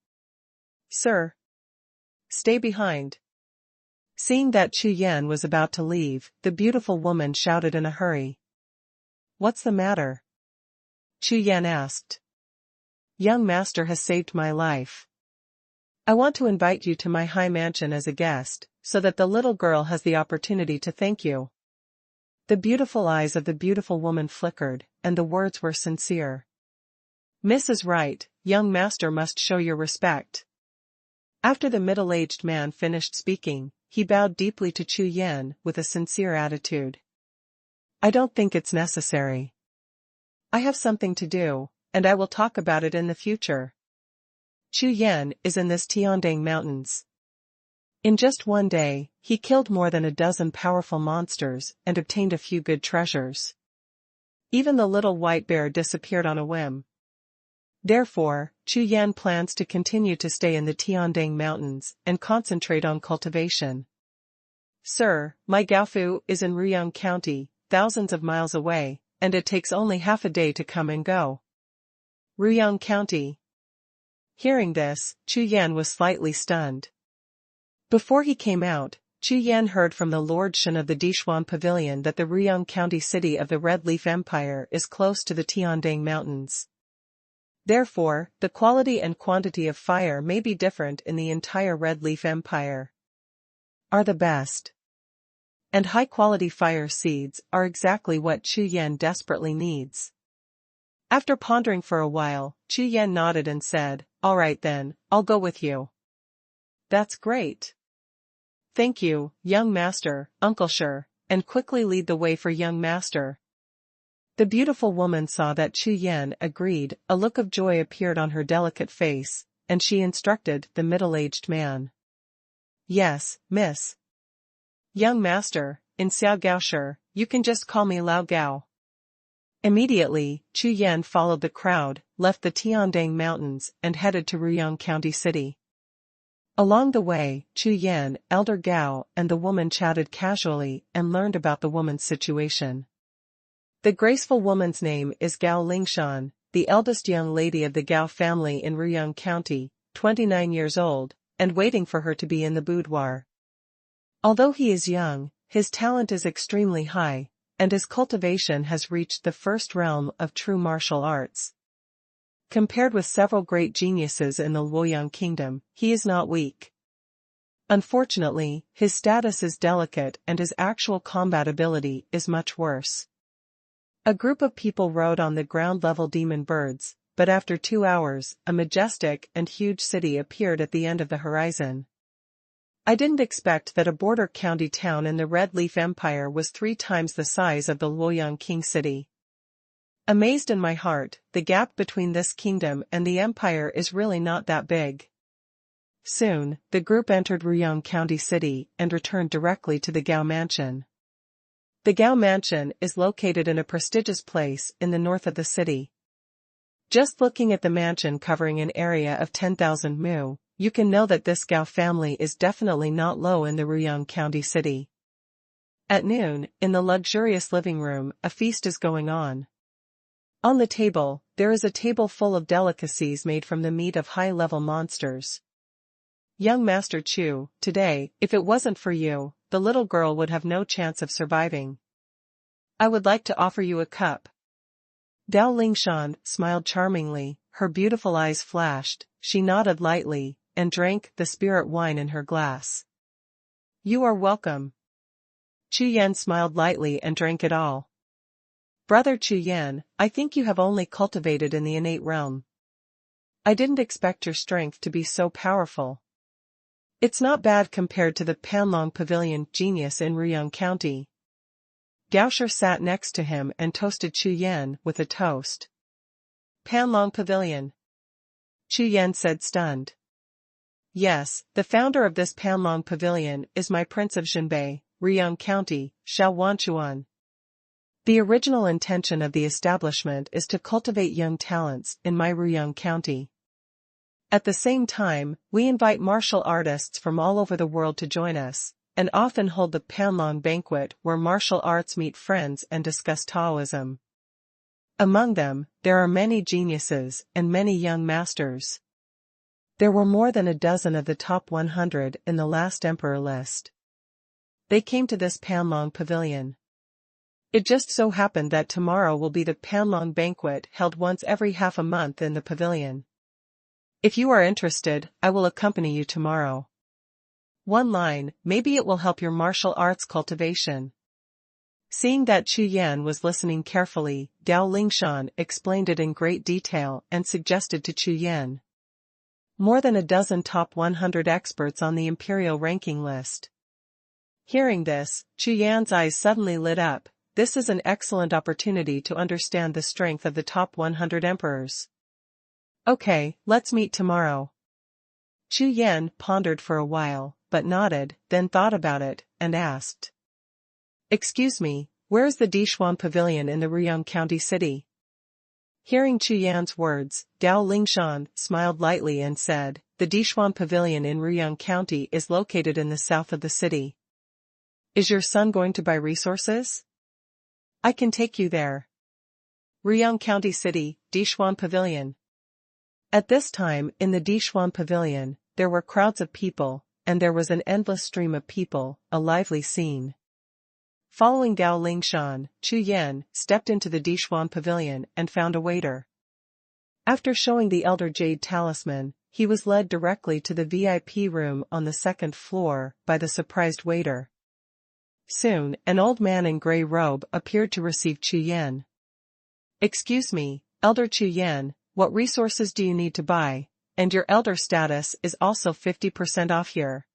Sir. Stay behind. Seeing that Chu Yan was about to leave, the beautiful woman shouted in a hurry. What's the matter? Chu Yan asked. Young master has saved my life. I want to invite you to my high mansion as a guest, so that the little girl has the opportunity to thank you. The beautiful eyes of the beautiful woman flickered, and the words were sincere. Miss is right, young master must show your respect. After the middle-aged man finished speaking, he bowed deeply to Chu Yan with a sincere attitude. I don't think it's necessary. I have something to do, and I will talk about it in the future. Chu Yan is in this Tiandang Mountains. In just one day, he killed more than a dozen powerful monsters and obtained a few good treasures. Even the little white bear disappeared on a whim. Therefore, Chu Yan plans to continue to stay in the Tiandang Mountains and concentrate on cultivation. Sir, my Gaofu is in Ruyang County, thousands of miles away, and it takes only half a day to come and go. Ruyang County. Hearing this, Chu Yan was slightly stunned. Before he came out, Chu Yan heard from the Lord Shen of the Dishuan Pavilion that the Ruyang County city of the Red Leaf Empire is close to the Tiandang Mountains. Therefore, the quality and quantity of fire may be different in the entire Red Leaf Empire. Are the best. And high-quality fire seeds are exactly what Chu Yan desperately needs. After pondering for a while, Chu Yan nodded and said, "All right then, I'll go with you." "That's great. Thank you, young master, Uncle Shi," and quickly lead the way for young master. The beautiful woman saw that Chu Yan agreed, a look of joy appeared on her delicate face, and she instructed the middle-aged man. "Yes, miss. Young master, in Xiao Gao Shi, you can just call me Lao Gao." Immediately, Chu Yan followed the crowd, left the Tiandang Mountains, and headed to Ruyang County City. Along the way, Chu Yan, Elder Gao, and the woman chatted casually and learned about the woman's situation. The graceful woman's name is Gao Lingshan, the eldest young lady of the Gao family in Ruyang County, 29 years old, and waiting for her to be in the boudoir. Although he is young, his talent is extremely high, and his cultivation has reached the first realm of true martial arts. Compared with several great geniuses in the Luoyang kingdom, he is not weak. Unfortunately, his status is delicate and his actual combat ability is much worse. A group of people rode on the ground-level demon birds, but after 2 hours, a majestic and huge city appeared at the end of the horizon. I didn't expect that a border county town in the Red Leaf Empire was 3 times the size of the Luoyang King city. Amazed in my heart, the gap between this kingdom and the empire is really not that big. Soon, the group entered Ruyang County City and returned directly to the Gao Mansion. The Gao Mansion is located in a prestigious place in the north of the city. Just looking at the mansion covering an area of 10,000 mu, you can know that this Gao family is definitely not low in the Ruyang County City. At noon, in the luxurious living room, a feast is going on. On the table, there is a table full of delicacies made from the meat of high-level monsters. "Young Master Chu, today, if it wasn't for you, the little girl would have no chance of surviving. I would like to offer you a cup." Dao Lingshan smiled charmingly, her beautiful eyes flashed, she nodded lightly, and drank the spirit wine in her glass. "You are welcome." Chu Yan smiled lightly and drank it all. "Brother Chu Yan, I think you have only cultivated in the innate realm. I didn't expect your strength to be so powerful. It's not bad compared to the Panlong Pavilion genius in Ruyang County." Gao Shi sat next to him and toasted Chu Yan with a toast. "Panlong Pavilion?" Chu Yan said stunned. "Yes, the founder of this Panlong Pavilion is my Prince of Xinbei, Ruyang County, Xuanhuan. The original intention of the establishment is to cultivate young talents in my Ruyang County. At the same time, we invite martial artists from all over the world to join us, and often hold the Panlong banquet where martial arts meet friends and discuss Taoism. Among them, there are many geniuses and many young masters. There were more than a dozen of the top 100 in the last emperor list. They came to this Panlong Pavilion. It just so happened that tomorrow will be the Panlong banquet held once every half a month in the pavilion. If you are interested, I will accompany you tomorrow. One line, maybe it will help your martial arts cultivation." Seeing that Chu Yan was listening carefully, Dao Lingshan explained it in great detail and suggested to Chu Yan. More than a dozen top 100 experts on the imperial ranking list. Hearing this, Chu Yan's eyes suddenly lit up. This is an excellent opportunity to understand the strength of the top 100 emperors. "Okay, let's meet tomorrow." Chu Yan pondered for a while, but nodded, then thought about it, and asked. "Excuse me, where is the Dishuan Pavilion in the Ruyang County City?" Hearing Chu Yan's words, Dao Lingshan smiled lightly and said, "The Dishuan Pavilion in Ruyang County is located in the south of the city. Is your son going to buy resources? I can take you there." Ruyang County City, Dishuan Pavilion. At this time, in the Dishuan Pavilion, there were crowds of people, and there was an endless stream of people, a lively scene. Following Gao Lingshan, Chu Yan stepped into the Dixuan pavilion and found a waiter. After showing the elder jade talisman, he was led directly to the VIP room on the second floor by the surprised waiter. Soon, an old man in grey robe appeared to receive Chu Yan. "Excuse me, Elder Chu Yan, what resources do you need to buy? And your elder status is also 50% off here."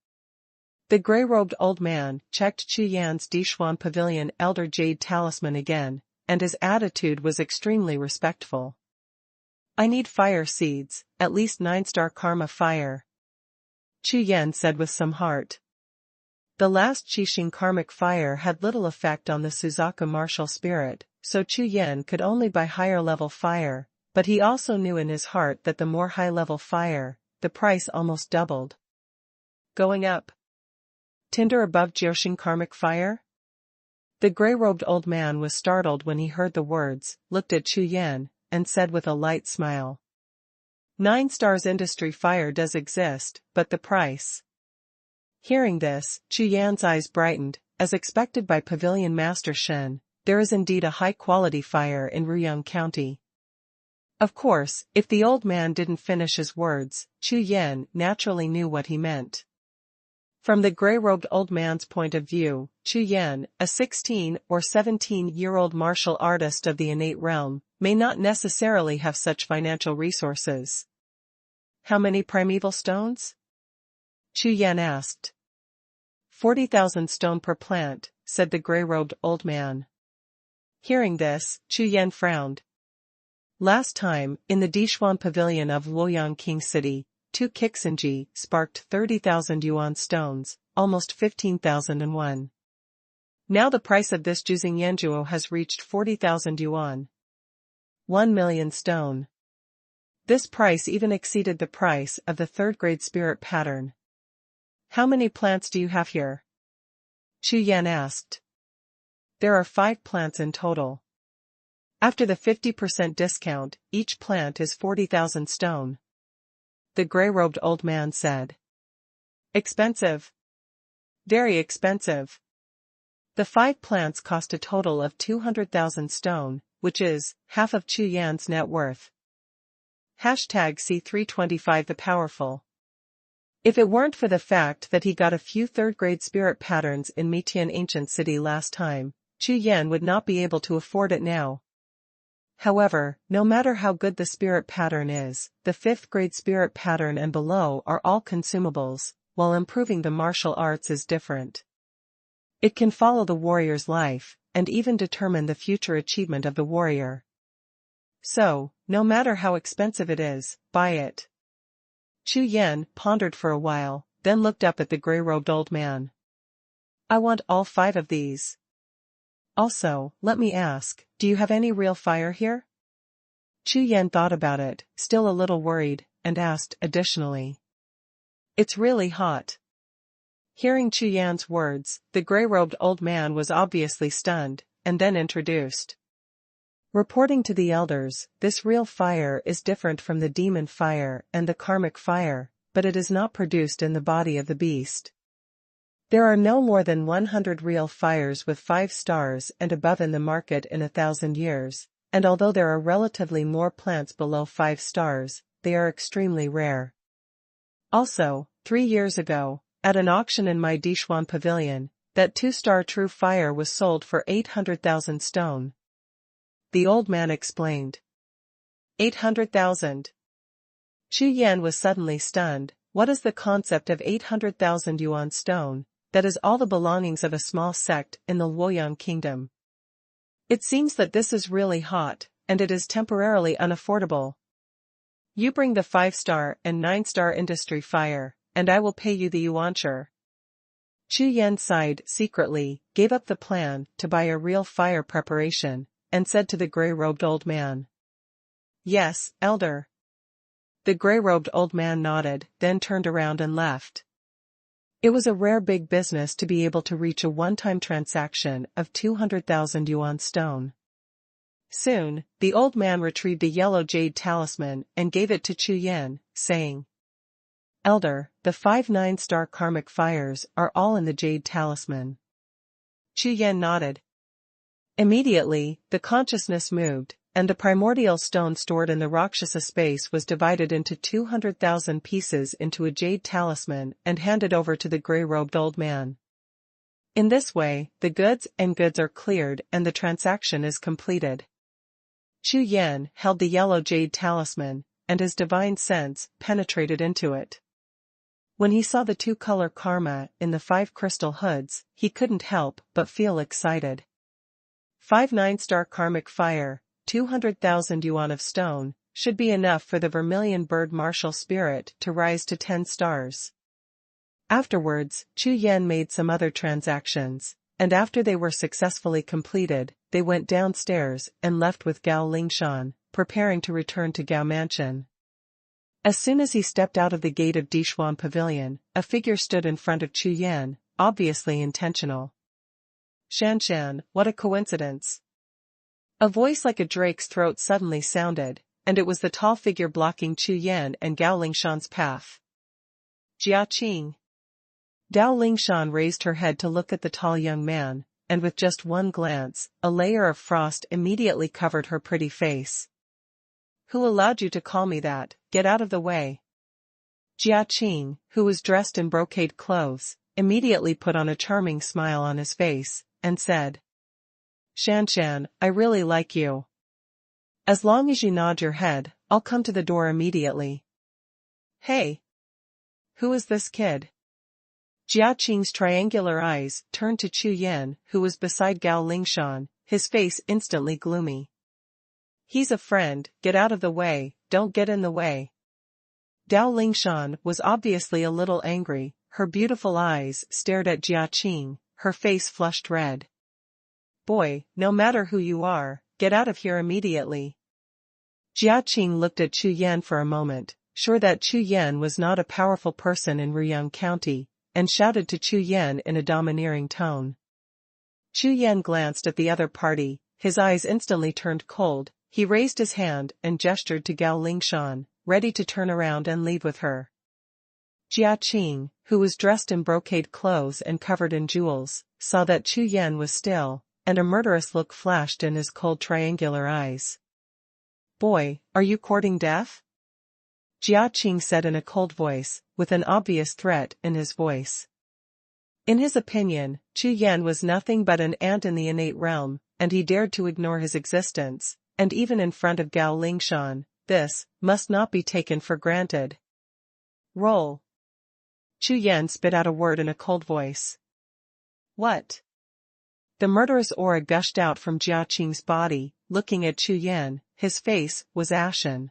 The grey-robed old man checked Chu Yan's Dixuan pavilion elder jade talisman again, and his attitude was extremely respectful. "I need fire seeds, at least 9-star karma fire," Chu Yan said with some heart. The last Qixing karmic fire had little effect on the Suzaku martial spirit, so Chu Yan could only buy higher-level fire, but he also knew in his heart that the more high-level fire, the price almost doubled. Going up. Tinder above Jiuxiao karmic fire? The grey-robed old man was startled when he heard the words, looked at Chu Yan, and said with a light smile. 9 stars industry fire does exist, but the price. Hearing this, Chu Yan's eyes brightened, as expected by Pavilion Master Shen, there is indeed a high-quality fire in Ruyang County. Of course, if the old man didn't finish his words, Chu Yan naturally knew what he meant. From the grey-robed old man's point of view, Chu Yan, a 16 or 17-year-old martial artist of the innate realm, may not necessarily have such financial resources. "How many primeval stones?" Chu Yan asked. 40,000 stone per plant, said the grey-robed old man. Hearing this, Chu Yan frowned. Last time, in the Dixuan pavilion of Luoyang King City, 2 Kixinji sparked 30,000 yuan stones, almost 15,001. Now the price of this Juzing Yanjuo has reached 40,000 yuan. 1 million stone. This price even exceeded the price of the 3rd-grade spirit pattern. "How many plants do you have here?" Chu Yan asked. "There are 5 plants in total. After the 50% discount, each plant is 40,000 stone." The grey-robed old man said. "Expensive. Very expensive. The 5 plants cost a total of 200,000 stone, which is half of Chu Yan's net worth. #C325 The Powerful. If it weren't for the fact that he got a few 3rd-grade spirit patterns in Mitian Ancient City last time, Chu Yan would not be able to afford it now. However, no matter how good the spirit pattern is, the 5th-grade spirit pattern and below are all consumables, while improving the martial arts is different. It can follow the warrior's life, and even determine the future achievement of the warrior. So, no matter how expensive it is, buy it." Chu Yan pondered for a while, then looked up at the grey-robed old man. "I want all 5 of these. Also, let me ask, do you have any real fire here?" Chu Yan thought about it, still a little worried, and asked additionally. "It's really hot." Hearing Chu Yan's words, the grey-robed old man was obviously stunned, and then introduced. Reporting to the elders, this real fire is different from the demon fire and the karmic fire, but it is not produced in the body of the beast. There are no more than 100 real fires with 5 stars and above in the market in 1,000 years, and although there are relatively more plants below 5 stars, they are extremely rare. Also, 3 years ago, at an auction in my Dixuan pavilion, that 2-star true fire was sold for 800,000 stone. The old man explained. 800,000. Chu Yan was suddenly stunned. What is the concept of 800,000 yuan stone? That is all the belongings of a small sect in the Luoyang kingdom. It seems that this is really hot, and it is temporarily unaffordable. You bring the 5-star and 9-star industry fire, and I will pay you the yuancher. Chu Yan sighed secretly, gave up the plan to buy a real fire preparation, and said to the grey-robed old man. "Yes, elder." The grey-robed old man nodded, then turned around and left. It was a rare big business to be able to reach a one-time transaction of 200,000 yuan stone. Soon, the old man retrieved a yellow jade talisman and gave it to Chu Yan, saying, Elder, the 5 9-star karmic fires are all in the jade talisman. Chu Yan nodded. Immediately, the consciousness moved, and the primordial stone stored in the Rakshasa space was divided into 200,000 pieces into a jade talisman and handed over to the grey-robed old man. In this way, the goods are cleared and the transaction is completed. Chu Yan held the yellow jade talisman, and his divine sense penetrated into it. When he saw the 2-color karma in the 5 crystal hoods, he couldn't help but feel excited. 5 9-star karmic fire, 200,000 yuan of stone, should be enough for the vermilion bird martial spirit to rise to 10 stars. Afterwards, Chu Yan made some other transactions, and after they were successfully completed, they went downstairs and left with Gao Lingshan, preparing to return to Gao Mansion. As soon as he stepped out of the gate of Dixuan Pavilion, a figure stood in front of Chu Yan, obviously intentional. Shan, what a coincidence. A voice like a drake's throat suddenly sounded, and it was the tall figure blocking Chu Yan and Gao Lingshan's path. Jia. Gao Lingshan raised her head to look at the tall young man, and with just one glance, a layer of frost immediately covered her pretty face. Who allowed you to call me that? Get out of the way. Jia, who was dressed in brocade clothes, immediately put on a charming smile on his face, and said, Shan, I really like you. As long as you nod your head, I'll come to the door immediately. Hey! Who is this kid? Jia triangular eyes turned to Chu Yan, who was beside Gao Lingshan, his face instantly gloomy. He's a friend, get out of the way, don't get in the way. Gao Lingshan was obviously a little angry, her beautiful eyes stared at Jia, her face flushed red. Boy, no matter who you are, get out of here immediately. Jia looked at Chu Yan for a moment, sure that Chu Yan was not a powerful person in Ruyang County, and shouted to Chu Yan in a domineering tone. Chu Yan glanced at the other party, his eyes instantly turned cold, he raised his hand and gestured to Gao Lingshan, ready to turn around and leave with her. Jia, who was dressed in brocade clothes and covered in jewels, saw that Chu Yan was still, and a murderous look flashed in his cold triangular eyes. Boy, are you courting death? Jia said in a cold voice, with an obvious threat in his voice. In his opinion, Chu Yan was nothing but an ant in the innate realm, and he dared to ignore his existence, and even in front of Gao Lingshan, this must not be taken for granted. Roll. Chu Yan spit out a word in a cold voice. What? The murderous aura gushed out from Jia body, looking at Chu Yan, his face was ashen.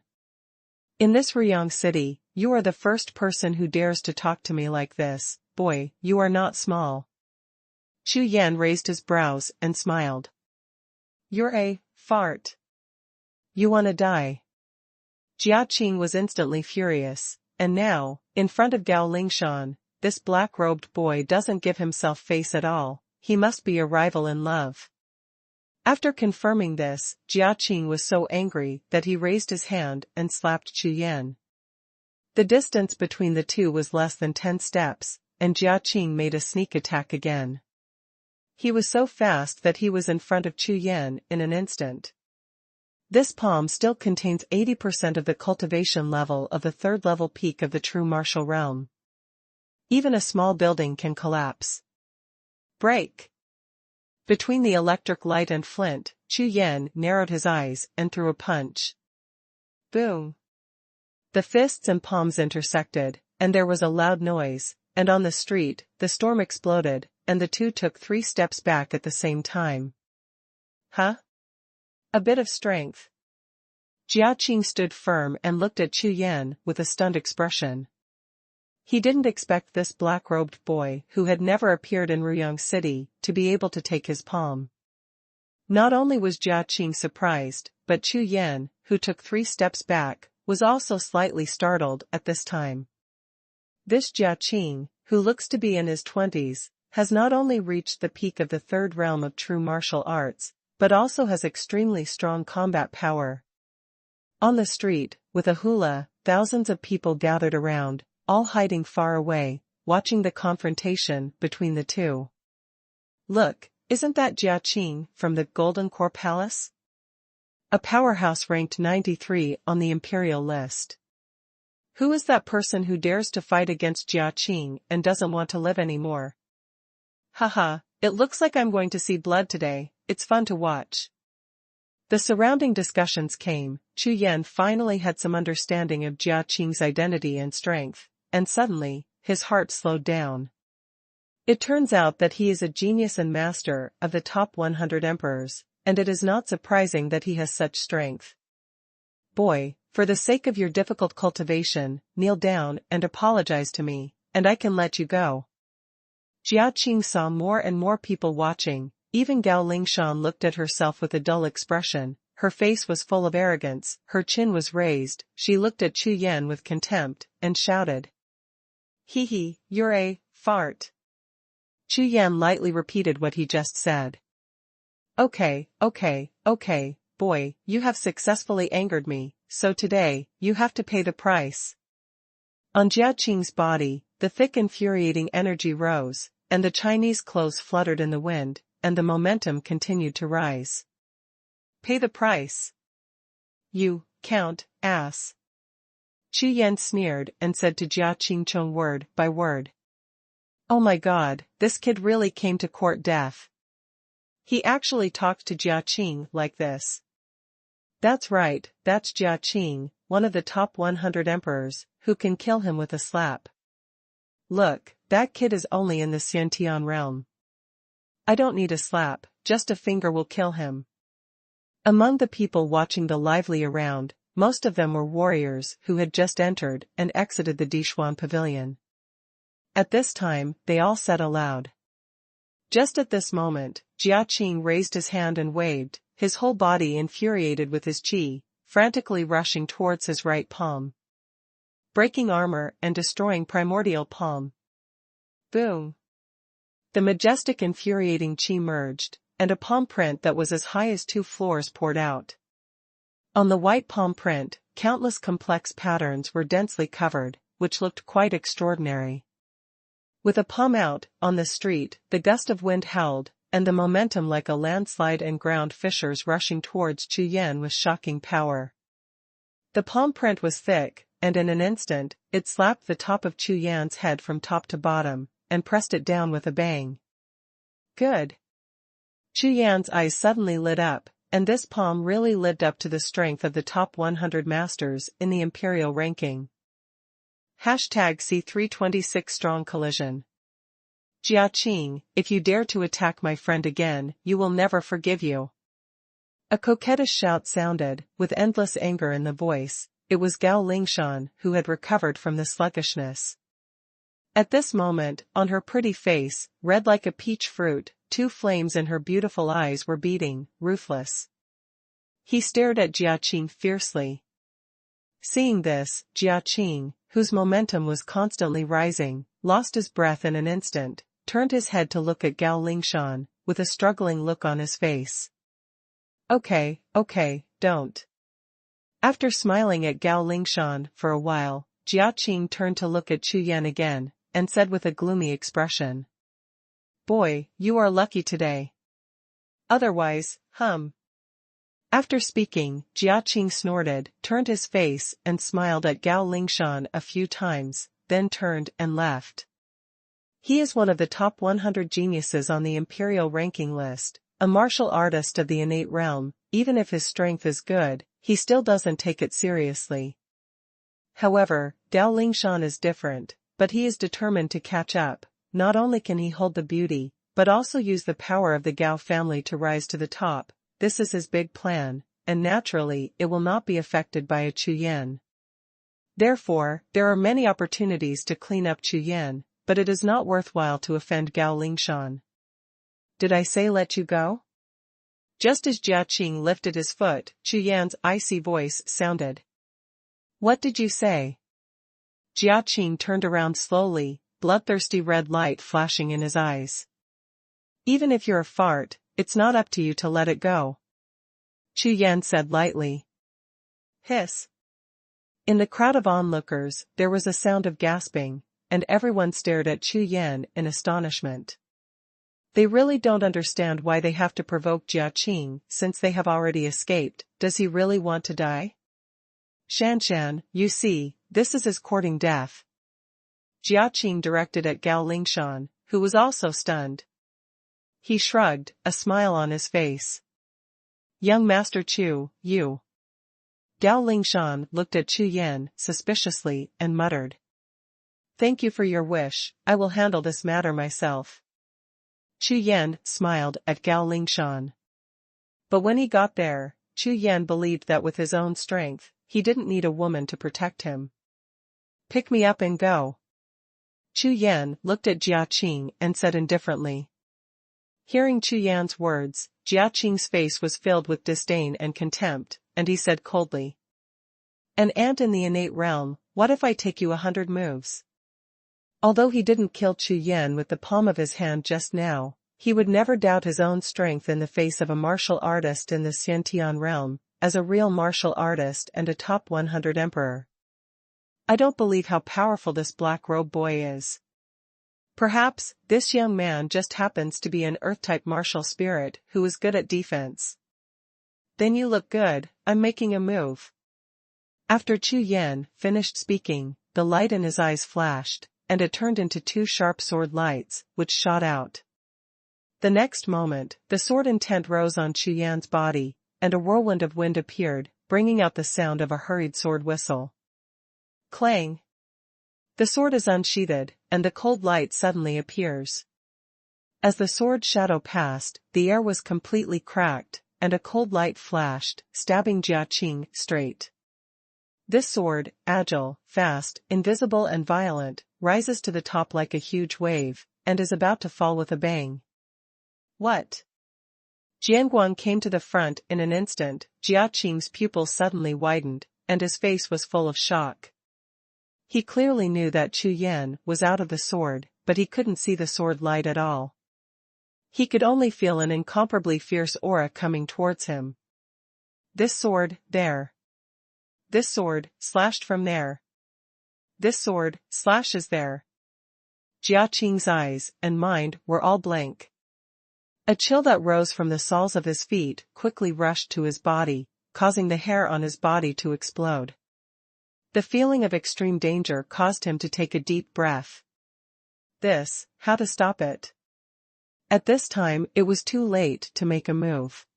In this Ruyang city, you are the first person who dares to talk to me like this, boy, you are not small. Chu Yan raised his brows and smiled. You're a fart. You wanna die. Jia was instantly furious, and now, in front of Gao Lingshan, this black-robed boy doesn't give himself face at all, he must be a rival in love. After confirming this, Jia was so angry that he raised his hand and slapped Chu Yan. The distance between the two was less than 10 steps, and Jia made a sneak attack again. He was so fast that he was in front of Chu Yan in an instant. This palm still contains 80% of the cultivation level of the 3rd level peak of the true martial realm. Even a small building can collapse. Break! Between the electric light and flint, Chu Yan narrowed his eyes and threw a punch. Boom! The fists and palms intersected, and there was a loud noise, and on the street, the storm exploded, and the two took 3 steps back at the same time. Huh? A bit of strength. Jia stood firm and looked at Chu Yan with a stunned expression. He didn't expect this black-robed boy who had never appeared in Ruyang City to be able to take his palm. Not only was Jia surprised, but Chu Yan, who took 3 steps back, was also slightly startled at this time. This Jia, who looks to be in his 20s, has not only reached the peak of the 3rd realm of true martial arts, but also has extremely strong combat power. On the street, with a hula, thousands of people gathered around, all hiding far away, watching the confrontation between the two. Look, isn't that Jia from the Golden Core Palace? A powerhouse ranked 93 on the imperial list. Who is that person who dares to fight against Jia and doesn't want to live anymore? Haha, it looks like I'm going to see blood today, it's fun to watch. The surrounding discussions came, Chu Yan finally had some understanding of Jia identity and strength, and suddenly, his heart slowed down. It turns out that he is a genius and master of the top 100 emperors, and it is not surprising that he has such strength. Boy, for the sake of your difficult cultivation, kneel down and apologize to me, and I can let you go. Jia saw more and more people watching. Even Gao Lingshan looked at herself with a dull expression, her face was full of arrogance, her chin was raised, she looked at Chu Yan with contempt, and shouted. Hee, you're a fart. Chu Yan lightly repeated what he just said. Okay, boy, you have successfully angered me, so today, you have to pay the price. On Jia body, the thick infuriating energy rose, and the Chinese clothes fluttered in the wind, and the momentum continued to rise. Pay the price. You, count, ass. Chu Yan sneered and said to Jia Chong word by word. Oh my god, this kid really came to court death. He actually talked to Jia like this. That's right, that's Jia one of the top 100 emperors, who can kill him with a slap. Look, that kid is only in the Xiantian realm. I don't need a slap, just a finger will kill him. Among the people watching the lively around, most of them were warriors who had just entered and exited the Dixuan pavilion. At this time, they all said aloud. Just at this moment, Jia raised his hand and waved, his whole body infuriated with his qi, frantically rushing towards his right palm. Breaking armor and destroying primordial palm. Boom. The majestic infuriating qi merged, and a palm print that was as high as 2 floors poured out. On the white palm print, countless complex patterns were densely covered, which looked quite extraordinary. With a palm out, on the street, the gust of wind howled, and the momentum like a landslide and ground fissures rushing towards Chu Yan with shocking power. The palm print was thick, and in an instant, it slapped the top of Chu Yan's head from top to bottom, and pressed it down with a bang. Good. Chu Yan's eyes suddenly lit up, and this palm really lived up to the strength of the top 100 masters in the imperial ranking. #C326 Strong Collision. Jia if you dare to attack my friend again, you will never forgive you. A coquettish shout sounded, with endless anger in the voice. It was Gao Lingshan who had recovered from the sluggishness. At this moment, on her pretty face, red like a peach fruit, 2 flames in her beautiful eyes were beating, ruthless. He stared at Jia fiercely. Seeing this, Jia whose momentum was constantly rising, lost his breath in an instant, turned his head to look at Gao Lingshan, with a struggling look on his face. Okay, don't. After smiling at Gao Lingshan for a while, Jia turned to look at Chu Yan again, and said with a gloomy expression. Boy, you are lucky today. Otherwise, After speaking, Jia snorted, turned his face and smiled at Gao Lingshan a few times, then turned and left. He is one of the top 100 geniuses on the imperial ranking list, a martial artist of the innate realm. Even if his strength is good, he still doesn't take it seriously. However, Gao Lingshan is different, but he is determined to catch up. Not only can he hold the beauty, but also use the power of the Gao family to rise to the top. This is his big plan, and naturally it will not be affected by a Chu Yan. Therefore, there are many opportunities to clean up Chu Yan, but it is not worthwhile to offend Gao Lingshan. Did I say let you go? Just as Jia lifted his foot, Chu Yan's icy voice sounded. What did you say? Jia turned around slowly, bloodthirsty red light flashing in his eyes. Even if you're a fart, it's not up to you to let it go. Chu Yan said lightly. Hiss. In the crowd of onlookers, there was a sound of gasping, and everyone stared at Chu Yan in astonishment. They really don't understand why they have to provoke Jiaqing since they have already escaped. Does he really want to die? Shanshan, you see, this is his courting death. Jiaqing directed at Gao Lingshan, who was also stunned. He shrugged, a smile on his face. Young Master Chu, you. Gao Lingshan looked at Chu Yan suspiciously and muttered. Thank you for your wish, I will handle this matter myself. Chu Yan smiled at Gao Lingshan. But when he got there, Chu Yan believed that with his own strength, he didn't need a woman to protect him. Pick me up and go. Chu Yan looked at Jiaqing and said indifferently. Hearing Chu Yan's words, Jiaqing's face was filled with disdain and contempt, and he said coldly. An ant in the innate realm, what if I take you 100 moves? Although he didn't kill Chu Yan with the palm of his hand just now, he would never doubt his own strength in the face of a martial artist in the Xiantian realm, as a real martial artist and a top 100 emperor. I don't believe how powerful this black-robed boy is. Perhaps, this young man just happens to be an Earth-type martial spirit who is good at defense. Then you look good, I'm making a move. After Chu Yan finished speaking, the light in his eyes flashed, and it turned into 2 sharp sword lights, which shot out. The next moment, the sword intent rose on Chu Yan's body, and a whirlwind of wind appeared, bringing out the sound of a hurried sword whistle. Clang! The sword is unsheathed, and the cold light suddenly appears. As the sword shadow passed, the air was completely cracked, and a cold light flashed, stabbing Jiaqing straight. This sword, agile, fast, invisible and violent, rises to the top like a huge wave, and is about to fall with a bang. What? Jianguang came to the front in an instant. Jiaqing's pupils suddenly widened, and his face was full of shock. He clearly knew that Chu Yan was out of the sword, but he couldn't see the sword light at all. He could only feel an incomparably fierce aura coming towards him. This sword, there. This sword, slashed from there. This sword, slashes there. Jiaqing's eyes and mind were all blank. A chill that rose from the soles of his feet quickly rushed to his body, causing the hair on his body to explode. The feeling of extreme danger caused him to take a deep breath. How to stop it? At this time it was too late to make a move.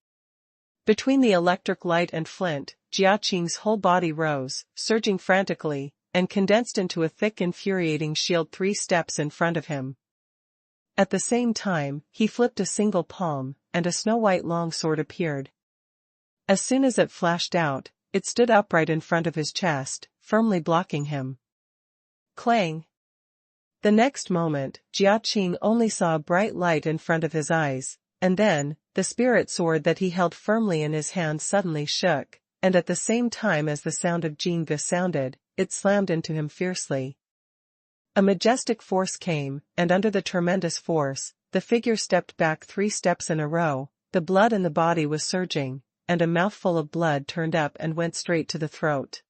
Between the electric light and flint, Jiaqing's whole body rose, surging frantically, and condensed into a thick infuriating shield 3 steps in front of him. At the same time, he flipped a single palm, and a snow-white longsword appeared. As soon as it flashed out, it stood upright in front of his chest, firmly blocking him. Clang! The next moment, Jiaqing only saw a bright light in front of his eyes, and then, the spirit sword that he held firmly in his hand suddenly shook, and at the same time as the sound of Jingge sounded, it slammed into him fiercely. A majestic force came, and under the tremendous force, the figure stepped back 3 steps in a row. The blood in the body was surging, and a mouthful of blood turned up and went straight to the throat.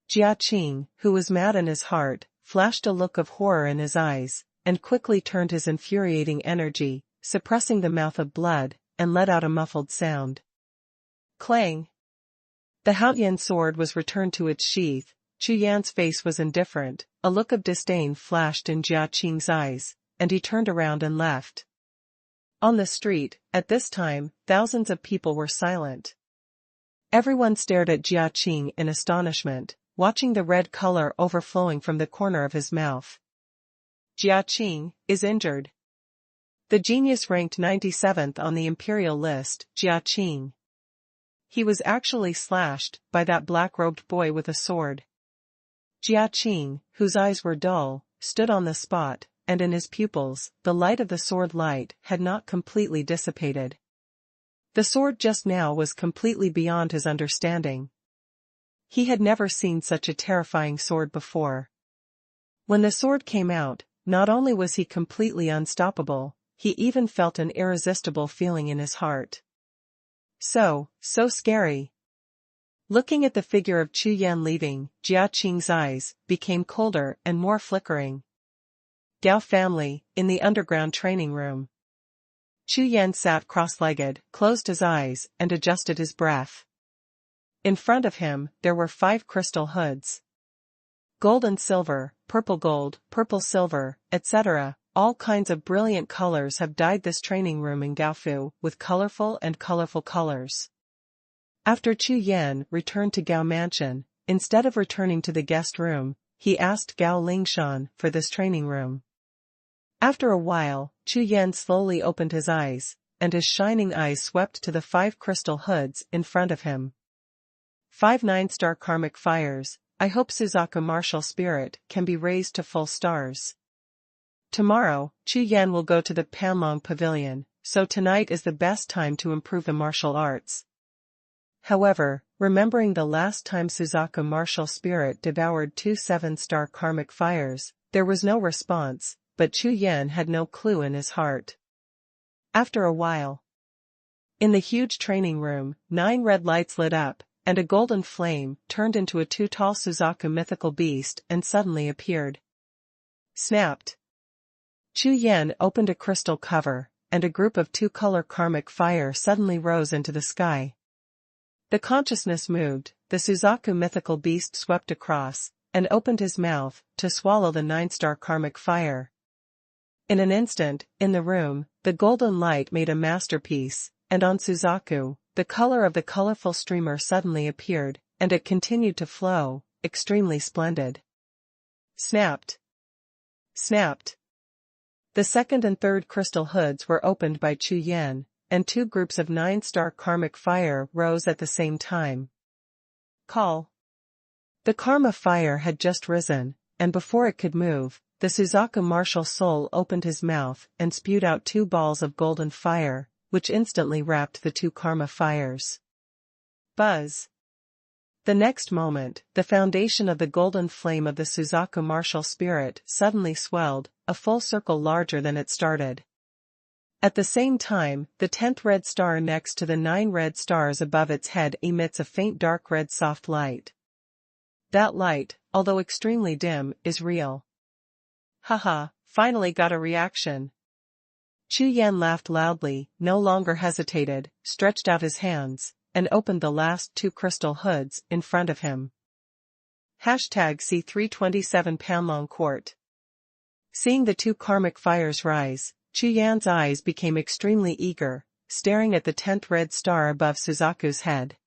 Jiaqing, who was mad in his heart, flashed a look of horror in his eyes, and quickly turned his infuriating energy, suppressing the mouth of blood, and let out a muffled sound. Clang! The Haotian sword was returned to its sheath. Chu Yan's face was indifferent, a look of disdain flashed in Jiaqing's eyes, and he turned around and left. On the street, at this time, thousands of people were silent. Everyone stared at Jiaqing in astonishment, watching the red color overflowing from the corner of his mouth. Jiaqing is injured. The genius ranked 97th on the imperial list, Jiaqing. He was actually slashed by that black-robed boy with a sword. Jiaqing, whose eyes were dull, stood on the spot, and in his pupils, the light of the sword light had not completely dissipated. The sword just now was completely beyond his understanding. He had never seen such a terrifying sword before. When the sword came out, not only was he completely unstoppable, he even felt an irresistible feeling in his heart. So scary. Looking at the figure of Chu Yan leaving, Jia Qing's eyes became colder and more flickering. Gao family, in the underground training room. Chu Yan sat cross-legged, closed his eyes, and adjusted his breath. In front of him, there were 5 crystal hoods. Gold and silver, gold, purple silver, etc., all kinds of brilliant colors have dyed this training room in Gaofu with colorful colors. After Chu Yan returned to Gao Mansion, instead of returning to the guest room, he asked Gao Lingshan for this training room. After a while, Chu Yan slowly opened his eyes, and his shining eyes swept to the 5 crystal hoods in front of him. 5 9-star karmic fires. I hope Suzaku martial spirit can be raised to full stars. Tomorrow, Chu Yan will go to the Panlong Pavilion, so tonight is the best time to improve the martial arts. However, remembering the last time Suzaku martial spirit devoured 2 7-star karmic fires, there was no response, but Chu Yan had no clue in his heart. After a while, in the huge training room, 9 red lights lit up, and a golden flame turned into a 2-tall Suzaku mythical beast and suddenly appeared. Snapped. Chu Yan opened a crystal cover, and a group of 2-color karmic fire suddenly rose into the sky. The consciousness moved, the Suzaku mythical beast swept across, and opened his mouth to swallow the 9-star karmic fire. In an instant, in the room, the golden light made a masterpiece, and on Suzaku, the color of the colorful streamer suddenly appeared, and it continued to flow, extremely splendid. Snapped. Snapped. The second and third crystal hoods were opened by Chu Yan, and 2 groups of 9-star karmic fire rose at the same time. Call. The karma fire had just risen, and before it could move, the Suzaku martial soul opened his mouth and spewed out 2 balls of golden fire, which instantly wrapped the 2 karma fires. Buzz. The next moment, the foundation of the golden flame of the Suzaku martial spirit suddenly swelled, a full circle larger than it started. At the same time, the 10th red star next to the 9 red stars above its head emits a faint dark red soft light. That light, although extremely dim, is real. Haha, finally got a reaction. Chu Yan laughed loudly, no longer hesitated, stretched out his hands, and opened the last 2 crystal hoods in front of him. #C327 Panlong Court. Seeing the 2 karmic fires rise, Chu Yan's eyes became extremely eager, staring at the 10th red star above Suzaku's head.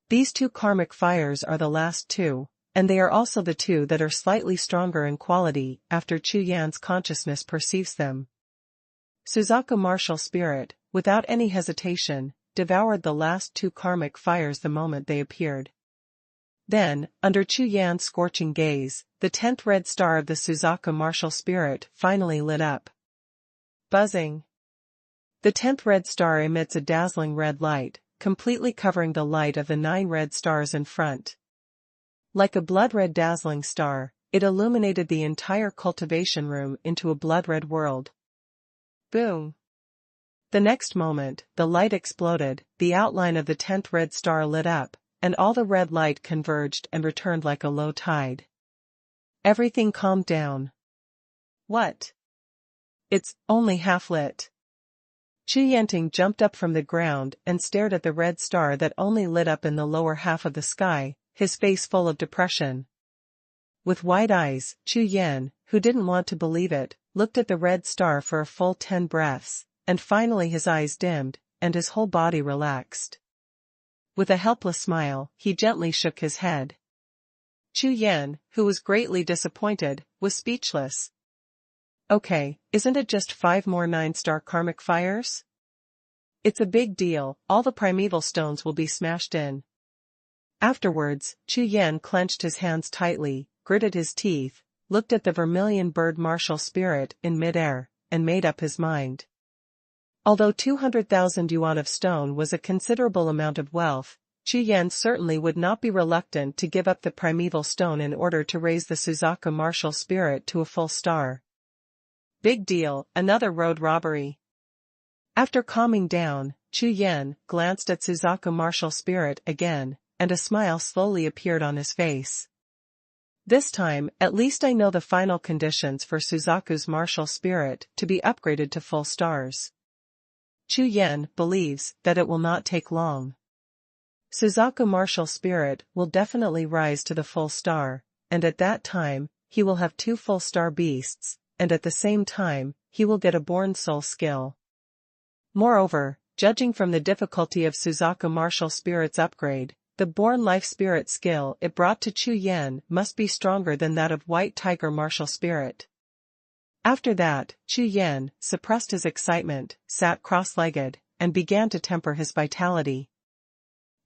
These 2 karmic fires are the last 2, and they are also the 2 that are slightly stronger in quality after Chu Yan's consciousness perceives them. Suzaku martial spirit, without any hesitation, devoured the last 2 karmic fires the moment they appeared. Then, under Chu Yan's scorching gaze, the 10th red star of the Suzaku martial spirit finally lit up. Buzzing. The 10th red star emits a dazzling red light, completely covering the light of the 9 red stars in front. Like a blood-red dazzling star, it illuminated the entire cultivation room into a blood-red world. Boom. The next moment, the light exploded, the outline of the 10th red star lit up, and all the red light converged and returned like a low tide. Everything calmed down. What? It's only half lit. Chu Yanting jumped up from the ground and stared at the red star that only lit up in the lower half of the sky, his face full of depression. With wide eyes, Chu Yan, who didn't want to believe it, looked at the red star for a full 10 breaths, and finally his eyes dimmed, and his whole body relaxed. With a helpless smile, he gently shook his head. Chu Yan, who was greatly disappointed, was speechless. Okay, isn't it just 5 more 9-star karmic fires? It's a big deal, all the primeval stones will be smashed in. Afterwards, Chu Yan clenched his hands tightly, gritted his teeth, looked at the vermilion bird martial spirit in midair, and made up his mind. Although 200,000 yuan of stone was a considerable amount of wealth, Chu Yan certainly would not be reluctant to give up the primeval stone in order to raise the Suzaku martial spirit to a full star. Big deal, another road robbery. After calming down, Chu Yan glanced at Suzaku martial spirit again, and a smile slowly appeared on his face. This time, at least I know the final conditions for Suzaku's martial spirit to be upgraded to full stars. Chu Yan believes that it will not take long. Suzaku martial spirit will definitely rise to the full star, and at that time, he will have 2 full star beasts, and at the same time, he will get a born soul skill. Moreover, judging from the difficulty of Suzaku martial spirit's upgrade, the born life spirit skill it brought to Chu Yan must be stronger than that of White Tiger martial spirit. After that, Chu Yan suppressed his excitement, sat cross-legged, and began to temper his vitality.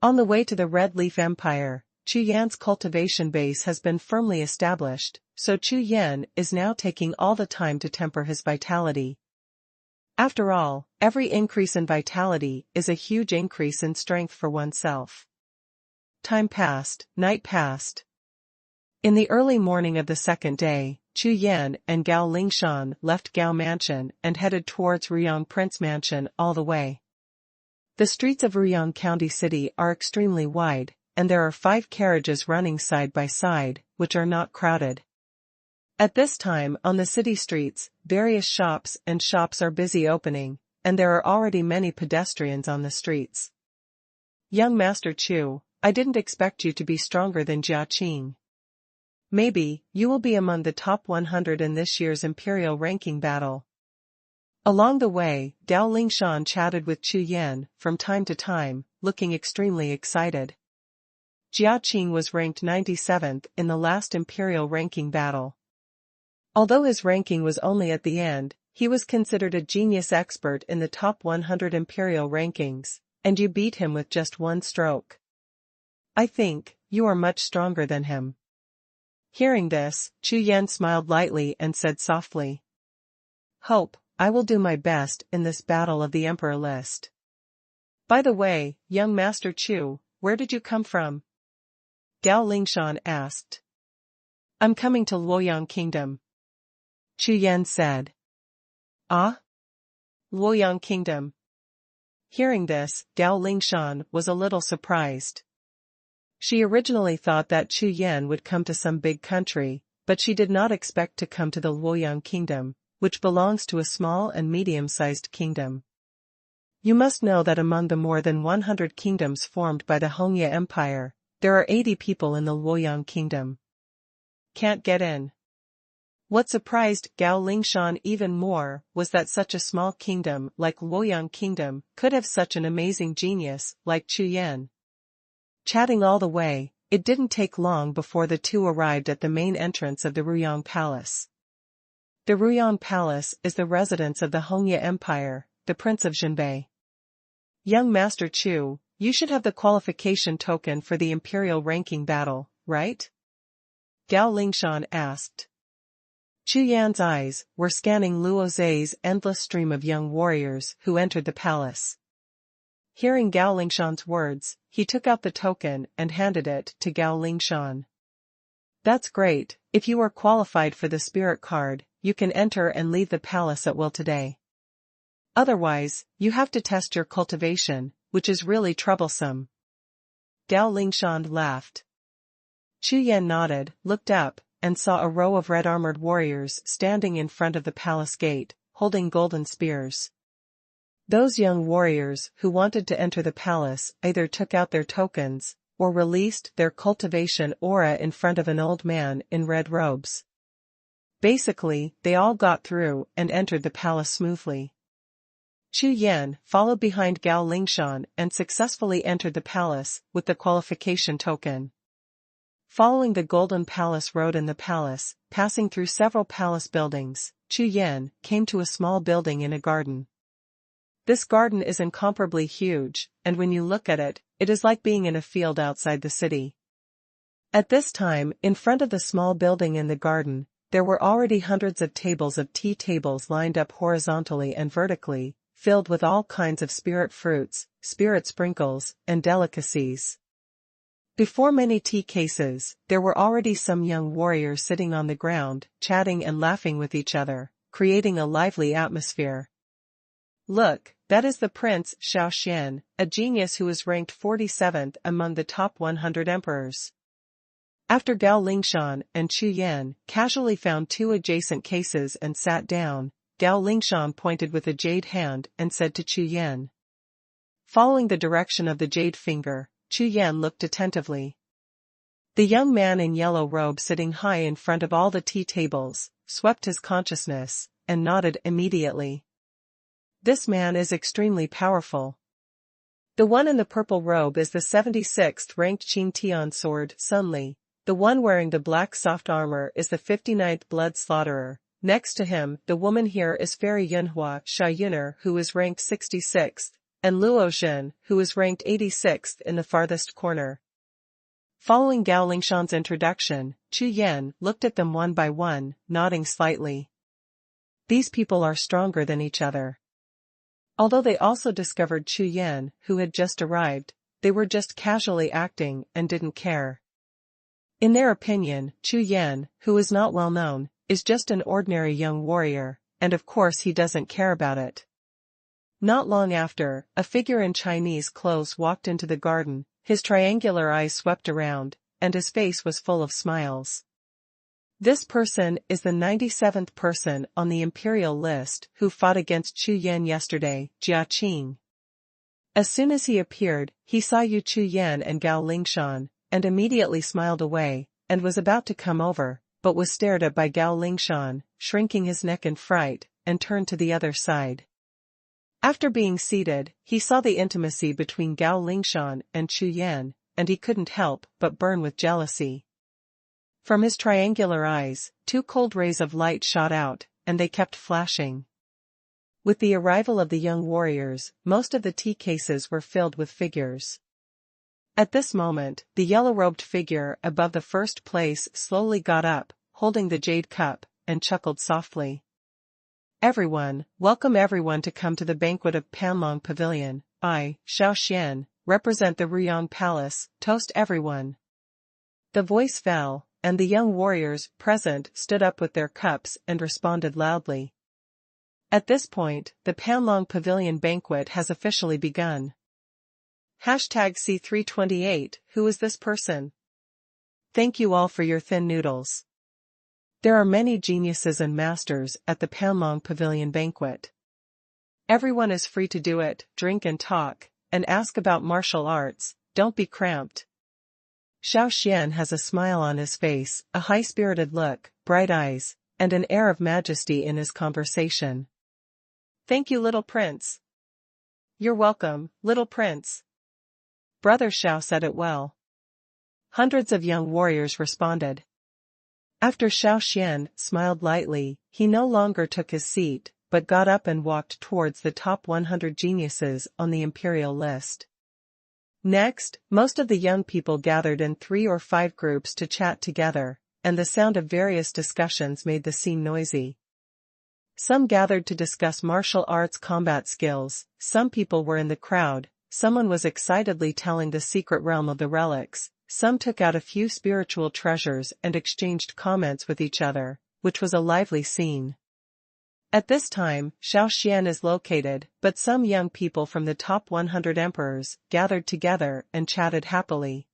On the way to the Red Leaf Empire, Chu Yan's cultivation base has been firmly established, so Chu Yan is now taking all the time to temper his vitality. After all, every increase in vitality is a huge increase in strength for oneself. Time passed, night passed. In the early morning of the second day, Chu Yan and Gao Lingshan left Gao Mansion and headed towards Ruyang Prince Mansion all the way. The streets of Ruyang County City are extremely wide, and there are 5 carriages running side by side, which are not crowded. At this time on the city streets, various shops are busy opening, and there are already many pedestrians on the streets. Young Master Chu, I didn't expect you to be stronger than Jia Qing. Maybe, you will be among the top 100 in this year's imperial ranking battle. Along the way, Gao Lingshan chatted with Chu Yan from time to time, looking extremely excited. Jia Qing was ranked 97th in the last imperial ranking battle. Although his ranking was only at the end, he was considered a genius expert in the top 100 imperial rankings, and you beat him with just 1 stroke. I think, you are much stronger than him. Hearing this, Chu Yan smiled lightly and said softly. Hope, I will do my best in this battle of the Emperor list. By the way, young Master Chu, where did you come from? Gao Lingshan asked. I'm coming to Luoyang Kingdom. Chu Yan said. Ah? Luoyang Kingdom. Hearing this, Gao Lingshan was a little surprised. She originally thought that Chu Yan would come to some big country, but she did not expect to come to the Luoyang Kingdom, which belongs to a small and medium-sized kingdom. You must know that among the more than 100 kingdoms formed by the Hongye Empire, there are 80 people in the Luoyang Kingdom. Can't get in. What surprised Gao Lingshan even more was that such a small kingdom like Luoyang Kingdom could have such an amazing genius like Chu Yan. Chatting all the way, it didn't take long before the two arrived at the main entrance of the Ruyang Palace. The Ruyang Palace is the residence of the Hongye Empire, the Prince of Jinbei. Young Master Chu, you should have the qualification token for the imperial ranking battle, right? Gao Lingshan asked. Chu Yan's eyes were scanning Luo Zhe's endless stream of young warriors who entered the palace. Hearing Gao Lingshan's words, he took out the token and handed it to Gao Lingshan. That's great, if you are qualified for the spirit card, you can enter and leave the palace at will today. Otherwise, you have to test your cultivation, which is really troublesome. Gao Lingshan laughed. Chu Yan nodded, looked up, and saw a row of red-armored warriors standing in front of the palace gate, holding golden spears. Those young warriors who wanted to enter the palace either took out their tokens, or released their cultivation aura in front of an old man in red robes. Basically, they all got through and entered the palace smoothly. Chu Yan followed behind Gao Lingshan and successfully entered the palace with the qualification token. Following the Golden Palace Road in the palace, passing through several palace buildings, Chu Yan came to a small building in a garden. This garden is incomparably huge, and when you look at it, it is like being in a field outside the city. At this time, in front of the small building in the garden, there were already hundreds of tables of tea tables lined up horizontally and vertically, filled with all kinds of spirit fruits, spirit sprinkles, and delicacies. Before many tea cases, there were already some young warriors sitting on the ground, chatting and laughing with each other, creating a lively atmosphere. Look, that is the Prince Xiao, a genius who is ranked 47th among the top 100 emperors. After Gao Lingshan and Chu Yan casually found two adjacent cases and sat down, Gao Lingshan pointed with a jade hand and said to Chu Yan. Following the direction of the jade finger, Chu Yan looked attentively. The young man in yellow robe sitting high in front of all the tea tables, swept his consciousness, and nodded immediately. This man is extremely powerful. The one in the purple robe is the 76th ranked Qing Tian sword, Sun Li. The one wearing the black soft armor is the 59th blood slaughterer. Next to him, the woman here is Fairy Yunhua Xiayuner, who is ranked 66th, and Luo Zhen, who is ranked 86th in the farthest corner. Following Gao Lingshan's introduction, Chu Yan looked at them one by one, nodding slightly. These people are stronger than each other. Although they also discovered Chu Yan, who had just arrived, they were just casually acting and didn't care. In their opinion, Chu Yan, who is not well known, is just an ordinary young warrior, and of course he doesn't care about it. Not long after, a figure in Chinese clothes walked into the garden, his triangular eyes swept around, and his face was full of smiles. This person is the 97th person on the imperial list who fought against Chu Yan yesterday, Jia Qing. As soon as he appeared, he saw Yu Chu Yan and Gao Lingshan, and immediately smiled away, and was about to come over, but was stared at by Gao Lingshan, shrinking his neck in fright, and turned to the other side. After being seated, he saw the intimacy between Gao Lingshan and Chu Yan, and he couldn't help but burn with jealousy. From his triangular eyes, two cold rays of light shot out, and they kept flashing. With the arrival of the young warriors, most of the tea cases were filled with figures. At this moment, the yellow-robed figure above the first place slowly got up, holding the jade cup, and chuckled softly. Everyone, welcome everyone to come to the banquet of Panlong Pavilion. I, Xiao, represent the Ruyang Palace, toast everyone. The voice fell, and the young warriors present stood up with their cups and responded loudly. At this point, the Panlong Pavilion banquet has officially begun. #C328, who is this person? Thank you all for your thin noodles. There are many geniuses and masters at the Panlong Pavilion banquet. Everyone is free to do it, drink and talk, and ask about martial arts, don't be cramped. Xiao has a smile on his face, a high-spirited look, bright eyes, and an air of majesty in his conversation. Thank you, little prince. You're welcome, little prince. Brother Xiao said it well. Hundreds of young warriors responded. After Xiao smiled lightly, he no longer took his seat, but got up and walked towards the top 100 geniuses on the imperial list. Next, most of the young people gathered in 3 or 5 groups to chat together, and the sound of various discussions made the scene noisy. Some gathered to discuss martial arts combat skills, some people were in the crowd, someone was excitedly telling the secret realm of the relics, some took out a few spiritual treasures and exchanged comments with each other, which was a lively scene. At this time, Xiao is located, but some young people from the top 100 emperors gathered together and chatted happily.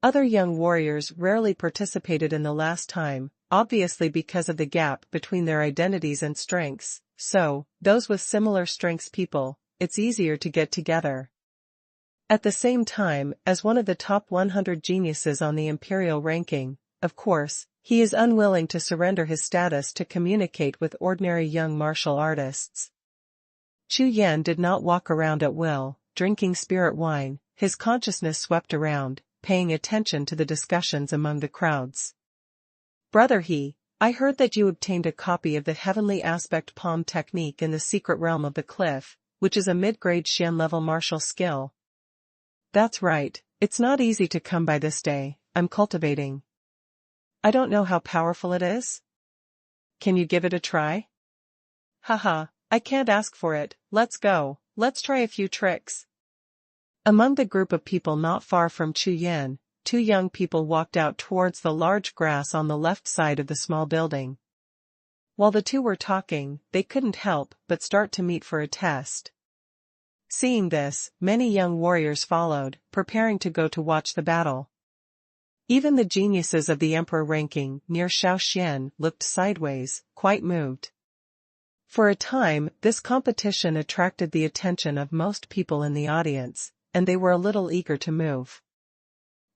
Other young warriors rarely participated in the last time, obviously because of the gap between their identities and strengths, so, those with similar strengths people, it's easier to get together. At the same time, as one of the top 100 geniuses on the imperial ranking, of course, he is unwilling to surrender his status to communicate with ordinary young martial artists. Chu Yan did not walk around at will, drinking spirit wine, his consciousness swept around, paying attention to the discussions among the crowds. Brother He, I heard that you obtained a copy of the Heavenly Aspect Palm technique in the secret realm of the cliff, which is a mid-grade Xian-level martial skill. That's right, it's not easy to come by this day, I'm cultivating. I don't know how powerful it is. Can you give it a try? Haha, I can't ask for it, let's go, let's try a few tricks. Among the group of people not far from Chu Yan, 2 young people walked out towards the large grass on the left side of the small building. While the two were talking, they couldn't help but start to meet for a test. Seeing this, many young warriors followed, preparing to go to watch the battle. Even the geniuses of the emperor ranking near Xian looked sideways, quite moved. For a time, this competition attracted the attention of most people in the audience, and they were a little eager to move.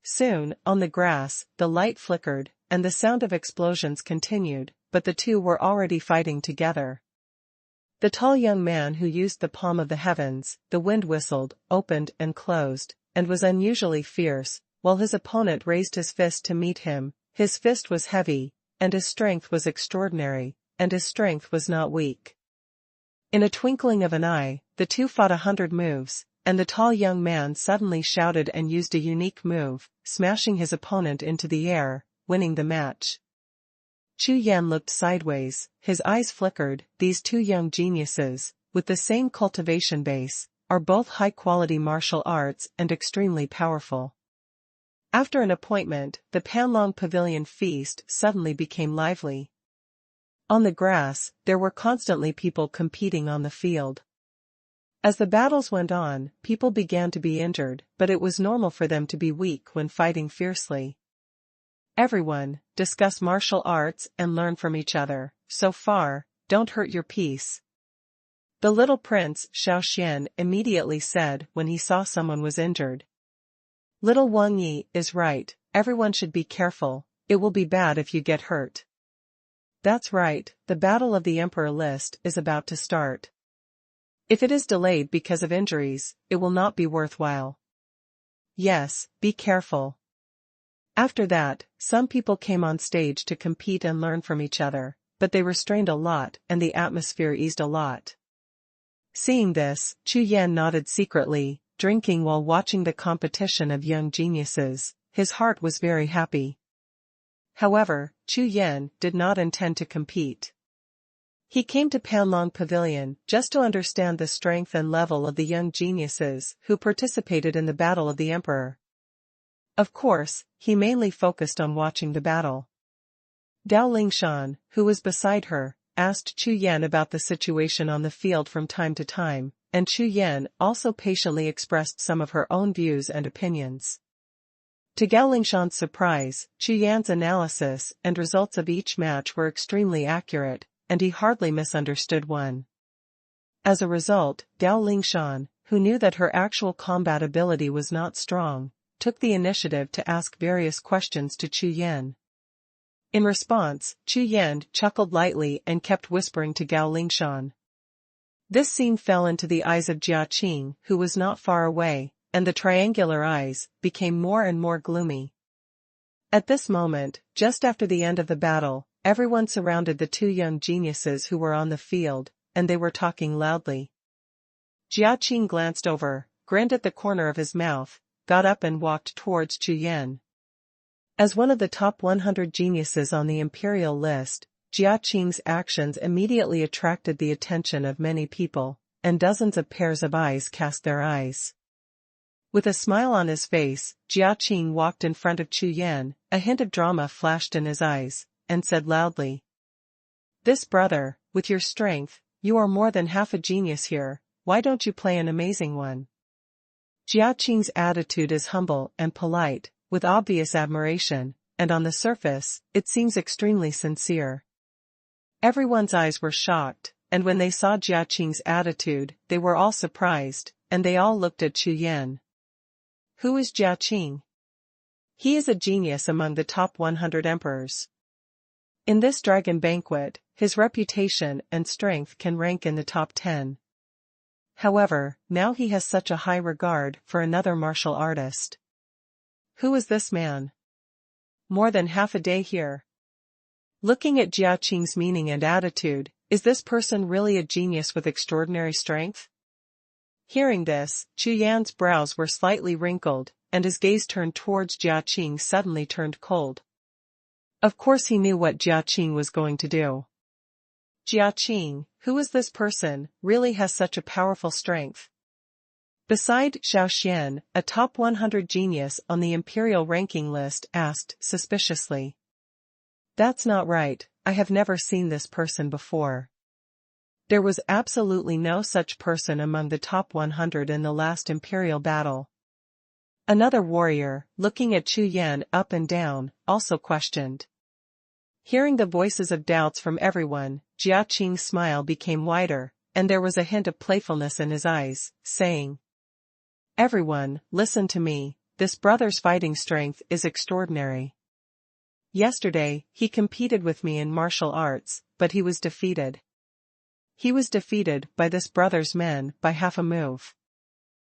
Soon, on the grass, the light flickered, and the sound of explosions continued, but the two were already fighting together. The tall young man who used the palm of the heavens, the wind whistled, opened and closed, and was unusually fierce, while his opponent raised his fist to meet him. His fist was heavy, and his strength was extraordinary, and his strength was not weak. In a twinkling of an eye, the two fought 100 moves, and the tall young man suddenly shouted and used a unique move, smashing his opponent into the air, winning the match. Chu Yan looked sideways, his eyes flickered. These two young geniuses, with the same cultivation base, are both high-quality martial arts and extremely powerful. After an appointment, the Panlong Pavilion feast suddenly became lively. On the grass, there were constantly people competing on the field. As the battles went on, people began to be injured, but it was normal for them to be weak when fighting fiercely. Everyone, discuss martial arts and learn from each other. So far, don't hurt your peace. The little prince Xiao immediately said when he saw someone was injured. Little Wang Yi is right, everyone should be careful, it will be bad if you get hurt. That's right, the battle of the emperor list is about to start. If it is delayed because of injuries, it will not be worthwhile. Yes, be careful. After that, some people came on stage to compete and learn from each other, but they restrained a lot and the atmosphere eased a lot. Seeing this, Chu Yan nodded secretly, drinking while watching the competition of young geniuses. His heart was very happy. However, Chu Yan did not intend to compete. He came to Panlong Pavilion just to understand the strength and level of the young geniuses who participated in the battle of the emperor. Of course, he mainly focused on watching the battle. Dao Lingshan, who was beside her, asked Chu Yan about the situation on the field from time to time, and Chu Yan also patiently expressed some of her own views and opinions. To Gao Lingshan's surprise, Chu Yan's analysis and results of each match were extremely accurate, and he hardly misunderstood one. As a result, Dao Lingshan, who knew that her actual combat ability was not strong, took the initiative to ask various questions to Chu Yan. In response, Chu Yan chuckled lightly and kept whispering to Gao Lingshan. This scene fell into the eyes of Jia, who was not far away, and the triangular eyes became more and more gloomy. At this moment, just after the end of the battle, everyone surrounded the two young geniuses who were on the field, and they were talking loudly. Jia glanced over, grinned at the corner of his mouth, got up and walked towards Chu Yan. As one of the top 100 geniuses on the imperial list, Jia Qing's actions immediately attracted the attention of many people, and dozens of pairs of eyes cast their eyes. With a smile on his face, Jia Qing walked in front of Chu Yan, a hint of drama flashed in his eyes, and said loudly, "This brother, with your strength, you are more than half a genius here, why don't you play an amazing one?" Jia Qing's attitude is humble and polite, with obvious admiration, and on the surface, it seems extremely sincere. Everyone's eyes were shocked, and when they saw Jia Qing's attitude, they were all surprised, and they all looked at Chu Yan. Who is Jia Qing? He is a genius among the top 100 emperors. In this dragon banquet, his reputation and strength can rank in the top 10. However, now he has such a high regard for another martial artist. Who is this man? More than half a day here. Looking at Jia Qing's meaning and attitude, is this person really a genius with extraordinary strength? Hearing this, Chu Yan's brows were slightly wrinkled, and his gaze turned towards Jia Qing suddenly turned cold. Of course he knew what Jia Qing was going to do. Jia Qing, who is this person, really has such a powerful strength. Beside Xiao, a top 100 genius on the imperial ranking list asked suspiciously. That's not right, I have never seen this person before. There was absolutely no such person among the top 100 in the last imperial battle. Another warrior, looking at Chu Yan up and down, also questioned. Hearing the voices of doubts from everyone, Jiaqing's smile became wider, and there was a hint of playfulness in his eyes, saying, "Everyone, listen to me, this brother's fighting strength is extraordinary. Yesterday, he competed with me in martial arts, but he was defeated. He was defeated by this brother's men by half a move.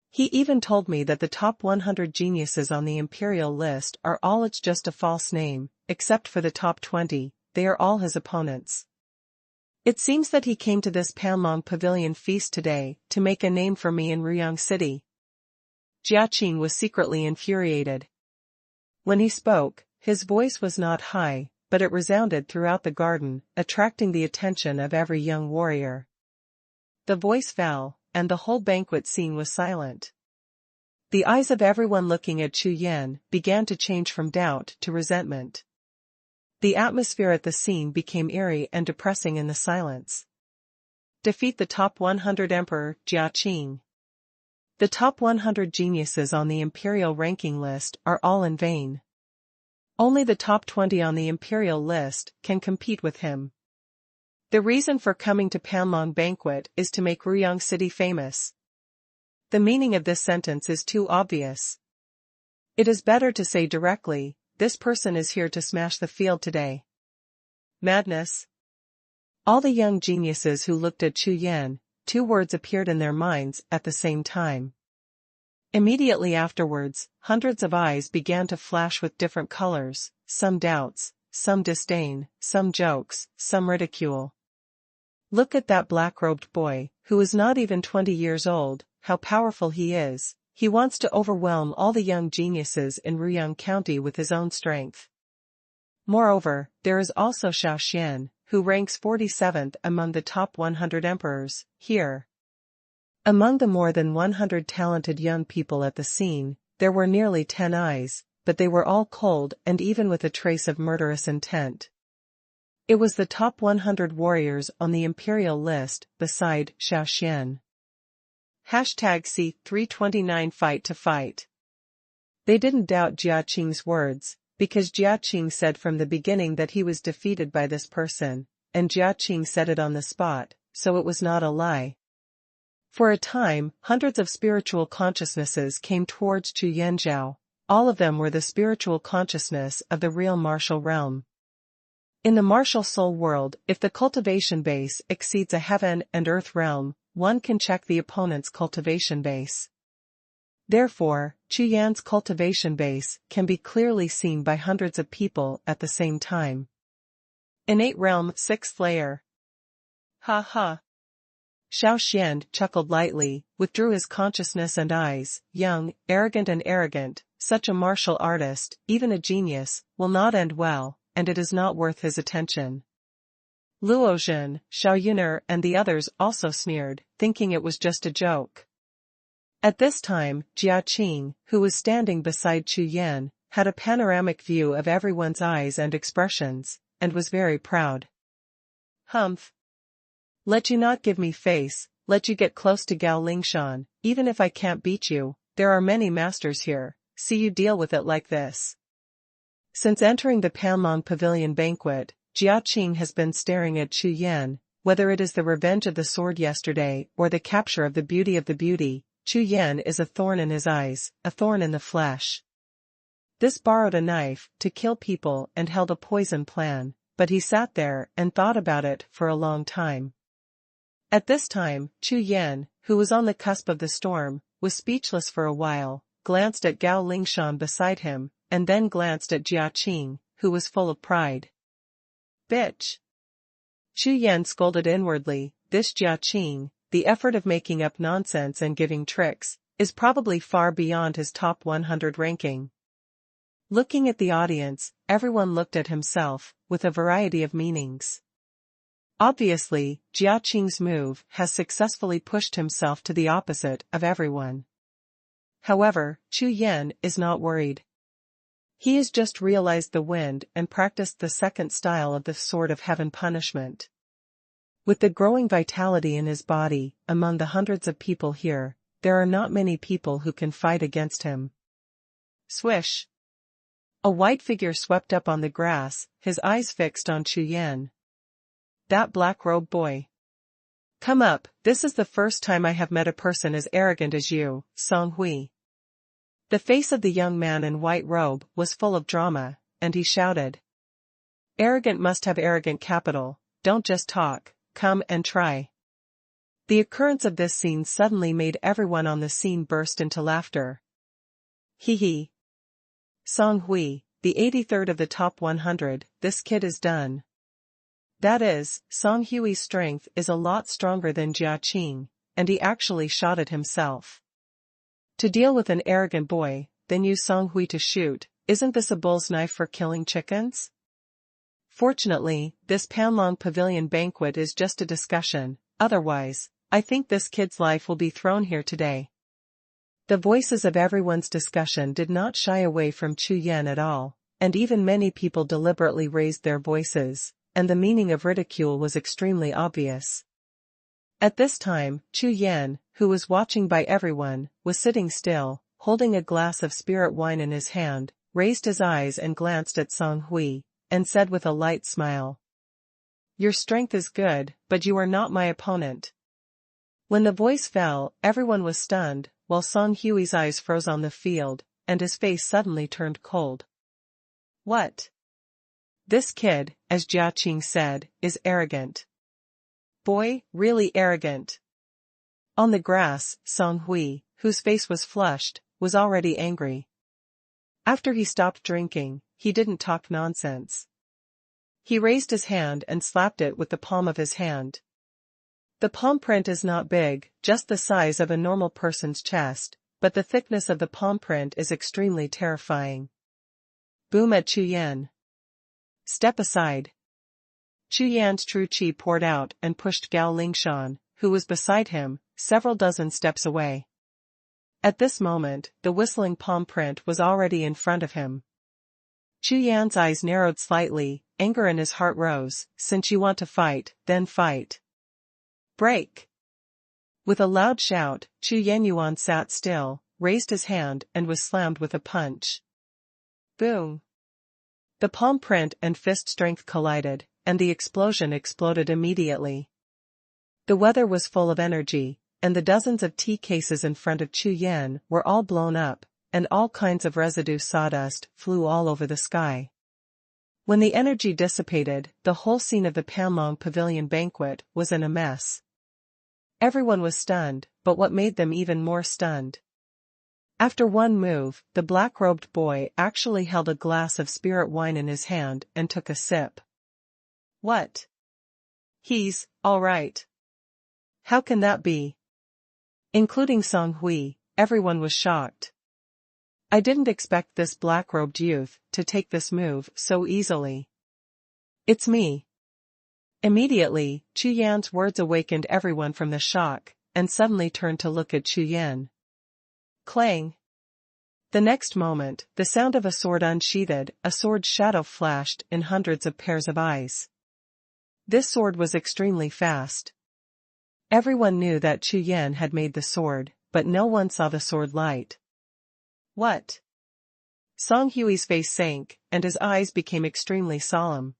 He even told me that the top 100 geniuses on the imperial list are all it's just a false name, except for the top 20, they are all his opponents. It seems that he came to this Panlong Pavilion feast today to make a name for me in Ruyang City." Jiaqing was secretly infuriated. When he spoke, his voice was not high, but it resounded throughout the garden, attracting the attention of every young warrior. The voice fell, and the whole banquet scene was silent. The eyes of everyone looking at Chu Yan began to change from doubt to resentment. The atmosphere at the scene became eerie and depressing in the silence. Defeat the top 100 Emperor, Jiaqing. The top 100 geniuses on the imperial ranking list are all in vain. Only the top 20 on the imperial list can compete with him. The reason for coming to Panlong Banquet is to make Ruyang City famous. The meaning of this sentence is too obvious. It is better to say directly, this person is here to smash the field today. Madness. All the young geniuses who looked at Chu Yan, two words appeared in their minds at the same time. Immediately afterwards, hundreds of eyes began to flash with different colors, some doubts, some disdain, some jokes, some ridicule. Look at that black-robed boy, who is not even 20 years old, how powerful he is. He wants to overwhelm all the young geniuses in Ruyang County with his own strength. Moreover, there is also Xian, who ranks 47th among the top 100 emperors, here. Among the more than 100 talented young people at the scene, there were nearly 10 eyes, but they were all cold and even with a trace of murderous intent. It was the top 100 warriors on the imperial list, beside Xian. #C329 Fight to Fight. They didn't doubt Jiaqing's words, because Jiaqing said from the beginning that he was defeated by this person, and Jiaqing said it on the spot, so it was not a lie. For a time, hundreds of spiritual consciousnesses came towards Chu Yanjiao. All of them were the spiritual consciousness of the real martial realm. In the martial soul world, if the cultivation base exceeds a heaven and earth realm, one can check the opponent's cultivation base. Therefore, Chu Yan's cultivation base can be clearly seen by hundreds of people at the same time. Innate realm, 6th layer. Ha ha. Xian chuckled lightly, withdrew his consciousness and eyes, young, arrogant, such a martial artist, even a genius, will not end well, and it is not worth his attention. Luozhen, Xiaoyuner and the others also sneered, thinking it was just a joke. At this time, Jiaqing, who was standing beside Chu Yan, had a panoramic view of everyone's eyes and expressions, and was very proud. Humph. Let you not give me face, let you get close to Gao Lingshan, even if I can't beat you, there are many masters here, see you deal with it like this. Since entering the Panlong Pavilion banquet, Jiaqing has been staring at Chu Yan, whether it is the revenge of the sword yesterday or the capture of the beauty, Chu Yan is a thorn in his eyes, a thorn in the flesh. This borrowed a knife to kill people and held a poison plan, but he sat there and thought about it for a long time. At this time, Chu Yan, who was on the cusp of the storm, was speechless for a while, glanced at Gao Lingshan beside him, and then glanced at Jiaqing, who was full of pride. Bitch! Chu Yan scolded inwardly, this Jiaqing, the effort of making up nonsense and giving tricks, is probably far beyond his top 100 ranking. Looking at the audience, everyone looked at himself, with a variety of meanings. Obviously, Jiaqing's move has successfully pushed himself to the opposite of everyone. However, Chu Yan is not worried. He has just realized the wind and practiced the second style of the Sword of Heaven punishment. With the growing vitality in his body, among the hundreds of people here, there are not many people who can fight against him. Swish! A white figure swept up on the grass, his eyes fixed on Chu Yan. That black-robed boy. Come up, this is the first time I have met a person as arrogant as you, Xuanhuan. The face of the young man in white robe was full of drama, and he shouted. Arrogant must have arrogant capital, don't just talk, come and try. The occurrence of this scene suddenly made everyone on the scene burst into laughter. Hee hee. Xuanhuan, the 83rd of the top 100, this kid is done. That is, Xuanhui's strength is a lot stronger than Jiuxiao, and he actually shot it himself. To deal with an arrogant boy, then use Xuanhuan to shoot, isn't this a bull's knife for killing chickens? Fortunately, this Panlong Pavilion banquet is just a discussion, otherwise, I think this kid's life will be thrown here today. The voices of everyone's discussion did not shy away from Chu Yan at all, and even many people deliberately raised their voices, and the meaning of ridicule was extremely obvious. At this time, Chu Yan, who was watching by everyone, was sitting still, holding a glass of spirit wine in his hand, raised his eyes and glanced at Xuanhuan, and said with a light smile. Your strength is good, but you are not my opponent. When the voice fell, everyone was stunned, while Xuanhui's eyes froze on the field, and his face suddenly turned cold. What? This kid, as Jiuxiao said, is arrogant. Boy, really arrogant. On the grass, Xuanhuan, whose face was flushed, was already angry. After he stopped drinking, he didn't talk nonsense. He raised his hand and slapped it with the palm of his hand. The palm print is not big, just the size of a normal person's chest, but the thickness of the palm print is extremely terrifying. Boom at Chu Yan. Step aside. Chu Yan's true qi poured out and pushed Gao Lingshan, who was beside him, several dozen steps away. At this moment, the whistling palm print was already in front of him. Chu Yan's eyes narrowed slightly, anger in his heart rose. Since you want to fight, then fight. Break! With a loud shout, Chu Yuan sat still, raised his hand and was slammed with a punch. Boom! The palm print and fist strength collided, and the explosion exploded immediately. The weather was full of energy, and the dozens of tea cases in front of Chu Yan were all blown up, and all kinds of residue sawdust flew all over the sky. When the energy dissipated, the whole scene of the Panlong Pavilion banquet was in a mess. Everyone was stunned, but what made them even more stunned? After one move, the black-robed boy actually held a glass of spirit wine in his hand and took a sip. What? He's all right. How can that be? Including Xuanhuan, everyone was shocked. I didn't expect this black-robed youth to take this move so easily. It's me. Immediately, Chu Yan's words awakened everyone from the shock, and suddenly turned to look at Chu Yan. Clang! The next moment, the sound of a sword unsheathed, a sword's shadow flashed in hundreds of pairs of eyes. This sword was extremely fast. Everyone knew that Chu Yan had made the sword, but no one saw the sword light. What? Xuanhui's face sank, and his eyes became extremely solemn.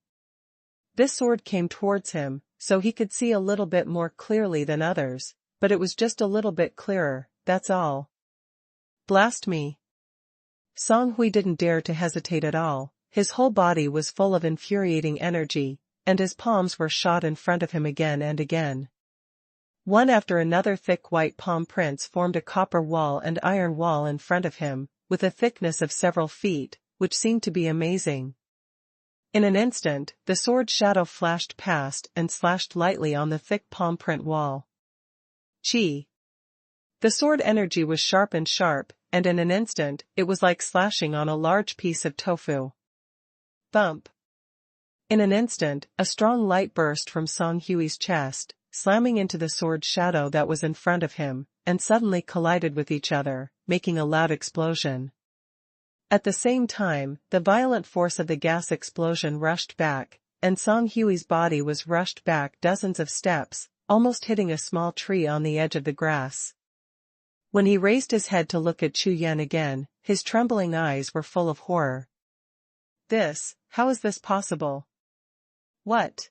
This sword came towards him, so he could see a little bit more clearly than others, but it was just a little bit clearer, that's all. Blast me. Xuanhuan didn't dare to hesitate at all, his whole body was full of infuriating energy, and his palms were shot in front of him again and again. One after another thick white palm prints formed a copper wall and iron wall in front of him, with a thickness of several feet, which seemed to be amazing. In an instant, the sword shadow flashed past and slashed lightly on the thick palm print wall. Chi. The sword energy was sharp, and in an instant, it was like slashing on a large piece of tofu. Thump. In an instant, a strong light burst from Xuanhui's chest, slamming into the sword shadow that was in front of him, and suddenly collided with each other, making a loud explosion. At the same time, the violent force of the gas explosion rushed back, and Song Hui's body was rushed back dozens of steps, almost hitting a small tree on the edge of the grass. When he raised his head to look at Chu Yan again, his trembling eyes were full of horror. How is this possible? What?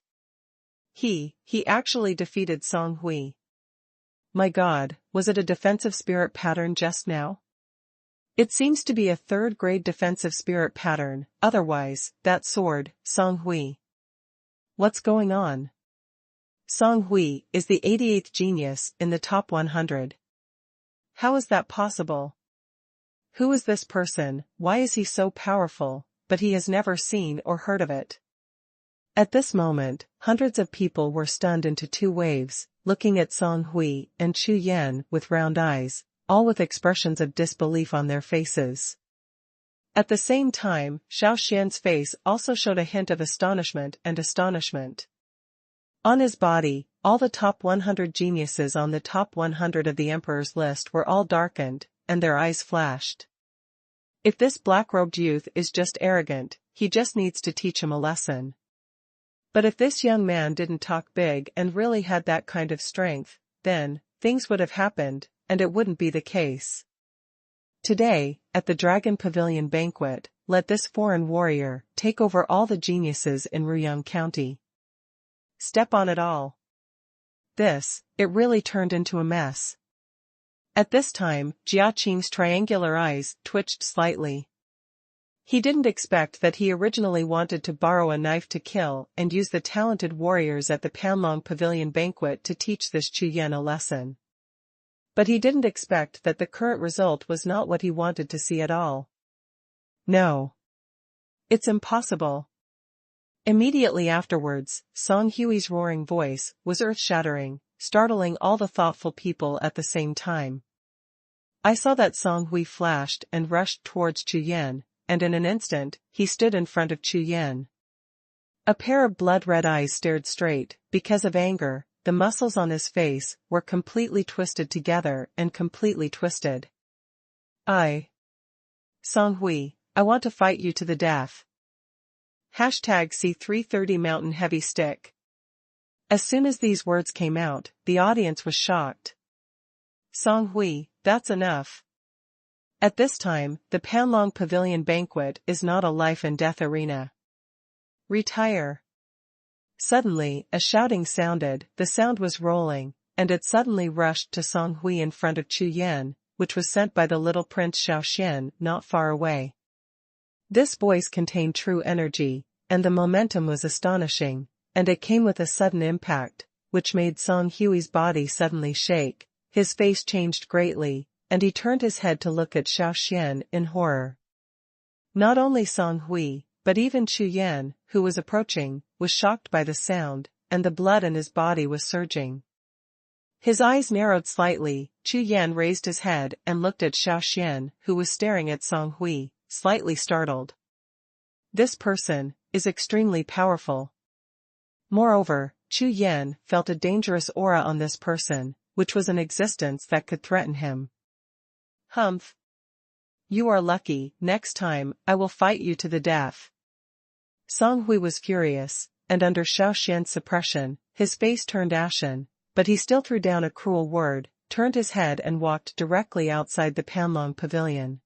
He actually defeated Song Hui. My God, was it a defensive spirit pattern just now? It seems to be a third-grade defensive spirit pattern, otherwise, that sword, Song Hui. What's going on? Song Hui is the 88th genius in the top 100. How is that possible? Who is this person, why is he so powerful, but he has never seen or heard of it? At this moment, hundreds of people were stunned into two waves, looking at Song Hui and Chu Yan with round eyes, all with expressions of disbelief on their faces. At the same time, Xiao Xian's face also showed a hint of astonishment and astonishment. On his body, all the top 100 geniuses on the top 100 of the Emperor's list were all darkened, and their eyes flashed. If this black-robed youth is just arrogant, he just needs to teach him a lesson. But if this young man didn't talk big and really had that kind of strength, then, things would have happened, and it wouldn't be the case. Today, at the Dragon Pavilion banquet, let this foreign warrior take over all the geniuses in Ruyang County. Step on it all. It really turned into a mess. At this time, Jia Qing's triangular eyes twitched slightly. He didn't expect that he originally wanted to borrow a knife to kill and use the talented warriors at the Panlong Pavilion banquet to teach this Chu Yan a lesson. But he didn't expect that the current result was not what he wanted to see at all. No. It's impossible. Immediately afterwards, Song Hui's roaring voice was earth-shattering, startling all the thoughtful people at the same time. I saw that Song Hui flashed and rushed towards Chu Yan, and in an instant, he stood in front of Chu Yan. A pair of blood-red eyes stared straight, because of anger. The muscles on his face were completely twisted together and completely twisted. Song Hui, I want to fight you to the death. #C330 Mountain Heavy Stick. As soon as these words came out, the audience was shocked. Song Hui, that's enough. At this time, the Panlong Pavilion banquet is not a life-and-death arena. Retire. Suddenly, a shouting sounded, the sound was rolling, and it suddenly rushed to Song Hui in front of Chu Yan, which was sent by the little Prince Xiao Xian not far away. This voice contained true energy, and the momentum was astonishing, and it came with a sudden impact, which made Song Hui's body suddenly shake, his face changed greatly, and he turned his head to look at Xiao Xian in horror. Not only Song Hui, but even Chu Yan, who was approaching, was shocked by the sound, and the blood in his body was surging. His eyes narrowed slightly. Chu Yan raised his head and looked at Xiao Xian, who was staring at Song Hui, slightly startled. This person is extremely powerful. Moreover, Chu Yan felt a dangerous aura on this person, which was an existence that could threaten him. Humph. You are lucky, next time, I will fight you to the death. Song Hui was furious, and under Xiao Xian's suppression, his face turned ashen, but he still threw down a cruel word, turned his head and walked directly outside the Panlong Pavilion.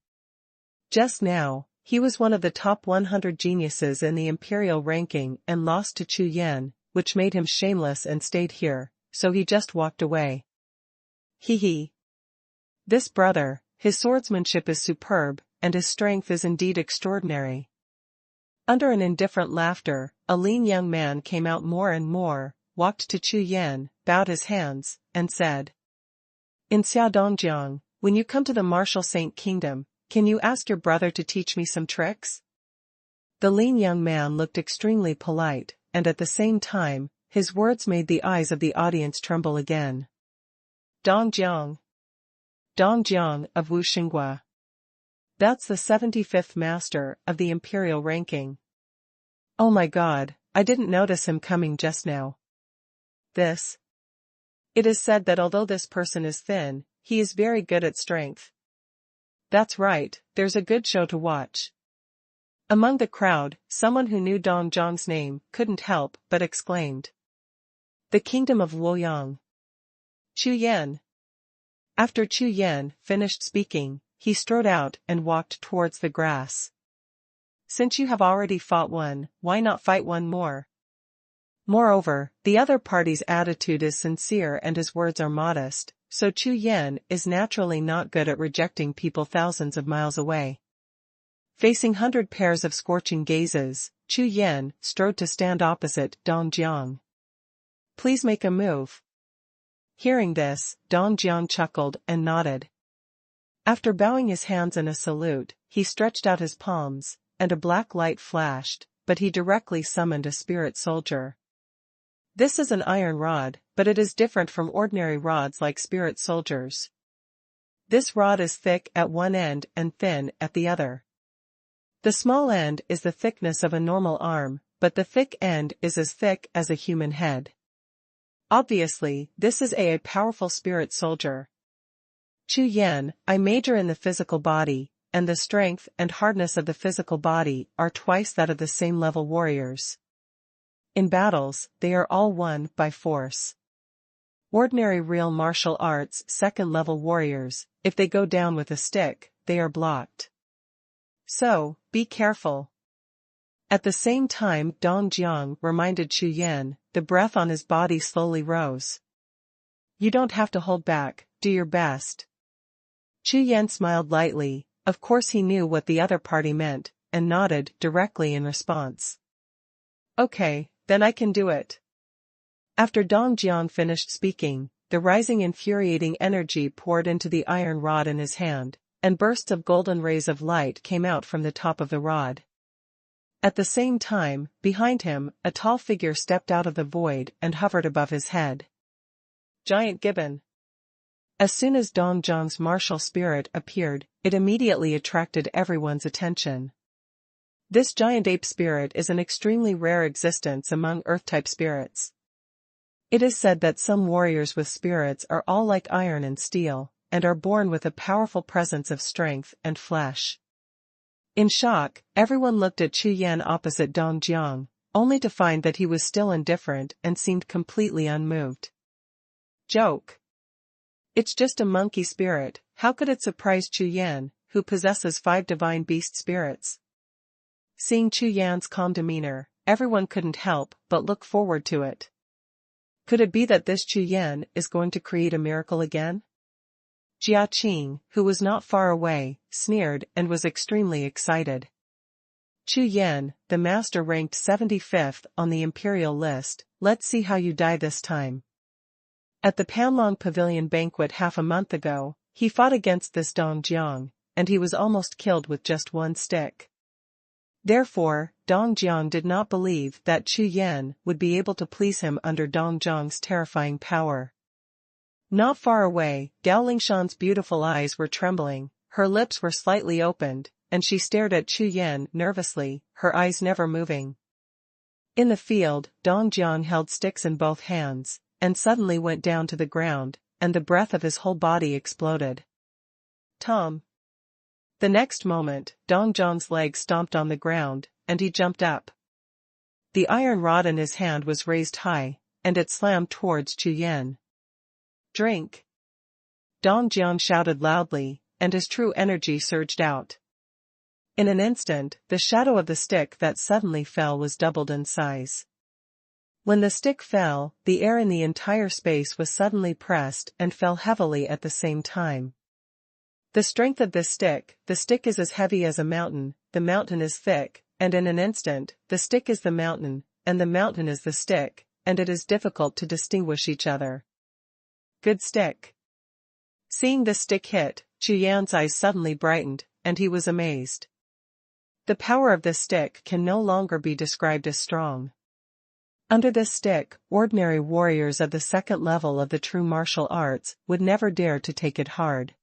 Just now, he was one of the top 100 geniuses in the imperial ranking and lost to Chu Yan, which made him shameless and stayed here, so he just walked away. Hee. This brother, his swordsmanship is superb, and his strength is indeed extraordinary. Under an indifferent laughter, a lean young man came out more and more, walked to Chu Yan, bowed his hands, and said, In Xiaodongjiang, when you come to the Martial Saint Kingdom, can you ask your brother to teach me some tricks? The lean young man looked extremely polite, and at the same time, his words made the eyes of the audience tremble again. Dongjiang of Wuxinghua. That's the 75th master of the imperial ranking. Oh my God, I didn't notice him coming just now. It is said that although this person is thin, he is very good at strength. That's right, there's a good show to watch. Among the crowd, someone who knew Dong Zhang's name couldn't help but exclaimed. The kingdom of Wuhun. Chu Yan. After Chu Yan finished speaking, he strode out and walked towards the grass. Since you have already fought one, why not fight one more? Moreover, the other party's attitude is sincere and his words are modest, so Chu Yan is naturally not good at rejecting people thousands of miles away. Facing 100 pairs of scorching gazes, Chu Yan strode to stand opposite Dong Jiang. Please make a move. Hearing this, Dong Jiang chuckled and nodded. After bowing his hands in a salute, he stretched out his palms, and a black light flashed, but he directly summoned a spirit soldier. This is an iron rod, but it is different from ordinary rods like spirit soldiers. This rod is thick at one end and thin at the other. The small end is the thickness of a normal arm, but the thick end is as thick as a human head. Obviously, this is a powerful spirit soldier. Chu Yan, I major in the physical body, and the strength and hardness of the physical body are twice that of the same level warriors. In battles, they are all won by force. Ordinary real martial arts second-level warriors, if they go down with a stick, they are blocked. So, be careful. At the same time Dong Jiang reminded Chu Yan, the breath on his body slowly rose. You don't have to hold back, do your best. Chu Yan smiled lightly, of course he knew what the other party meant, and nodded directly in response. Okay, then I can do it. After Dong Jiang finished speaking, the rising infuriating energy poured into the iron rod in his hand, and bursts of golden rays of light came out from the top of the rod. At the same time, behind him, a tall figure stepped out of the void and hovered above his head. Giant Gibbon. As soon as Dong Jiang's martial spirit appeared, it immediately attracted everyone's attention. This giant ape spirit is an extremely rare existence among Earth-type spirits. It is said that some warriors with spirits are all like iron and steel, and are born with a powerful presence of strength and flesh. In shock, everyone looked at Chu Yan opposite Dong Jiang, only to find that he was still indifferent and seemed completely unmoved. Joke. It's just a monkey spirit, how could it surprise Chu Yan, who possesses 5 divine beast spirits? Seeing Chu Yan's calm demeanor, everyone couldn't help but look forward to it. Could it be that this Chu Yan is going to create a miracle again? Jiuxiao, who was not far away, sneered and was extremely excited. Chu Yan, the master ranked 75th on the imperial list, let's see how you die this time. At the Panlong Pavilion banquet half a month ago, he fought against this Dong Jiang, and he was almost killed with just one stick. Therefore, Dong Jiang did not believe that Chu Yan would be able to please him under Dong Zhang's terrifying power. Not far away, Gao Lingshan's beautiful eyes were trembling, her lips were slightly opened, and she stared at Chu Yan nervously, her eyes never moving. In the field, Dong Jiang held sticks in both hands, and suddenly went down to the ground, and the breath of his whole body exploded. Tom. The next moment, Dong Jiang's leg stomped on the ground, and he jumped up. The iron rod in his hand was raised high, and it slammed towards Chu Yan. Drink! Dong Jiang shouted loudly, and his true energy surged out. In an instant, the shadow of the stick that suddenly fell was doubled in size. When the stick fell, the air in the entire space was suddenly pressed and fell heavily at the same time. The strength of this stick, the stick is as heavy as a mountain, the mountain is thick, and in an instant, the stick is the mountain, and the mountain is the stick, and it is difficult to distinguish each other. Good stick. Seeing the stick hit, Chu Yan's eyes suddenly brightened, and he was amazed. The power of this stick can no longer be described as strong. Under this stick, ordinary warriors of the second level of the true martial arts would never dare to take it hard.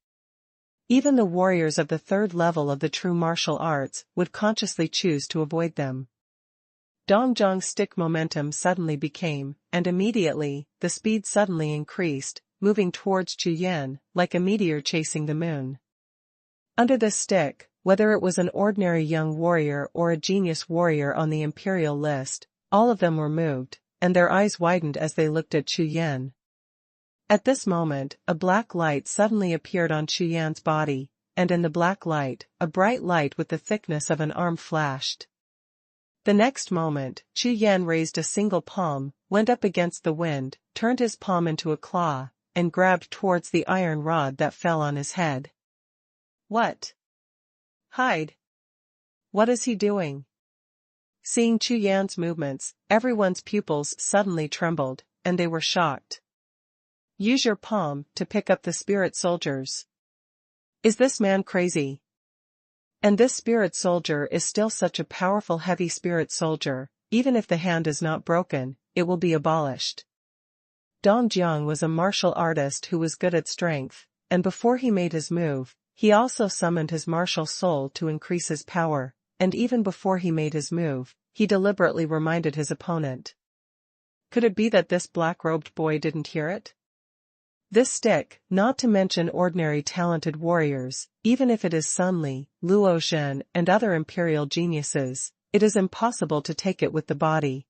Even the warriors of the third level of the true martial arts would consciously choose to avoid them. Dong Zhang's stick momentum suddenly became, and immediately, the speed suddenly increased, moving towards Chu Yan, like a meteor chasing the moon. Under this stick, whether it was an ordinary young warrior or a genius warrior on the imperial list, all of them were moved, and their eyes widened as they looked at Chu Yan. At this moment, a black light suddenly appeared on Chu Yan's body, and in the black light, a bright light with the thickness of an arm flashed. The next moment, Chu Yan raised a single palm, went up against the wind, turned his palm into a claw, and grabbed towards the iron rod that fell on his head. What? Hide. What is he doing? Seeing Chu Yan's movements, everyone's pupils suddenly trembled, and they were shocked. Use your palm to pick up the spirit soldiers. Is this man crazy? And this spirit soldier is still such a powerful heavy spirit soldier, even if the hand is not broken, it will be abolished. Dong Jiang was a martial artist who was good at strength, and before he made his move, he also summoned his martial soul to increase his power, and even before he made his move, he deliberately reminded his opponent. Could it be that this black-robed boy didn't hear it? This stick, not to mention ordinary talented warriors, even if it is Sun Li, Luo Zhen and other imperial geniuses, it is impossible to take it with the body.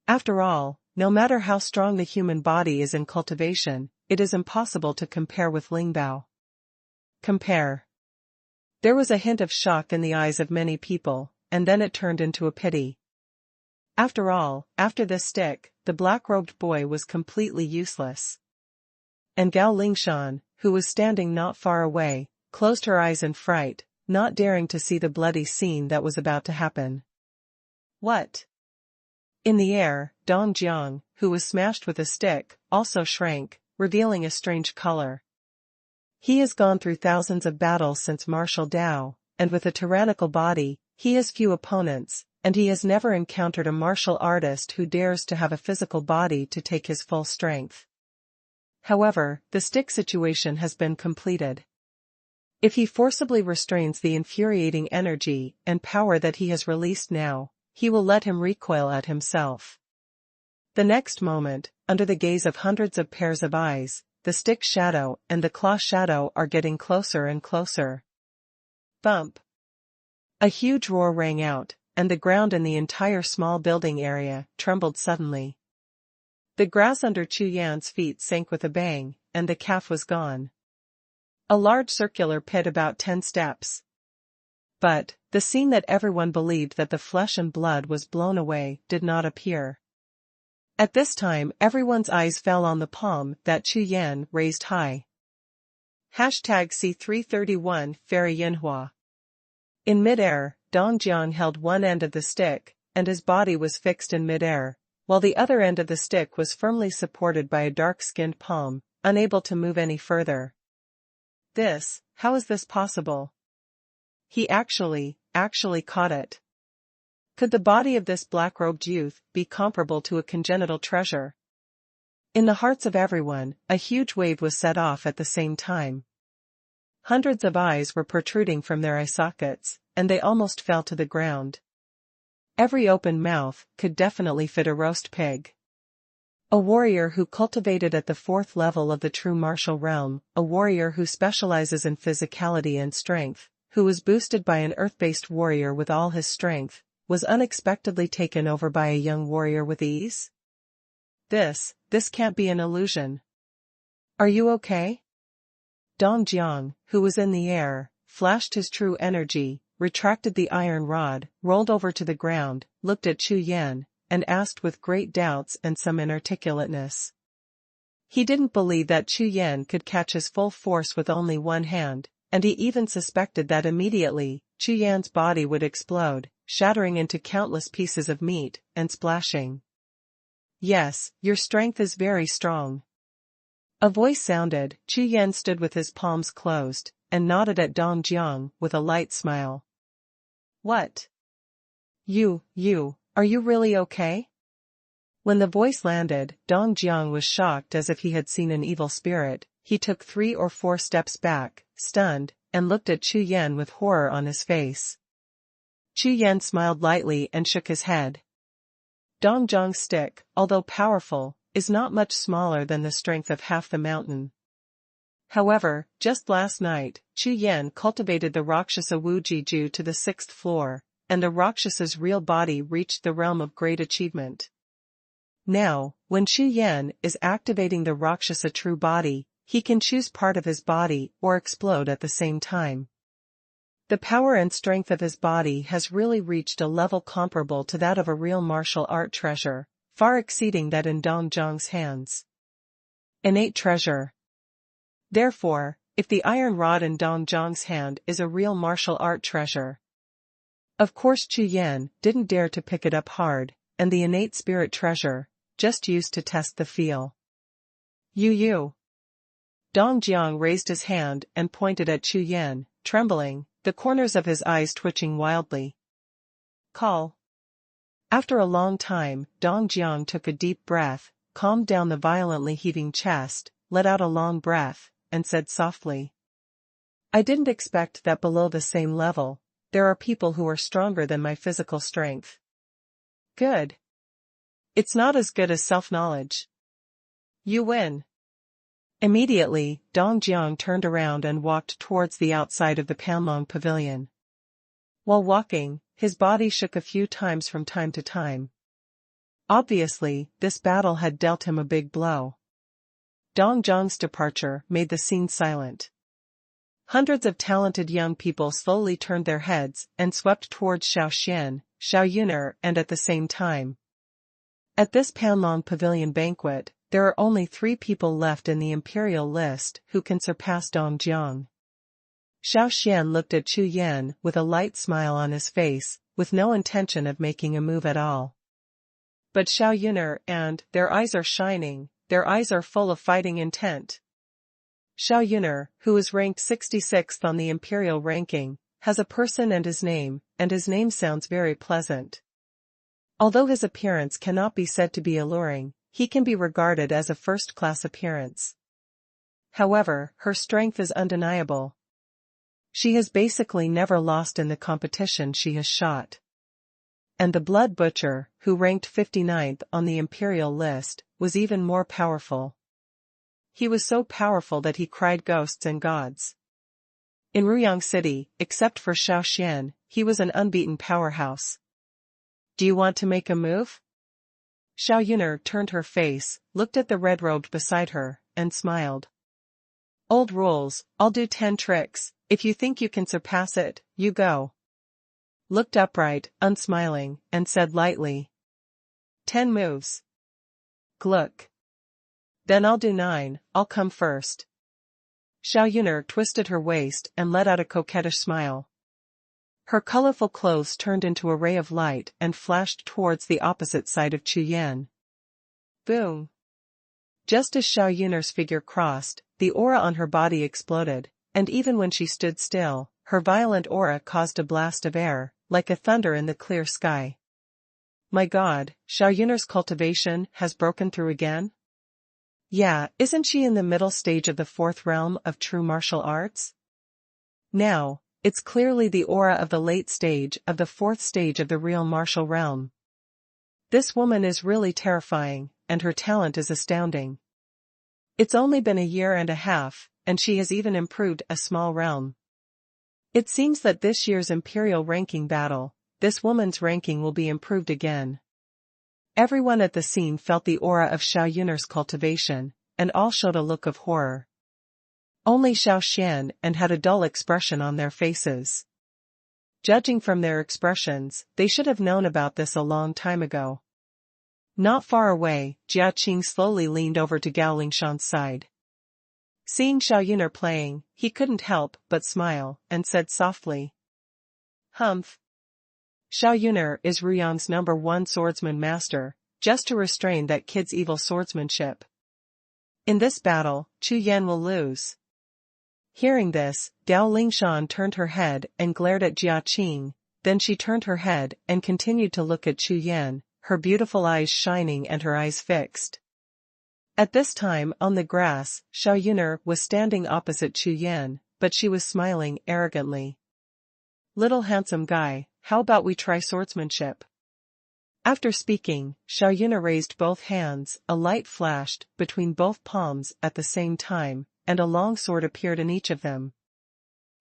After all, no matter how strong the human body is in cultivation, it is impossible to compare with Lingbao. Compare. There was a hint of shock in the eyes of many people, and then it turned into a pity. After all, after this stick, the black-robed boy was completely useless. And Gao Lingshan, who was standing not far away, closed her eyes in fright, not daring to see the bloody scene that was about to happen. What? In the air, Dong Jiang, who was smashed with a stick, also shrank, revealing a strange color. He has gone through thousands of battles since martial Dao, and with a tyrannical body, he has few opponents, and he has never encountered a martial artist who dares to have a physical body to take his full strength. However, the stick situation has been completed. If he forcibly restrains the infuriating energy and power that he has released now, he will let him recoil at himself. The next moment, under the gaze of hundreds of pairs of eyes, the stick shadow and the claw shadow are getting closer and closer. Bump! A huge roar rang out, and the ground in the entire small building area trembled suddenly. The grass under Chu Yan's feet sank with a bang, and the calf was gone. A large circular pit about 10 steps. But, the scene that everyone believed that the flesh and blood was blown away did not appear. At this time everyone's eyes fell on the palm that Chu Yan raised high. #C331 Fairy Yinhua. In mid-air, Dong Jiang held one end of the stick, and his body was fixed in mid-air, while the other end of the stick was firmly supported by a dark-skinned palm, unable to move any further. How is this possible? He actually caught it. Could the body of this black-robed youth be comparable to a congenital treasure? In the hearts of everyone, a huge wave was set off at the same time. Hundreds of eyes were protruding from their eye sockets, and they almost fell to the ground. Every open mouth could definitely fit a roast pig. A warrior who cultivated at the 4th level of the true martial realm, a warrior who specializes in physicality and strength, who was boosted by an earth-based warrior with all his strength, was unexpectedly taken over by a young warrior with ease? This can't be an illusion. Are you okay? Dong Jiang, who was in the air, flashed his true energy, retracted the iron rod, rolled over to the ground, looked at Chu Yan, and asked with great doubts and some inarticulateness. He didn't believe that Chu Yan could catch his full force with only one hand, and he even suspected that immediately, Chu Yan's body would explode, shattering into countless pieces of meat, and splashing. Yes, your strength is very strong. A voice sounded. Chu Yan stood with his palms closed, and nodded at Dong Jiang with a light smile. What? Are you really okay? When the voice landed, Dong Jiang was shocked as if he had seen an evil spirit. He took 3 or 4 steps back, stunned, and looked at Chu Yan with horror on his face. Chu Yan smiled lightly and shook his head. Dong Jiang's stick, although powerful, is not much smaller than the strength of half the mountain. However, just last night, Chu Yan cultivated the Rakshasa Wu Jiju to the 6th floor, and the Rakshasa's real body reached the realm of great achievement. Now, when Chu Yan is activating the Rakshasa true body, he can choose part of his body or explode at the same time. The power and strength of his body has really reached a level comparable to that of a real martial art treasure, far exceeding that in Dong Zhang's hands. Innate treasure. Therefore, if the iron rod in Dong Zhang's hand is a real martial art treasure, of course Chu Yan didn't dare to pick it up hard, and the innate spirit treasure, just used to test the feel. You. Dong Jiang raised his hand and pointed at Chu Yan, trembling, the corners of his eyes twitching wildly. Call. After a long time, Dong Jiang took a deep breath, calmed down the violently heaving chest, let out a long breath, and said softly. I didn't expect that below the same level, there are people who are stronger than my physical strength. Good. It's not as good as self-knowledge. You win. Immediately, Dong Jiang turned around and walked towards the outside of the Panlong Pavilion. While walking, his body shook a few times from time to time. Obviously, this battle had dealt him a big blow. Dong Jiang's departure made the scene silent. Hundreds of talented young people slowly turned their heads and swept towards Xiaoxian, Xiaoyuner, and at the same time. At this Panlong Pavilion banquet, there are only 3 people left in the imperial list who can surpass Dong Jiang. Xiaoxian looked at Chu Yan with a light smile on his face, with no intention of making a move at all. But Xiaoyuner and, their eyes are shining, their eyes are full of fighting intent. Xiaoyuner, who is ranked 66th on the imperial ranking, has a person and his name sounds very pleasant. Although his appearance cannot be said to be alluring, he can be regarded as a first-class appearance. However, her strength is undeniable. She has basically never lost in the competition she has shot. And the Blood Butcher, who ranked 59th on the imperial list, was even more powerful. He was so powerful that he cried ghosts and gods. In Ruyang City, except for Xiaoxian, he was an unbeaten powerhouse. Do you want to make a move? Xiaoyuner turned her face, looked at the red-robed beside her, and smiled. Old rules, I'll do 10 tricks, if you think you can surpass it, you go. Looked upright, unsmiling, and said lightly. 10 moves. Gluck. Then I'll do 9, I'll come first. Xiaoyuner twisted her waist and let out a coquettish smile. Her colorful clothes turned into a ray of light and flashed towards the opposite side of Chu Yan. Boom! Just as Xiaoyuner's figure crossed, the aura on her body exploded, and even when she stood still, her violent aura caused a blast of air, like a thunder in the clear sky. My God, Xiaoyuner's cultivation has broken through again? Yeah, isn't she in the middle stage of the 4th realm of true martial arts? Now, it's clearly the aura of the late stage of the 4th stage of the real martial realm. This woman is really terrifying, and her talent is astounding. It's only been a year and a half, and she has even improved a small realm. It seems that this year's imperial ranking battle, this woman's ranking will be improved again. Everyone at the scene felt the aura of Xiaoyuner's cultivation, and all showed a look of horror. Only Xiaoxian and had a dull expression on their faces. Judging from their expressions, they should have known about this a long time ago. Not far away, Jiaqing slowly leaned over to Gao Lingshan's side. Seeing Xiaoyuner playing, he couldn't help but smile, and said softly. Humph. Xiaoyuner is Ruyang's #1 swordsman master, just to restrain that kid's evil swordsmanship. In this battle, Chu Yan will lose. Hearing this, Gao Lingshan turned her head and glared at Jiaqing, then she turned her head and continued to look at Chu Yan, her beautiful eyes shining and her eyes fixed. At this time on the grass, Xiaoyuner was standing opposite Chu Yan, but she was smiling arrogantly. Little handsome guy, how about we try swordsmanship? After speaking, Xiaoyuner raised both hands, a light flashed between both palms at the same time, and a long sword appeared in each of them.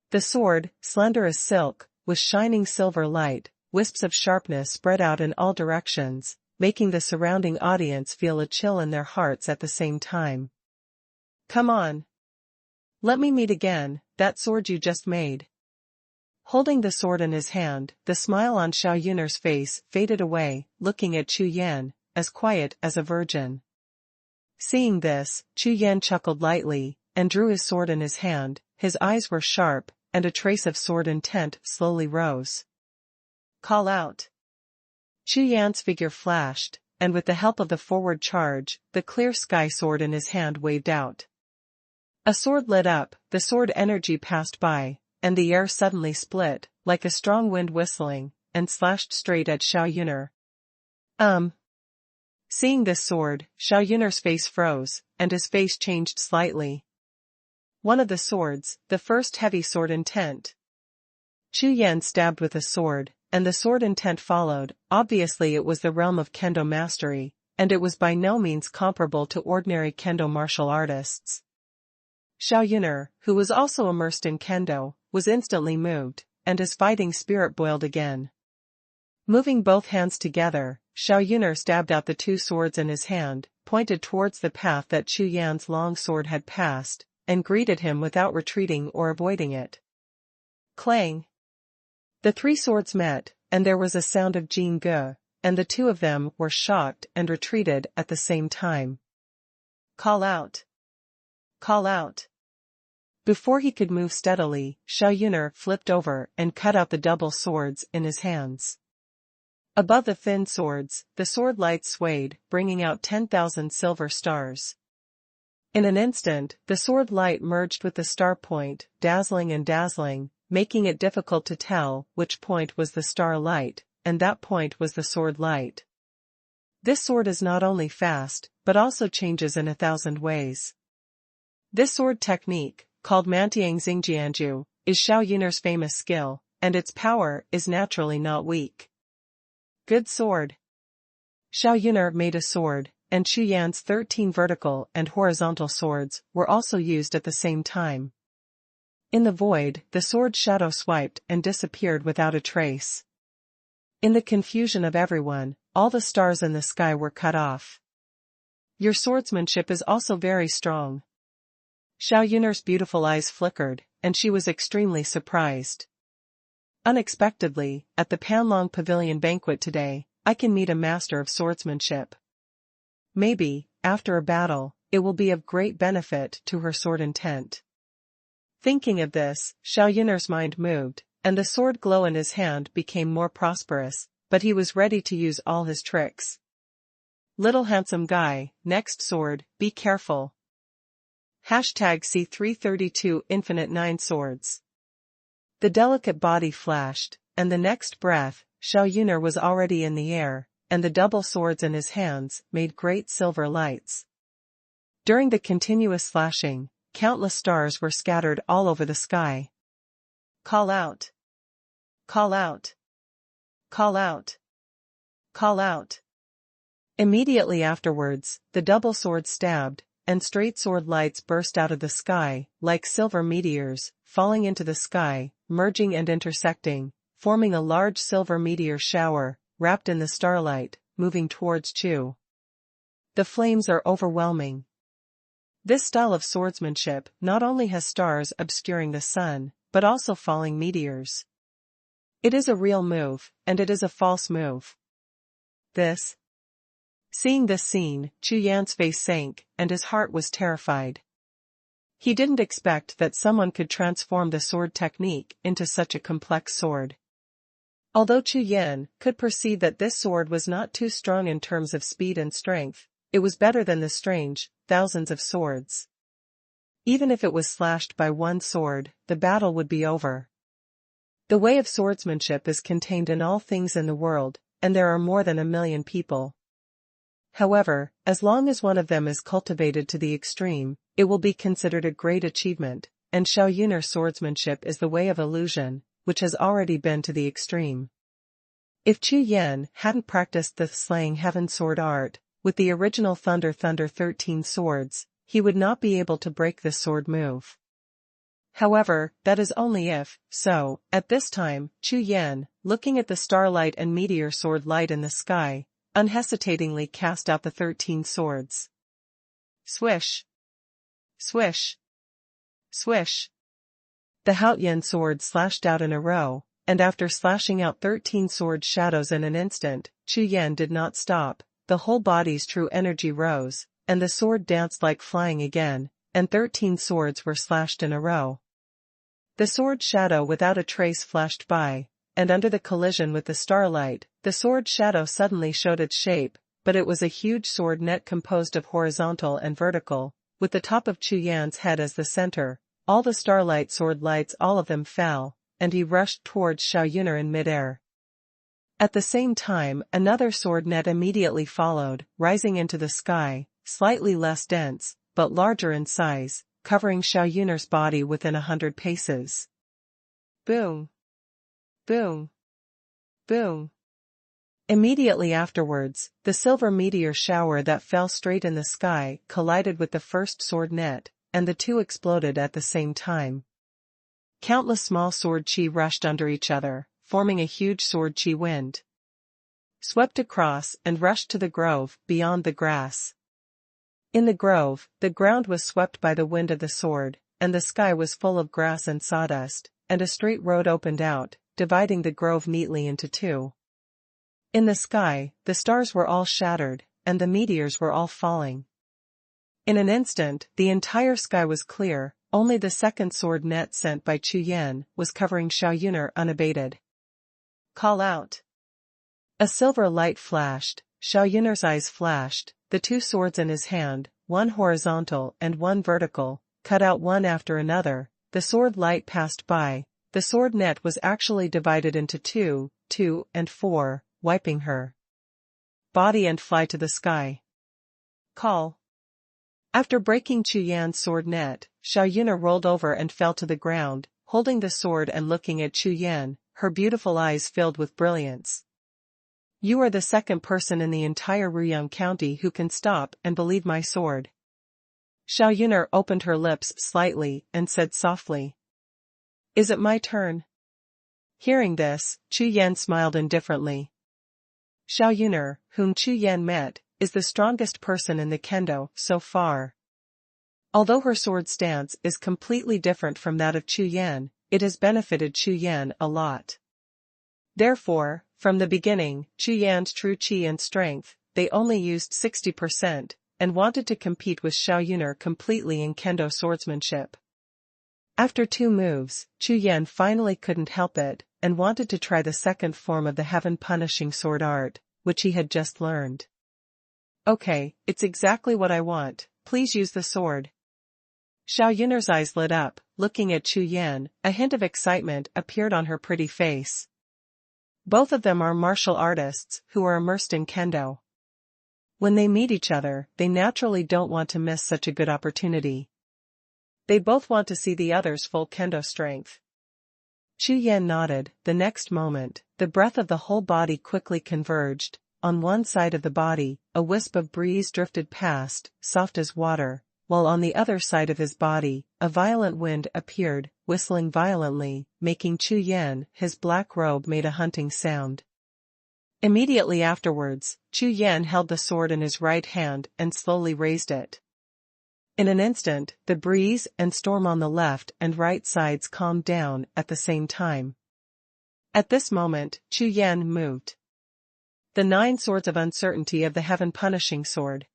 The sword, slender as silk, with shining silver light, wisps of sharpness spread out in all directions, making the surrounding audience feel a chill in their hearts at the same time. "Come on. Let me meet again, that sword you just made." Holding the sword in his hand, the smile on Xiao Yun'er's face faded away, looking at Chu Yan, as quiet as a virgin. Seeing this, Chu Yan chuckled lightly, and drew his sword in his hand. His eyes were sharp, and a trace of sword intent slowly rose. "Call out." Chu Yan's figure flashed, and with the help of the forward charge, the clear sky sword in his hand waved out. A sword lit up, the sword energy passed by, and the air suddenly split, like a strong wind whistling, and slashed straight at Xiao Yun'er. Seeing this sword, Xiao Yun'er's face froze, and his face changed slightly. One of the swords, the first heavy sword intent. Chu Yan stabbed with a sword, and the sword intent followed. Obviously it was the realm of kendo mastery, and it was by no means comparable to ordinary kendo martial artists. Xiao Yun'er, who was also immersed in kendo, was instantly moved, and his fighting spirit boiled again. Moving both hands together, Xiao Yun'er stabbed out the two swords in his hand, pointed towards the path that Chu Yan's long sword had passed, and greeted him without retreating or avoiding it. Clang! The three swords met, and there was a sound of Jing Ge, and the two of them were shocked and retreated at the same time. "Call out! Call out!" Before he could move steadily, Xiao Yun'er flipped over and cut out the double swords in his hands. Above the thin swords, the sword light swayed, bringing out 10,000 silver stars. In an instant, the sword light merged with the star point, dazzling and dazzling, making it difficult to tell which point was the star light, and that point was the sword light. This sword is not only fast, but also changes in 1,000 ways. This sword technique, called Mantiang Xingjianju, is Xiao Yun'er's famous skill, and its power is naturally not weak. Good sword. Xiao Yun'er made a sword, and Chu Yan's 13 vertical and horizontal swords were also used at the same time. In the void, the sword shadow swiped and disappeared without a trace. In the confusion of everyone, all the stars in the sky were cut off. "Your swordsmanship is also very strong." Xiao Yun'er's beautiful eyes flickered, and she was extremely surprised. "Unexpectedly, at the Panlong Pavilion banquet today, I can meet a master of swordsmanship. Maybe, after a battle, it will be of great benefit to her sword intent." Thinking of this, Xiao Yun'er's mind moved, and the sword glow in his hand became more prosperous, but he was ready to use all his tricks. "Little handsome guy, next sword, be careful." #C332 Infinite 9 Swords. The delicate body flashed, and the next breath, Xiao Yun'er was already in the air, and the double swords in his hands made great silver lights. During the continuous flashing, countless stars were scattered all over the sky. "Call out! Call out! Call out! Call out!" Immediately afterwards, the double swords stabbed, and straight sword lights burst out of the sky, like silver meteors, falling into the sky, merging and intersecting, forming a large silver meteor shower, wrapped in the starlight, moving towards Chu. The flames are overwhelming. This style of swordsmanship not only has stars obscuring the sun, but also falling meteors. It is a real move, and it is a false move. Seeing this scene, Chu Yan's face sank, and his heart was terrified. He didn't expect that someone could transform the sword technique into such a complex sword. Although Chu Yan could perceive that this sword was not too strong in terms of speed and strength, it was better than the strange, thousands of swords. Even if it was slashed by one sword, the battle would be over. The way of swordsmanship is contained in all things in the world, and there are more than 1 million people. However, as long as one of them is cultivated to the extreme, it will be considered a great achievement, and Xiao Yun'er's swordsmanship is the way of illusion, which has already been to the extreme. If Chu Yan hadn't practiced the slaying heaven sword art, with the original Thunder 13 swords, he would not be able to break this sword move. However, that is only if, so, at this time, Chu Yan, looking at the starlight and meteor sword light in the sky, unhesitatingly cast out the 13 swords. Swish! Swish! Swish! The Haotian sword slashed out in a row, and after slashing out 13 sword shadows in an instant, Chu Yan did not stop, the whole body's true energy rose, and the sword danced like flying again, and 13 swords were slashed in a row. The sword shadow without a trace flashed by, and under the collision with the starlight, the sword shadow suddenly showed its shape, but it was a huge sword net composed of horizontal and vertical, with the top of Chu Yan's head as the center. All the starlight sword lights, all of them fell, and he rushed towards Xuanhuan in midair. At the same time, another sword net immediately followed, rising into the sky, slightly less dense, but larger in size, covering Xuanhuan's body within 100 paces. Boom! Boom! Boom! Immediately afterwards, the silver meteor shower that fell straight in the sky collided with the first sword net, and the two exploded at the same time. Countless small sword chi rushed under each other, forming a huge sword chi wind. Swept across and rushed to the grove beyond the grass. In the grove, the ground was swept by the wind of the sword, and the sky was full of grass and sawdust, and a straight road opened out, dividing the grove neatly into two. In the sky, the stars were all shattered, and the meteors were all falling. In an instant, the entire sky was clear, only the second sword net sent by Chu Yan was covering Xuanhuan unabated. Call out! A silver light flashed, Xuanhuan's eyes flashed, the two swords in his hand, one horizontal and one vertical, cut out one after another, the sword light passed by, the sword net was actually divided into two, 2 and 4, wiping her body and fly to the sky. Call! After breaking Chu Yan's sword net, Xuanhuan rolled over and fell to the ground, holding the sword and looking at Chu Yan, her beautiful eyes filled with brilliance. You are the second person in the entire Ruyang County who can stop and believe my sword. Xuanhuan opened her lips slightly and said softly. Is it my turn? Hearing this, Chu Yan smiled indifferently. Xuanhuan, whom Chu Yan met, is the strongest person in the kendo so far. Although her sword stance is completely different from that of Chu Yan, it has benefited Chu Yan a lot. Therefore, from the beginning, Chu Yan's true chi and strength, they only used 60%, and wanted to compete with Xuanhuan completely in kendo swordsmanship. After 2 moves, Chu Yan finally couldn't help it, and wanted to try the second form of the heaven-punishing sword art, which he had just learned. Okay, it's exactly what I want, please use the sword. Xuanhuan's eyes lit up, looking at Chu Yan, a hint of excitement appeared on her pretty face. Both of them are martial artists who are immersed in kendo. When they meet each other, they naturally don't want to miss such a good opportunity. They both want to see the other's full kendo strength. Chu Yan nodded. The next moment, the breath of the whole body quickly converged. On one side of the body, a wisp of breeze drifted past, soft as water, while on the other side of his body, a violent wind appeared, whistling violently, making Chu Yan, his black robe made a hunting sound. Immediately afterwards, Chu Yan held the sword in his right hand and slowly raised it. In an instant, the breeze and storm on the left and right sides calmed down at the same time. At this moment, Chu Yan moved. The 9 swords of uncertainty of the heaven-punishing sword.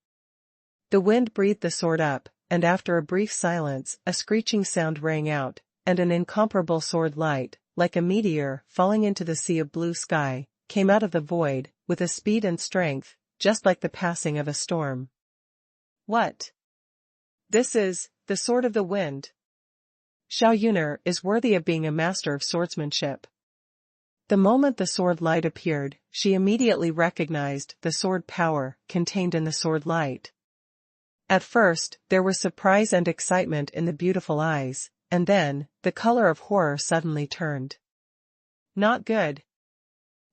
The wind breathed the sword up, and after a brief silence, a screeching sound rang out, and an incomparable sword light, like a meteor falling into the sea of blue sky, came out of the void, with a speed and strength, just like the passing of a storm. What? This is the sword of the wind. Xuanhuan is worthy of being a master of swordsmanship. The moment the sword light appeared, she immediately recognized the sword power contained in the sword light. At first, there was surprise and excitement in the beautiful eyes, and then, the color of horror suddenly turned. Not good.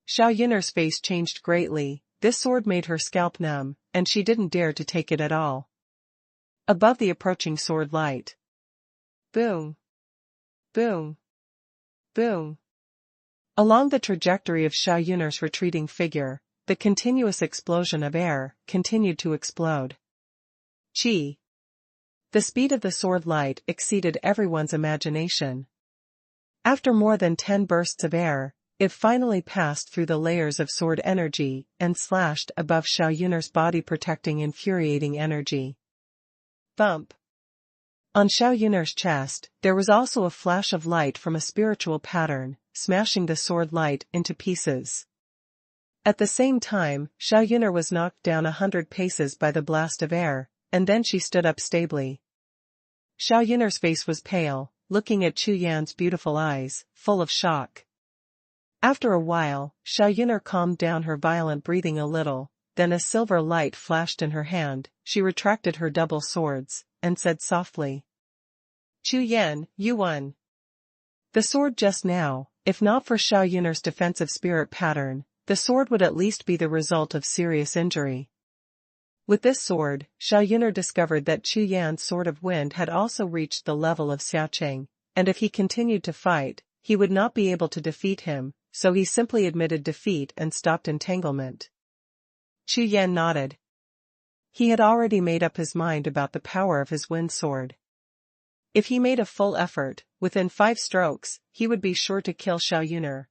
Xuanhuan's face changed greatly. This sword made her scalp numb, and she didn't dare to take it at all. above the approaching sword light. Boom. Boom. Boom. Along the trajectory of Xuanhuan's retreating figure, the continuous explosion of air continued to explode. Chi. The speed of the sword light exceeded everyone's imagination. After more than 10 bursts of air, it finally passed through the layers of sword energy and slashed above Xuanhuan's body, protecting infuriating energy. Bump. On Xuanhuan's chest, there was also a flash of light from a spiritual pattern, smashing the sword light into pieces. At the same time, Xuanhuan was knocked down 100 paces by the blast of air, and then she stood up stably. Xuanhuan's face was pale, looking at Chu Yan's beautiful eyes, full of shock. After a while, Xuanhuan calmed down her violent breathing a little, then a silver light flashed in her hand. She retracted her double swords, and said softly, "Chu Yan, you won." The sword just now, if not for Xuanhuan's defensive spirit pattern, the sword would at least be the result of serious injury. With this sword, Xuanhuan discovered that Chu Yan's sword of wind had also reached the level of Xiaocheng, and if he continued to fight, he would not be able to defeat him, so he simply admitted defeat and stopped entanglement. Chu Yan nodded. He had already made up his mind about the power of his wind sword. If he made a full effort, within 5 strokes, he would be sure to kill Xuanhuan.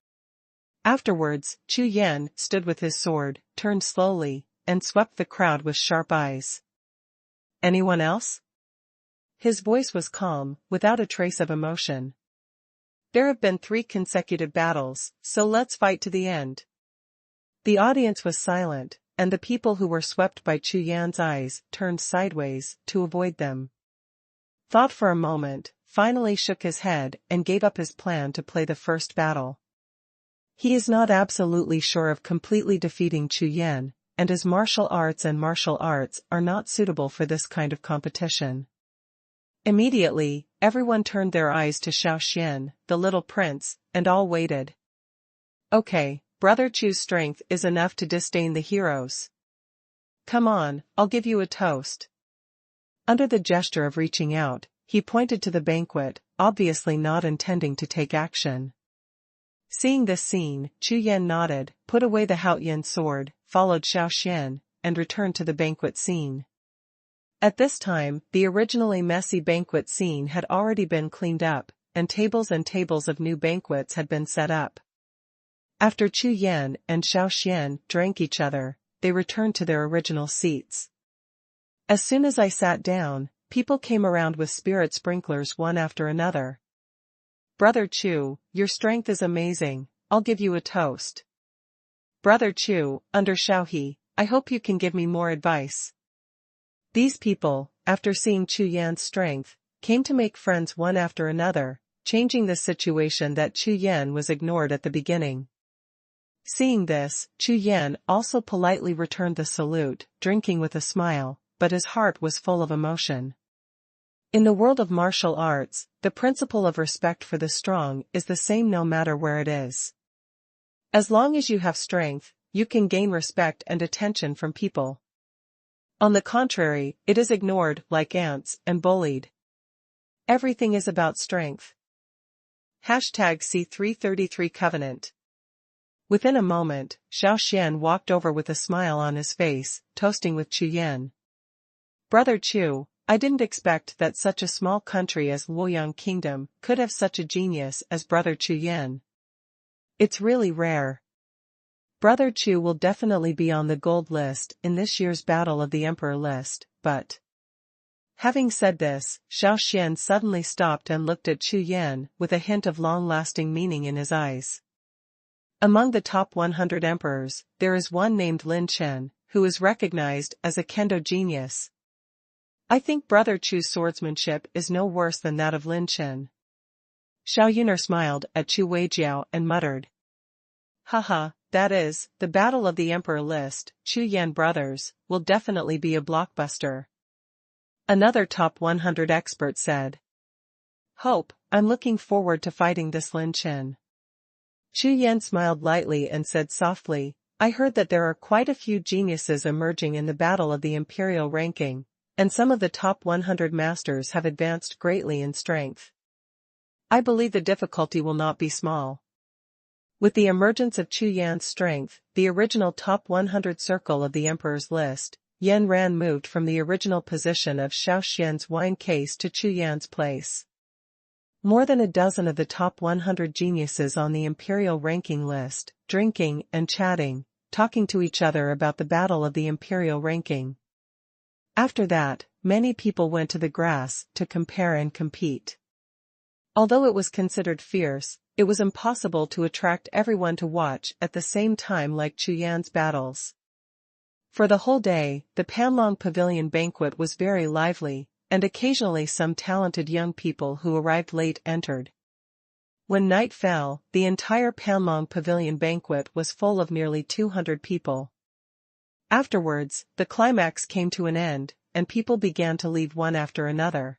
Afterwards, Chu Yan stood with his sword, turned slowly, and swept the crowd with sharp eyes. "Anyone else?" His voice was calm, without a trace of emotion. "There have been 3 consecutive battles, so let's fight to the end." The audience was silent, and the people who were swept by Chu Yan's eyes turned sideways to avoid them. Thought for a moment, finally shook his head and gave up his plan to play the first battle. He is not absolutely sure of completely defeating Chu Yan, and his martial arts are not suitable for this kind of competition. Immediately, everyone turned their eyes to Xiaoxian, the little prince, and all waited. "Okay, Brother Chu's strength is enough to disdain the heroes. Come on, I'll give you a toast." Under the gesture of reaching out, he pointed to the banquet, obviously not intending to take action. Seeing this scene, Chu Yan nodded, put away the Haoyan sword, followed Xiaoxian, and returned to the banquet scene. At this time, the originally messy banquet scene had already been cleaned up, and tables of new banquets had been set up. After Chu Yan and Xiaoxian drank each other, they returned to their original seats. As soon as I sat down, people came around with spirit sprinklers one after another. "Brother Chu, your strength is amazing, I'll give you a toast." "Brother Chu, under Xiaohe, I hope you can give me more advice." These people, after seeing Chu Yan's strength, came to make friends one after another, changing the situation that Chu Yan was ignored at the beginning. Seeing this, Chu Yan also politely returned the salute, drinking with a smile, but his heart was full of emotion. In the world of martial arts, the principle of respect for the strong is the same no matter where it is. As long as you have strength, you can gain respect and attention from people. On the contrary, it is ignored like ants and bullied. Everything is about strength. #C333 Covenant. Within a moment, Xiaoxian walked over with a smile on his face, toasting with Chu Yan. "Brother Chu, I didn't expect that such a small country as Luoyang Kingdom could have such a genius as Brother Chu Yan. It's really rare. Brother Chu will definitely be on the gold list in this year's Battle of the Emperor list, but..." Having said this, Xiaoxian suddenly stopped and looked at Chu Yan with a hint of long-lasting meaning in his eyes. Among the top 100 emperors, there is one named Lin Chen, who is recognized as a kendo genius. I think Brother Chu's swordsmanship is no worse than that of Lin Chen. Xiaoyuner smiled at Chu Weijiao and muttered, "Haha, that is, the Battle of the Emperor list, Chu Yan brothers, will definitely be a blockbuster." Another top 100 expert said, "Hope, I'm looking forward to fighting this Lin Chen." Chu Yan smiled lightly and said softly, "I heard that there are quite a few geniuses emerging in the Battle of the Imperial ranking, and some of the top 100 masters have advanced greatly in strength. I believe the difficulty will not be small. With the emergence of Chu Yan's strength, the original top 100 circle of the emperor's list, Yan Ran moved from the original position of Xiao Xian's wine case to Chu Yan's place. More than a dozen of the top 100 geniuses on the imperial ranking list, drinking and chatting, talking to each other about the battle of the imperial ranking. After that, many people went to the grass to compare and compete. Although it was considered fierce, it was impossible to attract everyone to watch at the same time like Chu Yan's battles. For the whole day, the Panlong Pavilion banquet was very lively, and occasionally some talented young people who arrived late entered. When night fell, the entire Panlong Pavilion banquet was full of nearly 200 people. Afterwards, the climax came to an end, and people began to leave one after another.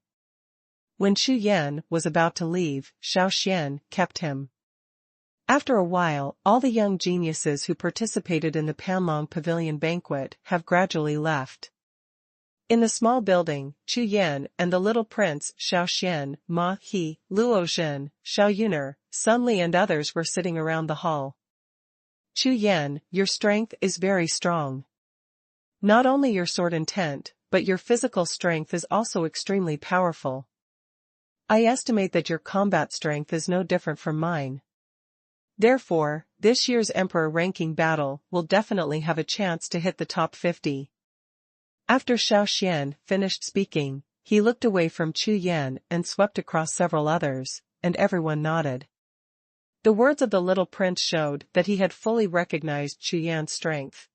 When Chu Yan was about to leave, Xiao Xian kept him. After a while, all the young geniuses who participated in the Panlong Pavilion banquet have gradually left. In the small building, Chu Yan and the little prince Xiao Xian, Ma He, Luo Zhen, Xiao Yuner, Sun Li and others were sitting around the hall. Chu Yan, your strength is very strong. Not only your sword intent, but your physical strength is also extremely powerful. I estimate that your combat strength is no different from mine. Therefore, this year's Emperor ranking battle will definitely have a chance to hit the top 50. After Xiao Xian finished speaking, he looked away from Chu Yan and swept across several others, and everyone nodded. The words of the little prince showed that he had fully recognized Chu Yan's strength.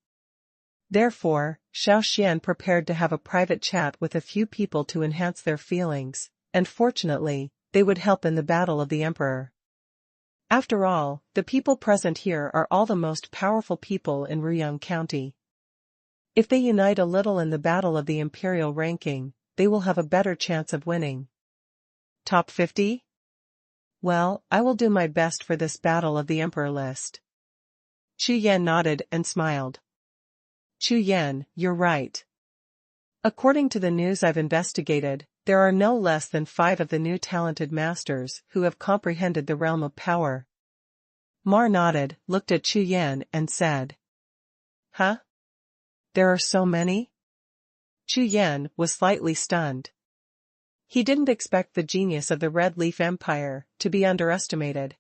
Therefore, Xiao Xian prepared to have a private chat with a few people to enhance their feelings, and fortunately, they would help in the battle of the emperor. After all, the people present here are all the most powerful people in Ruyang County. If they unite a little in the battle of the imperial ranking, they will have a better chance of winning. Top 50? Well, I will do my best for this battle of the emperor list. Chu Yan nodded and smiled. Chu Yan, you're right. According to the news I've investigated, there are no less than 5 of the new talented masters who have comprehended the realm of power. Mar nodded, looked at Chu Yan and said. Huh? There are so many? Chu Yan was slightly stunned. He didn't expect the genius of the Red Leaf Empire to be underestimated.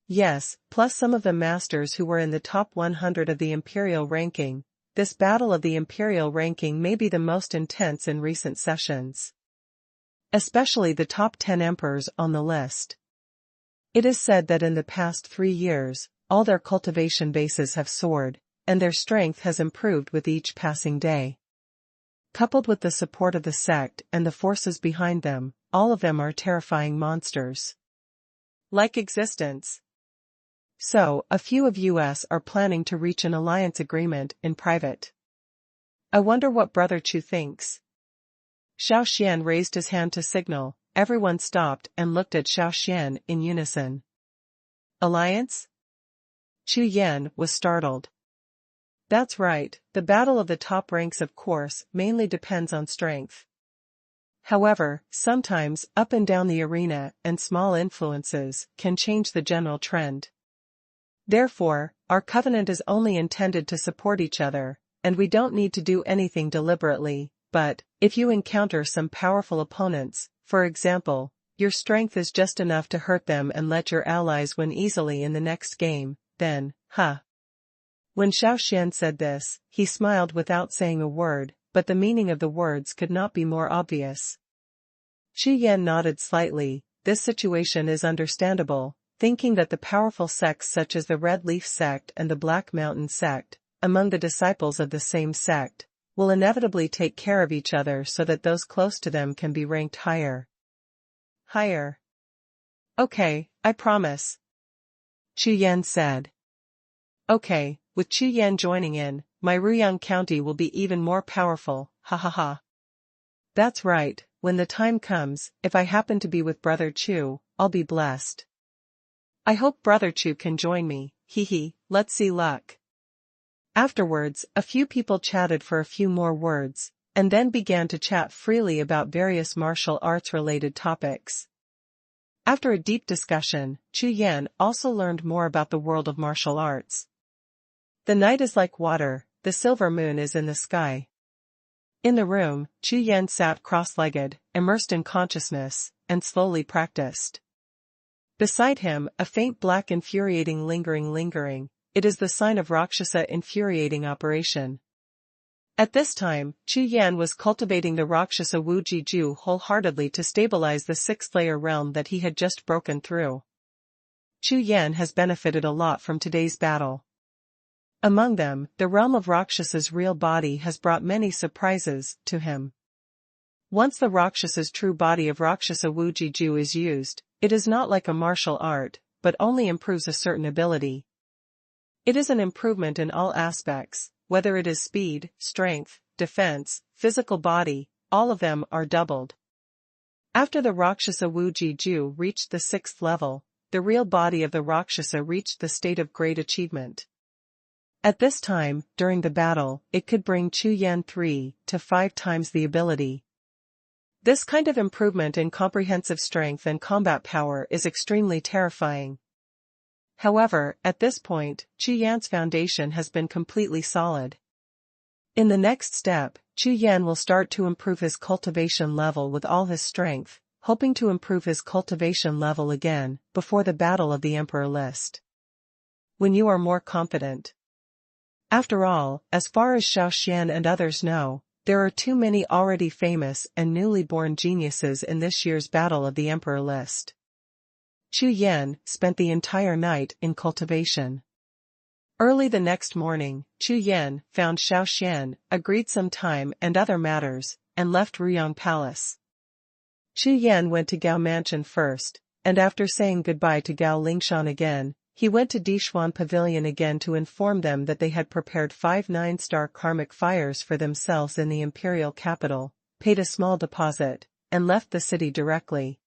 Yes, plus some of the masters who were in the top 100 of the imperial ranking, this battle of the imperial ranking may be the most intense in recent sessions. Especially the top 10 emperors on the list. It is said that in the past 3 years, all their cultivation bases have soared, and their strength has improved with each passing day. Coupled with the support of the sect and the forces behind them, all of them are terrifying monsters. Like existence. So, a few of us are planning to reach an alliance agreement in private. I wonder what Brother Chu thinks. Xiao Xian raised his hand to signal, everyone stopped and looked at Xiao Xian in unison. Alliance? Chu Yan was startled. That's right, the battle of the top ranks of course mainly depends on strength. However, sometimes up and down the arena and small influences can change the general trend. Therefore, our covenant is only intended to support each other, and we don't need to do anything deliberately, but, if you encounter some powerful opponents, for example, your strength is just enough to hurt them and let your allies win easily in the next game, then, When Xiao Xian said this, he smiled without saying a word, but the meaning of the words could not be more obvious. Chu Yan nodded slightly. This situation is understandable, thinking that the powerful sects such as the Red Leaf sect and the Black Mountain sect, among the disciples of the same sect, will inevitably take care of each other so that those close to them can be ranked higher. Higher. Okay, I promise. Chu Yan said. Okay. With Chu Yan joining in, my Ruyang County will be even more powerful, ha ha ha. That's right, when the time comes, if I happen to be with Brother Chu, I'll be blessed. I hope Brother Chu can join me, let's see luck. Afterwards, a few people chatted for a few more words, and then began to chat freely about various martial arts-related topics. After a deep discussion, Chu Yan also learned more about the world of martial arts. The night is like water, the silver moon is in the sky. In the room, Chu Yan sat cross-legged, immersed in consciousness, and slowly practiced. Beside him, a faint black infuriating lingering, it is the sign of Rakshasa infuriating operation. At this time, Chu Yan was cultivating the Rakshasa Wu Jiju wholeheartedly to stabilize the sixth-layer realm that he had just broken through. Chu Yan has benefited a lot from today's battle. Among them, the realm of Rakshasa's real body has brought many surprises to him. Once the Rakshasa's true body of Rakshasa Wu Jiju is used, it is not like a martial art, but only improves a certain ability. It is an improvement in all aspects, whether it is speed, strength, defense, physical body, all of them are doubled. After the Rakshasa Wu Jiju reached the sixth level, the real body of the Rakshasa reached the state of great achievement. At this time, during the battle, it could bring Chu Yan 3 to 5 times the ability. This kind of improvement in comprehensive strength and combat power is extremely terrifying. However, at this point, Chu Yan's foundation has been completely solid. In the next step, Chu Yan will start to improve his cultivation level with all his strength, hoping to improve his cultivation level again, before the Battle of the Emperor list. When you are more confident. After all, as far as Xiao and others know, there are too many already famous and newly born geniuses in this year's Battle of the Emperor list. Chu Yan spent the entire night in cultivation. Early the next morning, Chu Yan found Xiao, agreed some time and other matters, and left Ruyang Palace. Chu Yan went to Gao Mansion first, and after saying goodbye to Gao Lingshan again, he went to Dixuan Pavilion again to inform them that they had prepared 5 9-star karmic fires for themselves in the imperial capital, paid a small deposit, and left the city directly.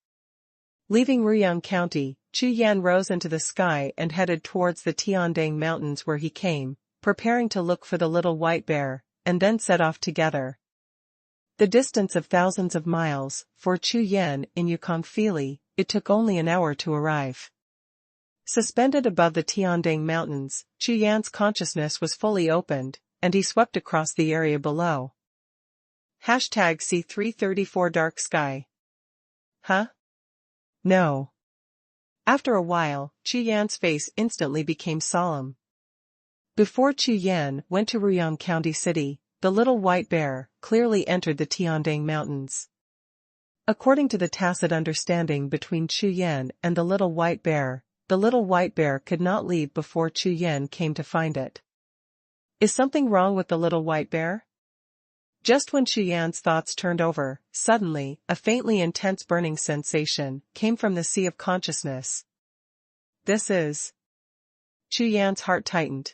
Leaving Ruyang County, Chu Yan rose into the sky and headed towards the Tiandang Mountains where he came, preparing to look for the little white bear, and then set off together. The distance of thousands of miles, for Chu Yan in Yukong Fili, it took only an hour to arrive. Suspended above the Tiandang Mountains, Chu Yan's consciousness was fully opened, and he swept across the area below. #C334 Dark Sky. Huh? No. After a while, Chu Yan's face instantly became solemn. Before Chu Yan went to Ruyang County City, the little white bear clearly entered the Tiandang Mountains. According to the tacit understanding between Chu Yan and the little white bear could not leave before Chu Yan came to find it. Is something wrong with the little white bear? Just when Chu Yan's thoughts turned over, suddenly, a faintly intense burning sensation came from the sea of consciousness. This is... Chu Yan's heart tightened.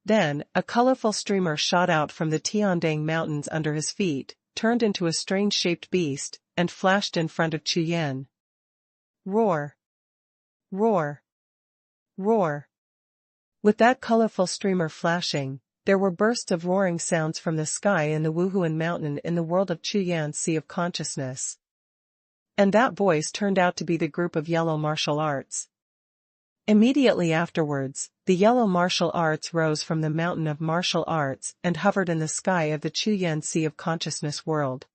Then, a colorful streamer shot out from the Tiandang Mountains under his feet, turned into a strange-shaped beast, and flashed in front of Chu Yan. Roar! Roar! Roar! With that colorful streamer flashing, there were bursts of roaring sounds from the sky in the Wuhun mountain in the world of Chu Yan's sea of consciousness. And that voice turned out to be the group of yellow martial arts. Immediately afterwards, the yellow martial arts rose from the mountain of martial arts and hovered in the sky of the Chu Yan sea of consciousness world.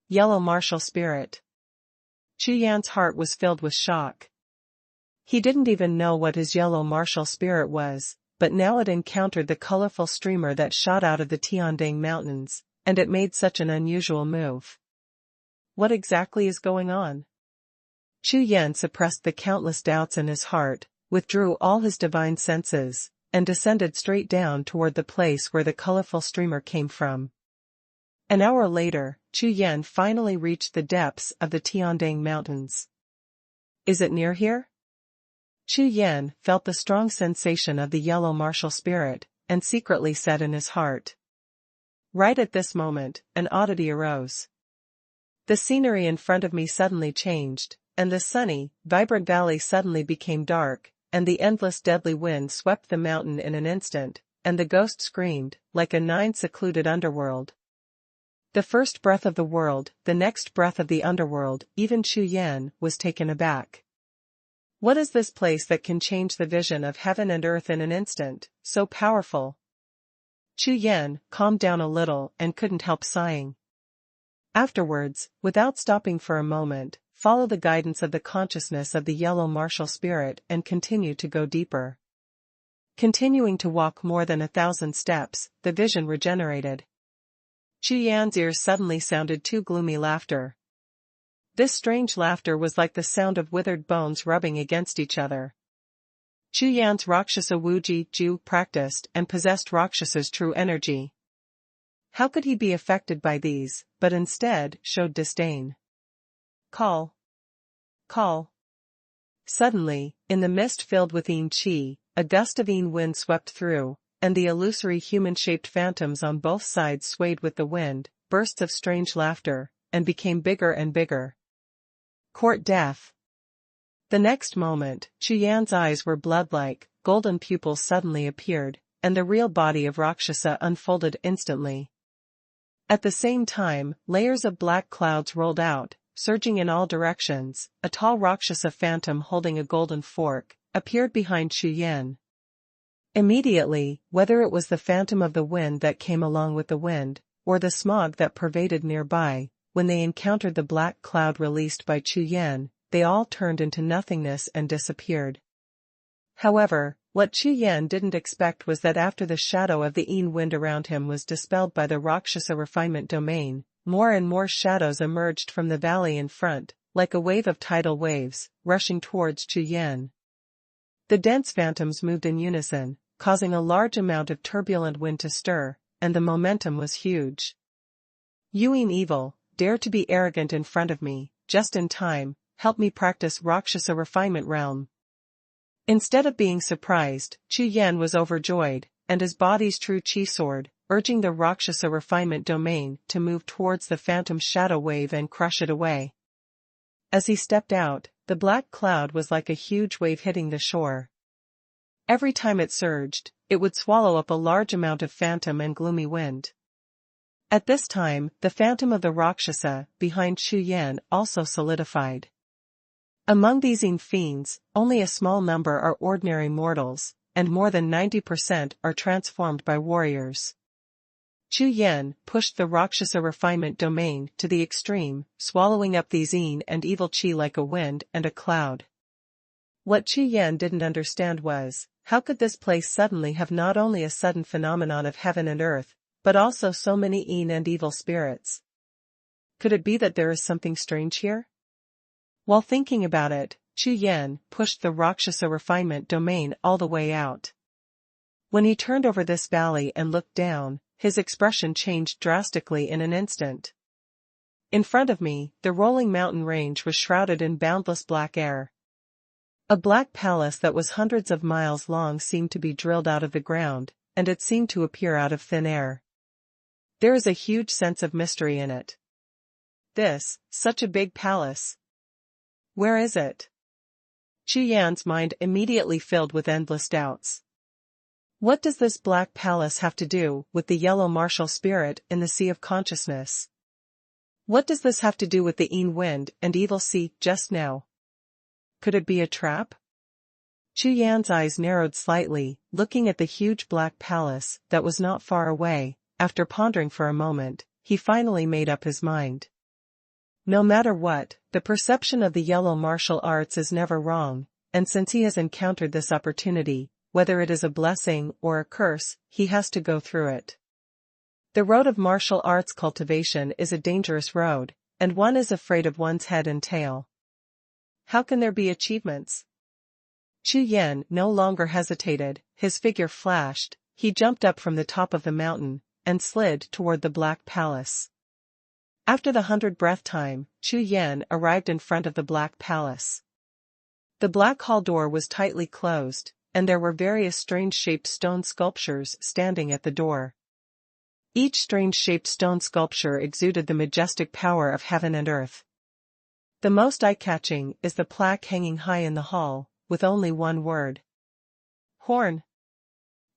Yellow martial spirit. Chu Yan's heart was filled with shock. He didn't even know what his yellow martial spirit was, but now it encountered the colorful streamer that shot out of the Tiandang Mountains, and it made such an unusual move. What exactly is going on? Chu Yan suppressed the countless doubts in his heart, withdrew all his divine senses, and descended straight down toward the place where the colorful streamer came from. An hour later, Chu Yan finally reached the depths of the Tiandang Mountains. Is it near here? Chu Yan felt the strong sensation of the yellow martial spirit, and secretly said in his heart. Right at this moment, an oddity arose. The scenery in front of me suddenly changed, and the sunny, vibrant valley suddenly became dark, and the endless deadly wind swept the mountain in an instant, and the ghost screamed, like a secluded underworld. The first breath of the world, the next breath of the underworld, even Chu Yan was taken aback. What is this place that can change the vision of heaven and earth in an instant, so powerful? Chu Yan calmed down a little and couldn't help sighing. Afterwards, without stopping for a moment, follow the guidance of the consciousness of the yellow martial spirit and continue to go deeper. Continuing to walk more than 1,000 steps, the vision regenerated. Chu Yan's ears suddenly sounded two gloomy laughter. This strange laughter was like the sound of withered bones rubbing against each other. Chu Yan's Rakshasa Wuji Ju practiced and possessed Rakshas's true energy. How could he be affected by these, but instead showed disdain? Call. Call. Suddenly, in the mist filled with Yin Qi, a gust of Yin wind swept through, and the illusory human-shaped phantoms on both sides swayed with the wind, bursts of strange laughter, and became bigger and bigger. Court death. The next moment, Chu Yan's eyes were blood-like, golden pupils suddenly appeared, and the real body of Rakshasa unfolded instantly. At the same time, layers of black clouds rolled out, surging in all directions. A tall Rakshasa phantom holding a golden fork appeared behind Chu Yan. Immediately, whether it was the phantom of the wind that came along with the wind, or the smog that pervaded nearby, when they encountered the black cloud released by Chu Yan, they all turned into nothingness and disappeared. However, what Chu Yan didn't expect was that after the shadow of the Yin wind around him was dispelled by the Rakshasa refinement domain, more and more shadows emerged from the valley in front, like a wave of tidal waves, rushing towards Chu Yan. The dense phantoms moved in unison, causing a large amount of turbulent wind to stir, and the momentum was huge. You evil, dare to be arrogant in front of me, just in time, help me practice Rakshasa refinement realm. Instead of being surprised, Chu Yan was overjoyed, and his body's true chi soared, urging the Rakshasa refinement domain to move towards the phantom shadow wave and crush it away. As he stepped out, the black cloud was like a huge wave hitting the shore. Every time it surged, it would swallow up a large amount of phantom and gloomy wind. At this time, the phantom of the Rakshasa behind Chu Yan also solidified. Among these Yin fiends, only a small number are ordinary mortals, and more than 90% are transformed by warriors. Chu Yan pushed the Rakshasa refinement domain to the extreme, swallowing up these Yin and evil chi like a wind and a cloud. What Chu Yan didn't understand was, how could this place suddenly have not only a sudden phenomenon of heaven and earth, but also so many Yin and evil spirits? Could it be that there is something strange here? While thinking about it, Chu Yan pushed the Rakshasa refinement domain all the way out. When he turned over this valley and looked down, his expression changed drastically in an instant. In front of me, the rolling mountain range was shrouded in boundless black air. A black palace that was hundreds of miles long seemed to be drilled out of the ground, and it seemed to appear out of thin air. There is a huge sense of mystery in it. Such a big palace. Where is it? Chu Yan's mind immediately filled with endless doubts. What does this black palace have to do with the yellow martial spirit in the sea of consciousness? What does this have to do with the Yin wind and evil sea just now? Could it be a trap? Chu Yan's eyes narrowed slightly, looking at the huge black palace that was not far away. After pondering for a moment, he finally made up his mind. No matter what, the perception of the yellow martial arts is never wrong, and since he has encountered this opportunity, whether it is a blessing or a curse, he has to go through it. The road of martial arts cultivation is a dangerous road, and one is afraid of one's head and tail. How can there be achievements? Chu Yan no longer hesitated, his figure flashed, he jumped up from the top of the mountain, and slid toward the black palace. After the 100-breath time, Chu Yan arrived in front of the black palace. The black hall door was tightly closed, and there were various strange-shaped stone sculptures standing at the door. Each strange-shaped stone sculpture exuded the majestic power of heaven and earth. The most eye-catching is the plaque hanging high in the hall, with only one word. Horn.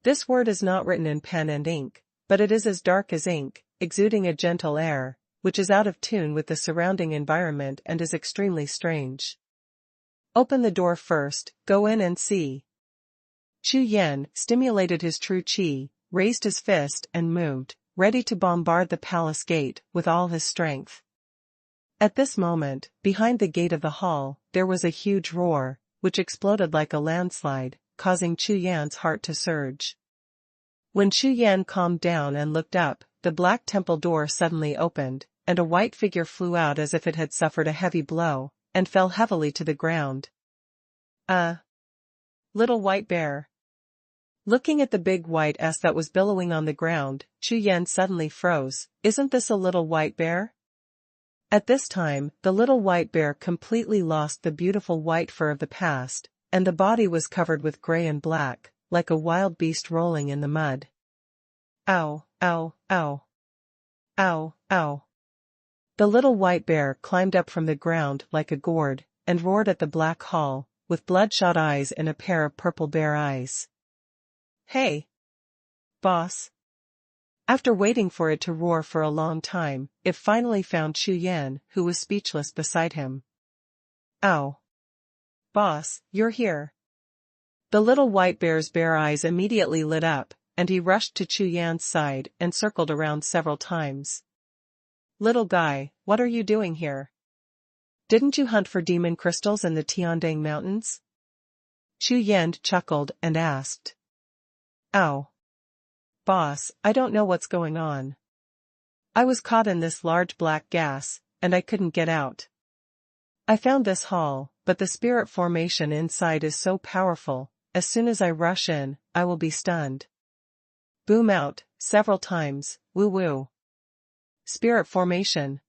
This word is not written in pen and ink, but it is as dark as ink, exuding a gentle air, which is out of tune with the surrounding environment and is extremely strange. Open the door first, go in and see. Chu Yan stimulated his true qi, raised his fist and moved, ready to bombard the palace gate with all his strength. At this moment, behind the gate of the hall, there was a huge roar, which exploded like a landslide, causing Chu Yan's heart to surge. When Chu Yan calmed down and looked up, the black temple door suddenly opened, and a white figure flew out as if it had suffered a heavy blow, and fell heavily to the ground. Little white bear. Looking at the big white S that was billowing on the ground, Chu Yan suddenly froze. Isn't this a little white bear? At this time, the little white bear completely lost the beautiful white fur of the past, and the body was covered with gray and black, like a wild beast rolling in the mud. Ow, ow, ow. Ow, ow. The little white bear climbed up from the ground like a gourd, and roared at the black hall, with bloodshot eyes and a pair of purple bear eyes. Hey! Boss! After waiting for it to roar for a long time, it finally found Chu Yan, who was speechless beside him. Ow! Boss, you're here. The little white bear's bare eyes immediately lit up, and he rushed to Chu Yan's side and circled around several times. Little guy, what are you doing here? Didn't you hunt for demon crystals in the Tiandang Mountains? Chu Yan chuckled and asked. Ow. Boss, I don't know what's going on. I was caught in this large black gas, and I couldn't get out. I found this hall, but the spirit formation inside is so powerful, as soon as I rush in, I will be stunned. Boom out, several times, woo-woo. Spirit formation.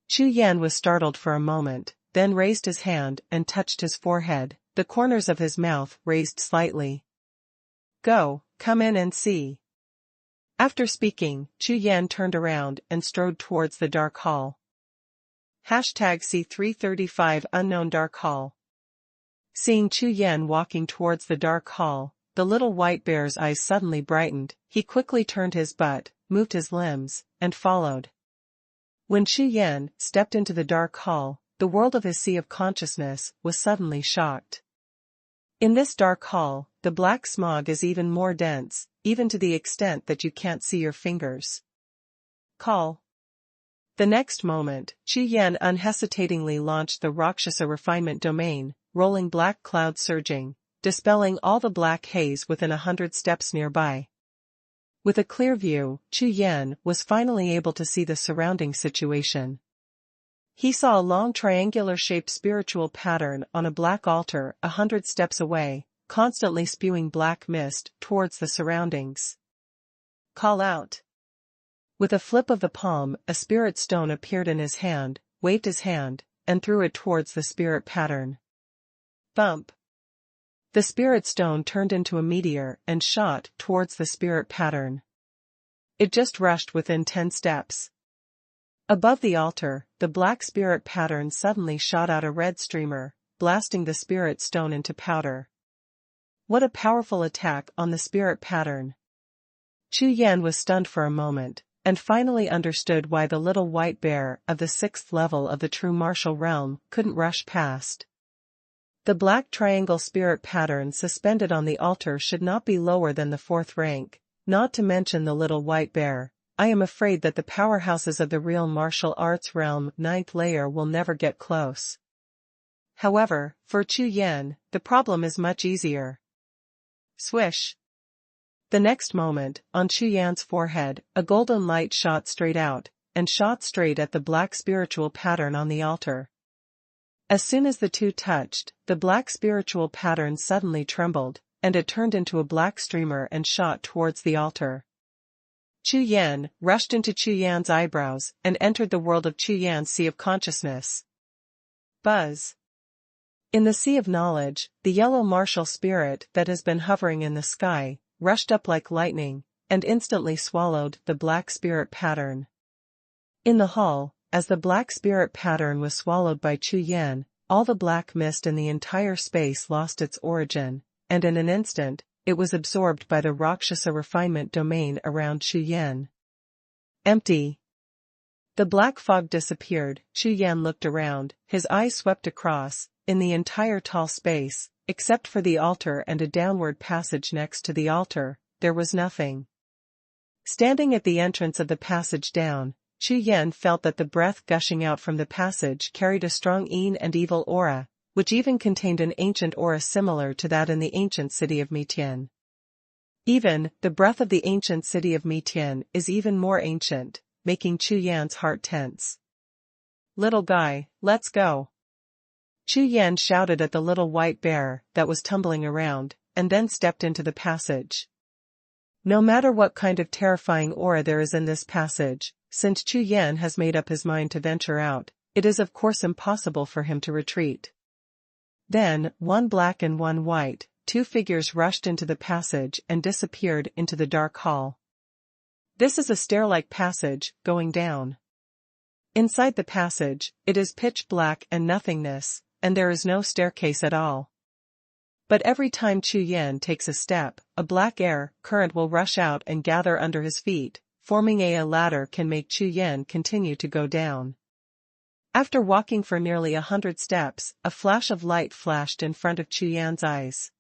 Chu Yan was startled for a moment, then raised his hand and touched his forehead, the corners of his mouth raised slightly. Go, come in and see. After speaking, Chu Yan turned around and strode towards the dark hall. #C335 Unknown Dark Hall. Seeing Chu Yan walking towards the dark hall, the little white bear's eyes suddenly brightened. He quickly turned his butt, moved his limbs, and followed. When Chu Yan stepped into the dark hall, the world of his sea of consciousness was suddenly shocked. In this dark hall, the black smog is even more dense, even to the extent that you can't see your fingers. Call. The next moment, Chu Yan unhesitatingly launched the Rakshasa refinement domain, rolling black clouds surging, dispelling all the black haze within 100 steps nearby. With a clear view, Chu Yan was finally able to see the surrounding situation. He saw a long triangular-shaped spiritual pattern on a black altar 100 steps away, constantly spewing black mist towards the surroundings. Call out. With a flip of the palm, a spirit stone appeared in his hand, waved his hand, and threw it towards the spirit pattern. Bump. The spirit stone turned into a meteor and shot towards the spirit pattern. It just rushed within 10 steps. Above the altar, the black spirit pattern suddenly shot out a red streamer, blasting the spirit stone into powder. What a powerful attack on the spirit pattern. Chu Yan was stunned for a moment, and finally understood why the little white bear of the 6th level of the true martial realm couldn't rush past. The black triangle spirit pattern suspended on the altar should not be lower than the 4th rank, not to mention the little white bear. I am afraid that the powerhouses of the real martial arts realm 9th layer will never get close. However, for Chu Yan, the problem is much easier. Swish. The next moment, on Chu Yan's forehead, a golden light shot straight out, and shot straight at the black spiritual pattern on the altar. As soon as the two touched, the black spiritual pattern suddenly trembled, and it turned into a black streamer and shot towards the altar. Chu Yan rushed into Chu Yan's eyebrows and entered the world of Chu Yan's sea of consciousness. Buzz. In the sea of knowledge, the yellow martial spirit that has been hovering in the sky, rushed up like lightning, and instantly swallowed the black spirit pattern. In the hall, as the black spirit pattern was swallowed by Chu Yan, all the black mist in the entire space lost its origin, and in an instant, it was absorbed by the Rakshasa refinement domain around Chu Yan. Empty. The black fog disappeared. Chu Yan looked around, his eyes swept across, in the entire tall space, except for the altar and a downward passage next to the altar, there was nothing. Standing at the entrance of the passage down, Chu Yan felt that the breath gushing out from the passage carried a strong yin and evil aura, which even contained an ancient aura similar to that in the ancient city of Mitian. Even, the breath of the ancient city of Mitian is even more ancient, making Chu Yan's heart tense. Little guy, let's go. Chu Yan shouted at the little white bear that was tumbling around, and then stepped into the passage. No matter what kind of terrifying aura there is in this passage, since Chu Yan has made up his mind to venture out, it is of course impossible for him to retreat. Then, one black and one white, two figures rushed into the passage and disappeared into the dark hall. This is a stair-like passage, going down. Inside the passage, it is pitch black and nothingness, and there is no staircase at all. But every time Chu Yan takes a step, a black air current will rush out and gather under his feet, forming a ladder can make Chu Yan continue to go down. After walking for nearly 100 steps, a flash of light flashed in front of Chu Yan's eyes.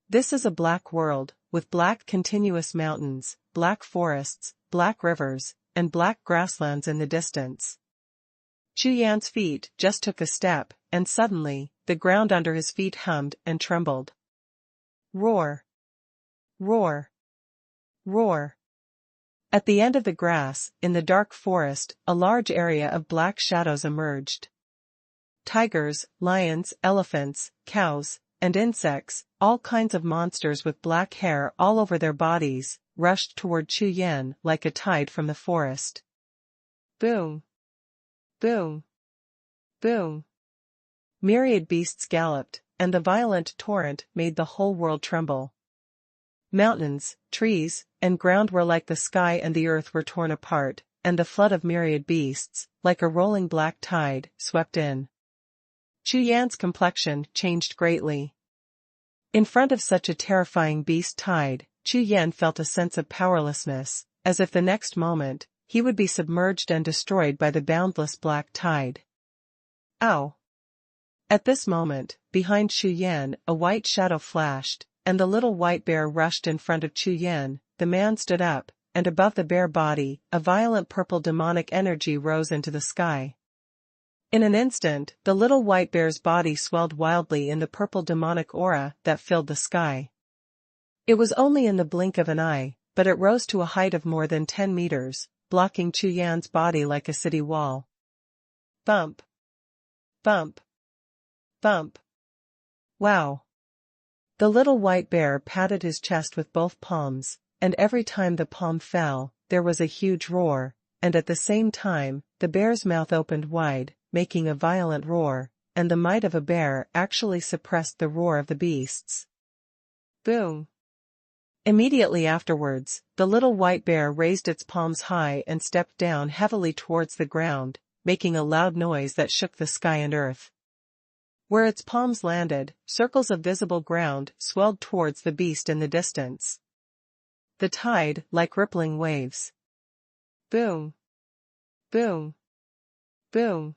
This is a black world, with black continuous mountains, black forests, black rivers, and black grasslands in the distance. Chu Yan's feet just took a step, and suddenly, the ground under his feet hummed and trembled. Roar! Roar! Roar! At the end of the grass, in the dark forest, a large area of black shadows emerged. Tigers, lions, elephants, cows, and insects, all kinds of monsters with black hair all over their bodies, rushed toward Chu Yan like a tide from the forest. Boom! Boom! Boom! Myriad beasts galloped, and the violent torrent made the whole world tremble. Mountains, trees, and ground were like the sky, and the earth were torn apart, and the flood of myriad beasts, like a rolling black tide, swept in. Chu Yan's complexion changed greatly. In front of such a terrifying beast tide, Chu Yan felt a sense of powerlessness, as if the next moment, he would be submerged and destroyed by the boundless black tide. Ow! At this moment, behind Chu Yan, a white shadow flashed, and the little white bear rushed in front of Chu Yan. The man stood up, and above the bare body, a violent purple demonic energy rose into the sky. In an instant, the little white bear's body swelled wildly in the purple demonic aura that filled the sky. It was only in the blink of an eye, but it rose to a height of more than 10 meters, blocking Chu Yan's body like a city wall. Bump! Bump! Bump! Wow! The little white bear patted his chest with both palms, and every time the palm fell, there was a huge roar, and at the same time, the bear's mouth opened wide, making a violent roar, and the might of a bear actually suppressed the roar of the beasts. Boom! Immediately afterwards, the little white bear raised its palms high and stepped down heavily towards the ground, making a loud noise that shook the sky and earth. Where its palms landed, circles of visible ground swelled towards the beast in the distance. The tide, like rippling waves. Boom! Boom! Boom!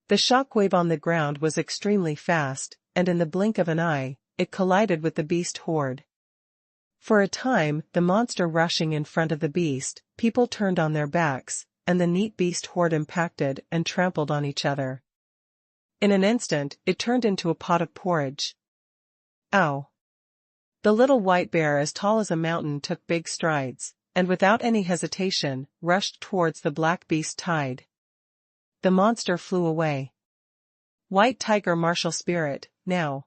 The shock wave on the ground was extremely fast, and in the blink of an eye, it collided with the beast horde. For a time, the monster rushing in front of the beast, people turned on their backs, and the neat beast horde impacted and trampled on each other. In an instant, it turned into a pot of porridge. Ow! The little white bear as tall as a mountain took big strides, and without any hesitation, rushed towards the black beast tide. The monster flew away. White tiger martial spirit, now.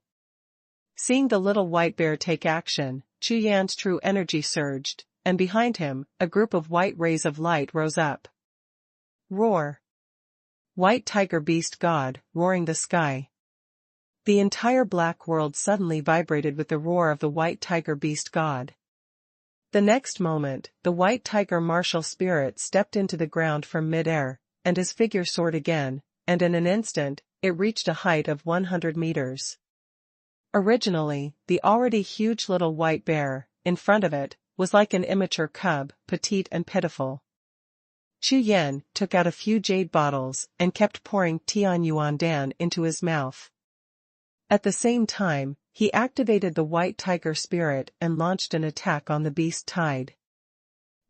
Seeing the little white bear take action, Chu Yan's true energy surged, and behind him, a group of white rays of light rose up. Roar! White tiger beast god, roaring the sky. The entire black world suddenly vibrated with the roar of the white tiger beast god. The next moment, the white tiger martial spirit stepped into the ground from mid-air, and his figure soared again, and in an instant, it reached a height of 100 meters. Originally, the already huge little white bear, in front of it, was like an immature cub, petite and pitiful. Chu Yan took out a few jade bottles and kept pouring Tianyuan into his mouth. At the same time, he activated the white tiger spirit and launched an attack on the beast tide.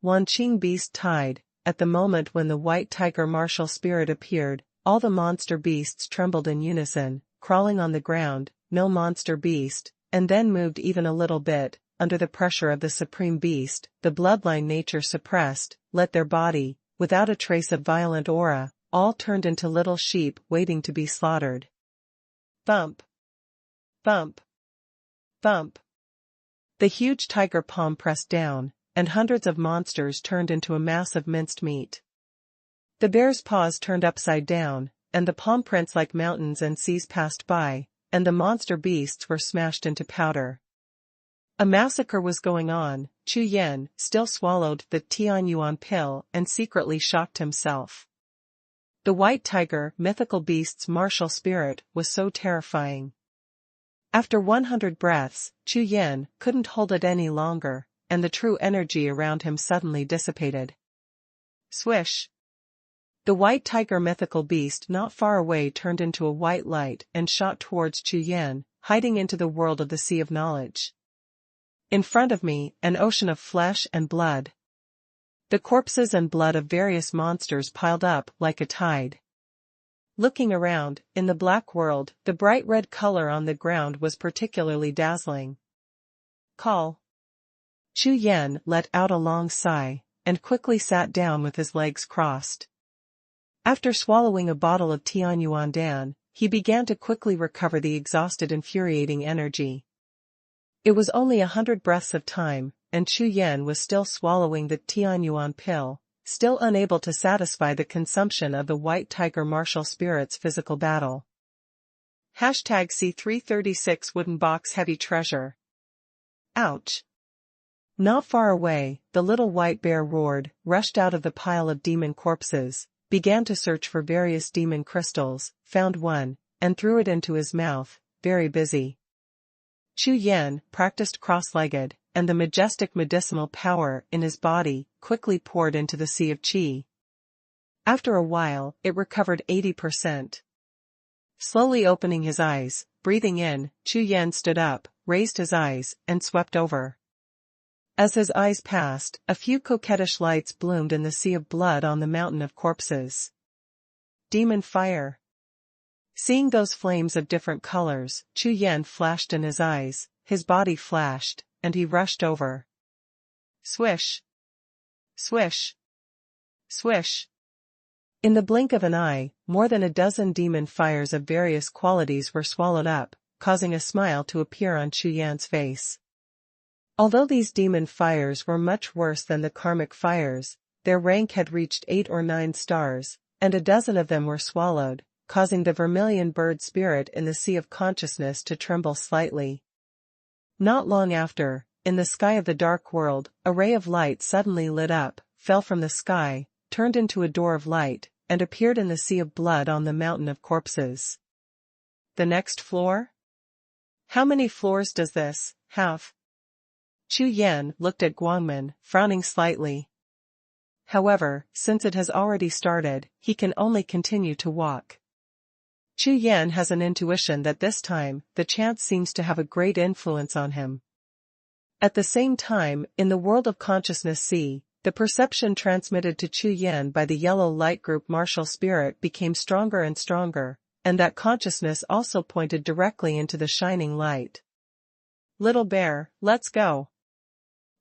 Wanqing beast tide. At the moment when the white tiger martial spirit appeared, all the monster beasts trembled in unison, crawling on the ground, no monster beast, and then moved even a little bit, under the pressure of the supreme beast, the bloodline nature suppressed, let their body, without a trace of violent aura, all turned into little sheep waiting to be slaughtered. Thump. Thump. Thump. The huge tiger palm pressed down, and hundreds of monsters turned into a mass of minced meat. The bear's paws turned upside down, and the palm prints like mountains and seas passed by, and the monster beasts were smashed into powder. A massacre was going on. Chu Yan still swallowed the Tianyuan pill and secretly shocked himself. The white tiger, mythical beast's martial spirit, was so terrifying. After 100 breaths, Chu Yan couldn't hold it any longer, and the true energy around him suddenly dissipated. Swish! The white tiger mythical beast not far away turned into a white light and shot towards Chu Yan, hiding into the world of the Sea of Knowledge. In front of me, an ocean of flesh and blood. The corpses and blood of various monsters piled up like a tide. Looking around, in the black world, the bright red color on the ground was particularly dazzling. Call. Chu Yan let out a long sigh, and quickly sat down with his legs crossed. After swallowing a bottle of Tianyuan, he began to quickly recover the exhausted infuriating energy. It was only 100 breaths of time, and Chu Yan was still swallowing the Tianyuan pill, still unable to satisfy the consumption of the white tiger martial spirit's physical battle. #C336 Wooden Box Heavy Treasure. Ouch! Not far away, the little white bear roared, rushed out of the pile of demon corpses, began to search for various demon crystals, found one, and threw it into his mouth, very busy. Chu Yan practiced cross-legged, and the majestic medicinal power in his body quickly poured into the sea of qi. After a while, it recovered 80%. Slowly opening his eyes, breathing in, Chu Yan stood up, raised his eyes, and swept over. As his eyes passed, a few coquettish lights bloomed in the sea of blood on the mountain of corpses. Demon fire. Seeing those flames of different colors, Chu Yan flashed in his eyes, his body flashed, and he rushed over. Swish! Swish! Swish! In the blink of an eye, more than a dozen demon fires of various qualities were swallowed up, causing a smile to appear on Chu Yan's face. Although these demon fires were much worse than the karmic fires, their rank had reached 8 or 9 stars, and a dozen of them were swallowed, causing the vermilion bird spirit in the sea of consciousness to tremble slightly. Not long after, in the sky of the dark world, a ray of light suddenly lit up, fell from the sky, turned into a door of light, and appeared in the sea of blood on the mountain of corpses. The next floor? How many floors does this have? Chu Yan looked at Guangmin, frowning slightly. However, since it has already started, he can only continue to walk. Chu Yan has an intuition that this time, the chance seems to have a great influence on him. At the same time, in the world of consciousness C, the perception transmitted to Chu Yan by the yellow light group martial spirit became stronger and stronger, and that consciousness also pointed directly into the shining light. Little bear, let's go.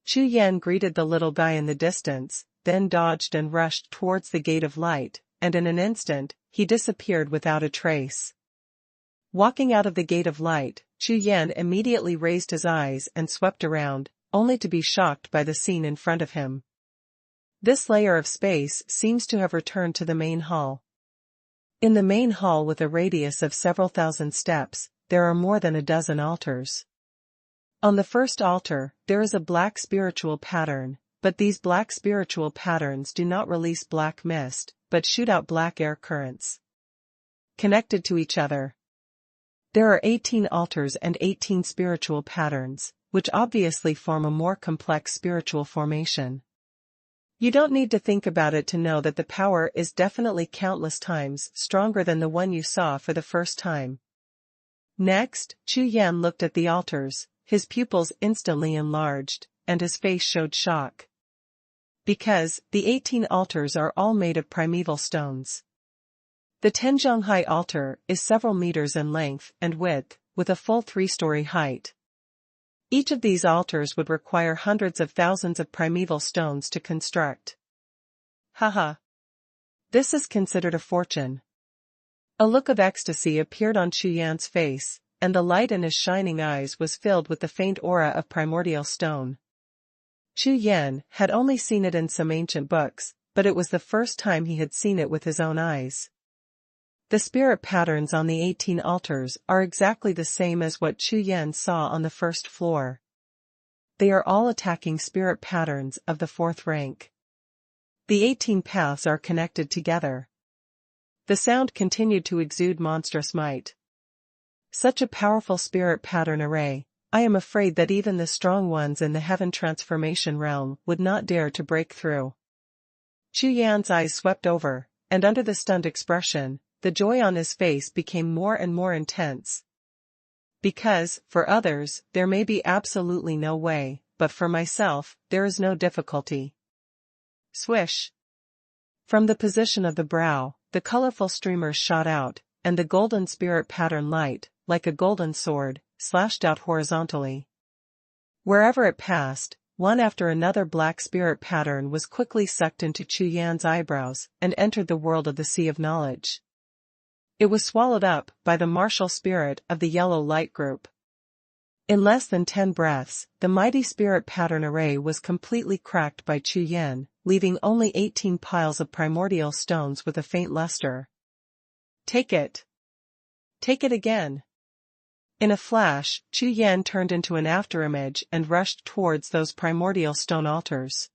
Chu Yan greeted the little guy in the distance, then dodged and rushed towards the gate of light, and in an instant, he disappeared without a trace. Walking out of the gate of light, Chu Yan immediately raised his eyes and swept around, only to be shocked by the scene in front of him. This layer of space seems to have returned to the main hall. In the main hall, with a radius of several thousand steps, there are more than a dozen altars. On the first altar, there is a black spiritual pattern, but these black spiritual patterns do not release black mist, but shoot out black air currents. Connected to each other. There are 18 altars and 18 spiritual patterns, which obviously form a more complex spiritual formation. You don't need to think about it to know that the power is definitely countless times stronger than the one you saw for the first time. Next, Chu Yan looked at the altars, his pupils instantly enlarged, and his face showed shock. Because, the 18 altars are all made of primeval stones. The Tenzhonghai altar is several meters in length and width, with a full 3-story height. Each of these altars would require hundreds of thousands of primeval stones to construct. Haha. This is considered a fortune. A look of ecstasy appeared on Chu Yan's face, and the light in his shining eyes was filled with the faint aura of primordial stone. Chu Yan had only seen it in some ancient books, but it was the first time he had seen it with his own eyes. The spirit patterns on the 18 altars are exactly the same as what Chu Yan saw on the first floor. They are all attacking spirit patterns of the 4th rank. The 18 paths are connected together. The sound continued to exude monstrous might. Such a powerful spirit pattern array, I am afraid that even the strong ones in the heaven transformation realm would not dare to break through. Chu Yan's eyes swept over, and under the stunned expression, the joy on his face became more and more intense. Because, for others, there may be absolutely no way, but for myself, there is no difficulty. Swish. From the position of the brow, the colorful streamers shot out, and the golden spirit pattern light, like a golden sword, slashed out horizontally. Wherever it passed, one after another black spirit pattern was quickly sucked into Chu Yan's eyebrows and entered the world of the Sea of Knowledge. It was swallowed up by the martial spirit of the yellow light group. In less than 10 breaths, the mighty spirit pattern array was completely cracked by Chu Yan, leaving only 18 piles of primordial stones with a faint luster. Take it. Take it again. In a flash, Chu Yan turned into an afterimage and rushed towards those primordial stone altars.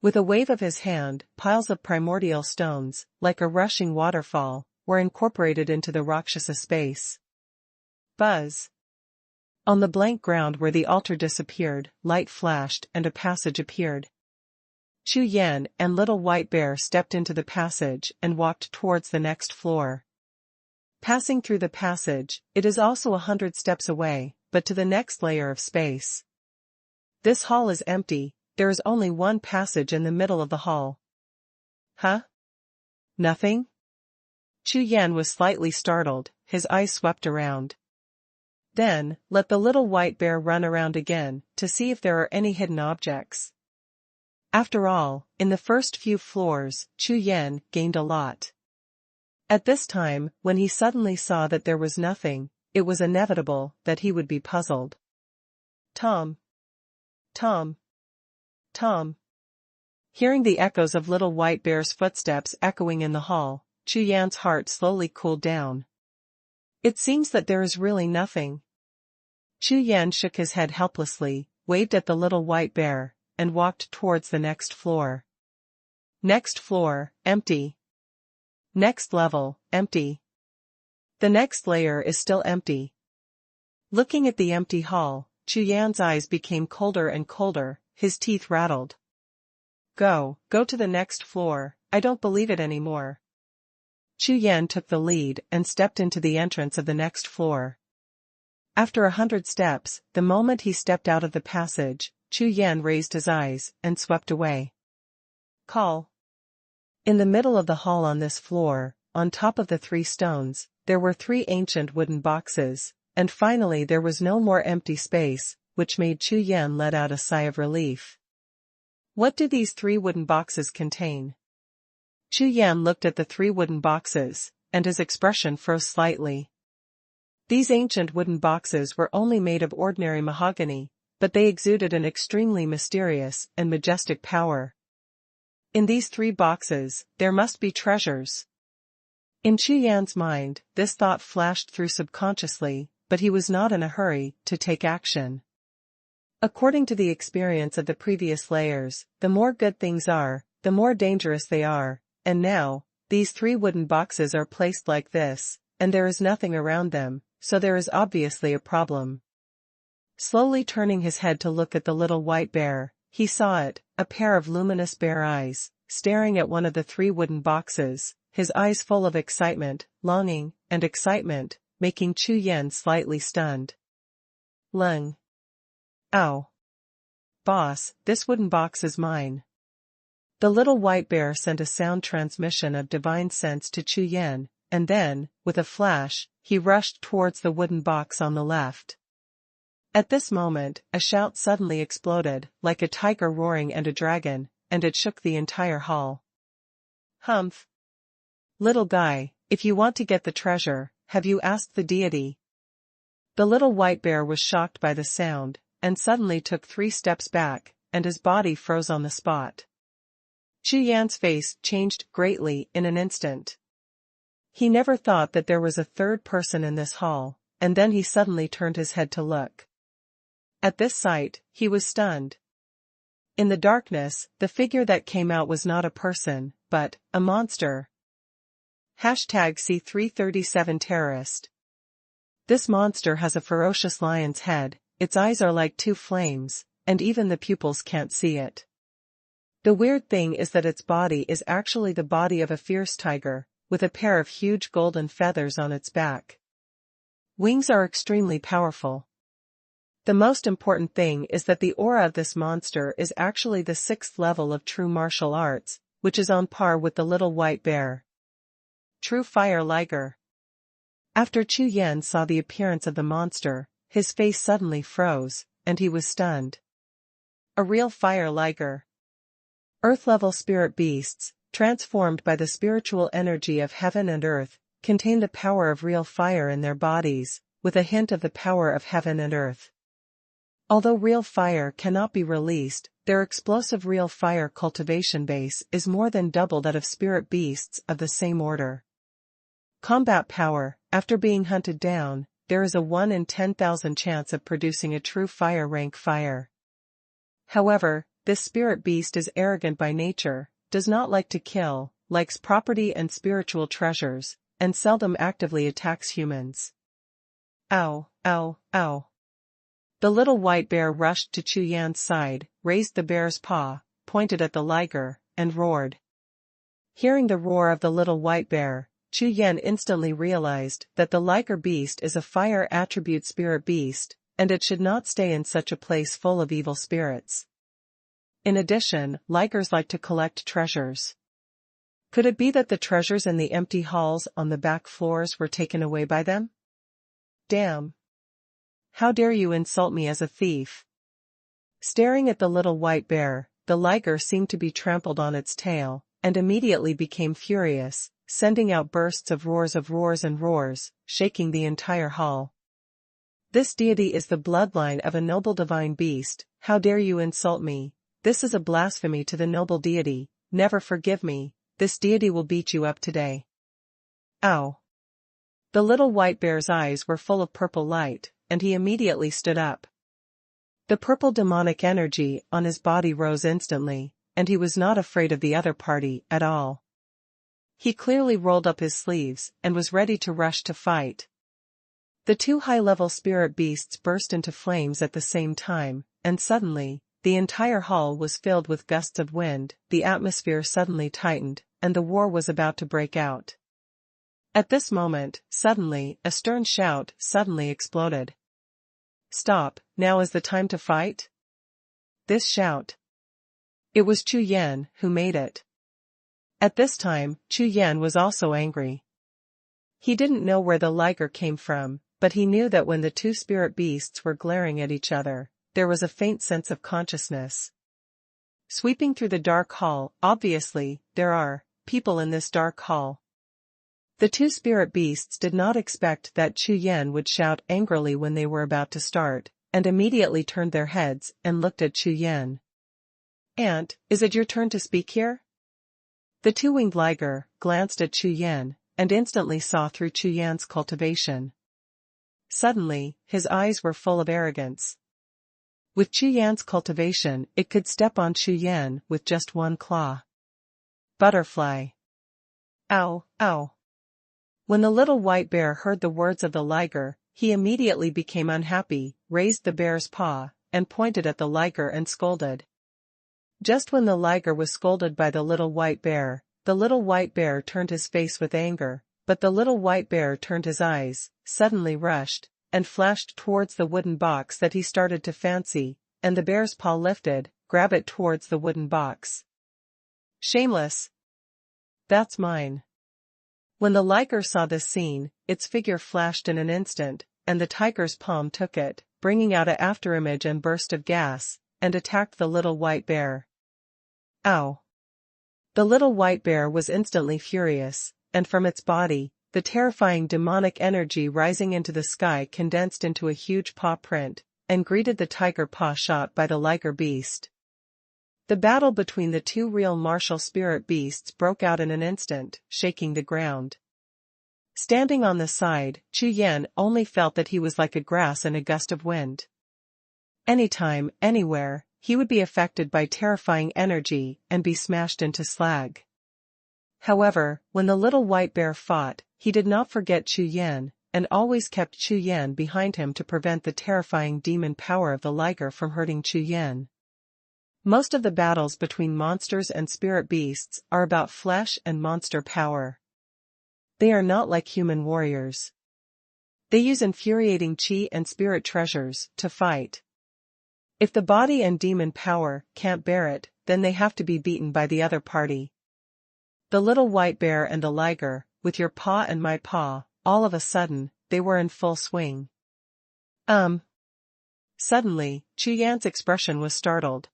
With a wave of his hand, piles of primordial stones, like a rushing waterfall, were incorporated into the Rakshasa space. Buzz. On the blank ground where the altar disappeared, light flashed and a passage appeared. Chu Yan and Little White Bear stepped into the passage and walked towards the next floor. Passing through the passage, it is also 100 steps away, but to the next layer of space. This hall is empty, there is only one passage in the middle of the hall. Huh? Nothing? Chu Yan was slightly startled, his eyes swept around. Then, let the Little White Bear run around again, to see if there are any hidden objects. After all, in the first few floors, Chu Yan gained a lot. At this time, when he suddenly saw that there was nothing, it was inevitable that he would be puzzled. Tom. Tom. Tom. Hearing the echoes of Little White Bear's footsteps echoing in the hall, Chu Yan's heart slowly cooled down. It seems that there is really nothing. Chu Yan shook his head helplessly, waved at the Little White Bear, and walked towards the next floor. Next floor, empty. Next level, empty. The next layer is still empty. Looking at the empty hall, Chu Yan's eyes became colder and colder, his teeth rattled. Go to the next floor, I don't believe it anymore. Chu Yan took the lead and stepped into the entrance of the next floor. After 100 steps, the moment he stepped out of the passage, Chu Yan raised his eyes and swept away. Call. In the middle of the hall on this floor, on top of the 3 stones, there were 3 ancient wooden boxes, and finally there was no more empty space, which made Chu Yan let out a sigh of relief. What do these 3 wooden boxes contain? Chu Yan looked at the 3 wooden boxes, and his expression froze slightly. These ancient wooden boxes were only made of ordinary mahogany, but they exuded an extremely mysterious and majestic power. In these 3 boxes, there must be treasures. In Chu Yan's mind, this thought flashed through subconsciously, but he was not in a hurry to take action. According to the experience of the previous layers, the more good things are, the more dangerous they are, and now, these 3 wooden boxes are placed like this, and there is nothing around them, so there is obviously a problem. Slowly turning his head to look at the Little White Bear, he saw it, a pair of luminous bear eyes, staring at one of the 3 wooden boxes, his eyes full of excitement, longing, and excitement, making Chu Yan slightly stunned. Leng. Ow. Boss, this wooden box is mine. The little white bear sent a sound transmission of divine sense to Chu Yan, and then, with a flash, he rushed towards the wooden box on the left. At this moment, a shout suddenly exploded, like a tiger roaring and a dragon, and it shook the entire hall. Humph. Little guy, if you want to get the treasure, have you asked the deity? The little white bear was shocked by the sound, and suddenly took 3 steps back, and his body froze on the spot. Chu Yan's face changed greatly in an instant. He never thought that there was a third person in this hall, and then he suddenly turned his head to look. At this sight, he was stunned. In the darkness, the figure that came out was not a person, but a monster. #C337 Terrorist. This monster has a ferocious lion's head, its eyes are like 2 flames, and even the pupils can't see it. The weird thing is that its body is actually the body of a fierce tiger, with a pair of huge golden feathers on its back. Wings are extremely powerful. The most important thing is that the aura of this monster is actually the 6th level of true martial arts, which is on par with the little white bear. True fire liger. After Chu Yan saw the appearance of the monster, his face suddenly froze, and he was stunned. A real fire liger. Earth-level spirit beasts, transformed by the spiritual energy of heaven and earth, contain the power of real fire in their bodies, with a hint of the power of heaven and earth. Although real fire cannot be released, their explosive real fire cultivation base is more than double that of spirit beasts of the same order. Combat power. After being hunted down, there is a 1 in 10,000 chance of producing a true fire rank fire. However, this spirit beast is arrogant by nature, does not like to kill, likes property and spiritual treasures, and seldom actively attacks humans. Ow, ow, ow. The little white bear rushed to Chu Yan's side, raised the bear's paw, pointed at the liger, and roared. Hearing the roar of the little white bear, Chu Yan instantly realized that the liger beast is a fire attribute spirit beast, and it should not stay in such a place full of evil spirits. In addition, ligers like to collect treasures. Could it be that the treasures in the empty halls on the back floors were taken away by them? Damn. How dare you insult me as a thief? Staring at the little white bear, the liger seemed to be trampled on its tail, and immediately became furious, sending out bursts of roars and roars, shaking the entire hall. This deity is the bloodline of a noble divine beast. How dare you insult me? This is a blasphemy to the noble deity. Never forgive me. This deity will beat you up today. Ow. The little white bear's eyes were full of purple light, and he immediately stood up. The purple demonic energy on his body rose instantly, and he was not afraid of the other party at all. He clearly rolled up his sleeves and was ready to rush to fight. The 2 high-level spirit beasts burst into flames at the same time, and suddenly, the entire hall was filled with gusts of wind, the atmosphere suddenly tightened, and the war was about to break out. At this moment, suddenly, a stern shout suddenly exploded. Stop, now is the time to fight? This shout. It was Chu Yan who made it. At this time, Chu Yan was also angry. He didn't know where the liger came from, but he knew that when the 2 spirit beasts were glaring at each other, there was a faint sense of consciousness. Sweeping through the dark hall, obviously, there are people in this dark hall. The 2 spirit beasts did not expect that Chu Yan would shout angrily when they were about to start, and immediately turned their heads and looked at Chu Yan. Aunt, is it your turn to speak here? The 2-winged liger glanced at Chu Yan, and instantly saw through Chu Yan's cultivation. Suddenly, his eyes were full of arrogance. With Chu Yan's cultivation, it could step on Chu Yan with just 1 claw. Butterfly. Ow, ow. When the little white bear heard the words of the liger, he immediately became unhappy, raised the bear's paw, and pointed at the liger and scolded. Just when the liger was scolded by the little white bear, the little white bear turned his face with anger, but the little white bear turned his eyes, suddenly rushed, and flashed towards the wooden box that he started to fancy, and the bear's paw lifted, grab it towards the wooden box. Shameless! That's mine. When the liger saw this scene, its figure flashed in an instant, and the tiger's palm took it, bringing out an afterimage and burst of gas, and attacked the little white bear. Ow! The little white bear was instantly furious, and from its body, the terrifying demonic energy rising into the sky condensed into a huge paw print, and greeted the tiger paw shot by the liger beast. The battle between the two real martial spirit beasts broke out in an instant, shaking the ground. Standing on the side, Chu Yan only felt that he was like a grass in a gust of wind. Anytime, anywhere, he would be affected by terrifying energy and be smashed into slag. However, when the little white bear fought, he did not forget Chu Yan, and always kept Chu Yan behind him to prevent the terrifying demon power of the liger from hurting Chu Yan. Most of the battles between monsters and spirit beasts are about flesh and monster power. They are not like human warriors. They use infuriating chi and spirit treasures to fight. If the body and demon power can't bear it, then they have to be beaten by the other party. The little white bear and the liger, with your paw and my paw, all of a sudden, they were in full swing. Suddenly, Chu Yan's expression was startled.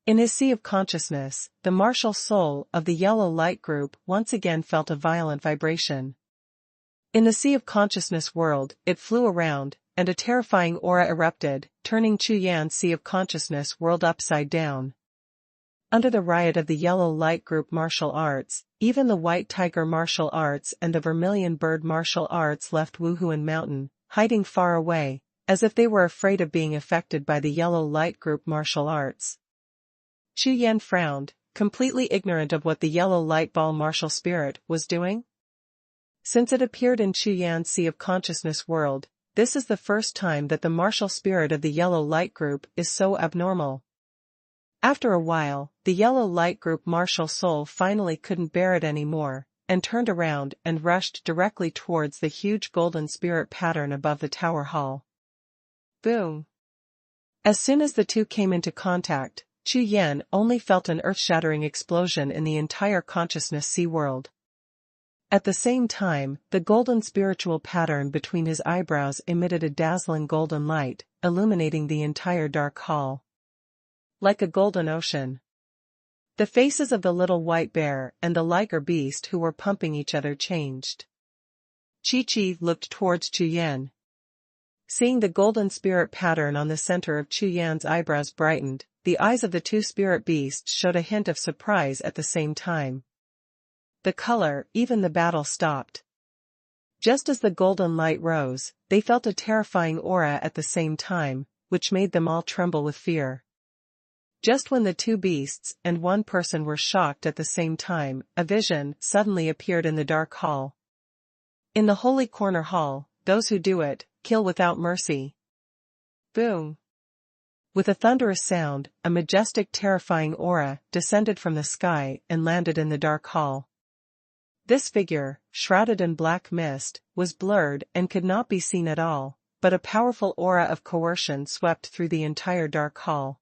In his sea of consciousness, the martial soul of the yellow light group once again felt a violent vibration. In the sea of consciousness world, it flew around, and a terrifying aura erupted, turning Chu Yan's sea of consciousness world upside down. Under the riot of the yellow light group martial arts, even the white tiger martial arts and the vermilion bird martial arts left Wuhun Mountain, hiding far away, as if they were afraid of being affected by the yellow light group martial arts. Chu Yan frowned, completely ignorant of what the yellow light ball martial spirit was doing. Since it appeared in Chu Yan's sea of consciousness world, this is the first time that the martial spirit of the yellow light group is so abnormal. After a while, the yellow light group martial soul finally couldn't bear it anymore, and turned around and rushed directly towards the huge golden spirit pattern above the tower hall. Boom! As soon as the two came into contact, Chu Yan only felt an earth-shattering explosion in the entire consciousness sea world. At the same time, the golden spiritual pattern between his eyebrows emitted a dazzling golden light, illuminating the entire dark hall. Like a golden ocean. The faces of the little white bear and the liger beast who were pumping each other changed. Chi looked towards Chu Yan. Seeing the golden spirit pattern on the center of Chu Yan's eyebrows brightened, the eyes of the two spirit beasts showed a hint of surprise at the same time. The color, even the battle stopped. Just as the golden light rose, they felt a terrifying aura at the same time, which made them all tremble with fear. Just when the two beasts and one person were shocked at the same time, a vision suddenly appeared in the dark hall. In the holy corner hall, those who do it, kill without mercy. Boom! With a thunderous sound, a majestic terrifying aura descended from the sky and landed in the dark hall. This figure, shrouded in black mist, was blurred and could not be seen at all, but a powerful aura of coercion swept through the entire dark hall.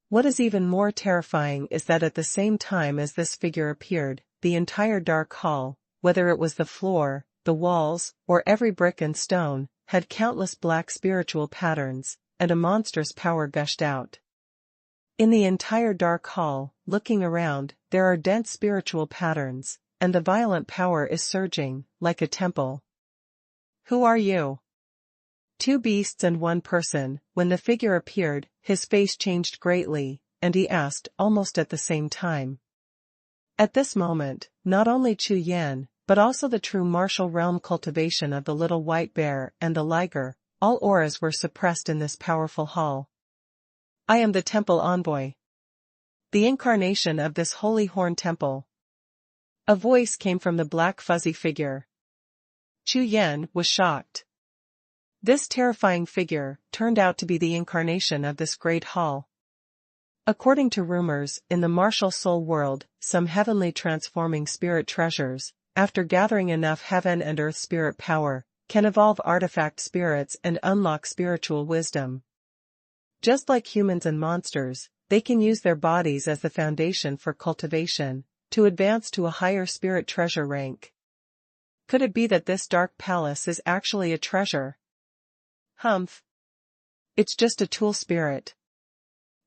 What is even more terrifying is that at the same time as this figure appeared, the entire dark hall, whether it was the floor, the walls, or every brick and stone, had countless black spiritual patterns, and a monstrous power gushed out. In the entire dark hall, looking around, there are dense spiritual patterns, and the violent power is surging, like a temple. Who are you? Two beasts and one person. When the figure appeared, his face changed greatly, and he asked almost at the same time. At this moment, not only Chu Yan, but also the true martial realm cultivation of the little white bear and the liger, all auras were suppressed in this powerful hall. I am the temple envoy. The incarnation of this holy horn temple. A voice came from the black fuzzy figure. Chu Yan was shocked. This terrifying figure turned out to be the incarnation of this great hall. According to rumors, in the martial soul world, some heavenly transforming spirit treasures, after gathering enough heaven and earth spirit power, can evolve artifact spirits and unlock spiritual wisdom. Just like humans and monsters, they can use their bodies as the foundation for cultivation, to advance to a higher spirit treasure rank. Could it be that this dark palace is actually a treasure? Humph. It's just a tool spirit.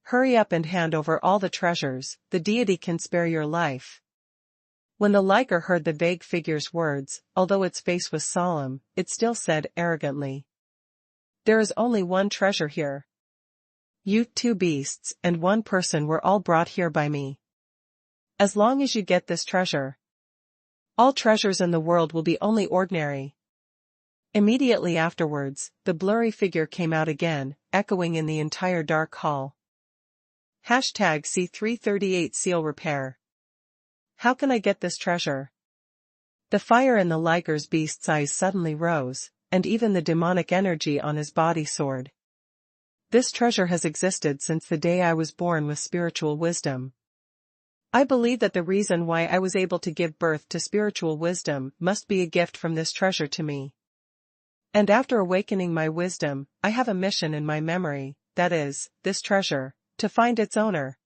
Hurry up and hand over all the treasures, the deity can spare your life. When the liger heard the vague figure's words, although its face was solemn, it still said arrogantly, "There is only one treasure here. You, 2 beasts, and 1 person were all brought here by me. As long as you get this treasure, all treasures in the world will be only ordinary." Immediately afterwards, the blurry figure came out again, echoing in the entire dark hall. #C338 Seal Repair. How can I get this treasure? The fire in the liger's beast's eyes suddenly rose, and even the demonic energy on his body soared. This treasure has existed since the day I was born with spiritual wisdom. I believe that the reason why I was able to give birth to spiritual wisdom must be a gift from this treasure to me. And after awakening my wisdom, I have a mission in my memory, that is, this treasure, to find its owner.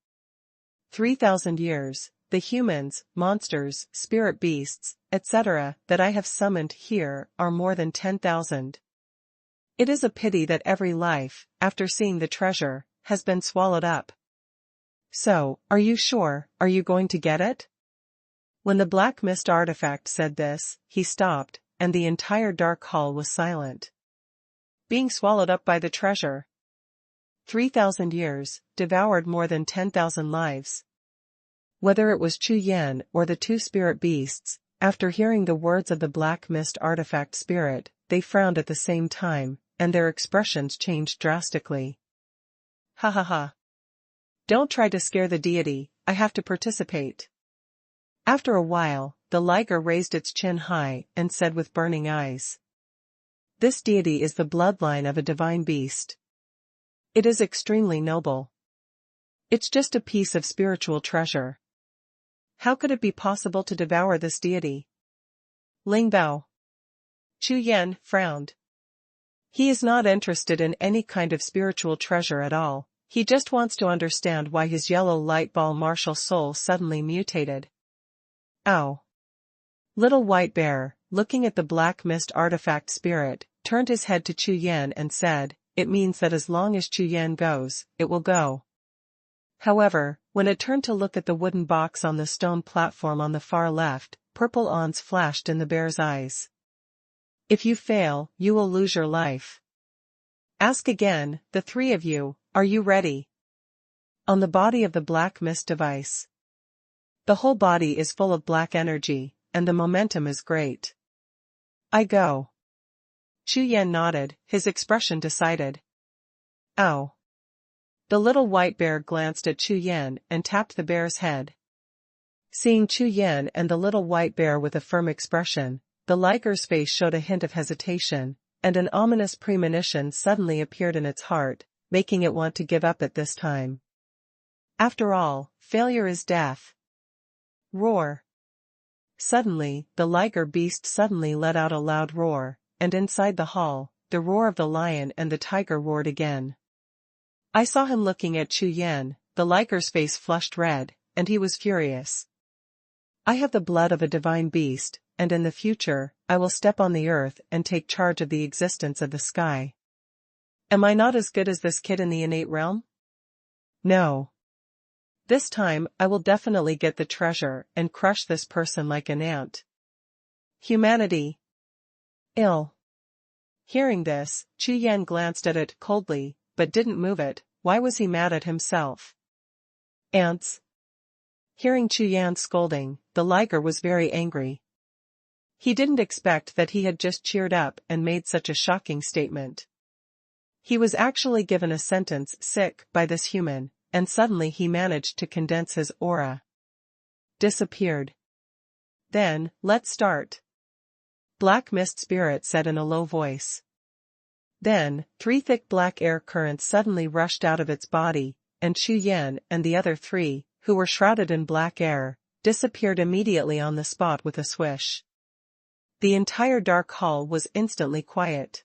3,000 years, the humans, monsters, spirit beasts, etc., that I have summoned here are more than 10,000. It is a pity that every life, after seeing the treasure, has been swallowed up. So, are you sure, are you going to get it? When the black mist artifact said this, he stopped, and the entire dark hall was silent. Being swallowed up by the treasure. 3,000 years, devoured more than 10,000 lives. Whether it was Chu Yan or the 2 spirit beasts, after hearing the words of the black mist artifact spirit, they frowned at the same time, and their expressions changed drastically. Ha ha ha. Don't try to scare the deity, I have to participate. After a while, the liger raised its chin high and said with burning eyes, "This deity is the bloodline of a divine beast. It is extremely noble. It's just a piece of spiritual treasure. How could it be possible to devour this deity?" Ling Bao. Chu Yan frowned. He is not interested in any kind of spiritual treasure at all, he just wants to understand why his yellow light ball martial soul suddenly mutated. Ow. Little White Bear, looking at the black mist artifact spirit, turned his head to Chu Yan and said, "It means that as long as Chu Yan goes, it will go." However, when it turned to look at the wooden box on the stone platform on the far left, purple ons flashed in the bear's eyes. "If you fail, you will lose your life. Ask again, the 3 of you, are you ready?" On the body of the black mist device. The whole body is full of black energy, and the momentum is great. "I go." Chu Yan nodded, his expression decided. Ow. The little white bear glanced at Chu Yan and tapped the bear's head. Seeing Chu Yan and the little white bear with a firm expression, the liger's face showed a hint of hesitation, and an ominous premonition suddenly appeared in its heart, making it want to give up at this time. After all, failure is death. Roar. Suddenly, the liger beast suddenly let out a loud roar, and inside the hall, the roar of the lion and the tiger roared again. I saw him looking at Chu Yan, the liger's face flushed red, and he was furious. "I have the blood of a divine beast, and in the future, I will step on the earth and take charge of the existence of the sky. Am I not as good as this kid in the innate realm? No. This time, I will definitely get the treasure and crush this person like an ant. Humanity. Ill." Hearing this, Chu Yan glanced at it coldly, but didn't move it. Why was he mad at himself? Ants. Hearing Chu Yan's scolding, the liger was very angry. He didn't expect that he had just cheered up and made such a shocking statement. He was actually given a sentence sick by this human, and suddenly he managed to condense his aura. Disappeared. Then, let's start. Black Mist Spirit said in a low voice. Then, 3 thick black air currents suddenly rushed out of its body, and Chu Yan and the other three, who were shrouded in black air, disappeared immediately on the spot with a swish. The entire dark hall was instantly quiet.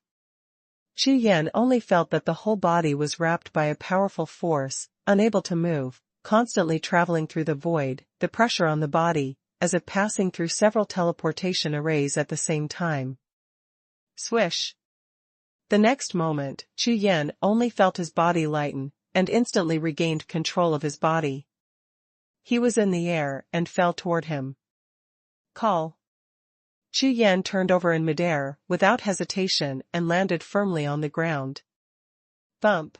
Chu Yan only felt that the whole body was wrapped by a powerful force, unable to move, constantly traveling through the void, the pressure on the body, as if passing through several teleportation arrays at the same time. Swish! The next moment, Chu Yan only felt his body lighten, and instantly regained control of his body. He was in the air and fell toward him. Call! Chu Yan turned over in midair, without hesitation, and landed firmly on the ground. Thump!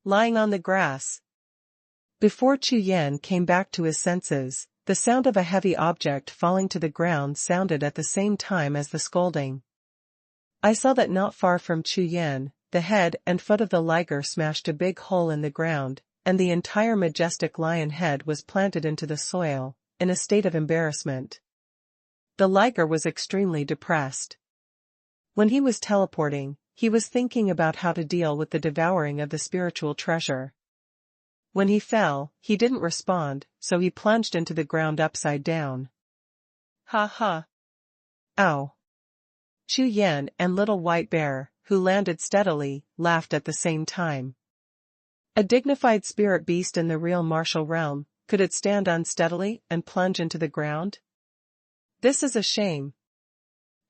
Lying on the grass. Before Chu Yan came back to his senses, the sound of a heavy object falling to the ground sounded at the same time as the scolding. I saw that not far from Chu Yan, the head and foot of the liger smashed a big hole in the ground, and the entire majestic lion head was planted into the soil, in a state of embarrassment. The liger was extremely depressed. When he was teleporting, he was thinking about how to deal with the devouring of the spiritual treasure. When he fell, he didn't respond, so he plunged into the ground upside down. Ha ha! Ow! Chu Yan and Little White Bear, who landed steadily, laughed at the same time. A dignified spirit beast in the real martial realm, could it stand unsteadily and plunge into the ground? This is a shame.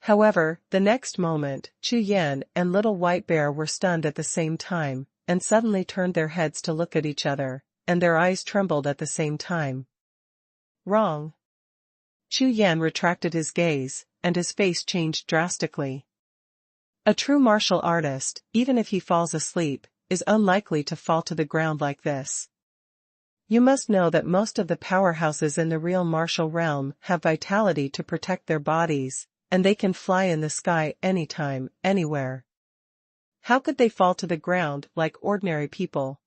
However, the next moment, Chu Yan and Little White Bear were stunned at the same time, and suddenly turned their heads to look at each other, and their eyes trembled at the same time. Wrong. Chu Yan retracted his gaze, and his face changed drastically. A true martial artist, even if he falls asleep, is unlikely to fall to the ground like this. You must know that most of the powerhouses in the real martial realm have vitality to protect their bodies, and they can fly in the sky anytime, anywhere. How could they fall to the ground like ordinary people?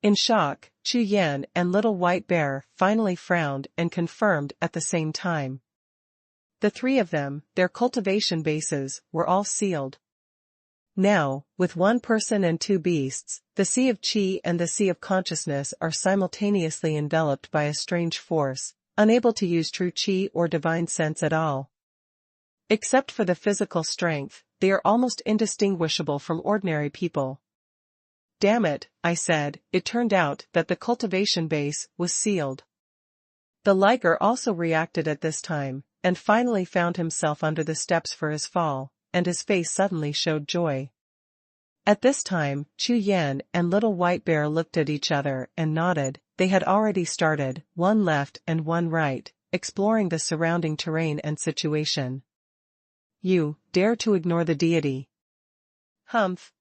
In shock, Chu Yan and Little White Bear finally frowned and confirmed at the same time. The three of them, their cultivation bases, were all sealed. Now, with one person and two beasts, the Sea of Qi and the Sea of Consciousness are simultaneously enveloped by a strange force, unable to use true Qi or divine sense at all. Except for the physical strength, they are almost indistinguishable from ordinary people. Damn it, I said, it turned out that the cultivation base was sealed. The liger also reacted at this time, and finally found himself under the steps for his fall, and his face suddenly showed joy. At this time, Chu Yan and Little White Bear looked at each other and nodded. They had already started, one left and one right, exploring the surrounding terrain and situation. You dare to ignore the deity? Humph.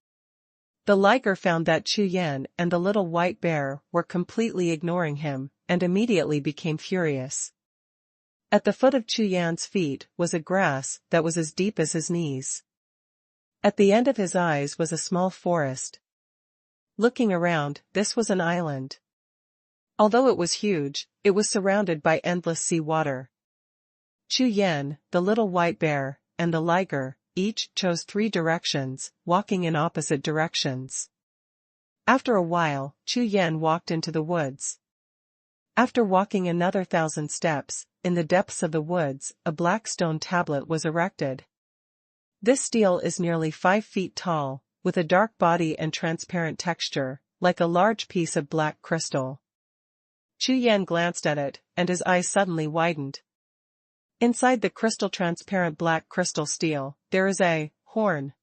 The liger found that Chu Yan and the Little White Bear were completely ignoring him, and immediately became furious. At the foot of Chu Yan's feet was a grass that was as deep as his knees. At the end of his eyes was a small forest. Looking around, this was an island. Although it was huge, it was surrounded by endless sea water. Chu Yan, the Little White Bear, and the liger, each chose 3 directions, walking in opposite directions. After a while, Chu Yan walked into the woods. After walking another 1,000 steps, in the depths of the woods, a black stone tablet was erected. This stele is nearly 5 feet tall, with a dark body and transparent texture, like a large piece of black crystal. Chu Yan glanced at it, and his eyes suddenly widened. Inside the crystal transparent black crystal stele, there is a horn.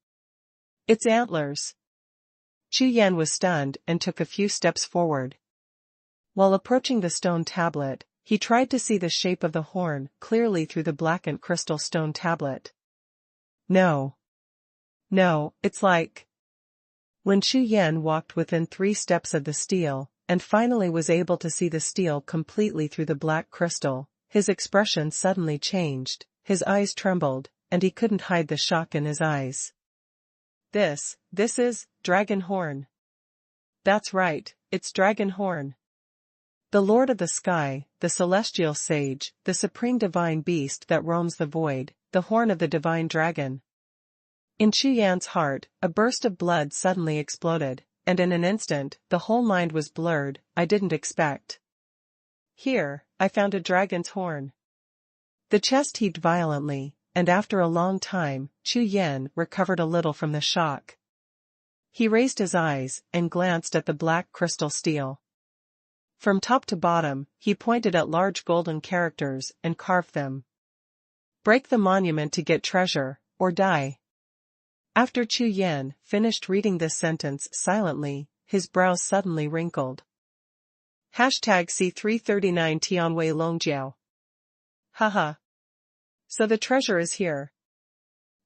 It's antlers. Chu Yan was stunned and took a few steps forward. While approaching the stone tablet, he tried to see the shape of the horn clearly through the blackened crystal stone tablet. No, it's like... When Chu Yan walked within 3 steps of the stele, and finally was able to see the stele completely through the black crystal, his expression suddenly changed, his eyes trembled, and he couldn't hide the shock in his eyes. This is Dragon Horn. That's right, it's Dragon Horn. The Lord of the Sky, the Celestial Sage, the Supreme Divine Beast that roams the void, the horn of the Divine Dragon. In Chu Yan's heart, a burst of blood suddenly exploded, and in an instant, the whole mind was blurred. I didn't expect. Here, I found a dragon's horn. The chest heaved violently, and after a long time, Chu Yan recovered a little from the shock. He raised his eyes and glanced at the black crystal steel. From top to bottom, he pointed at large golden characters and carved them. Break the monument to get treasure, or die. After Chu Yan finished reading this sentence silently, his brows suddenly wrinkled. #C339 Tianwei Longjiao. Haha. So the treasure is here.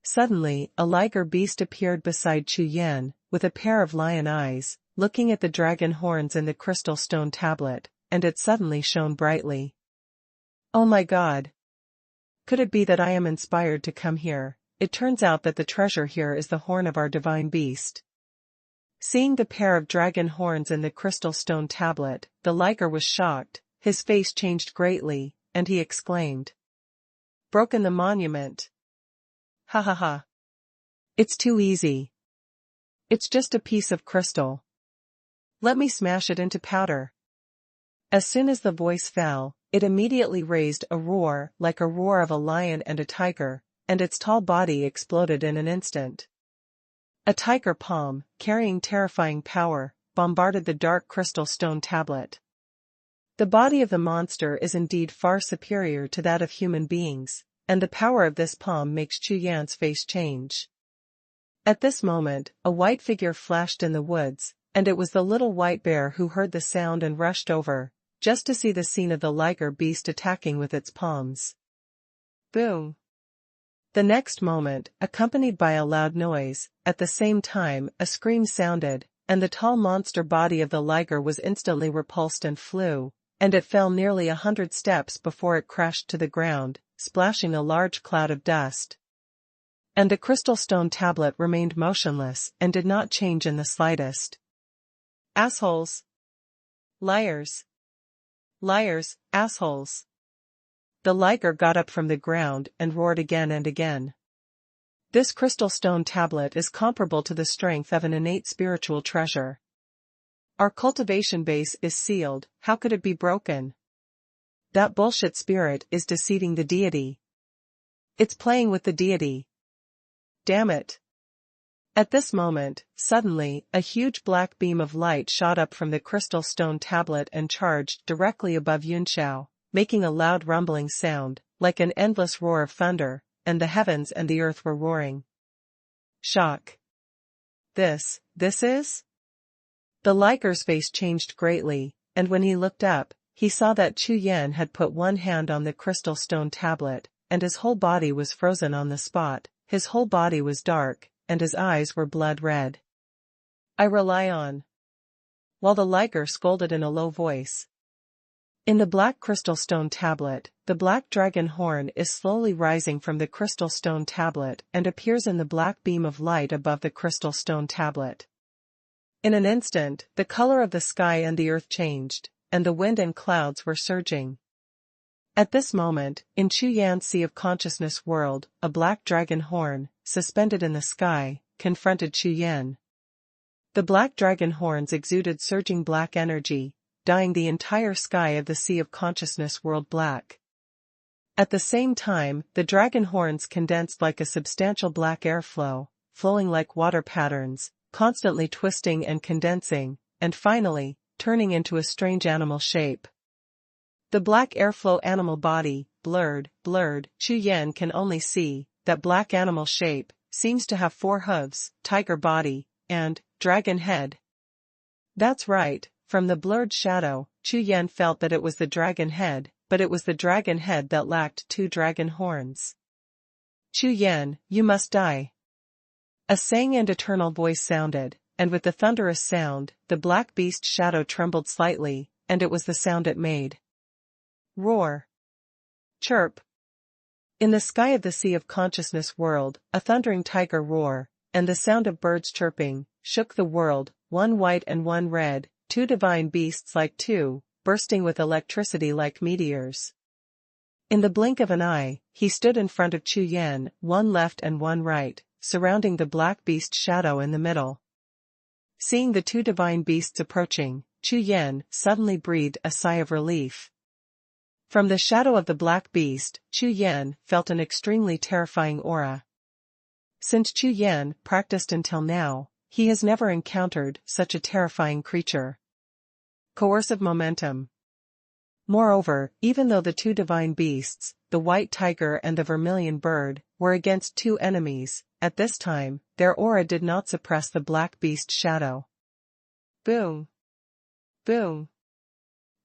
Suddenly, a liger beast appeared beside Chu Yan, with a pair of lion eyes, looking at the dragon horns in the crystal stone tablet, and it suddenly shone brightly. Oh my God! Could it be that I am inspired to come here? It turns out that the treasure here is the horn of our divine beast. Seeing the pair of dragon horns in the crystal stone tablet, the liger was shocked, his face changed greatly, and he exclaimed. Broken the monument. Ha ha ha. It's too easy. It's just a piece of crystal. Let me smash it into powder. As soon as the voice fell, it immediately raised a roar like a roar of a lion and a tiger, and its tall body exploded in an instant. A tiger palm, carrying terrifying power, bombarded the dark crystal stone tablet. The body of the monster is indeed far superior to that of human beings, and the power of this palm makes Chu Yan's face change. At this moment, a white figure flashed in the woods, and it was the little white bear who heard the sound and rushed over, just to see the scene of the liger beast attacking with its palms. Boom! The next moment, accompanied by a loud noise, at the same time, a scream sounded, and the tall monster body of the liger was instantly repulsed and flew, and it fell nearly 100 steps before it crashed to the ground, splashing a large cloud of dust. And the crystal stone tablet remained motionless and did not change in the slightest. Assholes! Liars! Liars, assholes! The liger got up from the ground and roared again and again. This crystal stone tablet is comparable to the strength of an innate spiritual treasure. Our cultivation base is sealed, how could it be broken? That bullshit spirit is deceiving the deity. It's playing with the deity. Damn it. At this moment, suddenly, a huge black beam of light shot up from the crystal stone tablet and charged directly above Jiuxiao, making a loud rumbling sound, like an endless roar of thunder, and the heavens and the earth were roaring. Shock. This is? The liger's face changed greatly, and when he looked up, he saw that Chu Yan had put one hand on the crystal stone tablet, and his whole body was frozen on the spot, his whole body was dark, and his eyes were blood red. I rely on. While the liger scolded in a low voice. In the black crystal stone tablet, the black dragon horn is slowly rising from the crystal stone tablet and appears in the black beam of light above the crystal stone tablet. In an instant, the color of the sky and the earth changed, and the wind and clouds were surging. At this moment, in Chu Yan's Sea of Consciousness world, a black dragon horn, suspended in the sky, confronted Chu Yan. The black dragon horns exuded surging black energy, dyeing the entire sky of the Sea of Consciousness world black. At the same time, the dragon horns condensed like a substantial black airflow, flowing like water patterns, constantly twisting and condensing, and finally, turning into a strange animal shape. The black airflow animal body, blurred, Chu Yan can only see, that black animal shape, seems to have 4 hooves, tiger body, and dragon head. That's right, from the blurred shadow, Chu Yan felt that it was the dragon head, but it was the dragon head that lacked 2 dragon horns. Chu Yan, you must die. A sang and eternal voice sounded, and with the thunderous sound, the black beast shadow trembled slightly, and it was the sound it made. Roar. Chirp. In the sky of the Sea of Consciousness world, a thundering tiger roar, and the sound of birds chirping, shook the world, 1 white and 1 red, 2 divine beasts like 2, bursting with electricity like meteors. In the blink of an eye, he stood in front of Chu Yan, 1 left and 1 right, surrounding the black beast shadow in the middle. Seeing the two divine beasts approaching, Chu Yan suddenly breathed a sigh of relief. From the shadow of the black beast, Chu Yan felt an extremely terrifying aura. Since Chu Yan practiced until now, he has never encountered such a terrifying creature. Coercive momentum. Moreover, even though the two divine beasts, the white tiger and the vermilion bird, were against two enemies, at this time, their aura did not suppress the black beast's shadow. Boom! Boom!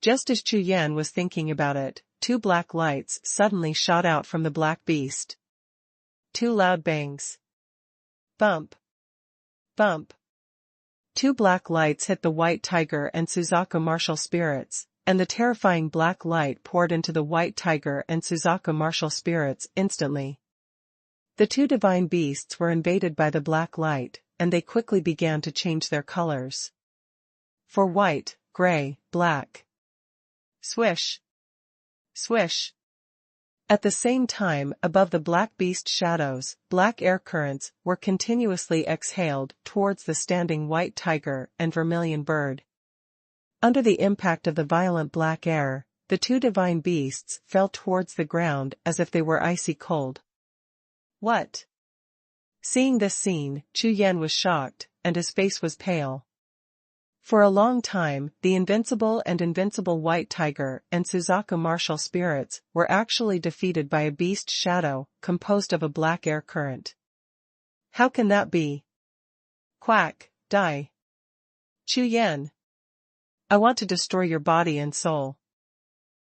Just as Chu Yan was thinking about it, two black lights suddenly shot out from the black beast. Two loud bangs. Bump! Bump! Two black lights hit the white tiger and Suzaku martial spirits, and the terrifying black light poured into the white tiger and Suzaku martial spirits instantly. The two divine beasts were invaded by the black light, and they quickly began to change their colors. For white, gray, black. Swish! Swish! At the same time, above the black beast shadows, black air currents were continuously exhaled towards the standing white tiger and vermilion bird. Under the impact of the violent black air, the two divine beasts fell towards the ground as if they were icy cold. What? Seeing this scene, Chu Yan was shocked, and his face was pale. For a long time, the invincible and invincible white tiger and Suzaku martial spirits were actually defeated by a beast shadow composed of a black air current. How can that be? Quack, die. Chu Yan. I want to destroy your body and soul.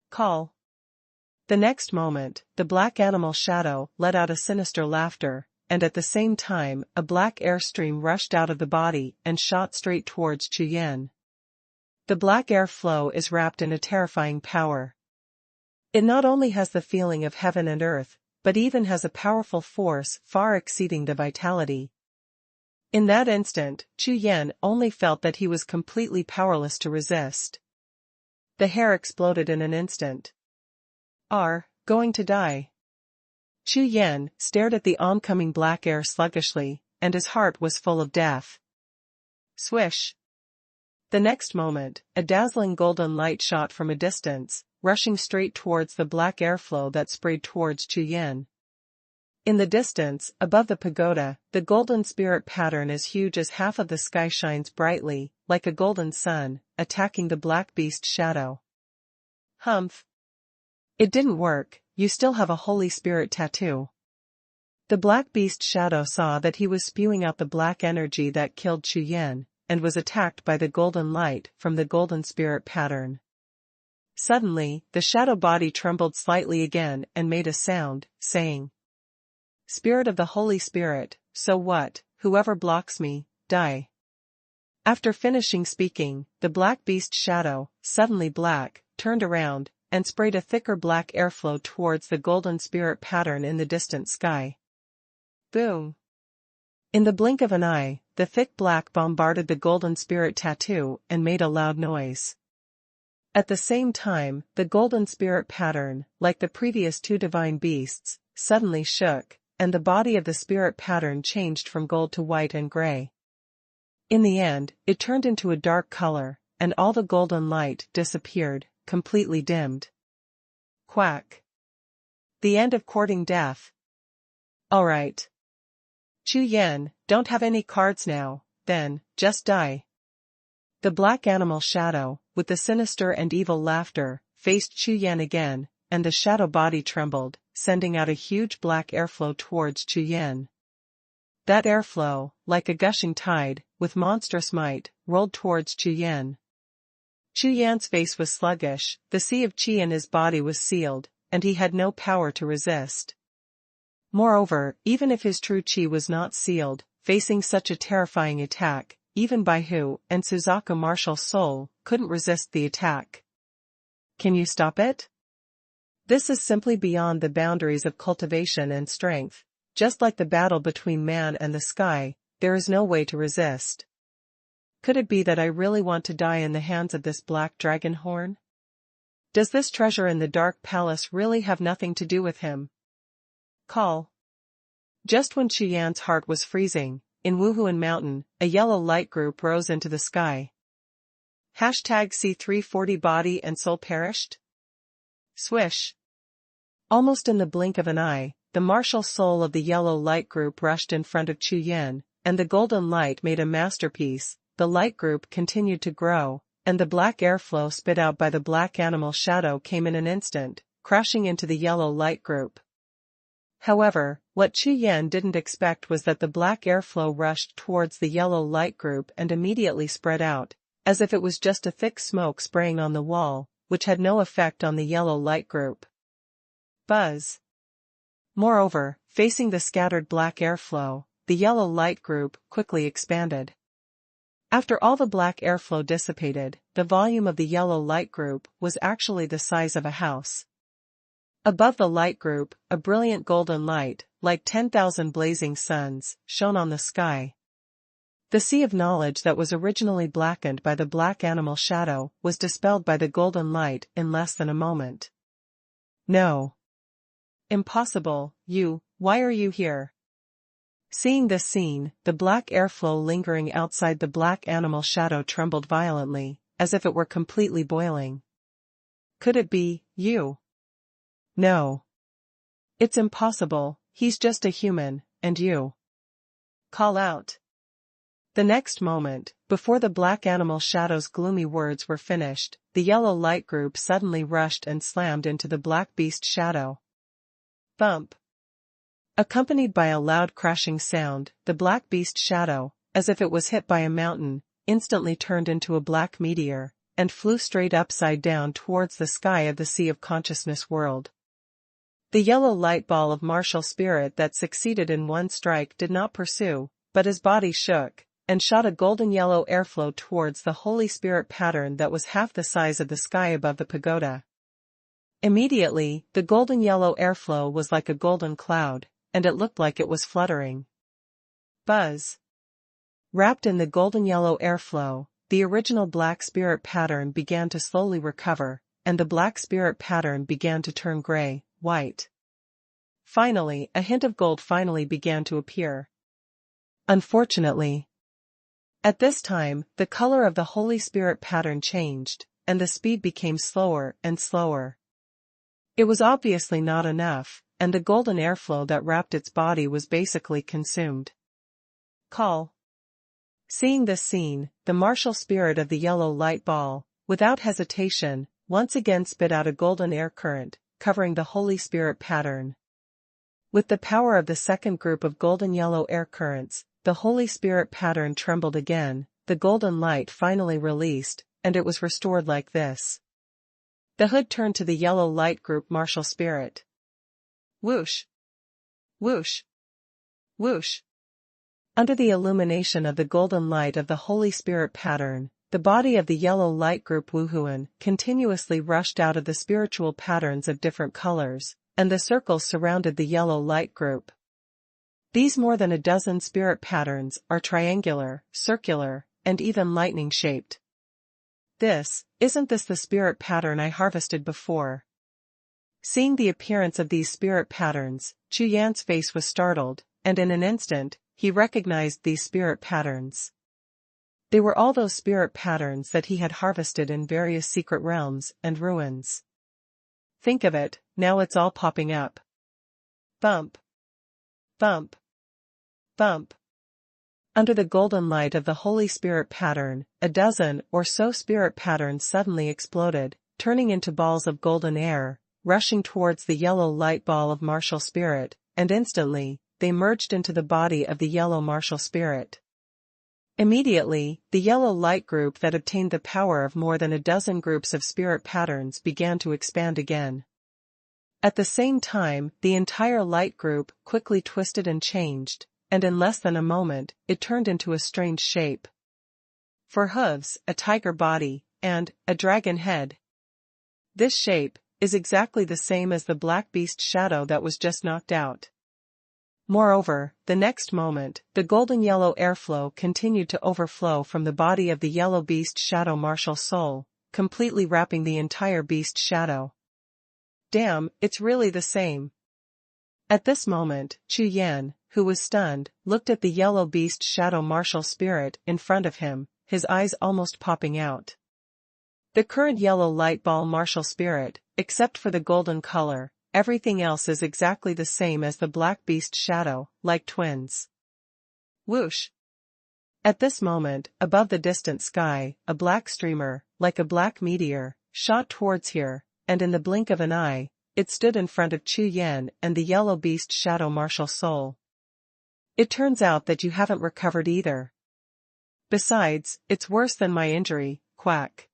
Call. The next moment, the black animal shadow let out a sinister laughter, and at the same time, a black airstream rushed out of the body and shot straight towards Chu Yan. The black air flow is wrapped in a terrifying power. It not only has the feeling of heaven and earth, but even has a powerful force far exceeding the vitality. In that instant, Chu Yan only felt that he was completely powerless to resist. The hair exploded in an instant. Going to die. Chu Yan stared at the oncoming black air sluggishly, and his heart was full of death. Swish! The next moment, a dazzling golden light shot from a distance, rushing straight towards the black airflow that sprayed towards Chu Yan. In the distance, above the pagoda, the golden spirit pattern as huge as half of the sky shines brightly, like a golden sun, attacking the black beast shadow. Humph! It didn't work, you still have a Holy Spirit tattoo. The black beast shadow saw that he was spewing out the black energy that killed Chu Yan, and was attacked by the golden light from the golden spirit pattern. Suddenly, the shadow body trembled slightly again and made a sound, saying, Spirit of the Holy Spirit, so what, whoever blocks me, die. After finishing speaking, the black beast shadow, suddenly black, turned around, and sprayed a thicker black airflow towards the golden spirit pattern in the distant sky. Boom! In the blink of an eye, the thick black bombarded the golden spirit tattoo and made a loud noise. At the same time, the golden spirit pattern, like the previous two divine beasts, suddenly shook, and the body of the spirit pattern changed from gold to white and gray. In the end, it turned into a dark color, and all the golden light disappeared, completely dimmed. Quack. The end of courting death. Alright. Chu Yan, don't have any cards now, then, just die. The black animal shadow, with the sinister and evil laughter, faced Chu Yan again, and the shadow body trembled, sending out a huge black airflow towards Chu Yan. That airflow, like a gushing tide, with monstrous might, rolled towards Chu Yan. Chu Yan's face was sluggish, the sea of chi in his body was sealed, and he had no power to resist. Moreover, even if his true chi was not sealed, facing such a terrifying attack, even by Hu and Suzaku martial soul, couldn't resist the attack. Can you stop it? This is simply beyond the boundaries of cultivation and strength. Just like the battle between man and the sky, there is no way to resist. Could it be that I really want to die in the hands of this black dragon horn? Does this treasure in the dark palace really have nothing to do with him? Call. Just when Chu Yan's heart was freezing, in Wuhun Mountain, a yellow light group rose into the sky. #C340 Body and soul perished? Swish. Almost in the blink of an eye, the martial soul of the yellow light group rushed in front of Chu Yan, and the golden light made a masterpiece. The light group continued to grow, and the black airflow spit out by the black animal shadow came in an instant, crashing into the yellow light group. However, what Chu Yan didn't expect was that the black airflow rushed towards the yellow light group and immediately spread out, as if it was just a thick smoke spraying on the wall, which had no effect on the yellow light group. Buzz. Moreover, facing the scattered black airflow, the yellow light group quickly expanded. After all the black airflow dissipated, the volume of the yellow light group was actually the size of a house. Above the light group, a brilliant golden light, like 10,000 blazing suns, shone on the sky. The sea of knowledge that was originally blackened by the black animal shadow was dispelled by the golden light in less than a moment. No. Impossible, why are you here? Seeing this scene, the black airflow lingering outside the black animal shadow trembled violently, as if it were completely boiling. Could it be you? No. It's impossible, he's just a human, and you. Call out. The next moment, before the black animal shadow's gloomy words were finished, the yellow light group suddenly rushed and slammed into the black beast shadow. Thump. Accompanied by a loud crashing sound, the black beast shadow, as if it was hit by a mountain, instantly turned into a black meteor, and flew straight upside down towards the sky of the Sea of Consciousness world. The yellow light ball of martial spirit that succeeded in one strike did not pursue, but his body shook, and shot a golden yellow airflow towards the Holy Spirit pattern that was half the size of the sky above the pagoda. Immediately, the golden yellow airflow was like a golden cloud, and it looked like it was fluttering. Buzz. Wrapped in the golden yellow airflow, the original black spirit pattern began to slowly recover, and the black spirit pattern began to turn gray, white. Finally, a hint of gold finally began to appear. Unfortunately. At this time, the color of the Holy Spirit pattern changed, and the speed became slower and slower. It was obviously not enough, and the golden airflow that wrapped its body was basically consumed. Call. Seeing this scene, the martial spirit of the yellow light ball, without hesitation, once again spit out a golden air current, covering the Holy Spirit pattern. With the power of the second group of golden yellow air currents, the Holy Spirit pattern trembled again, the golden light finally released, and it was restored like this. The hood turned to the yellow light group martial spirit. Whoosh! Whoosh! Whoosh! Under the illumination of the golden light of the Holy Spirit pattern, the body of the yellow light group Wuhun continuously rushed out of the spiritual patterns of different colors, and the circles surrounded the yellow light group. These more than a dozen spirit patterns are triangular, circular, and even lightning-shaped. Isn't this the spirit pattern I harvested before? Seeing the appearance of these spirit patterns, Chu Yan's face was startled, and in an instant, he recognized these spirit patterns. They were all those spirit patterns that he had harvested in various secret realms and ruins. Think of it, now it's all popping up. Bump. Bump. Bump. Under the golden light of the Holy Spirit pattern, a dozen or so spirit patterns suddenly exploded, turning into balls of golden air, rushing towards the yellow light ball of martial spirit, and instantly, they merged into the body of the yellow martial spirit. Immediately, the yellow light group that obtained the power of more than a dozen groups of spirit patterns began to expand again. At the same time, the entire light group quickly twisted and changed, and in less than a moment, it turned into a strange shape. 4 hooves, a tiger body, and a dragon head. This shape is exactly the same as the black beast shadow that was just knocked out. Moreover, the next moment, the golden yellow airflow continued to overflow from the body of the yellow beast shadow martial soul, completely wrapping the entire beast shadow. Damn, it's really the same. At this moment, Chu Yan, who was stunned, looked at the yellow beast shadow martial spirit in front of him, his eyes almost popping out. The current yellow light ball martial spirit, except for the golden color, everything else is exactly the same as the black beast shadow, like twins. Whoosh! At this moment, above the distant sky, a black streamer, like a black meteor, shot towards here, and in the blink of an eye, it stood in front of Chu Yan and the yellow beast shadow martial soul. It turns out that you haven't recovered either. Besides, it's worse than my injury, quack.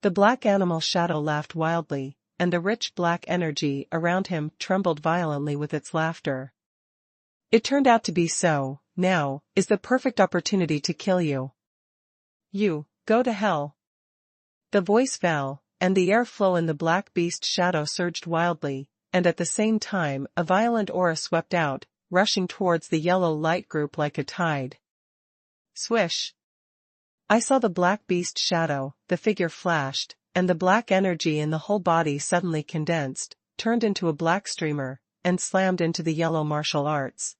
The black animal shadow laughed wildly, and the rich black energy around him trembled violently with its laughter. It turned out to be so. Now is the perfect opportunity to kill you. You, go to hell. The voice fell, and the airflow in the black beast shadow surged wildly, and at the same time a violent aura swept out, rushing towards the yellow light group like a tide. Swish! I saw the black beast shadow, the figure flashed, and the black energy in the whole body suddenly condensed, turned into a black streamer, and slammed into the yellow martial arts.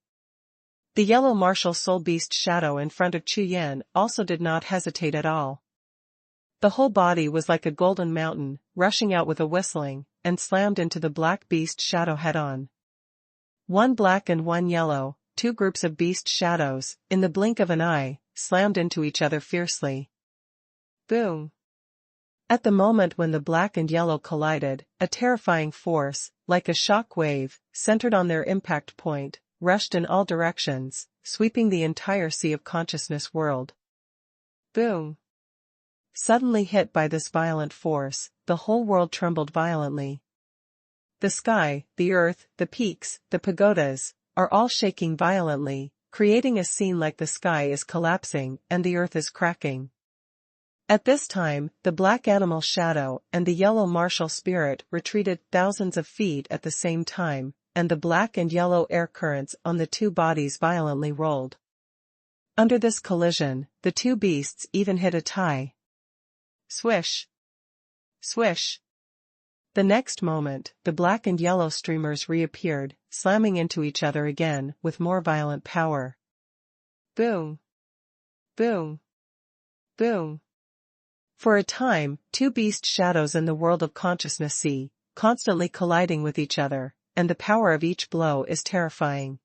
The yellow martial soul beast shadow in front of Chu Yan also did not hesitate at all. The whole body was like a golden mountain, rushing out with a whistling, and slammed into the black beast shadow head-on. One black and one yellow, two groups of beast shadows, in the blink of an eye, slammed into each other fiercely. Boom! At the moment when the black and yellow collided, a terrifying force, like a shock wave, centered on their impact point, rushed in all directions, sweeping the entire sea of consciousness world. Boom! Suddenly hit by this violent force, the whole world trembled violently. The sky, the earth, the peaks, the pagodas, are all shaking violently, creating a scene like the sky is collapsing and the earth is cracking. At this time, the black animal shadow and the yellow martial spirit retreated thousands of feet at the same time, and the black and yellow air currents on the two bodies violently rolled. Under this collision, the two beasts even hit a tie. Swish! Swish! The next moment, the black and yellow streamers reappeared, slamming into each other again with more violent power. Boom! Boom! Boom! For a time, two beast shadows in the world of consciousness see, constantly colliding with each other, and the power of each blow is terrifying.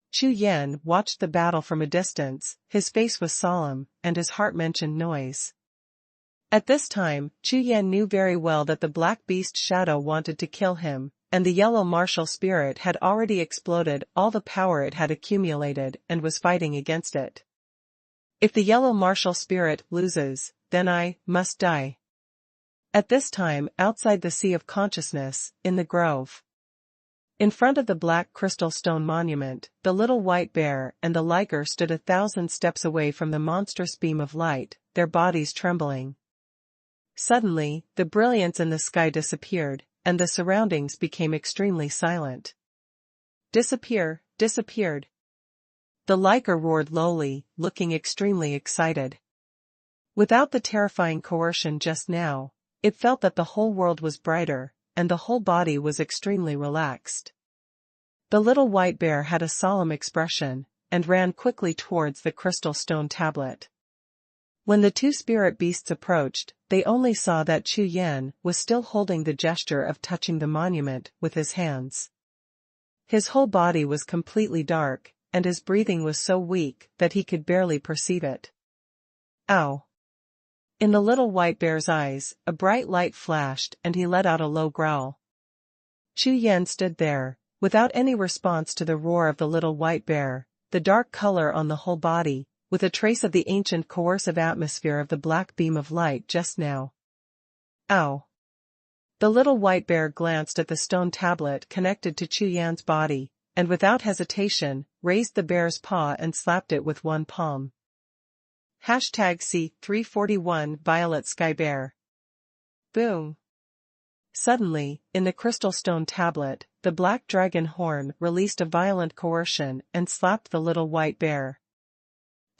Chu Yan watched the battle from a distance, his face was solemn, and his heart mentioned noise. At this time, Chu Yan knew very well that the black beast shadow wanted to kill him, and the yellow martial spirit had already exploded all the power it had accumulated and was fighting against it. If the yellow martial spirit loses, then I must die. At this time, outside the Sea of Consciousness, in the grove. In front of the black crystal stone monument, the little white bear and the liger stood 1,000 steps away from the monstrous beam of light, their bodies trembling. Suddenly, the brilliance in the sky disappeared, and the surroundings became extremely silent. Disappear, disappeared. The liger roared lowly, looking extremely excited. Without the terrifying coercion just now, it felt that the whole world was brighter, and the whole body was extremely relaxed. The little white bear had a solemn expression, and ran quickly towards the crystal stone tablet. When the two spirit beasts approached, they only saw that Chu Yan was still holding the gesture of touching the monument with his hands. His whole body was completely dark, and his breathing was so weak that he could barely perceive it. Ow! In the little white bear's eyes, a bright light flashed and he let out a low growl. Chu Yan stood there, without any response to the roar of the little white bear, the dark color on the whole body, with a trace of the ancient coercive atmosphere of the black beam of light just now. Ow! The little white bear glanced at the stone tablet connected to Chu Yan's body, and without hesitation, raised the bear's paw and slapped it with one palm. #C341 Violet Sky Bear. Boom! Suddenly, in the crystal stone tablet, the black dragon horn released a violent coercion and slapped the little white bear.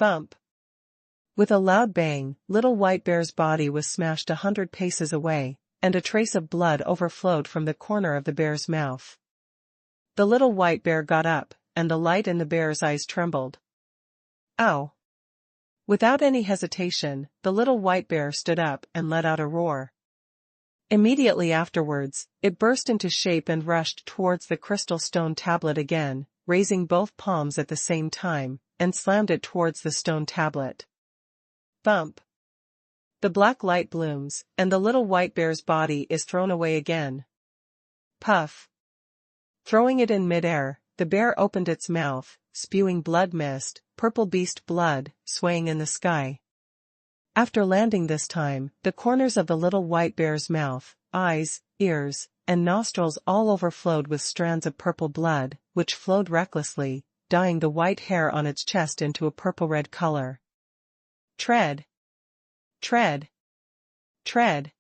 Bump! With a loud bang, little white bear's body was smashed 100 paces away, and a trace of blood overflowed from the corner of the bear's mouth. The little white bear got up, and the light in the bear's eyes trembled. Ow! Without any hesitation, the little white bear stood up and let out a roar. Immediately afterwards, it burst into shape and rushed towards the crystal stone tablet again, raising both palms at the same time, and slammed it towards the stone tablet. Bump! The black light blooms, and the little white bear's body is thrown away again. Puff! Throwing it in midair, the bear opened its mouth, spewing blood mist, purple beast blood, swaying in the sky. After landing this time, the corners of the little white bear's mouth, eyes, ears, and nostrils all overflowed with strands of purple blood, which flowed recklessly, dyeing the white hair on its chest into a purple-red color. Tread! Tread! Tread!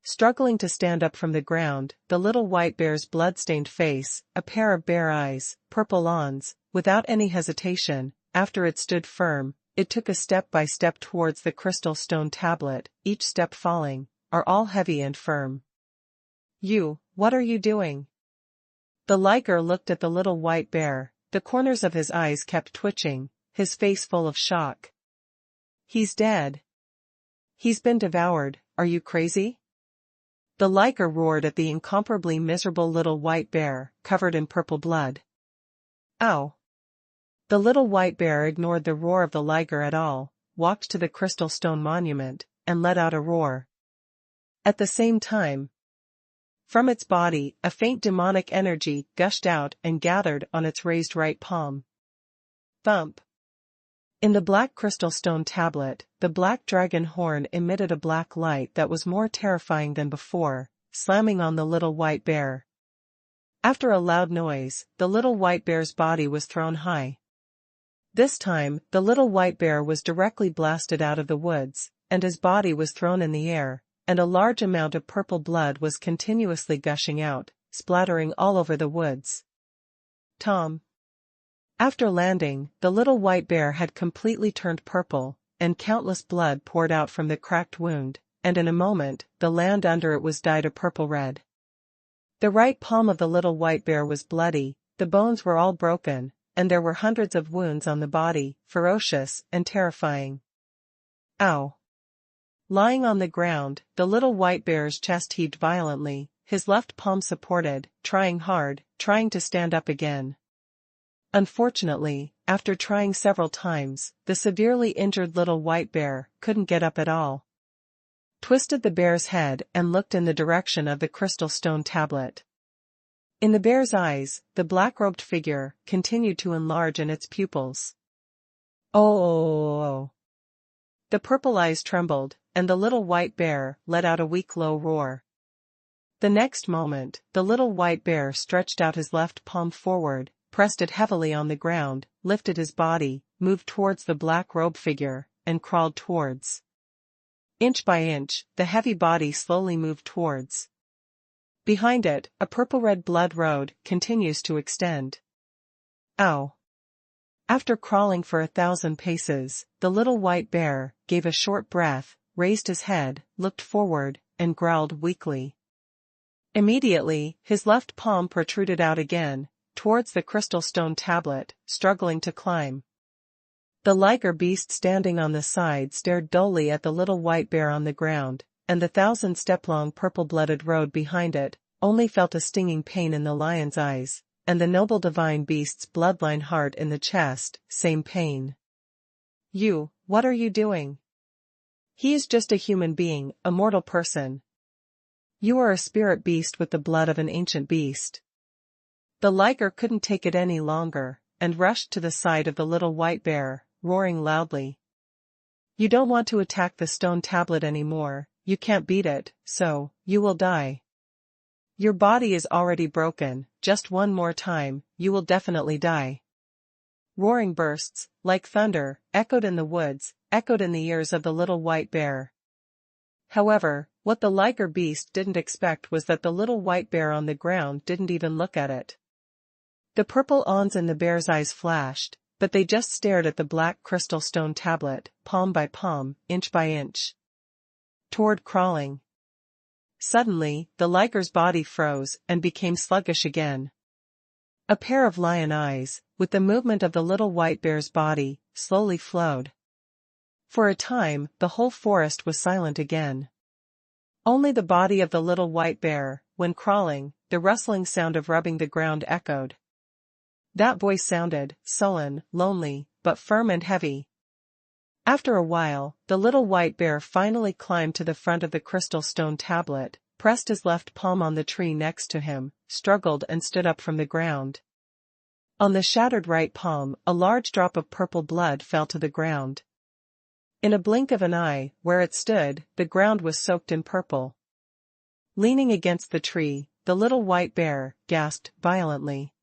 Struggling to stand up from the ground, the little white bear's blood-stained face, a pair of bare eyes, purple lawns, without any hesitation, after it stood firm, it took a step by step towards the crystal stone tablet, each step falling, are all heavy and firm. You, what are you doing? The liger looked at the little white bear, the corners of his eyes kept twitching, his face full of shock. He's dead. He's been devoured, are you crazy? The liger roared at the incomparably miserable little white bear, covered in purple blood. Ow! The little white bear ignored the roar of the liger at all, walked to the crystal stone monument, and let out a roar. At the same time, from its body, a faint demonic energy gushed out and gathered on its raised right palm. Bump! In the black crystal stone tablet, the black dragon horn emitted a black light that was more terrifying than before, slamming on the little white bear. After a loud noise, the little white bear's body was thrown high. This time, the little white bear was directly blasted out of the woods, and his body was thrown in the air, and a large amount of purple blood was continuously gushing out, splattering all over the woods. Tom. After landing, the little white bear had completely turned purple, and countless blood poured out from the cracked wound, and in a moment, the land under it was dyed a purple red. The right palm of the little white bear was bloody, the bones were all broken, and there were hundreds of wounds on the body, ferocious and terrifying. Ow! Lying on the ground, the little white bear's chest heaved violently, his left palm supported, trying hard, trying to stand up again. Unfortunately, after trying several times, the severely injured little white bear couldn't get up at all. Twisted the bear's head and looked in the direction of the crystal stone tablet. In the bear's eyes, the black-robed figure continued to enlarge in its pupils. Oh! The purple eyes trembled, and the little white bear let out a weak low roar. The next moment, the little white bear stretched out his left palm forward, pressed it heavily on the ground, lifted his body, moved towards the black-robed figure, and crawled towards. Inch by inch, the heavy body slowly moved towards. Behind it, a purple-red blood road continues to extend. Ow! After crawling for 1,000 paces, the little white bear gave a short breath, raised his head, looked forward, and growled weakly. Immediately, his left palm protruded out again, towards the crystal stone tablet, struggling to climb. The liger beast standing on the side stared dully at the little white bear on the ground, and the 1,000-step-long purple-blooded road behind it only felt a stinging pain in the lion's eyes, and the noble divine beast's bloodline heart in the chest, same pain. You, what are you doing? He is just a human being, a mortal person. You are a spirit beast with the blood of an ancient beast. The liger couldn't take it any longer, and rushed to the side of the little white bear, roaring loudly. You don't want to attack the stone tablet anymore, you can't beat it, so, you will die. Your body is already broken, just one more time, you will definitely die. Roaring bursts, like thunder, echoed in the woods, echoed in the ears of the little white bear. However, what the liger beast didn't expect was that the little white bear on the ground didn't even look at it. The purple awns in the bear's eyes flashed, but they just stared at the black crystal stone tablet, palm by palm, inch by inch. Toward crawling. Suddenly, the liger's body froze and became sluggish again. A pair of lion eyes, with the movement of the little white bear's body, slowly flowed. For a time, the whole forest was silent again. Only the body of the little white bear, when crawling, the rustling sound of rubbing the ground echoed. That voice sounded, sullen, lonely, but firm and heavy. After a while, the little white bear finally climbed to the front of the crystal stone tablet, pressed his left palm on the tree next to him, struggled and stood up from the ground. On the shattered right palm, a large drop of purple blood fell to the ground. In a blink of an eye, where it stood, the ground was soaked in purple. Leaning against the tree, the little white bear gasped violently.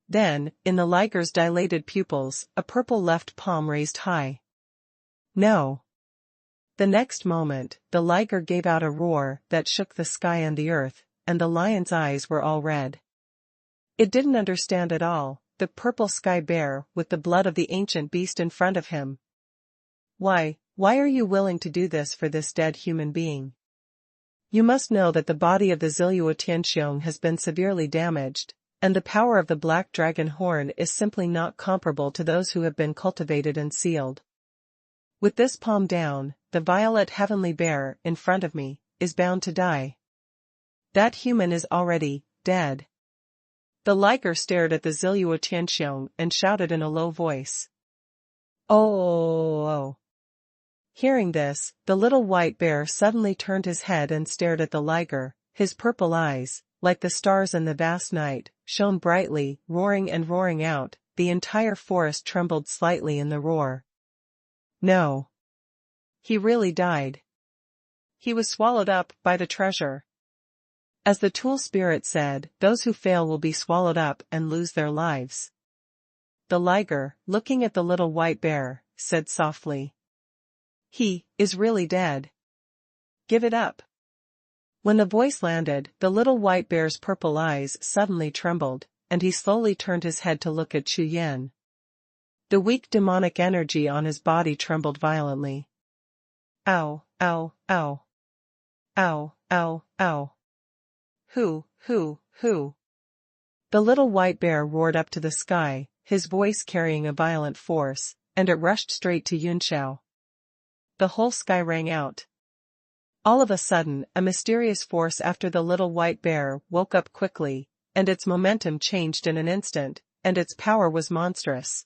Then, in the liger's dilated pupils, a purple left palm raised high. No. The next moment, the liger gave out a roar that shook the sky and the earth, and the lion's eyes were all red. It didn't understand at all, the purple sky bear with the blood of the ancient beast in front of him. Why are you willing to do this for this dead human being? You must know that the body of the Xie La Jiao has been severely damaged, and the power of the black dragon horn is simply not comparable to those who have been cultivated and sealed. With this palm down, the violet heavenly bear, in front of me, is bound to die. That human is already dead. The liger stared at the Xie La Jiao and shouted in a low voice. Oh! Hearing this, the little white bear suddenly turned his head and stared at the liger. His purple eyes, like the stars in the vast night, shone brightly, roaring and roaring out. The entire forest trembled slightly in the roar. No. He really died. He was swallowed up by the treasure. As the tool spirit said, those who fail will be swallowed up and lose their lives. The liger, looking at the little white bear, said softly. He is really dead. Give it up. When the voice landed, the little white bear's purple eyes suddenly trembled, and he slowly turned his head to look at Chu Yan. The weak demonic energy on his body trembled violently. Ow, ow, ow. Ow, ow, ow. Who? The little white bear roared up to the sky, his voice carrying a violent force, and it rushed straight to Jiuxiao. The whole sky rang out. All of a sudden, a mysterious force after the little white bear woke up quickly, and its momentum changed in an instant, and its power was monstrous.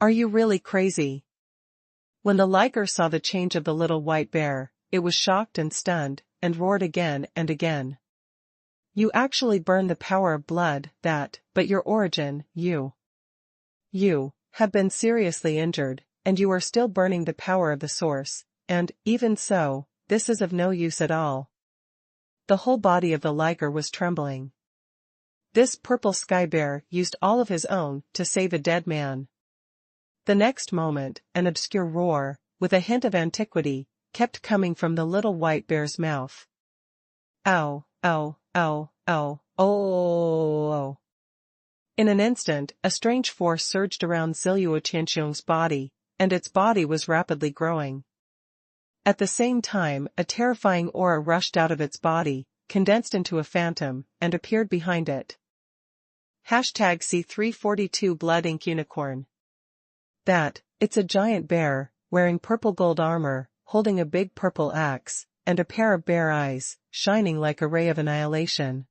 Are you really crazy? When the liger saw the change of the little white bear, it was shocked and stunned, and roared again and again. You actually burned the power of blood, but your origin, you have been seriously injured, and you are still burning the power of the source, and, even so, this is of no use at all. The whole body of the liger was trembling. This purple sky bear used all of his own to save a dead man. The next moment, an obscure roar, with a hint of antiquity, kept coming from the little white bear's mouth. Ow, ow, ow, ow, oh. In an instant, a strange force surged around Xie La Jiao's body, and its body was rapidly growing. At the same time, a terrifying aura rushed out of its body, condensed into a phantom, and appeared behind it. #C342 Blood Ink Unicorn. It's a giant bear, wearing purple gold armor, holding a big purple axe, and a pair of bear eyes, shining like a ray of annihilation.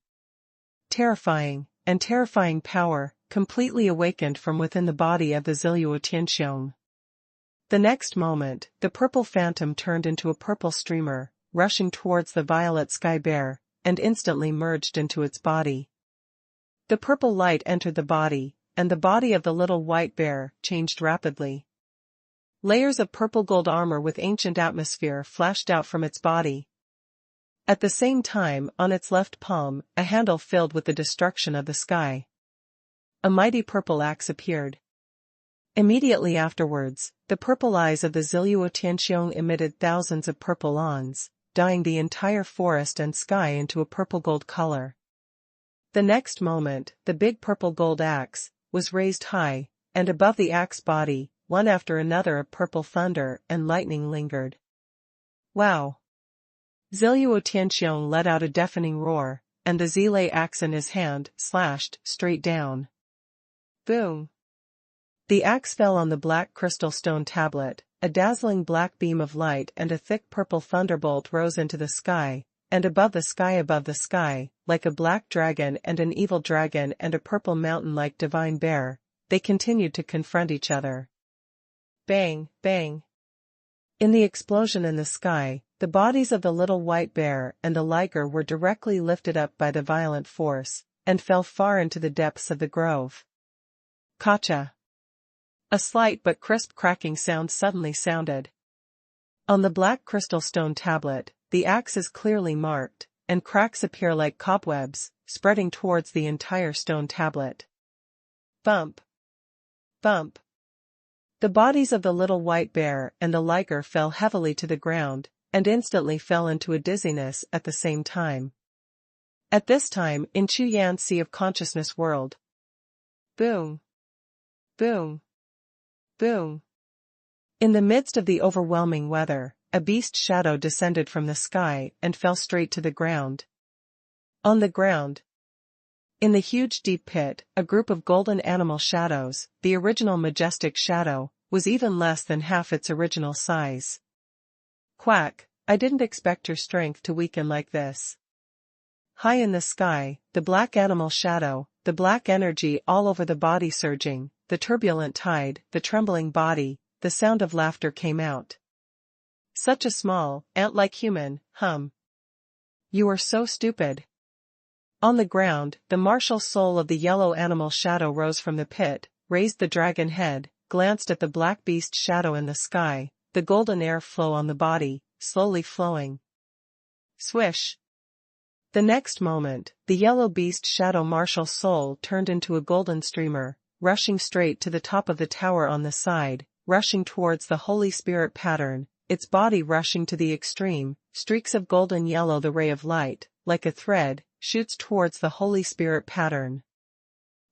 Terrifying power, completely awakened from within the body of the Xie La Jiao. The next moment, the purple phantom turned into a purple streamer, rushing towards the violet sky bear, and instantly merged into its body. The purple light entered the body, and the body of the little white bear changed rapidly. Layers of purple gold armor with ancient atmosphere flashed out from its body. At the same time, on its left palm, a handle filled with the destruction of the sky. A mighty purple axe appeared. Immediately afterwards, the purple eyes of the Xie La Jiao emitted thousands of purple ons, dyeing the entire forest and sky into a purple gold color. The next moment, the big purple gold axe was raised high, and above the axe body, one after another of purple thunder and lightning lingered. Wow! Xie La Jiao let out a deafening roar, and the Xie axe in his hand slashed straight down. Boom! The axe fell on the black crystal stone tablet, a dazzling black beam of light and a thick purple thunderbolt rose into the sky, and above the sky, like a black dragon and an evil dragon and a purple mountain-like divine bear, they continued to confront each other. Bang, bang. In the explosion in the sky, the bodies of the little white bear and the liger were directly lifted up by the violent force, and fell far into the depths of the grove. Kacha! A slight but crisp cracking sound suddenly sounded. On the black crystal stone tablet, the axe is clearly marked, and cracks appear like cobwebs, spreading towards the entire stone tablet. Bump! Bump! The bodies of the little white bear and the liger fell heavily to the ground, and instantly fell into a dizziness at the same time. At this time, in Chu Yan's sea of consciousness world. Boom! Boom! Boom! In the midst of the overwhelming weather, a beast shadow descended from the sky and fell straight to the ground. On the ground, in the huge deep pit, a group of golden animal shadows, the original majestic shadow, was even less than half its original size. Quack, I didn't expect your strength to weaken like this. High in the sky, the black animal shadow, the black energy all over the body surging, the turbulent tide, the trembling body, the sound of laughter came out. Such a small, ant-like human, You are so stupid. On the ground, the martial soul of the yellow animal shadow rose from the pit, raised the dragon head, glanced at the black beast shadow in the sky, the golden air flow on the body, slowly flowing. Swish! The next moment, the yellow beast shadow martial soul turned into a golden streamer, rushing straight to the top of the tower on the side, rushing towards the Holy Spirit pattern, its body rushing to the extreme, streaks of golden yellow the ray of light, like a thread, shoots towards the Holy Spirit pattern.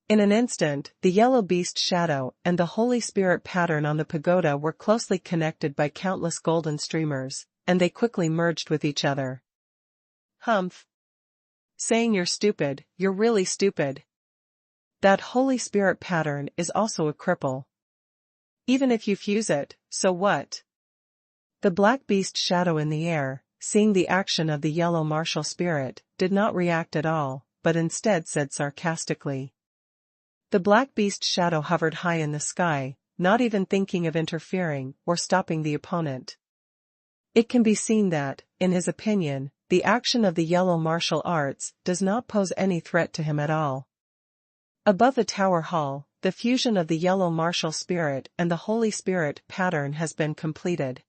In an instant, the yellow beast shadow and the Holy Spirit pattern on the pagoda were closely connected by countless golden streamers, and they quickly merged with each other. Humph! Saying you're stupid, you're really stupid. That Holy Spirit pattern is also a cripple. Even if you fuse it, so what? The black beast shadow in the air, seeing the action of the yellow martial spirit, did not react at all, but instead said sarcastically. The black beast shadow hovered high in the sky, not even thinking of interfering or stopping the opponent. It can be seen that, in his opinion, the action of the yellow martial arts does not pose any threat to him at all. Above the tower hall, the fusion of the yellow martial spirit and the Holy Spirit pattern has been completed.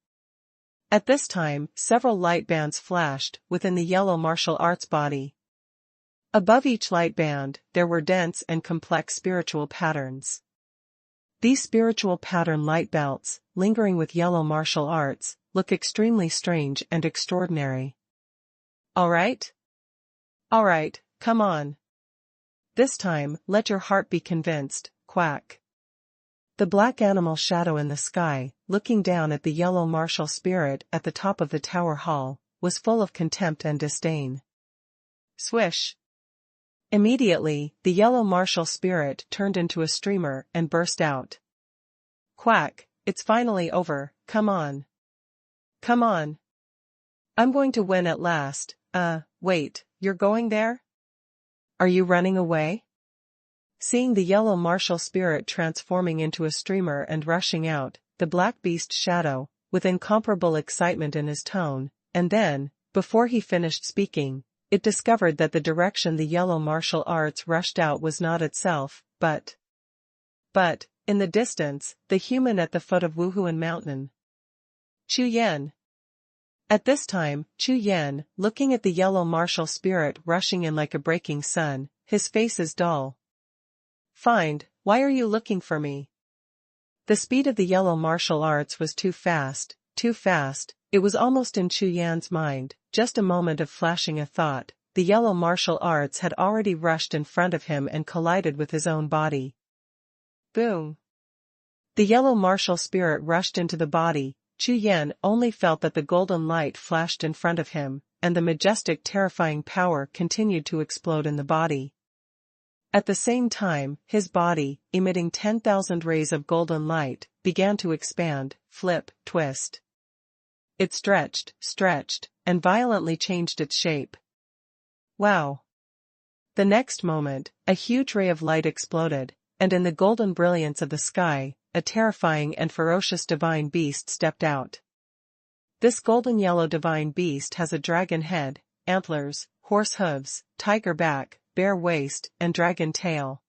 At this time, several light bands flashed within the yellow martial arts body. Above each light band, there were dense and complex spiritual patterns. These spiritual pattern light belts, lingering with yellow martial arts, look extremely strange and extraordinary. Alright? Alright, come on. This time, let your heart be convinced, quack. The black animal shadow in the sky, looking down at the yellow martial spirit at the top of the tower hall, was full of contempt and disdain. Swish! Immediately, the yellow martial spirit turned into a streamer and burst out. Quack, it's finally over, come on. Come on. I'm going to win at last. Wait, you're going there? Are you running away? Seeing the yellow martial spirit transforming into a streamer and rushing out, the black beast shadow, with incomparable excitement in his tone, and then, before he finished speaking, it discovered that the direction the yellow martial arts rushed out was not itself, but, in the distance, the human at the foot of Wuhun mountain. Chu Yan. At this time, Chu Yan, looking at the yellow martial spirit rushing in like a breaking sun, his face is dull. Find, why are you looking for me? The speed of the yellow martial arts was too fast, it was almost in Chu Yan's mind, just a moment of flashing a thought, the yellow martial arts had already rushed in front of him and collided with his own body. Boom! The yellow martial spirit rushed into the body, Chu Yan only felt that the golden light flashed in front of him, and the majestic terrifying power continued to explode in the body. At the same time, his body, emitting 10,000 rays of golden light, began to expand, flip, twist. It stretched, and violently changed its shape. Wow! The next moment, a huge ray of light exploded, and in the golden brilliance of the sky, a terrifying and ferocious divine beast stepped out. This golden yellow divine beast has a dragon head, antlers, horse hooves, tiger back, bear waist, and dragon tail.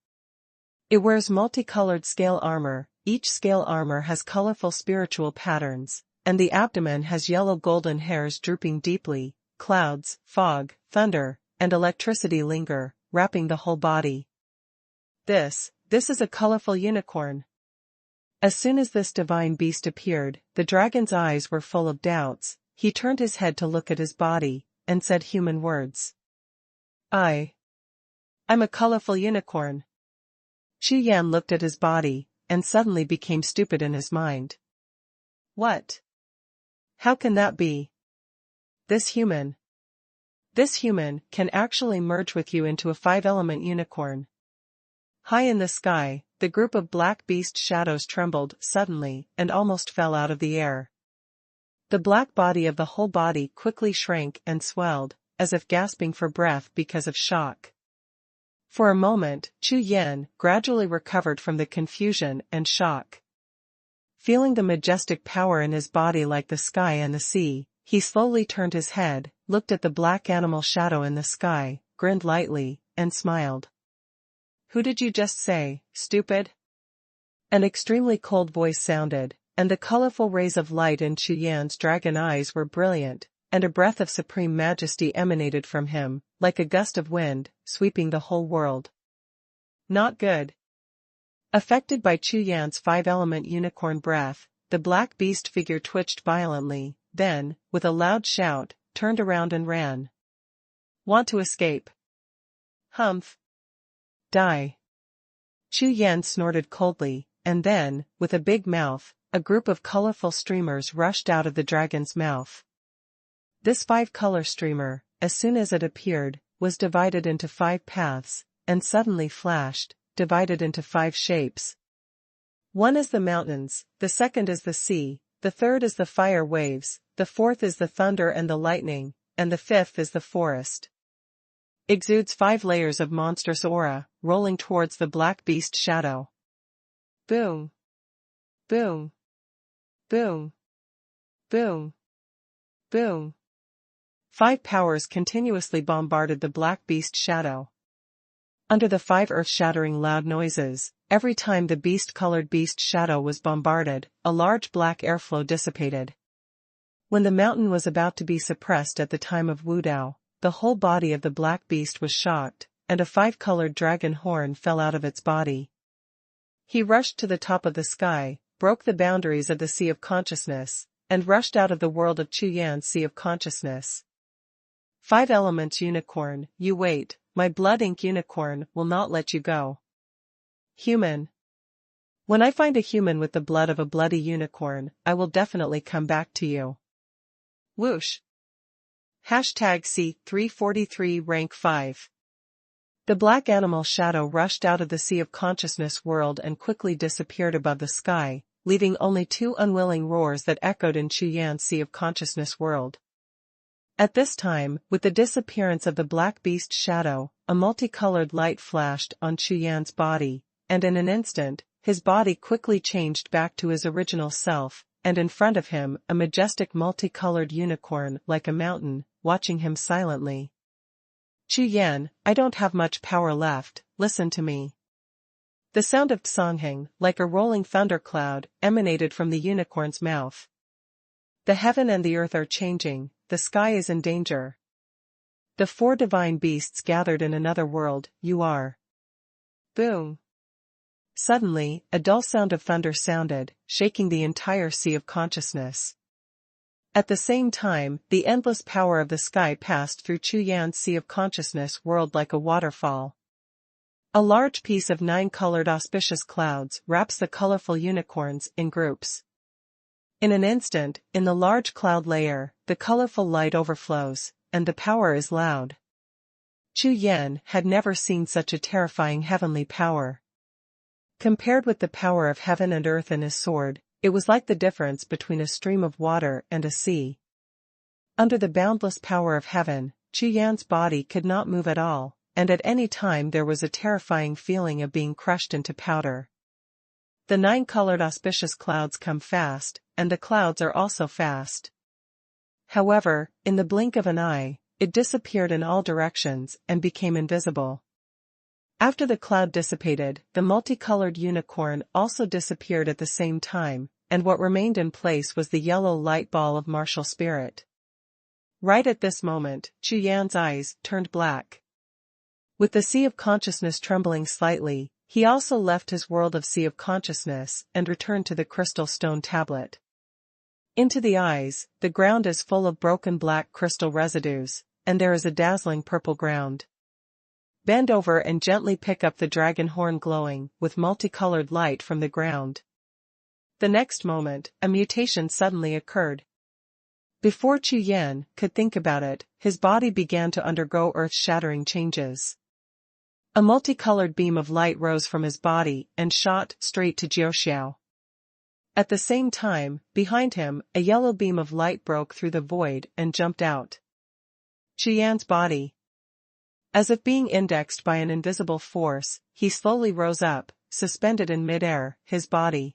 It wears multicolored scale armor. Each scale armor has colorful spiritual patterns, and the abdomen has yellow golden hairs drooping deeply. Clouds, fog, thunder, and electricity linger, wrapping the whole body. This is a colorful unicorn. As soon as this divine beast appeared, the dragon's eyes were full of doubts. He turned his head to look at his body, and said human words. I'm a colorful unicorn. Chu Yan looked at his body, and suddenly became stupid in his mind. What? How can that be? This human can actually merge with you into a 5-element unicorn. High in the sky, the group of black beast shadows trembled suddenly and almost fell out of the air. The black body of the whole body quickly shrank and swelled, as if gasping for breath because of shock. For a moment, Chu Yan gradually recovered from the confusion and shock. Feeling the majestic power in his body like the sky and the sea, he slowly turned his head, looked at the black animal shadow in the sky, grinned lightly, and smiled. Who did you just say, stupid? An extremely cold voice sounded, and the colorful rays of light in Chu Yan's dragon eyes were brilliant, and a breath of supreme majesty emanated from him, like a gust of wind, sweeping the whole world. Not good. Affected by Chu Yan's 5-element unicorn breath, the black beast figure twitched violently, then, with a loud shout, turned around and ran. Want to escape? Humph. Die. Chu Yan snorted coldly, and then, with a big mouth, a group of colorful streamers rushed out of the dragon's mouth. This 5-color streamer, as soon as it appeared, was divided into 5 paths, and suddenly flashed, divided into 5 shapes. One is the mountains, the second is the sea, the third is the fire waves, the fourth is the thunder and the lightning, and the fifth is the forest. Exudes 5 layers of monstrous aura, rolling towards the black beast shadow. Boom. Boom. Boom. Boom. Boom. 5 powers continuously bombarded the black beast shadow. Under the 5 earth-shattering loud noises, every time the beast-colored beast shadow was bombarded, a large black airflow dissipated. When the mountain was about to be suppressed at the time of Wudao, the whole body of the black beast was shocked, and a 5-colored dragon horn fell out of its body. He rushed to the top of the sky, broke the boundaries of the Sea of Consciousness, and rushed out of the world of Chu Yan's Sea of Consciousness. 5 elements unicorn, you wait, my blood ink unicorn will not let you go. Human. When I find a human with the blood of a bloody unicorn, I will definitely come back to you. Whoosh. #C343 Rank 5. The black animal shadow rushed out of the Sea of Consciousness world and quickly disappeared above the sky, leaving only 2 unwilling roars that echoed in Chu Yan's Sea of Consciousness world. At this time, with the disappearance of the black beast shadow, a multicolored light flashed on Chu Yan's body, and in an instant, his body quickly changed back to his original self, and in front of him, a majestic multicolored unicorn like a mountain, watching him silently. Chu Yan, I don't have much power left, listen to me. The sound of tsongheng, like a rolling thundercloud, emanated from the unicorn's mouth. The heaven and the earth are changing, the sky is in danger. The 4 divine beasts gathered in another world, you are. Boom. Suddenly, a dull sound of thunder sounded, shaking the entire Sea of Consciousness. At the same time, the endless power of the sky passed through Chu Yan's Sea of Consciousness world like a waterfall. A large piece of 9-colored auspicious clouds wraps the colorful unicorns in groups. In an instant, in the large cloud layer, the colorful light overflows, and the power is loud. Chu Yan had never seen such a terrifying heavenly power. Compared with the power of heaven and earth in his sword, it was like the difference between a stream of water and a sea. Under the boundless power of heaven, Chu Yan's body could not move at all, and at any time there was a terrifying feeling of being crushed into powder. The 9-colored auspicious clouds come fast, and the clouds are also fast. However, in the blink of an eye, it disappeared in all directions and became invisible. After the cloud dissipated, the multicolored unicorn also disappeared at the same time, and what remained in place was the yellow light ball of martial spirit. Right at this moment, Chu Yan's eyes turned black. With the sea of consciousness trembling slightly, he also left his world of sea of consciousness and returned to the crystal stone tablet. Into the eyes, the ground is full of broken black crystal residues, and there is a dazzling purple ground. Bend over and gently pick up the dragon horn glowing with multicolored light from the ground. The next moment, a mutation suddenly occurred. Before Chu Yan could think about it, his body began to undergo earth-shattering changes. A multicolored beam of light rose from his body and shot straight to Jiuxiao. At the same time, behind him, a yellow beam of light broke through the void and jumped out. Chu Yan's body. As if being indexed by an invisible force, he slowly rose up, suspended in mid-air, his body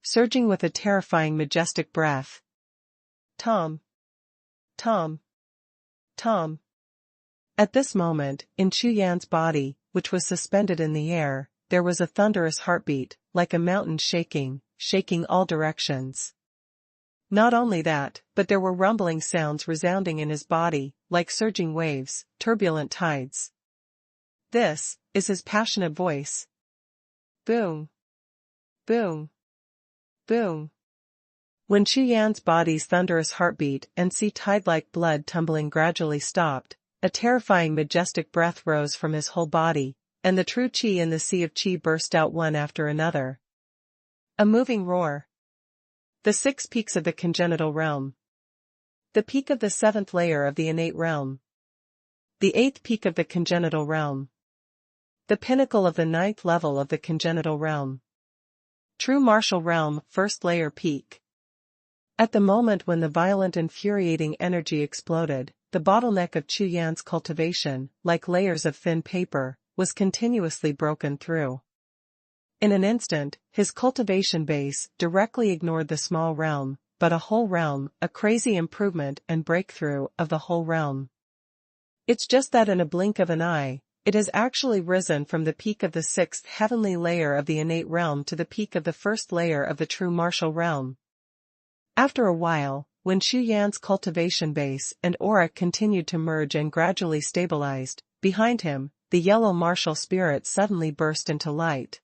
surging with a terrifying majestic breath. Tom. Tom. Tom. At this moment, in Chu Yan's body, which was suspended in the air, there was a thunderous heartbeat, like a mountain shaking all directions. Not only that, but there were rumbling sounds resounding in his body, like surging waves, turbulent tides. This is his passionate voice. Boom. Boom. Boom. When Chu Yan's body's thunderous heartbeat and sea tide-like blood tumbling gradually stopped, a terrifying majestic breath rose from his whole body, and the true qi in the sea of qi burst out one after another. A moving roar. The 6 peaks of the congenital realm. The peak of the 7th layer of the innate realm. The 8th peak of the congenital realm. The pinnacle of the 9th level of the congenital realm. True martial realm, 1st layer peak. At the moment when the violent infuriating energy exploded, the bottleneck of Chu Yan's cultivation, like layers of thin paper, was continuously broken through. In an instant, his cultivation base directly ignored the small realm, but a whole realm, a crazy improvement and breakthrough of the whole realm. It's just that in a blink of an eye, it has actually risen from the peak of the 6th heavenly layer of the innate realm to the peak of the 1st layer of the true martial realm. After a while, when Chu Yan's cultivation base and aura continued to merge and gradually stabilized, behind him, the yellow martial spirit suddenly burst into light.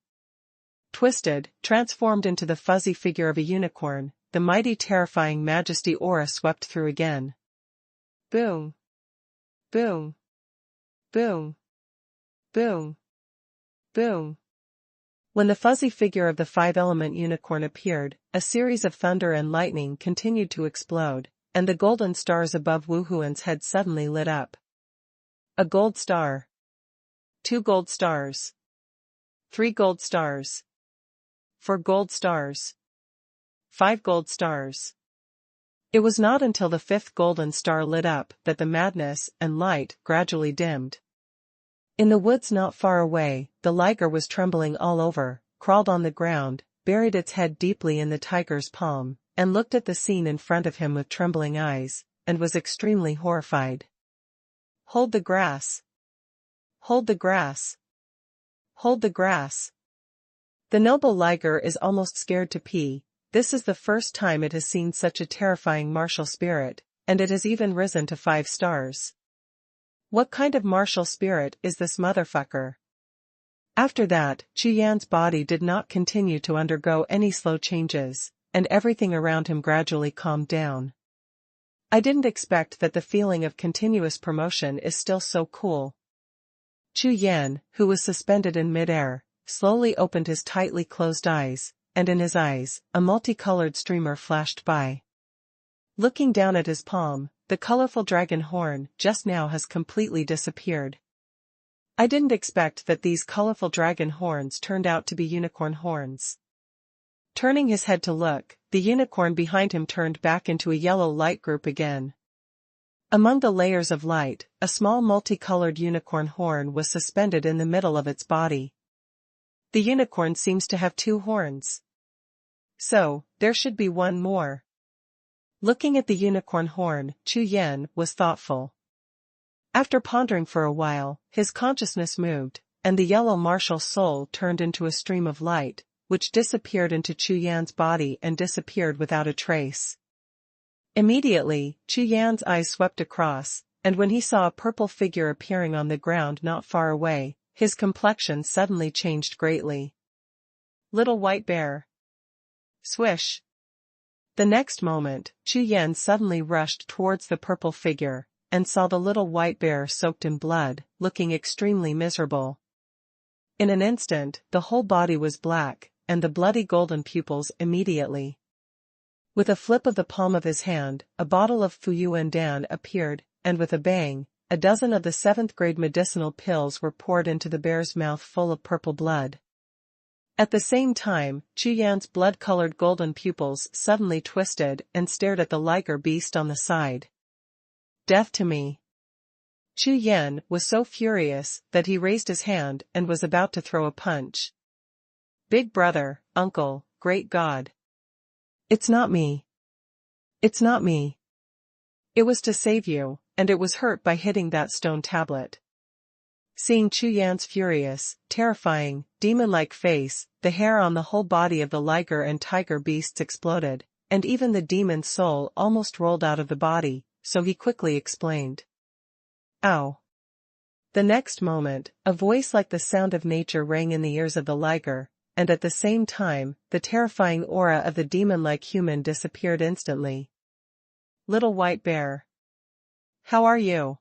Twisted, transformed into the fuzzy figure of a unicorn, the mighty terrifying majesty aura swept through again. Boom. Boom. Boom. Boom. Boom. When the fuzzy figure of the 5-element unicorn appeared, a series of thunder and lightning continued to explode, and the golden stars above Wuhun's head suddenly lit up. A gold star. 2 gold stars. 3 gold stars. 4 gold stars. 5 gold stars. It was not until the 5th golden star lit up that the madness and light gradually dimmed. In the woods not far away, the liger was trembling all over, crawled on the ground, buried its head deeply in the tiger's palm, and looked at the scene in front of him with trembling eyes, and was extremely horrified. Hold the grass. Hold the grass. Hold the grass. The noble liger is almost scared to pee. This is the first time it has seen such a terrifying martial spirit, and it has even risen to 5 stars. What kind of martial spirit is this motherfucker? After that, Chu Yan's body did not continue to undergo any slow changes, and everything around him gradually calmed down. I didn't expect that the feeling of continuous promotion is still so cool. Chu Yan, who was suspended in mid-air, slowly opened his tightly closed eyes, and in his eyes, a multicolored streamer flashed by. Looking down at his palm, the colorful dragon horn just now has completely disappeared. I didn't expect that these colorful dragon horns turned out to be unicorn horns. Turning his head to look, the unicorn behind him turned back into a yellow light group again. Among the layers of light, a small multicolored unicorn horn was suspended in the middle of its body. The unicorn seems to have 2 horns. So, there should be one more. Looking at the unicorn horn, Chu Yan was thoughtful. After pondering for a while, his consciousness moved, and the yellow martial soul turned into a stream of light, which disappeared into Chu Yan's body and disappeared without a trace. Immediately, Chu Yan's eyes swept across, and when he saw a purple figure appearing on the ground not far away, his complexion suddenly changed greatly. Little white bear. Swish. The next moment, Chu Yan suddenly rushed towards the purple figure, and saw the little white bear soaked in blood, looking extremely miserable. In an instant, the whole body was black, and the bloody golden pupils immediately. With a flip of the palm of his hand, a bottle of Fuyuandan appeared, and with a bang, a dozen of the 7th-grade medicinal pills were poured into the bear's mouth full of purple blood. At the same time, Chu Yan's blood-colored golden pupils suddenly twisted and stared at the liger beast on the side. Death to me. Chu Yan was so furious that he raised his hand and was about to throw a punch. Big brother, uncle, great God. It's not me. It's not me. It was to save you, and it was hurt by hitting that stone tablet. Seeing Chu Yan's furious, terrifying, demon-like face, the hair on the whole body of the liger and tiger beasts exploded, and even the demon's soul almost rolled out of the body, so he quickly explained. Ow. The next moment, a voice like the sound of nature rang in the ears of the liger, and at the same time, the terrifying aura of the demon-like human disappeared instantly. Little white bear. How are you?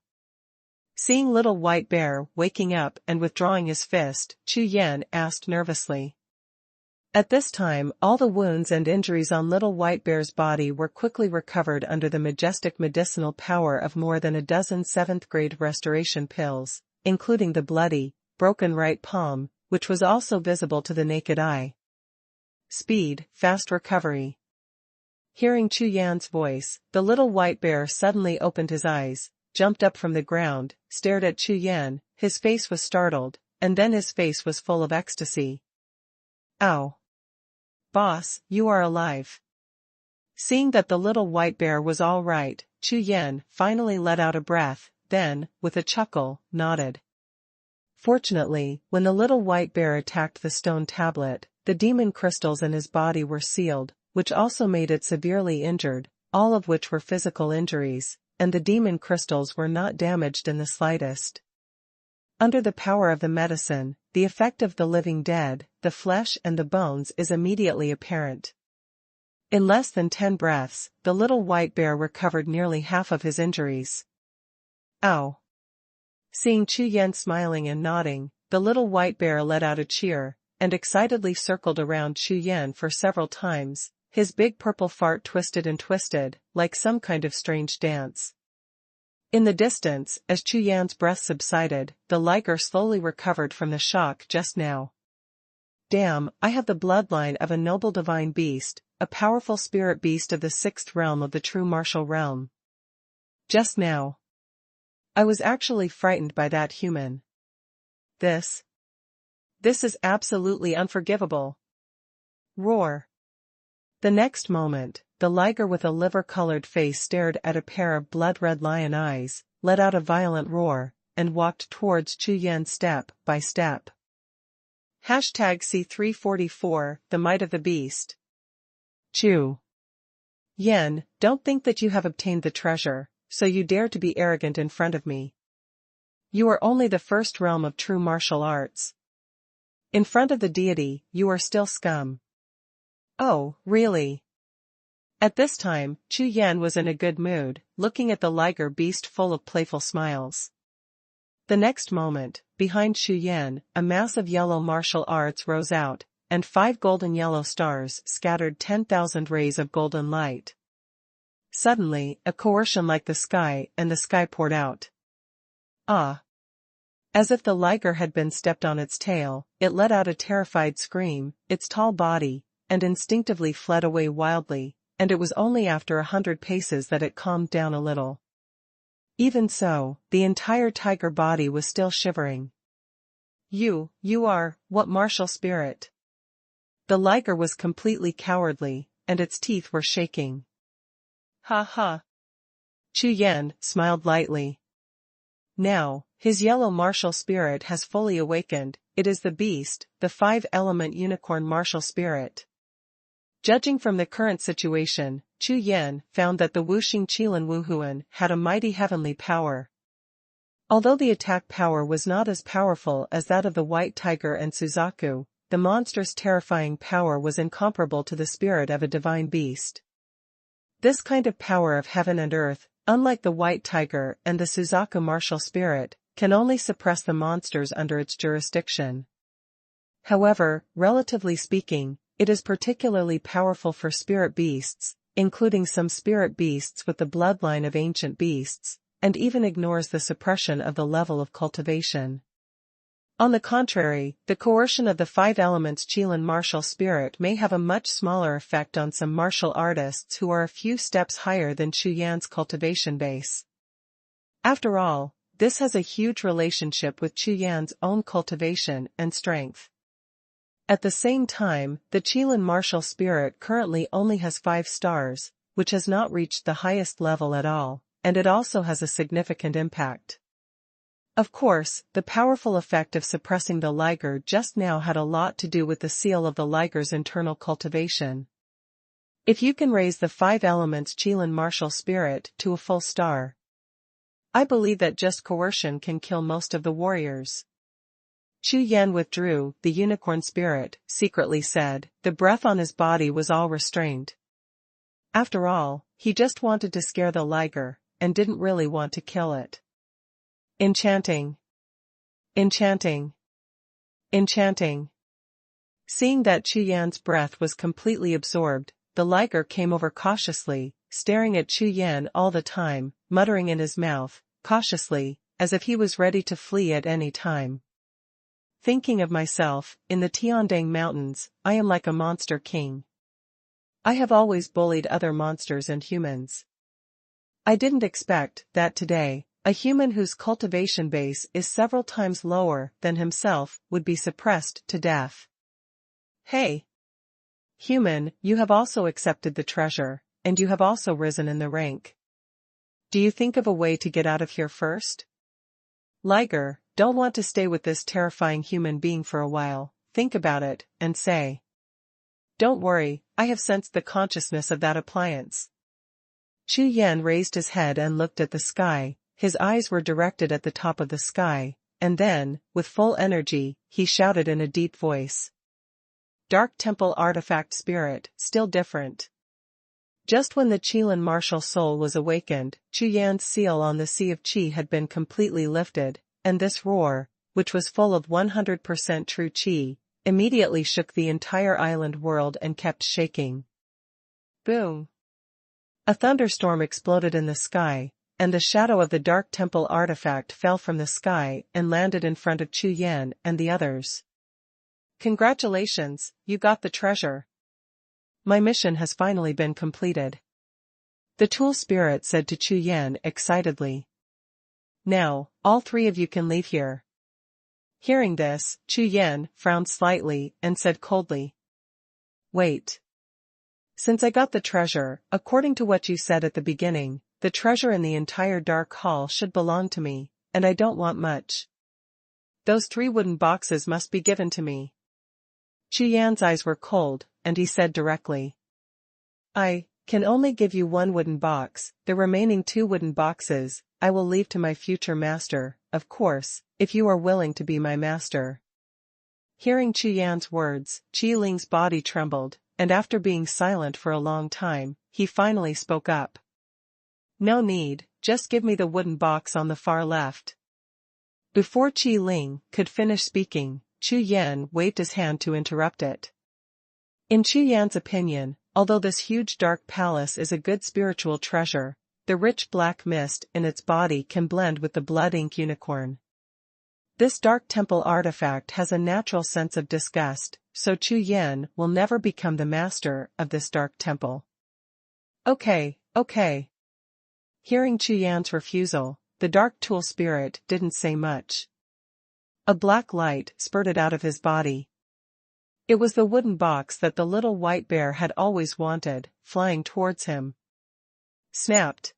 Seeing little white bear waking up and withdrawing his fist, Chu Yan asked nervously. At this time, all the wounds and injuries on little white bear's body were quickly recovered under the majestic medicinal power of more than a dozen 7th-grade restoration pills, including the bloody, broken right palm, which was also visible to the naked eye. Speed, fast recovery. Hearing Chu Yan's voice, the little white bear suddenly opened his eyes, jumped up from the ground, stared at Chu Yan, his face was startled, and then his face was full of ecstasy. Ow. Boss, you are alive. Seeing that the little white bear was all right, Chu Yan finally let out a breath, then, with a chuckle, nodded. Fortunately, when the little white bear attacked the stone tablet, the demon crystals in his body were sealed, which also made it severely injured, all of which were physical injuries, and the demon crystals were not damaged in the slightest. Under the power of the medicine, the effect of the living dead, the flesh and the bones is immediately apparent. In less than 10 breaths, the little white bear recovered nearly half of his injuries. Ow. Seeing Chu Yan smiling and nodding, the little white bear let out a cheer, and excitedly circled around Chu Yan for several times, his big purple fart twisted and twisted, like some kind of strange dance. In the distance, as Chu Yan's breath subsided, the liger slowly recovered from the shock just now. Damn, I have the bloodline of a noble divine beast, a powerful spirit beast of the 6th realm of the true martial realm. Just now. I was actually frightened by that human. This is absolutely unforgivable. Roar. The next moment, the liger with a liver-colored face stared at a pair of blood-red lion eyes, let out a violent roar, and walked towards Chu Yan step by step. #C344, the might of the beast. Chu Yan, don't think that you have obtained the treasure, so you dare to be arrogant in front of me. You are only the 1st realm of true martial arts. In front of the deity, you are still scum. Oh, really? At this time, Chu Yan was in a good mood, looking at the liger beast full of playful smiles. The next moment, behind Chu Yan, a mass of yellow martial arts rose out, and 5 golden yellow stars scattered 10,000 rays of golden light. Suddenly, a coercion like the sky poured out. Ah! As if the liger had been stepped on its tail, it let out a terrified scream, its tall body, and instinctively fled away wildly, and it was only after 100 paces that it calmed down a little. Even so, the entire tiger body was still shivering. You are, what martial spirit? The liger was completely cowardly, and its teeth were shaking. Ha ha! Chu Yan smiled lightly. Now, his yellow martial spirit has fully awakened, it is the beast, the 5-element unicorn martial spirit. Judging from the current situation, Chu Yan found that the Wuxing Qilan Wuhun had a mighty heavenly power. Although the attack power was not as powerful as that of the white tiger and Suzaku, the monster's terrifying power was incomparable to the spirit of a divine beast. This kind of power of heaven and earth, unlike the white tiger and the Suzaku martial spirit, can only suppress the monsters under its jurisdiction. However, relatively speaking, it is particularly powerful for spirit beasts, including some spirit beasts with the bloodline of ancient beasts, and even ignores the suppression of the level of cultivation. On the contrary, the coercion of the 5 elements Qilan martial spirit may have a much smaller effect on some martial artists who are a few steps higher than Chu Yan's cultivation base. After all, this has a huge relationship with Chu Yan's own cultivation and strength. At the same time, the Qilan martial spirit currently only has 5 stars, which has not reached the highest level at all, and it also has a significant impact. Of course, the powerful effect of suppressing the liger just now had a lot to do with the seal of the liger's internal cultivation. If you can raise the 5 elements Qilan martial spirit to a full star, I believe that just coercion can kill most of the warriors. Chu Yan withdrew the unicorn spirit, secretly said, the breath on his body was all restrained. After all, he just wanted to scare the liger, and didn't really want to kill it. Enchanting. Enchanting. Enchanting. Seeing that Chu Yan's breath was completely absorbed, the liger came over cautiously, staring at Chu Yan all the time, muttering in his mouth, cautiously, as if he was ready to flee at any time. Thinking of myself, in the Tiandang Mountains, I am like a monster king. I have always bullied other monsters and humans. I didn't expect that today, a human whose cultivation base is several times lower than himself would be suppressed to death. Hey! Human, you have also accepted the treasure, and you have also risen in the rank. Do you think of a way to get out of here first? Liger, don't want to stay with this terrifying human being for a while, think about it, and say. Don't worry, I have sensed the consciousness of that appliance. Chu Yan raised his head and looked at the sky, his eyes were directed at the top of the sky, and then, with full energy, he shouted in a deep voice. Dark Temple Artifact Spirit, still different. Just when the Qilan martial soul was awakened, Chu Yan's seal on the Sea of Qi had been completely lifted, and this roar, which was full of 100% true Qi, immediately shook the entire island world and kept shaking. Boom! A thunderstorm exploded in the sky, and the shadow of the Dark Temple artifact fell from the sky and landed in front of Chu Yan and the others. Congratulations, you got the treasure. My mission has finally been completed. The Tool Spirit said to Chu Yan excitedly. Now, all 3 of you can leave here. Hearing this, Chu Yan frowned slightly and said coldly. Wait. Since I got the treasure, according to what you said at the beginning, the treasure in the entire Dark Hall should belong to me, and I don't want much. Those 3 wooden boxes must be given to me. Chu Yan's eyes were cold, and he said directly. I can only give you 1 wooden box, the remaining 2 wooden boxes, I will leave to my future master, of course, if you are willing to be my master. Hearing Chu Yan's words, Qi Ling's body trembled, and after being silent for a long time, he finally spoke up. No need, just give me the wooden box on the far left. Before Qi Ling could finish speaking, Chu Yan waved his hand to interrupt it. In Chu Yan's opinion, although this huge dark palace is a good spiritual treasure, the rich black mist in its body can blend with the blood ink unicorn. This dark temple artifact has a natural sense of disgust, so Chu Yan will never become the master of this dark temple. Okay. Hearing Chu Yan's refusal, the dark tool spirit didn't say much. A black light spurted out of his body. It was the wooden box that the little white bear had always wanted, flying towards him. Snapped.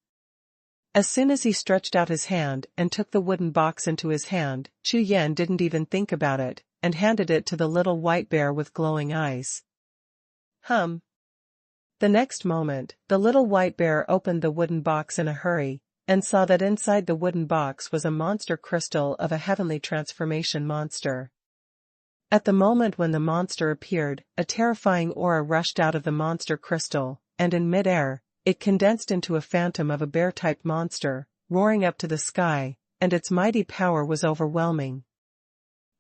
As soon as he stretched out his hand and took the wooden box into his hand, Chu Yan didn't even think about it, and handed it to the little white bear with glowing eyes. The next moment, the little white bear opened the wooden box in a hurry, and saw that inside the wooden box was a monster crystal of a heavenly transformation monster. At the moment when the monster appeared, a terrifying aura rushed out of the monster crystal, and in mid-air, it condensed into a phantom of a bear-type monster, roaring up to the sky, and its mighty power was overwhelming.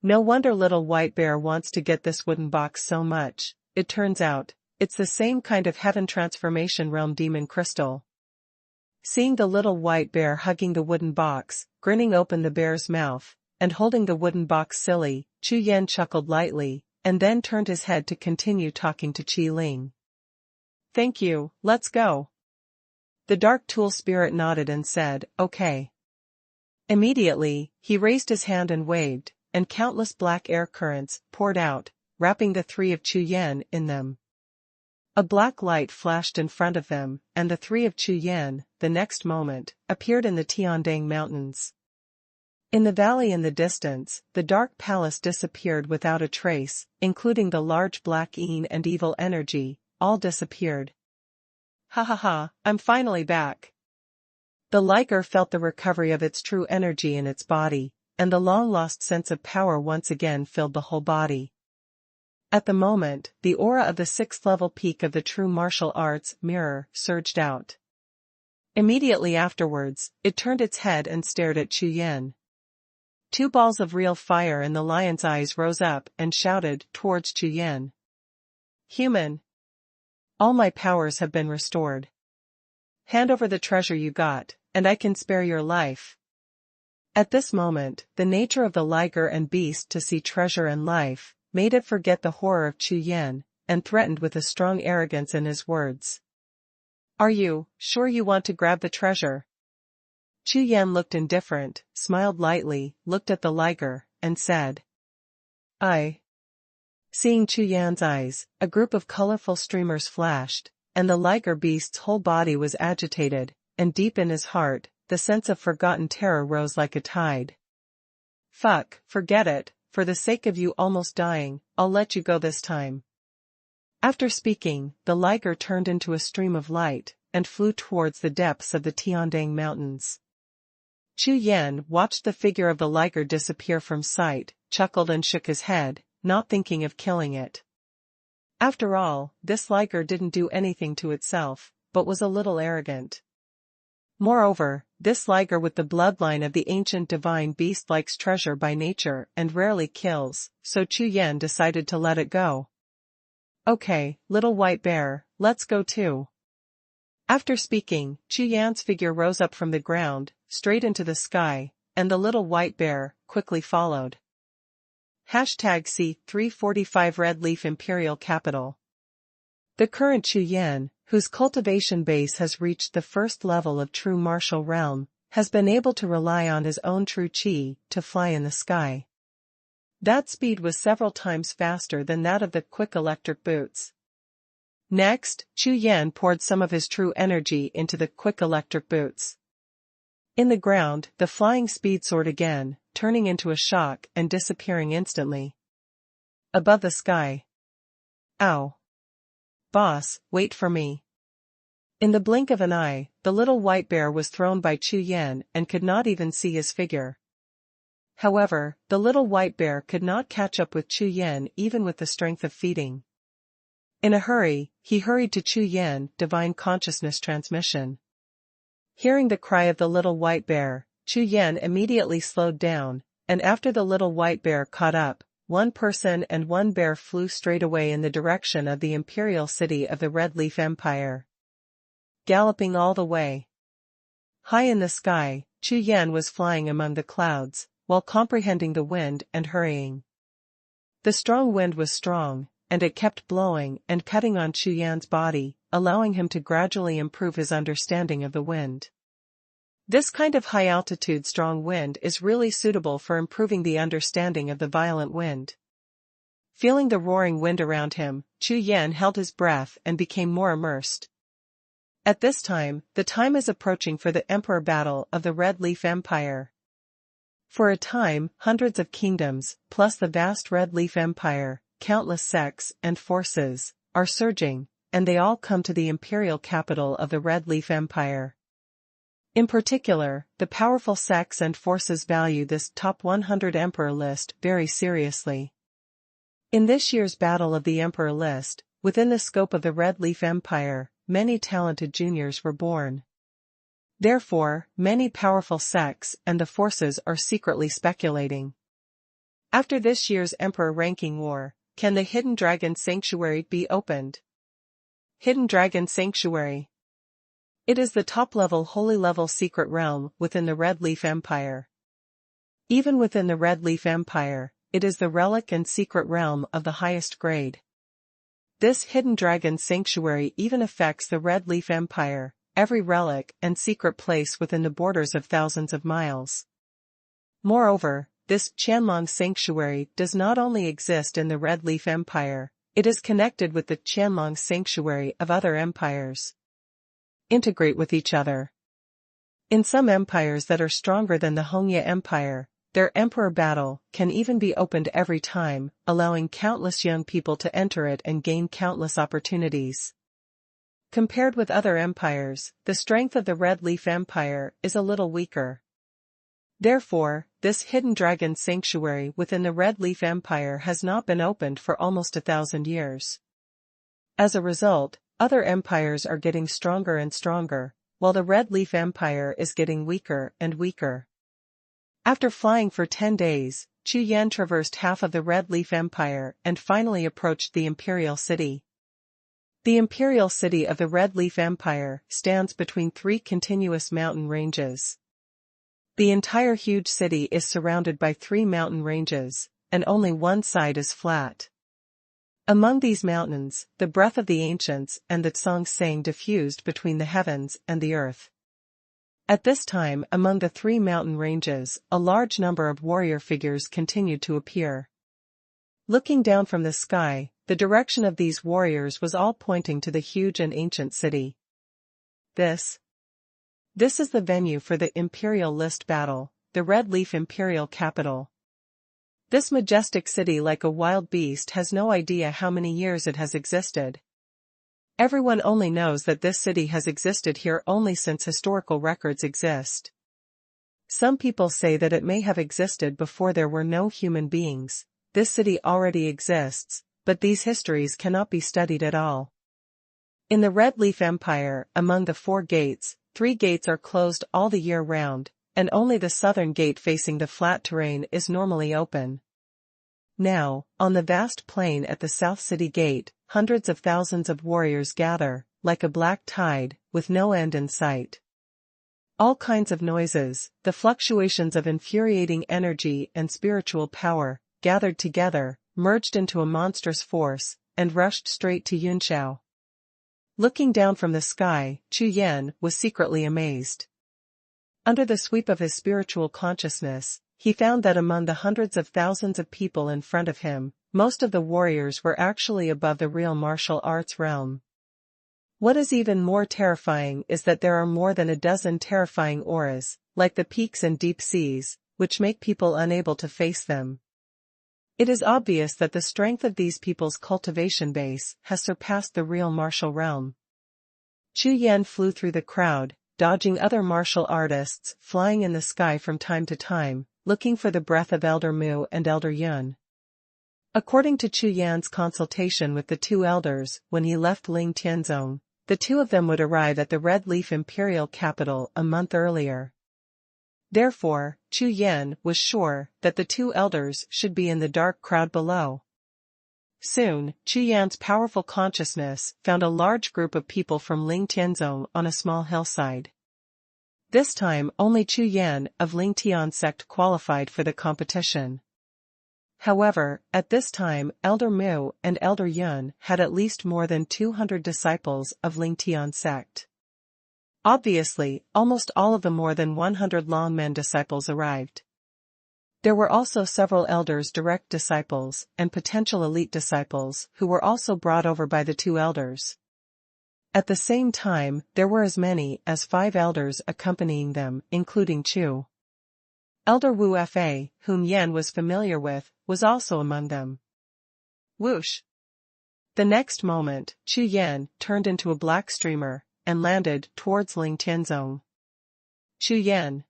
No wonder little white bear wants to get this wooden box so much. It turns out, it's the same kind of heaven transformation realm demon crystal. Seeing the little white bear hugging the wooden box, grinning open the bear's mouth, and holding the wooden box silly, Chu Yan chuckled lightly, and then turned his head to continue talking to Qi Ling. Thank you, let's go. The dark tool spirit nodded and said, okay. Immediately, he raised his hand and waved, and countless black air currents poured out, wrapping the three of Chu Yan in them. A black light flashed in front of them, and the three of Chu Yan, the next moment, appeared in the Tiandang Mountains. In the valley in the distance, the dark palace disappeared without a trace, including the large black Yin and evil energy, all disappeared. I'm finally back. The liger felt the recovery of its true energy in its body, and the long-lost sense of power once again filled the whole body. At the moment, the aura of the 6th-level peak of the true martial arts mirror surged out. Immediately afterwards, it turned its head and stared at Chu Yan. 2 balls of real fire in the lion's eyes rose up and shouted towards Chu Yan. Human! All my powers have been restored. Hand over the treasure you got, and I can spare your life. At this moment, the nature of the liger and beast to see treasure and life made it forget the horror of Chu Yan, and threatened with a strong arrogance in his words. Are you sure you want to grab the treasure? Chu Yan looked indifferent, smiled lightly, looked at the liger, and said, I. Seeing Chu Yan's eyes, a group of colorful streamers flashed, and the liger beast's whole body was agitated, and deep in his heart, the sense of forgotten terror rose like a tide. Forget it, for the sake of you almost dying, I'll let you go this time. After speaking, the liger turned into a stream of light, and flew towards the depths of the Tiandang Mountains. Chu Yan watched the figure of the liger disappear from sight, chuckled and shook his head, not thinking of killing it. After all, this liger didn't do anything to itself, but was a little arrogant. Moreover, this liger with the bloodline of the ancient divine beast likes treasure by nature and rarely kills, so Chu Yan decided to let it go. Okay, little white bear, let's go too. After speaking, Chu Yan's figure rose up from the ground, straight into the sky, and the little white bear quickly followed. #C345 Red Leaf Imperial Capital. The current Chu Yan, whose cultivation base has reached the 1st level of true martial realm, has been able to rely on his own true qi to fly in the sky. That speed was several times faster than that of the quick electric boots. Next, Chu Yan poured some of his true energy into the quick electric boots. In the ground, the flying speed soared again, turning into a shock and disappearing instantly. Above the sky. Ow! Boss, wait for me. In the blink of an eye, the little white bear was thrown by Chu Yan and could not even see his figure. However, the little white bear could not catch up with Chu Yan even with the strength of feeding. In a hurry, he hurried to Chu Yan, divine consciousness transmission. Hearing the cry of the little white bear, Chu Yan immediately slowed down, and after the little white bear caught up, one person and one bear flew straight away in the direction of the imperial city of the Red Leaf Empire. Galloping all the way. High in the sky, Chu Yan was flying among the clouds, while comprehending the wind and hurrying. The strong wind was strong, and it kept blowing and cutting on Chu Yan's body, allowing him to gradually improve his understanding of the wind. This kind of high-altitude strong wind is really suitable for improving the understanding of the violent wind. Feeling the roaring wind around him, Chu Yan held his breath and became more immersed. At this time, the time is approaching for the Emperor battle of the Red Leaf Empire. For a time, hundreds of kingdoms, plus the vast Red Leaf Empire, countless sects and forces, are surging, and they all come to the imperial capital of the Red Leaf Empire. In particular, the powerful sects and forces value this top 100 emperor list very seriously. In this year's Battle of the Emperor list, within the scope of the Red Leaf Empire, many talented juniors were born. Therefore, many powerful sects and the forces are secretly speculating. After this year's Emperor ranking war, can the Hidden Dragon Sanctuary be opened? Hidden Dragon Sanctuary. It is the top-level holy-level secret realm within the Red Leaf Empire. Even within the Red Leaf Empire, it is the relic and secret realm of the highest grade. This Hidden Dragon Sanctuary even affects the Red Leaf Empire, every relic and secret place within the borders of thousands of miles. Moreover, this Qianlong Sanctuary does not only exist in the Red Leaf Empire, it is connected with the Qianlong Sanctuary of other empires. Integrate with each other. In some empires that are stronger than the Hongye Empire, their emperor battle can even be opened every time, allowing countless young people to enter it and gain countless opportunities. Compared with other empires, the strength of the Red Leaf Empire is a little weaker. Therefore, this Hidden Dragon Sanctuary within the Red Leaf Empire has not been opened for almost 1,000 years. As a result, other empires are getting stronger and stronger, while the Red Leaf Empire is getting weaker and weaker. After flying for 10 days, Chu Yan traversed half of the Red Leaf Empire and finally approached the imperial city. The imperial city of the Red Leaf Empire stands between 3 continuous mountain ranges. The entire huge city is surrounded by 3 mountain ranges, and only one side is flat. Among these mountains, the breath of the ancients and the song sang diffused between the heavens and the earth. At this time, among the 3 mountain ranges, a large number of warrior figures continued to appear. Looking down from the sky, the direction of these warriors was all pointing to the huge and ancient city. This is the venue for the Imperial List battle, the Red Leaf Imperial capital. This majestic city, like a wild beast, has no idea how many years it has existed. Everyone only knows that this city has existed here only since historical records exist. Some people say that it may have existed before there were no human beings. This city already exists, but these histories cannot be studied at all. In the Red Leaf Empire, among the 4 gates, 3 gates are closed all the year round, and only the southern gate facing the flat terrain is normally open. Now, on the vast plain at the South City Gate, hundreds of thousands of warriors gather, like a black tide, with no end in sight. All kinds of noises, the fluctuations of infuriating energy and spiritual power, gathered together, merged into a monstrous force, and rushed straight to Jiuxiao. Looking down from the sky, Chu Yan was secretly amazed. Under the sweep of his spiritual consciousness, he found that among the hundreds of thousands of people in front of him, most of the warriors were actually above the real martial arts realm. What is even more terrifying is that there are more than a dozen terrifying auras, like the peaks and deep seas, which make people unable to face them. It is obvious that the strength of these people's cultivation base has surpassed the real martial realm. Chu Yan flew through the crowd, dodging other martial artists flying in the sky from time to time, looking for the breath of Elder Mu and Elder Yun. According to Chu Yan's consultation with the 2 elders when he left Ling Tianzong, the 2 of them would arrive at the Red Leaf Imperial capital a month earlier. Therefore, Chu Yan was sure that the two elders should be in the dark crowd below. Soon, Chu Yan's powerful consciousness found a large group of people from Ling Tianzong on a small hillside. This time only Chu Yan of Ling Tian sect qualified for the competition. However, at this time Elder Mu and Elder Yun had at least more than 200 disciples of Ling Tian sect. Obviously, almost all of the more than 100 Longmen disciples arrived. There were also several elders' direct disciples and potential elite disciples who were also brought over by the two elders. At the same time, there were as many as 5 elders accompanying them, including Chu. Elder Wu Fa, whom Yan was familiar with, was also among them. Whoosh! The next moment, Chu Yan turned into a black streamer and landed towards Ling Tianzong. Chu Yan.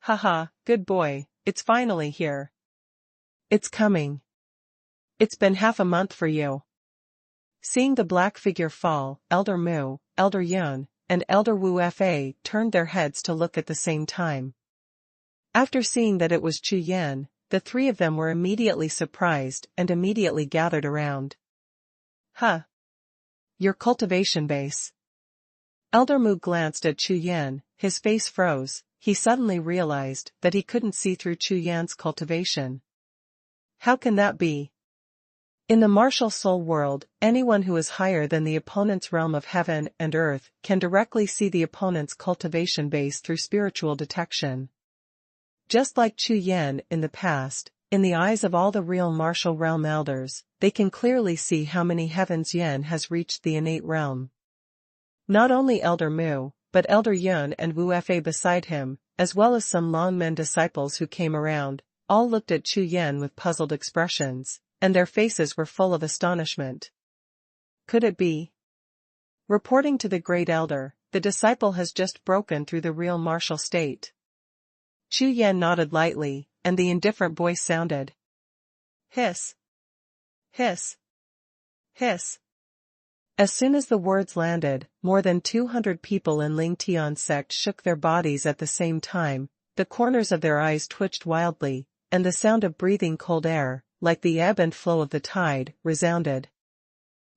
Haha, good boy, it's finally here. It's coming. It's been half a month for you. Seeing the black figure fall, Elder Mu, Elder Yun, and Elder Wu Fa turned their heads to look at the same time. After seeing that it was Chu Yan, the three of them were immediately surprised and immediately gathered around. Huh. Your cultivation base. Elder Mu glanced at Chu Yan, his face froze, he suddenly realized that he couldn't see through Chu Yan's cultivation. How can that be? In the martial soul world, anyone who is higher than the opponent's realm of heaven and earth can directly see the opponent's cultivation base through spiritual detection. Just like Chu Yan in the past, in the eyes of all the real martial realm elders, they can clearly see how many heavens Yan has reached the innate realm. Not only Elder Mu, but Elder Yun and Wu Fa beside him, as well as some Longmen disciples who came around, all looked at Chu Yan with puzzled expressions, and their faces were full of astonishment. Could it be? Reporting to the great elder, the disciple has just broken through the real martial state. Chu Yan nodded lightly, and the indifferent voice sounded. Hiss. Hiss. Hiss. As soon as the words landed, more than 200 people in Ling Tian sect shook their bodies at the same time, the corners of their eyes twitched wildly, and the sound of breathing cold air, like the ebb and flow of the tide, resounded.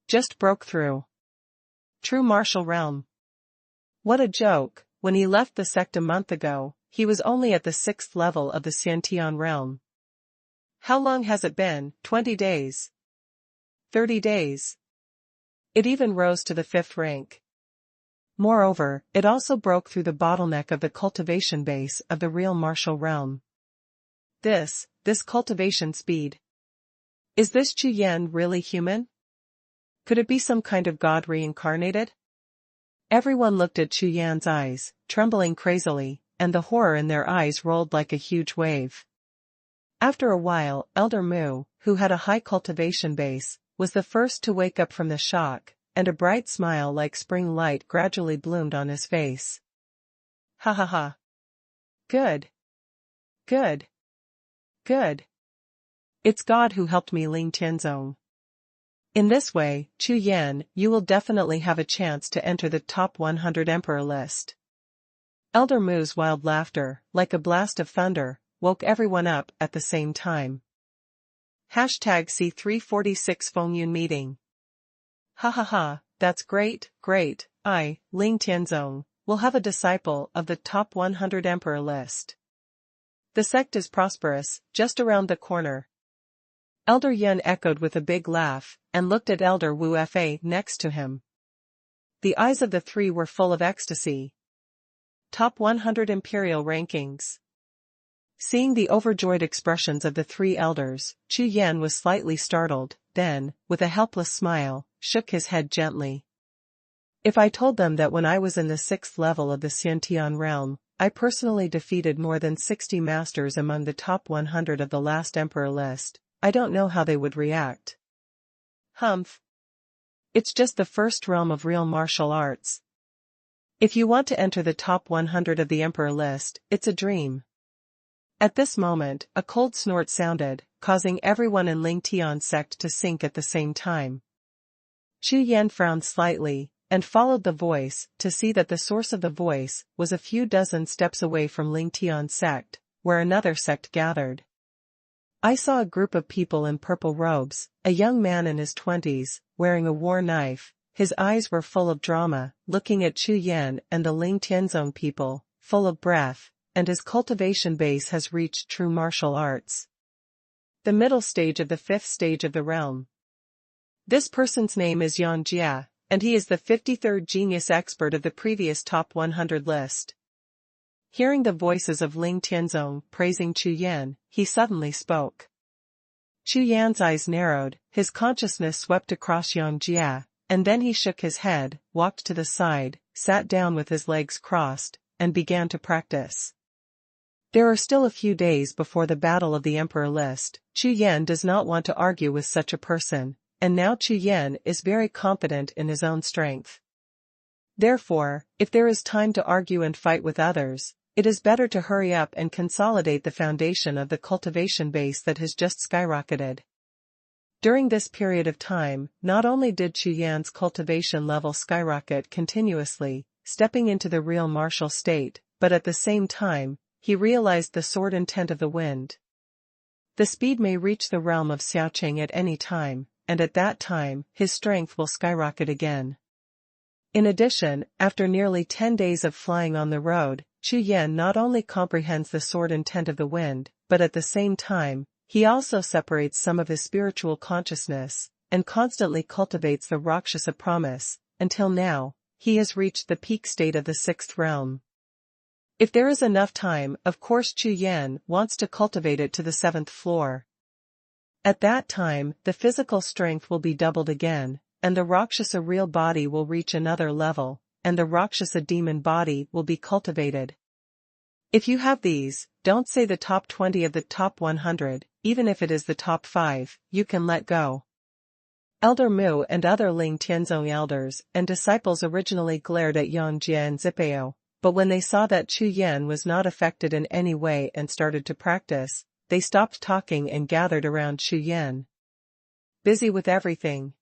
Just broke through. True martial realm. What a joke, when he left the sect a month ago, he was only at the 6th level of the Xiantian realm. How long has it been? 20 days. 30 days. It even rose to the 5th rank. Moreover, it also broke through the bottleneck of the cultivation base of the real martial realm. This cultivation speed. Is this Chu Yan really human? Could it be some kind of god reincarnated? Everyone looked at Chu Yan's eyes, trembling crazily, and the horror in their eyes rolled like a huge wave. After a while, Elder Mu, who had a high cultivation base, was the first to wake up from the shock, and a bright smile like spring light gradually bloomed on his face. Ha ha ha. Good. Good. Good. It's God who helped me, Ling Tianzong. In this way, Chu Yan, you will definitely have a chance to enter the top 100 emperor list. Elder Mu's wild laughter, like a blast of thunder, woke everyone up at the same time. #C346 Fengyun meeting. Ha ha ha, that's great, great, I, Ling Tianzong, will have a disciple of the top 100 emperor list. The sect is prosperous, just around the corner. Elder Yun echoed with a big laugh, and looked at Elder Wu Fa next to him. The eyes of the three were full of ecstasy. Top 100 Imperial rankings. Seeing the overjoyed expressions of the three elders, Chu Yan was slightly startled, then, with a helpless smile, shook his head gently. If I told them that when I was in the 6th level of the Xiantian realm, I personally defeated more than 60 masters among the top 100 of the last emperor list, I don't know how they would react. Humph. It's just the first realm of real martial arts. If you want to enter the top 100 of the emperor list, it's a dream. At this moment, a cold snort sounded, causing everyone in Ling Tian sect to sink at the same time. Chu Yan frowned slightly, and followed the voice to see that the source of the voice was a few dozen steps away from Ling Tian's sect, where another sect gathered. I saw a group of people in purple robes, a young man in his 20s, wearing a war knife. His eyes were full of drama, looking at Chu Yan and the Ling Tianzong people, full of breath, and his cultivation base has reached true martial arts. The middle stage of the 5th stage of the realm. This person's name is Yan Jia, and he is the 53rd genius expert of the previous top 100 list. Hearing the voices of Ling Tianzong praising Chu Yan, he suddenly spoke. Chu Yan's eyes narrowed, his consciousness swept across Yan Jia, and then he shook his head, walked to the side, sat down with his legs crossed, and began to practice. There are still a few days before the Battle of the Emperor list. Chu Yan does not want to argue with such a person, and now Chu Yan is very confident in his own strength. Therefore, if there is time to argue and fight with others, it is better to hurry up and consolidate the foundation of the cultivation base that has just skyrocketed. During this period of time, not only did Chu Yan's cultivation level skyrocket continuously, stepping into the real martial state, but at the same time, he realized the sword intent of the wind. The speed may reach the realm of Xiaoqing at any time, and at that time, his strength will skyrocket again. In addition, after nearly 10 days of flying on the road, Chu Yan not only comprehends the sword intent of the wind, but at the same time, he also separates some of his spiritual consciousness, and constantly cultivates the Rakshasa promise. Until now, he has reached the peak state of the 6th realm. If there is enough time, of course Chu Yan wants to cultivate it to the 7th floor. At that time, the physical strength will be doubled again, and the Rakshasa real body will reach another level, and the Rakshasa demon body will be cultivated. If you have these, don't say the top 20 of the top 100, even if it is the top 5, you can let go. Elder Mu and other Ling Tianzong elders and disciples originally glared at Yan Jia and Zipeo, but when they saw that Chu Yan was not affected in any way and started to practice, they stopped talking and gathered around Chu Yan. Busy with everything.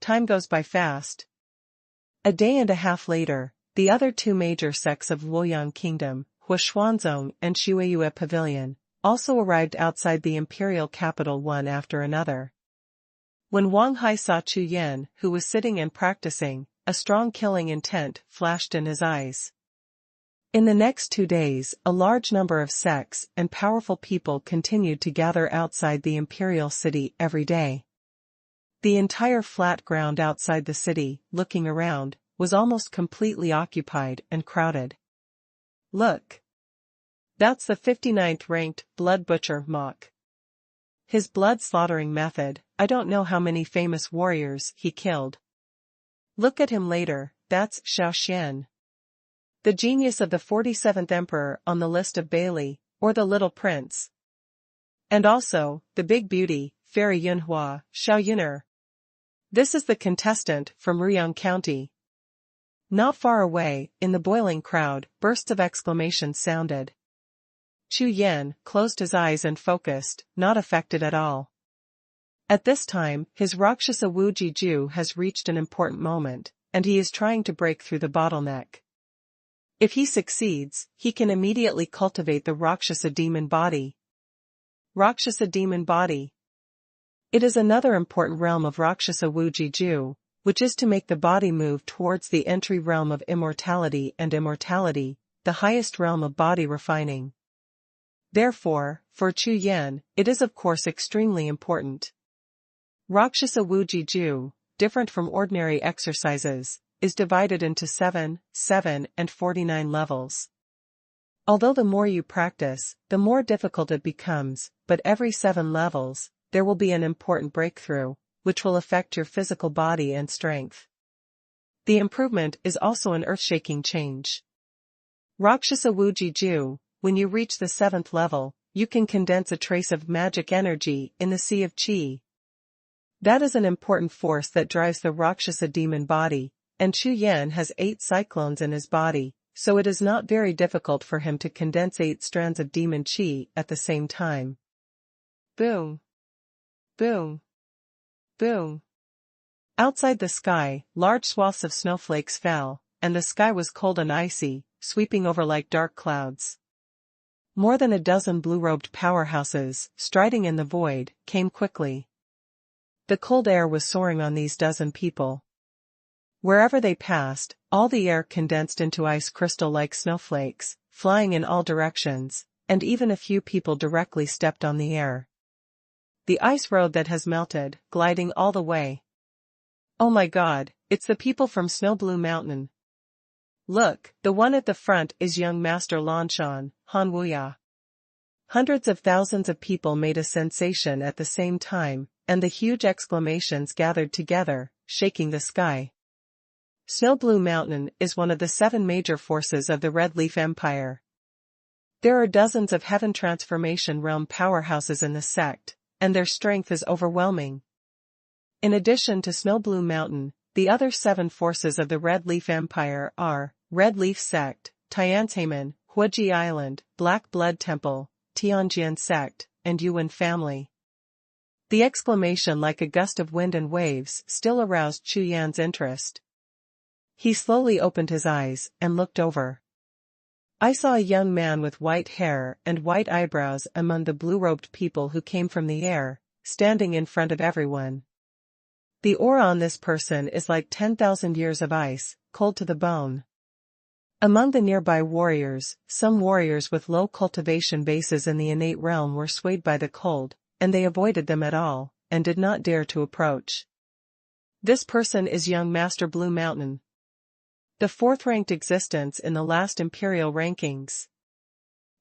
Time goes by fast. A day and a half later, the other 2 major sects of Luoyang Kingdom, Huashuanzong and Shuiyue Pavilion, also arrived outside the imperial capital one after another. When Wang Hai saw Chu Yan, who was sitting and practicing, a strong killing intent flashed in his eyes. In the next 2 days, a large number of sects and powerful people continued to gather outside the imperial city every day. The entire flat ground outside the city, looking around, was almost completely occupied and crowded. Look! That's the 59th ranked blood butcher Mok. His blood-slaughtering method, I don't know how many famous warriors he killed. Look at him later, that's Xiao Xian. The genius of the 47th emperor on the list of Bailey, or the little prince. And also, the big beauty, Fairy Yunhua, Xiao Yuner. This is the contestant from Ruyang County. Not far away, in the boiling crowd, bursts of exclamations sounded. Chu Yan closed his eyes and focused, not affected at all. At this time, his Rakshasa Wu Jiju has reached an important moment, and he is trying to break through the bottleneck. If he succeeds, he can immediately cultivate the Rakshasa demon body. Rakshasa demon body. It is another important realm of Rakshasa Wu Jiju, which is to make the body move towards the entry realm of immortality and immortality, the highest realm of body refining. Therefore, for Chu Yan, it is of course extremely important. Rakshasa Wu Jiju, different from ordinary exercises, is divided into 7, 7, and 49 levels. Although the more you practice, the more difficult it becomes, but every 7 levels, there will be an important breakthrough, which will affect your physical body and strength. The improvement is also an earth-shaking change. Rakshasa Wu Jiju, when you reach the 7th level, you can condense a trace of magic energy in the sea of Qi. That is an important force that drives the Rakshasa demon body, and Chu Yan has 8 cyclones in his body, so it is not very difficult for him to condense 8 strands of demon Qi at the same time. Boom! Boom! Boom! Outside the sky, large swaths of snowflakes fell, and the sky was cold and icy, sweeping over like dark clouds. More than a dozen blue-robed powerhouses, striding in the void, came quickly. The cold air was soaring on these dozen people. Wherever they passed, all the air condensed into ice crystal-like snowflakes, flying in all directions, and even a few people directly stepped on the air. The ice road that has melted, gliding all the way. Oh my God, it's the people from Snow Blue Mountain. Look, the one at the front is young Master Lanshan, Han Wuya. Hundreds of thousands of people made a sensation at the same time, and the huge exclamations gathered together, shaking the sky. Snow Blue Mountain is one of the 7 major forces of the Red Leaf Empire. There are dozens of Heaven Transformation Realm powerhouses in the sect, and their strength is overwhelming. In addition to Snow Blue Mountain, the other 7 forces of the Red Leaf Empire are Red Leaf Sect, Tianzhemen, Huoji Island, Black Blood Temple, Tianjian Sect, and Yuan family. The exclamation like a gust of wind and waves still aroused Chu Yan's interest. He slowly opened his eyes and looked over. I saw a young man with white hair and white eyebrows among the blue-robed people who came from the air, standing in front of everyone. The aura on this person is like 10,000 years of ice, cold to the bone. Among the nearby warriors, some warriors with low cultivation bases in the innate realm were swayed by the cold, and they avoided them at all, and did not dare to approach. This person is young Master Blue Mountain. The 4th-ranked existence in the last imperial rankings.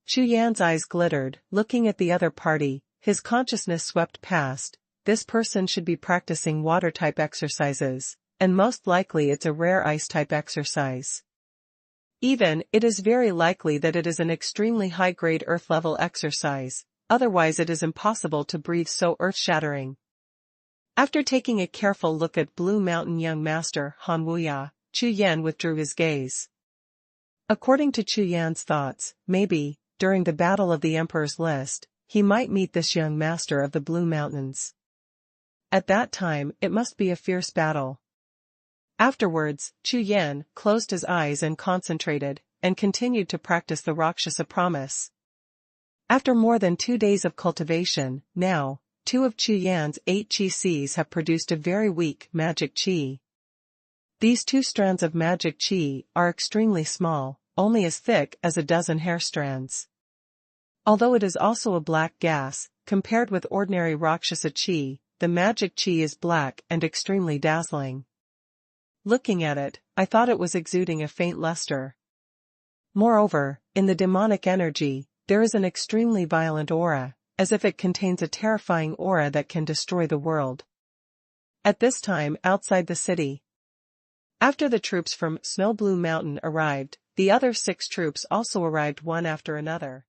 Chu Yan's eyes glittered, looking at the other party, his consciousness swept past. This person should be practicing water-type exercises, and most likely it's a rare ice-type exercise. Even, it is very likely that it is an extremely high-grade earth-level exercise, otherwise it is impossible to breathe so earth-shattering. After taking a careful look at Blue Mountain young master Han Wuya, Chu Yan withdrew his gaze. According to Chu Yan's thoughts, maybe, during the Battle of the Emperor's List, he might meet this young master of the Blue Mountains. At that time, it must be a fierce battle. Afterwards, Chu Yan closed his eyes and concentrated, and continued to practice the Rakshasa promise. After more than 2 days of cultivation, now, 2 of Chu Yan's 8 Qi Cs have produced a very weak magic Qi. These 2 strands of magic Qi are extremely small, only as thick as a dozen hair strands. Although it is also a black gas, compared with ordinary Rakshasa Qi, the magic Qi is black and extremely dazzling. Looking at it, I thought it was exuding a faint luster. Moreover, in the demonic energy, there is an extremely violent aura, as if it contains a terrifying aura that can destroy the world. At this time outside the city. After the troops from Snow Blue Mountain arrived, the other 6 troops also arrived one after another.